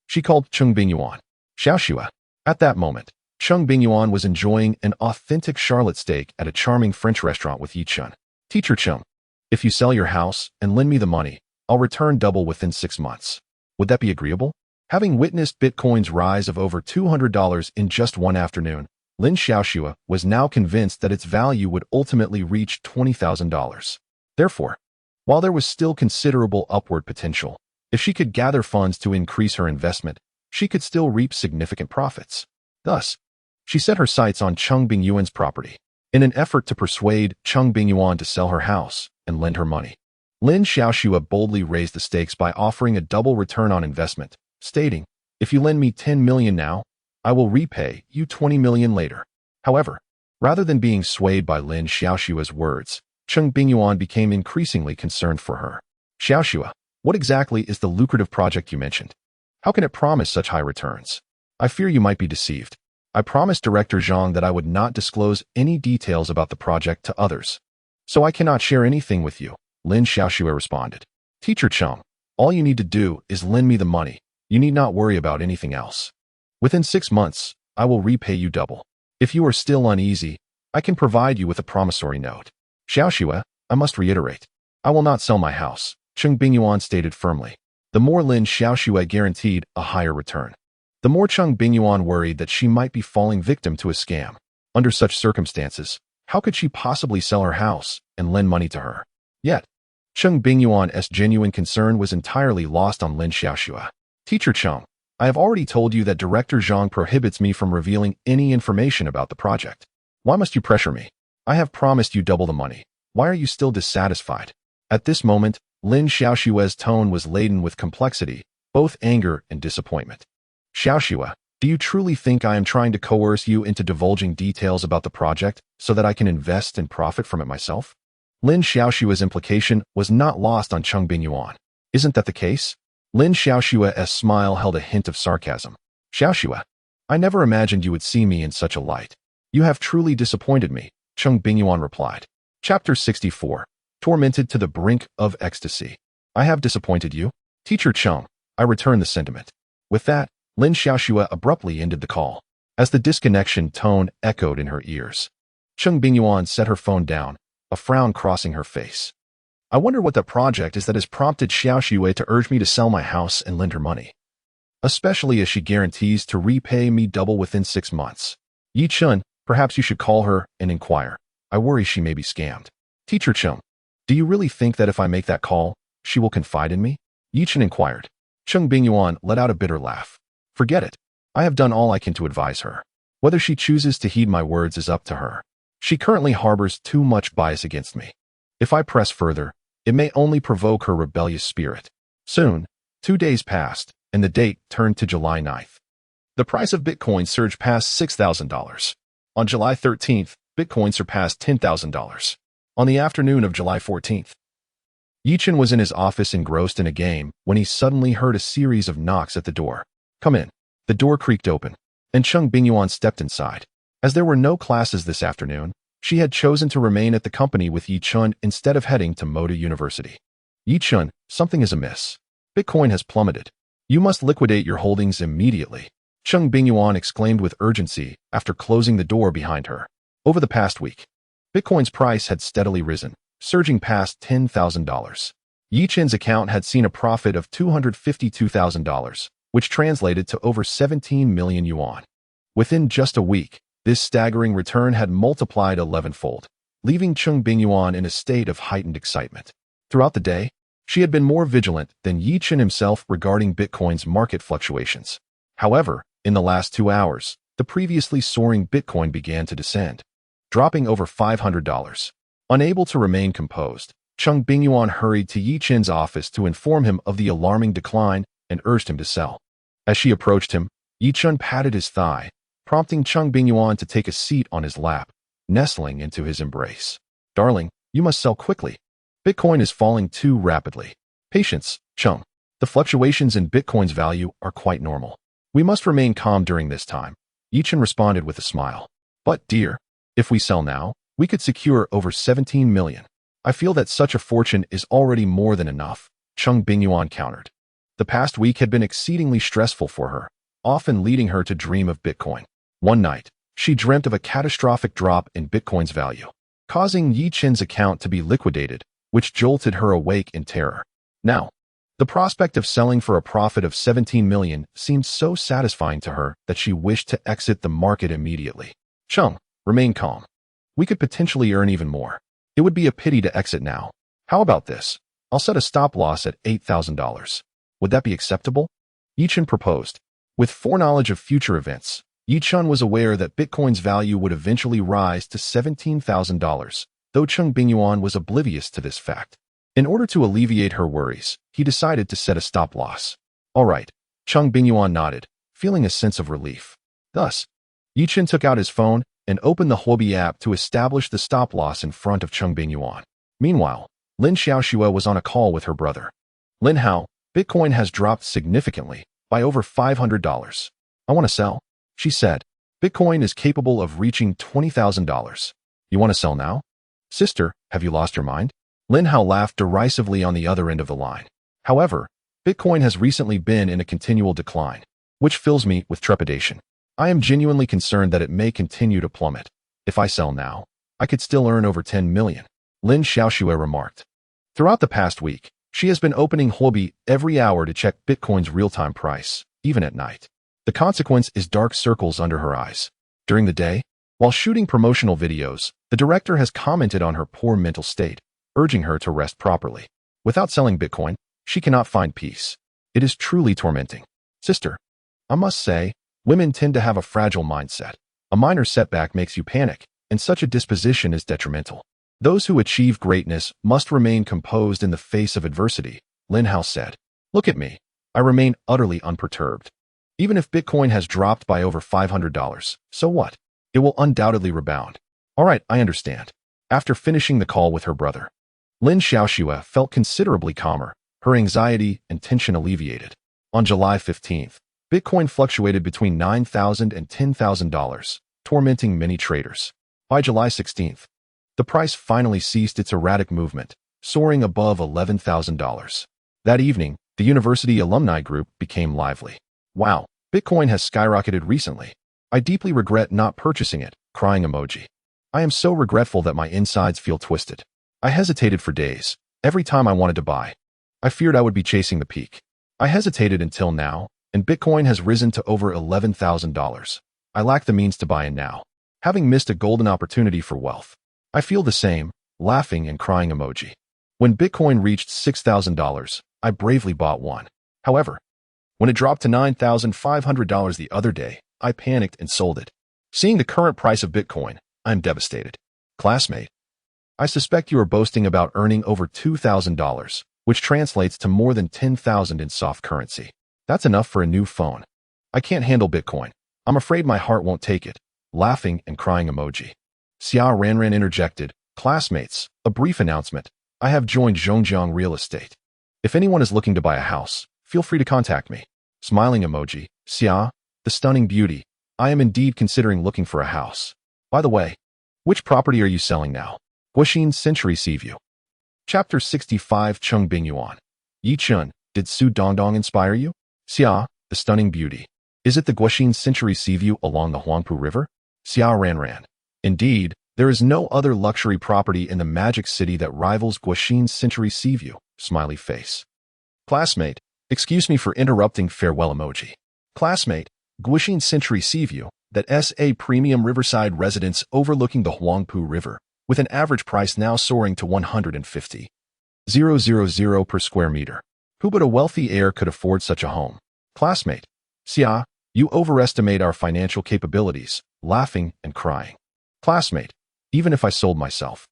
she called Cheng Bingyuan. Xiaoxue. At that moment, Cheng Bingyuan was enjoying an authentic Charlotte steak at a charming French restaurant with Yechen. Teacher Cheng, if you sell your house and lend me the money, I'll return double within 6 months. Would that be agreeable? Having witnessed Bitcoin's rise of over $200 in just one afternoon, Lin Xiaoxue was now convinced that its value would ultimately reach $20,000. Therefore, while there was still considerable upward potential, if she could gather funds to increase her investment, she could still reap significant profits. Thus, she set her sights on Cheng Bingyuan's property. In an effort to persuade Cheng Bingyuan to sell her house and lend her money, Lin Xiaoxue boldly raised the stakes by offering a double return on investment, stating, if you lend me 10 million now, I will repay you 20 million later. However, rather than being swayed by Lin Xiaoxue's words, Cheng Bingyuan became increasingly concerned for her. Xiaoxue, what exactly is the lucrative project you mentioned? How can it promise such high returns? I fear you might be deceived. I promised Director Zhang that I would not disclose any details about the project to others. So I cannot share anything with you, Lin Xiaoxue responded. Teacher Cheng, all you need to do is lend me the money. You need not worry about anything else. Within 6 months, I will repay you double. If you are still uneasy, I can provide you with a promissory note. Xiaoxue, I must reiterate, I will not sell my house, Cheng Bingyuan stated firmly. The more Lin Xiaoxue guaranteed a higher return, the more Cheng Bingyuan worried that she might be falling victim to a scam. Under such circumstances, how could she possibly sell her house and lend money to her? Yet, Cheng Bingyuan's genuine concern was entirely lost on Lin Xiaoxue. Teacher Cheng, I have already told you that Director Zhang prohibits me from revealing any information about the project. Why must you pressure me? I have promised you double the money. Why are you still dissatisfied? At this moment, Lin Xiaoxue's tone was laden with complexity, both anger and disappointment. Xiaoxue, do you truly think I am trying to coerce you into divulging details about the project so that I can invest and profit from it myself? Lin Xiaoxue's implication was not lost on Cheng Bingyuan. Isn't that the case? Lin Xiaoxue's smile held a hint of sarcasm. Xiaoxue, I never imagined you would see me in such a light. You have truly disappointed me, Cheng Bingyuan replied. Chapter 64. Tormented to the brink of ecstasy. I have disappointed you? Teacher Cheng, I return the sentiment. With that, Lin Xiaoxue abruptly ended the call. As the disconnection tone echoed in her ears, Cheng Bingyuan set her phone down, a frown crossing her face. I wonder what the project is that has prompted Xiaoxue to urge me to sell my house and lend her money. Especially as she guarantees to repay me double within 6 months. Yechen, perhaps you should call her and inquire. I worry she may be scammed. Teacher Cheng, do you really think that if I make that call, she will confide in me? Yechen inquired. Cheng Bingyuan let out a bitter laugh. Forget it. I have done all I can to advise her. Whether she chooses to heed my words is up to her. She currently harbors too much bias against me. If I press further, it may only provoke her rebellious spirit. Soon, 2 days passed, and the date turned to July 9th. The price of Bitcoin surged past $6,000. On July 13th, Bitcoin surpassed $10,000. On the afternoon of July 14th, Yechen was in his office engrossed in a game when he suddenly heard a series of knocks at the door. Come in. The door creaked open, and Cheng Bingyuan stepped inside. As there were no classes this afternoon, she had chosen to remain at the company with Yechen instead of heading to Moda University. Yechen, something is amiss. Bitcoin has plummeted. You must liquidate your holdings immediately. Cheng Bingyuan exclaimed with urgency after closing the door behind her. Over the past week, Bitcoin's price had steadily risen, surging past $10,000. Yechen's account had seen a profit of $252,000, which translated to over 17 million yuan. Within just a week, this staggering return had multiplied 11-fold, leaving Cheng Bingyuan in a state of heightened excitement. Throughout the day, she had been more vigilant than Yechen himself regarding Bitcoin's market fluctuations. However, in the last 2 hours, the previously soaring Bitcoin began to descend, dropping over $500. Unable to remain composed, Cheng Bingyuan hurried to Yechen's office to inform him of the alarming decline and urged him to sell. As she approached him, Yechen patted his thigh, prompting Cheng Bingyuan to take a seat on his lap, nestling into his embrace. Darling, you must sell quickly. Bitcoin is falling too rapidly. Patience, Cheng. The fluctuations in Bitcoin's value are quite normal. We must remain calm during this time. Yechen responded with a smile. But, dear, if we sell now, we could secure over 17 million. I feel that such a fortune is already more than enough, Cheng Bingyuan countered. The past week had been exceedingly stressful for her, often leading her to dream of Bitcoin. One night, she dreamt of a catastrophic drop in Bitcoin's value, causing Yechen's account to be liquidated, which jolted her awake in terror. Now, the prospect of selling for a profit of 17 million seemed so satisfying to her that she wished to exit the market immediately. Cheng, remain calm. We could potentially earn even more. It would be a pity to exit now. How about this? I'll set a stop loss at $8,000. Would that be acceptable? Yechen proposed. With foreknowledge of future events, Yechen was aware that Bitcoin's value would eventually rise to $17,000, though Cheng Bingyuan was oblivious to this fact. In order to alleviate her worries, he decided to set a stop loss. All right, Cheng Bingyuan nodded, feeling a sense of relief. Thus, Yechen took out his phone and opened the Huobi app to establish the stop loss in front of Cheng Bingyuan. Meanwhile, Lin Xiaoxue was on a call with her brother. Lin Hao, Bitcoin has dropped significantly, by over $500. I want to sell, she said. Bitcoin is capable of reaching $20,000. You want to sell now? Sister, have you lost your mind? Lin Hao laughed derisively on the other end of the line. However, Bitcoin has recently been in a continual decline, which fills me with trepidation. I am genuinely concerned that it may continue to plummet. If I sell now, I could still earn over 10 million, Lin Xiaoxue remarked. Throughout the past week, she has been opening Huobi every hour to check Bitcoin's real-time price, even at night. The consequence is dark circles under her eyes. During the day, while shooting promotional videos, the director has commented on her poor mental state, urging her to rest properly. Without selling Bitcoin, she cannot find peace. It is truly tormenting. Sister, I must say, women tend to have a fragile mindset. A minor setback makes you panic, and such a disposition is detrimental. Those who achieve greatness must remain composed in the face of adversity, Lin Xiaoxue said. Look at me. I remain utterly unperturbed. Even if Bitcoin has dropped by over $500, so what? It will undoubtedly rebound. All right, I understand. After finishing the call with her brother, Lin Xiaoxue felt considerably calmer, her anxiety and tension alleviated. On July 15th, Bitcoin fluctuated between $9,000 and $10,000, tormenting many traders. By July 16th, the price finally ceased its erratic movement, soaring above $11,000. That evening, the university alumni group became lively. Wow, Bitcoin has skyrocketed recently. I deeply regret not purchasing it, crying emoji. I am so regretful that my insides feel twisted. I hesitated for days, every time I wanted to buy. I feared I would be chasing the peak. I hesitated until now, and Bitcoin has risen to over $11,000. I lack the means to buy in now, having missed a golden opportunity for wealth. I feel the same, laughing and crying emoji. When Bitcoin reached $6,000, I bravely bought one. However, when it dropped to $9,500 the other day, I panicked and sold it. Seeing the current price of Bitcoin, I'm devastated. Classmate, I suspect you are boasting about earning over $2,000, which translates to more than $10,000 in soft currency. That's enough for a new phone. I can't handle Bitcoin. I'm afraid my heart won't take it. Laughing and crying emoji. Xia Ranran interjected, classmates, a brief announcement. I have joined Zhongjiang Real Estate. If anyone is looking to buy a house, feel free to contact me. Smiling emoji. Xia, the stunning beauty. I am indeed considering looking for a house. By the way, which property are you selling now? Guoxin Century Seaview. Chapter 65 Cheng Bingyuan. Yechen, did Su Dongdong inspire you? Xia, the stunning beauty. Is it the Guoxin Century Seaview along the Huangpu River? Xia Ranran. Indeed, there is no other luxury property in the magic city that rivals Guoxin Century Seaview. Smiley face. Classmate, excuse me for interrupting, farewell emoji. Classmate, Guoxin Century Seaview, that SA premium riverside residence overlooking the Huangpu River, with an average price now soaring to 150,000 per square meter. Who but a wealthy heir could afford such a home? Classmate, Xia, you overestimate our financial capabilities, laughing and crying. Classmate, even if I sold myself,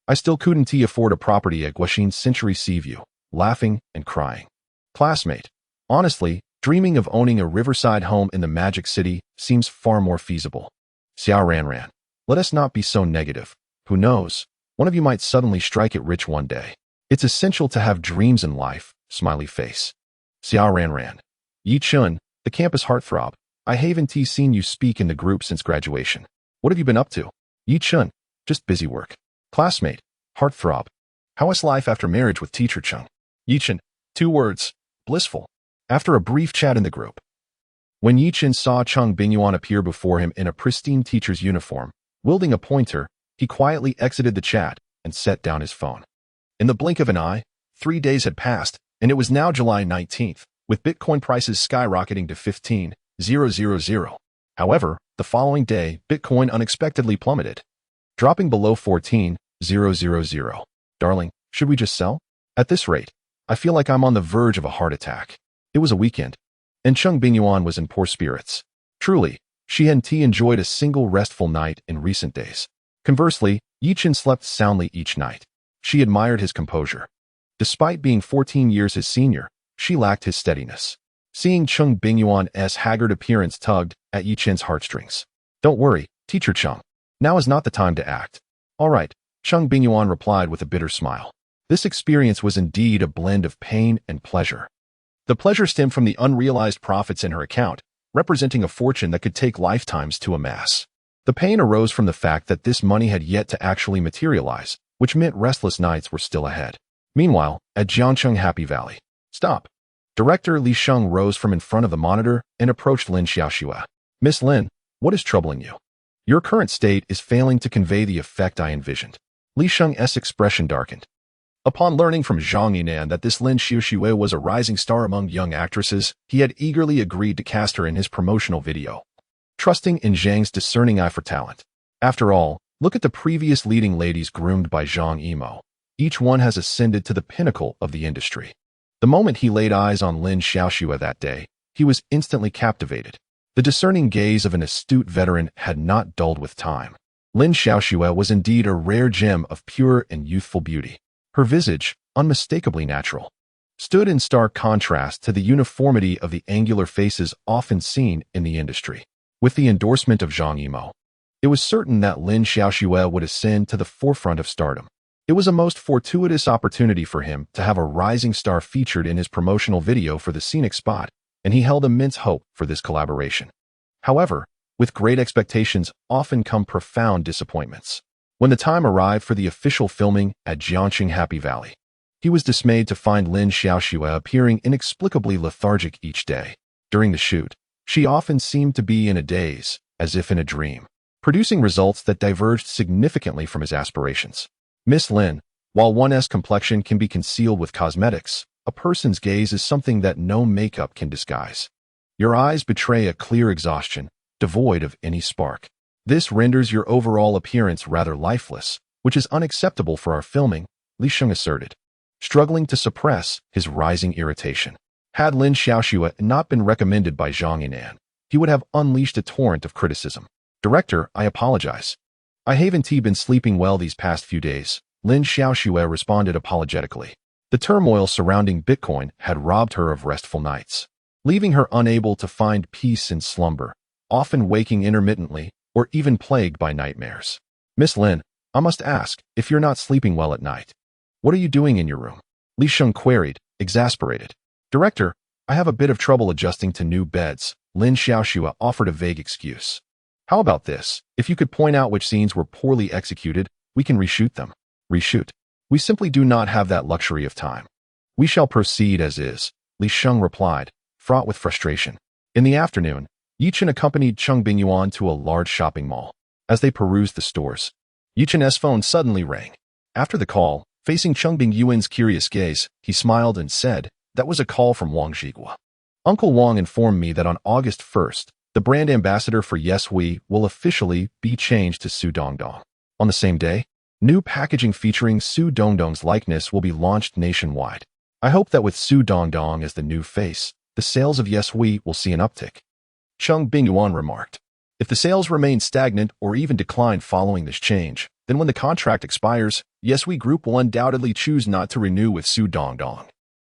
I still couldn't afford a property at Guoxin Century Seaview, laughing and crying. Classmate, honestly, dreaming of owning a riverside home in the Magic City seems far more feasible. Xia Ranran, let us not be so negative. Who knows, one of you might suddenly strike it rich one day. It's essential to have dreams in life, smiley face. Xia Ranran. Yechen, the campus heartthrob. I haven't seen you speak in the group since graduation. What have you been up to? Yechen, just busy work. Classmate, heartthrob. How is life after marriage with teacher Cheng? Yechen, 2 words, blissful. After a brief chat in the group. When Yechen saw Cheng Bingyuan appear before him in a pristine teacher's uniform, wielding a pointer, he quietly exited the chat and set down his phone. In the blink of an eye, 3 days had passed, and it was now July 19th, with Bitcoin prices skyrocketing to 15,000. However, the following day, Bitcoin unexpectedly plummeted, dropping below 14,000. Darling, should we just sell? At this rate, I feel like I'm on the verge of a heart attack. It was a weekend, and Cheng Bingyuan was in poor spirits. Truly, she hadn't enjoyed a single restful night in recent days. Conversely, Yechen slept soundly each night. She admired his composure. Despite being 14 years his senior, she lacked his steadiness. Seeing Cheng Bingyuan's haggard appearance tugged at Yechen's heartstrings. Don't worry, teacher Cheng. Now is not the time to act. All right, Cheng Bingyuan replied with a bitter smile. This experience was indeed a blend of pain and pleasure. The pleasure stemmed from the unrealized profits in her account, representing a fortune that could take lifetimes to amass. The pain arose from the fact that this money had yet to actually materialize, which meant restless nights were still ahead. Meanwhile, at Jiangcheng Happy Valley. Stop. Director Li Sheng rose from in front of the monitor and approached Lin Xiaoxue. Miss Lin, what is troubling you? Your current state is failing to convey the effect I envisioned. Li Sheng's expression darkened. Upon learning from Zhang Yinan that this Lin Xiaoxue was a rising star among young actresses, he had eagerly agreed to cast her in his promotional video, trusting in Zhang's discerning eye for talent. After all, look at the previous leading ladies groomed by Zhang Yimou. Each one has ascended to the pinnacle of the industry. The moment he laid eyes on Lin Xiaoxue that day, he was instantly captivated. The discerning gaze of an astute veteran had not dulled with time. Lin Xiaoxue was indeed a rare gem of pure and youthful beauty. Her visage, unmistakably natural, stood in stark contrast to the uniformity of the angular faces often seen in the industry. With the endorsement of Zhang Yimou, it was certain that Lin Xiaoxue would ascend to the forefront of stardom. It was a most fortuitous opportunity for him to have a rising star featured in his promotional video for the scenic spot, and he held immense hope for this collaboration. However, with great expectations often come profound disappointments. When the time arrived for the official filming at Jiangxing Happy Valley, he was dismayed to find Lin Xiaoxue appearing inexplicably lethargic each day. During the shoot, she often seemed to be in a daze, as if in a dream, producing results that diverged significantly from his aspirations. Miss Lin, while one's complexion can be concealed with cosmetics, a person's gaze is something that no makeup can disguise. Your eyes betray a clear exhaustion, devoid of any spark. This renders your overall appearance rather lifeless, which is unacceptable for our filming, Li Xiaoxue asserted, struggling to suppress his rising irritation. Had Lin Xiaoxue not been recommended by Zhang Yinan, he would have unleashed a torrent of criticism. Director, I apologize. I haven't been sleeping well these past few days, Lin Xiaoxue responded apologetically. The turmoil surrounding Bitcoin had robbed her of restful nights, leaving her unable to find peace in slumber, often waking intermittently or even plagued by nightmares. Miss Lin, I must ask, if you're not sleeping well at night, what are you doing in your room? Li Xiaoxue queried, exasperated. Director, I have a bit of trouble adjusting to new beds, Lin Xiaoxue offered a vague excuse. How about this? If you could point out which scenes were poorly executed, we can reshoot them. Reshoot? We simply do not have that luxury of time. We shall proceed as is, Li Xiaoxue replied, fraught with frustration. In the afternoon, Yechen accompanied Cheng Bingyuan to a large shopping mall. As they perused the stores, Yechen's phone suddenly rang. After the call, facing Cheng Bingyuan's curious gaze, he smiled and said, that was a call from Wang Zhigua. Uncle Wang informed me that on August 1st, the brand ambassador for Yechen will officially be changed to Su Dongdong. On the same day, new packaging featuring Su Dongdong's likeness will be launched nationwide. I hope that with Su Dongdong as the new face, the sales of Yechen will see an uptick. Cheng Bingyuan remarked. If the sales remain stagnant or even decline following this change, then when the contract expires, Yechen Group will undoubtedly choose not to renew with Su Dongdong.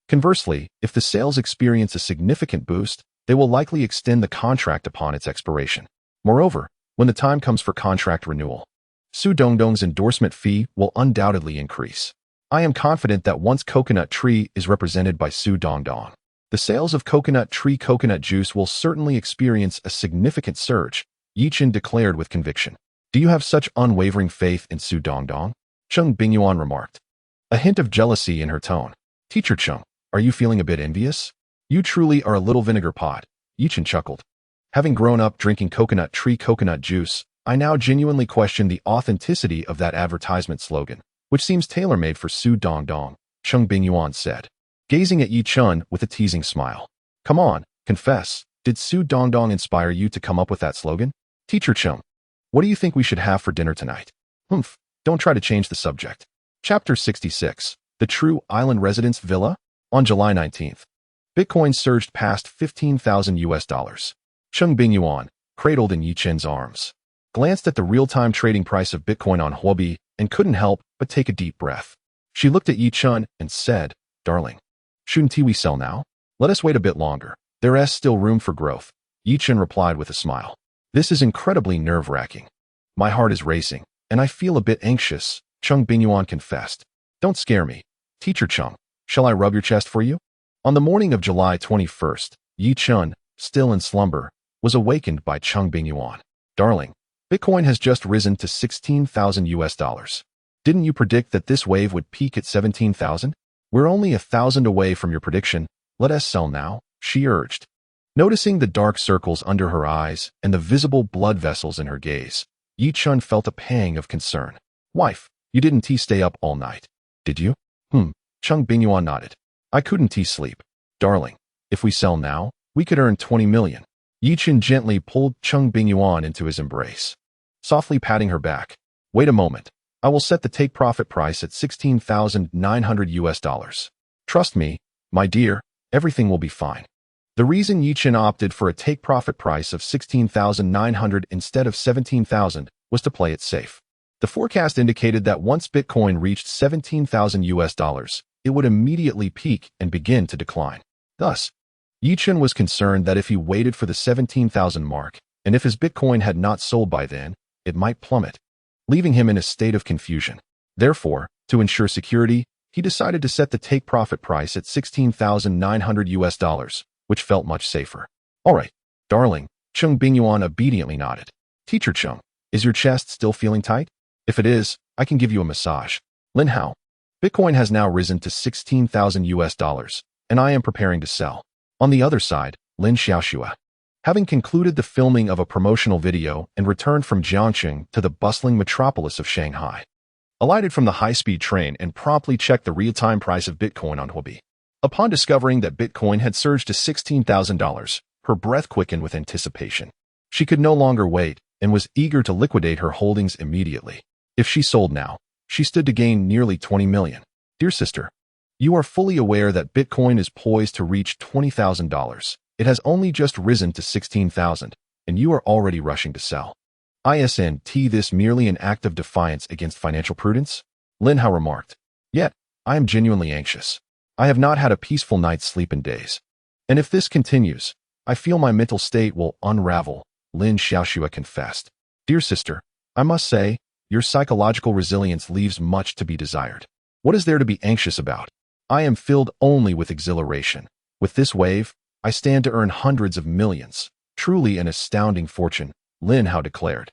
Conversely, if the sales experience a significant boost, they will likely extend the contract upon its expiration. Moreover, when the time comes for contract renewal, Su Dongdong's endorsement fee will undoubtedly increase. I am confident that once Coconut Tree is represented by Su Dongdong, the sales of Coconut Tree coconut juice will certainly experience a significant surge, Yechen declared with conviction. Do you have such unwavering faith in Su Dongdong? Cheng Bingyuan remarked, a hint of jealousy in her tone. Teacher Cheng, are you feeling a bit envious? You truly are a little vinegar pot, Yechen chuckled. Having grown up drinking Coconut Tree coconut juice, I now genuinely question the authenticity of that advertisement slogan, which seems tailor-made for Su Dongdong, Cheng Bingyuan said, gazing at Yechen with a teasing smile. Come on, confess, did Su Dongdong inspire you to come up with that slogan? Teacher Cheng, what do you think we should have for dinner tonight? Don't try to change the subject. Chapter 66, The True Island Residence Villa? On July 19th, Bitcoin surged past $15,000. Cheng Bingyuan, cradled in Yechen's arms, glanced at the real-time trading price of Bitcoin on Huobi and couldn't help but take a deep breath. She looked at Yechen and said, Darling, shouldn't we sell now? Let us wait a bit longer. There's still room for growth, Yechen replied with a smile. This is incredibly nerve-wracking. My heart is racing, and I feel a bit anxious, Cheng Bingyuan confessed. Don't scare me. Teacher Cheng, shall I rub your chest for you? On the morning of July 21st, Yechen, still in slumber, was awakened by Cheng Bingyuan. Darling, Bitcoin has just risen to $16,000. Didn't you predict that this wave would peak at 17,000? We're only 1,000 away from your prediction. Let us sell now, she urged. Noticing the dark circles under her eyes and the visible blood vessels in her gaze, Yechen felt a pang of concern. Wife, you didn't stay up all night, did you? Cheng Bingyuan nodded. I couldn't sleep. Darling, if we sell now, we could earn 20 million. Yechen gently pulled Cheng Bingyuan into his embrace, softly patting her back. Wait a moment. I will set the take-profit price at 16,900 US dollars. Trust me, my dear, everything will be fine. The reason Yechen opted for a take-profit price of 16,900 instead of 17,000 was to play it safe. The forecast indicated that once Bitcoin reached 17,000 US dollars, it would immediately peak and begin to decline. Thus, Yechen was concerned that if he waited for the 17,000 mark, and if his Bitcoin had not sold by then, it might plummet, leaving him in a state of confusion. Therefore, to ensure security, he decided to set the take-profit price at 16,900 US dollars, which felt much safer. All right, darling, Cheng Bingyuan obediently nodded. Teacher Cheng, is your chest still feeling tight? If it is, I can give you a massage. Lin Hao, Bitcoin has now risen to 16,000 US dollars, and I am preparing to sell. On the other side, Lin Xiaoxue, having concluded the filming of a promotional video and returned from Jiangxing to the bustling metropolis of Shanghai, alighted from the high-speed train and promptly checked the real-time price of Bitcoin on Huobi. Upon discovering that Bitcoin had surged to $16,000, her breath quickened with anticipation. She could no longer wait and was eager to liquidate her holdings immediately. If she sold now, she stood to gain nearly 20 million. Dear sister, you are fully aware that Bitcoin is poised to reach $20,000. It has only just risen to 16,000, and you are already rushing to sell. Isn't this merely an act of defiance against financial prudence? Lin Hao remarked. Yet, I am genuinely anxious. I have not had a peaceful night's sleep in days. And if this continues, I feel my mental state will unravel, Lin Xiaoxue confessed. Dear sister, I must say, your psychological resilience leaves much to be desired. What is there to be anxious about? I am filled only with exhilaration. With this wave, I stand to earn hundreds of millions. Truly an astounding fortune, Lin Hao declared.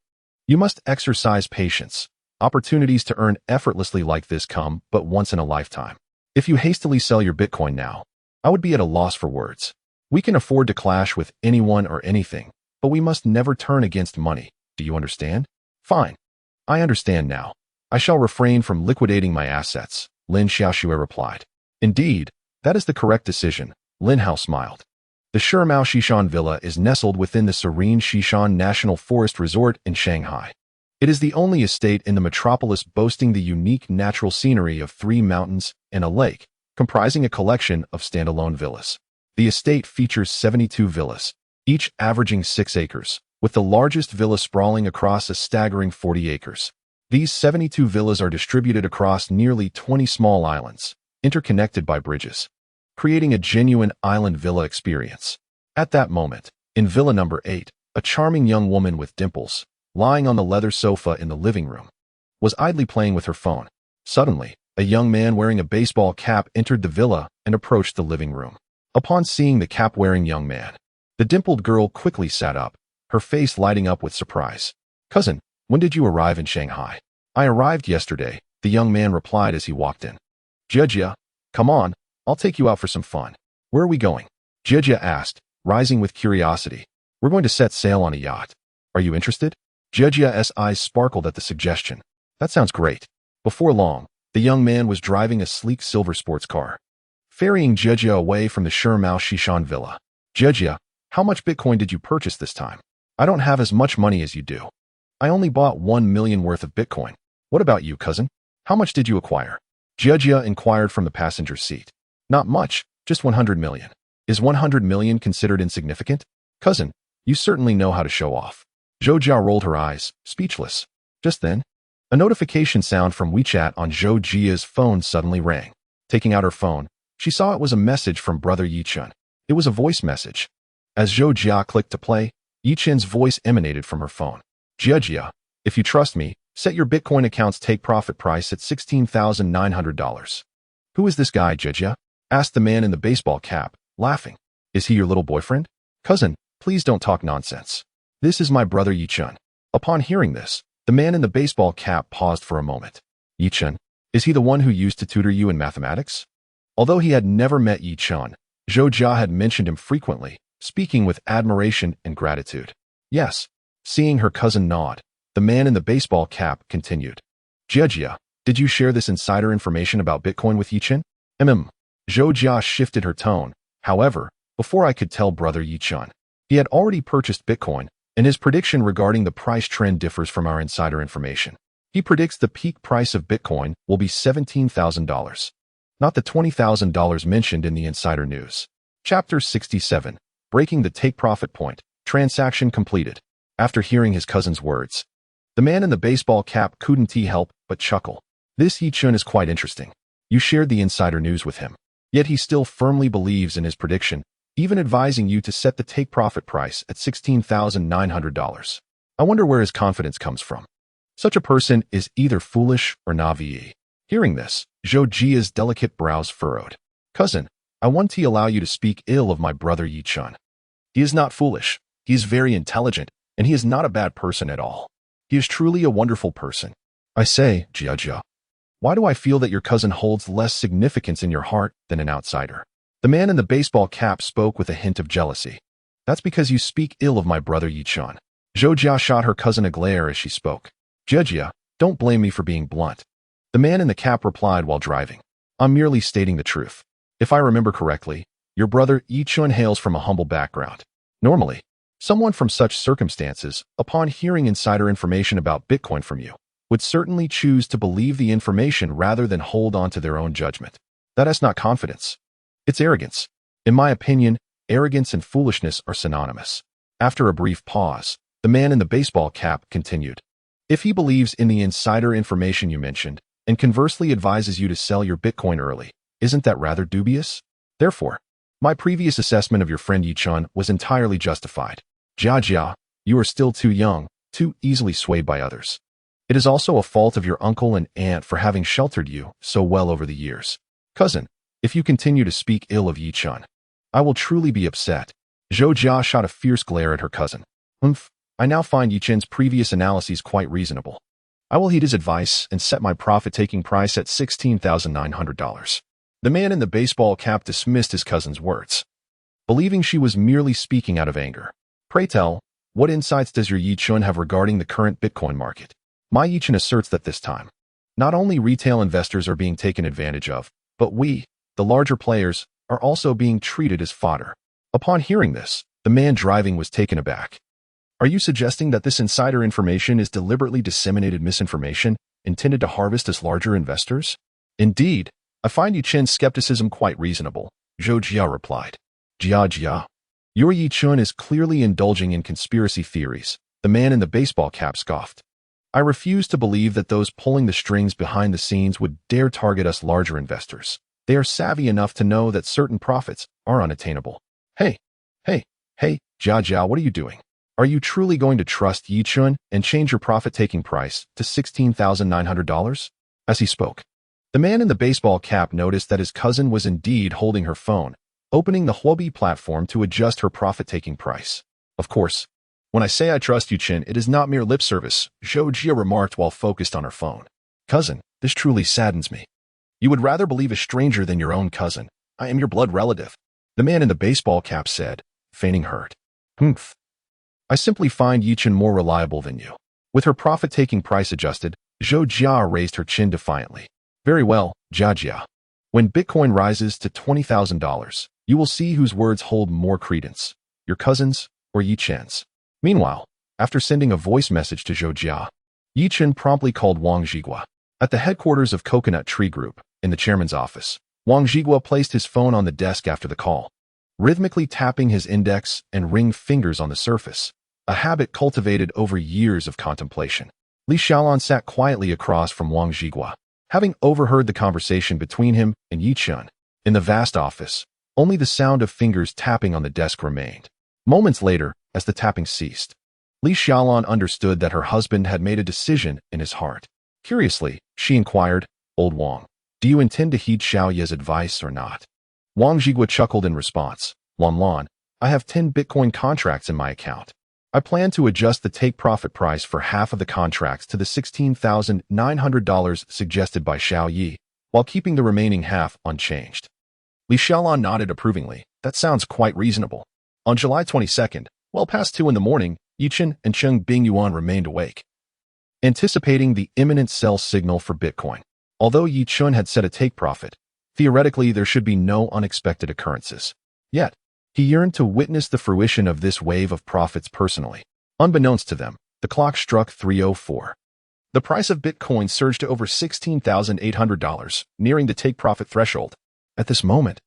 You must exercise patience. Opportunities to earn effortlessly like this come but once in a lifetime. If you hastily sell your Bitcoin now, I would be at a loss for words. We can afford to clash with anyone or anything, but we must never turn against money. Do you understand? Fine. I understand now. I shall refrain from liquidating my assets, Lin Xiaoxue replied. Indeed, that is the correct decision, Lin Hao smiled. The Shimao Xishan Villa is nestled within the serene Xishan National Forest Resort in Shanghai. It is the only estate in the metropolis boasting the unique natural scenery of 3 mountains and a lake, comprising a collection of standalone villas. The estate features 72 villas, each averaging 6 acres, with the largest villa sprawling across a staggering 40 acres. These 72 villas are distributed across nearly 20 small islands, interconnected by bridges, creating a genuine island villa experience. At that moment, in Villa number 8, a charming young woman with dimples, lying on the leather sofa in the living room, was idly playing with her phone. Suddenly, a young man wearing a baseball cap entered the villa and approached the living room. Upon seeing the cap-wearing young man, the dimpled girl quickly sat up, her face lighting up with surprise. Cousin, when did you arrive in Shanghai? I arrived yesterday, the young man replied as he walked in. Jia, come on, I'll take you out for some fun. Where are we going? Jia asked, rising with curiosity. We're going to set sail on a yacht. Are you interested? Jia's eyes sparkled at the suggestion. That sounds great. Before long, the young man was driving a sleek silver sports car, ferrying Jia away from the Shimao Xishan Villa. Jia, how much Bitcoin did you purchase this time? I don't have as much money as you do. I only bought 1 million worth of Bitcoin. What about you, cousin? How much did you acquire? Jia inquired from the passenger seat. Not much, just 100 million. Is 100 million considered insignificant? Cousin, you certainly know how to show off. Zhou Jia rolled her eyes, speechless. Just then, a notification sound from WeChat on Zhou Jia's phone suddenly rang. Taking out her phone, she saw it was a message from brother Yechen. It was a voice message. As Zhou Jia clicked to play, Yechen's voice emanated from her phone. Jia, if you trust me, set your Bitcoin account's take-profit price at $16,900. Who is this guy, Jia? Asked the man in the baseball cap, laughing. Is he your little boyfriend? Cousin, please don't talk nonsense. This is my brother Yechen. Upon hearing this, the man in the baseball cap paused for a moment. Yechen, is he the one who used to tutor you in mathematics? Although he had never met Yechen, Zhou Jia had mentioned him frequently, speaking with admiration and gratitude. Yes. Seeing her cousin nod, the man in the baseball cap continued. Jia, did you share this insider information about Bitcoin with Yechen? Zhou Jia shifted her tone. However, before I could tell brother Yechen, he had already purchased Bitcoin, and his prediction regarding the price trend differs from our insider information. He predicts the peak price of Bitcoin will be $17,000, not the $20,000 mentioned in the insider news. Chapter 67. Breaking the take-profit point. Transaction completed. After hearing his cousin's words, the man in the baseball cap couldn't help but chuckle. This Yechen is quite interesting. You shared the insider news with him, yet he still firmly believes in his prediction, even advising you to set the take-profit price at $16,900. I wonder where his confidence comes from. Such a person is either foolish or naive. Hearing this, Zhou Jia's delicate brows furrowed. Cousin, I want to allow you to speak ill of my brother Yechen. He is not foolish, he is very intelligent, and he is not a bad person at all. He is truly a wonderful person. I say, Jia, why do I feel that your cousin holds less significance in your heart than an outsider? The man in the baseball cap spoke with a hint of jealousy. That's because you speak ill of my brother Yechen. Zhou Jia shot her cousin a glare as she spoke. Jia, don't blame me for being blunt. The man in the cap replied while driving. I'm merely stating the truth. If I remember correctly, your brother Yechen hails from a humble background. Normally, someone from such circumstances, upon hearing insider information about Bitcoin from you, would certainly choose to believe the information rather than hold on to their own judgment. That is not confidence. It's arrogance. In my opinion, arrogance and foolishness are synonymous. After a brief pause, the man in the baseball cap continued. If he believes in the insider information you mentioned, and conversely advises you to sell your Bitcoin early, isn't that rather dubious? Therefore, my previous assessment of your friend Yechen was entirely justified. Jia, you are still too young, too easily swayed by others. It is also a fault of your uncle and aunt for having sheltered you so well over the years. Cousin, if you continue to speak ill of Yechen, I will truly be upset. Zhou Jia shot a fierce glare at her cousin. I now find Yechen's previous analyses quite reasonable. I will heed his advice and set my profit-taking price at $16,900. The man in the baseball cap dismissed his cousin's words, believing she was merely speaking out of anger. Pray tell, what insights does your Yechen have regarding the current Bitcoin market? My Yechen asserts that this time, not only retail investors are being taken advantage of, but we, the larger players, are also being treated as fodder. Upon hearing this, the man driving was taken aback. Are you suggesting that this insider information is deliberately disseminated misinformation intended to harvest us larger investors? Indeed, I find Yechen's skepticism quite reasonable, Zhou Jia replied. Jia, your Yechen is clearly indulging in conspiracy theories, the man in the baseball cap scoffed. I refuse to believe that those pulling the strings behind the scenes would dare target us larger investors. They are savvy enough to know that certain profits are unattainable. Hey, Jia, what are you doing? Are you truly going to trust Yechen and change your profit-taking price to $16,900? As he spoke, the man in the baseball cap noticed that his cousin was indeed holding her phone, opening the Huobi platform to adjust her profit-taking price. Of course, when I say I trust Yechen, it is not mere lip service, Zhou Jia remarked while focused on her phone. Cousin, this truly saddens me. You would rather believe a stranger than your own cousin. I am your blood relative. The man in the baseball cap said, feigning hurt. I simply find Yechen more reliable than you. With her profit-taking price adjusted, Zhou Jia raised her chin defiantly. Very well, Jia. When Bitcoin rises to $20,000, you will see whose words hold more credence, your cousin's or Yechen's. Meanwhile, after sending a voice message to Zhou Jia, Yechen promptly called Wang Zhigua. At the headquarters of Coconut Tree Group, in the chairman's office, Wang Zhigua placed his phone on the desk after the call, rhythmically tapping his index and ring fingers on the surface, a habit cultivated over years of contemplation. Li Xiaolan sat quietly across from Wang Zhigua, having overheard the conversation between him and Yechen. In the vast office, only the sound of fingers tapping on the desk remained. Moments later, as the tapping ceased, Li Xiaolan understood that her husband had made a decision in his heart. Curiously, she inquired, Old Wang, do you intend to heed Xiao Ye's advice or not? Wang Zhigua chuckled in response. Lan, I have 10 Bitcoin contracts in my account. I plan to adjust the take-profit price for half of the contracts to the $16,900 suggested by Xiao Ye, while keeping the remaining half unchanged. Li Xiaolan nodded approvingly. That sounds quite reasonable. On July 22nd, well past 2 in the morning, Yechen and Cheng Bingyuan remained awake, anticipating the imminent sell signal for Bitcoin. Although Yechen had set a take profit, theoretically there should be no unexpected occurrences. Yet, he yearned to witness the fruition of this wave of profits personally. Unbeknownst to them, the clock struck 3:04. The price of Bitcoin surged to over $16,800, nearing the take-profit threshold. At this moment,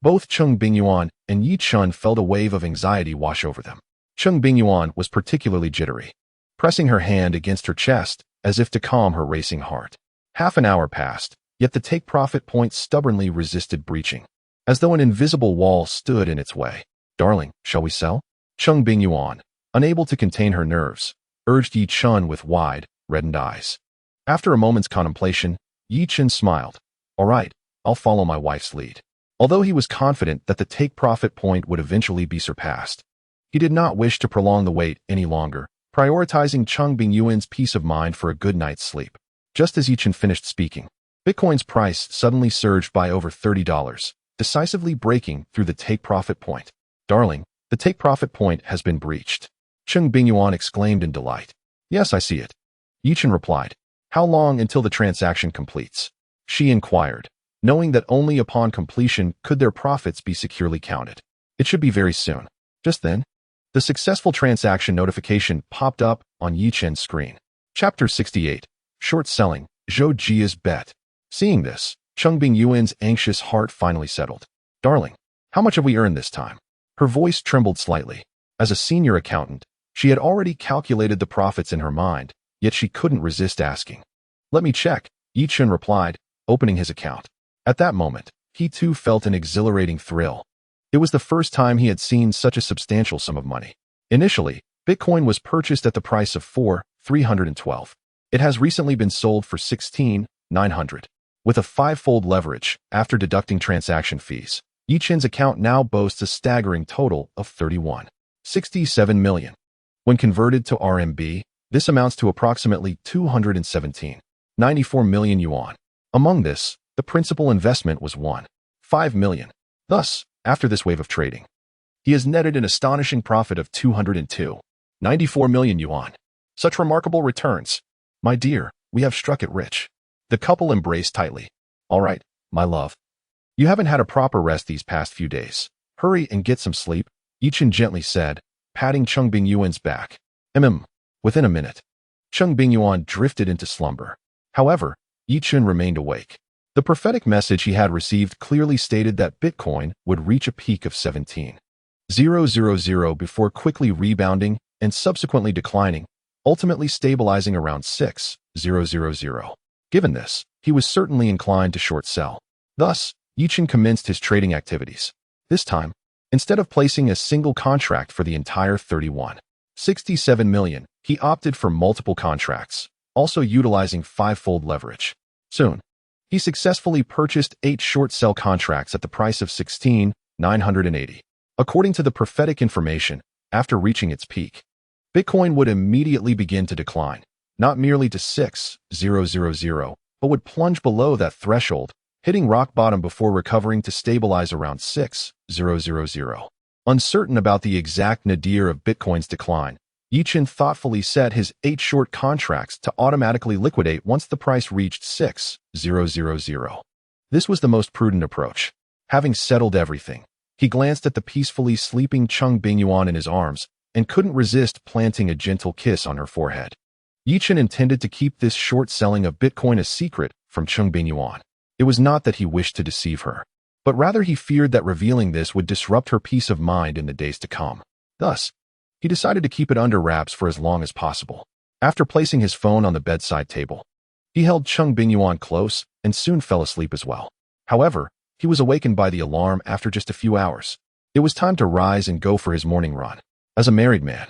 both Cheng Bingyuan and Yechen felt a wave of anxiety wash over them. Cheng Bingyuan was particularly jittery, pressing her hand against her chest as if to calm her racing heart. Half an hour passed, yet the take-profit point stubbornly resisted breaching, as though an invisible wall stood in its way. "Darling, shall we sell?" Cheng Bingyuan, unable to contain her nerves, urged Yechen with wide, reddened eyes. After a moment's contemplation, Yechen smiled. "All right, I'll follow my wife's lead." Although he was confident that the take-profit point would eventually be surpassed, he did not wish to prolong the wait any longer, prioritizing Cheng Bingyuan's peace of mind for a good night's sleep. Just as Yechen finished speaking, Bitcoin's price suddenly surged by over $30, decisively breaking through the take-profit point. "Darling, the take-profit point has been breached," Cheng Bingyuan exclaimed in delight. "Yes, I see it," Yechen replied. "How long until the transaction completes?" she inquired, knowing that only upon completion could their profits be securely counted. "It should be very soon." Just then, the successful transaction notification popped up on Yechen's screen. Chapter 68. Short Selling, Zhou Jia's Bet. Seeing this, Cheng Bingyuan's anxious heart finally settled. "Darling, how much have we earned this time?" Her voice trembled slightly. As a senior accountant, she had already calculated the profits in her mind, yet she couldn't resist asking. "Let me check," Yechen replied, opening his account. At that moment, he too felt an exhilarating thrill. It was the first time he had seen such a substantial sum of money. Initially, Bitcoin was purchased at the price of 4,312. It has recently been sold for 16,900. With a five-fold leverage, after deducting transaction fees, Yechen's account now boasts a staggering total of 31.67 million. When converted to RMB, this amounts to approximately 217.94 million yuan. Among this, the principal investment was 1.5 million. Thus, after this wave of trading, he has netted an astonishing profit of 202.94 million yuan. Such remarkable returns. "My dear, we have struck it rich." The couple embraced tightly. "All right, my love. You haven't had a proper rest these past few days. Hurry and get some sleep," Yechen gently said, patting Cheng Bingyuan's back. Within a minute, Cheng Bingyuan drifted into slumber. However, Yechen remained awake. The prophetic message he had received clearly stated that Bitcoin would reach a peak of 17,000 before quickly rebounding and subsequently declining, ultimately stabilizing around 6,000. Given this, he was certainly inclined to short sell. Thus, Yechen commenced his trading activities. This time, instead of placing a single contract for the entire 31.67 million, he opted for multiple contracts, also utilizing five-fold leverage. Soon, he successfully purchased 8 short sell contracts at the price of 16,980. According to the prophetic information, after reaching its peak, Bitcoin would immediately begin to decline, not merely to 6,000, but would plunge below that threshold, hitting rock bottom before recovering to stabilize around 6,000. Uncertain about the exact nadir of Bitcoin's decline, Yechen thoughtfully set his 8 short contracts to automatically liquidate once the price reached 6,000. This was the most prudent approach. Having settled everything, he glanced at the peacefully sleeping Cheng Bingyuan in his arms and couldn't resist planting a gentle kiss on her forehead. Yechen intended to keep this short selling of Bitcoin a secret from Cheng Bingyuan. It was not that he wished to deceive her, but rather he feared that revealing this would disrupt her peace of mind in the days to come. Thus, he decided to keep it under wraps for as long as possible. After placing his phone on the bedside table, he held Cheng Bingyuan close and soon fell asleep as well. However, he was awakened by the alarm after just a few hours. It was time to rise and go for his morning run. As a married man,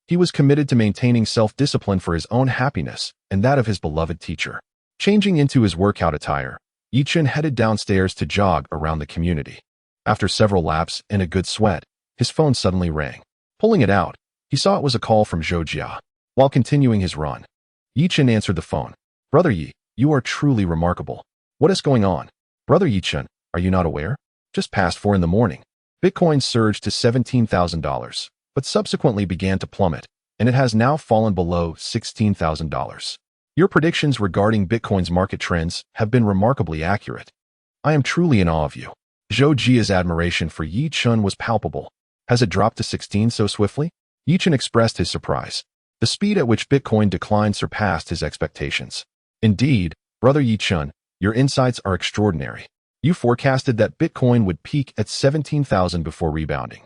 he was committed to maintaining self-discipline for his own happiness and that of his beloved teacher. Changing into his workout attire, Yechen headed downstairs to jog around the community. After several laps and a good sweat, his phone suddenly rang. Pulling it out, he saw it was a call from Zhou Jia. While continuing his run, Yechen answered the phone. "Brother Yi, you are truly remarkable. What is going on?" "Brother Yechen, are you not aware? Just past 4 in the morning, Bitcoin surged to $17,000, but subsequently began to plummet, and it has now fallen below $16,000. Your predictions regarding Bitcoin's market trends have been remarkably accurate. I am truly in awe of you." Zhou Jia's admiration for Yechen was palpable. "Has it dropped to 16 so swiftly?" Yechen expressed his surprise. The speed at which Bitcoin declined surpassed his expectations. Indeed, Brother Yechen, your insights are extraordinary. You forecasted that Bitcoin would peak at 17,000 before rebounding.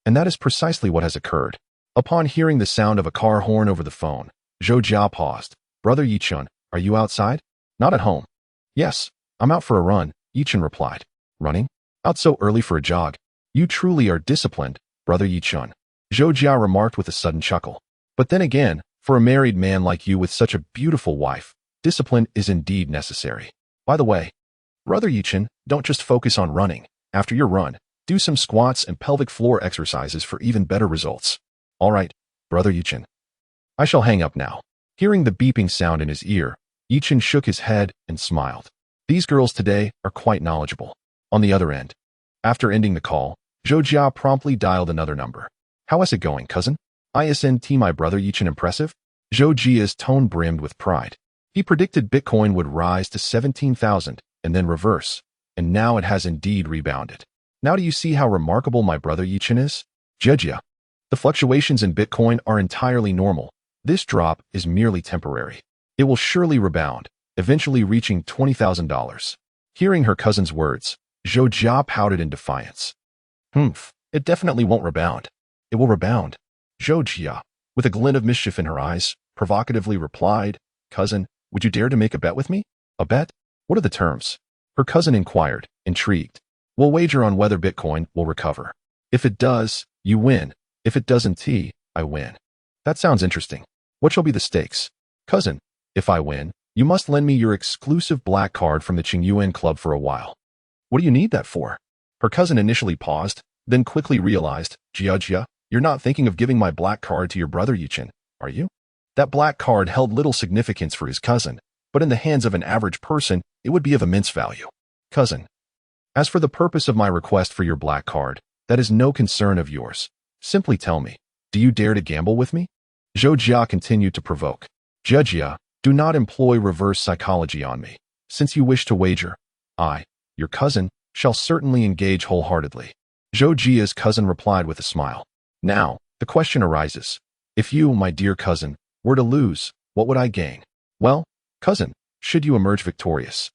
And that is precisely what has occurred. Upon hearing the sound of a car horn over the phone, Zhou Jia paused. Brother Yechen, are you outside? Not at home. Yes, I'm out for a run, Yechen replied. Running? Out so early for a jog. You truly are disciplined, Brother Yechen. Zhou Jia remarked with a sudden chuckle. But then again, for a married man like you with such a beautiful wife, discipline is indeed necessary. By the way, Brother Yechen, don't just focus on running. After your run, do some squats and pelvic floor exercises for even better results. All right, Brother Yechen. I shall hang up now. Hearing the beeping sound in his ear, Yechen shook his head and smiled. These girls today are quite knowledgeable. On the other end, after ending the call, Zhou Jia promptly dialed another number. How is it going, cousin? Isn't my brother Yechen impressive? Zhou Jia's tone brimmed with pride. He predicted Bitcoin would rise to 17,000 and then reverse, and now it has indeed rebounded. Now do you see how remarkable my brother Yechen is? Jia, the fluctuations in Bitcoin are entirely normal. This drop is merely temporary. It will surely rebound, eventually reaching $20,000. Hearing her cousin's words, Zhou Jia pouted in defiance. It definitely won't rebound. It will rebound. Zhou Jia, with a glint of mischief in her eyes, provocatively replied, Cousin, would you dare to make a bet with me? A bet? What are the terms? Her cousin inquired, intrigued. We'll wager on whether Bitcoin will recover. If it does, you win. If it doesn't, I win. That sounds interesting. What shall be the stakes? Cousin, if I win, you must lend me your exclusive black card from the Cheng Bingyuan club for a while. What do you need that for? Her cousin initially paused, then quickly realized, Jia, you're not thinking of giving my black card to your brother Yechen, are you? That black card held little significance for his cousin, but in the hands of an average person, it would be of immense value. Cousin, as for the purpose of my request for your black card, that is no concern of yours. Simply tell me, do you dare to gamble with me? Zhou Jia continued to provoke. Jia, do not employ reverse psychology on me. Since you wish to wager, I, your cousin, shall certainly engage wholeheartedly. Zhou Jia's cousin replied with a smile. Now, the question arises. If you, my dear cousin, were to lose, what would I gain? Well, cousin, should you emerge victorious,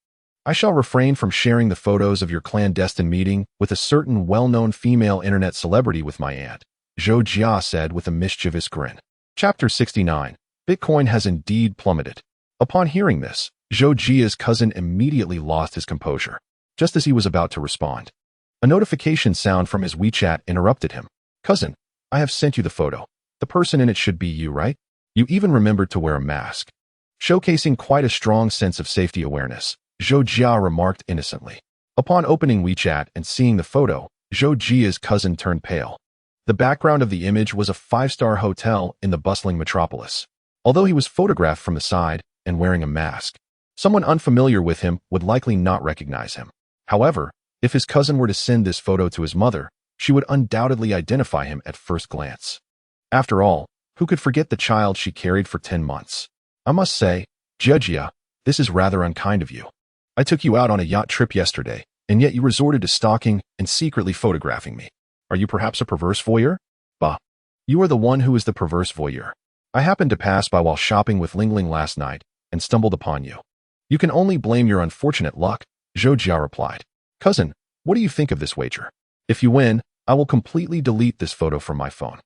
I shall refrain from sharing the photos of your clandestine meeting with a certain well-known female internet celebrity with my aunt, Zhou Jia said with a mischievous grin. Chapter 69. Bitcoin has indeed plummeted. Upon hearing this, Zhou Jia's cousin immediately lost his composure. Just as he was about to respond, a notification sound from his WeChat interrupted him. Cousin, I have sent you the photo. The person in it should be you, right? You even remembered to wear a mask. Showcasing quite a strong sense of safety awareness, Zhou Jia remarked innocently. Upon opening WeChat and seeing the photo, Zhou Jia's cousin turned pale. The background of the image was a five-star hotel in the bustling metropolis. Although he was photographed from the side and wearing a mask, someone unfamiliar with him would likely not recognize him. However, if his cousin were to send this photo to his mother, she would undoubtedly identify him at first glance. After all, who could forget the child she carried for 10 months? I must say, Jia, this is rather unkind of you. I took you out on a yacht trip yesterday, and yet you resorted to stalking and secretly photographing me. Are you perhaps a perverse voyeur? Bah. You are the one who is the perverse voyeur. I happened to pass by while shopping with Ling Ling last night and stumbled upon you. You can only blame your unfortunate luck, Zhou Jia replied. Cousin, what do you think of this wager? If you win, I will completely delete this photo from my phone.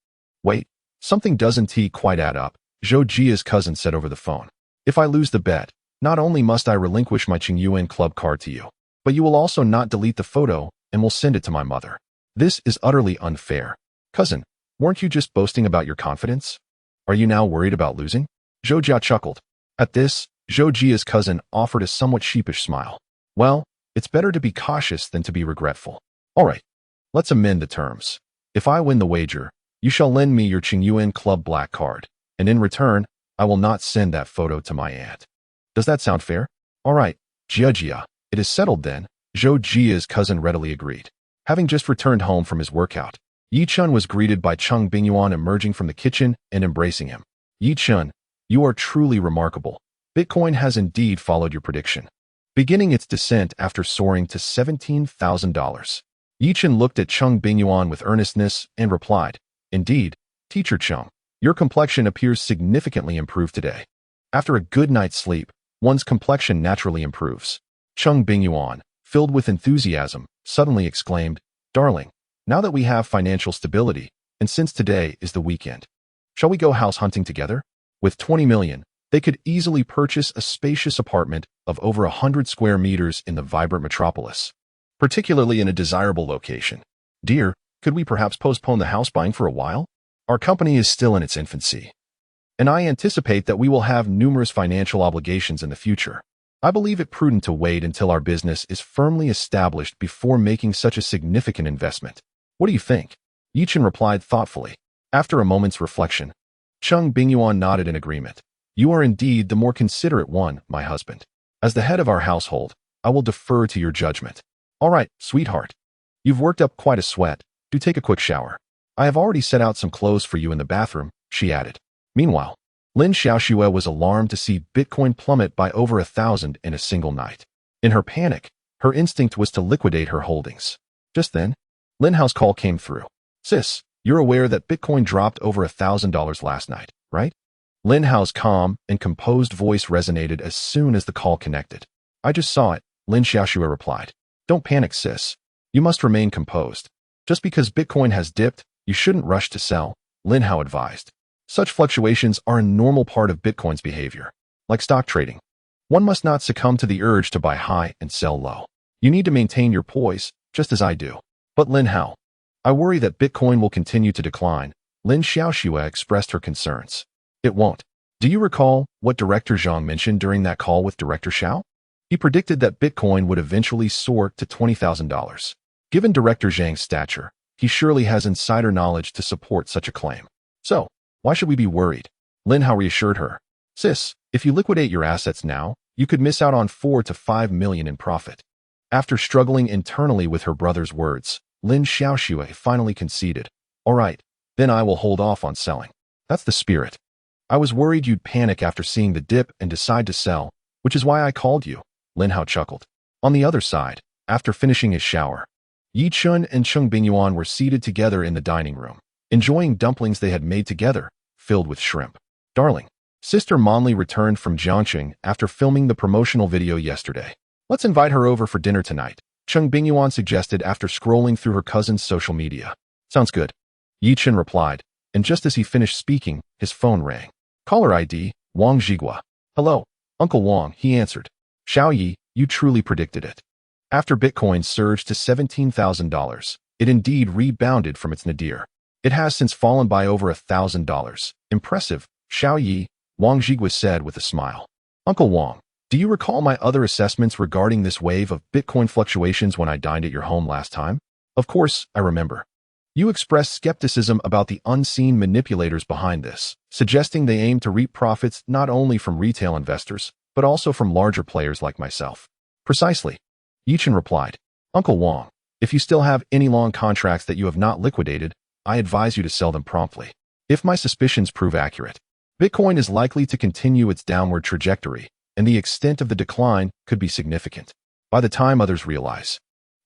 Wait, something doesn't quite add up, Zhou Jia's cousin said over the phone. If I lose the bet, not only must I relinquish my Cheng Bingyuan club card to you, but you will also not delete the photo and will send it to my mother. This is utterly unfair. Cousin, weren't you just boasting about your confidence? Are you now worried about losing? Zhou Jia chuckled. At this, Zhou Jia's cousin offered a somewhat sheepish smile. Well, it's better to be cautious than to be regretful. All right, let's amend the terms. If I win the wager, you shall lend me your Cheng Bingyuan club black card, and in return, I will not send that photo to my aunt. Does that sound fair? All right, Jia, it is settled then, Zhou Jia's cousin readily agreed. Having just returned home from his workout, Yechen was greeted by Cheng Bingyuan emerging from the kitchen and embracing him. Yechen, you are truly remarkable. Bitcoin has indeed followed your prediction, beginning its descent after soaring to $17,000. Yechen looked at Cheng Bingyuan with earnestness and replied, Indeed, Teacher Cheng, Your complexion appears significantly improved today. After a good night's sleep, one's complexion naturally improves. Cheng Bingyuan, filled with enthusiasm, suddenly exclaimed, "Darling, now that we have financial stability, and since today is the weekend, shall we go house hunting together?" With 20 million, they could easily purchase a spacious apartment of over 100 square meters in the vibrant metropolis, particularly in a desirable location. "Dear, could we perhaps postpone the house buying for a while? Our company is still in its infancy, and I anticipate that we will have numerous financial obligations in the future. I believe it prudent to wait until our business is firmly established before making such a significant investment. What do you think?" Yechen replied thoughtfully. After a moment's reflection, Cheng Bingyuan nodded in agreement. "You are indeed the more considerate one, my husband. As the head of our household, I will defer to your judgment." "All right, sweetheart. You've worked up quite a sweat. Do take a quick shower. I have already set out some clothes for you in the bathroom," she added. Meanwhile, Lin Xiaoxue was alarmed to see Bitcoin plummet by over 1,000 in a single night. In her panic, her instinct was to liquidate her holdings. Just then, Lin Hao's call came through. "Sis, you're aware that Bitcoin dropped over $1,000 last night, right?" Lin Hao's calm and composed voice resonated as soon as the call connected. "I just saw it," Lin Xiaoxue replied. "Don't panic, sis. You must remain composed. Just because Bitcoin has dipped, you shouldn't rush to sell," Lin Hao advised. "Such fluctuations are a normal part of Bitcoin's behavior. Like stock trading, one must not succumb to the urge to buy high and sell low. You need to maintain your poise, just as I do." "But Lin Hao, I worry that Bitcoin will continue to decline," Lin Xiaoxue expressed her concerns. "It won't. Do you recall what Director Zhang mentioned during that call with Director Xiao? He predicted that Bitcoin would eventually soar to $20,000. Given Director Zhang's stature, he surely has insider knowledge to support such a claim. So, why should we be worried?" Lin Hao reassured her. "Sis, if you liquidate your assets now, you could miss out on 4 to 5 million in profit." After struggling internally with her brother's words, Lin Xiaoxue finally conceded. "All right, then I will hold off on selling." "That's the spirit. I was worried you'd panic after seeing the dip and decide to sell, which is why I called you," Lin Hao chuckled. On the other side, after finishing his shower, Yechen and Cheng Bingyuan were seated together in the dining room, enjoying dumplings they had made together, filled with shrimp. "Darling, Sister Monli returned from Jiangxing after filming the promotional video yesterday. Let's invite her over for dinner tonight," Cheng Bingyuan suggested after scrolling through her cousin's social media. "Sounds good," Yechen replied, and just as he finished speaking, his phone rang. Caller ID, Wang Zhigua. "Hello, Uncle Wang," he answered. "Xiao Yi, you truly predicted it. After Bitcoin surged to $17,000, it indeed rebounded from its nadir. It has since fallen by over $1,000. Impressive, Xiao Yi," Wang Zhigua said with a smile. "Uncle Wang, do you recall my other assessments regarding this wave of Bitcoin fluctuations when I dined at your home last time?" "Of course, I remember. You expressed skepticism about the unseen manipulators behind this, suggesting they aim to reap profits not only from retail investors, but also from larger players like myself." "Precisely," Yechen replied. "Uncle Wang, if you still have any long contracts that you have not liquidated, I advise you to sell them promptly. If my suspicions prove accurate, Bitcoin is likely to continue its downward trajectory, and the extent of the decline could be significant. By the time others realize,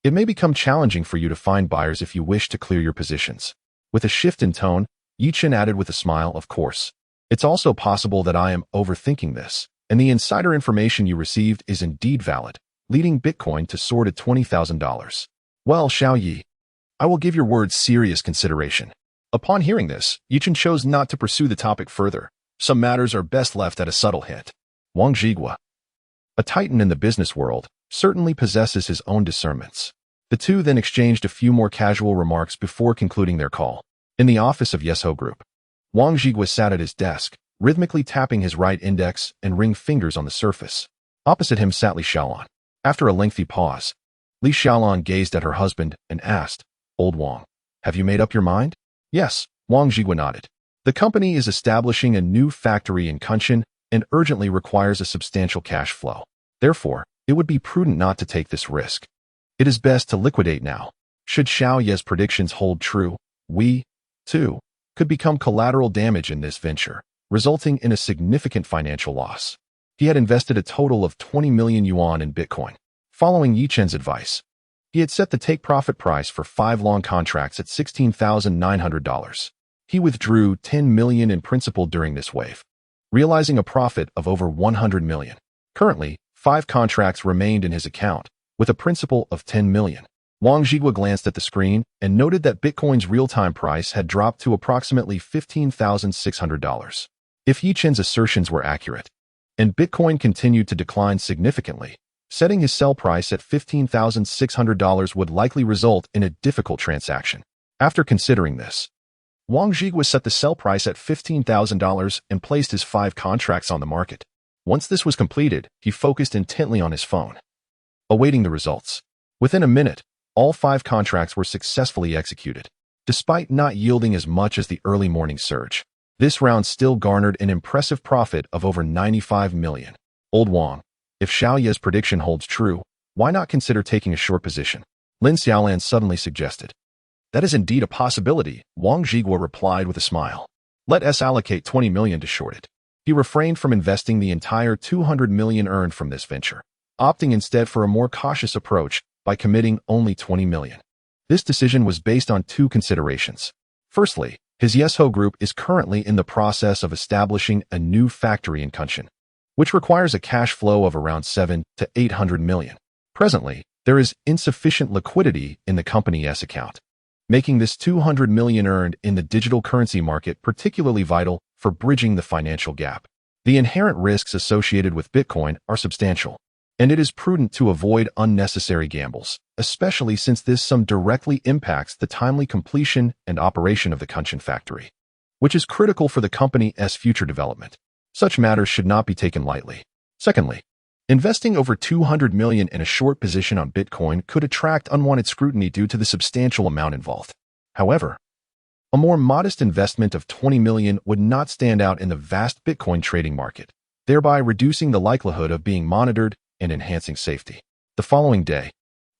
it may become challenging for you to find buyers if you wish to clear your positions." With a shift in tone, Yechen added with a smile, "Of course. It's also possible that I am overthinking this, and the insider information you received is indeed valid, leading Bitcoin to soar to $20,000. Well, Xiao Yi, I will give your words serious consideration." Upon hearing this, Yechen chose not to pursue the topic further. Some matters are best left at a subtle hint. Wang Zhigua, a titan in the business world, certainly possesses his own discernments. The two then exchanged a few more casual remarks before concluding their call. In the office of Yeso Group, Wang Zhigua sat at his desk, rhythmically tapping his right index and ring fingers on the surface. Opposite him sat Li Xiaolan. After a lengthy pause, Li Xiaolan gazed at her husband and asked, "Old Wang, have you made up your mind?" "Yes," Wang Zhigua nodded. "The company is establishing a new factory in Kunshan and urgently requires a substantial cash flow. Therefore, it would be prudent not to take this risk. It is best to liquidate now. Should Xiao Ye's predictions hold true, we, too, could become collateral damage in this venture, resulting in a significant financial loss." He had invested a total of 20 million yuan in Bitcoin. Following Yichen's advice, he had set the take-profit price for 5 long contracts at $16,900. He withdrew 10 million in principal during this wave, realizing a profit of over 100 million. Currently, 5 contracts remained in his account, with a principal of 10 million. Wang Zhigua glanced at the screen and noted that Bitcoin's real-time price had dropped to approximately $15,600. If Yechen's assertions were accurate, and Bitcoin continued to decline significantly, setting his sell price at $15,600 would likely result in a difficult transaction. After considering this, Wang Zhigua set the sell price at $15,000 and placed his 5 contracts on the market. Once this was completed, he focused intently on his phone, awaiting the results. Within a minute, all 5 contracts were successfully executed. Despite not yielding as much as the early morning surge, this round still garnered an impressive profit of over 95 million. Old Wang, if Xiaoye's prediction holds true, why not consider taking a short position? Lin Xiaoxue suddenly suggested. That is indeed a possibility, Wang Zhigua replied with a smile. Let us allocate 20 million to short it. He refrained from investing the entire 200 million earned from this venture, opting instead for a more cautious approach by committing only 20 million. This decision was based on 2 considerations. Firstly, his Yesho group is currently in the process of establishing a new factory in Kunshan, which requires a cash flow of around 700 to 800 million. Presently, there is insufficient liquidity in the company's account, making this 200 million earned in the digital currency market particularly vital for bridging the financial gap. The inherent risks associated with Bitcoin are substantial, and it is prudent to avoid unnecessary gambles, especially since this sum directly impacts the timely completion and operation of the Kunshan factory, which is critical for the company's future development. Such matters should not be taken lightly. Secondly, investing over 200 million in a short position on Bitcoin could attract unwanted scrutiny due to the substantial amount involved. However, a more modest investment of 20 million would not stand out in the vast Bitcoin trading market, thereby reducing the likelihood of being monitored and enhancing safety. The following day,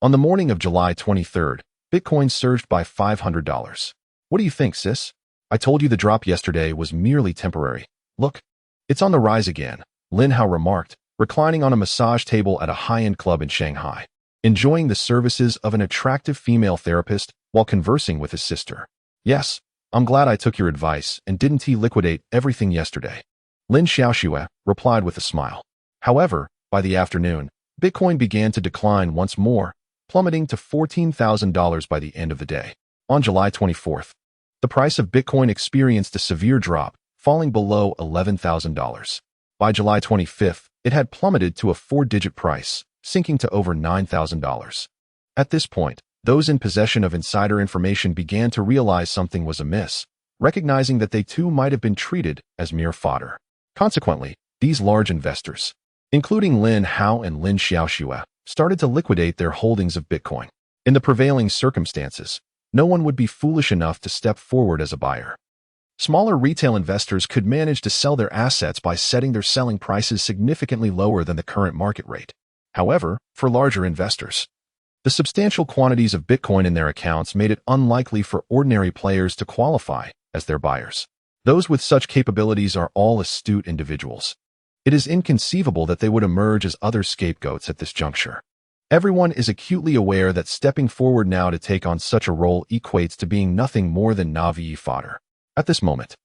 on the morning of July 23rd, Bitcoin surged by $500. What do you think, sis? I told you the drop yesterday was merely temporary. Look, it's on the rise again, Lin Hao remarked, reclining on a massage table at a high-end club in Shanghai, enjoying the services of an attractive female therapist while conversing with his sister. Yes, I'm glad I took your advice and didn't liquidate everything yesterday, Lin Xiaoxue replied with a smile. However, by the afternoon, Bitcoin began to decline once more, plummeting to $14,000 by the end of the day. On July 24th, the price of Bitcoin experienced a severe drop, falling below $11,000. By July 25th, it had plummeted to a 4-digit price, sinking to over $9,000. At this point, those in possession of insider information began to realize something was amiss, recognizing that they too might have been treated as mere fodder. Consequently, these large investors, including Lin Hao and Lin Xiaoxue, started to liquidate their holdings of Bitcoin. In the prevailing circumstances, no one would be foolish enough to step forward as a buyer. Smaller retail investors could manage to sell their assets by setting their selling prices significantly lower than the current market rate. However, for larger investors, the substantial quantities of Bitcoin in their accounts made it unlikely for ordinary players to qualify as their buyers. Those with such capabilities are all astute individuals. It is inconceivable that they would emerge as other scapegoats at this juncture. Everyone is acutely aware that stepping forward now to take on such a role equates to being nothing more than naive fodder. At this moment,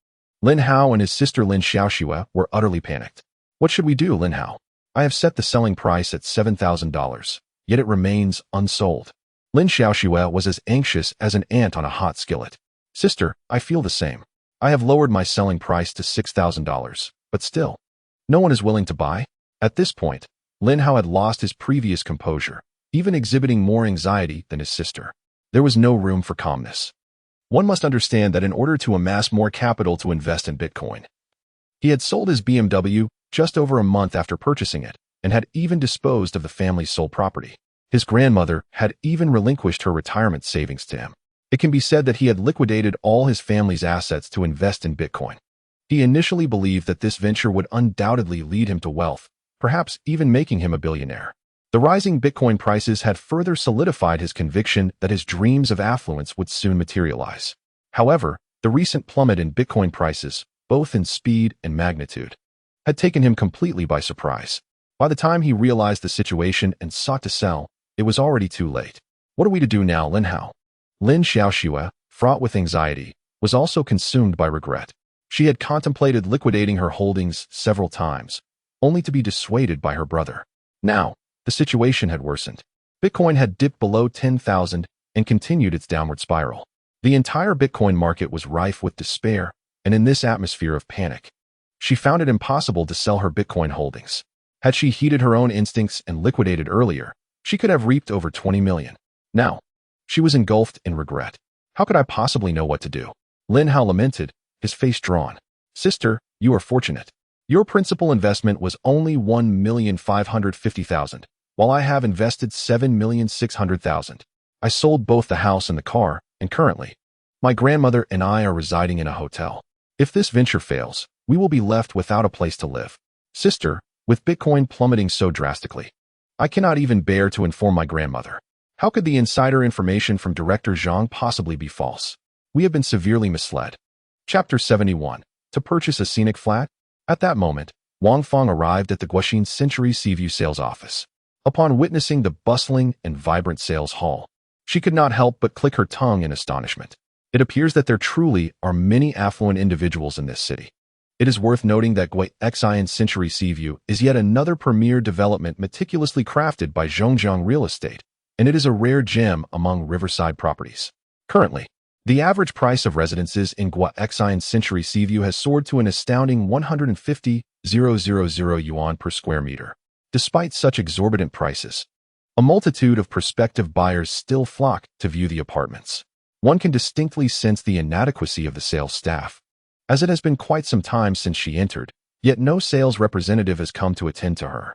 Lin Hao and his sister Lin Xiaoxue were utterly panicked. What should we do, Lin Hao? I have set the selling price at $7,000, yet it remains unsold. Lin Xiaoxue was as anxious as an ant on a hot skillet. Sister, I feel the same. I have lowered my selling price to $6,000, but still, no one is willing to buy. At this point, Lin Hao had lost his previous composure, even exhibiting more anxiety than his sister. There was no room for calmness. One must understand that in order to amass more capital to invest in Bitcoin, he had sold his BMW just over a month after purchasing it and had even disposed of the family's sole property. His grandmother had even relinquished her retirement savings to him. It can be said that he had liquidated all his family's assets to invest in Bitcoin. He initially believed that this venture would undoubtedly lead him to wealth, perhaps even making him a billionaire. The rising Bitcoin prices had further solidified his conviction that his dreams of affluence would soon materialize. However, the recent plummet in Bitcoin prices, both in speed and magnitude, had taken him completely by surprise. By the time he realized the situation and sought to sell, it was already too late. What are we to do now, Lin Hao? Lin Xiaoxue, fraught with anxiety, was also consumed by regret. She had contemplated liquidating her holdings several times, only to be dissuaded by her brother. Now, the situation had worsened. Bitcoin had dipped below 10,000 and continued its downward spiral. The entire Bitcoin market was rife with despair, and in this atmosphere of panic, she found it impossible to sell her Bitcoin holdings. Had she heeded her own instincts and liquidated earlier, she could have reaped over 20 million. Now, she was engulfed in regret. How could I possibly know what to do? Lin Hao lamented, his face drawn. Sister, you are fortunate. Your principal investment was only 1,550,000, while I have invested 7,600,000. I sold both the house and the car, and currently, my grandmother and I are residing in a hotel. If this venture fails, we will be left without a place to live. Sister, with Bitcoin plummeting so drastically, I cannot even bear to inform my grandmother. How could the insider information from Director Zhang possibly be false? We have been severely misled. Chapter 71. To purchase a scenic flat? At that moment, Wang Fong arrived at the Guoxin Century Seaview sales office. Upon witnessing the bustling and vibrant sales hall, she could not help but click her tongue in astonishment. It appears that there truly are many affluent individuals in this city. It is worth noting that Guoxin Century Seaview is yet another premier development meticulously crafted by Zhongjiang Real Estate, and it is a rare gem among riverside properties. Currently, the average price of residences in Guoxin Century Seaview has soared to an astounding 150,000 yuan per square meter. Despite such exorbitant prices, a multitude of prospective buyers still flock to view the apartments. One can distinctly sense the inadequacy of the sales staff, as it has been quite some time since she entered, yet no sales representative has come to attend to her.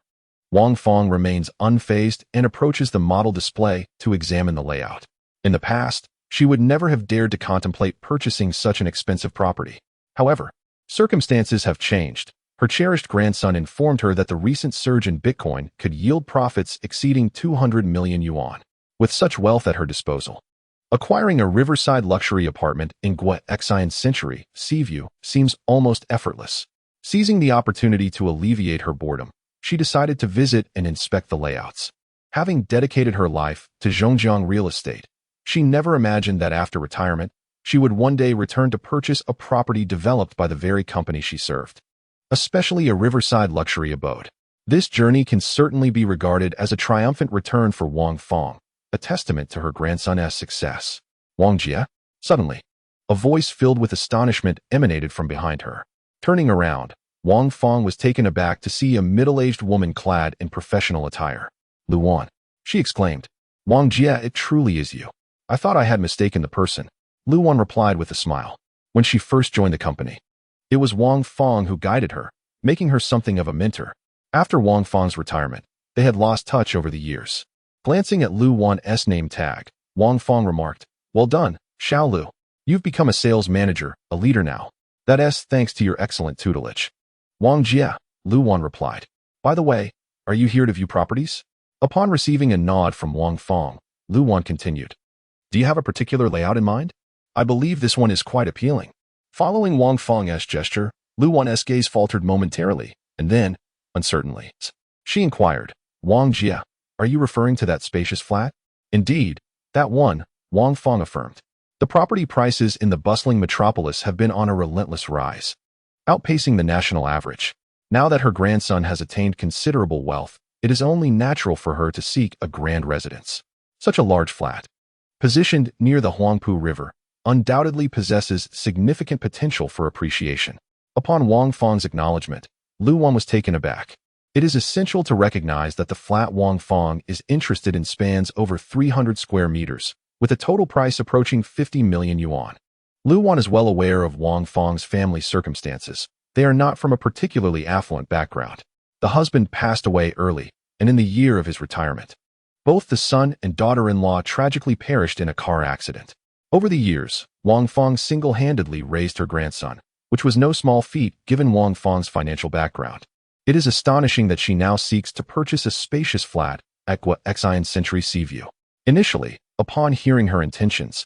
Wang Fong remains unfazed and approaches the model display to examine the layout. In the past, she would never have dared to contemplate purchasing such an expensive property. However, circumstances have changed. Her cherished grandson informed her that the recent surge in Bitcoin could yield profits exceeding 200 million yuan. With such wealth at her disposal, acquiring a riverside luxury apartment in Guoxin Century Seaview seems almost effortless. Seizing the opportunity to alleviate her boredom, she decided to visit and inspect the layouts. Having dedicated her life to Zhongjiang Real Estate, she never imagined that after retirement, she would one day return to purchase a property developed by the very company she served, especially a riverside luxury abode. This journey can certainly be regarded as a triumphant return for Wang Fong, a testament to her grandson's success. Wang Jie? Suddenly, a voice filled with astonishment emanated from behind her. Turning around, Wang Fong was taken aback to see a middle-aged woman clad in professional attire. Luan, she exclaimed. Wang Jie, it truly is you. I thought I had mistaken the person. Luan replied with a smile. When she first joined the company, it was Wang Fong who guided her, making her something of a mentor. After Wang Fong's retirement, they had lost touch over the years. Glancing at Lu Wan's name tag, Wang Fong remarked, "Well done, Xiao Lu. You've become a sales manager, a leader now. That's thanks to your excellent tutelage." Wang Jie, Lu Wan replied. By the way, are you here to view properties? Upon receiving a nod from Wang Fong, Lu Wan continued. Do you have a particular layout in mind? I believe this one is quite appealing. Following Wang Fong's gesture, Lu Wan's gaze faltered momentarily, and then, uncertainly, she inquired, Wang Jie, are you referring to that spacious flat? Indeed, that one, Wang Fong affirmed. The property prices in the bustling metropolis have been on a relentless rise, outpacing the national average. Now that her grandson has attained considerable wealth, it is only natural for her to seek a grand residence. Such a large flat, positioned near the Huangpu River, undoubtedly possesses significant potential for appreciation. Upon Wang Fong's acknowledgement, Lu Wan was taken aback. It is essential to recognize that the flat Wang Fong is interested in spans over 300 square meters, with a total price approaching 50 million yuan. Lu Wan is well aware of Wang Fong's family circumstances. They are not from a particularly affluent background. The husband passed away early, and in the year of his retirement, both the son and daughter-in-law tragically perished in a car accident. Over the years, Wang Fong single-handedly raised her grandson, which was no small feat given Wang Fong's financial background. It is astonishing that she now seeks to purchase a spacious flat at Guoxin Century Seaview. Initially, upon hearing her intentions,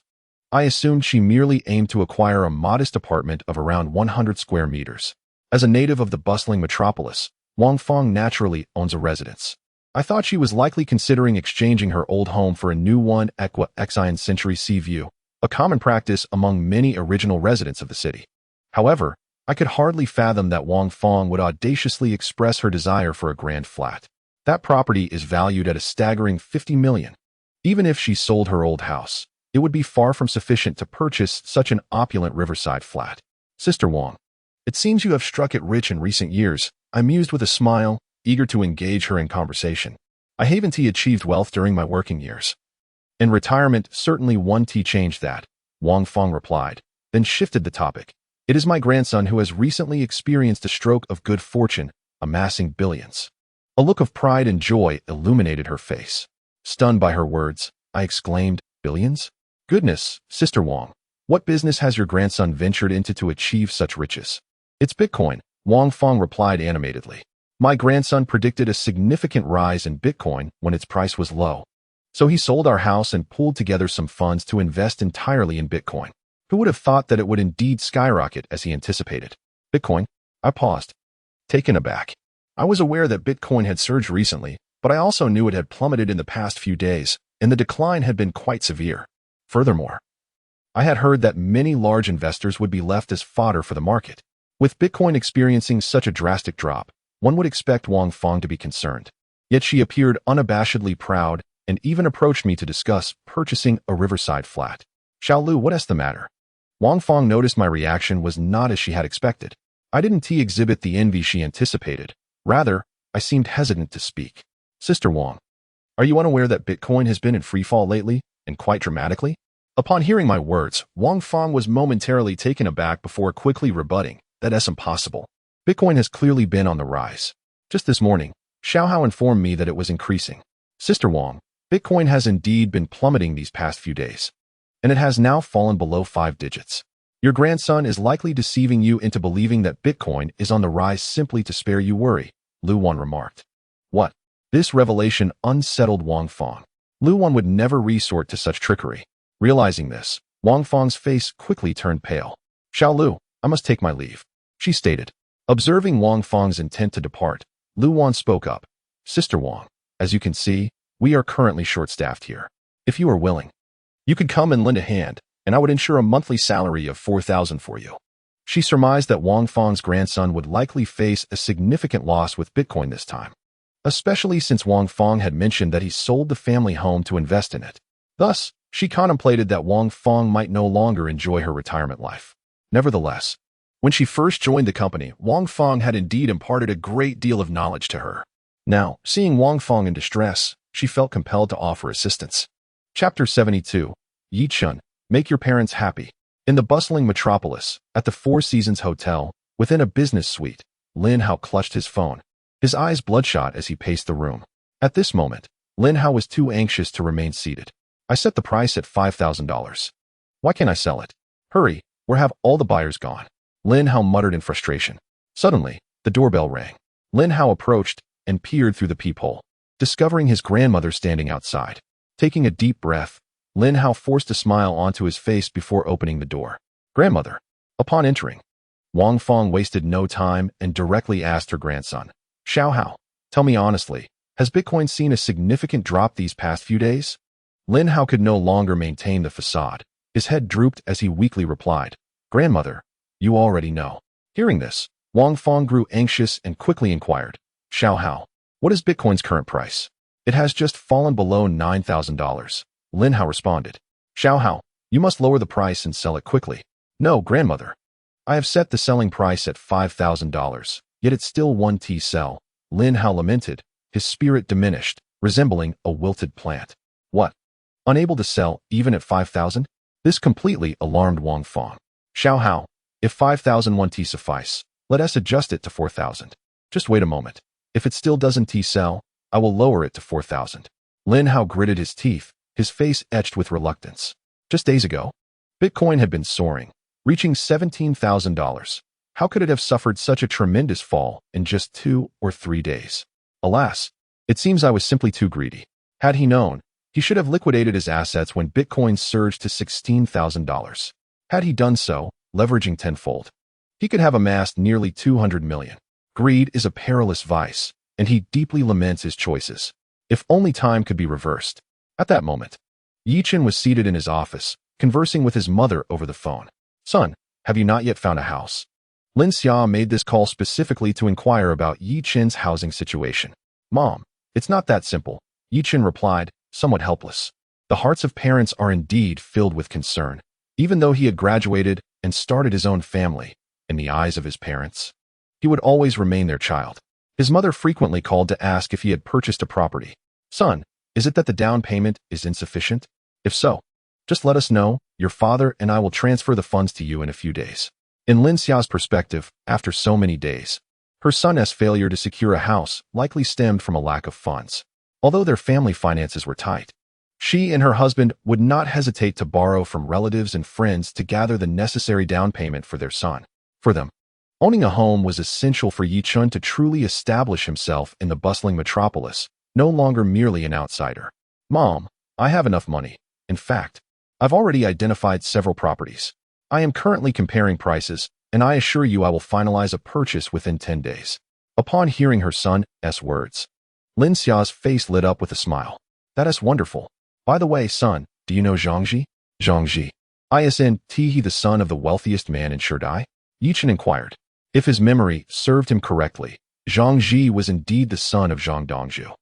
I assumed she merely aimed to acquire a modest apartment of around 100 square meters. As a native of the bustling metropolis, Wang Fong naturally owns a residence. I thought she was likely considering exchanging her old home for a new one at Guoxin Century Seaview, a common practice among many original residents of the city. However, I could hardly fathom that Wang Fong would audaciously express her desire for a grand flat. That property is valued at a staggering 50 million. Even if she sold her old house, it would be far from sufficient to purchase such an opulent riverside flat. Sister Wang, it seems you have struck it rich in recent years, I mused with a smile, eager to engage her in conversation. I haven't achieved wealth during my working years. In retirement, certainly one changed that, Wang Fong replied, then shifted the topic. It is my grandson who has recently experienced a stroke of good fortune, amassing billions. A look of pride and joy illuminated her face. Stunned by her words, I exclaimed, billions? Goodness, Sister Wang, what business has your grandson ventured into to achieve such riches? It's Bitcoin, Wang Fong replied animatedly. My grandson predicted a significant rise in Bitcoin when its price was low. So he sold our house and pooled together some funds to invest entirely in Bitcoin. Who would have thought that it would indeed skyrocket as he anticipated? Bitcoin? I paused, taken aback. I was aware that Bitcoin had surged recently, but I also knew it had plummeted in the past few days, and the decline had been quite severe. Furthermore, I had heard that many large investors would be left as fodder for the market. With Bitcoin experiencing such a drastic drop, one would expect Wang Fong to be concerned. Yet she appeared unabashedly proud and even approached me to discuss purchasing a riverside flat. Xiaolu, what is the matter? Wang Fong noticed my reaction was not as she had expected. I didn't exhibit the envy she anticipated. Rather, I seemed hesitant to speak. Sister Wang, are you unaware that Bitcoin has been in freefall lately, and quite dramatically? Upon hearing my words, Wang Fong was momentarily taken aback before quickly rebutting, that is impossible. Bitcoin has clearly been on the rise. Just this morning, Xiaohao informed me that it was increasing. Sister Wang, Bitcoin has indeed been plummeting these past few days, and it has now fallen below 5 digits. Your grandson is likely deceiving you into believing that Bitcoin is on the rise simply to spare you worry, Lu Wan remarked. What? This revelation unsettled Wang Fong. Lu Wan would never resort to such trickery. Realizing this, Wang Fong's face quickly turned pale. Xiaolu, I must take my leave, she stated. Observing Wang Fong's intent to depart, Lu Wan spoke up. Sister Wang, as you can see, we are currently short-staffed here. If you are willing, you could come and lend a hand, and I would ensure a monthly salary of 4,000 for you. She surmised that Wang Fong's grandson would likely face a significant loss with Bitcoin this time, especially since Wang Fong had mentioned that he sold the family home to invest in it. Thus, she contemplated that Wang Fong might no longer enjoy her retirement life. Nevertheless, when she first joined the company, Wang Fong had indeed imparted a great deal of knowledge to her. Now, seeing Wang Fong in distress, she felt compelled to offer assistance. Chapter 72. Yechen, make your parents happy. In the bustling metropolis, at the Four Seasons Hotel, within a business suite, Lin Hao clutched his phone, his eyes bloodshot as he paced the room. At this moment, Lin Hao was too anxious to remain seated. I set the price at $5,000. Why can't I sell it? Hurry, where have all the buyers gone? Lin Hao muttered in frustration. Suddenly, the doorbell rang. Lin Hao approached and peered through the peephole, discovering his grandmother standing outside. Taking a deep breath, Lin Hao forced a smile onto his face before opening the door. Grandmother. Upon entering, Wang Fong wasted no time and directly asked her grandson, Xiaohao, tell me honestly, has Bitcoin seen a significant drop these past few days? Lin Hao could no longer maintain the facade. His head drooped as he weakly replied, Grandmother, you already know. Hearing this, Wang Fong grew anxious and quickly inquired, Xiaohao, what is Bitcoin's current price? It has just fallen below $9,000. Lin Hao responded. Xiaohao, you must lower the price and sell it quickly. No, grandmother. I have set the selling price at $5,000, yet it still won't sell. Lin Hao lamented, his spirit diminished, resembling a wilted plant. What? Unable to sell even at 5,000? This completely alarmed Wang Fong. Xiaohao, if 5,000 won't suffice, let us adjust it to 4,000. Just wait a moment. If it still doesn't sell, I will lower it to 4,000. Lin Hao gritted his teeth, his face etched with reluctance. Just days ago, Bitcoin had been soaring, reaching $17,000. How could it have suffered such a tremendous fall in just 2 or 3 days? Alas, it seems I was simply too greedy. Had he known, he should have liquidated his assets when Bitcoin surged to $16,000. Had he done so, leveraging tenfold, he could have amassed nearly 200 million. Greed is a perilous vice, and he deeply laments his choices. If only time could be reversed. At that moment, Yechen was seated in his office, conversing with his mother over the phone. "Son, have you not yet found a house?" Lin Xiaoxue made this call specifically to inquire about Yechen's housing situation. "Mom, it's not that simple," Yechen replied, somewhat helpless. The hearts of parents are indeed filled with concern. Even though he had graduated and started his own family, in the eyes of his parents, he would always remain their child. His mother frequently called to ask if he had purchased a property. "Son, is it that the down payment is insufficient? If so, just let us know. Your father and I will transfer the funds to you in a few days." In Lin Xiao's perspective, after so many days, her son's failure to secure a house likely stemmed from a lack of funds. Although their family finances were tight, she and her husband would not hesitate to borrow from relatives and friends to gather the necessary down payment for their son. For them, owning a home was essential for Yechen to truly establish himself in the bustling metropolis, no longer merely an outsider. "Mom, I have enough money. In fact, I've already identified several properties. I am currently comparing prices, and I assure you I will finalize a purchase within 10 days. Upon hearing her son's words, Lin Xiao's face lit up with a smile. "That is wonderful. By the way, son, do you know Zhangji?" "Zhangji? Isn't he the son of the wealthiest man in Sherdai?" Yechen inquired. If his memory served him correctly, Zhangji was indeed the son of Zhang Dongzhu,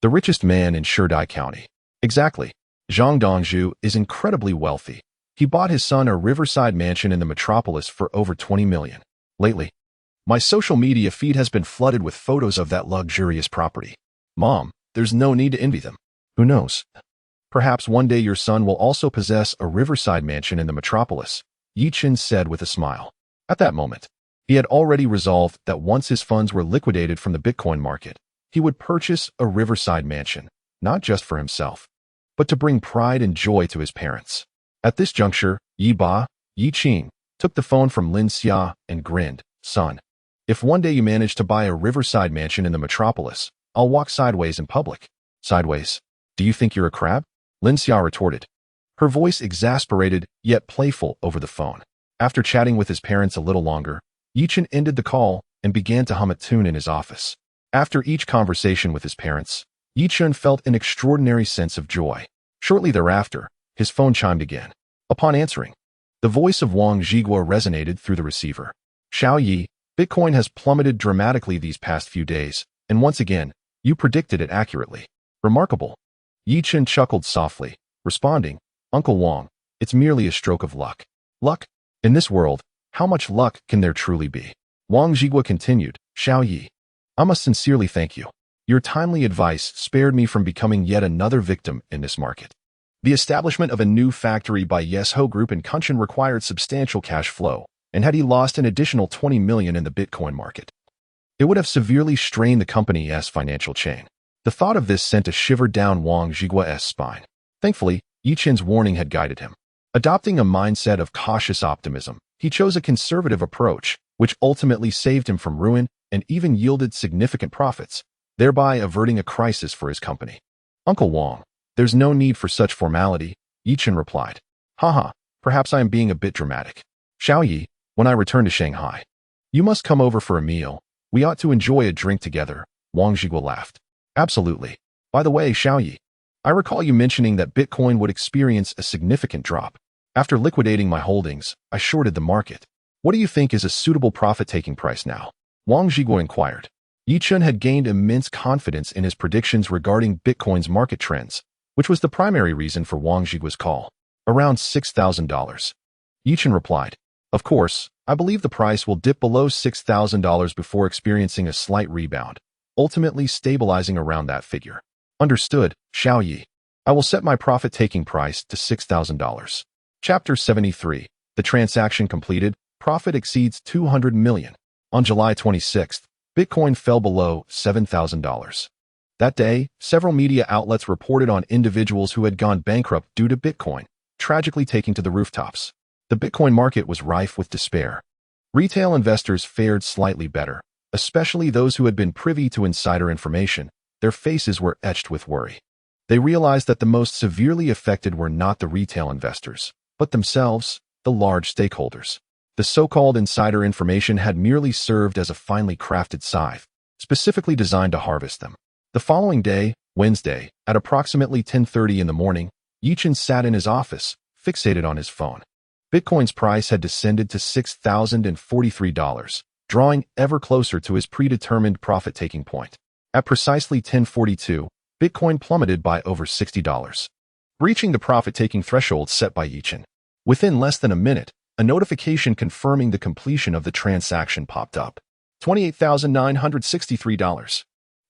the richest man in Sherdai County. Exactly. Zhang Dongzhu is incredibly wealthy. He bought his son a riverside mansion in the metropolis for over 20 million. Lately, my social media feed has been flooded with photos of that luxurious property. Mom, there's no need to envy them. Who knows? Perhaps one day your son will also possess a riverside mansion in the metropolis, Yechen said with a smile. At that moment, he had already resolved that once his funds were liquidated from the Bitcoin market, he would purchase a riverside mansion, not just for himself, but to bring pride and joy to his parents. At this juncture, Yechen took the phone from Lin Xiaoxue and grinned. "Son, if one day you manage to buy a riverside mansion in the metropolis, I'll walk sideways in public." "Sideways? Do you think you're a crab?" Lin Xiaoxue retorted, her voice exasperated yet playful over the phone. After chatting with his parents a little longer, Yechen ended the call and began to hum a tune in his office. After each conversation with his parents, Yechen felt an extraordinary sense of joy. Shortly thereafter, his phone chimed again. Upon answering, the voice of Wang Zhiguo resonated through the receiver. "Xiaoyi, Bitcoin has plummeted dramatically these past few days, and once again, you predicted it accurately. Remarkable." Yechen chuckled softly, responding, "Uncle Wang, it's merely a stroke of luck." "Luck? In this world, how much luck can there truly be?" Wang Zhiguo continued, "Xiaoyi, I must sincerely thank you. Your timely advice spared me from becoming yet another victim in this market. The establishment of a new factory by Yechen Group in Kunshan required substantial cash flow, and had he lost an additional 20 million in the Bitcoin market, it would have severely strained the company's financial chain." The thought of this sent a shiver down Wang Zhiguo's spine. Thankfully, Yechen's warning had guided him. Adopting a mindset of cautious optimism, he chose a conservative approach, which ultimately saved him from ruin and even yielded significant profits, thereby averting a crisis for his company. "Uncle Wang, there's no need for such formality," Yechen replied. "Haha, perhaps I am being a bit dramatic. Xiaoyi, when I return to Shanghai, you must come over for a meal. We ought to enjoy a drink together." Wang Zhiguo laughed. "Absolutely. By the way, Xiaoyi, I recall you mentioning that Bitcoin would experience a significant drop. After liquidating my holdings, I shorted the market. What do you think is a suitable profit-taking price now?" Wang Zhiguo inquired. Yechen had gained immense confidence in his predictions regarding Bitcoin's market trends, which was the primary reason for Wang Zhiguo's call. "Around $6,000. Yechen replied. "Of course, I believe the price will dip below $6,000 before experiencing a slight rebound, ultimately stabilizing around that figure." "Understood, Xiaoyi. I will set my profit-taking price to $6,000. Chapter 73. The transaction completed. Profit exceeds 200 million. On July 26th, Bitcoin fell below $7,000. That day, several media outlets reported on individuals who had gone bankrupt due to Bitcoin, tragically taking to the rooftops. The Bitcoin market was rife with despair. Retail investors fared slightly better, especially those who had been privy to insider information. Their faces were etched with worry. They realized that the most severely affected were not the retail investors, but themselves, the large stakeholders. The so-called insider information had merely served as a finely crafted scythe, specifically designed to harvest them. The following day, Wednesday, at approximately 10:30 in the morning, Yechen sat in his office, fixated on his phone. Bitcoin's price had descended to $6,043, drawing ever closer to his predetermined profit-taking point. At precisely 10:42, Bitcoin plummeted by over $60, reaching the profit-taking threshold set by Yechen. Within less than a minute, a notification confirming the completion of the transaction popped up. $28,963.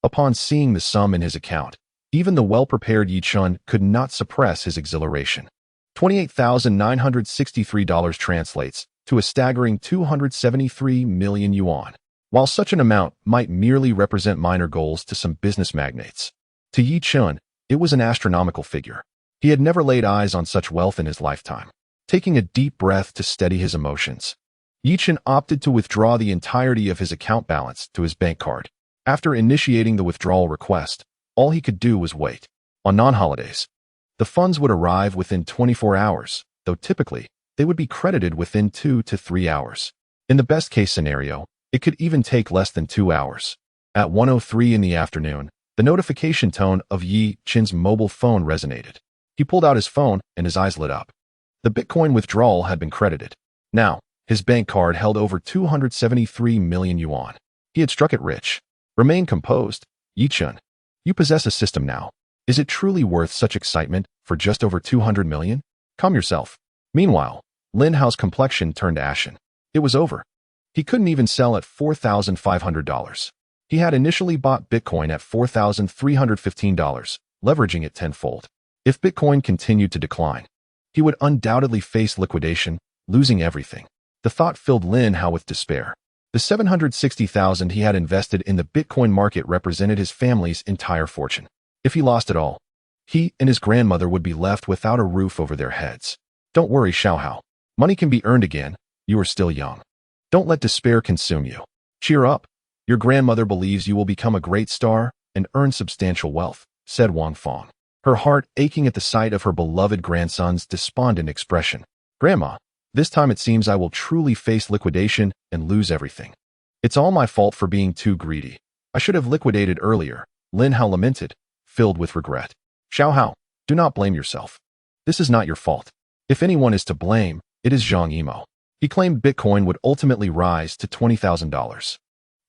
Upon seeing the sum in his account, even the well-prepared Yechen could not suppress his exhilaration. $28,963 translates to a staggering 273 million yuan. While such an amount might merely represent minor goals to some business magnates, to Yechen, it was an astronomical figure. He had never laid eyes on such wealth in his lifetime. Taking a deep breath to steady his emotions, Yechen opted to withdraw the entirety of his account balance to his bank card. After initiating the withdrawal request, all he could do was wait. On non-holidays, the funds would arrive within 24 hours, though typically, they would be credited within 2 to 3 hours. In the best-case scenario, it could even take less than 2 hours. At 1:03 in the afternoon, the notification tone of Yechen's mobile phone resonated. He pulled out his phone, and his eyes lit up. The Bitcoin withdrawal had been credited. Now, his bank card held over 273 million yuan. He had struck it rich. Remain composed, Yechen. You possess a system now. Is it truly worth such excitement for just over 200 million? Calm yourself. Meanwhile, Lin Xiaoxue's complexion turned ashen. It was over. He couldn't even sell at $4,500. He had initially bought Bitcoin at $4,315, leveraging it tenfold. If Bitcoin continued to decline, he would undoubtedly face liquidation, losing everything. The thought filled Lin Xiaoxue with despair. The $760,000 he had invested in the Bitcoin market represented his family's entire fortune. If he lost it all, he and his grandmother would be left without a roof over their heads. Don't worry, Xiaohao. Money can be earned again. You are still young. Don't let despair consume you. Cheer up. Your grandmother believes you will become a great star and earn substantial wealth, said Wang Fong, her heart aching at the sight of her beloved grandson's despondent expression. Grandma, this time it seems I will truly face liquidation and lose everything. It's all my fault for being too greedy. I should have liquidated earlier, Lin Xiaoxue lamented, filled with regret. Xiaohao, do not blame yourself. This is not your fault. If anyone is to blame, it is Zhang Yimou. He claimed Bitcoin would ultimately rise to $20,000.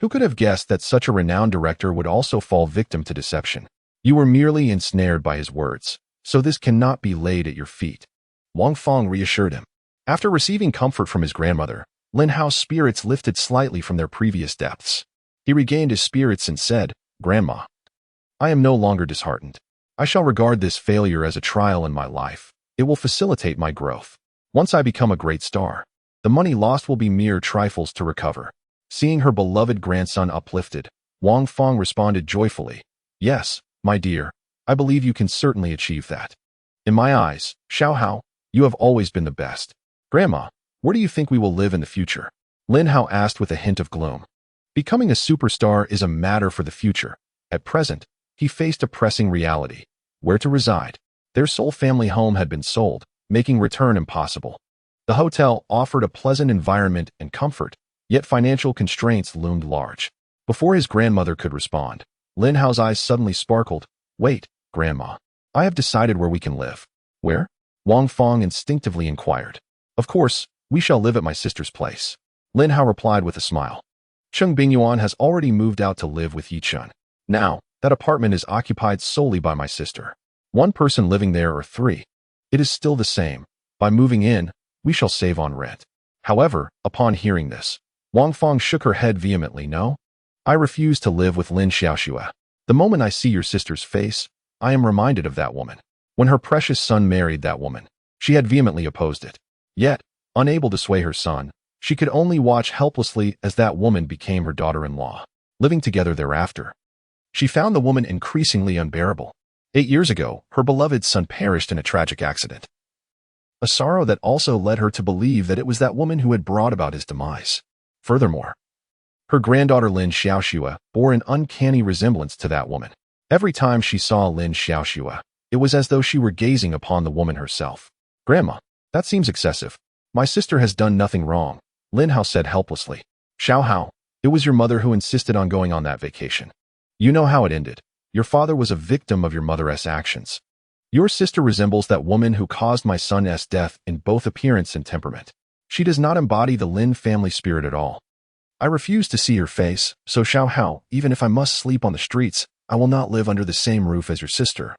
Who could have guessed that such a renowned director would also fall victim to deception? You were merely ensnared by his words, so this cannot be laid at your feet. Wang Fong reassured him. After receiving comfort from his grandmother, Lin Xiao's spirits lifted slightly from their previous depths. He regained his spirits and said, Grandma, I am no longer disheartened. I shall regard this failure as a trial in my life. It will facilitate my growth. Once I become a great star, the money lost will be mere trifles to recover. Seeing her beloved grandson uplifted, Wang Fong responded joyfully, Yes, my dear, I believe you can certainly achieve that. In my eyes, Xiaohao, you have always been the best. Grandma, where do you think we will live in the future? Lin Xiaoxue asked with a hint of gloom. Becoming a superstar is a matter for the future. At present, he faced a pressing reality. Where to reside? Their sole family home had been sold, making return impossible. The hotel offered a pleasant environment and comfort, yet financial constraints loomed large. Before his grandmother could respond, Lin Xiao's eyes suddenly sparkled. Wait, Grandma. I have decided where we can live. Where? Wang Fong instinctively inquired. Of course, we shall live at my sister's place. Lin Xiao replied with a smile. Cheng Bingyuan has already moved out to live with Yechen. Now, that apartment is occupied solely by my sister. One person living there or three. It is still the same. By moving in, we shall save on rent. However, upon hearing this, Wang Fong shook her head vehemently. No, I refuse to live with Lin Xiaoxue. The moment I see your sister's face, I am reminded of that woman. When her precious son married that woman, she had vehemently opposed it. Yet, unable to sway her son, she could only watch helplessly as that woman became her daughter-in-law. Living together thereafter, she found the woman increasingly unbearable. 8 years ago, her beloved son perished in a tragic accident. A sorrow that also led her to believe that it was that woman who had brought about his demise. Furthermore, her granddaughter Lin Xiaoxue bore an uncanny resemblance to that woman. Every time she saw Lin Xiaoxue, it was as though she were gazing upon the woman herself. Grandma, that seems excessive. My sister has done nothing wrong, Lin Xiao said helplessly. Xiaohao, it was your mother who insisted on going on that vacation. You know how it ended. Your father was a victim of your mother's actions. Your sister resembles that woman who caused my son's death in both appearance and temperament. She does not embody the Lin family spirit at all. I refuse to see her face, so Xiaohao, even if I must sleep on the streets, I will not live under the same roof as your sister.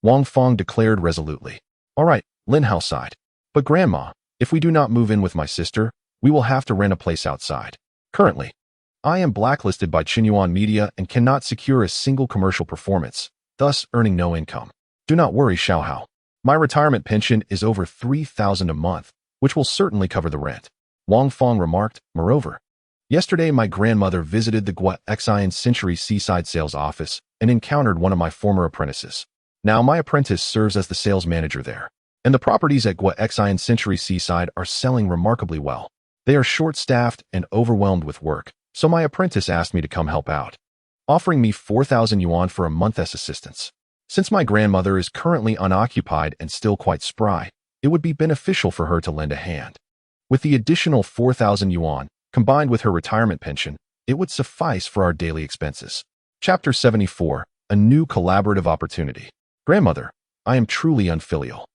Wang Feng declared resolutely. All right, Lin Hao sighed. But Grandma, if we do not move in with my sister, we will have to rent a place outside. Currently, I am blacklisted by Bingyuan Media and cannot secure a single commercial performance, thus earning no income. Do not worry, Xiaohao. My retirement pension is over 3,000 a month, which will certainly cover the rent. Wang Feng remarked. Moreover, yesterday my grandmother visited the Yechen Century Seaside sales office and encountered one of my former apprentices. Now my apprentice serves as the sales manager there, and the properties at Yechen Century Seaside are selling remarkably well. They are short-staffed and overwhelmed with work, so my apprentice asked me to come help out, offering me 4,000 yuan for a month as assistance. Since my grandmother is currently unoccupied and still quite spry, it would be beneficial for her to lend a hand. With the additional 4,000 yuan, combined with her retirement pension, it would suffice for our daily expenses. Chapter 74, A New Collaborative Opportunity. Grandmother, I am truly unfilial.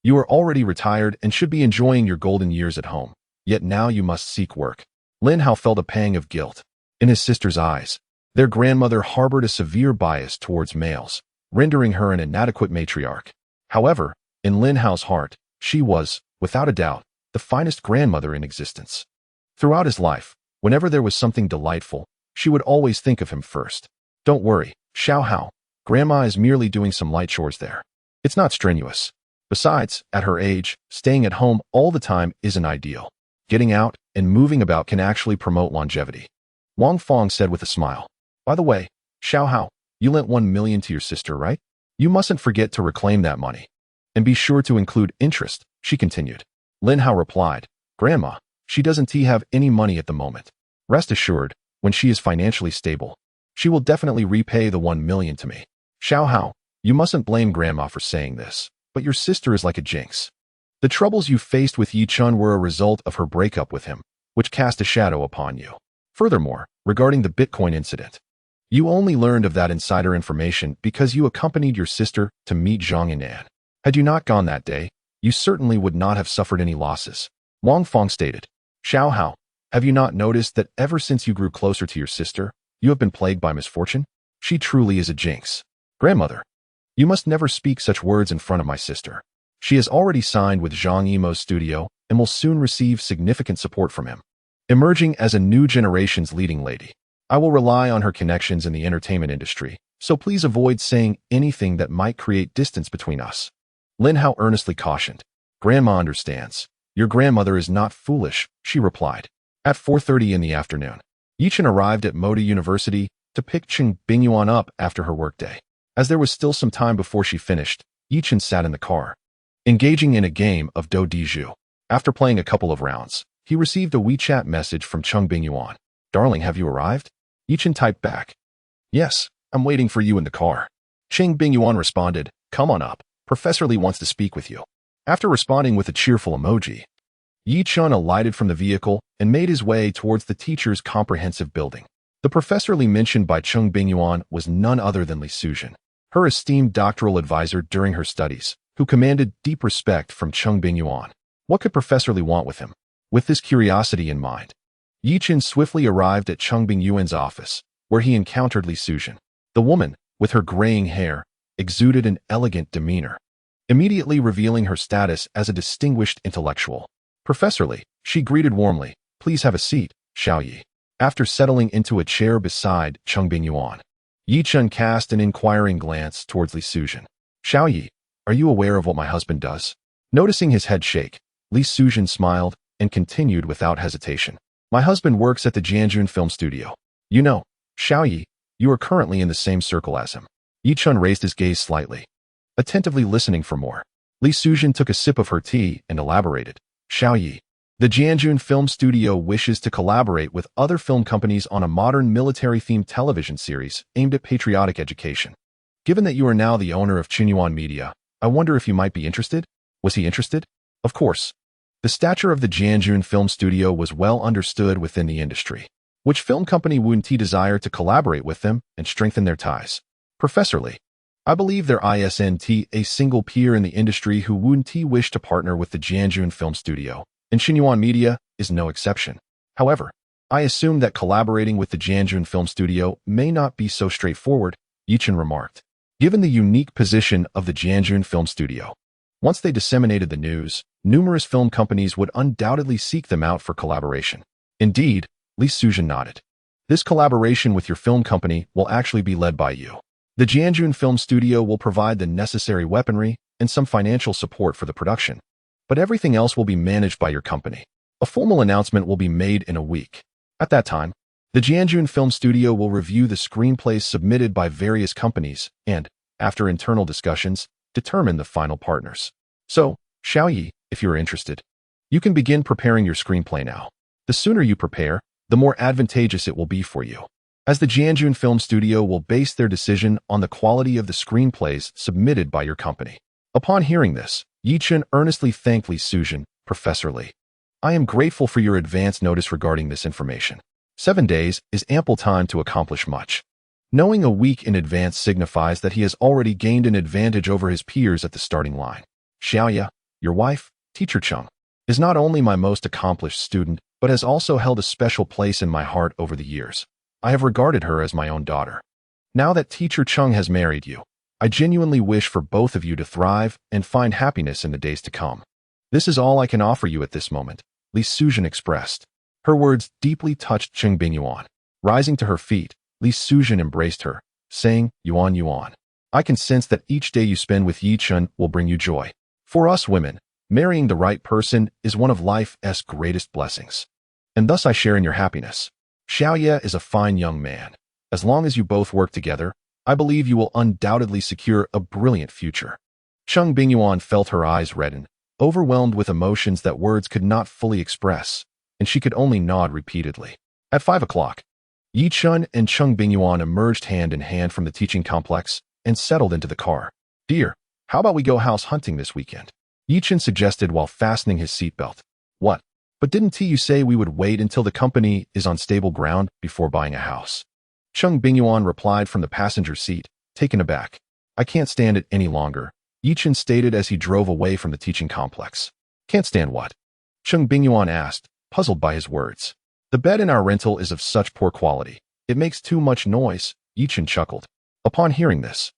You are already retired and should be enjoying your golden years at home, yet now you must seek work. Lin Hao felt a pang of guilt. In his sister's eyes, their grandmother harbored a severe bias towards males, rendering her an inadequate matriarch. However, in Lin Hao's heart, she was, without a doubt, the finest grandmother in existence. Throughout his life, whenever there was something delightful, she would always think of him first. Don't worry, Xiaohao. Grandma is merely doing some light chores there. It's not strenuous. Besides, at her age, staying at home all the time isn't ideal. Getting out and moving about can actually promote longevity. Wang Feng said with a smile. By the way, Xiaohao, you lent 1 million to your sister, right? You mustn't forget to reclaim that money. And be sure to include interest, she continued. Lin Hao replied, Grandma, she doesn't have any money at the moment. Rest assured, when she is financially stable, she will definitely repay the 1 million to me. Xiaohao, you mustn't blame Grandma for saying this, but your sister is like a jinx. The troubles you faced with Yechen were a result of her breakup with him, which cast a shadow upon you. Furthermore, regarding the Bitcoin incident, you only learned of that insider information because you accompanied your sister to meet Zhang and An. Had you not gone that day, you certainly would not have suffered any losses. Wang Feng stated. Xiaohao, have you not noticed that ever since you grew closer to your sister, you have been plagued by misfortune? She truly is a jinx. Grandmother, you must never speak such words in front of my sister. She has already signed with Zhang Yimou's studio and will soon receive significant support from him. Emerging as a new generation's leading lady, I will rely on her connections in the entertainment industry, so please avoid saying anything that might create distance between us. Lin Hao earnestly cautioned. Grandma understands. Your grandmother is not foolish, she replied. At 4:30 in the afternoon, Yechen arrived at Moda University to pick Cheng Bingyuan up after her workday. As there was still some time before she finished, Yechen sat in the car, engaging in a game of Do Di Zhu. After playing a couple of rounds, he received a WeChat message from Cheng Bingyuan. Darling, have you arrived? Yechen typed back. Yes, I'm waiting for you in the car. Cheng Bingyuan responded, come on up. Professor Li wants to speak with you. After responding with a cheerful emoji, Yechen alighted from the vehicle and made his way towards the teacher's comprehensive building. The Professor Li mentioned by Cheng Bingyuan was none other than Li Xiaoxue, her esteemed doctoral advisor during her studies, who commanded deep respect from Cheng Bingyuan. What could Professor Li want with him? With this curiosity in mind, Yechen swiftly arrived at Cheng Bingyuan's office, where he encountered Li Xiaoxue. The woman, with her graying hair, exuded an elegant demeanor, immediately revealing her status as a distinguished intellectual. Professor Li, she greeted warmly, please have a seat, Xiaoyi. After settling into a chair beside Cheng Bingyuan, Yechen cast an inquiring glance towards Li Xiaoxue. Xiaoyi, are you aware of what my husband does? Noticing his head shake, Li Xiaoxue smiled and continued without hesitation. My husband works at the Jianjun film studio. You know, Xiaoyi, you are currently in the same circle as him. Yechen raised his gaze slightly, attentively listening for more. Li Xiaoxue took a sip of her tea and elaborated. Xiaoyi, the Jianjun film studio wishes to collaborate with other film companies on a modern military-themed television series aimed at patriotic education. Given that you are now the owner of Bingyuan Media, I wonder if you might be interested? Was he interested? Of course. The stature of the Jianjun film studio was well understood within the industry, which film company wouldn't he desire to collaborate with them and strengthen their ties? Professor Li, I believe there isn't a single peer in the industry who wouldn't wish to partner with the Jianjun Film Studio, and Xinyuan Media is no exception. However, I assume that collaborating with the Jianjun Film Studio may not be so straightforward, Yechen remarked. Given the unique position of the Jianjun Film Studio, once they disseminated the news, numerous film companies would undoubtedly seek them out for collaboration. Indeed, Li Xiaoxue nodded. This collaboration with your film company will actually be led by you. The Jianjun Film Studio will provide the necessary weaponry and some financial support for the production, but everything else will be managed by your company. A formal announcement will be made in a week. At that time, the Jianjun Film Studio will review the screenplays submitted by various companies and, after internal discussions, determine the final partners. So, Xiaoyi, if you are interested, you can begin preparing your screenplay now. The sooner you prepare, the more advantageous it will be for you, as the Jianjun Film Studio will base their decision on the quality of the screenplays submitted by your company. Upon hearing this, Yechen earnestly thanked Li Xiaoxue, Professor Li. I am grateful for your advance notice regarding this information. 7 days is ample time to accomplish much. Knowing a week in advance signifies that he has already gained an advantage over his peers at the starting line. Xiaoya, your wife, Teacher Cheng, is not only my most accomplished student, but has also held a special place in my heart over the years. I have regarded her as my own daughter. Now that Teacher Cheng has married you, I genuinely wish for both of you to thrive and find happiness in the days to come. This is all I can offer you at this moment, Li Xiaoxue expressed. Her words deeply touched Cheng Bingyuan. Rising to her feet, Li Xiaoxue embraced her, saying, Yuan Yuan, I can sense that each day you spend with Yechen will bring you joy. For us women, marrying the right person is one of life's greatest blessings. And thus I share in your happiness. Xiaoya is a fine young man. As long as you both work together, I believe you will undoubtedly secure a brilliant future. Cheng Bingyuan felt her eyes redden, overwhelmed with emotions that words could not fully express, and she could only nod repeatedly. At 5 o'clock, Yechen and Cheng Bingyuan emerged hand in hand from the teaching complex and settled into the car. Dear, how about we go house hunting this weekend? Yechen suggested while fastening his seatbelt. What? But didn't you say we would wait until the company is on stable ground before buying a house? Cheng Bingyuan replied from the passenger seat, taken aback. I can't stand it any longer, Yechen stated as he drove away from the teaching complex. Can't stand what? Cheng Bingyuan asked, puzzled by his words. The bed in our rental is of such poor quality. It makes too much noise, Yechen chuckled. Upon hearing this,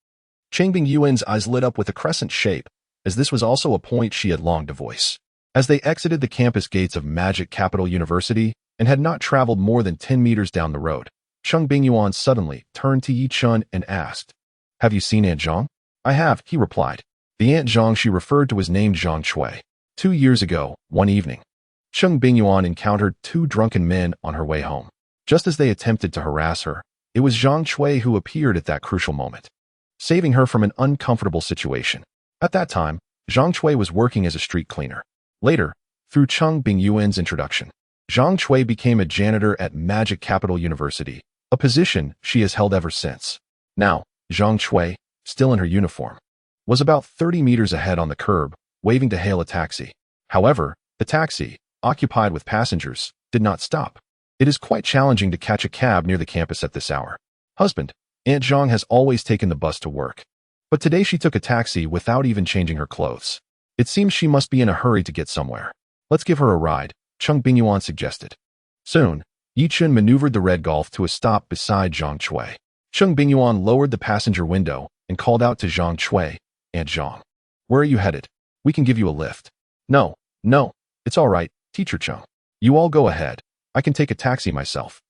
Cheng Bingyuan's eyes lit up with a crescent shape, as this was also a point she had longed to voice. As they exited the campus gates of Magic Capital University and had not traveled more than 10 meters down the road, Cheng Bingyuan suddenly turned to Yechen and asked, Have you seen Aunt Zhang? I have, he replied. The Aunt Zhang she referred to was named Zhang Chui. 2 years ago, one evening, Cheng Bingyuan encountered 2 drunken men on her way home. Just as they attempted to harass her, it was Zhang Chui who appeared at that crucial moment, saving her from an uncomfortable situation. At that time, Zhang Chui was working as a street cleaner. Later, through Cheng Bingyuan's introduction, Zhang Chui became a janitor at Magic Capital University, a position she has held ever since. Now, Zhang Chui, still in her uniform, was about 30 meters ahead on the curb, waving to hail a taxi. However, the taxi, occupied with passengers, did not stop. It is quite challenging to catch a cab near the campus at this hour. Husband, Aunt Zhang has always taken the bus to work, but today she took a taxi without even changing her clothes. It seems she must be in a hurry to get somewhere. Let's give her a ride, Cheng Bingyuan suggested. Soon, Yechen maneuvered the red Golf to a stop beside Zhang Chui. Cheng Bingyuan lowered the passenger window and called out to Zhang Chui, Aunt Zhang, where are you headed? We can give you a lift. No, it's all right, Teacher Cheng. You all go ahead. I can take a taxi myself.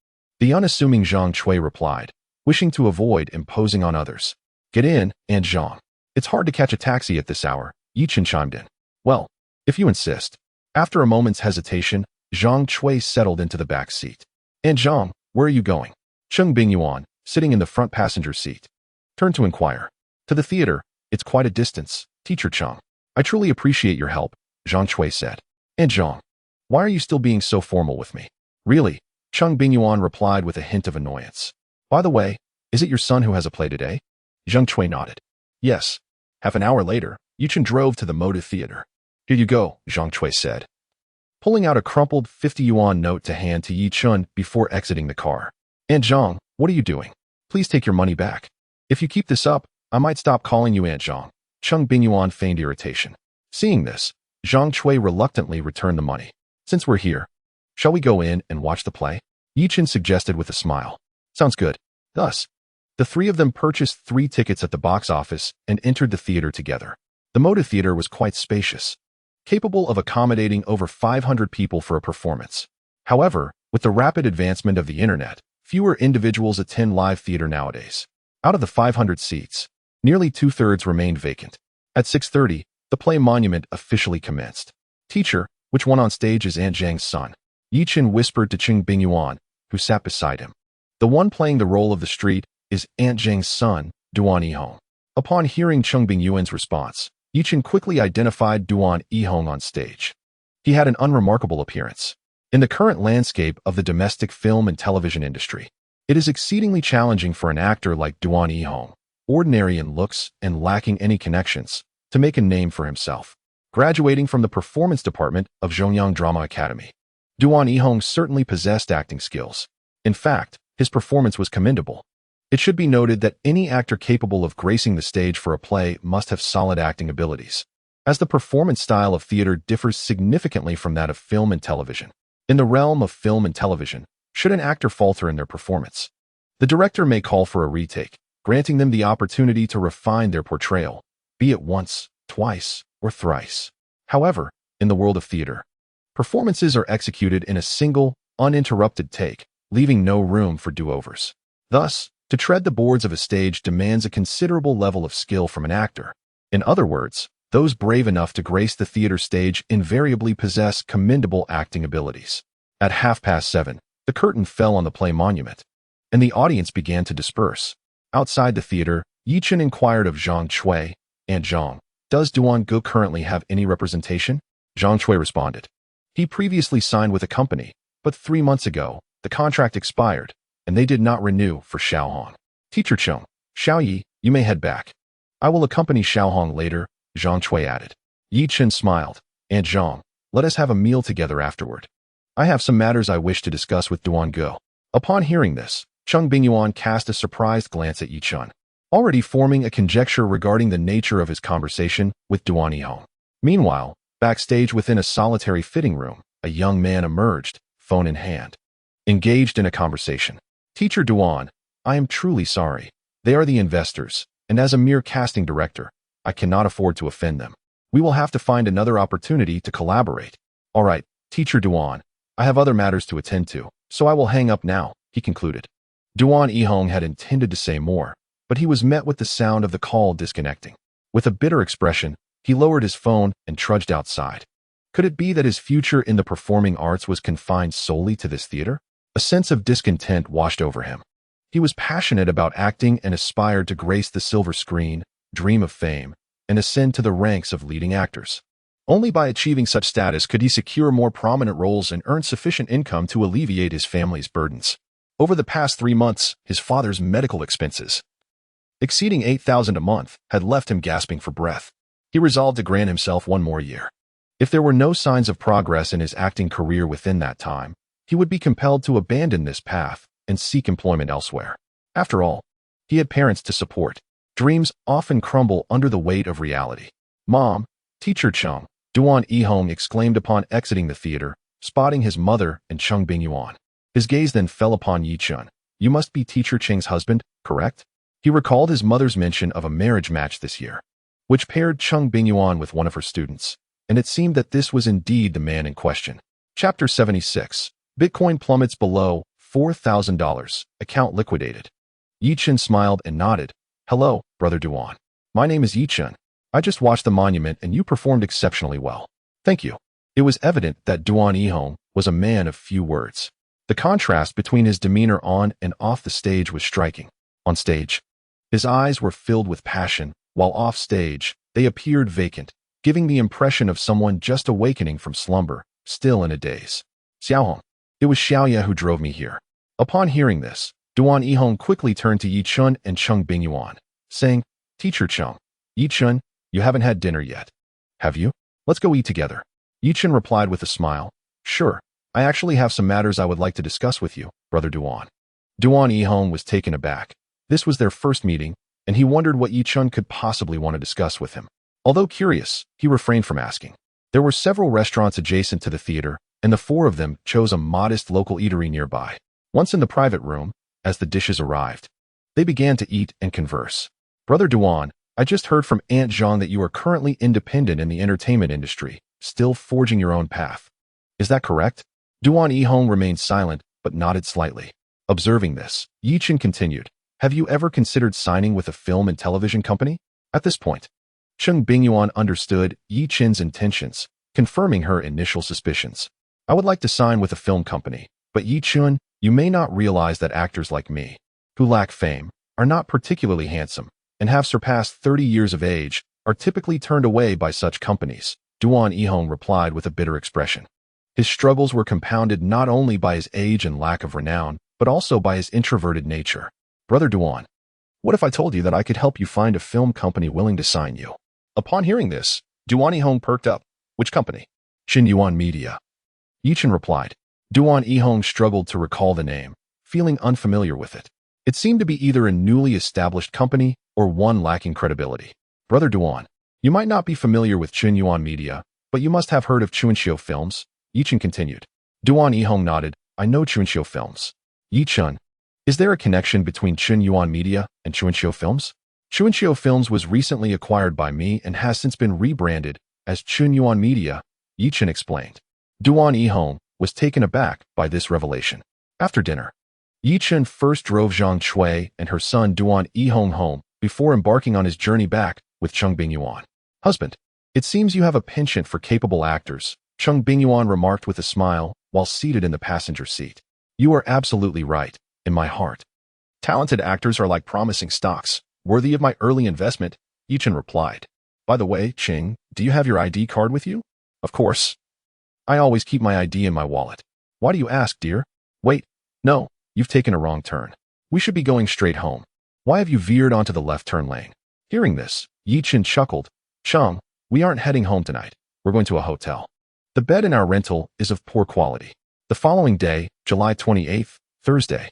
The unassuming Zhang Chui replied, wishing to avoid imposing on others. Get in, Aunt Zhang. It's hard to catch a taxi at this hour, Yechen chimed in. Well, if you insist. After a moment's hesitation, Zhang Chui settled into the back seat. Aunt Zhang, where are you going? Cheng Bingyuan, sitting in the front passenger seat, turned to inquire. To the theater. It's quite a distance, Teacher Cheng. I truly appreciate your help, Zhang Chui said. Aunt Zhang, why are you still being so formal with me? Really? Cheng Bingyuan replied with a hint of annoyance. By the way, is it your son who has a play today? Zhang Chui nodded. Yes. Half an hour later, Yechen drove to the Motive Theater. Here you go, Zhang Chui said, pulling out a crumpled 50 yuan note to hand to Yechen before exiting the car. Aunt Zhang, what are you doing? Please take your money back. If you keep this up, I might stop calling you Aunt Zhang. Cheng Bingyuan feigned irritation. Seeing this, Zhang Chui reluctantly returned the money. Since we're here, shall we go in and watch the play? Yechen suggested with a smile. Sounds good. Thus, the three of them purchased 3 tickets at the box office and entered the theater together. The Moda Theater was quite spacious, capable of accommodating over 500 people for a performance. However, with the rapid advancement of the internet, fewer individuals attend live theater nowadays. Out of the 500 seats, nearly 2/3 remained vacant. At 6:30, the play Monument officially commenced. Teacher, which one on stage is Aunt Zhang's son? Yechen whispered to Cheng Bingyuan, who sat beside him. The one playing the role of the street is Aunt Zhang's son, Duan Yihong. Upon hearing Cheng Bingyuan's response, Yechen quickly identified Duan Yihong on stage. He had an unremarkable appearance. In the current landscape of the domestic film and television industry, it is exceedingly challenging for an actor like Duan Yihong, ordinary in looks and lacking any connections, to make a name for himself. Graduating from the performance department of Zhongyang Drama Academy, Duan Yihong certainly possessed acting skills. In fact, his performance was commendable. It should be noted that any actor capable of gracing the stage for a play must have solid acting abilities, as the performance style of theater differs significantly from that of film and television. In the realm of film and television, should an actor falter in their performance, the director may call for a retake, granting them the opportunity to refine their portrayal, be it once, twice, or thrice. However, in the world of theater, performances are executed in a single, uninterrupted take, leaving no room for do-overs. Thus, to tread the boards of a stage demands a considerable level of skill from an actor. In other words, those brave enough to grace the theater stage invariably possess commendable acting abilities. At 7:30, the curtain fell on the play Monument, and the audience began to disperse. Outside the theater, Yechen inquired of Zhang Chui, Aunt Zhang, does Duan Ge currently have any representation? Zhang Chui responded. He previously signed with a company, but 3 months ago, the contract expired, and they did not renew for Xiaohong. Teacher Cheng, Xiaoyi, you may head back. I will accompany Xiaohong later, Zhang Chui added. Yechen smiled. Aunt Zhang, let us have a meal together afterward. I have some matters I wish to discuss with Duan Ge. Upon hearing this, Cheng Bingyuan cast a surprised glance at Yechen, already forming a conjecture regarding the nature of his conversation with Duan Yihong. Meanwhile, backstage within a solitary fitting room, a young man emerged, phone in hand, engaged in a conversation. Teacher Duan, I am truly sorry. They are the investors, and as a mere casting director, I cannot afford to offend them. We will have to find another opportunity to collaborate. All right, Teacher Duan, I have other matters to attend to, so I will hang up now, he concluded. Duan Yihong had intended to say more, but he was met with the sound of the call disconnecting. With a bitter expression, he lowered his phone and trudged outside. Could it be that his future in the performing arts was confined solely to this theater? A sense of discontent washed over him. He was passionate about acting and aspired to grace the silver screen, dream of fame, and ascend to the ranks of leading actors. Only by achieving such status could he secure more prominent roles and earn sufficient income to alleviate his family's burdens. Over the past 3 months, his father's medical expenses, exceeding 8,000 a month, had left him gasping for breath. He resolved to grant himself 1 more year. If there were no signs of progress in his acting career within that time, he would be compelled to abandon this path and seek employment elsewhere. After all, he had parents to support. Dreams often crumble under the weight of reality. Mom, Teacher Cheng, Duan Yihong exclaimed upon exiting the theater, spotting his mother and Cheng Bingyuan. His gaze then fell upon Yechen. You must be Teacher Cheng's husband, correct? He recalled his mother's mention of a marriage match this year, which paired Cheng Bingyuan with one of her students, and it seemed that this was indeed the man in question. Chapter 76. Bitcoin plummets below $4,000. Account liquidated. Yechen smiled and nodded. Hello, Brother Duan. My name is Yechen. I just watched the Monument and you performed exceptionally well. Thank you. It was evident that Duan Yihong was a man of few words. The contrast between his demeanor on and off the stage was striking. On stage, his eyes were filled with passion, while off stage, they appeared vacant, giving the impression of someone just awakening from slumber, still in a daze. Xiaohong. It was Xiaoya who drove me here. Upon hearing this, Duan Yihong quickly turned to Yechen and Cheng Bingyuan, saying, Teacher Cheng, Yechen, you haven't had dinner yet. Have you? Let's go eat together. Yechen replied with a smile. Sure, I actually have some matters I would like to discuss with you, Brother Duan. Duan Yihong was taken aback. This was their first meeting, and he wondered what Yechen could possibly want to discuss with him. Although curious, he refrained from asking. There were several restaurants adjacent to the theater, and the four of them chose a modest local eatery nearby. Once in the private room, as the dishes arrived, they began to eat and converse. "Brother Duan, I just heard from Aunt Zhang that you are currently independent in the entertainment industry, still forging your own path. Is that correct?" Duan Yihong remained silent, but nodded slightly. Observing this, Yechen continued, "Have you ever considered signing with a film and television company?" At this point, Cheng Bingyuan understood Yechen's intentions, confirming her initial suspicions. "I would like to sign with a film company, but Yechen, you may not realize that actors like me, who lack fame, are not particularly handsome, and have surpassed 30 years of age, are typically turned away by such companies," Duan Yihong replied with a bitter expression. His struggles were compounded not only by his age and lack of renown, but also by his introverted nature. "Brother Duan, what if I told you that I could help you find a film company willing to sign you?" Upon hearing this, Duan Yihong perked up. "Which company?" "Qinyuan Media," Yechen replied. Duan Yihong struggled to recall the name, feeling unfamiliar with it. It seemed to be either a newly established company or one lacking credibility. "Brother Duan, you might not be familiar with Qinyuan Media, but you must have heard of Chuanxiu Films," Yechen continued. Duan Yihong nodded. "I know Chuanxiu Films." "Yechen, is there a connection between Qinyuan Media and Chuanxiu Films?" "Chuanxiu Films was recently acquired by me and has since been rebranded as Qinyuan Media," Yechen explained. Duan Yihong was taken aback by this revelation. After dinner, Yechen first drove Zhang Shui and her son Duan Yihong home before embarking on his journey back with Cheng Bingyuan. "Husband, it seems you have a penchant for capable actors," Cheng Bingyuan remarked with a smile while seated in the passenger seat. "You are absolutely right, in my heart. Talented actors are like promising stocks, worthy of my early investment," Yechen replied. "By the way, Cheng, do you have your ID card with you?" "Of course. I always keep my ID in my wallet." "Why do you ask, dear?" "Wait, no, you've taken a wrong turn. We should be going straight home. Why have you veered onto the left turn lane?" Hearing this, Yechen chuckled. "Cheng, we aren't heading home tonight. We're going to a hotel. The bed in our rental is of poor quality." The following day, July 28th, Thursday,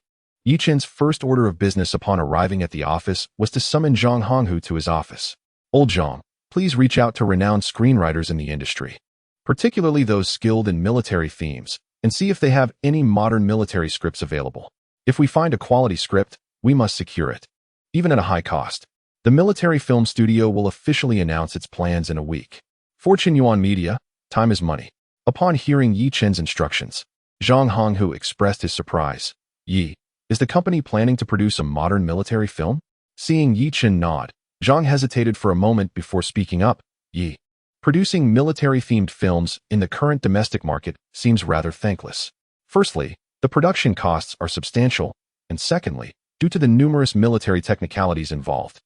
Yechen's first order of business upon arriving at the office was to summon Zhang Honghu to his office. "Old Zhang, please reach out to renowned screenwriters in the industry, particularly those skilled in military themes, and see if they have any modern military scripts available. If we find a quality script, we must secure it, even at a high cost. The military film studio will officially announce its plans in a week. For Qinyuan Media, time is money." Upon hearing Yechen's instructions, Zhang Honghu expressed his surprise. "Yi, is the company planning to produce a modern military film?" Seeing Yechen nod, Zhang hesitated for a moment before speaking up. "Yi, producing military-themed films in the current domestic market seems rather thankless. Firstly, the production costs are substantial, and secondly, due to the numerous military technicalities involved,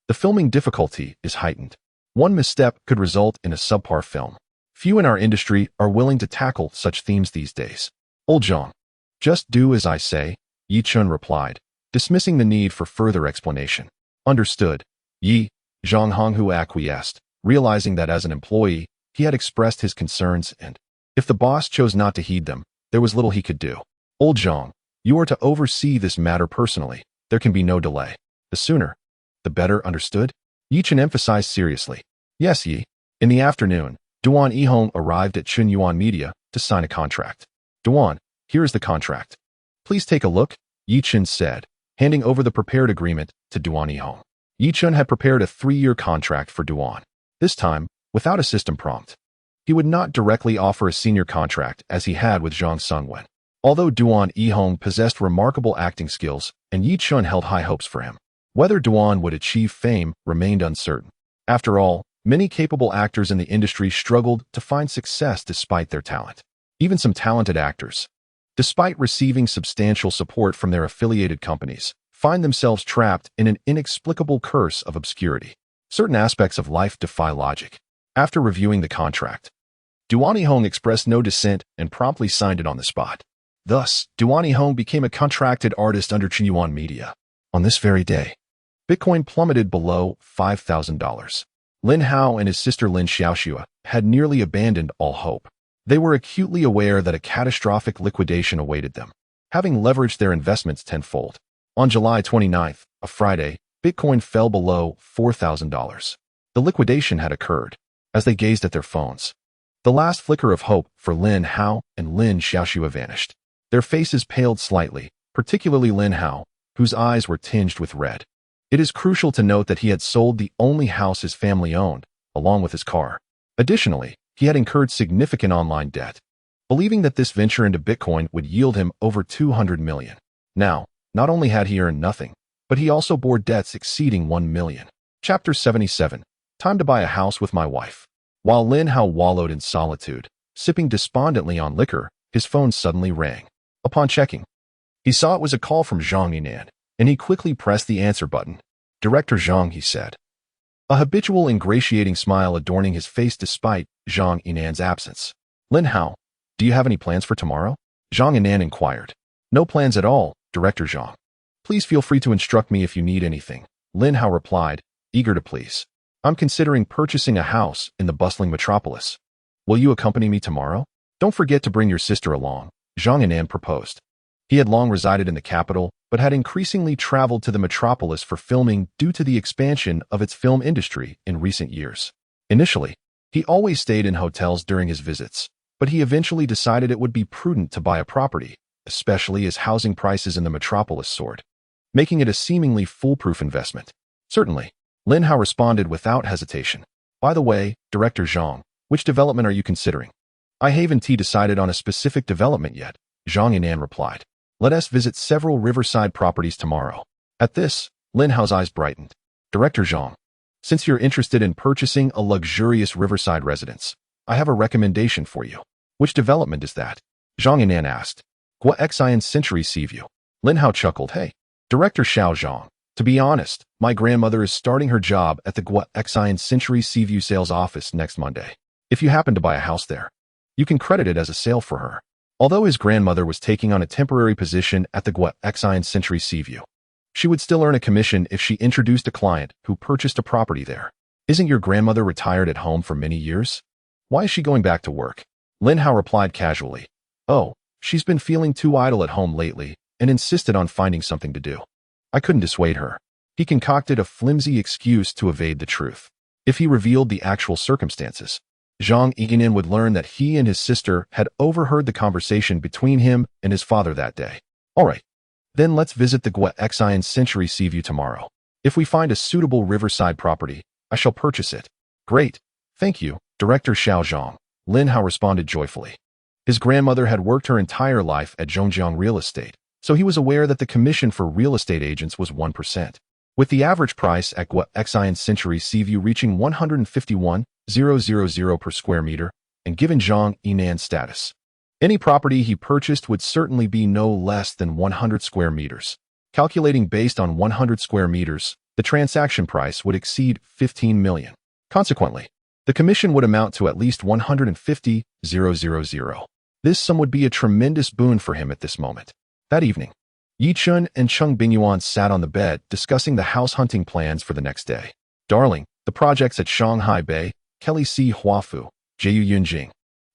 the filming difficulty is heightened. One misstep could result in a subpar film. Few in our industry are willing to tackle such themes these days." "Old Zhang, just do as I say," Yechen replied, dismissing the need for further explanation. "Understood." Yi, Zhang Honghu acquiesced, realizing that as an employee, he had expressed his concerns and, if the boss chose not to heed them, there was little he could do. "Old Zhang, you are to oversee this matter personally. There can be no delay. The sooner, the better, understood?" Yechen emphasized seriously. "Yes, Yi." In the afternoon, Duan Yihong arrived at Qinyuan Media to sign a contract. "Duan, here is the contract. Please take a look," Yechen said, handing over the prepared agreement to Duan Yihong. Yechen had prepared a 3-year contract for Duan, this time without a system prompt. He would not directly offer a senior contract as he had with Zhang Sungwen. Although Duan Yihong possessed remarkable acting skills and Yechen held high hopes for him, whether Duan would achieve fame remained uncertain. After all, many capable actors in the industry struggled to find success despite their talent. Even some talented actors, despite receiving substantial support from their affiliated companies, find themselves trapped in an inexplicable curse of obscurity. Certain aspects of life defy logic. After reviewing the contract, Duan Yihong expressed no dissent and promptly signed it on the spot. Thus, Duan Yihong became a contracted artist under Qinyuan Media. On this very day, Bitcoin plummeted below $5,000. Lin Hao and his sister Lin Xiaoxue had nearly abandoned all hope. They were acutely aware that a catastrophic liquidation awaited them, having leveraged their investments tenfold. On July 29th, a Friday, Bitcoin fell below $4,000. The liquidation had occurred. As they gazed at their phones, the last flicker of hope for Lin Hao and Lin Xiaoxue vanished. Their faces paled slightly, particularly Lin Hao, whose eyes were tinged with red. It is crucial to note that he had sold the only house his family owned, along with his car. Additionally, he had incurred significant online debt, believing that this venture into Bitcoin would yield him over 200 million. Now, not only had he earned nothing, but he also bore debts exceeding 1 million. Chapter 77. Time to buy a house with my wife. While Lin Hao wallowed in solitude, sipping despondently on liquor, his phone suddenly rang. Upon checking, he saw it was a call from Zhang Yinan, and he quickly pressed the answer button. Director Zhang, he said, a habitual ingratiating smile adorning his face despite Zhang Yinan's absence. Lin Hao, do you have any plans for tomorrow? Zhang Yinan inquired. No plans at all, Director Zhang. Please feel free to instruct me if you need anything, Lin Hao replied, eager to please. I'm considering purchasing a house in the bustling metropolis. Will you accompany me tomorrow? Don't forget to bring your sister along, Zhang Yinan proposed. He had long resided in the capital, but had increasingly traveled to the metropolis for filming due to the expansion of its film industry in recent years. Initially, he always stayed in hotels during his visits, but he eventually decided it would be prudent to buy a property, especially as housing prices in the metropolis soared, making it a seemingly foolproof investment. Certainly, Lin Hao responded without hesitation. By the way, Director Zhang, which development are you considering? I haven't decided on a specific development yet, Zhang Yinan replied. Let us visit several riverside properties tomorrow. At this, Lin Hao's eyes brightened. Director Zhang, since you're interested in purchasing a luxurious riverside residence, I have a recommendation for you. Which development is that? Zhang Yinan asked. Yechen Century Seaview. Lin Hao chuckled. Hey, Director Xiao Zhang, to be honest, my grandmother is starting her job at the Yechen Century Seaview sales office next Monday. If you happen to buy a house there, you can credit it as a sale for her. Although his grandmother was taking on a temporary position at the Yechen Century Seaview, she would still earn a commission if she introduced a client who purchased a property there. Isn't your grandmother retired at home for many years? Why is she going back to work? Lin Hao replied casually. Oh, she's been feeling too idle at home lately and insisted on finding something to do. I couldn't dissuade her. He concocted a flimsy excuse to evade the truth. If he revealed the actual circumstances, Zhang Yinan would learn that he and his sister had overheard the conversation between him and his father that day. All right, then let's visit the Yechen Century Seaview tomorrow. If we find a suitable riverside property, I shall purchase it. Great. Thank you, Director Xiao Zhang, Lin Hao responded joyfully. His grandmother had worked her entire life at Zhongjiang Real Estate, so he was aware that the commission for real estate agents was 1%. With the average price at Yechen Century Seaview reaching 151,000 per square meter, and given Zhang Yinan's status, any property he purchased would certainly be no less than 100 square meters. Calculating based on 100 square meters, the transaction price would exceed 15 million. Consequently, the commission would amount to at least 150,000. This sum would be a tremendous boon for him at this moment. That evening, Yechen and Cheng Bingyuan sat on the bed discussing the house hunting plans for the next day. Darling, the projects at Shanghai Bay, Kelly C. Huafu, Jiu Yunjing,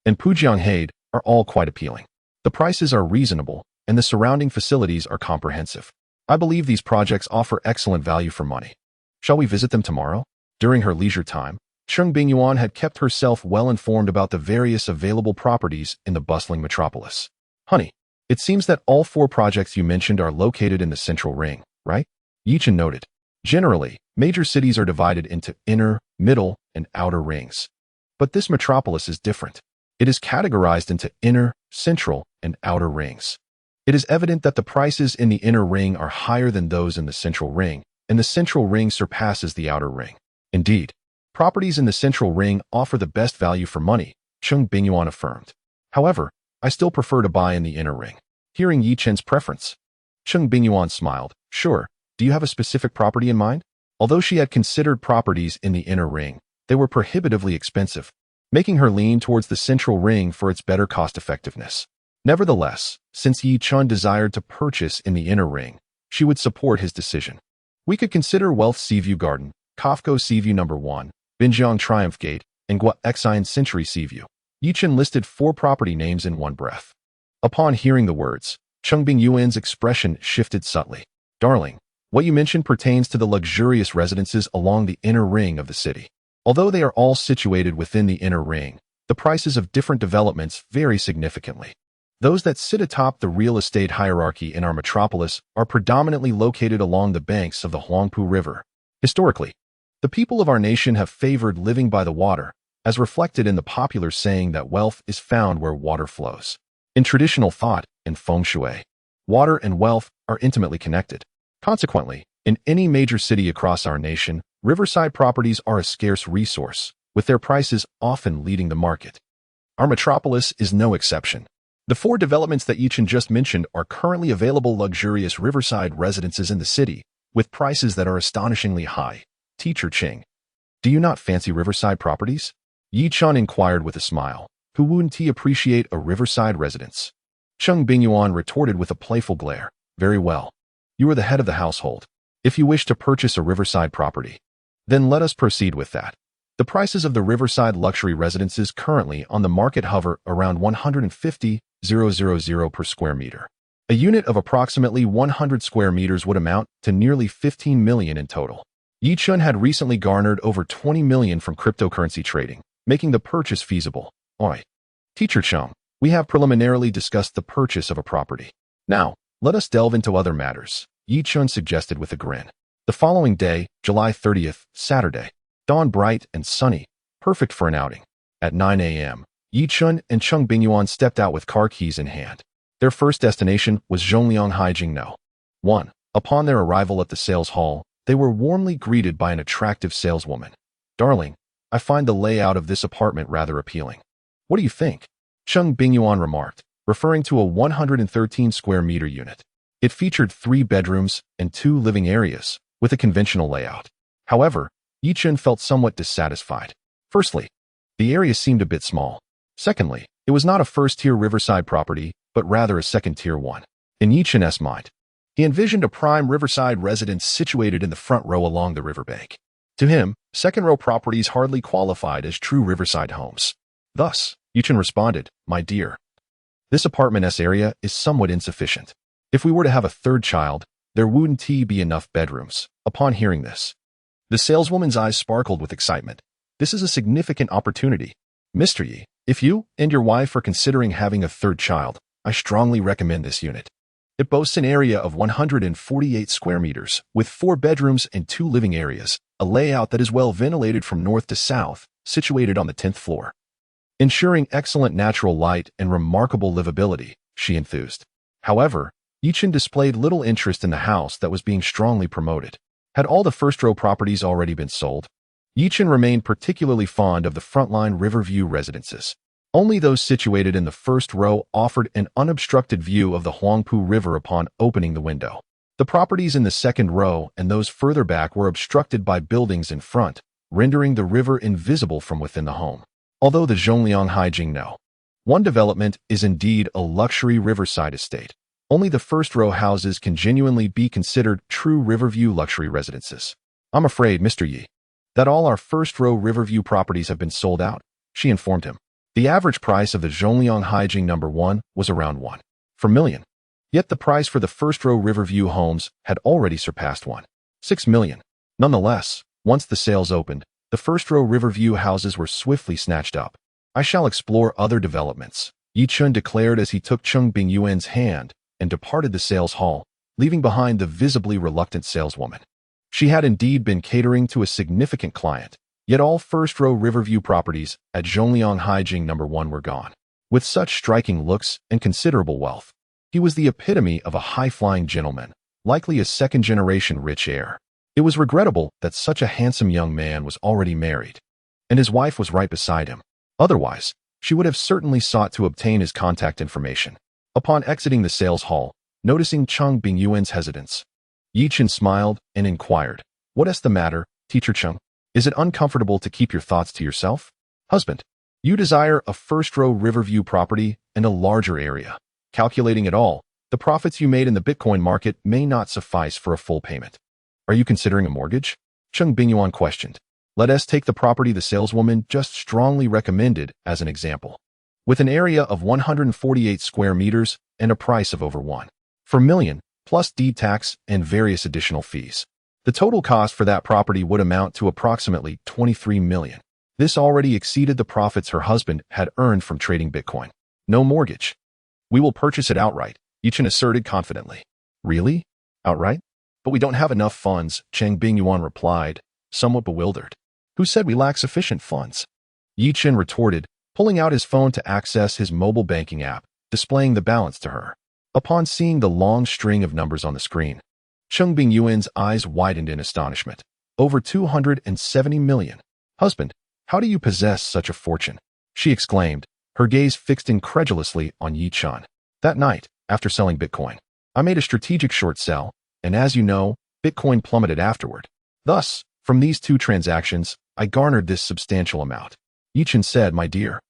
and Pujianghade are all quite appealing. The prices are reasonable, and the surrounding facilities are comprehensive. I believe these projects offer excellent value for money. Shall we visit them tomorrow? During her leisure time, Cheng Bingyuan had kept herself well informed about the various available properties in the bustling metropolis. Honey, it seems that all 4 projects you mentioned are located in the central ring, right? Yechen noted. Generally, major cities are divided into inner, middle, and outer rings. But this metropolis is different. It is categorized into inner, central, and outer rings. It is evident that the prices in the inner ring are higher than those in the central ring, and the central ring surpasses the outer ring. Indeed, properties in the central ring offer the best value for money, Cheng Bingyuan affirmed. However, I still prefer to buy in the inner ring. Hearing Yechen's preference, Cheng Bingyuan smiled. Sure, do you have a specific property in mind? Although she had considered properties in the inner ring, they were prohibitively expensive, making her lean towards the central ring for its better cost-effectiveness. Nevertheless, since Yechen desired to purchase in the inner ring, she would support his decision. We could consider Wealth Seaview Garden, Kafko Seaview No. 1, Binjiang Triumph Gate, and Yechen Century Seaview. Yechen listed 4 property names in one breath. Upon hearing the words, Cheng Bingyuan's expression shifted subtly. Darling, What you mentioned pertains to the luxurious residences along the inner ring of the city. Although they are all situated within the inner ring, the prices of different developments vary significantly. Those that sit atop the real estate hierarchy in our metropolis are predominantly located along the banks of the Huangpu River. Historically, the people of our nation have favored living by the water, as reflected in the popular saying that wealth is found where water flows. In traditional thought and feng shui, water and wealth are intimately connected. Consequently, in any major city across our nation, riverside properties are a scarce resource, with their prices often leading the market. Our metropolis is no exception. The 4 developments that Yechen just mentioned are currently available luxurious riverside residences in the city, with prices that are astonishingly high. Teacher Cheng, do you not fancy riverside properties? Yechen inquired with a smile. Who wouldn't he appreciate a riverside residence? Cheng Bingyuan retorted with a playful glare. Very well. You are the head of the household. If you wish to purchase a riverside property, then let us proceed with that. The prices of the riverside luxury residences currently on the market hover around 150,000 per square meter. A unit of approximately 100 square meters would amount to nearly 15 million in total. Yechen had recently garnered over 20 million from cryptocurrency trading, making the purchase feasible. Oi. Teacher Cheng, we have preliminarily discussed the purchase of a property. Now, let us delve into other matters, Yechen suggested with a grin. The following day, July 30th, Saturday, dawned bright and sunny, perfect for an outing. At 9 a.m., Yechen and Cheng Bingyuan stepped out with car keys in hand. Their first destination was Zhongliang Haijingno. 1. Upon their arrival at the sales hall, they were warmly greeted by an attractive saleswoman. Darling, I find the layout of this apartment rather appealing. What do you think? Cheng Bingyuan remarked, referring to a 113 square meter unit. It featured 3 bedrooms and 2 living areas, with a conventional layout. However, Yechen felt somewhat dissatisfied. Firstly, the area seemed a bit small. Secondly, it was not a first-tier riverside property, but rather a second-tier one. In Yechen's mind, he envisioned a prime riverside residence situated in the front row along the riverbank. To him, second-row properties hardly qualified as true riverside homes. Thus, Yechen responded, My dear, this apartment's area is somewhat insufficient. If we were to have a 3rd child, there wouldn't be enough bedrooms. Upon hearing this, the saleswoman's eyes sparkled with excitement. This is a significant opportunity. Mr. Yi, if you and your wife are considering having a 3rd child, I strongly recommend this unit. It boasts an area of 148 square meters, with 4 bedrooms and 2 living areas, a layout that is well ventilated from north to south, situated on the 10th floor. Ensuring excellent natural light and remarkable livability, she enthused. However, Yechen displayed little interest in the house that was being strongly promoted. Had all the first-row properties already been sold? Yechen remained particularly fond of the frontline Riverview residences. Only those situated in the first row offered an unobstructed view of the Huangpu River upon opening the window. The properties in the second row and those further back were obstructed by buildings in front, rendering the river invisible from within the home. Although the Zhongliang Haijingno 1 development is indeed a luxury riverside estate, only the first-row houses can genuinely be considered true Riverview luxury residences. I'm afraid, Mr. Yi, that all our first-row Riverview properties have been sold out, she informed him. The average price of the Zhongliang Haijing No. 1 was around 1 million. Yet the price for the first-row Riverview homes had already surpassed 1.6 million. Nonetheless, once the sales opened, the first-row Riverview houses were swiftly snatched up. I shall explore other developments, Yechen declared as he took Cheng Bingyuan's hand and departed the sales hall, leaving behind the visibly reluctant saleswoman. She had indeed been catering to a significant client, yet all first-row Riverview properties at Zhongliang Haijing No. 1 were gone. With such striking looks and considerable wealth, he was the epitome of a high-flying gentleman, likely a second-generation rich heir. It was regrettable that such a handsome young man was already married, and his wife was right beside him. Otherwise, she would have certainly sought to obtain his contact information. Upon exiting the sales hall, noticing Cheng Bingyuan's hesitance, Yechen smiled and inquired, What is the matter, Teacher Cheng? Is it uncomfortable to keep your thoughts to yourself? Husband, you desire a first-row Riverview property and a larger area. Calculating it all, the profits you made in the Bitcoin market may not suffice for a full payment. Are you considering a mortgage? Cheng Bingyuan questioned. Let us take the property the saleswoman just strongly recommended as an example. With an area of 148 square meters and a price of over 1 million, plus deed tax and various additional fees. The total cost for that property would amount to approximately 23 million. This already exceeded the profits her husband had earned from trading Bitcoin. No mortgage. We will purchase it outright, Yechen asserted confidently. Really? Outright? But we don't have enough funds, Cheng Bingyuan replied, somewhat bewildered. Who said we lack sufficient funds? Yechen retorted, pulling out his phone to access his mobile banking app, displaying the balance to her. Upon seeing the long string of numbers on the screen, Cheng Bingyuan's eyes widened in astonishment. Over 270 million. Husband, how do you possess such a fortune? She exclaimed, her gaze fixed incredulously on Yechen. That night, after selling Bitcoin, I made a strategic short sell, and as you know, Bitcoin plummeted afterward. Thus, from these two transactions, I garnered this substantial amount. Yechen said, my dear,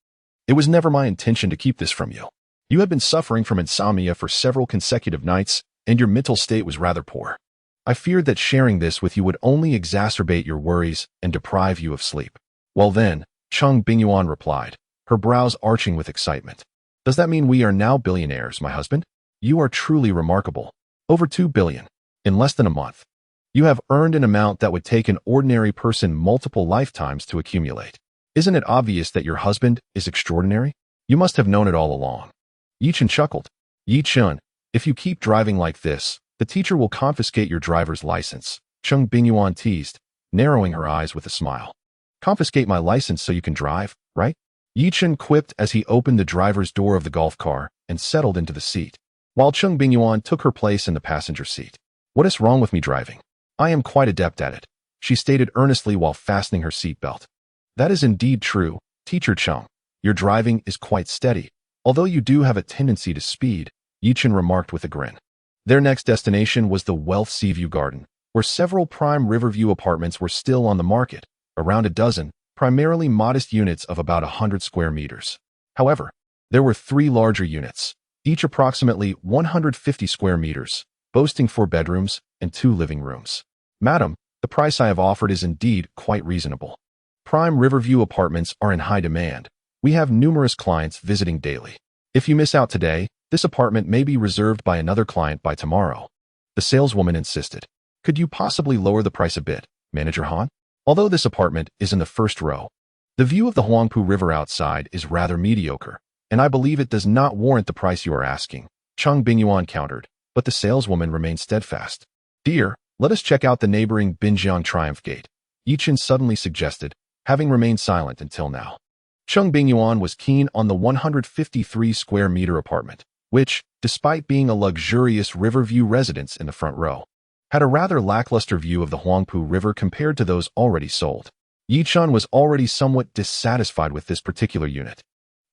it was never my intention to keep this from you. You have been suffering from insomnia for several consecutive nights, and your mental state was rather poor. I feared that sharing this with you would only exacerbate your worries and deprive you of sleep. Well then, Cheng Bingyuan replied, her brows arching with excitement. Does that mean we are now billionaires, my husband? You are truly remarkable. Over 2 billion. In less than a month. You have earned an amount that would take an ordinary person multiple lifetimes to accumulate. Isn't it obvious that your husband is extraordinary? You must have known it all along. Yechen chuckled. Yechen, if you keep driving like this, the teacher will confiscate your driver's license, Cheng Bingyuan teased, narrowing her eyes with a smile. Confiscate my license so you can drive, right? Yechen quipped as he opened the driver's door of the golf car and settled into the seat, while Cheng Bingyuan took her place in the passenger seat. What is wrong with me driving? I am quite adept at it, she stated earnestly while fastening her seatbelt. That is indeed true, Teacher Cheng. Your driving is quite steady, although you do have a tendency to speed, Yechen remarked with a grin. Their next destination was the Wealth Seaview Garden, where several prime Riverview apartments were still on the market, around a dozen, primarily modest units of about 100 square meters. However, there were 3 larger units, each approximately 150 square meters, boasting 4 bedrooms and 2 living rooms. Madam, the price I have offered is indeed quite reasonable. Prime Riverview apartments are in high demand. We have numerous clients visiting daily. If you miss out today, this apartment may be reserved by another client by tomorrow. The saleswoman insisted. Could you possibly lower the price a bit, Manager Han? Although this apartment is in the first row, the view of the Huangpu River outside is rather mediocre, and I believe it does not warrant the price you are asking, Cheng Bingyuan countered, but the saleswoman remained steadfast. Dear, let us check out the neighboring Binjiang Triumph Gate, Yechen suddenly suggested, having remained silent until now. Cheng Bingyuan was keen on the 153 square meter apartment, which, despite being a luxurious Riverview residence in the front row, had a rather lackluster view of the Huangpu River compared to those already sold. Yechen was already somewhat dissatisfied with this particular unit,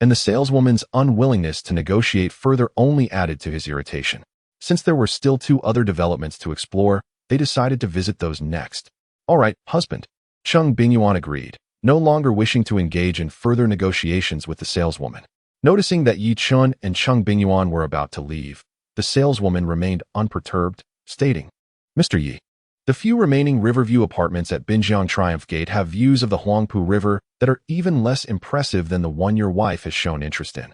and the saleswoman's unwillingness to negotiate further only added to his irritation. Since there were still 2 other developments to explore, they decided to visit those next. All right, husband, Cheng Bingyuan agreed, no longer wishing to engage in further negotiations with the saleswoman. Noticing that Yechen and Cheng Bingyuan were about to leave, the saleswoman remained unperturbed, stating, Mr. Yi, the few remaining Riverview apartments at Binjiang Triumph Gate have views of the Huangpu River that are even less impressive than the one your wife has shown interest in.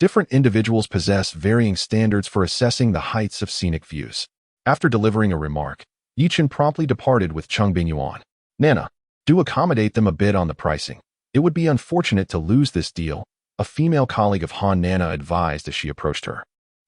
Different individuals possess varying standards for assessing the heights of scenic views. After delivering a remark, Yechen promptly departed with Cheng Bingyuan. Nana, do accommodate them a bit on the pricing. It would be unfortunate to lose this deal, a female colleague of Han Nana advised as she approached her.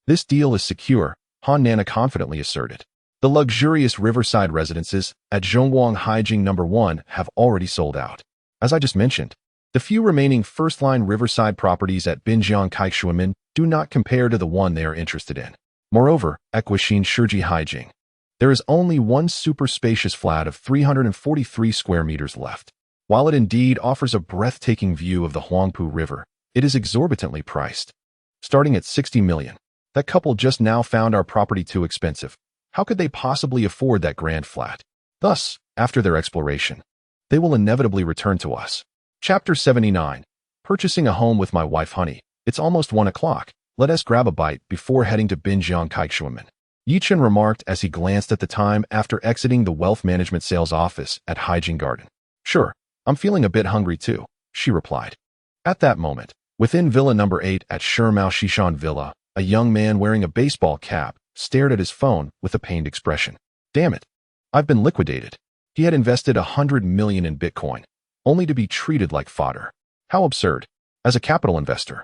This deal is secure, Han Nana confidently asserted. The luxurious riverside residences at Zhongguang Haijing No. 1 have already sold out. As I just mentioned, the few remaining first-line riverside properties at Binjiang Kaixuanmen do not compare to the one they are interested in. Moreover, at Guixin Shiji Haijing, there is only one super spacious flat of 343 square meters left. While it indeed offers a breathtaking view of the Huangpu River, it is exorbitantly priced. Starting at 60 million. That couple just now found our property too expensive. How could they possibly afford that grand flat? Thus, after their exploration, they will inevitably return to us. Chapter 79. Purchasing a home with my wife Honey. It's almost 1 o'clock. Let us grab a bite before heading to Binjiang Kaixuanmen. Yechen remarked as he glanced at the time after exiting the wealth management sales office at Haijing Garden. Sure, I'm feeling a bit hungry too, she replied. At that moment, within Villa No. 8 at Shimao Shishan Villa, a young man wearing a baseball cap stared at his phone with a pained expression. Damn it. I've been liquidated. He had invested 100 million in Bitcoin, only to be treated like fodder. How absurd. As a capital investor,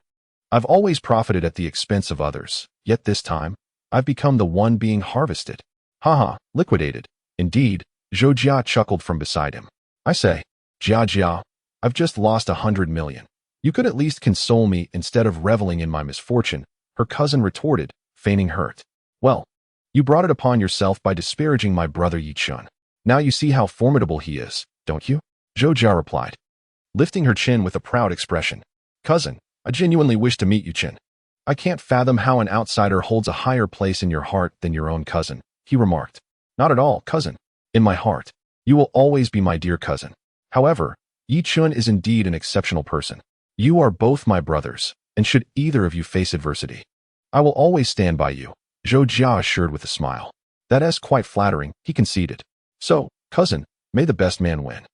I've always profited at the expense of others, yet this time, I've become the one being harvested. Haha, liquidated. Indeed, Zhou Jia chuckled from beside him. I say, Jia, I've just lost 100 million. You could at least console me instead of reveling in my misfortune, her cousin retorted, feigning hurt. Well, you brought it upon yourself by disparaging my brother Yechen. Now you see how formidable he is, don't you? Zhou Jia replied, lifting her chin with a proud expression. Cousin, I genuinely wish to meet Yechen. I can't fathom how an outsider holds a higher place in your heart than your own cousin, he remarked. Not at all, cousin. In my heart, you will always be my dear cousin. However, Yechen is indeed an exceptional person. You are both my brothers, and should either of you face adversity, I will always stand by you, Zhou Jia assured with a smile. That is quite flattering, he conceded. So, cousin, may the best man win.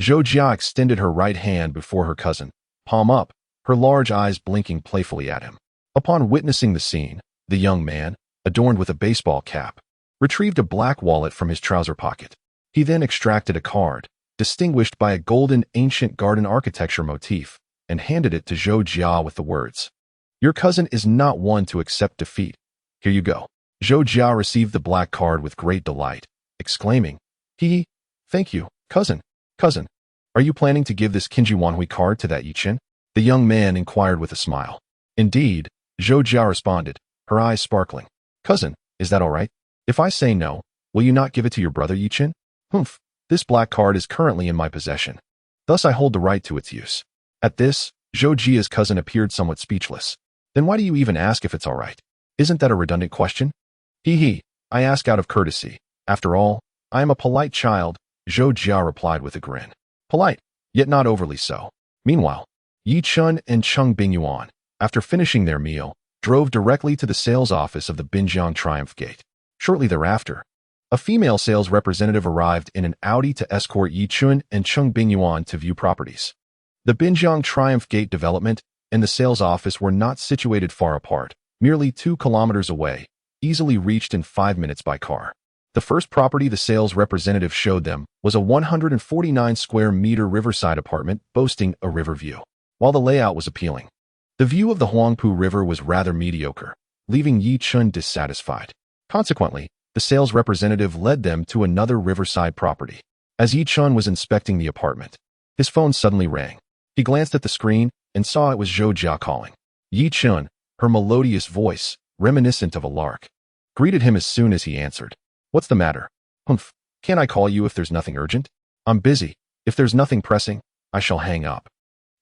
Zhou Jia extended her right hand before her cousin, palm up, her large eyes blinking playfully at him. Upon witnessing the scene, the young man, adorned with a baseball cap, retrieved a black wallet from his trouser pocket. He then extracted a card, distinguished by a golden ancient garden architecture motif, and handed it to Zhou Jia with the words, Your cousin is not one to accept defeat. Here you go. Zhou Jia received the black card with great delight, exclaiming, Thank you, cousin. Cousin, are you planning to give this Bingyuan card to that Yechen? The young man inquired with a smile. Indeed, Zhou Jia responded, her eyes sparkling. Cousin, is that all right? If I say no, will you not give it to your brother Yechen? Humph, this black card is currently in my possession. Thus I hold the right to its use. At this, Zhou Jia's cousin appeared somewhat speechless. Then why do you even ask if it's all right? Isn't that a redundant question? I ask out of courtesy. After all, I am a polite child, Zhou Jia replied with a grin. Polite, yet not overly so. Meanwhile, Yechen and Cheng Bingyuan, after finishing their meal, drove directly to the sales office of the Binjiang Triumph Gate. Shortly thereafter, a female sales representative arrived in an Audi to escort Yechen and Cheng Bingyuan to view properties. The Binjiang Triumph Gate development and the sales office were not situated far apart, merely 2 kilometers away, easily reached in 5 minutes by car. The first property the sales representative showed them was a 149 square meter riverside apartment boasting a river view. While the layout was appealing, the view of the Huangpu River was rather mediocre, leaving Yechen dissatisfied. Consequently, the sales representative led them to another riverside property. As Yechen was inspecting the apartment, his phone suddenly rang. He glanced at the screen and saw it was Zhou Jia calling. Yechen, her melodious voice, reminiscent of a lark, greeted him as soon as he answered. What's the matter? Humph, can't I call you if there's nothing urgent? I'm busy. If there's nothing pressing, I shall hang up.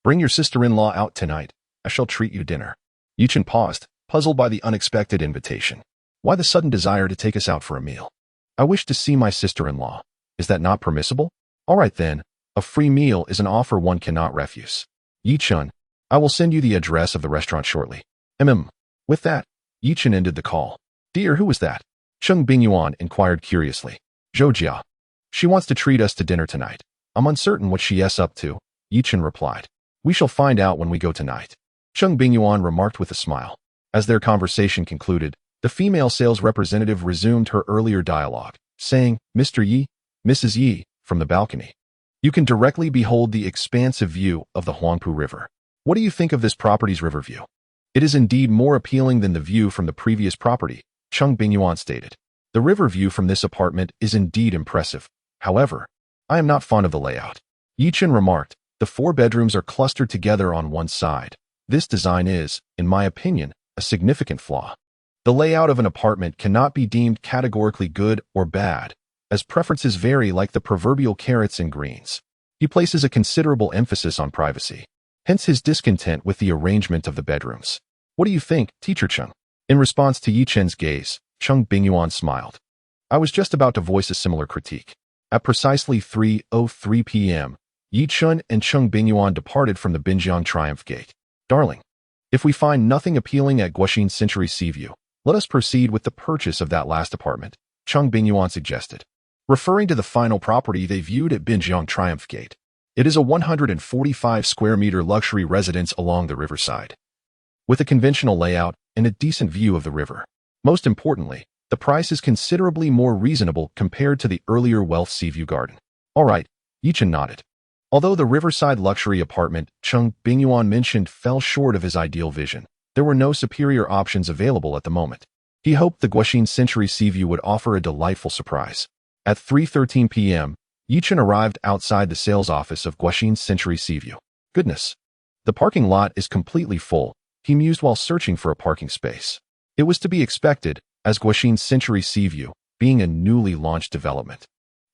Bring your sister-in-law out tonight. I shall treat you dinner. Yechen paused, puzzled by the unexpected invitation. Why the sudden desire to take us out for a meal? I wish to see my sister-in-law. Is that not permissible? All right then, a free meal is an offer one cannot refuse. Yechen, I will send you the address of the restaurant shortly. With that, Yechen ended the call. Dear, who was that? Cheng Bingyuan inquired curiously. Zhou Jia. She wants to treat us to dinner tonight. I'm uncertain what she is up to, Yechen replied. We shall find out when we go tonight. Cheng Bingyuan remarked with a smile. As their conversation concluded, the female sales representative resumed her earlier dialogue, saying, Mr. Yi, Mrs. Yi, from the balcony. You can directly behold the expansive view of the Huangpu River. What do you think of this property's river view? It is indeed more appealing than the view from the previous property, Cheng Bingyuan stated. The river view from this apartment is indeed impressive. However, I am not fond of the layout. Yechen remarked, the 4 bedrooms are clustered together on one side. This design is, in my opinion, a significant flaw. The layout of an apartment cannot be deemed categorically good or bad, as preferences vary like the proverbial carrots and greens. He places a considerable emphasis on privacy, hence his discontent with the arrangement of the bedrooms. What do you think, Teacher Cheng? In response to Yichen's gaze, Cheng Bingyuan smiled. I was just about to voice a similar critique. At precisely 3:03 p.m., Yechen and Cheng Bingyuan departed from the Binjiang Triumph Gate. Darling, if we find nothing appealing at Guoxin Century Seaview, let us proceed with the purchase of that last apartment, Cheng Bingyuan suggested, referring to the final property they viewed at Binjiang Triumph Gate. It is a 145 square meter luxury residence along the riverside, with a conventional layout and a decent view of the river. Most importantly, The price is considerably more reasonable compared to the earlier Wealth Seaview Garden. All right, Yechen nodded. Although the riverside luxury apartment Cheng Bingyuan mentioned fell short of his ideal vision, there were no superior options available at the moment. He hoped the Guoxin Century Seaview would offer a delightful surprise. At 3:13 p.m., Yechen arrived outside the sales office of Guoxin Century Seaview. Goodness! The parking lot is completely full, he mused while searching for a parking space. It was to be expected, as Guoxin Century Seaview, being a newly launched development,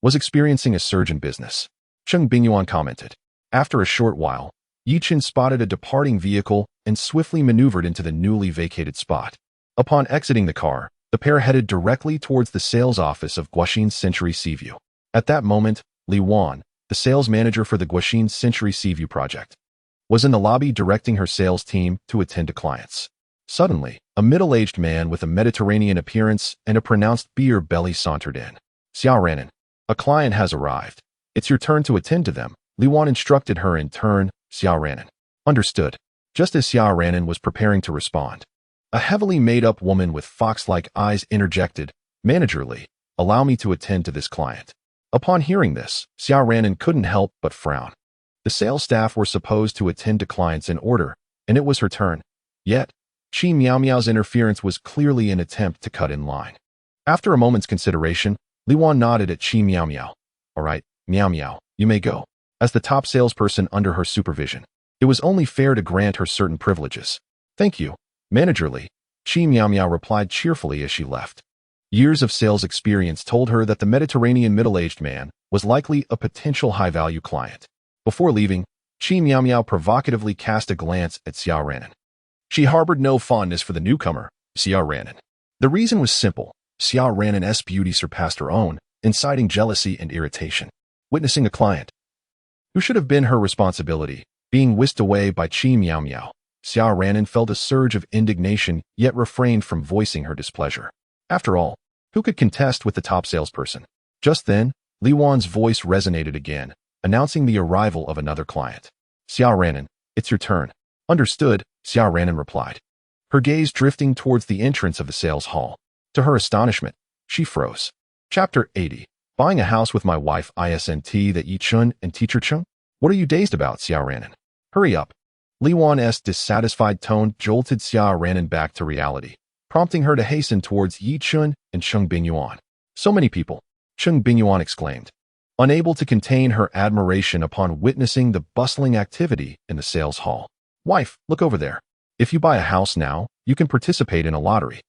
was experiencing a surge in business. Cheng Bingyuan commented. After a short while, Yechen spotted a departing vehicle and swiftly maneuvered into the newly vacated spot. Upon exiting the car, the pair headed directly towards the sales office of Guoxin Century Seaview. At that moment, Li Wan, the sales manager for the Guoxin Century Seaview project, was in the lobby directing her sales team to attend to clients. Suddenly, a middle-aged man with a Mediterranean appearance and a pronounced beer belly sauntered in. Xiao Ranen, a client has arrived. It's your turn to attend to them, Li Wan instructed her in turn. Xiao Ranen. Understood. Just as Xiao Ranen was preparing to respond, a heavily made-up woman with fox-like eyes interjected, Manager Li, allow me to attend to this client. Upon hearing this, Xiao Ranen couldn't help but frown. The sales staff were supposed to attend to clients in order, and it was her turn. Yet, Qi Miao Miao's interference was clearly an attempt to cut in line. After a moment's consideration, Li Wan nodded at Qi Miao Miao. All right, Miao Miao, you may go. As the top salesperson under her supervision, it was only fair to grant her certain privileges. Thank you, Manager Li, Qi Miao Miao replied cheerfully as she left. Years of sales experience told her that the Mediterranean middle-aged man was likely a potential high-value client. Before leaving, Qi Miao Miao provocatively cast a glance at Xiao Ranen. She harbored no fondness for the newcomer, Xiao Ranen. The reason was simple. Xiao Ranen's beauty surpassed her own, inciting jealousy and irritation. Witnessing a client who should have been her responsibility, being whisked away by Qi Miao Miao, Xiao Ranen felt a surge of indignation yet refrained from voicing her displeasure. After all, who could contest with the top salesperson? Just then, Li Wan's voice resonated again, announcing the arrival of another client. Xiao Ranen, it's your turn. Understood, Xiao Ranen replied, her gaze drifting towards the entrance of the sales hall. To her astonishment, she froze. Chapter 80. Buying a house with my wife isn't that Yechen and Teacher Cheng? What are you dazed about, Xiao Ranen? Hurry up. Li Wan's dissatisfied tone jolted Xiao Ranen back to reality, prompting her to hasten towards Yechen and Cheng Bingyuan. So many people, Cheng Bingyuan exclaimed, unable to contain her admiration upon witnessing the bustling activity in the sales hall. Wife, look over there. If you buy a house now, you can participate in a lottery.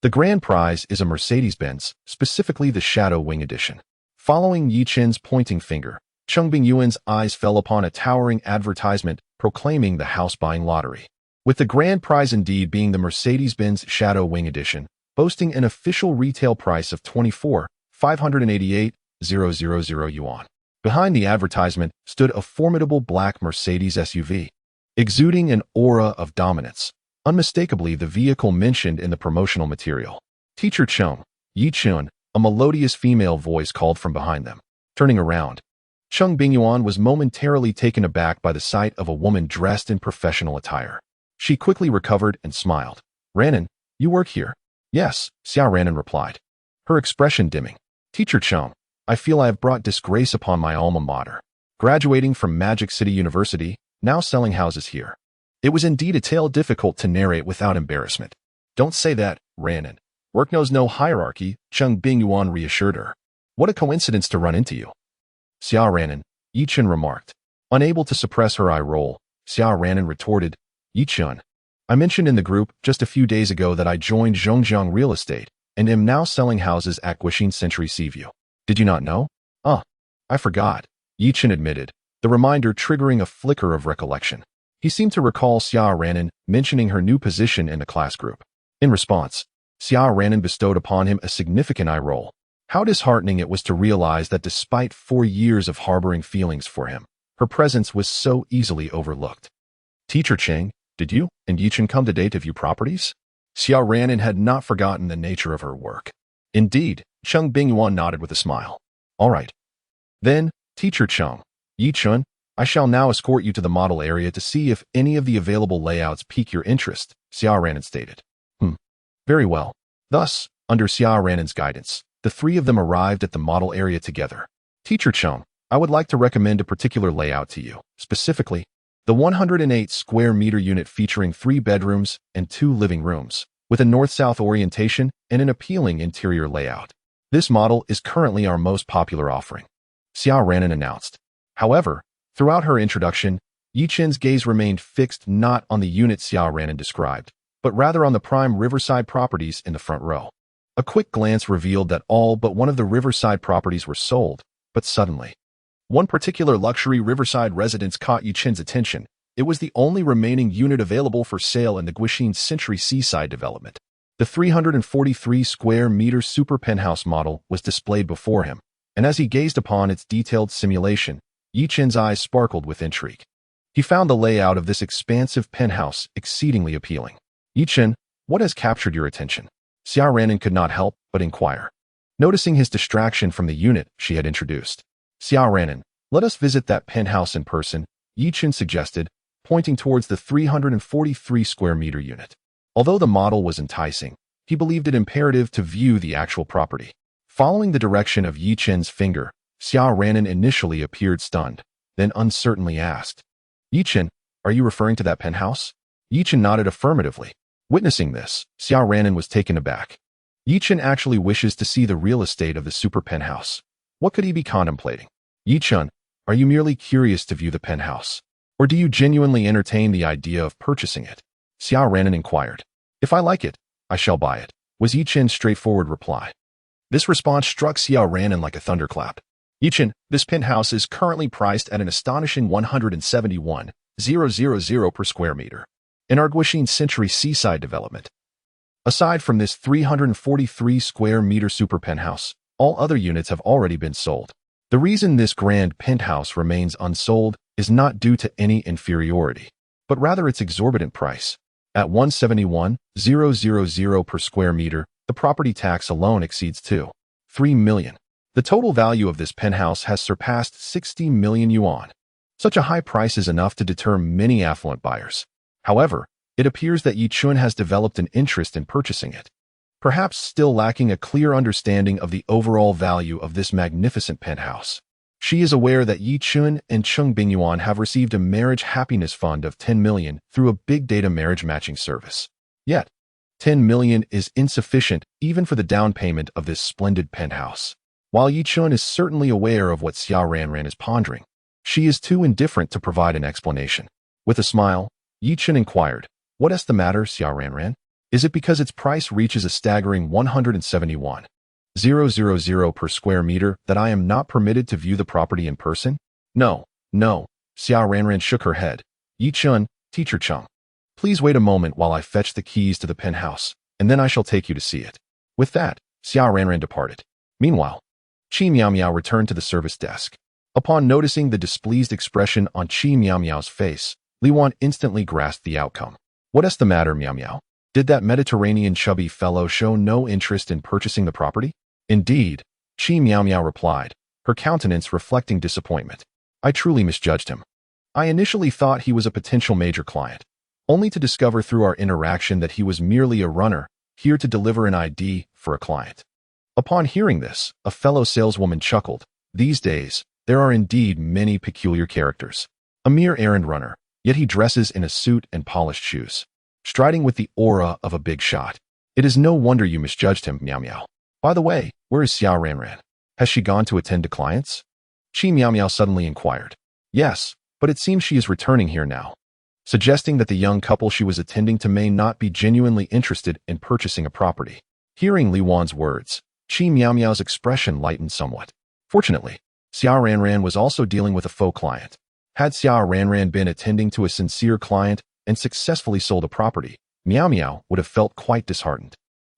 The grand prize is a Mercedes-Benz, specifically the Shadow Wing Edition. Following Yechen's pointing finger, Cheng Bingyuan's eyes fell upon a towering advertisement proclaiming the house-buying lottery. With the grand prize indeed being the Mercedes-Benz Shadow Wing Edition, boasting an official retail price of 24,588,000 yuan. Behind the advertisement stood a formidable black Mercedes SUV, exuding an aura of dominance, unmistakably the vehicle mentioned in the promotional material. Teacher Cheng, Yechen, a melodious female voice called from behind them. Turning around, Cheng Bingyuan was momentarily taken aback by the sight of a woman dressed in professional attire. She quickly recovered and smiled. Ranen, you work here? Yes, Xiao Ranen replied, her expression dimming. Teacher Cheng, I feel I have brought disgrace upon my alma mater. Graduating from Magic City University, now selling houses here. It was indeed a tale difficult to narrate without embarrassment. Don't say that, Ranen. Work knows no hierarchy, Cheng Bingyuan reassured her. What a coincidence to run into you. Xiao Ranen, Yechen remarked. Unable to suppress her eye roll, Xiao Ranen retorted, Yechen, I mentioned in the group just a few days ago that I joined Zhongjiang Real Estate and am now selling houses at Guoxin Century Seaview. Did you not know? I forgot, Yechen admitted, the reminder triggering a flicker of recollection. He seemed to recall Xiao Ranen mentioning her new position in the class group. In response, Xiao Ranen bestowed upon him a significant eye roll. How disheartening it was to realize that despite 4 years of harboring feelings for him, her presence was so easily overlooked. Teacher Cheng, did you and Yechen come today to view properties? Xiao Ranen had not forgotten the nature of her work. Indeed, Cheng Bingyuan nodded with a smile. All right. Then, Teacher Cheng, Yechen, I shall now escort you to the model area to see if any of the available layouts pique your interest, Xiao Ranen stated. Very well. Thus, Under Xia Ranan's guidance, the three of them arrived at the model area together. Teacher Cheng, I would like to recommend a particular layout to you, specifically, the 108 square meter unit featuring 3 bedrooms and 2 living rooms, with a north-south orientation and an appealing interior layout. This model is currently our most popular offering, Xia Ranan announced. However, throughout her introduction, Yechen's gaze remained fixed not on the unit Xia Ranan described, but rather on the prime riverside properties in the front row. A quick glance revealed that all but one of the riverside properties were sold, but suddenly, one particular luxury riverside residence caught Yechen's attention. It was the only remaining unit available for sale in the Guixin Sultry seaside development. The 343 square meter super penthouse model was displayed before him, and as he gazed upon its detailed simulation, Yechen's eyes sparkled with intrigue. He found the layout of this expansive penthouse exceedingly appealing. Yechen, what has captured your attention? Xia Ranan could not help but inquire, noticing his distraction from the unit she had introduced. Xia Ranan, let us visit that penthouse in person, Yechen suggested, pointing towards the 343 square meter unit. Although the model was enticing, he believed it imperative to view the actual property. Following the direction of Yechen's finger, Xia Ranan initially appeared stunned, then uncertainly asked, Yechen, are you referring to that penthouse? Yechen nodded affirmatively. Witnessing this, Xia Ranan was taken aback. Yechen actually wishes to see the real estate of the super penthouse. What could he be contemplating? Yechen, are you merely curious to view the penthouse? Or do you genuinely entertain the idea of purchasing it? Xia Ranan inquired. If I like it, I shall buy it, was Yechen's straightforward reply. This response struck Xia Ranan like a thunderclap. Yechen, this penthouse is currently priced at an astonishing 171,000 per square meter. In our Guixin Sultry seaside development. Aside from this 343 square meter super penthouse, all other units have already been sold. The reason this grand penthouse remains unsold is not due to any inferiority, but rather its exorbitant price. At 171,000 per square meter, the property tax alone exceeds 2.3 million. The total value of this penthouse has surpassed 60 million yuan. Such a high price is enough to deter many affluent buyers. However, it appears that Yechen has developed an interest in purchasing it, perhaps still lacking a clear understanding of the overall value of this magnificent penthouse. She is aware that Yechen and Cheng Bingyuan have received a marriage happiness fund of 10 million through a big data marriage matching service. Yet, 10 million is insufficient even for the down payment of this splendid penthouse. While Yechen is certainly aware of what Xia Ranan is pondering, she is too indifferent to provide an explanation. With a smile, Yechen inquired, what is the matter, Xia Ranan? Is it because its price reaches a staggering 171,000 per square meter that I am not permitted to view the property in person? No, Xia Ranan shook her head. Yechen, Teacher Cheng, please wait a moment while I fetch the keys to the penthouse, and then I shall take you to see it. With that, Xia Ranan departed. Meanwhile, Qi Miao Miao returned to the service desk. Upon noticing the displeased expression on Qi Miao Miao's face, Li Wan instantly grasped the outcome. What is the matter, Miao Miao? Did that Mediterranean chubby fellow show no interest in purchasing the property? Indeed, Qi Miao Miao replied, her countenance reflecting disappointment. I truly misjudged him. I initially thought he was a potential major client, only to discover through our interaction that he was merely a runner, here to deliver an ID for a client. Upon hearing this, a fellow saleswoman chuckled. These days, there are indeed many peculiar characters. A mere errand runner, yet he dresses in a suit and polished shoes, striding with the aura of a big shot. It is no wonder you misjudged him, Miao Miao. By the way, where is Xia Ranan? Has she gone to attend to clients? Qi Miao Miao suddenly inquired. Yes, but it seems she is returning here now, suggesting that the young couple she was attending to may not be genuinely interested in purchasing a property. Hearing Li Wan's words, Qi Miao Miao's expression lightened somewhat. Fortunately, Xia Ranan was also dealing with a faux client. Had Xia Ranan been attending to a sincere client and successfully sold a property, Miao Miao would have felt quite disheartened.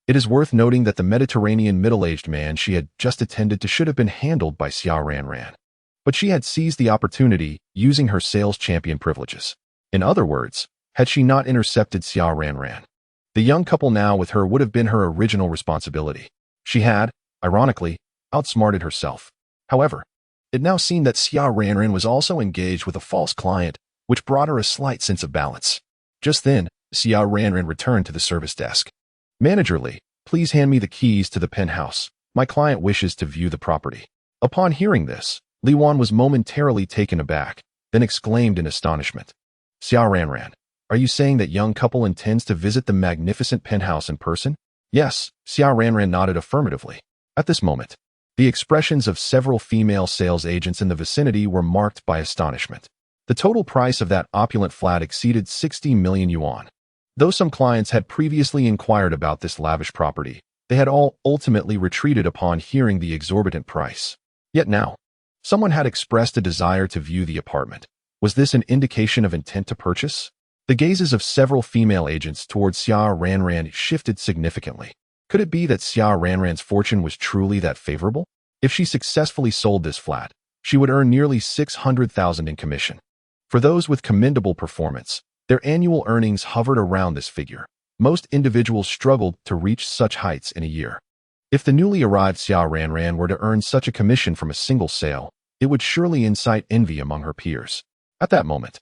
It is worth noting that the Mediterranean middle-aged man she had just attended to should have been handled by Xia Ranan. But she had seized the opportunity, using her sales champion privileges. In other words, had she not intercepted Xia Ranan, the young couple now with her would have been her original responsibility. She had, ironically, outsmarted herself. However, it now seemed that Xia Ranan was also engaged with a false client, which brought her a slight sense of balance. Just then, Xia Ranan returned to the service desk. Manager Li, please hand me the keys to the penthouse. My client wishes to view the property. Upon hearing this, Li Wan was momentarily taken aback, then exclaimed in astonishment. Xiao Ranran, are you saying that young couple intends to visit the magnificent penthouse in person? Yes, Xiao Ranran nodded affirmatively. At this moment, the expressions of several female sales agents in the vicinity were marked by astonishment. The total price of that opulent flat exceeded 60 million yuan. Though some clients had previously inquired about this lavish property, they had all ultimately retreated upon hearing the exorbitant price. Yet now, someone had expressed a desire to view the apartment. Was this an indication of intent to purchase? The gazes of several female agents towards Xiao Ranran shifted significantly. Could it be that Xiao Ranran's fortune was truly that favorable? If she successfully sold this flat, she would earn nearly 600,000 in commission. For those with commendable performance, their annual earnings hovered around this figure. Most individuals struggled to reach such heights in a year. If the newly arrived Xiao Ranran were to earn such a commission from a single sale, it would surely incite envy among her peers. At that moment,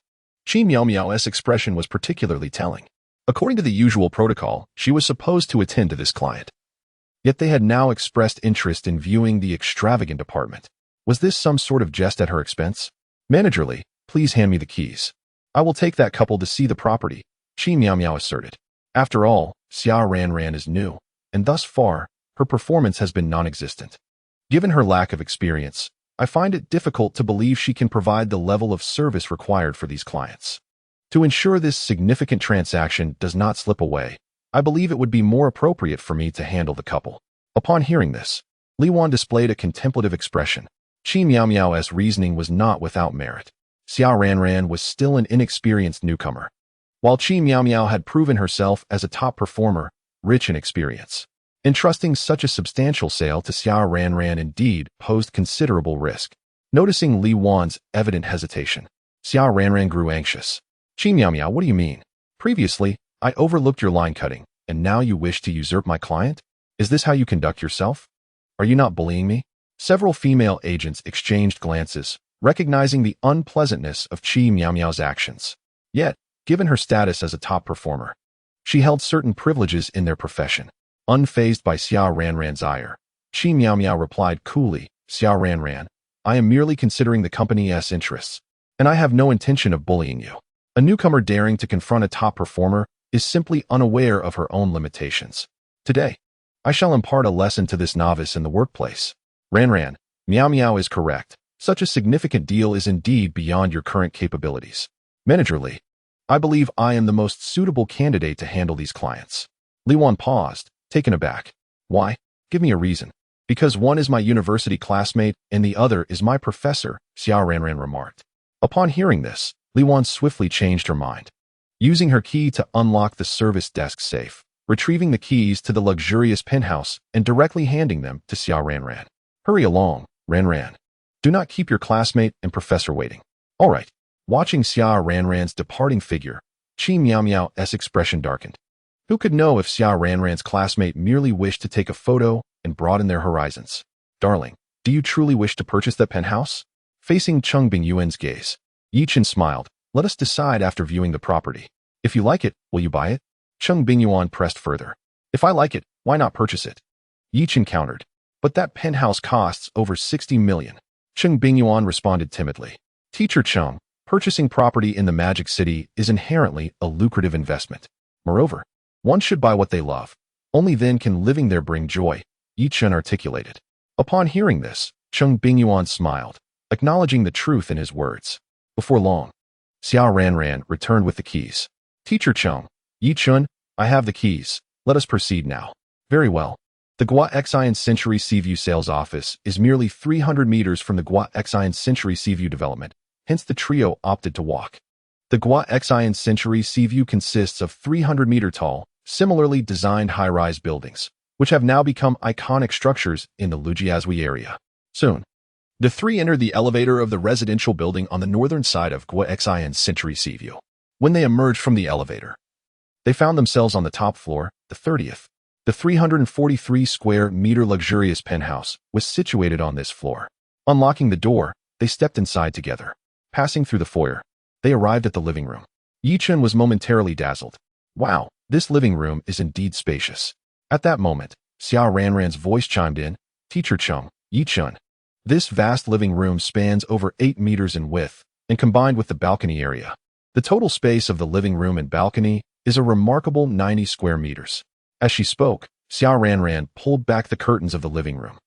Qi Miaomiao's expression was particularly telling. According to the usual protocol, she was supposed to attend to this client. Yet they had now expressed interest in viewing the extravagant apartment. Was this some sort of jest at her expense? Managerly, please hand me the keys. I will take that couple to see the property, Qi Miaomiao asserted. After all, Xiao Ranran is new, and thus far, her performance has been non-existent. Given her lack of experience, I find it difficult to believe she can provide the level of service required for these clients. To ensure this significant transaction does not slip away, I believe it would be more appropriate for me to handle the couple. Upon hearing this, Li Wan displayed a contemplative expression. Qi Miaomiao's reasoning was not without merit. Xiao Ranran was still an inexperienced newcomer, while Qi Miaomiao had proven herself as a top performer, rich in experience. Entrusting such a substantial sale to Xiao Ranran indeed posed considerable risk. Noticing Li Wan's evident hesitation, Xiao Ranran grew anxious. Qi Miaomiao, what do you mean? Previously, I overlooked your line cutting, and now you wish to usurp my client? Is this how you conduct yourself? Are you not bullying me? Several female agents exchanged glances, recognizing the unpleasantness of Qi Miaomiao's actions. Yet, given her status as a top performer, she held certain privileges in their profession. Unfazed by Xiao Ranran's ire, Qi Miaomiao replied coolly, Xiao Ranran, I am merely considering the company's interests, and I have no intention of bullying you. A newcomer daring to confront a top performer is simply unaware of her own limitations. Today, I shall impart a lesson to this novice in the workplace. Ranran, Miaomiao is correct. Such a significant deal is indeed beyond your current capabilities. Managerly, I believe I am the most suitable candidate to handle these clients. Li Wan paused, taken aback. Why? Give me a reason. Because one is my university classmate and the other is my professor, Xiao Ranran remarked. Upon hearing this, Li Wan swiftly changed her mind. Using her key to unlock the service desk safe, retrieving the keys to the luxurious penthouse and directly handing them to Xiao Ranran. Hurry along, Ranran. Do not keep your classmate and professor waiting. All right. Watching Xiao Ranran's departing figure, Qi Miaomiao's expression darkened. Who could know if Xiao Ranran's classmate merely wished to take a photo and broaden their horizons? Darling, do you truly wish to purchase that penthouse? Facing Cheng Bingyuan's gaze, Yechen smiled. Let us decide after viewing the property. If you like it, will you buy it? Cheng Bingyuan pressed further. If I like it, why not purchase it? Yechen countered. But that penthouse costs over 60 million. Cheng Bingyuan responded timidly. Teacher Cheng, purchasing property in the Magic City is inherently a lucrative investment. Moreover, one should buy what they love. Only then can living there bring joy, Yechen articulated. Upon hearing this, Cheng Bingyuan smiled, acknowledging the truth in his words. Before long, Xiao Ranran returned with the keys. Teacher Cheng, Yechen, I have the keys. Let us proceed now. Very well. The Yechen Century Seaview sales office is merely 300 meters from the Yechen Century Seaview development, hence the trio opted to walk. The Yechen Century Seaview consists of 300-meter-tall, similarly designed high-rise buildings, which have now become iconic structures in the Lujiazui area. Soon, the three entered the elevator of the residential building on the northern side of Yechen Century Seaview. When they emerged from the elevator, they found themselves on the top floor, the 30th. The 343-square-meter luxurious penthouse was situated on this floor. Unlocking the door, they stepped inside together. Passing through the foyer, they arrived at the living room. Yechen was momentarily dazzled. Wow, this living room is indeed spacious. At that moment, Xiao Ranran's voice chimed in, Teacher Cheng, Yechen. This vast living room spans over 8 meters in width, and combined with the balcony area, the total space of the living room and balcony is a remarkable 90 square meters. As she spoke, Xiao Ranran pulled back the curtains of the living room.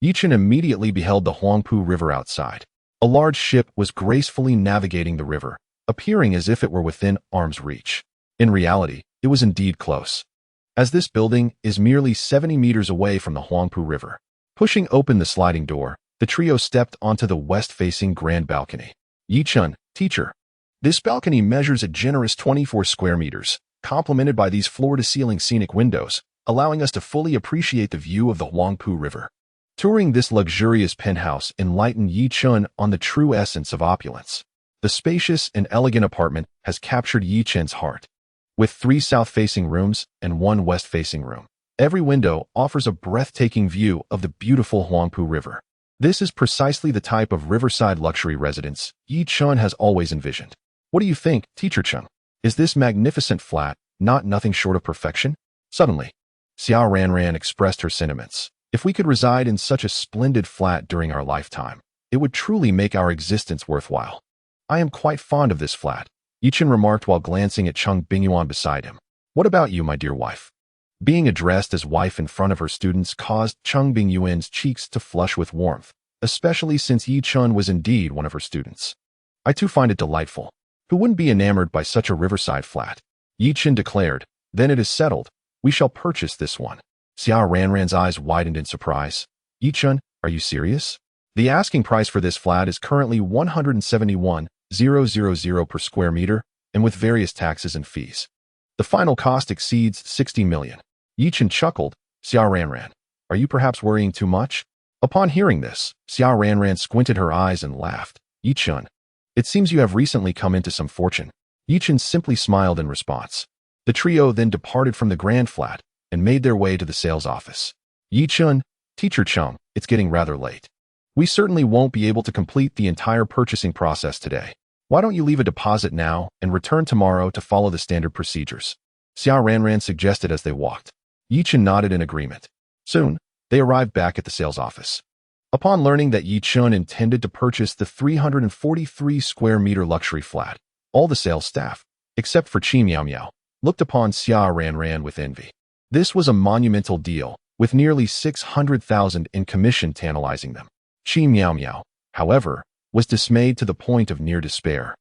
Yechen immediately beheld the Huangpu River outside. A large ship was gracefully navigating the river, appearing as if it were within arm's reach. In reality, it was indeed close, as this building is merely 70 meters away from the Huangpu River. Pushing open the sliding door, the trio stepped onto the west-facing grand balcony. Yechen, teacher. This balcony measures a generous 24 square meters, complemented by these floor-to-ceiling scenic windows, allowing us to fully appreciate the view of the Huangpu River. Touring this luxurious penthouse enlightened Yechen on the true essence of opulence. The spacious and elegant apartment has captured Yichen's heart. With 3 south-facing rooms and 1 west-facing room, every window offers a breathtaking view of the beautiful Huangpu River. This is precisely the type of riverside luxury residence Yechen has always envisioned. What do you think, Teacher Cheng? Is this magnificent flat not nothing short of perfection? Suddenly, Xiao Ranran expressed her sentiments. If we could reside in such a splendid flat during our lifetime, it would truly make our existence worthwhile. I am quite fond of this flat, Yechen remarked while glancing at Cheng Bingyuan beside him. What about you, my dear wife? Being addressed as wife in front of her students caused Cheng Bingyuan's cheeks to flush with warmth, especially since Yechen was indeed one of her students. I too find it delightful. Who wouldn't be enamored by such a riverside flat? Yechen declared. Then it is settled. We shall purchase this one. Xiao Ranran's eyes widened in surprise. Yechen, are you serious? The asking price for this flat is currently 171,000 per square meter, and with various taxes and fees, the final cost exceeds 60 million. Yechen chuckled. Xiao Ranran, are you perhaps worrying too much? Upon hearing this, Xiao Ranran squinted her eyes and laughed. Yechen, it seems you have recently come into some fortune. Yechen simply smiled in response. The trio then departed from the grand flat and made their way to the sales office. Yechen, Teacher Cheng, it's getting rather late. We certainly won't be able to complete the entire purchasing process today. Why don't you leave a deposit now and return tomorrow to follow the standard procedures? Xiao Ranran suggested as they walked. Yechen nodded in agreement. Soon, they arrived back at the sales office. Upon learning that Yechen intended to purchase the 343 square meter luxury flat, all the sales staff, except for Chi Miao Miao, looked upon Xiao Ranran with envy. This was a monumental deal, with nearly 600,000 in commission tantalizing them. Chi Miao Miao, however, was dismayed to the point of near despair,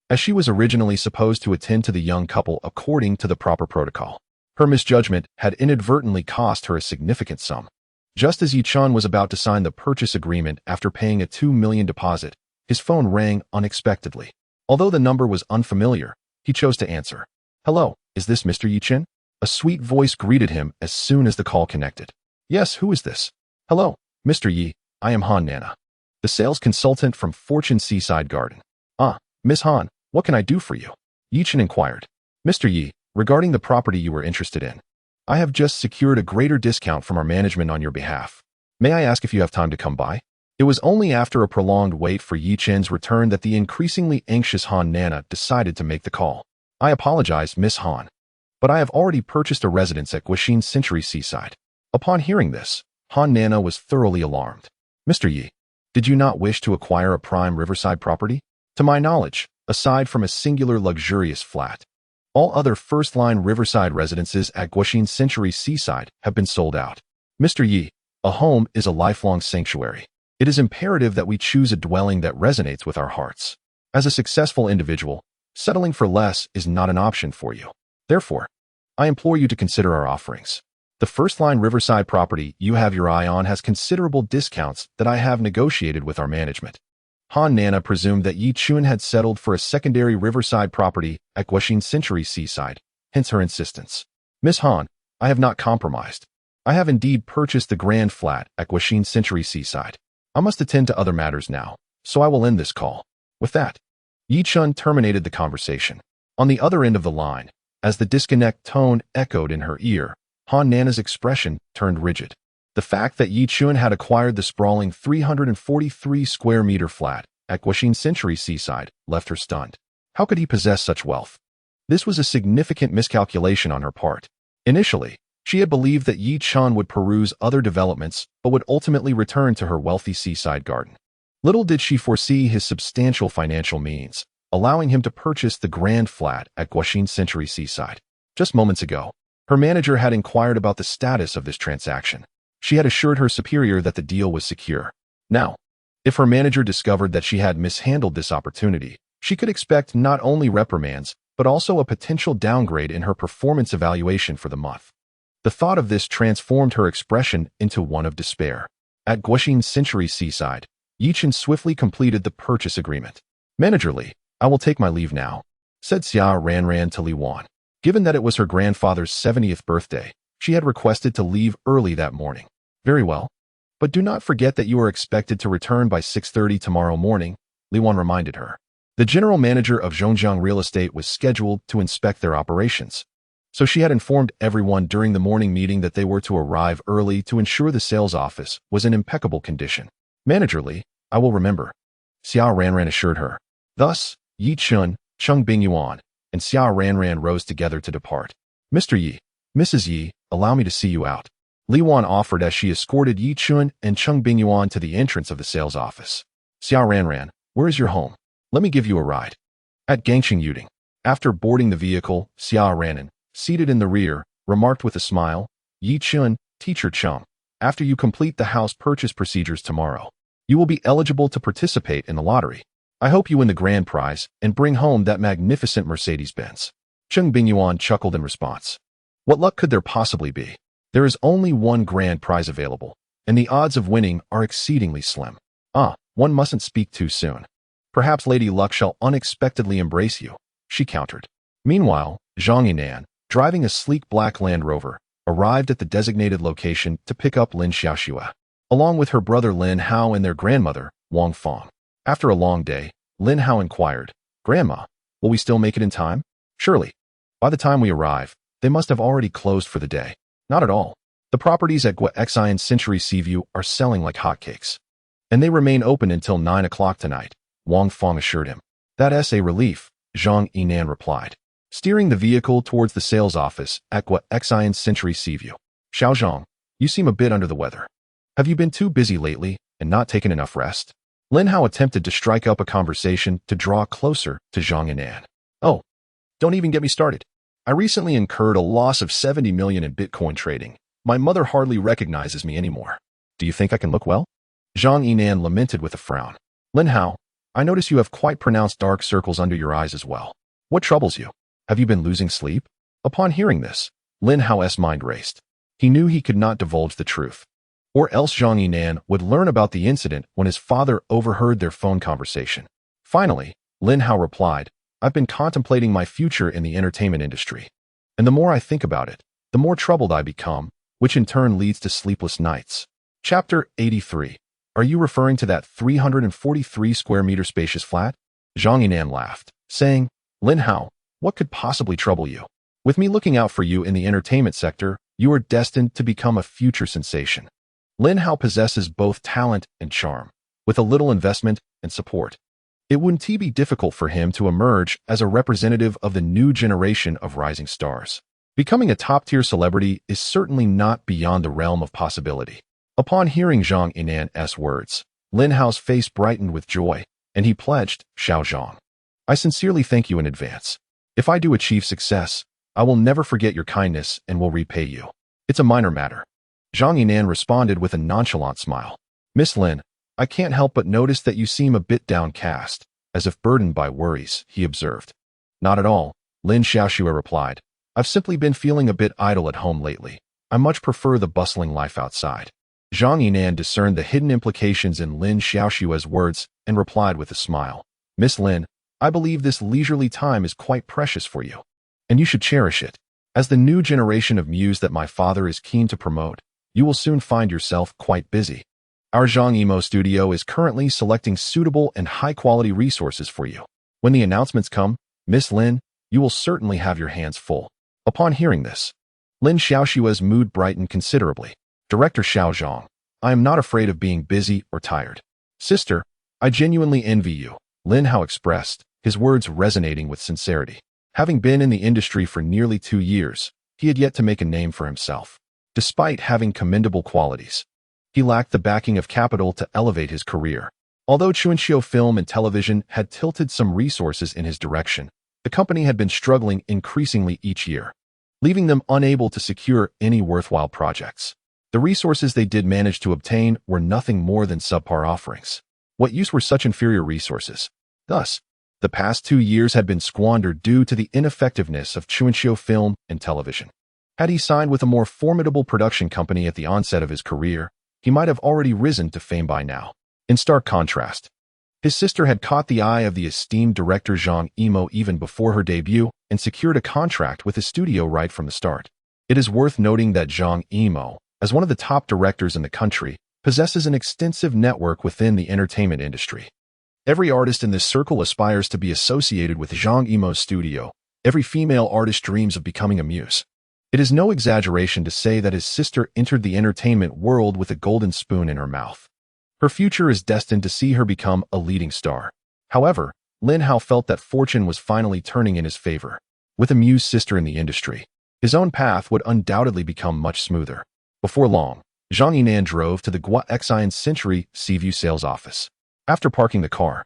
as she was originally supposed to attend to the young couple according to the proper protocol. Her misjudgment had inadvertently cost her a significant sum. Just as Yechen was about to sign the purchase agreement after paying a 2 million deposit, his phone rang unexpectedly. Although the number was unfamiliar, he chose to answer. Hello, is this Mr. Yechen? A sweet voice greeted him as soon as the call connected. Yes, who is this? Hello, Mr. Yi, I am Han Nana, the sales consultant from Fortune Seaside Garden. Ah, Miss Han, what can I do for you? Yechen inquired. Mr. Yi, regarding the property you were interested in, I have just secured a greater discount from our management on your behalf. May I ask if you have time to come by? It was only after a prolonged wait for Yichen's return that the increasingly anxious Han Nana decided to make the call. I apologize, Miss Han, but I have already purchased a residence at Guixin Century Seaside. Upon hearing this, Han Nana was thoroughly alarmed. Mr. Yi, did you not wish to acquire a prime riverside property? To my knowledge, aside from a singular luxurious flat, all other first-line riverside residences at Guixin Century Seaside have been sold out. Mr. Yi, a home is a lifelong sanctuary. It is imperative that we choose a dwelling that resonates with our hearts. As a successful individual, settling for less is not an option for you. Therefore, I implore you to consider our offerings. The first-line riverside property you have your eye on has considerable discounts that I have negotiated with our management. Han Nana presumed that Yechen had settled for a secondary riverside property at Guixin Century Seaside, hence her insistence. Miss Han, I have not compromised. I have indeed purchased the grand flat at Guixin Century Seaside. I must attend to other matters now, so I will end this call. With that, Yechen terminated the conversation. On the other end of the line, as the disconnect tone echoed in her ear, Han Nana's expression turned rigid. The fact that Yechen had acquired the sprawling 343 square meter flat at Guixin Century Seaside left her stunned. How could he possess such wealth? This was a significant miscalculation on her part. Initially, She had believed that Yechen would peruse other developments but would ultimately return to her wealthy seaside garden. Little did she foresee his substantial financial means, allowing him to purchase the grand flat at Yechen Century Seaside. Just moments ago, her manager had inquired about the status of this transaction. She had assured her superior that the deal was secure. Now, if her manager discovered that she had mishandled this opportunity, she could expect not only reprimands, but also a potential downgrade in her performance evaluation for the month. The thought of this transformed her expression into one of despair. At Yechen Century Seaside, Yechen swiftly completed the purchase agreement. "Manager Li, I will take my leave now," said Xia Ranran to Li Wan. Given that it was her grandfather's 70th birthday, she had requested to leave early that morning. "Very well. But do not forget that you are expected to return by 6:30 tomorrow morning," Li Wan reminded her. The general manager of Zhongjiang Real Estate was scheduled to inspect their operations, so she had informed everyone during the morning meeting that they were to arrive early to ensure the sales office was in impeccable condition. "Manager Li, I will remember," Xia Ranran assured her. Thus, Yechen, Cheng Bingyuan, and Xia Ranran rose together to depart. "Mr. Yi, Mrs. Yi, allow me to see you out," Li Wan offered as she escorted Yechen and Cheng Bingyuan to the entrance of the sales office. "Xia Ranran, where is your home? Let me give you a ride." At Gangcheng Yuding. After boarding the vehicle, Xia Ranran, seated in the rear, remarked with a smile, "Yechen, Teacher Cheng, after you complete the house purchase procedures tomorrow, you will be eligible to participate in the lottery. I hope you win the grand prize and bring home that magnificent Mercedes-Benz." Cheng Bingyuan chuckled in response. What luck could there possibly be? There is only one grand prize available, and the odds of winning are exceedingly slim. One mustn't speak too soon. Perhaps Lady Luck shall unexpectedly embrace you, she countered. Meanwhile, Zhang Yinan, driving a sleek black Land Rover, arrived at the designated location to pick up Lin Xiaoxue, along with her brother Lin Hao and their grandmother, Wang Fong. After a long day, Lin Hao inquired, "Grandma, will we still make it in time?" "Surely. By the time we arrive, they must have already closed for the day." "Not at all. The properties at Yechen Century Seaview are selling like hotcakes, and they remain open until 9 o'clock tonight," Wang Fong assured him. "That's a relief," Zhang Yinan replied, steering the vehicle towards the sales office at Yechen Century Seaview. "Xiaozhang, you seem a bit under the weather. Have you been too busy lately and not taken enough rest?" Lin Hao attempted to strike up a conversation to draw closer to Zhang Yinan. "Oh, don't even get me started. I recently incurred a loss of 70 million in Bitcoin trading. My mother hardly recognizes me anymore. Do you think I can look well?" Zhang Yinan lamented with a frown. "Lin Hao, I notice you have quite pronounced dark circles under your eyes as well. What troubles you? Have you been losing sleep?" Upon hearing this, Lin Hao's mind raced. He knew he could not divulge the truth, or else Zhang Yinan would learn about the incident when his father overheard their phone conversation. Finally, Lin Hao replied, "I've been contemplating my future in the entertainment industry, and the more I think about it, the more troubled I become, which in turn leads to sleepless nights." Chapter 83. Are you referring to that 343 square meter spacious flat? Zhang Yinan laughed, saying, "Lin Hao, what could possibly trouble you? With me looking out for you in the entertainment sector, you are destined to become a future sensation." Lin Hao possesses both talent and charm. With a little investment and support, it wouldn't be difficult for him to emerge as a representative of the new generation of rising stars. Becoming a top-tier celebrity is certainly not beyond the realm of possibility. Upon hearing Zhang Yinan's words, Lin Hao's face brightened with joy, and he pledged, "Xiaozhang, I sincerely thank you in advance. If I do achieve success, I will never forget your kindness and will repay you. It's a minor matter." Zhang Yinan responded with a nonchalant smile. "Miss Lin, I can't help but notice that you seem a bit downcast, as if burdened by worries," he observed. "Not at all," Lin Xiaoxue replied. "I've simply been feeling a bit idle at home lately. I much prefer the bustling life outside." Zhang Yinan discerned the hidden implications in Lin Xiaoxue's words and replied with a smile. "Miss Lin, I believe this leisurely time is quite precious for you, and you should cherish it. As the new generation of muse that my father is keen to promote, you will soon find yourself quite busy. Our Zhang Emo studio is currently selecting suitable and high-quality resources for you. When the announcements come, Miss Lin, you will certainly have your hands full." Upon hearing this, Lin Xiaoxue's mood brightened considerably. "Director Xiaozhang, I am not afraid of being busy or tired. Sister, I genuinely envy you," Lin Hao expressed, his words resonating with sincerity. Having been in the industry for nearly 2 years, he had yet to make a name for himself. Despite having commendable qualities, he lacked the backing of capital to elevate his career. Although Chuanxiu Film and Television had tilted some resources in his direction, the company had been struggling increasingly each year, leaving them unable to secure any worthwhile projects. The resources they did manage to obtain were nothing more than subpar offerings. What use were such inferior resources? Thus, the past 2 years had been squandered due to the ineffectiveness of Chuanxiu Film and Television. Had he signed with a more formidable production company at the onset of his career, he might have already risen to fame by now. In stark contrast, his sister had caught the eye of the esteemed director Zhang Yimou even before her debut and secured a contract with his studio right from the start. It is worth noting that Zhang Yimou, as one of the top directors in the country, possesses an extensive network within the entertainment industry. Every artist in this circle aspires to be associated with Zhang Yimou's studio. Every female artist dreams of becoming a muse. It is no exaggeration to say that his sister entered the entertainment world with a golden spoon in her mouth. Her future is destined to see her become a leading star. However, Lin Hao felt that fortune was finally turning in his favor. With a muse sister in the industry, his own path would undoubtedly become much smoother. Before long, Zhang Yinan drove to the Yechen Century Seaview sales office. After parking the car,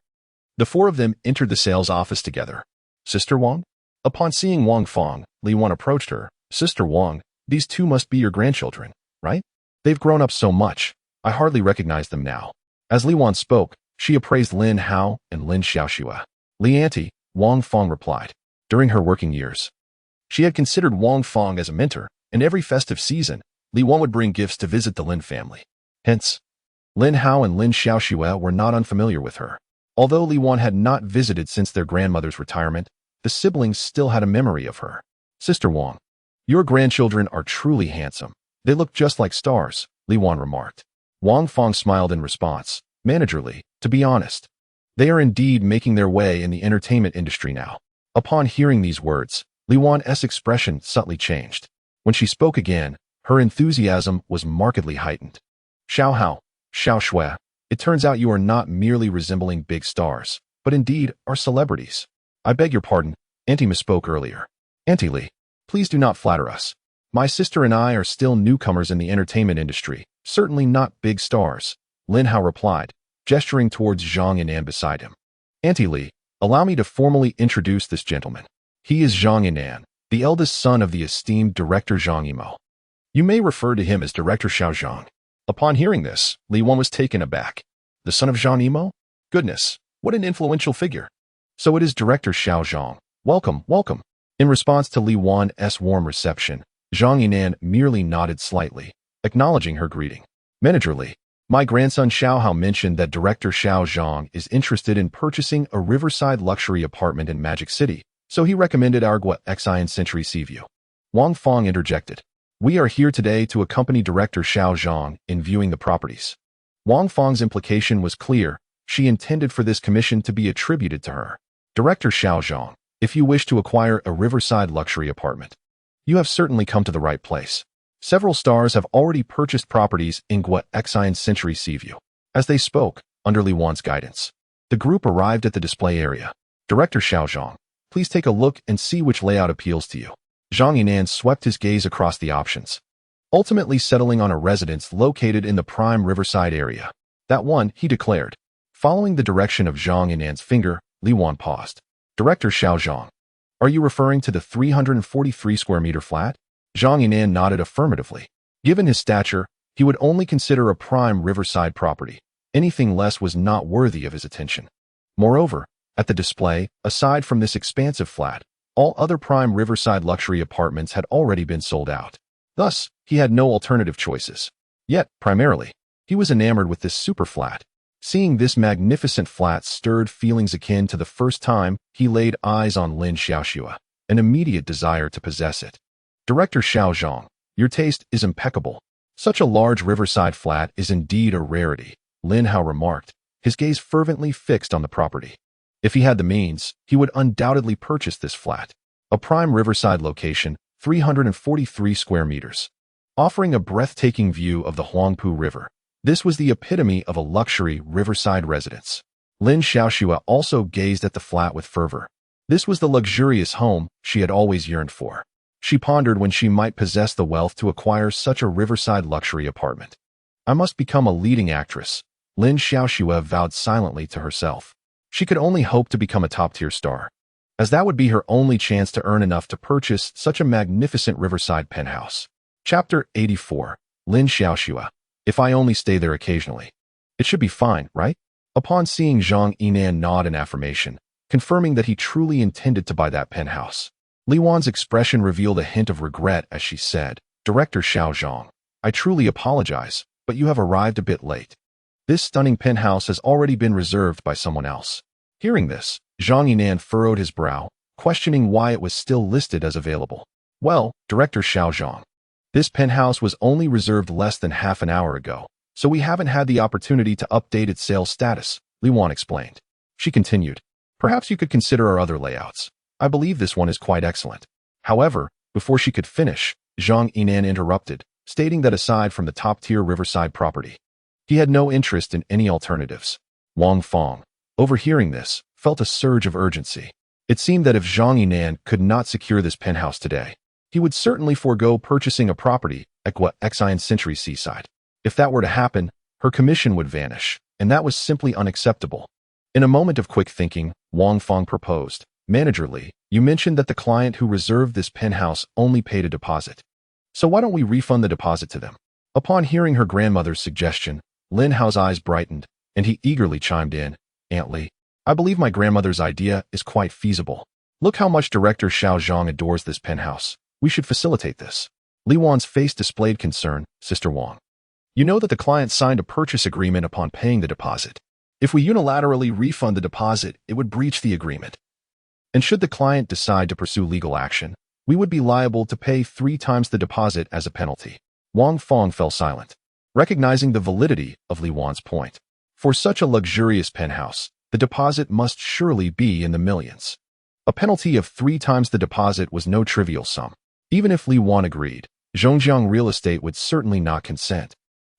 the four of them entered the sales office together. Sister Wang? Upon seeing Wang Fong, Li Wan approached her. Sister Wang, these two must be your grandchildren, right? They've grown up so much, I hardly recognize them now. As Li Wan spoke, she appraised Lin Hao and Lin Xiaoxue. Li Auntie, Wang Fong replied. During her working years, she had considered Wang Fong as a mentor, and every festive season, Li Wan would bring gifts to visit the Lin family. Hence, Lin Hao and Lin Xiaoxue were not unfamiliar with her. Although Li Wan had not visited since their grandmother's retirement, the siblings still had a memory of her. Sister Wang, your grandchildren are truly handsome. They look just like stars, Li Wan remarked. Wang Fong smiled in response. Manager Li, to be honest, they are indeed making their way in the entertainment industry now. Upon hearing these words, Li Wan's expression subtly changed. When she spoke again, her enthusiasm was markedly heightened. Xiaoxue, it turns out you are not merely resembling big stars, but indeed are celebrities. I beg your pardon, Auntie misspoke earlier. Auntie Li, please do not flatter us. My sister and I are still newcomers in the entertainment industry, certainly not big stars, Lin Hao replied, gesturing towards Zhang Yinan beside him. Auntie Li, allow me to formally introduce this gentleman. He is Zhang Yinan, the eldest son of the esteemed director Zhang Yimou. You may refer to him as Director Xiao Zhang. Upon hearing this, Li Wan was taken aback. The son of Zhang Yimou? Goodness, what an influential figure. So it is Director Xiao Zhang. Welcome, welcome. In response to Li Wan's warm reception, Zhang Yinan merely nodded slightly, acknowledging her greeting. Manager Li, my grandson Xiao Hao mentioned that Director Xiao Zhang is interested in purchasing a riverside luxury apartment in Magic City, so he recommended our Yechen Century Seaview. Wang Fong interjected. We are here today to accompany Director Xiao Zhang in viewing the properties. Wang Fong's implication was clear. She intended for this commission to be attributed to her. Director Xiao Zhang, if you wish to acquire a riverside luxury apartment, you have certainly come to the right place. Several stars have already purchased properties in Yechen Century Seaview. As they spoke, under Li Wan's guidance, the group arrived at the display area. Director Xiao Zhang, please take a look and see which layout appeals to you. Zhang Yinan swept his gaze across the options, ultimately settling on a residence located in the prime riverside area. That one, he declared. Following the direction of Zhang Yinan's finger, Li Wan paused. Director Xiao Zhang, are you referring to the 343 square meter flat? Zhang Yinan nodded affirmatively. Given his stature, he would only consider a prime riverside property. Anything less was not worthy of his attention. Moreover, at the display, aside from this expansive flat, all other prime riverside luxury apartments had already been sold out. Thus, he had no alternative choices. Yet, primarily, he was enamored with this super flat. Seeing this magnificent flat stirred feelings akin to the first time he laid eyes on Lin Xiaoxue, an immediate desire to possess it. Director Xiao Zhang, your taste is impeccable. Such a large riverside flat is indeed a rarity, Lin Hao remarked, his gaze fervently fixed on the property. If he had the means, he would undoubtedly purchase this flat. A prime riverside location, 343 square meters, offering a breathtaking view of the Huangpu River. This was the epitome of a luxury riverside residence. Lin Xiaoxue also gazed at the flat with fervor. This was the luxurious home she had always yearned for. She pondered when she might possess the wealth to acquire such a riverside luxury apartment. I must become a leading actress, Lin Xiaoxue vowed silently to herself. She could only hope to become a top-tier star, as that would be her only chance to earn enough to purchase such a magnificent riverside penthouse. Chapter 84. Lin Xiaoxue. If I only stay there occasionally, it should be fine, right? Upon seeing Zhang Yinan nod in affirmation, confirming that he truly intended to buy that penthouse, Li Wan's expression revealed a hint of regret as she said, Director Xiao Zhang, I truly apologize, but you have arrived a bit late. This stunning penthouse has already been reserved by someone else. Hearing this, Zhang Yinan furrowed his brow, questioning why it was still listed as available. Well, Director Xiao Zhang, this penthouse was only reserved less than half an hour ago, so we haven't had the opportunity to update its sales status, Li Wan explained. She continued, perhaps you could consider our other layouts. I believe this one is quite excellent. However, before she could finish, Zhang Yinan interrupted, stating that aside from the top-tier riverside property, he had no interest in any alternatives. Wang Fong, overhearing this, felt a surge of urgency. It seemed that if Zhang Yinan could not secure this penthouse today, he would certainly forego purchasing a property at Yechen Century Seaside. If that were to happen, her commission would vanish, and that was simply unacceptable. In a moment of quick thinking, Wang Fong proposed, Manager Li, you mentioned that the client who reserved this penthouse only paid a deposit. So why don't we refund the deposit to them? Upon hearing her grandmother's suggestion, Lin Hao's eyes brightened, and he eagerly chimed in, Aunt Li, I believe my grandmother's idea is quite feasible. Look how much Director Xiao Zhang adores this penthouse. We should facilitate this. Li Wan's face displayed concern, Sister Wang. You know that the client signed a purchase agreement upon paying the deposit. If we unilaterally refund the deposit, it would breach the agreement. And should the client decide to pursue legal action, we would be liable to pay 3 times the deposit as a penalty. Wang Fong fell silent, recognizing the validity of Li Wan's point. For such a luxurious penthouse, the deposit must surely be in the millions. A penalty of 3 times the deposit was no trivial sum. Even if Li Wan agreed, Zhongjiang Real Estate would certainly not consent,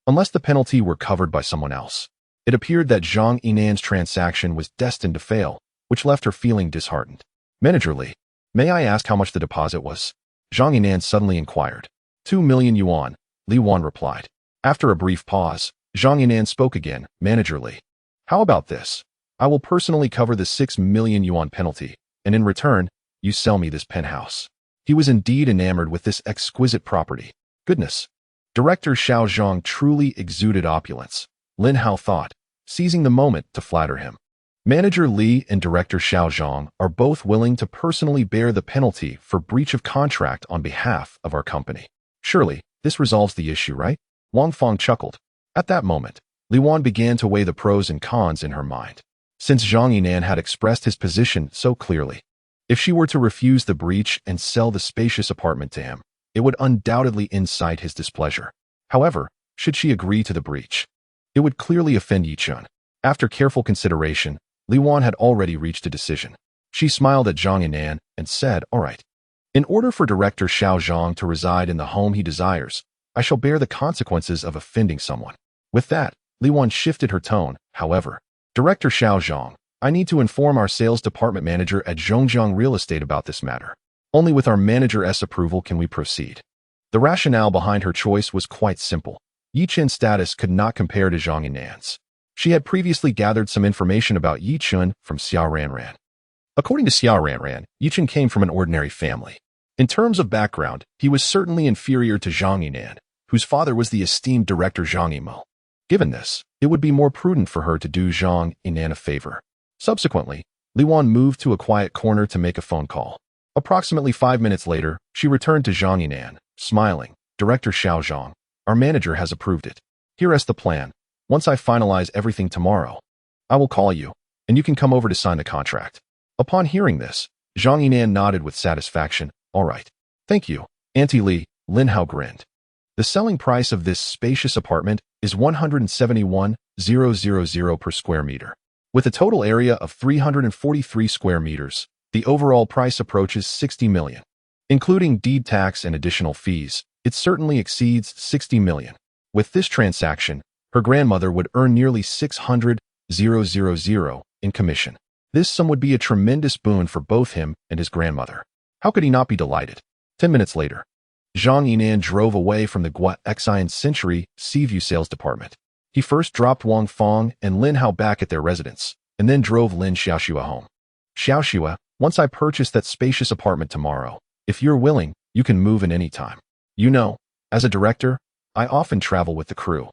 unless the penalty were covered by someone else. It appeared that Zhang Yinan's transaction was destined to fail, which left her feeling disheartened. Manager Li, may I ask how much the deposit was? Zhang Yinan suddenly inquired. 2 million yuan, Li Wan replied. After a brief pause, Zhang Yinan spoke again, Manager Li. How about this? I will personally cover the 6 million yuan penalty, and in return, you sell me this penthouse. He was indeed enamored with this exquisite property. Goodness. Director Xiao Zhang truly exuded opulence, Lin Hao thought, seizing the moment to flatter him. Manager Li and Director Xiao Zhang are both willing to personally bear the penalty for breach of contract on behalf of our company. Surely, this resolves the issue, right? Wang Fong chuckled. At that moment, Li Wan began to weigh the pros and cons in her mind. Since Zhang Yinan had expressed his position so clearly, if she were to refuse the breach and sell the spacious apartment to him, it would undoubtedly incite his displeasure. However, should she agree to the breach, it would clearly offend Yechen. After careful consideration, Li Wan had already reached a decision. She smiled at Zhang Yinan and said, all right. In order for Director Xiao Zhang to reside in the home he desires, I shall bear the consequences of offending someone. With that, Li Wan shifted her tone, however. Director Xiao Zhang, I need to inform our sales department manager at Zhongjiang Real Estate about this matter. Only with our manager's approval can we proceed. The rationale behind her choice was quite simple. Yichen's status could not compare to Zhang Yinan's. She had previously gathered some information about Yechen from Xiao Ranran. According to Xiao Ranran, Yechen came from an ordinary family. In terms of background, he was certainly inferior to Zhang Yinan, whose father was the esteemed director Zhang Yimou. Given this, it would be more prudent for her to do Zhang Yinan a favor. Subsequently, Li Wan moved to a quiet corner to make a phone call. Approximately 5 minutes later, she returned to Zhang Yinan, smiling. Director Xiao Zhang, our manager has approved it. Here is the plan. Once I finalize everything tomorrow, I will call you, and you can come over to sign the contract. Upon hearing this, Zhang Yinan nodded with satisfaction. All right. Thank you, Auntie Li, Lin Hao grinned. The selling price of this spacious apartment is 171,000 per square meter. With a total area of 343 square meters, the overall price approaches 60 million. Including deed tax and additional fees, it certainly exceeds 60 million. With this transaction, her grandmother would earn nearly 600,000 in commission. This sum would be a tremendous boon for both him and his grandmother. How could he not be delighted? 10 minutes later, Zhang Yinan drove away from the Guaxian Century Seaview sales department. He first dropped Wang Fong and Lin Hao back at their residence, and then drove Lin Xiaoxue home. Xiaoxue, once I purchase that spacious apartment tomorrow, if you're willing, you can move in any time. You know, as a director, I often travel with the crew,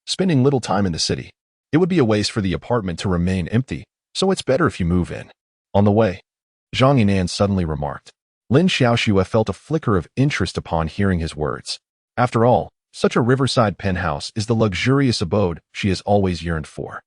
spending little time in the city. It would be a waste for the apartment to remain empty, so it's better if you move in. On the way, Zhang Yinan suddenly remarked. Lin Xiaoxue felt a flicker of interest upon hearing his words. After all, such a riverside penthouse is the luxurious abode she has always yearned for.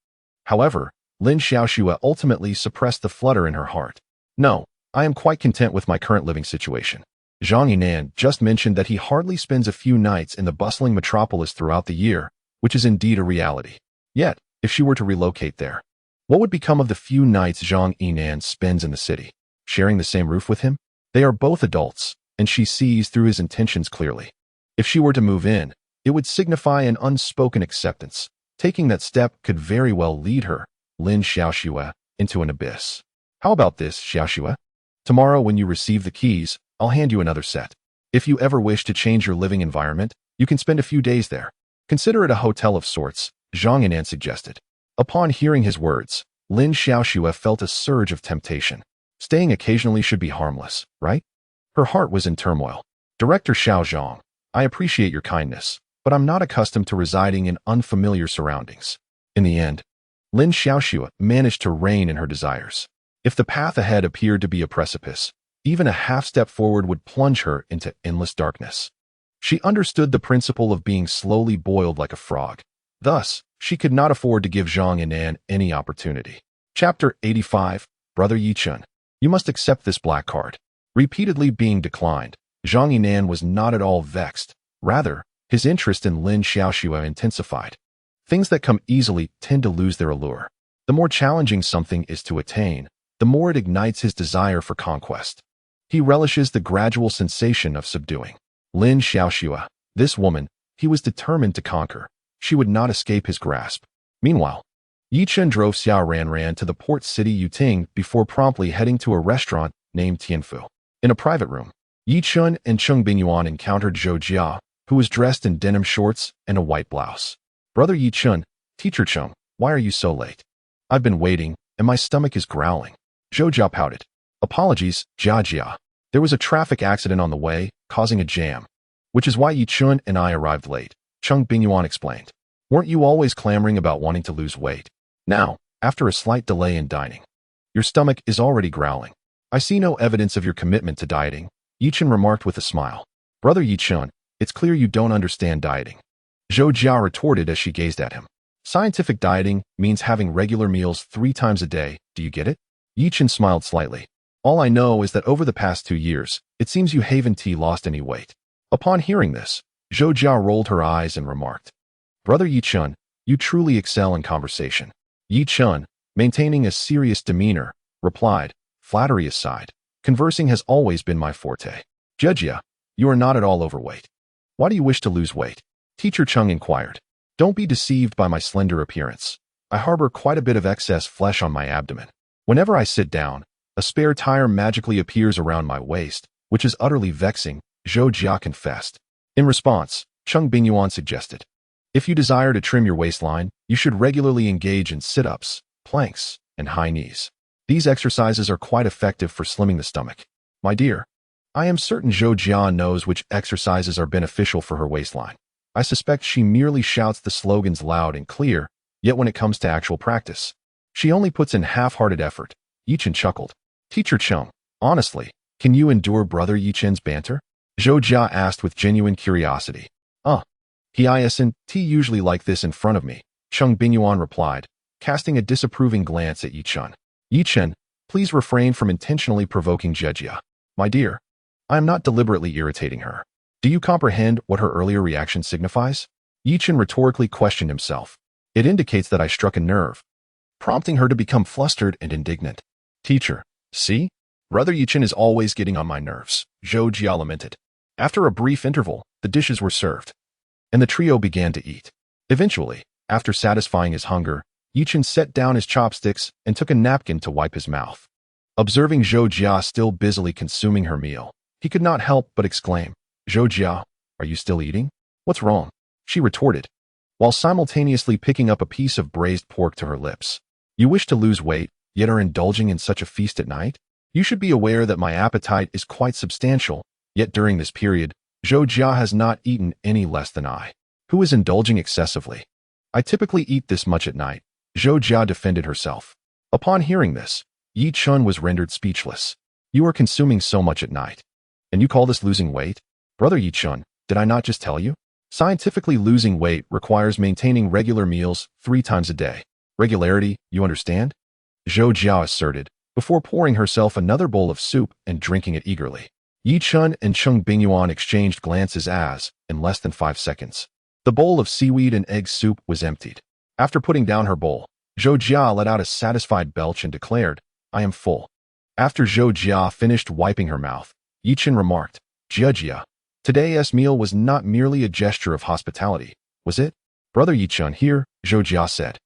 However, Lin Xiaoxue ultimately suppressed the flutter in her heart. No, I am quite content with my current living situation. Zhang Yinan just mentioned that he hardly spends a few nights in the bustling metropolis throughout the year, which is indeed a reality. Yet, if she were to relocate there, what would become of the few nights Zhang Yinan spends in the city? Sharing the same roof with him? They are both adults, and she sees through his intentions clearly. If she were to move in, it would signify an unspoken acceptance. Taking that step could very well lead her, Lin Xiaoxue, into an abyss. How about this, Xiaoxue? Tomorrow when you receive the keys, I'll hand you another set. If you ever wish to change your living environment, you can spend a few days there. Consider it a hotel of sorts, Zhang Yinan suggested. Upon hearing his words, Lin Xiaoxue felt a surge of temptation. Staying occasionally should be harmless, right? Her heart was in turmoil. Director Xiao Zhang, I appreciate your kindness, but I'm not accustomed to residing in unfamiliar surroundings. In the end, Lin Xiaoxue managed to rein in her desires. If the path ahead appeared to be a precipice, even a half step forward would plunge her into endless darkness. She understood the principle of being slowly boiled like a frog. Thus, she could not afford to give Zhang Yinan any opportunity. Chapter 85, Brother Yechen. You must accept this black card. Repeatedly being declined, Zhang Yinan was not at all vexed. Rather, his interest in Lin Xiaoxue intensified. Things that come easily tend to lose their allure. The more challenging something is to attain, the more it ignites his desire for conquest. He relishes the gradual sensation of subduing. Lin Xiaoxue, this woman, he was determined to conquer. She would not escape his grasp. Meanwhile, Yechen drove Xiao Ranran to the port city Yuting before promptly heading to a restaurant named Tianfu. In a private room, Yechen and Cheng Bingyuan encountered Zhou Jia, who was dressed in denim shorts and a white blouse. Brother Yechen, Teacher Cheng, why are you so late? I've been waiting, and my stomach is growling. Zhou Jia pouted. Apologies, Jia. There was a traffic accident on the way, causing a jam, which is why Yechen and I arrived late, Cheng Bingyuan explained. Weren't you always clamoring about wanting to lose weight? Now, after a slight delay in dining, your stomach is already growling. I see no evidence of your commitment to dieting, Yechen remarked with a smile. Brother Yechen, it's clear you don't understand dieting. Zhou Jia retorted as she gazed at him. Scientific dieting means having regular meals 3 times a day, do you get it? Yechen smiled slightly. All I know is that over the past 2 years, it seems you haven't lost any weight. Upon hearing this, Zhou Jia rolled her eyes and remarked. Brother Yechen, you truly excel in conversation. Yechen, maintaining a serious demeanor, replied, flattery aside, conversing has always been my forte. Jia, you are not at all overweight. Why do you wish to lose weight? Teacher Cheng inquired. Don't be deceived by my slender appearance. I harbor quite a bit of excess flesh on my abdomen. Whenever I sit down, a spare tire magically appears around my waist, which is utterly vexing, Zhou Jia confessed. In response, Cheng Bingyuan suggested. If you desire to trim your waistline, you should regularly engage in sit-ups, planks, and high knees. These exercises are quite effective for slimming the stomach. My dear, I am certain Zhou Jia knows which exercises are beneficial for her waistline. I suspect she merely shouts the slogans loud and clear, yet when it comes to actual practice, she only puts in half-hearted effort. Yechen chuckled. Teacher Cheng, honestly, can you endure Brother Yechen's banter? Zhou Jia asked with genuine curiosity. He isn't usually like this in front of me, Cheng Bingyuan replied, casting a disapproving glance at Yechen. Yechen, please refrain from intentionally provoking Jia. My dear, I am not deliberately irritating her. Do you comprehend what her earlier reaction signifies? Yechen rhetorically questioned himself. It indicates that I struck a nerve, prompting her to become flustered and indignant. Teacher, see? Brother Yechen is always getting on my nerves, Zhou Jia lamented. After a brief interval, the dishes were served, and the trio began to eat. Eventually, after satisfying his hunger, Yechen set down his chopsticks and took a napkin to wipe his mouth. Observing Zhou Jia still busily consuming her meal, He could not help but exclaim, "Zhou Jia, are you still eating? What's wrong?" She retorted, while simultaneously picking up a piece of braised pork to her lips. "You wish to lose weight, yet are indulging in such a feast at night? You should be aware that my appetite is quite substantial, yet during this period, Zhou Jia has not eaten any less than I, who is indulging excessively. I typically eat this much at night," Zhou Jia defended herself. Upon hearing this, Yechen was rendered speechless. "You are consuming so much at night. And you call this losing weight? Brother Yechen, did I not just tell you? Scientifically, losing weight requires maintaining regular meals 3 times a day. Regularity, you understand?" Zhou Jia asserted, before pouring herself another bowl of soup and drinking it eagerly. Yechen and Cheng Bingyuan exchanged glances as, in less than 5 seconds, the bowl of seaweed and egg soup was emptied. After putting down her bowl, Zhou Jia let out a satisfied belch and declared, "I am full." After Zhou Jia finished wiping her mouth, Yechen remarked, "Jia, today's meal was not merely a gesture of hospitality, was it?" "Brother Yechen here," Zhou Jia said,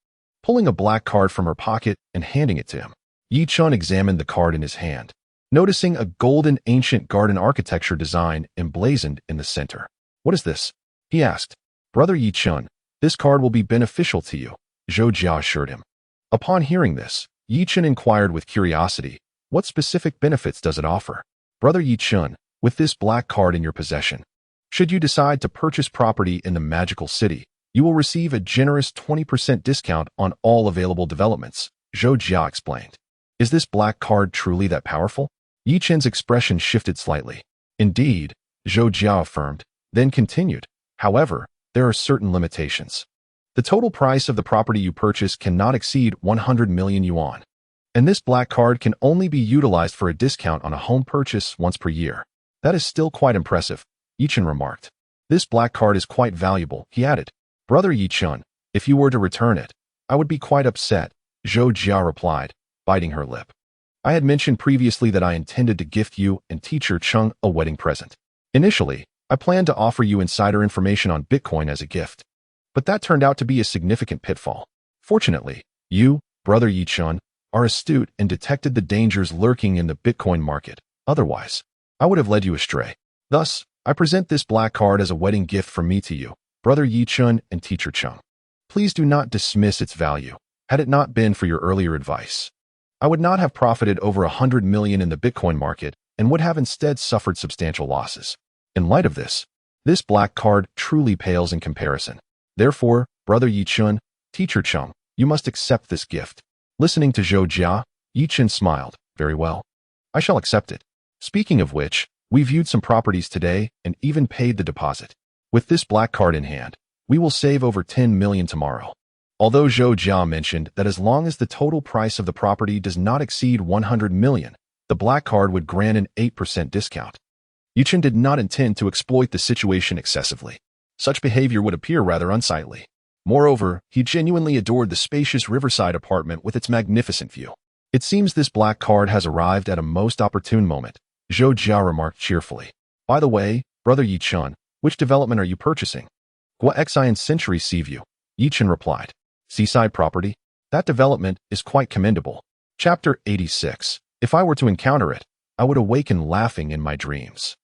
pulling a black card from her pocket and handing it to him. Yechen examined the card in his hand, noticing a golden ancient garden architecture design emblazoned in the center. "What is this?" he asked. "Brother Yechen, this card will be beneficial to you," Zhou Jia assured him. Upon hearing this, Yechen inquired with curiosity, "What specific benefits does it offer?" "Brother Yechen, with this black card in your possession, should you decide to purchase property in the magical city, you will receive a generous 20% discount on all available developments," Zhou Jia explained. "Is this black card truly that powerful?" Yechen's expression shifted slightly. "Indeed," Zhou Jia affirmed, then continued, "However, there are certain limitations. The total price of the property you purchase cannot exceed 100 million yuan, and this black card can only be utilized for a discount on a home purchase once per year." "That is still quite impressive," Yechen remarked. "This black card is quite valuable," he added. "Brother Yechen, if you were to return it, I would be quite upset," Zhou Jia replied, biting her lip. "I had mentioned previously that I intended to gift you and teacher Cheng a wedding present. Initially, I planned to offer you insider information on Bitcoin as a gift, but that turned out to be a significant pitfall. Fortunately, you, Brother Yechen, are astute and detected the dangers lurking in the Bitcoin market. Otherwise, I would have led you astray. Thus, I present this black card as a wedding gift from me to you, Brother Yechen and teacher Cheng. Please do not dismiss its value. Had it not been for your earlier advice, I would not have profited over 100 million in the Bitcoin market and would have instead suffered substantial losses. In light of this black card truly pales in comparison. Therefore, Brother Yechen, teacher Cheng, you must accept this gift." Listening to Zhou Jia, Yechen smiled. "Very well. I shall accept it. Speaking of which, we viewed some properties today and even paid the deposit. With this black card in hand, we will save over 10 million tomorrow." Although Zhou Jia mentioned that as long as the total price of the property does not exceed 100 million, the black card would grant an 8% discount. Yechen did not intend to exploit the situation excessively. Such behavior would appear rather unsightly. Moreover, he genuinely adored the spacious riverside apartment with its magnificent view. "It seems this black card has arrived at a most opportune moment," Zhou Jia remarked cheerfully. "By the way, Brother Yechen, which development are you purchasing?" "Guaxian Century Seaview," Yechen replied. "Seaside property? That development is quite commendable." Chapter 86. If I were to encounter it, I would awaken laughing in my dreams.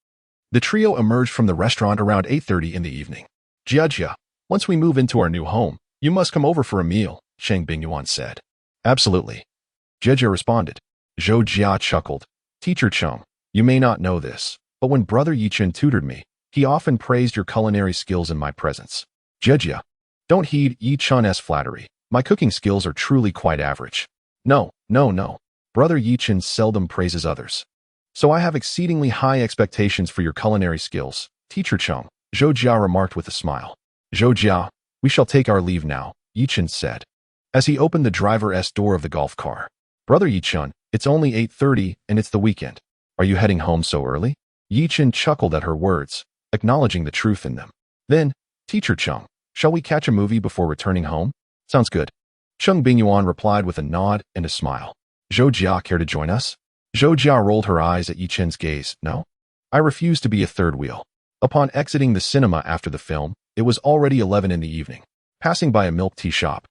The trio emerged from the restaurant around 8:30 in the evening. "Jia, once we move into our new home, you must come over for a meal," Cheng Bingyuan said. "Absolutely," Jia responded. Zhou Jia chuckled. "Teacher Cheng, you may not know this, but when Brother Yechen tutored me, he often praised your culinary skills in my presence." "Jia, don't heed Yechen's flattery. My cooking skills are truly quite average." No. Brother Yechen seldom praises others. "So I have exceedingly high expectations for your culinary skills, teacher Cheng," Zhou Jia remarked with a smile. "Zhou Jia, we shall take our leave now," Yechen said, as he opened the driver's door of the golf car. "Brother Yechen, it's only 8:30 and it's the weekend. Are you heading home so early?" Yechen chuckled at her words, acknowledging the truth in them. "Then, teacher Cheng, shall we catch a movie before returning home?" "Sounds good." Cheng Bingyuan replied with a nod and a smile. "Zhou Jia, care to join us?" Zhou Jia rolled her eyes at Yechen's gaze. "No. I refuse to be a third wheel." Upon exiting the cinema after the film, it was already 11 in the evening. Passing by a milk tea shop,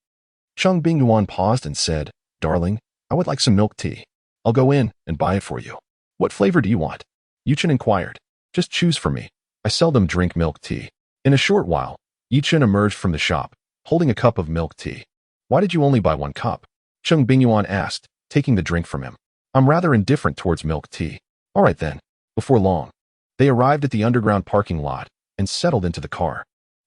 Cheng Bingyuan paused and said, "Darling, I would like some milk tea. I'll go in and buy it for you. What flavor do you want?" Yechen inquired. Just choose for me. I seldom drink milk tea. In a short while, Yechen emerged from the shop, holding a cup of milk tea. Why did you only buy 1 cup? Cheng Bingyuan asked, taking the drink from him. I'm rather indifferent towards milk tea. All right then. Before long, they arrived at the underground parking lot and settled into the car.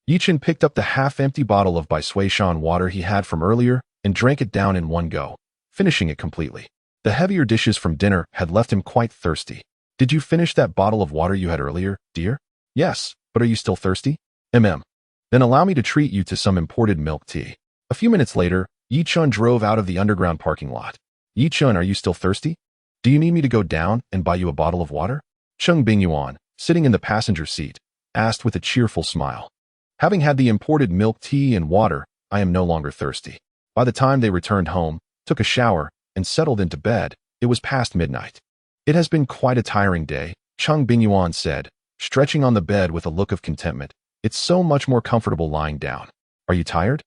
Yechen picked up the half-empty bottle of Baisuishan water he had from earlier and drank it down in one go, finishing it completely. The heavier dishes from dinner had left him quite thirsty. Did you finish that bottle of water you had earlier, dear? Yes, but are you still thirsty? Then allow me to treat you to some imported milk tea. A few minutes later, Yechen drove out of the underground parking lot. Yechen, are you still thirsty? Do you need me to go down and buy you a bottle of water? Cheng Bingyuan, sitting in the passenger seat, asked with a cheerful smile. Having had the imported milk tea and water, I am no longer thirsty. By the time they returned home, took a shower, and settled into bed, it was past midnight. It has been quite a tiring day, Cheng Bingyuan said, stretching on the bed with a look of contentment. It's so much more comfortable lying down. Are you tired?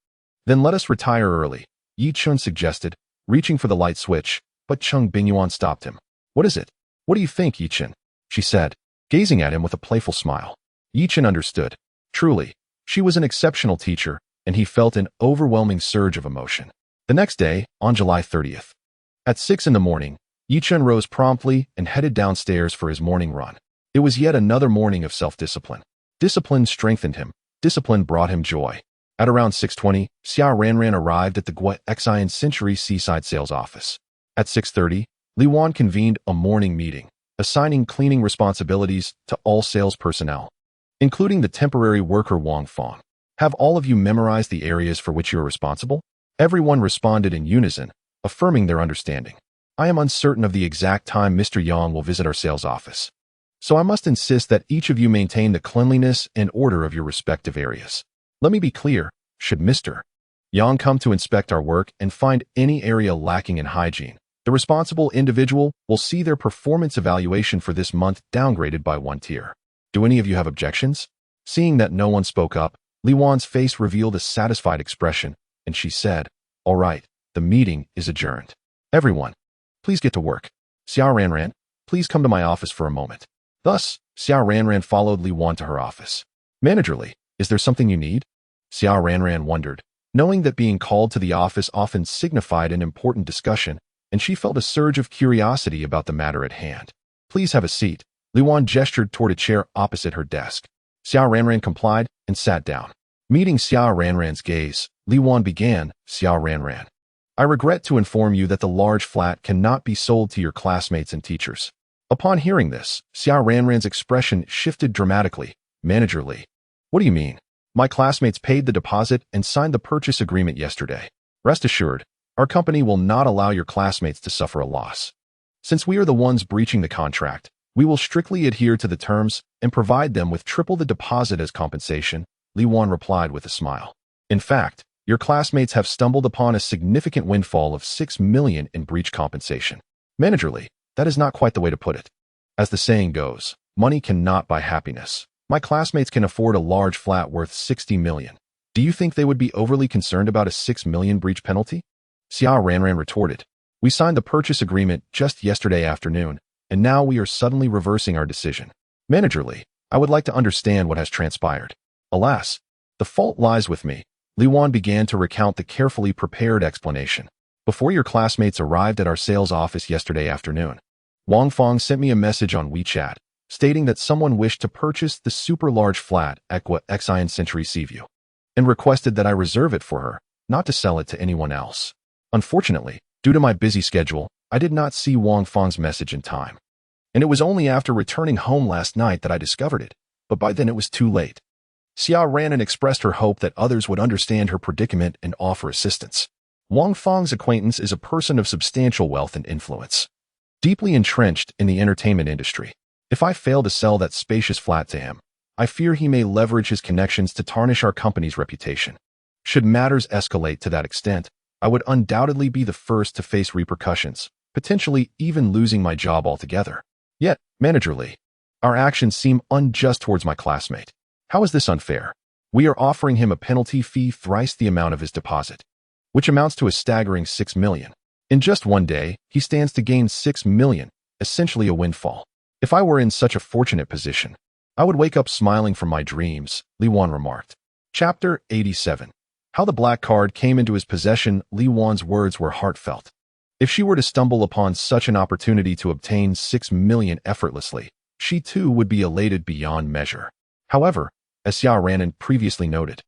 Then let us retire early, Yechen suggested, reaching for the light switch, but Cheng Bingyuan stopped him. What is it? What do you think, Yechen? She said, gazing at him with a playful smile. Yechen understood. Truly, she was an exceptional teacher, and he felt an overwhelming surge of emotion. The next day, on July 30th, at 6 in the morning, Yechen rose promptly and headed downstairs for his morning run. It was yet another morning of self-discipline. Discipline strengthened him. Discipline brought him joy. At around 6:20, Xiao Ranran arrived at the Yechen Century Seaside Sales Office. At 6:30, Li Wan convened a morning meeting, assigning cleaning responsibilities to all sales personnel, including the temporary worker Wang Fong. Have all of you memorized the areas for which you are responsible? Everyone responded in unison, affirming their understanding. I am uncertain of the exact time Mr. Yang will visit our sales office, so I must insist that each of you maintain the cleanliness and order of your respective areas. Let me be clear, should Mr. Yang come to inspect our work and find any area lacking in hygiene, the responsible individual will see their performance evaluation for this month downgraded by 1 tier. Do any of you have objections? Seeing that no one spoke up, Li Wan's face revealed a satisfied expression, and she said, All right, the meeting is adjourned. Everyone, please get to work. Xiao Ranran, please come to my office for a moment. Thus, Xiao Ranran followed Li Wan to her office. Managerly, is there something you need? Xiao Ranran wondered, knowing that being called to the office often signified an important discussion, and she felt a surge of curiosity about the matter at hand. Please have a seat. Li Wan gestured toward a chair opposite her desk. Xiao Ranran complied and sat down. Meeting Xiao Ranran's gaze, Li Wan began, Xiao Ranran. I regret to inform you that the large flat cannot be sold to your classmates and teachers. Upon hearing this, Xiao Ranran's expression shifted dramatically. Manager Li. What do you mean? My classmates paid the deposit and signed the purchase agreement yesterday. Rest assured, our company will not allow your classmates to suffer a loss. Since we are the ones breaching the contract, we will strictly adhere to the terms and provide them with triple the deposit as compensation, Li Wan replied with a smile. In fact, your classmates have stumbled upon a significant windfall of 6 million in breach compensation. Manager Li, that is not quite the way to put it. As the saying goes, money cannot buy happiness. My classmates can afford a large flat worth 60 million. Do you think they would be overly concerned about a 6 million breach penalty? Xiao Ranran retorted. We signed the purchase agreement just yesterday afternoon, and now we are suddenly reversing our decision. Manager Li, I would like to understand what has transpired. Alas, the fault lies with me. Li Wan began to recount the carefully prepared explanation. Before your classmates arrived at our sales office yesterday afternoon, Wang Fong sent me a message on WeChat, stating that someone wished to purchase the super large flat at Yechen Century Seaview, and requested that I reserve it for her, not to sell it to anyone else. Unfortunately, due to my busy schedule, I did not see Wang Fong's message in time. And it was only after returning home last night that I discovered it, but by then it was too late. Xiao Ranran expressed her hope that others would understand her predicament and offer assistance. Wang Fong's acquaintance is a person of substantial wealth and influence, deeply entrenched in the entertainment industry. If I fail to sell that spacious flat to him, I fear he may leverage his connections to tarnish our company's reputation. Should matters escalate to that extent, I would undoubtedly be the first to face repercussions, potentially even losing my job altogether. Yet, Manager Li, our actions seem unjust towards my classmate. How is this unfair? We are offering him a penalty fee thrice the amount of his deposit, which amounts to a staggering 6 million. In just one day, he stands to gain 6 million, essentially a windfall. If I were in such a fortunate position, I would wake up smiling from my dreams, Li Wan remarked. Chapter 87. How the black card came into his possession. Li Wan's words were heartfelt. If she were to stumble upon such an opportunity to obtain 6 million effortlessly, she too would be elated beyond measure. However, as Xia Ranan previously noted,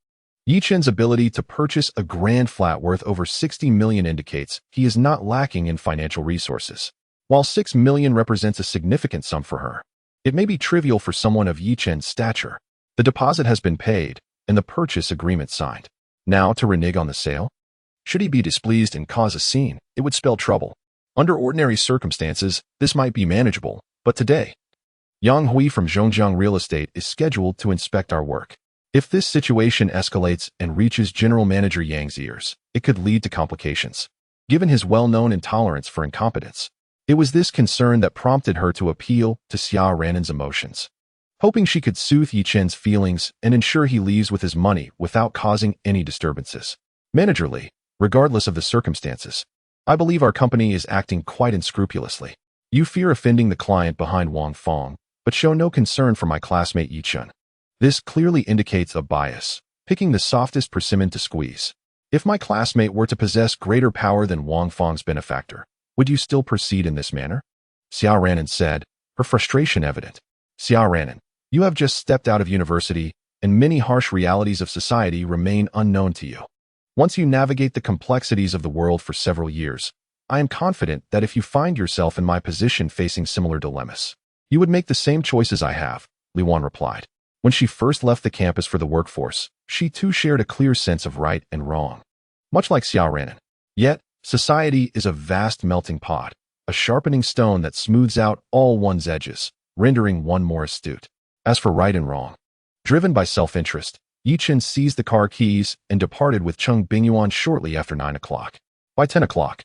Yechen's ability to purchase a grand flat worth over 60 million indicates he is not lacking in financial resources. While 6 million represents a significant sum for her, it may be trivial for someone of Yechen's stature. The deposit has been paid, and the purchase agreement signed. Now to renege on the sale? Should he be displeased and cause a scene, it would spell trouble. Under ordinary circumstances, this might be manageable, but today, Yang Hui from Zhongjiang Real Estate is scheduled to inspect our work. If this situation escalates and reaches General Manager Yang's ears, it could lead to complications. Given his well-known intolerance for incompetence, it was this concern that prompted her to appeal to Xia Ranan's emotions. Hoping she could soothe Yechen's feelings and ensure he leaves with his money without causing any disturbances. Manager Li, regardless of the circumstances, I believe our company is acting quite unscrupulously. You fear offending the client behind Wang Fong, but show no concern for my classmate Yechen. This clearly indicates a bias, picking the softest persimmon to squeeze. If my classmate were to possess greater power than Wang Fong's benefactor, would you still proceed in this manner? Xia Ranan said, her frustration evident. Xia Ranan, you have just stepped out of university, and many harsh realities of society remain unknown to you. Once you navigate the complexities of the world for several years, I am confident that if you find yourself in my position facing similar dilemmas, you would make the same choices I have, Li Wan replied. When she first left the campus for the workforce, she too shared a clear sense of right and wrong. Much like Xia Ranan. Yet, society is a vast melting pot, a sharpening stone that smooths out all one's edges, rendering one more astute. As for right and wrong, driven by self-interest, Yechen seized the car keys and departed with Cheng Bingyuan shortly after 9 o'clock. By 10 o'clock,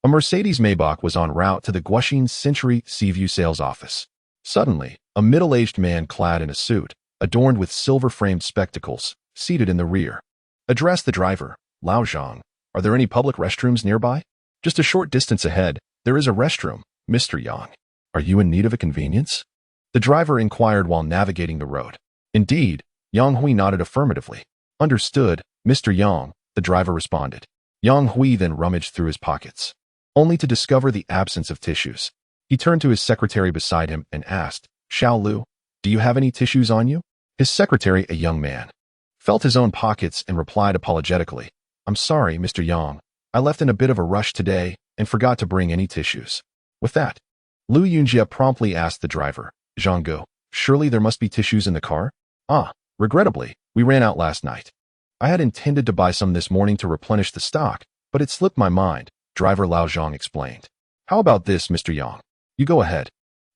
a Mercedes Maybach was en route to the Guoxin Century Seaview sales office. Suddenly, a middle-aged man clad in a suit, adorned with silver-framed spectacles, seated in the rear, addressed the driver. Lao Zhang, are there any public restrooms nearby? Just a short distance ahead, there is a restroom, Mr. Yang. Are you in need of a convenience? The driver inquired while navigating the road. Indeed, Yang Hui nodded affirmatively. Understood, Mr. Yang, the driver responded. Yang Hui then rummaged through his pockets, only to discover the absence of tissues. He turned to his secretary beside him and asked, Xiao Lu, do you have any tissues on you? His secretary, a young man, felt his own pockets and replied apologetically, I'm sorry, Mr. Yang. I left in a bit of a rush today and forgot to bring any tissues. With that, Lu Yunjie promptly asked the driver, Zhang Gu, surely there must be tissues in the car? Regrettably, we ran out last night. I had intended to buy some this morning to replenish the stock, but it slipped my mind, driver Lao Zhang explained. How about this, Mr. Yang? You go ahead,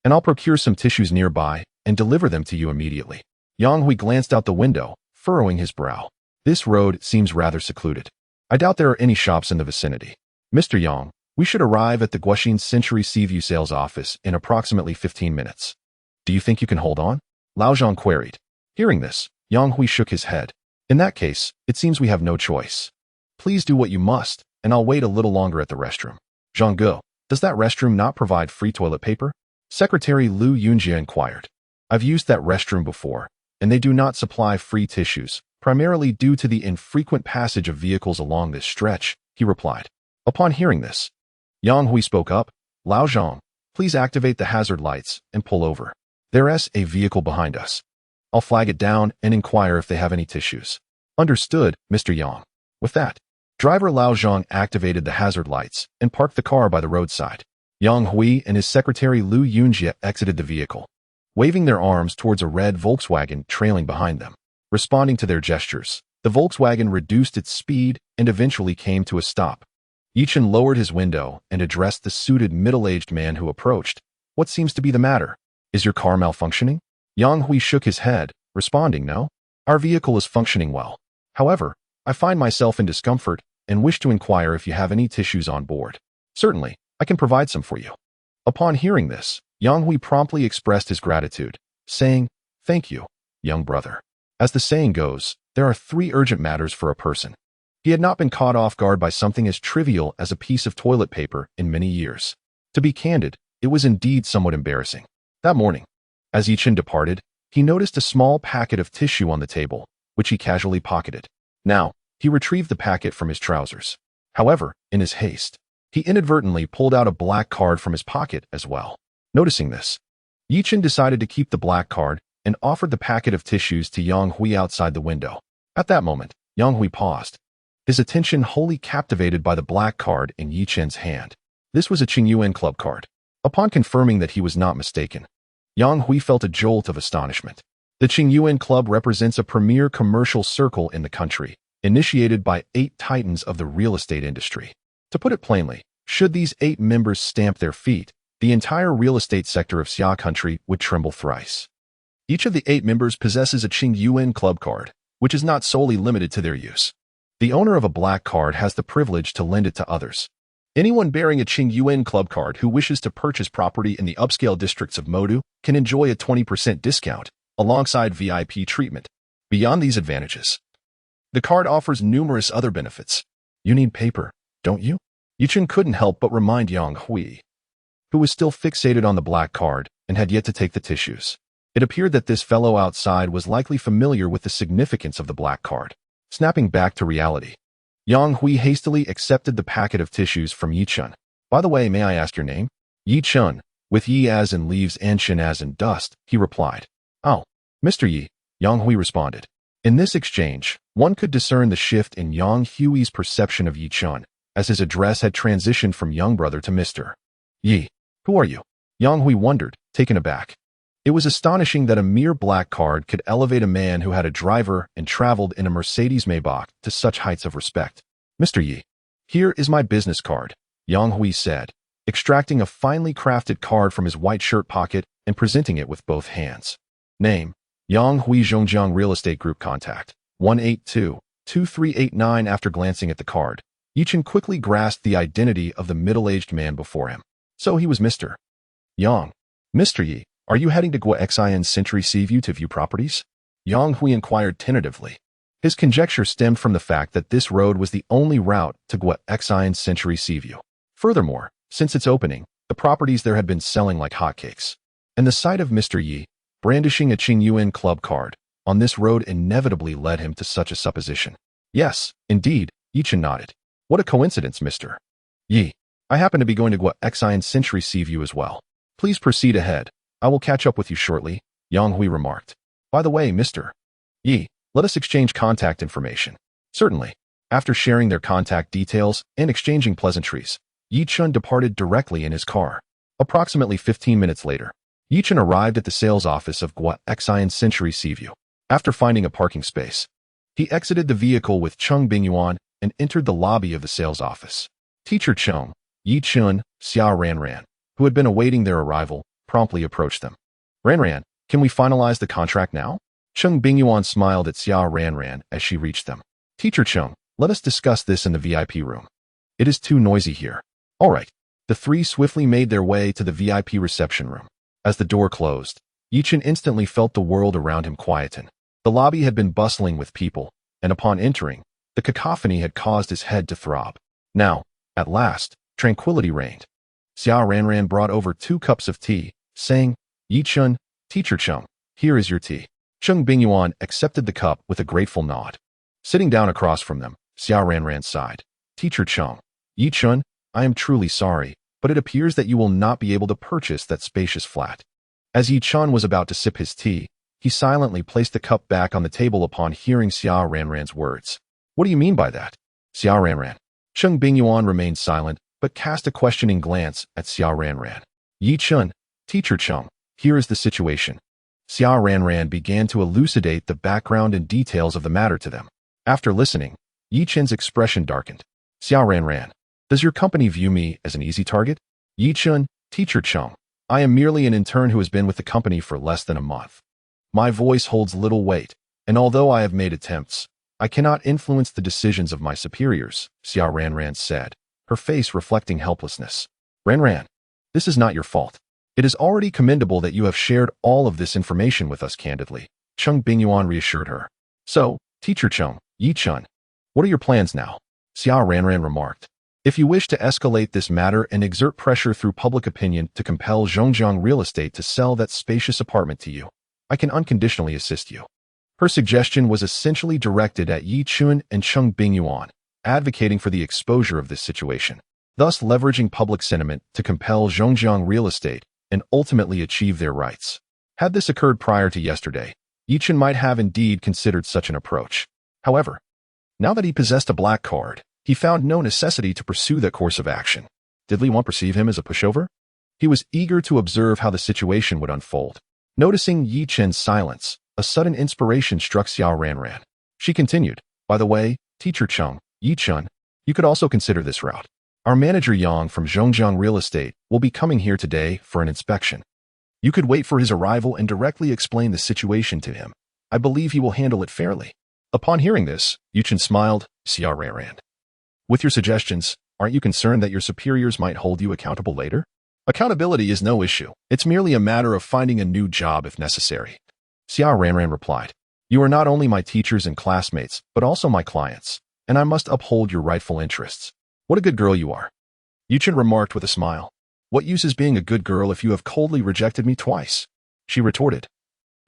and I'll procure some tissues nearby and deliver them to you immediately. Yang Hui glanced out the window, furrowing his brow. This road seems rather secluded. I doubt there are any shops in the vicinity. Mr. Yang, we should arrive at the Guoxin Century Seaview sales office in approximately 15 minutes. Do you think you can hold on? Lao Zhang queried. Hearing this, Yang Hui shook his head. In that case, it seems we have no choice. Please do what you must, and I'll wait a little longer at the restroom. Zhang Gu, does that restroom not provide free toilet paper? Secretary Lu Yunjie inquired. I've used that restroom before, and they do not supply free tissues, primarily due to the infrequent passage of vehicles along this stretch, he replied. Upon hearing this, Yang Hui spoke up. Lao Zhang, please activate the hazard lights and pull over. There's a vehicle behind us. I'll flag it down and inquire if they have any tissues. Understood, Mr. Yang. With that, driver Lao Zhang activated the hazard lights and parked the car by the roadside. Yang Hui and his secretary Lu Yunjie exited the vehicle, waving their arms towards a red Volkswagen trailing behind them. Responding to their gestures, the Volkswagen reduced its speed and eventually came to a stop. Yechen lowered his window and addressed the suited middle-aged man who approached. What seems to be the matter? Is your car malfunctioning? Yang Hui shook his head, responding, No. Our vehicle is functioning well. However, I find myself in discomfort and wish to inquire if you have any tissues on board. Certainly, I can provide some for you. Upon hearing this, Yang Hui promptly expressed his gratitude, saying, Thank you, young brother. As the saying goes, there are 3 urgent matters for a person. He had not been caught off guard by something as trivial as a piece of toilet paper in many years. To be candid, it was indeed somewhat embarrassing. That morning, as Yechen departed, he noticed a small packet of tissue on the table, which he casually pocketed. Now, he retrieved the packet from his trousers. However, in his haste, he inadvertently pulled out a black card from his pocket as well. Noticing this, Yechen decided to keep the black card and offered the packet of tissues to Yang Hui outside the window. At that moment, Yang Hui paused, his attention wholly captivated by the black card in Yichen's hand. This was a Cheng Bingyuan club card. Upon confirming that he was not mistaken, Yang Hui felt a jolt of astonishment. The Cheng Bingyuan Club represents a premier commercial circle in the country, initiated by 8 titans of the real estate industry. To put it plainly, should these 8 members stamp their feet, the entire real estate sector of Xia country would tremble thrice. Each of the 8 members possesses a Cheng Bingyuan club card, which is not solely limited to their use. The owner of a black card has the privilege to lend it to others. Anyone bearing a Cheng Bingyuan club card who wishes to purchase property in the upscale districts of Modu can enjoy a 20% discount, alongside VIP treatment. Beyond these advantages, the card offers numerous other benefits. You need paper, don't you? Yechen couldn't help but remind Yang Hui, who was still fixated on the black card and had yet to take the tissues. It appeared that this fellow outside was likely familiar with the significance of the black card. Snapping back to reality, Yang Hui hastily accepted the packet of tissues from Yechen. By the way, may I ask your name? Yechen, with Yi as in leaves and Chen as in dust, he replied. Oh, Mr. Yi, Yang Hui responded. In this exchange, one could discern the shift in Yang Hui's perception of Yechen, as his address had transitioned from young brother to Mr. Yi. Who are you? Yang Hui wondered, taken aback. It was astonishing that a mere black card could elevate a man who had a driver and traveled in a Mercedes Maybach to such heights of respect. Mr. Yi, here is my business card, Yang Hui said, extracting a finely crafted card from his white shirt pocket and presenting it with both hands. Name, Yang Hui Zhongjiang Real Estate Group Contact, 182-2389. After glancing at the card, Yechen quickly grasped the identity of the middle-aged man before him. So he was Mr. Yang. Mr. Yi, are you heading to Yechen Century Seaview to view properties? Yang Hui inquired tentatively. His conjecture stemmed from the fact that this road was the only route to Yechen Century Seaview. Furthermore, since its opening, the properties there had been selling like hotcakes. And the sight of Mr. Yi, brandishing a Cheng Bingyuan club card, on this road inevitably led him to such a supposition. Yes, indeed, Yechen nodded. What a coincidence, Mr. Yi. I happen to be going to Yechen Century Seaview as well. Please proceed ahead. I will catch up with you shortly, Yang Hui remarked. By the way, Mr. Yi, let us exchange contact information. Certainly. After sharing their contact details and exchanging pleasantries, Yechen departed directly in his car. Approximately 15 minutes later, Yechen arrived at the sales office of Yechen Century Seaview. After finding a parking space, he exited the vehicle with Cheng Bingyuan and entered the lobby of the sales office. Teacher Cheng, Yechen, Xiao Ranran, who had been awaiting their arrival, promptly approached them. Ranran, can we finalize the contract now? Cheng Bingyuan smiled at Xiao Ranran as she reached them. Teacher Cheng, let us discuss this in the VIP room. It is too noisy here. All right. The 3 swiftly made their way to the VIP reception room. As the door closed, Yechen instantly felt the world around him quieten. The lobby had been bustling with people, and upon entering, the cacophony had caused his head to throb. Now, at last, tranquility reigned. Xiao Ranran brought over 2 cups of tea, saying, Yechen, Teacher Cheng, here is your tea. Cheng Bingyuan accepted the cup with a grateful nod. Sitting down across from them, Xiao Ranran sighed. Teacher Cheng, Yechen, I am truly sorry, but it appears that you will not be able to purchase that spacious flat. As Yechen was about to sip his tea, he silently placed the cup back on the table upon hearing Xiao Ranran's words. What do you mean by that? Xiao Ranran. Cheng Bingyuan remained silent, but cast a questioning glance at Xiao Ranran. Yechen, Teacher Cheng, here is the situation. Xiao Ranran began to elucidate the background and details of the matter to them. After listening, Yichen's expression darkened. Xiao Ranran, does your company view me as an easy target? Yechen, Teacher Cheng, I am merely an intern who has been with the company for less than a month. My voice holds little weight, and although I have made attempts, I cannot influence the decisions of my superiors, Xiao Ranran said, her face reflecting helplessness. Ranran, this is not your fault. It is already commendable that you have shared all of this information with us candidly, Cheng Bingyuan reassured her. So, Teacher Cheng, Yechen, what are your plans now? Xiao Ranran remarked. If you wish to escalate this matter and exert pressure through public opinion to compel Zhongjiang Real Estate to sell that spacious apartment to you, I can unconditionally assist you. Her suggestion was essentially directed at Yechen and Cheng Bingyuan, advocating for the exposure of this situation, thus leveraging public sentiment to compel Zhongjiang Real Estate and ultimately achieve their rights. Had this occurred prior to yesterday, Yechen might have indeed considered such an approach. However, now that he possessed a black card, he found no necessity to pursue that course of action. Did Li Wan perceive him as a pushover? He was eager to observe how the situation would unfold. Noticing Yechen's silence, a sudden inspiration struck Xiao Ranran. She continued, "By the way, Teacher Cheng, Yechen, you could also consider this route. Our manager Yang from Zhongjiang Real Estate will be coming here today for an inspection. You could wait for his arrival and directly explain the situation to him. I believe he will handle it fairly." Upon hearing this, Yechen smiled. "Xiao Ranran, with your suggestions, aren't you concerned that your superiors might hold you accountable later?" "Accountability is no issue. It's merely a matter of finding a new job if necessary," Xiao Ranran replied. "You are not only my teachers and classmates, but also my clients, and I must uphold your rightful interests." "What a good girl you are," Yechen remarked with a smile. "What use is being a good girl if you have coldly rejected me twice?" she retorted.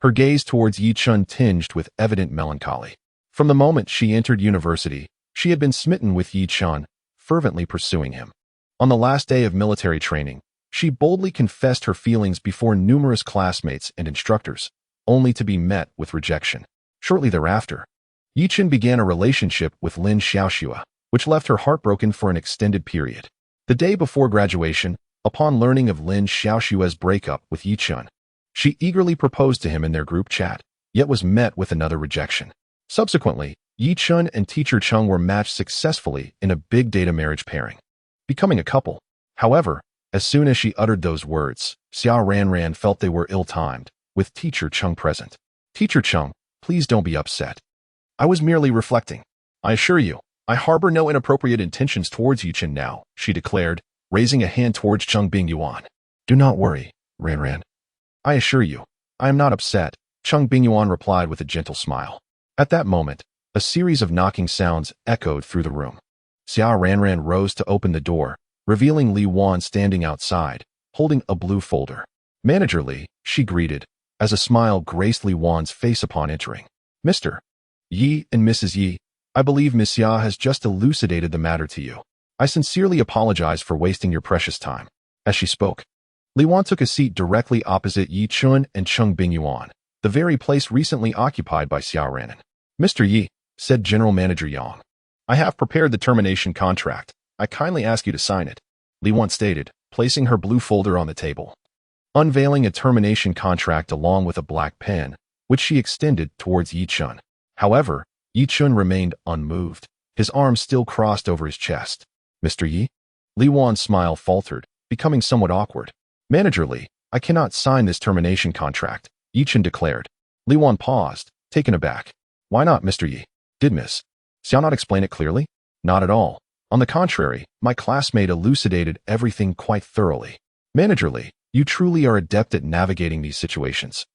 Her gaze towards Yechen tinged with evident melancholy. From the moment she entered university, she had been smitten with Yechen, fervently pursuing him. On the last day of military training, she boldly confessed her feelings before numerous classmates and instructors, only to be met with rejection. Shortly thereafter, Yechen began a relationship with Lin Xiaoxue, which left her heartbroken for an extended period. The day before graduation, upon learning of Lin Xiaoxue's breakup with Yechen, she eagerly proposed to him in their group chat, yet was met with another rejection. Subsequently, Yechen and Teacher Cheng were matched successfully in a big data marriage pairing, becoming a couple. However, as soon as she uttered those words, Xiao Ranran felt they were ill-timed, with Teacher Cheng present. "Teacher Cheng, please don't be upset. I was merely reflecting. I assure you, I harbor no inappropriate intentions towards Yechen now," she declared, raising a hand towards Cheng Bingyuan. "Do not worry, Ranran. I assure you, I am not upset," Cheng Bingyuan replied with a gentle smile. At that moment, a series of knocking sounds echoed through the room. Xiao Ranran rose to open the door, revealing Li Wan standing outside, holding a blue folder. "Manager Li," she greeted, as a smile graced Li Wan's face upon entering. "Mr. Yi and Mrs. Yi, I believe Miss Ya has just elucidated the matter to you. I sincerely apologize for wasting your precious time." As she spoke, Li Wan took a seat directly opposite Yechen and Cheng Bingyuan, the very place recently occupied by Xiao Ranran. "Mr. Yi," said General Manager Yang, "I have prepared the termination contract. I kindly ask you to sign it," Li Wan stated, placing her blue folder on the table. Unveiling a termination contract along with a black pen, which she extended towards Yechen. However, Yechen remained unmoved, his arms still crossed over his chest. "Mr. Yi?" Li Wan's smile faltered, becoming somewhat awkward. "Manager Li, I cannot sign this termination contract," Yechen declared. Li Wan paused, taken aback. "Why not, Mr. Yi? Did Miss Xiao not explain it clearly?" "Not at all. On the contrary, my classmate elucidated everything quite thoroughly." "Manager Li, you truly are adept at navigating these situations,"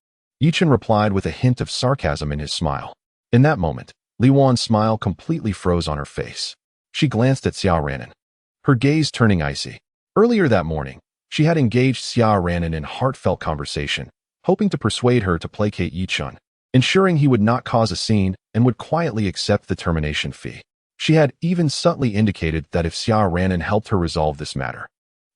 Yechen replied with a hint of sarcasm in his smile. In that moment, Li Wan's smile completely froze on her face. She glanced at Xiao Ranran, her gaze turning icy. Earlier that morning, she had engaged Xiao Ranran in heartfelt conversation, hoping to persuade her to placate Yechen, ensuring he would not cause a scene and would quietly accept the termination fee. She had even subtly indicated that if Xiao Ranran helped her resolve this matter,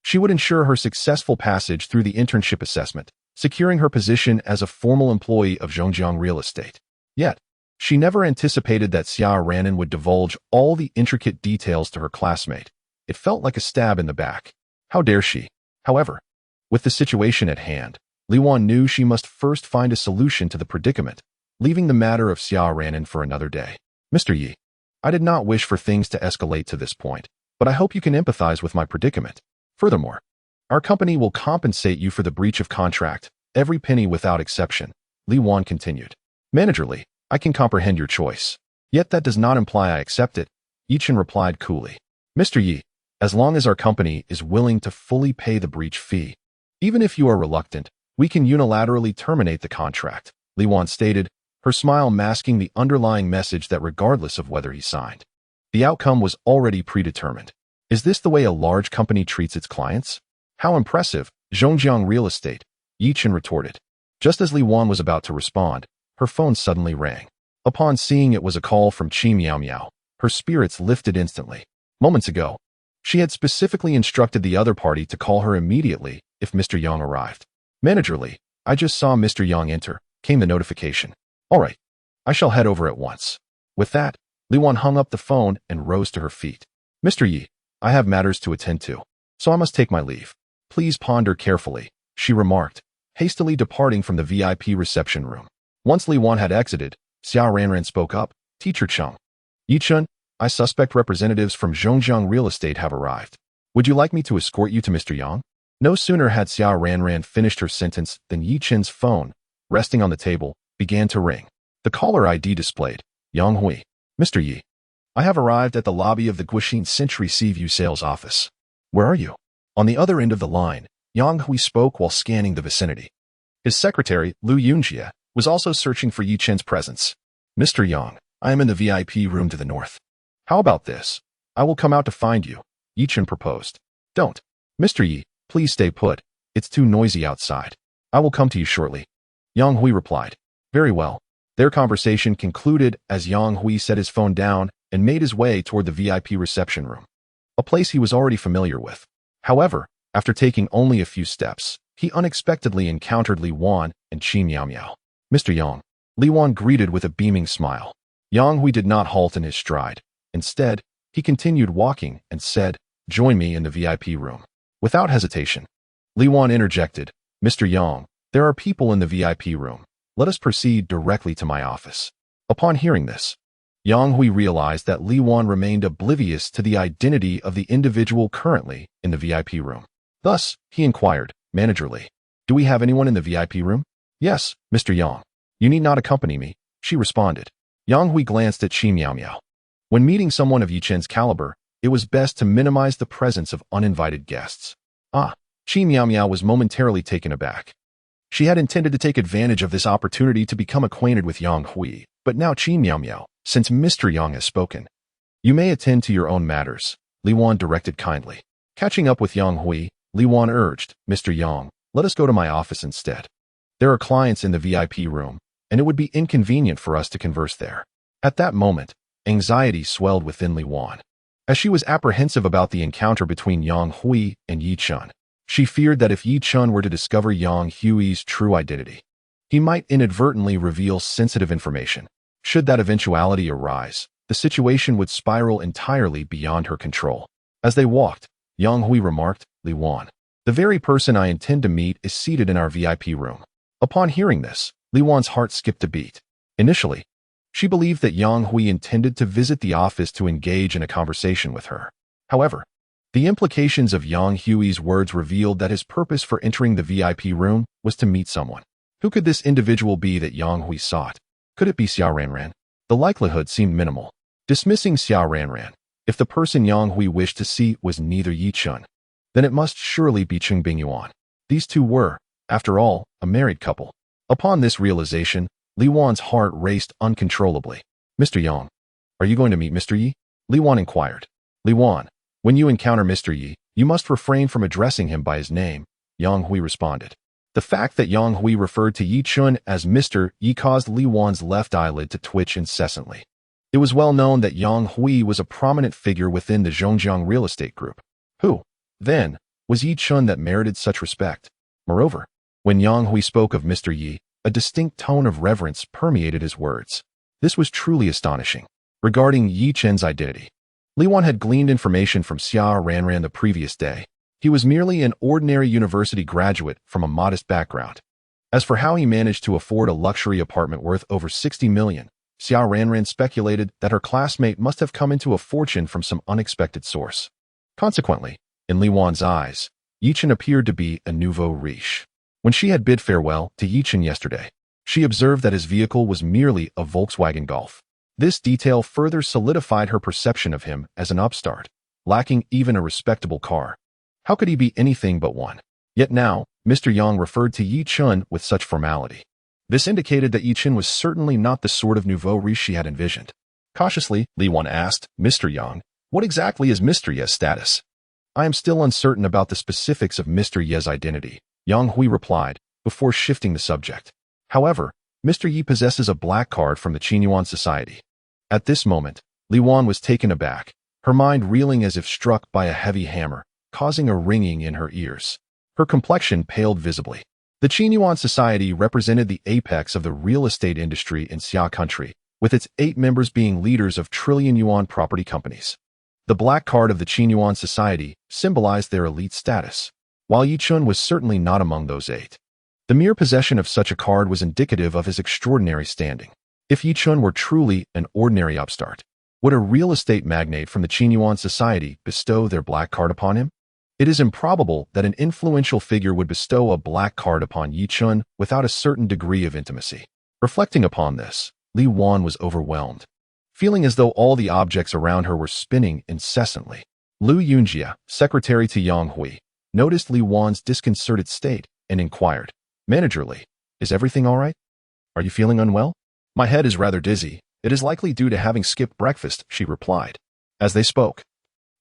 she would ensure her successful passage through the internship assessment, securing her position as a formal employee of Zhongjiang Real Estate. Yet, she never anticipated that Xiao Ranran would divulge all the intricate details to her classmate. It felt like a stab in the back. How dare she? However, with the situation at hand, Li Wan knew she must first find a solution to the predicament, leaving the matter of Xiao Ranran for another day. "Mr. Yi, I did not wish for things to escalate to this point, but I hope you can empathize with my predicament. Furthermore, our company will compensate you for the breach of contract, every penny without exception," Li Wan continued. "Manager Li, I can comprehend your choice. Yet that does not imply I accept it," Yechen replied coolly. "Mr. Yi, as long as our company is willing to fully pay the breach fee, even if you are reluctant, we can unilaterally terminate the contract," Li Wan stated, her smile masking the underlying message that regardless of whether he signed, the outcome was already predetermined. Is this the way a large company treats its clients? How impressive, Zhongjiang Real Estate, Yechen retorted. Just as Li Wan was about to respond, her phone suddenly rang. Upon seeing it was a call from Qi Miao, her spirits lifted instantly. Moments ago, she had specifically instructed the other party to call her immediately if Mr. Yang arrived. Manager Li, I just saw Mr. Yang enter, came the notification. All right, I shall head over at once. With that, Li Wan hung up the phone and rose to her feet. Mr. Yi, I have matters to attend to, so I must take my leave. Please ponder carefully, she remarked, hastily departing from the VIP reception room. Once Li Wan had exited, Xiao Ranran spoke up. Teacher Cheng. Yechen, I suspect representatives from Zhongjiang Real Estate have arrived. Would you like me to escort you to Mr. Yang? No sooner had Xiao Ranran finished her sentence than Yichen's phone, resting on the table, began to ring. The caller ID displayed, Yang Hui. Mr. Yi. I have arrived at the lobby of the Guixin Century Seaview sales office. Where are you? On the other end of the line, Yang Hui spoke while scanning the vicinity. His secretary, Lu Yunjie, was also searching for Yichen's presence. Mr. Yang, I am in the VIP room to the north. How about this? I will come out to find you, Yechen proposed. Don't. Mr. Yi, please stay put. It's too noisy outside. I will come to you shortly. Yang Hui replied. Very well. Their conversation concluded as Yang Hui set his phone down and made his way toward the VIP reception room, a place he was already familiar with. However, after taking only a few steps, he unexpectedly encountered Li Wan and Qi Miao. Mr. Yang. Li Wan greeted with a beaming smile. Yang Hui did not halt in his stride. Instead, he continued walking and said, Join me in the VIP room. Without hesitation, Li Wan interjected, Mr. Yang, there are people in the VIP room. Let us proceed directly to my office. Upon hearing this, Yang Hui realized that Li Wan remained oblivious to the identity of the individual currently in the VIP room. Thus, he inquired, Manager Li, do we have anyone in the VIP room? Yes, Mr. Yang. You need not accompany me, she responded. Yang Hui glanced at Qi Miao. When meeting someone of Yichen's caliber, it was best to minimize the presence of uninvited guests. Qi Miao was momentarily taken aback. She had intended to take advantage of this opportunity to become acquainted with Yang Hui, but now Qi Miao, since Mr. Yang has spoken. You may attend to your own matters, Li Wan directed kindly. Catching up with Yang Hui, Li Wan urged, Mr. Yang, let us go to my office instead. There are clients in the VIP room, and it would be inconvenient for us to converse there. At that moment, anxiety swelled within Li Wan. As she was apprehensive about the encounter between Yang Hui and Yechen, she feared that if Yechen were to discover Yang Hui's true identity, he might inadvertently reveal sensitive information. Should that eventuality arise, the situation would spiral entirely beyond her control. As they walked, Yang Hui remarked, Li Wan, the very person I intend to meet is seated in our VIP room. Upon hearing this, Li Wan's heart skipped a beat. Initially, she believed that Yang Hui intended to visit the office to engage in a conversation with her. However, the implications of Yang Hui's words revealed that his purpose for entering the VIP room was to meet someone. Who could this individual be that Yang Hui sought? Could it be Xiao Ranran? The likelihood seemed minimal. Dismissing Xiao Ranran, if the person Yang Hui wished to see was neither Yechen, then it must surely be Cheng Bingyuan. These two were, after all, a married couple. Upon this realization, Li Wan's heart raced uncontrollably. Mr. Yang, are you going to meet Mr. Yi? Li Wan inquired. Li Wan, when you encounter Mr. Yi, you must refrain from addressing him by his name, Yang Hui responded. The fact that Yang Hui referred to Yechen as Mr. Yi caused Li Wan's left eyelid to twitch incessantly. It was well known that Yang Hui was a prominent figure within the Zhongjiang Real Estate Group. Who, then, was Yechen that merited such respect? Moreover, when Yang Hui spoke of Mr. Yi, a distinct tone of reverence permeated his words. This was truly astonishing. Regarding Yichen's identity, Li Wan had gleaned information from Xiao Ranran the previous day. He was merely an ordinary university graduate from a modest background. As for how he managed to afford a luxury apartment worth over 60 million, Xiao Ranran speculated that her classmate must have come into a fortune from some unexpected source. Consequently, in Li Wan's eyes, Yechen appeared to be a nouveau riche. When she had bid farewell to Yechen yesterday, she observed that his vehicle was merely a Volkswagen Golf. This detail further solidified her perception of him as an upstart, lacking even a respectable car. How could he be anything but one? Yet now, Mr. Yang referred to Yechen with such formality. This indicated that Yechen was certainly not the sort of nouveau riche she had envisioned. Cautiously, Li Wan asked, Mr. Yang, What exactly is Mr. Ye's status? I am still uncertain about the specifics of Mr. Ye's identity, Yang Hui replied, before shifting the subject. However, Mr. Yi possesses a black card from the Qingyuan Society. At this moment, Li Wan was taken aback, her mind reeling as if struck by a heavy hammer, causing a ringing in her ears. Her complexion paled visibly. The Qingyuan Society represented the apex of the real estate industry in Xia country, with its 8 members being leaders of trillion-yuan property companies. The black card of the Qingyuan Society symbolized their elite status, while Yechen was certainly not among those 8. The mere possession of such a card was indicative of his extraordinary standing. If Yechen were truly an ordinary upstart, would a real estate magnate from the Qingyuan Society bestow their black card upon him? It is improbable that an influential figure would bestow a black card upon Yechen without a certain degree of intimacy. Reflecting upon this, Li Wan was overwhelmed, feeling as though all the objects around her were spinning incessantly. Lu Yunjia, secretary to Yang Hui, noticed Li Wan's disconcerted state and inquired, "Manager Li, is everything all right? Are you feeling unwell?" "My head is rather dizzy. It is likely due to having skipped breakfast," she replied. As they spoke,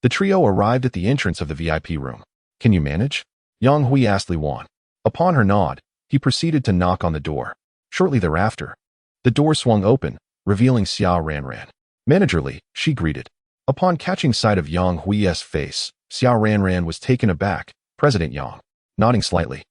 the trio arrived at the entrance of the VIP room. "Can you manage?" Yang Hui asked Li Wan. Upon her nod, he proceeded to knock on the door. Shortly thereafter, the door swung open, revealing Xia Ranran. "Manager Li," she greeted. Upon catching sight of Yang Hui's face, Xia Ranran was taken aback. "President Yang." Nodding slightly,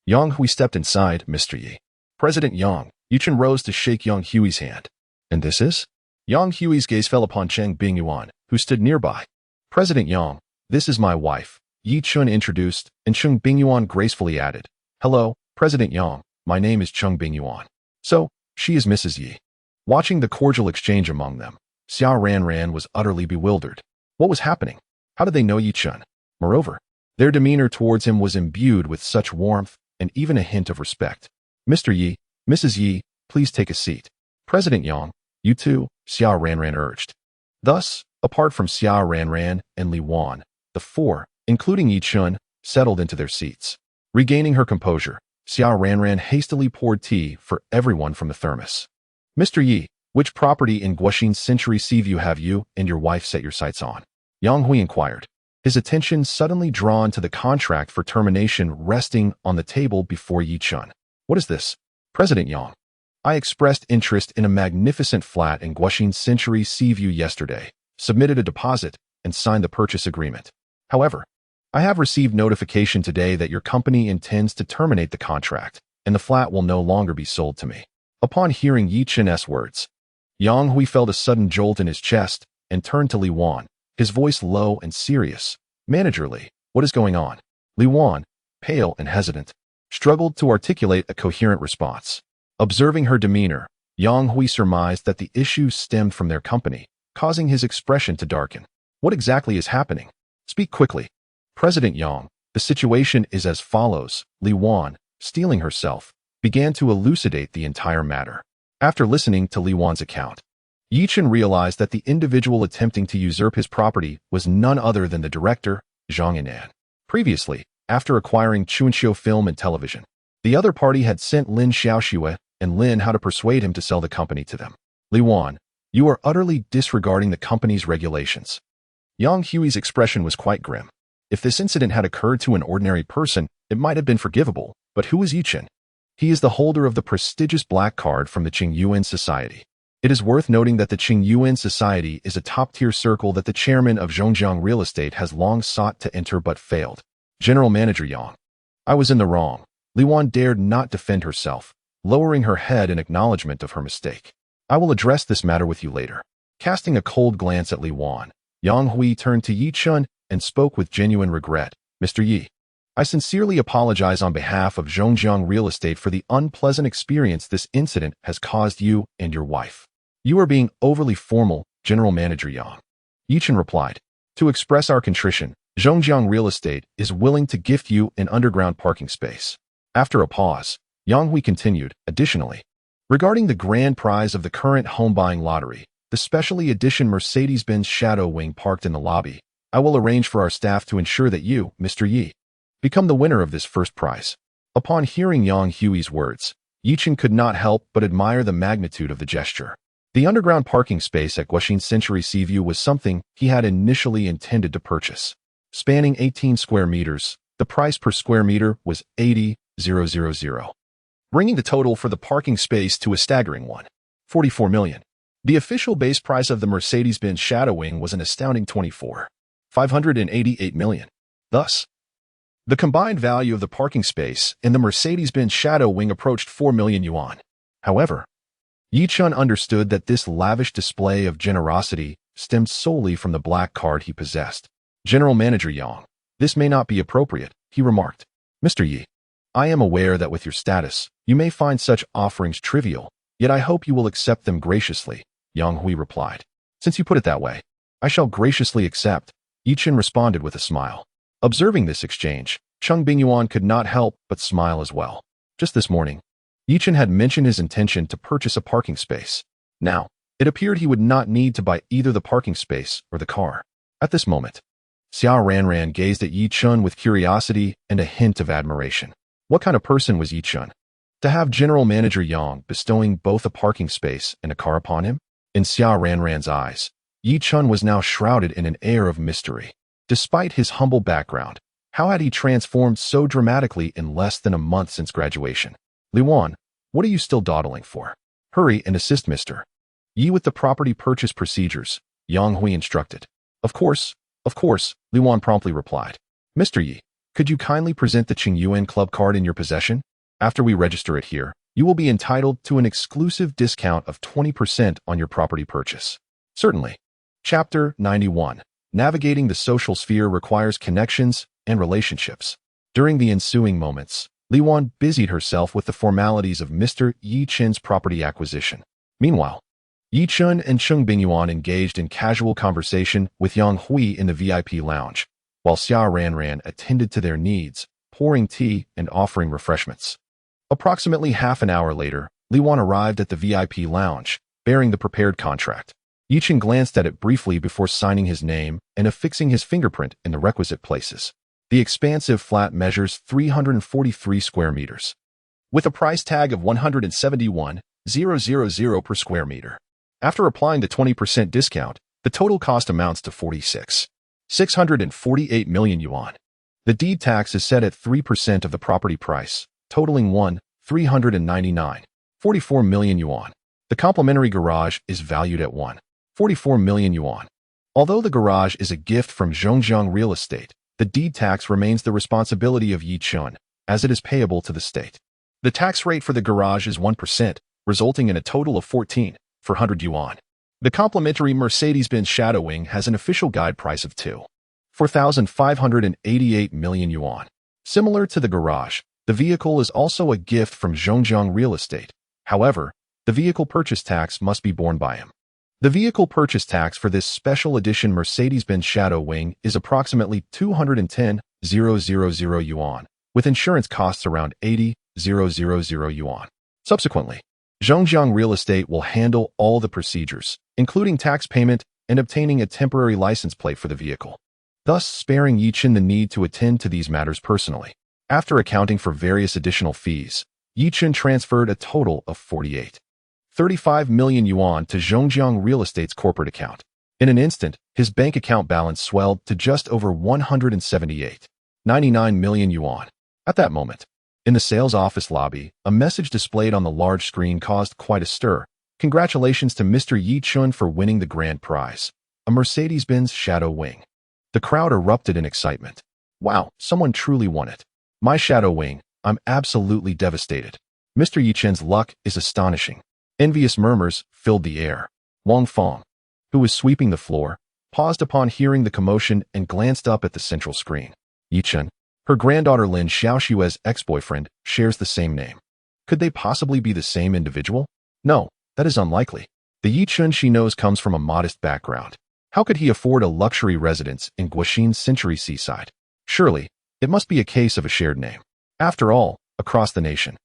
Yang Hui stepped inside. "Mr. Yi." "President Yang." Yechen rose to shake Yang Hui's hand. "And this is?" Yang Hui's gaze fell upon Cheng Bingyuan, who stood nearby. "President Yang, this is my wife," Yechen introduced, and Cheng Bingyuan gracefully added, "Hello, President Yang, my name is Cheng Bingyuan. So, she is Mrs. Yi." Watching the cordial exchange among them, Xia Ranran was utterly bewildered. What was happening? How did they know Yechen? Moreover, their demeanor towards him was imbued with such warmth and even a hint of respect. "Mr. Yi, Mrs. Yi, please take a seat." "President Yang, you too," Xia Ranran urged. Thus, apart from Xia Ranran and Li Wan, the 4, including Yechen, settled into their seats. Regaining her composure, Xia Ranran hastily poured tea for everyone from the thermos. "Mr. Yi, which property in Guoxin Century Seaview have you and your wife set your sights on?" Yang Hui inquired, his attention suddenly drawn to the contract for termination resting on the table before Yechen. "What is this?" "President Yang, I expressed interest in a magnificent flat in Guoxin Century Seaview yesterday, submitted a deposit, and signed the purchase agreement. However, I have received notification today that your company intends to terminate the contract, and the flat will no longer be sold to me." Upon hearing Yechen's words, Yang Hui felt a sudden jolt in his chest and turned to Li Wan, his voice low and serious. "Manager Li, what is going on?" Li Wan, pale and hesitant, struggled to articulate a coherent response. Observing her demeanor, Yang Hui surmised that the issue stemmed from their company, causing his expression to darken. "What exactly is happening? Speak quickly." "President Yang, the situation is as follows." Li Wan, steeling herself, began to elucidate the entire matter. After listening to Li Wan's account, Yechen realized that the individual attempting to usurp his property was none other than the director, Zhang Yinan. Previously, after acquiring Chuanxiu Film and Television, the other party had sent Lin Xiaoxue and Lin how to persuade him to sell the company to them. "Li Wan, you are utterly disregarding the company's regulations." Yang Hui's expression was quite grim. If this incident had occurred to an ordinary person, it might have been forgivable, but who is Yechen? He is the holder of the prestigious black card from the Qingyuan Society. It is worth noting that the Qingyuan Society is a top-tier circle that the chairman of Zhongjiang Real Estate has long sought to enter but failed. "General Manager Yang, I was in the wrong." Li Wan dared not defend herself, lowering her head in acknowledgement of her mistake. "I will address this matter with you later." Casting a cold glance at Li Wan, Yang Hui turned to Yechen and spoke with genuine regret. "Mr. Yi, I sincerely apologize on behalf of Zhongjiang Real Estate for the unpleasant experience this incident has caused you and your wife." "You are being overly formal, General Manager Yang," Yechen replied. "To express our contrition, Zhongjiang Real Estate is willing to gift you an underground parking space." After a pause, Yang Hui continued, "Additionally, regarding the grand prize of the current home-buying lottery, the specially edition Mercedes-Benz Shadow Wing parked in the lobby, I will arrange for our staff to ensure that you, Mr. Yi, become the winner of this first prize." Upon hearing Yang Hui's words, Yechen could not help but admire the magnitude of the gesture. The underground parking space at Guaxin Century Seaview was something he had initially intended to purchase. Spanning 18 square meters, the price per square meter was 80,000, bringing the total for the parking space to a staggering 144 million. The official base price of the Mercedes-Benz Shadow Wing was an astounding 24,588 million. Thus, the combined value of the parking space and the Mercedes-Benz Shadow Wing approached 4 million yuan. However, Yechen understood that this lavish display of generosity stemmed solely from the black card he possessed. General Manager Yang, this may not be appropriate, he remarked. Mr. Yi, I am aware that with your status, you may find such offerings trivial, yet I hope you will accept them graciously, Yang Hui replied. Since you put it that way, I shall graciously accept, Yechen responded with a smile. Observing this exchange, Cheng Bingyuan could not help but smile as well. Just this morning, Yechen had mentioned his intention to purchase a parking space. Now, it appeared he would not need to buy either the parking space or the car. At this moment, Xiao Ranran gazed at Yechen with curiosity and a hint of admiration. What kind of person was Yechen? To have General Manager Yang bestowing both a parking space and a car upon him? In Xiao Ranran's eyes, Yechen was now shrouded in an air of mystery. Despite his humble background, how had he transformed so dramatically in less than a month since graduation? Liwan, what are you still dawdling for? Hurry and assist Mr. Yi with the property purchase procedures, Yang Hui instructed. Of course, Liwan promptly replied. Mr. Yi, could you kindly present the Qingyuan Club card in your possession? After we register it here, you will be entitled to an exclusive discount of 20% on your property purchase. Certainly. Chapter 91. Navigating the social sphere requires connections and relationships. During the ensuing moments, Liwan busied herself with the formalities of Mr. Yechen's property acquisition. Meanwhile, Yechen and Cheng Bingyuan engaged in casual conversation with Yang Hui in the VIP lounge, while Xiao Ranran attended to their needs, pouring tea and offering refreshments. Approximately half an hour later, Liwan arrived at the VIP lounge, bearing the prepared contract. Yechen glanced at it briefly before signing his name and affixing his fingerprint in the requisite places. The expansive flat measures 343 square meters, with a price tag of 171,000 per square meter. After applying the 20% discount, the total cost amounts to 46,648 million yuan. The deed tax is set at 3% of the property price, totaling 1,399,44 million yuan. The complementary garage is valued at 1,44 million yuan. Although the garage is a gift from Zhongjiang Real Estate, the deed tax remains the responsibility of Yechen, as it is payable to the state. The tax rate for the garage is 1%, resulting in a total of 14,400 yuan. The complimentary Mercedes-Benz Shadow Wing has an official guide price of 4,588 million yuan. Similar to the garage, the vehicle is also a gift from Zhongjiang Real Estate. However, the vehicle purchase tax must be borne by him. The vehicle purchase tax for this special edition Mercedes-Benz Shadow Wing is approximately 210,000 yuan, with insurance costs around 80,000 yuan. Subsequently, Zhongjiang Real Estate will handle all the procedures, including tax payment and obtaining a temporary license plate for the vehicle, thus sparing Yechen the need to attend to these matters personally. After accounting for various additional fees, Yechen transferred a total of 35 million yuan to Zhongjiang Real Estate's corporate account. In an instant, his bank account balance swelled to just over 178.99 million yuan. At that moment, in the sales office lobby, a message displayed on the large screen caused quite a stir. Congratulations to Mr. Yechen for winning the grand prize, a Mercedes-Benz Shadow Wing. The crowd erupted in excitement. Wow, someone truly won it. My Shadow Wing, I'm absolutely devastated. Mr. Yechen's luck is astonishing. Envious murmurs filled the air. Wang Feng, who was sweeping the floor, paused upon hearing the commotion and glanced up at the central screen. Yechen, her granddaughter Lin Xiaoxue's ex-boyfriend, shares the same name. Could they possibly be the same individual? No, that is unlikely. The Yechen she knows comes from a modest background. How could he afford a luxury residence in Guaxin Century Seaside? Surely, it must be a case of a shared name. After all, across the nation,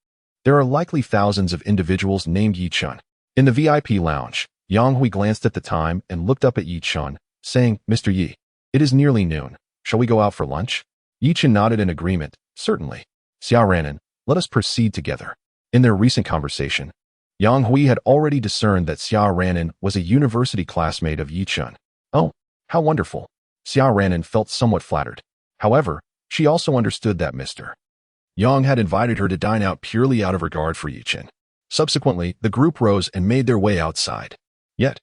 there are likely thousands of individuals named Yechen. In the VIP lounge, Yang Hui glanced at the time and looked up at Yechen, saying, Mr. Yi, it is nearly noon. Shall we go out for lunch? Yechen nodded in agreement. Certainly. Xiao Ranran, let us proceed together. In their recent conversation, Yang Hui had already discerned that Xia Ranan was a university classmate of Yechen. Oh, how wonderful. Xia Ranan felt somewhat flattered. However, she also understood that Mr. Yang had invited her to dine out purely out of regard for Yechen. Subsequently, the group rose and made their way outside. Yet,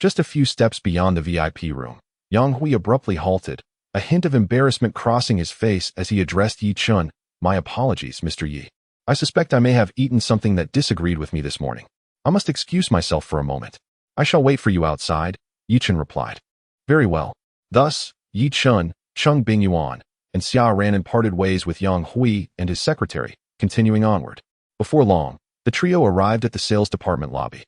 just a few steps beyond the VIP room, Yang Hui abruptly halted, a hint of embarrassment crossing his face as he addressed Yechen. My apologies, Mr. Yi. I suspect I may have eaten something that disagreed with me this morning. I must excuse myself for a moment. I shall wait for you outside, Yechen replied. Very well. Thus, Yechen, Cheng Bingyuan, and Xia Ranan parted ways with Yang Hui and his secretary, continuing onward. Before long, the trio arrived at the sales department lobby.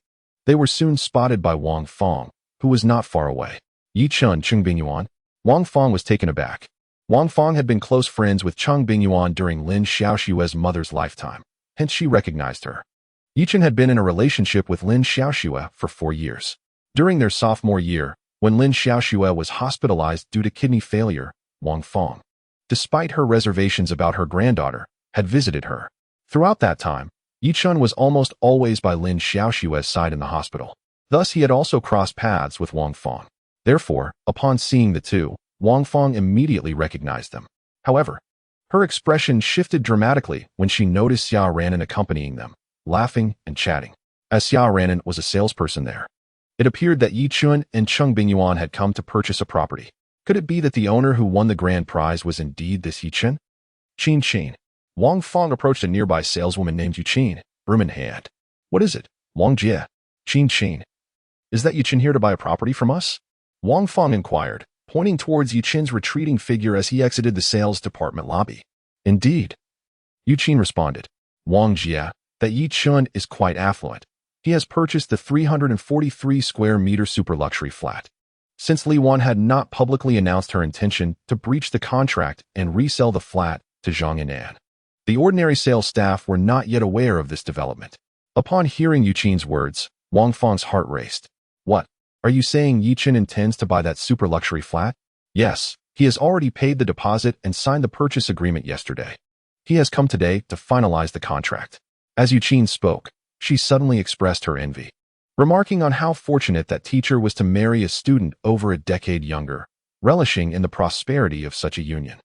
They were soon spotted by Wang Fong, who was not far away. Yechen, Cheng Bingyuan. Wang Fong was taken aback. Wang Fong had been close friends with Cheng Bingyuan during Lin Xiaoxue's mother's lifetime, hence she recognized her. Yechen had been in a relationship with Lin Xiaoxue for 4 years. During their sophomore year, when Lin Xiaoxue was hospitalized due to kidney failure, Wang Fong, despite her reservations about her granddaughter, had visited her. Throughout that time, Yechen was almost always by Lin Xiaoxue's side in the hospital. Thus he had also crossed paths with Wang Fong. Therefore, upon seeing the two, Wang Fong immediately recognized them. However, her expression shifted dramatically when she noticed Xia Ranan accompanying them, laughing and chatting. As Xia Ranan was a salesperson there, it appeared that Yechen and Cheng Bingyuan had come to purchase a property. Could it be that the owner who won the grand prize was indeed this Yechen? Chin. Wang Fong approached a nearby saleswoman named Yechen, broom in hand. What is it, Wang Jie? Chin. Is that Yechen here to buy a property from us? Wang Fong inquired, pointing towards Yechen's retreating figure as he exited the sales department lobby. Indeed. Yechen responded. Wang Jie, that Yechen is quite affluent. He has purchased the 343 square meter super luxury flat. Since Li Wan had not publicly announced her intention to breach the contract and resell the flat to Zhang Yinan, the ordinary sales staff were not yet aware of this development. Upon hearing Yechen's words, Wang Fong's heart raced. What? Are you saying Yechen intends to buy that super luxury flat? Yes, he has already paid the deposit and signed the purchase agreement yesterday. He has come today to finalize the contract. As Yechen spoke, she suddenly expressed her envy, remarking on how fortunate that teacher was to marry a student over a decade younger, relishing in the prosperity of such a union.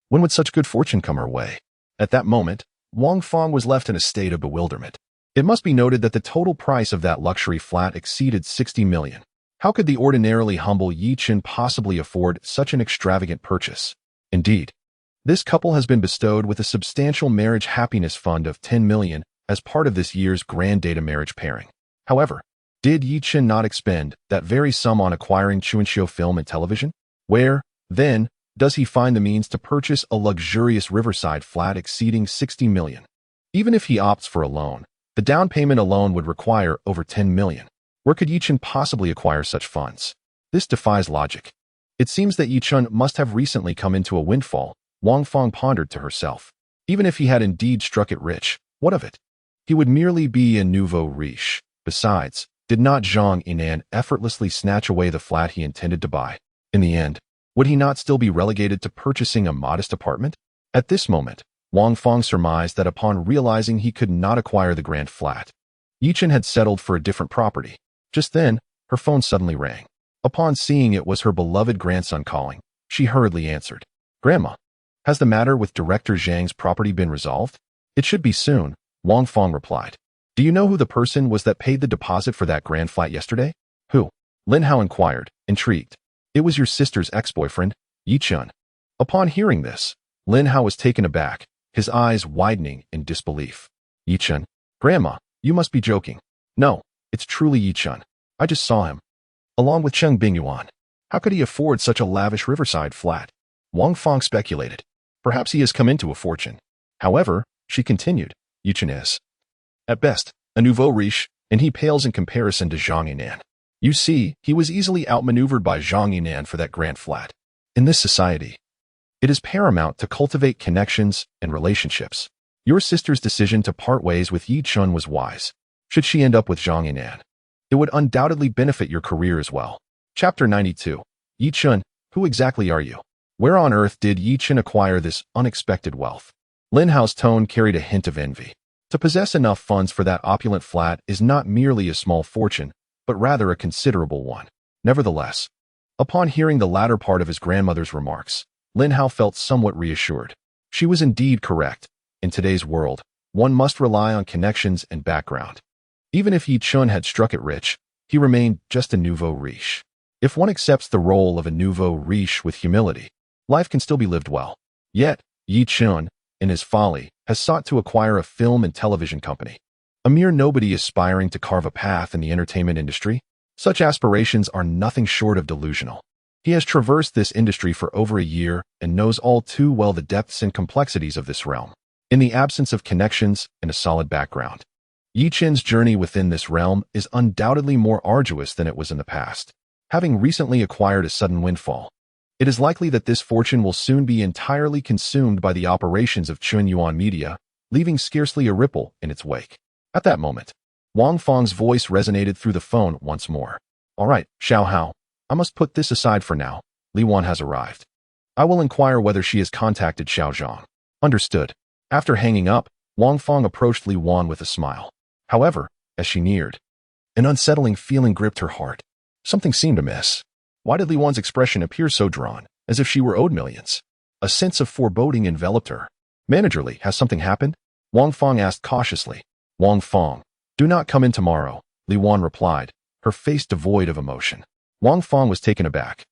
When would such good fortune come her way? At that moment, Wang Fong was left in a state of bewilderment. It must be noted that the total price of that luxury flat exceeded 60 million. How could the ordinarily humble Yechen possibly afford such an extravagant purchase? Indeed, this couple has been bestowed with a substantial marriage happiness fund of 10 million as part of this year's grand data marriage pairing. However, did Yechen not expend that very sum on acquiring Chuanxiu film and television? Where, then, does he find the means to purchase a luxurious riverside flat exceeding 60 million? Even if he opts for a loan, the down payment alone would require over 10 million. Where could Yechen possibly acquire such funds? This defies logic. It seems that Yechen must have recently come into a windfall, Wang Fong pondered to herself. Even if he had indeed struck it rich, what of it? He would merely be a nouveau riche. Besides, did not Zhang Yinan effortlessly snatch away the flat he intended to buy? In the end, would he not still be relegated to purchasing a modest apartment? At this moment, Wang Fong surmised that upon realizing he could not acquire the grand flat, Yechen had settled for a different property. Just then, her phone suddenly rang. Upon seeing it was her beloved grandson calling, she hurriedly answered. Grandma, has the matter with Director Zhang's property been resolved? It should be soon, Wang Fong replied. Do you know who the person was that paid the deposit for that grand flat yesterday? Who? Lin Hao inquired, intrigued. It was your sister's ex-boyfriend, Yechen. Upon hearing this, Lin Hao was taken aback, his eyes widening in disbelief. Yechen? Grandma, you must be joking. No, it's truly Yechen. I just saw him. Along with Cheng Bingyuan. How could he afford such a lavish riverside flat? Wang Fong speculated. Perhaps he has come into a fortune. However, she continued, Yechen is, at best, a nouveau riche, and he pales in comparison to Zhang Yinan. You see, he was easily outmaneuvered by Zhang Yinan for that grand flat. In this society, it is paramount to cultivate connections and relationships. Your sister's decision to part ways with Yechen was wise. Should she end up with Zhang Yinan, it would undoubtedly benefit your career as well. Chapter 92. Yechen, who exactly are you? Where on earth did Yechen acquire this unexpected wealth? Lin Hao's tone carried a hint of envy. To possess enough funds for that opulent flat is not merely a small fortune, but rather a considerable one. Nevertheless, upon hearing the latter part of his grandmother's remarks, Lin Hao felt somewhat reassured. She was indeed correct. In today's world, one must rely on connections and background. Even if Yechen had struck it rich, he remained just a nouveau riche. If one accepts the role of a nouveau riche with humility, life can still be lived well. Yet, Yechen, in his folly, has sought to acquire a film and television company. A mere nobody aspiring to carve a path in the entertainment industry, such aspirations are nothing short of delusional. He has traversed this industry for over a year and knows all too well the depths and complexities of this realm. In the absence of connections and a solid background, Yechen's journey within this realm is undoubtedly more arduous than it was in the past. Having recently acquired a sudden windfall, it is likely that this fortune will soon be entirely consumed by the operations of Cheng Bingyuan Media, leaving scarcely a ripple in its wake. At that moment, Wang Feng's voice resonated through the phone once more. "All right, Xiao Hao, I must put this aside for now. Li Wan has arrived. I will inquire whether she has contacted Xiao Zhang." Understood. After hanging up, Wang Feng approached Li Wan with a smile. However, as she neared, an unsettling feeling gripped her heart. Something seemed amiss. Why did Li Wan's expression appear so drawn, as if she were owed millions? A sense of foreboding enveloped her. "Manager Li, has something happened?" Wang Feng asked cautiously. "Wang Feng, do not come in tomorrow," Li Wan replied, her face devoid of emotion. Wang Feng was taken aback.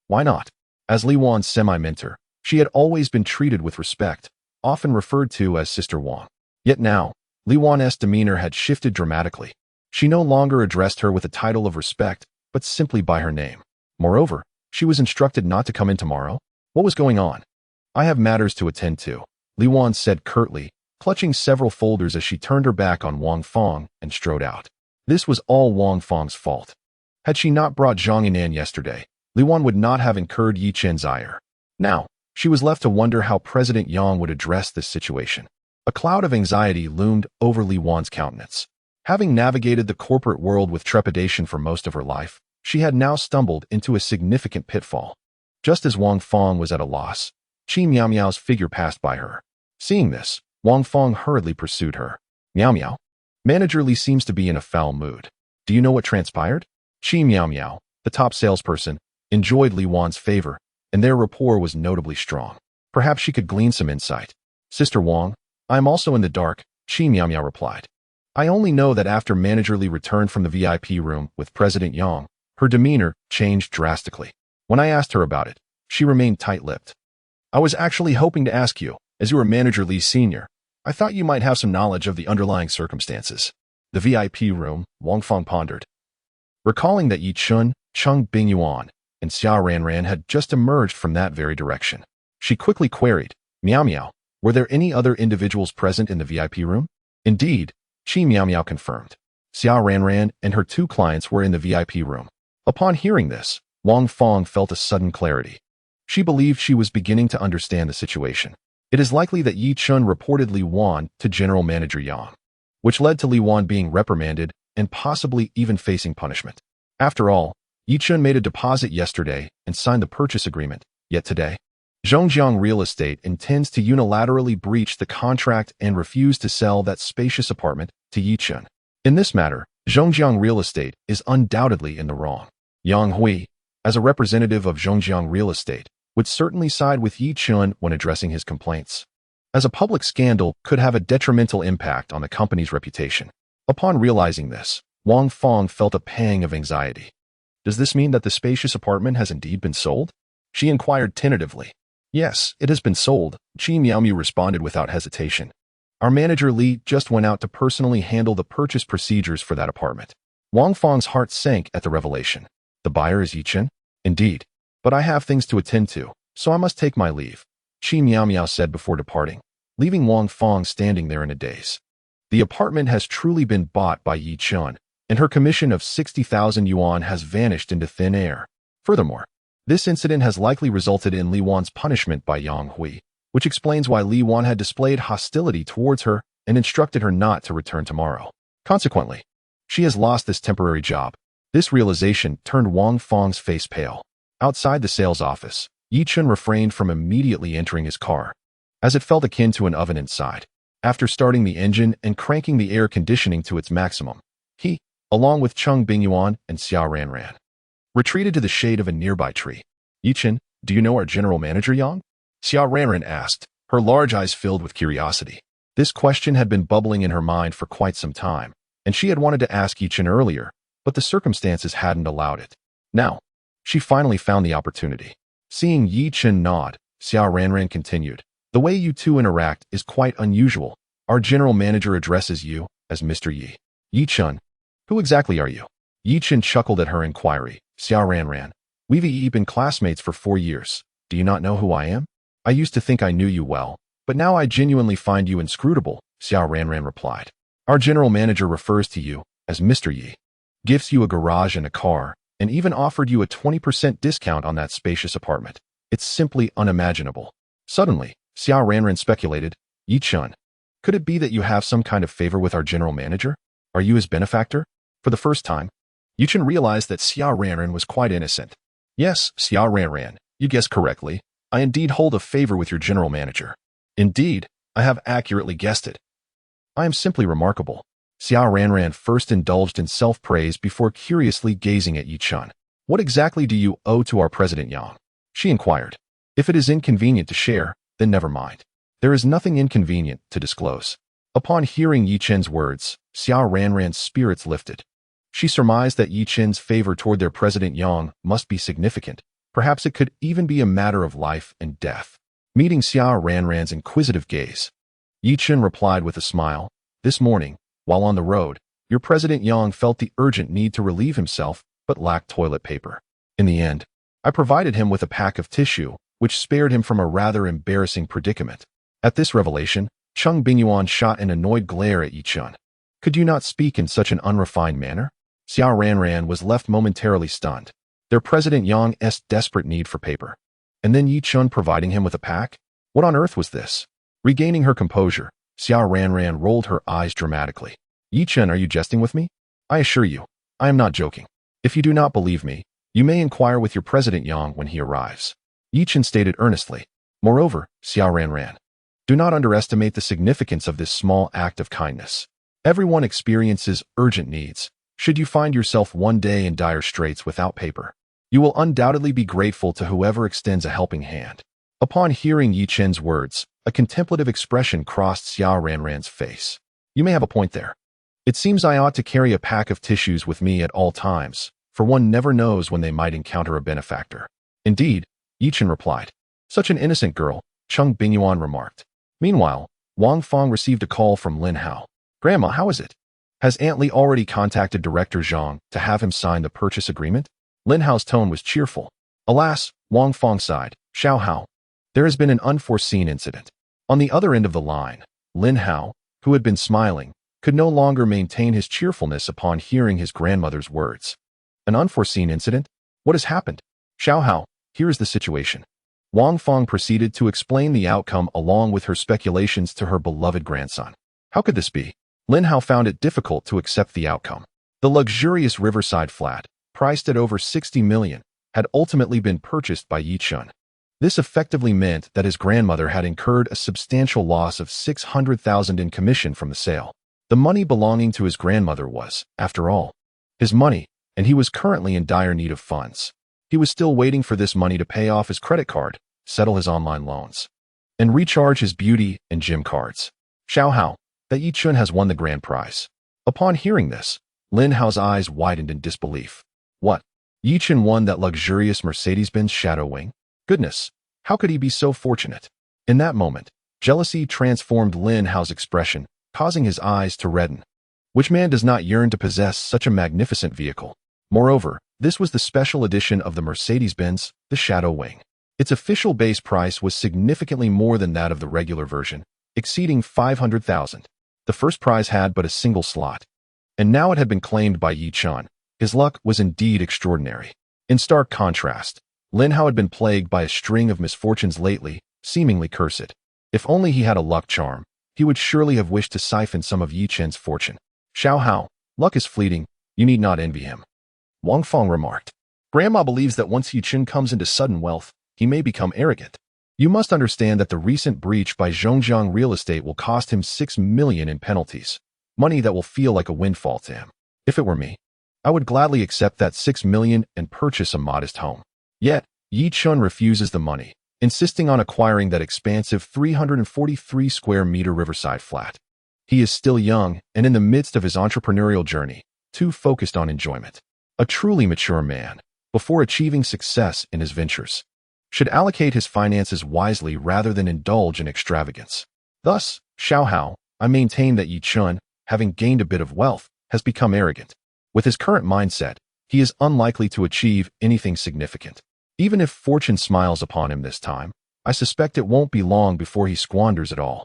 Why not? As Li Wan's semi-mentor, she had always been treated with respect, often referred to as Sister Wang. Yet now, Li Wan's demeanor had shifted dramatically. She no longer addressed her with a title of respect, but simply by her name. Moreover, she was instructed not to come in tomorrow. What was going on? "I have matters to attend to," Li Wan said curtly, clutching several folders as she turned her back on Wang Feng and strode out. This was all Wang Feng's fault. Had she not brought Zhang Yinan yesterday, Li Wan would not have incurred Yechen's ire. Now, she was left to wonder how President Yang would address this situation. A cloud of anxiety loomed over Li Wan's countenance. Having navigated the corporate world with trepidation for most of her life, she had now stumbled into a significant pitfall. Just as Wang Feng was at a loss, Qi Miao Miao's figure passed by her. Seeing this, Wang Feng hurriedly pursued her. "Miao Miao, Manager Li seems to be in a foul mood. Do you know what transpired?" Qi Miao Miao, the top salesperson, enjoyed Li Wan's favor, and their rapport was notably strong. Perhaps she could glean some insight. "Sister Wang, I am also in the dark," Qi Miao Miao replied. "I only know that after Manager Li returned from the VIP room with President Yang, her demeanor changed drastically. When I asked her about it, she remained tight-lipped. I was actually hoping to ask you, as you are Manager Li's senior. I thought you might have some knowledge of the underlying circumstances." The VIP room, Wang Feng pondered. Recalling that Yechen, Cheng Bingyuan, and Xia Ranran had just emerged from that very direction, she quickly queried, "Miao Miao, were there any other individuals present in the VIP room?" Indeed, Qi Miao Miao confirmed. Xia Ranran and her two clients were in the VIP room. Upon hearing this, Wang Feng felt a sudden clarity. She believed she was beginning to understand the situation. It is likely that Yechen reported Li Wan to General Manager Yang, which led to Li Wan being reprimanded and possibly even facing punishment. After all, Yechen made a deposit yesterday and signed the purchase agreement, yet today, Zhongjiang Real Estate intends to unilaterally breach the contract and refuse to sell that spacious apartment to Yechen. In this matter, Zhongjiang Real Estate is undoubtedly in the wrong. Yang Hui, as a representative of Zhongjiang Real Estate, would certainly side with Yechen when addressing his complaints, as a public scandal could have a detrimental impact on the company's reputation. Upon realizing this, Wang Feng felt a pang of anxiety. Does this mean that the spacious apartment has indeed been sold? She inquired tentatively. "Yes, it has been sold," Qi Miaomi responded without hesitation. "Our manager Li just went out to personally handle the purchase procedures for that apartment." Wang Feng's heart sank at the revelation. The buyer is Yechen? Indeed. But I have things to attend to, so I must take my leave, Qi Miao Miao said before departing, leaving Wang Feng standing there in a daze. The apartment has truly been bought by Yechen, and her commission of 60,000 yuan has vanished into thin air. Furthermore, this incident has likely resulted in Li Wan's punishment by Yang Hui, which explains why Li Wan had displayed hostility towards her and instructed her not to return tomorrow. Consequently, she has lost this temporary job. This realization turned Wang Feng's face pale. Outside the sales office, Yechen refrained from immediately entering his car, as it felt akin to an oven inside. After starting the engine and cranking the air conditioning to its maximum, he, along with Cheng Bingyuan and Xiao Ranran, retreated to the shade of a nearby tree. Yechen, do you know our general manager Yang? Xiao Ranran asked, her large eyes filled with curiosity. This question had been bubbling in her mind for quite some time, and she had wanted to ask Yechen earlier, but the circumstances hadn't allowed it. Now, she finally found the opportunity. Seeing Yechen nod, Xiao Ranran continued, the way you two interact is quite unusual. Our general manager addresses you as Mr. Yi. Yechen, who exactly are you? Yechen chuckled at her inquiry. Xiao Ranran, we've been classmates for 4 years. Do you not know who I am? I used to think I knew you well, but now I genuinely find you inscrutable, Xiao Ranran replied. Our general manager refers to you as Mr. Yi, gifts you a garage and a car, and even offered you a 20% discount on that spacious apartment. It's simply unimaginable. Suddenly, Xiao Ranran speculated, Yechen, could it be that you have some kind of favor with our general manager? Are you his benefactor? For the first time, Yechen realized that Xiao Ranran was quite innocent. Yes, Xiao Ranran, you guessed correctly. I indeed hold a favor with your general manager. Indeed, I have accurately guessed it. I am simply remarkable. Xiao Ranran first indulged in self-praise before curiously gazing at Yechen. What exactly do you owe to our President Yang? She inquired. If it is inconvenient to share, then never mind. There is nothing inconvenient to disclose. Upon hearing Yechen's words, Xiao Ranran's spirits lifted. She surmised that Yechen's favor toward their President Yang must be significant. Perhaps it could even be a matter of life and death. Meeting Xiao Ranran's inquisitive gaze, Yechen replied with a smile, this morning, while on the road, your President Yang felt the urgent need to relieve himself but lacked toilet paper. In the end, I provided him with a pack of tissue, which spared him from a rather embarrassing predicament. At this revelation, Cheng Bingyuan shot an annoyed glare at Yechen. Could you not speak in such an unrefined manner? Xiao Ranran was left momentarily stunned. Their President Yang's desperate need for paper. And then Yechen providing him with a pack? What on earth was this? Regaining her composure, Xiao Ranran rolled her eyes dramatically. Yechen, are you jesting with me? I assure you, I am not joking. If you do not believe me, you may inquire with your President Yang when he arrives. Yechen stated earnestly. Moreover, Xiao Ranran, do not underestimate the significance of this small act of kindness. Everyone experiences urgent needs. Should you find yourself one day in dire straits without paper, you will undoubtedly be grateful to whoever extends a helping hand. Upon hearing Yechen's words, a contemplative expression crossed Xiao Ranran's face. You may have a point there. It seems I ought to carry a pack of tissues with me at all times, for one never knows when they might encounter a benefactor. Indeed, Yechen replied. Such an innocent girl, Cheng Bingyuan remarked. Meanwhile, Wang Fong received a call from Lin Hao. Grandma, how is it? Has Aunt Li already contacted Director Zhang to have him sign the purchase agreement? Lin Hao's tone was cheerful. Alas, Wang Fong sighed. Xiao Hao, there has been an unforeseen incident. On the other end of the line, Lin Hao, who had been smiling, could no longer maintain his cheerfulness upon hearing his grandmother's words. An unforeseen incident? What has happened? Xiao Hao, here is the situation. Wang Fong proceeded to explain the outcome along with her speculations to her beloved grandson. How could this be? Lin Hao found it difficult to accept the outcome. The luxurious riverside flat, priced at over 60 million, had ultimately been purchased by Yechen. This effectively meant that his grandmother had incurred a substantial loss of 600,000 in commission from the sale. The money belonging to his grandmother was, after all, his money, and he was currently in dire need of funds. He was still waiting for this money to pay off his credit card, settle his online loans, and recharge his beauty and gym cards. Xiao Hao, that Yechen has won the grand prize. Upon hearing this, Lin Hao's eyes widened in disbelief. What? Yechen won that luxurious Mercedes-Benz Shadow Wing? Goodness, how could he be so fortunate? In that moment, jealousy transformed Lin Hao's expression, causing his eyes to redden. Which man does not yearn to possess such a magnificent vehicle? Moreover, this was the special edition of the Mercedes-Benz, the Shadow Wing. Its official base price was significantly more than that of the regular version, exceeding 500,000. The first prize had but a single slot, and now it had been claimed by Yechen. His luck was indeed extraordinary. In stark contrast, Lin Hao had been plagued by a string of misfortunes lately, seemingly cursed. If only he had a luck charm, he would surely have wished to siphon some of Yechen's fortune. Xiao Hao, luck is fleeting, you need not envy him. Wang Fong remarked. Grandma believes that once Yechen comes into sudden wealth, he may become arrogant. You must understand that the recent breach by Zhongjiang Real Estate will cost him 6 million in penalties, money that will feel like a windfall to him. If it were me, I would gladly accept that 6 million and purchase a modest home. Yet, Yechen refuses the money, insisting on acquiring that expansive 343 square meter riverside flat. He is still young and in the midst of his entrepreneurial journey, too focused on enjoyment. A truly mature man, before achieving success in his ventures, should allocate his finances wisely rather than indulge in extravagance. Thus, Xiaohao, I maintain that Yechen, having gained a bit of wealth, has become arrogant. With his current mindset, he is unlikely to achieve anything significant. Even if fortune smiles upon him this time, I suspect it won't be long before he squanders it all.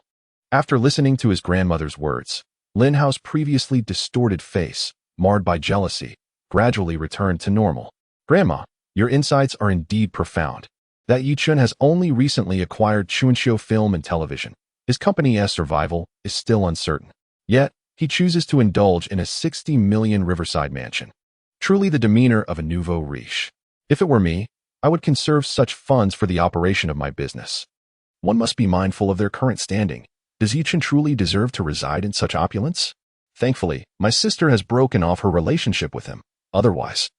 After listening to his grandmother's words, Lin Hao's previously distorted face, marred by jealousy, gradually returned to normal. Grandma, your insights are indeed profound. That Yechen has only recently acquired Chunxiu Film and Television. His company's survival is still uncertain. Yet, he chooses to indulge in a 60 million riverside mansion. Truly the demeanor of a nouveau riche. If it were me, I would conserve such funds for the operation of my business. One must be mindful of their current standing. Does Yechen truly deserve to reside in such opulence? Thankfully, my sister has broken off her relationship with him. Otherwise,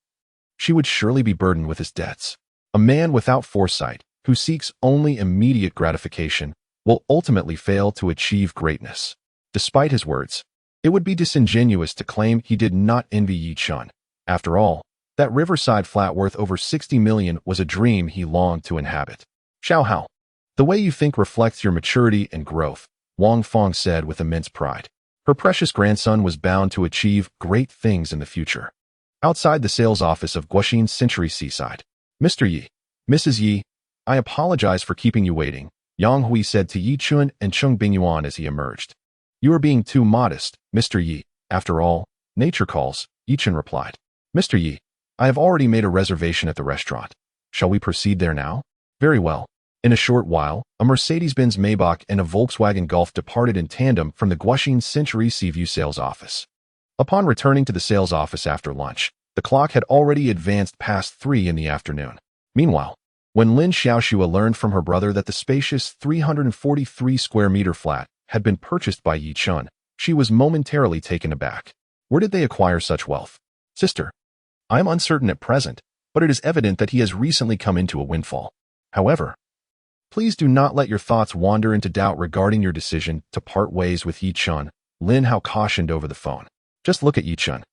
she would surely be burdened with his debts. A man without foresight, who seeks only immediate gratification, will ultimately fail to achieve greatness. Despite his words, it would be disingenuous to claim he did not envy Yechen. After all, that riverside flat worth over 60 million was a dream he longed to inhabit. Xiaohao, the way you think reflects your maturity and growth, Wang Feng said with immense pride. Her precious grandson was bound to achieve great things in the future. Outside the sales office of Guoxin Century Seaside, Mr. Yi, Mrs. Yi, I apologize for keeping you waiting, Yang Hui said to Yechen and Cheng Bingyuan as he emerged. You are being too modest, Mr. Yi. After all, nature calls, Yechen replied. Mr. Yi, I have already made a reservation at the restaurant. Shall we proceed there now? Very well. In a short while, a Mercedes-Benz Maybach and a Volkswagen Golf departed in tandem from the Guoxin Century Seaview sales office. Upon returning to the sales office after lunch, the clock had already advanced past 3 in the afternoon. Meanwhile, when Lin Xiaoxue learned from her brother that the spacious 343 square meter flat had been purchased by Yechen, she was momentarily taken aback. Where did they acquire such wealth? Sister, I am uncertain at present, but it is evident that he has recently come into a windfall. However, please do not let your thoughts wander into doubt regarding your decision to part ways with Yechen, Lin Hao cautioned over the phone. Just look at Yechen.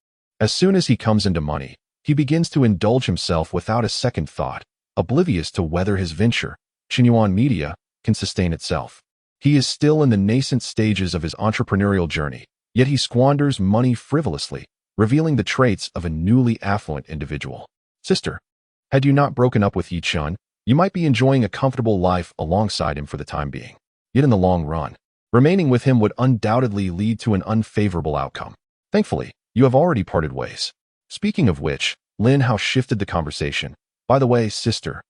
As soon as he comes into money, he begins to indulge himself without a second thought, oblivious to whether his venture, Bingyuan Media, can sustain itself. He is still in the nascent stages of his entrepreneurial journey, yet he squanders money frivolously, revealing the traits of a newly affluent individual. Sister, had you not broken up with Yechen, you might be enjoying a comfortable life alongside him for the time being. Yet in the long run, remaining with him would undoubtedly lead to an unfavorable outcome. Thankfully, you have already parted ways. Speaking of which, Lin Hao shifted the conversation. By the way, sister,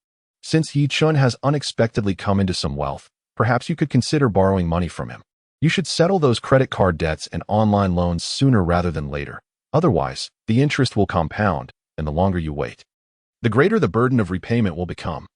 since Yechen has unexpectedly come into some wealth, perhaps you could consider borrowing money from him. You should settle those credit card debts and online loans sooner rather than later. Otherwise, the interest will compound, and the longer you wait, the greater the burden of repayment will become.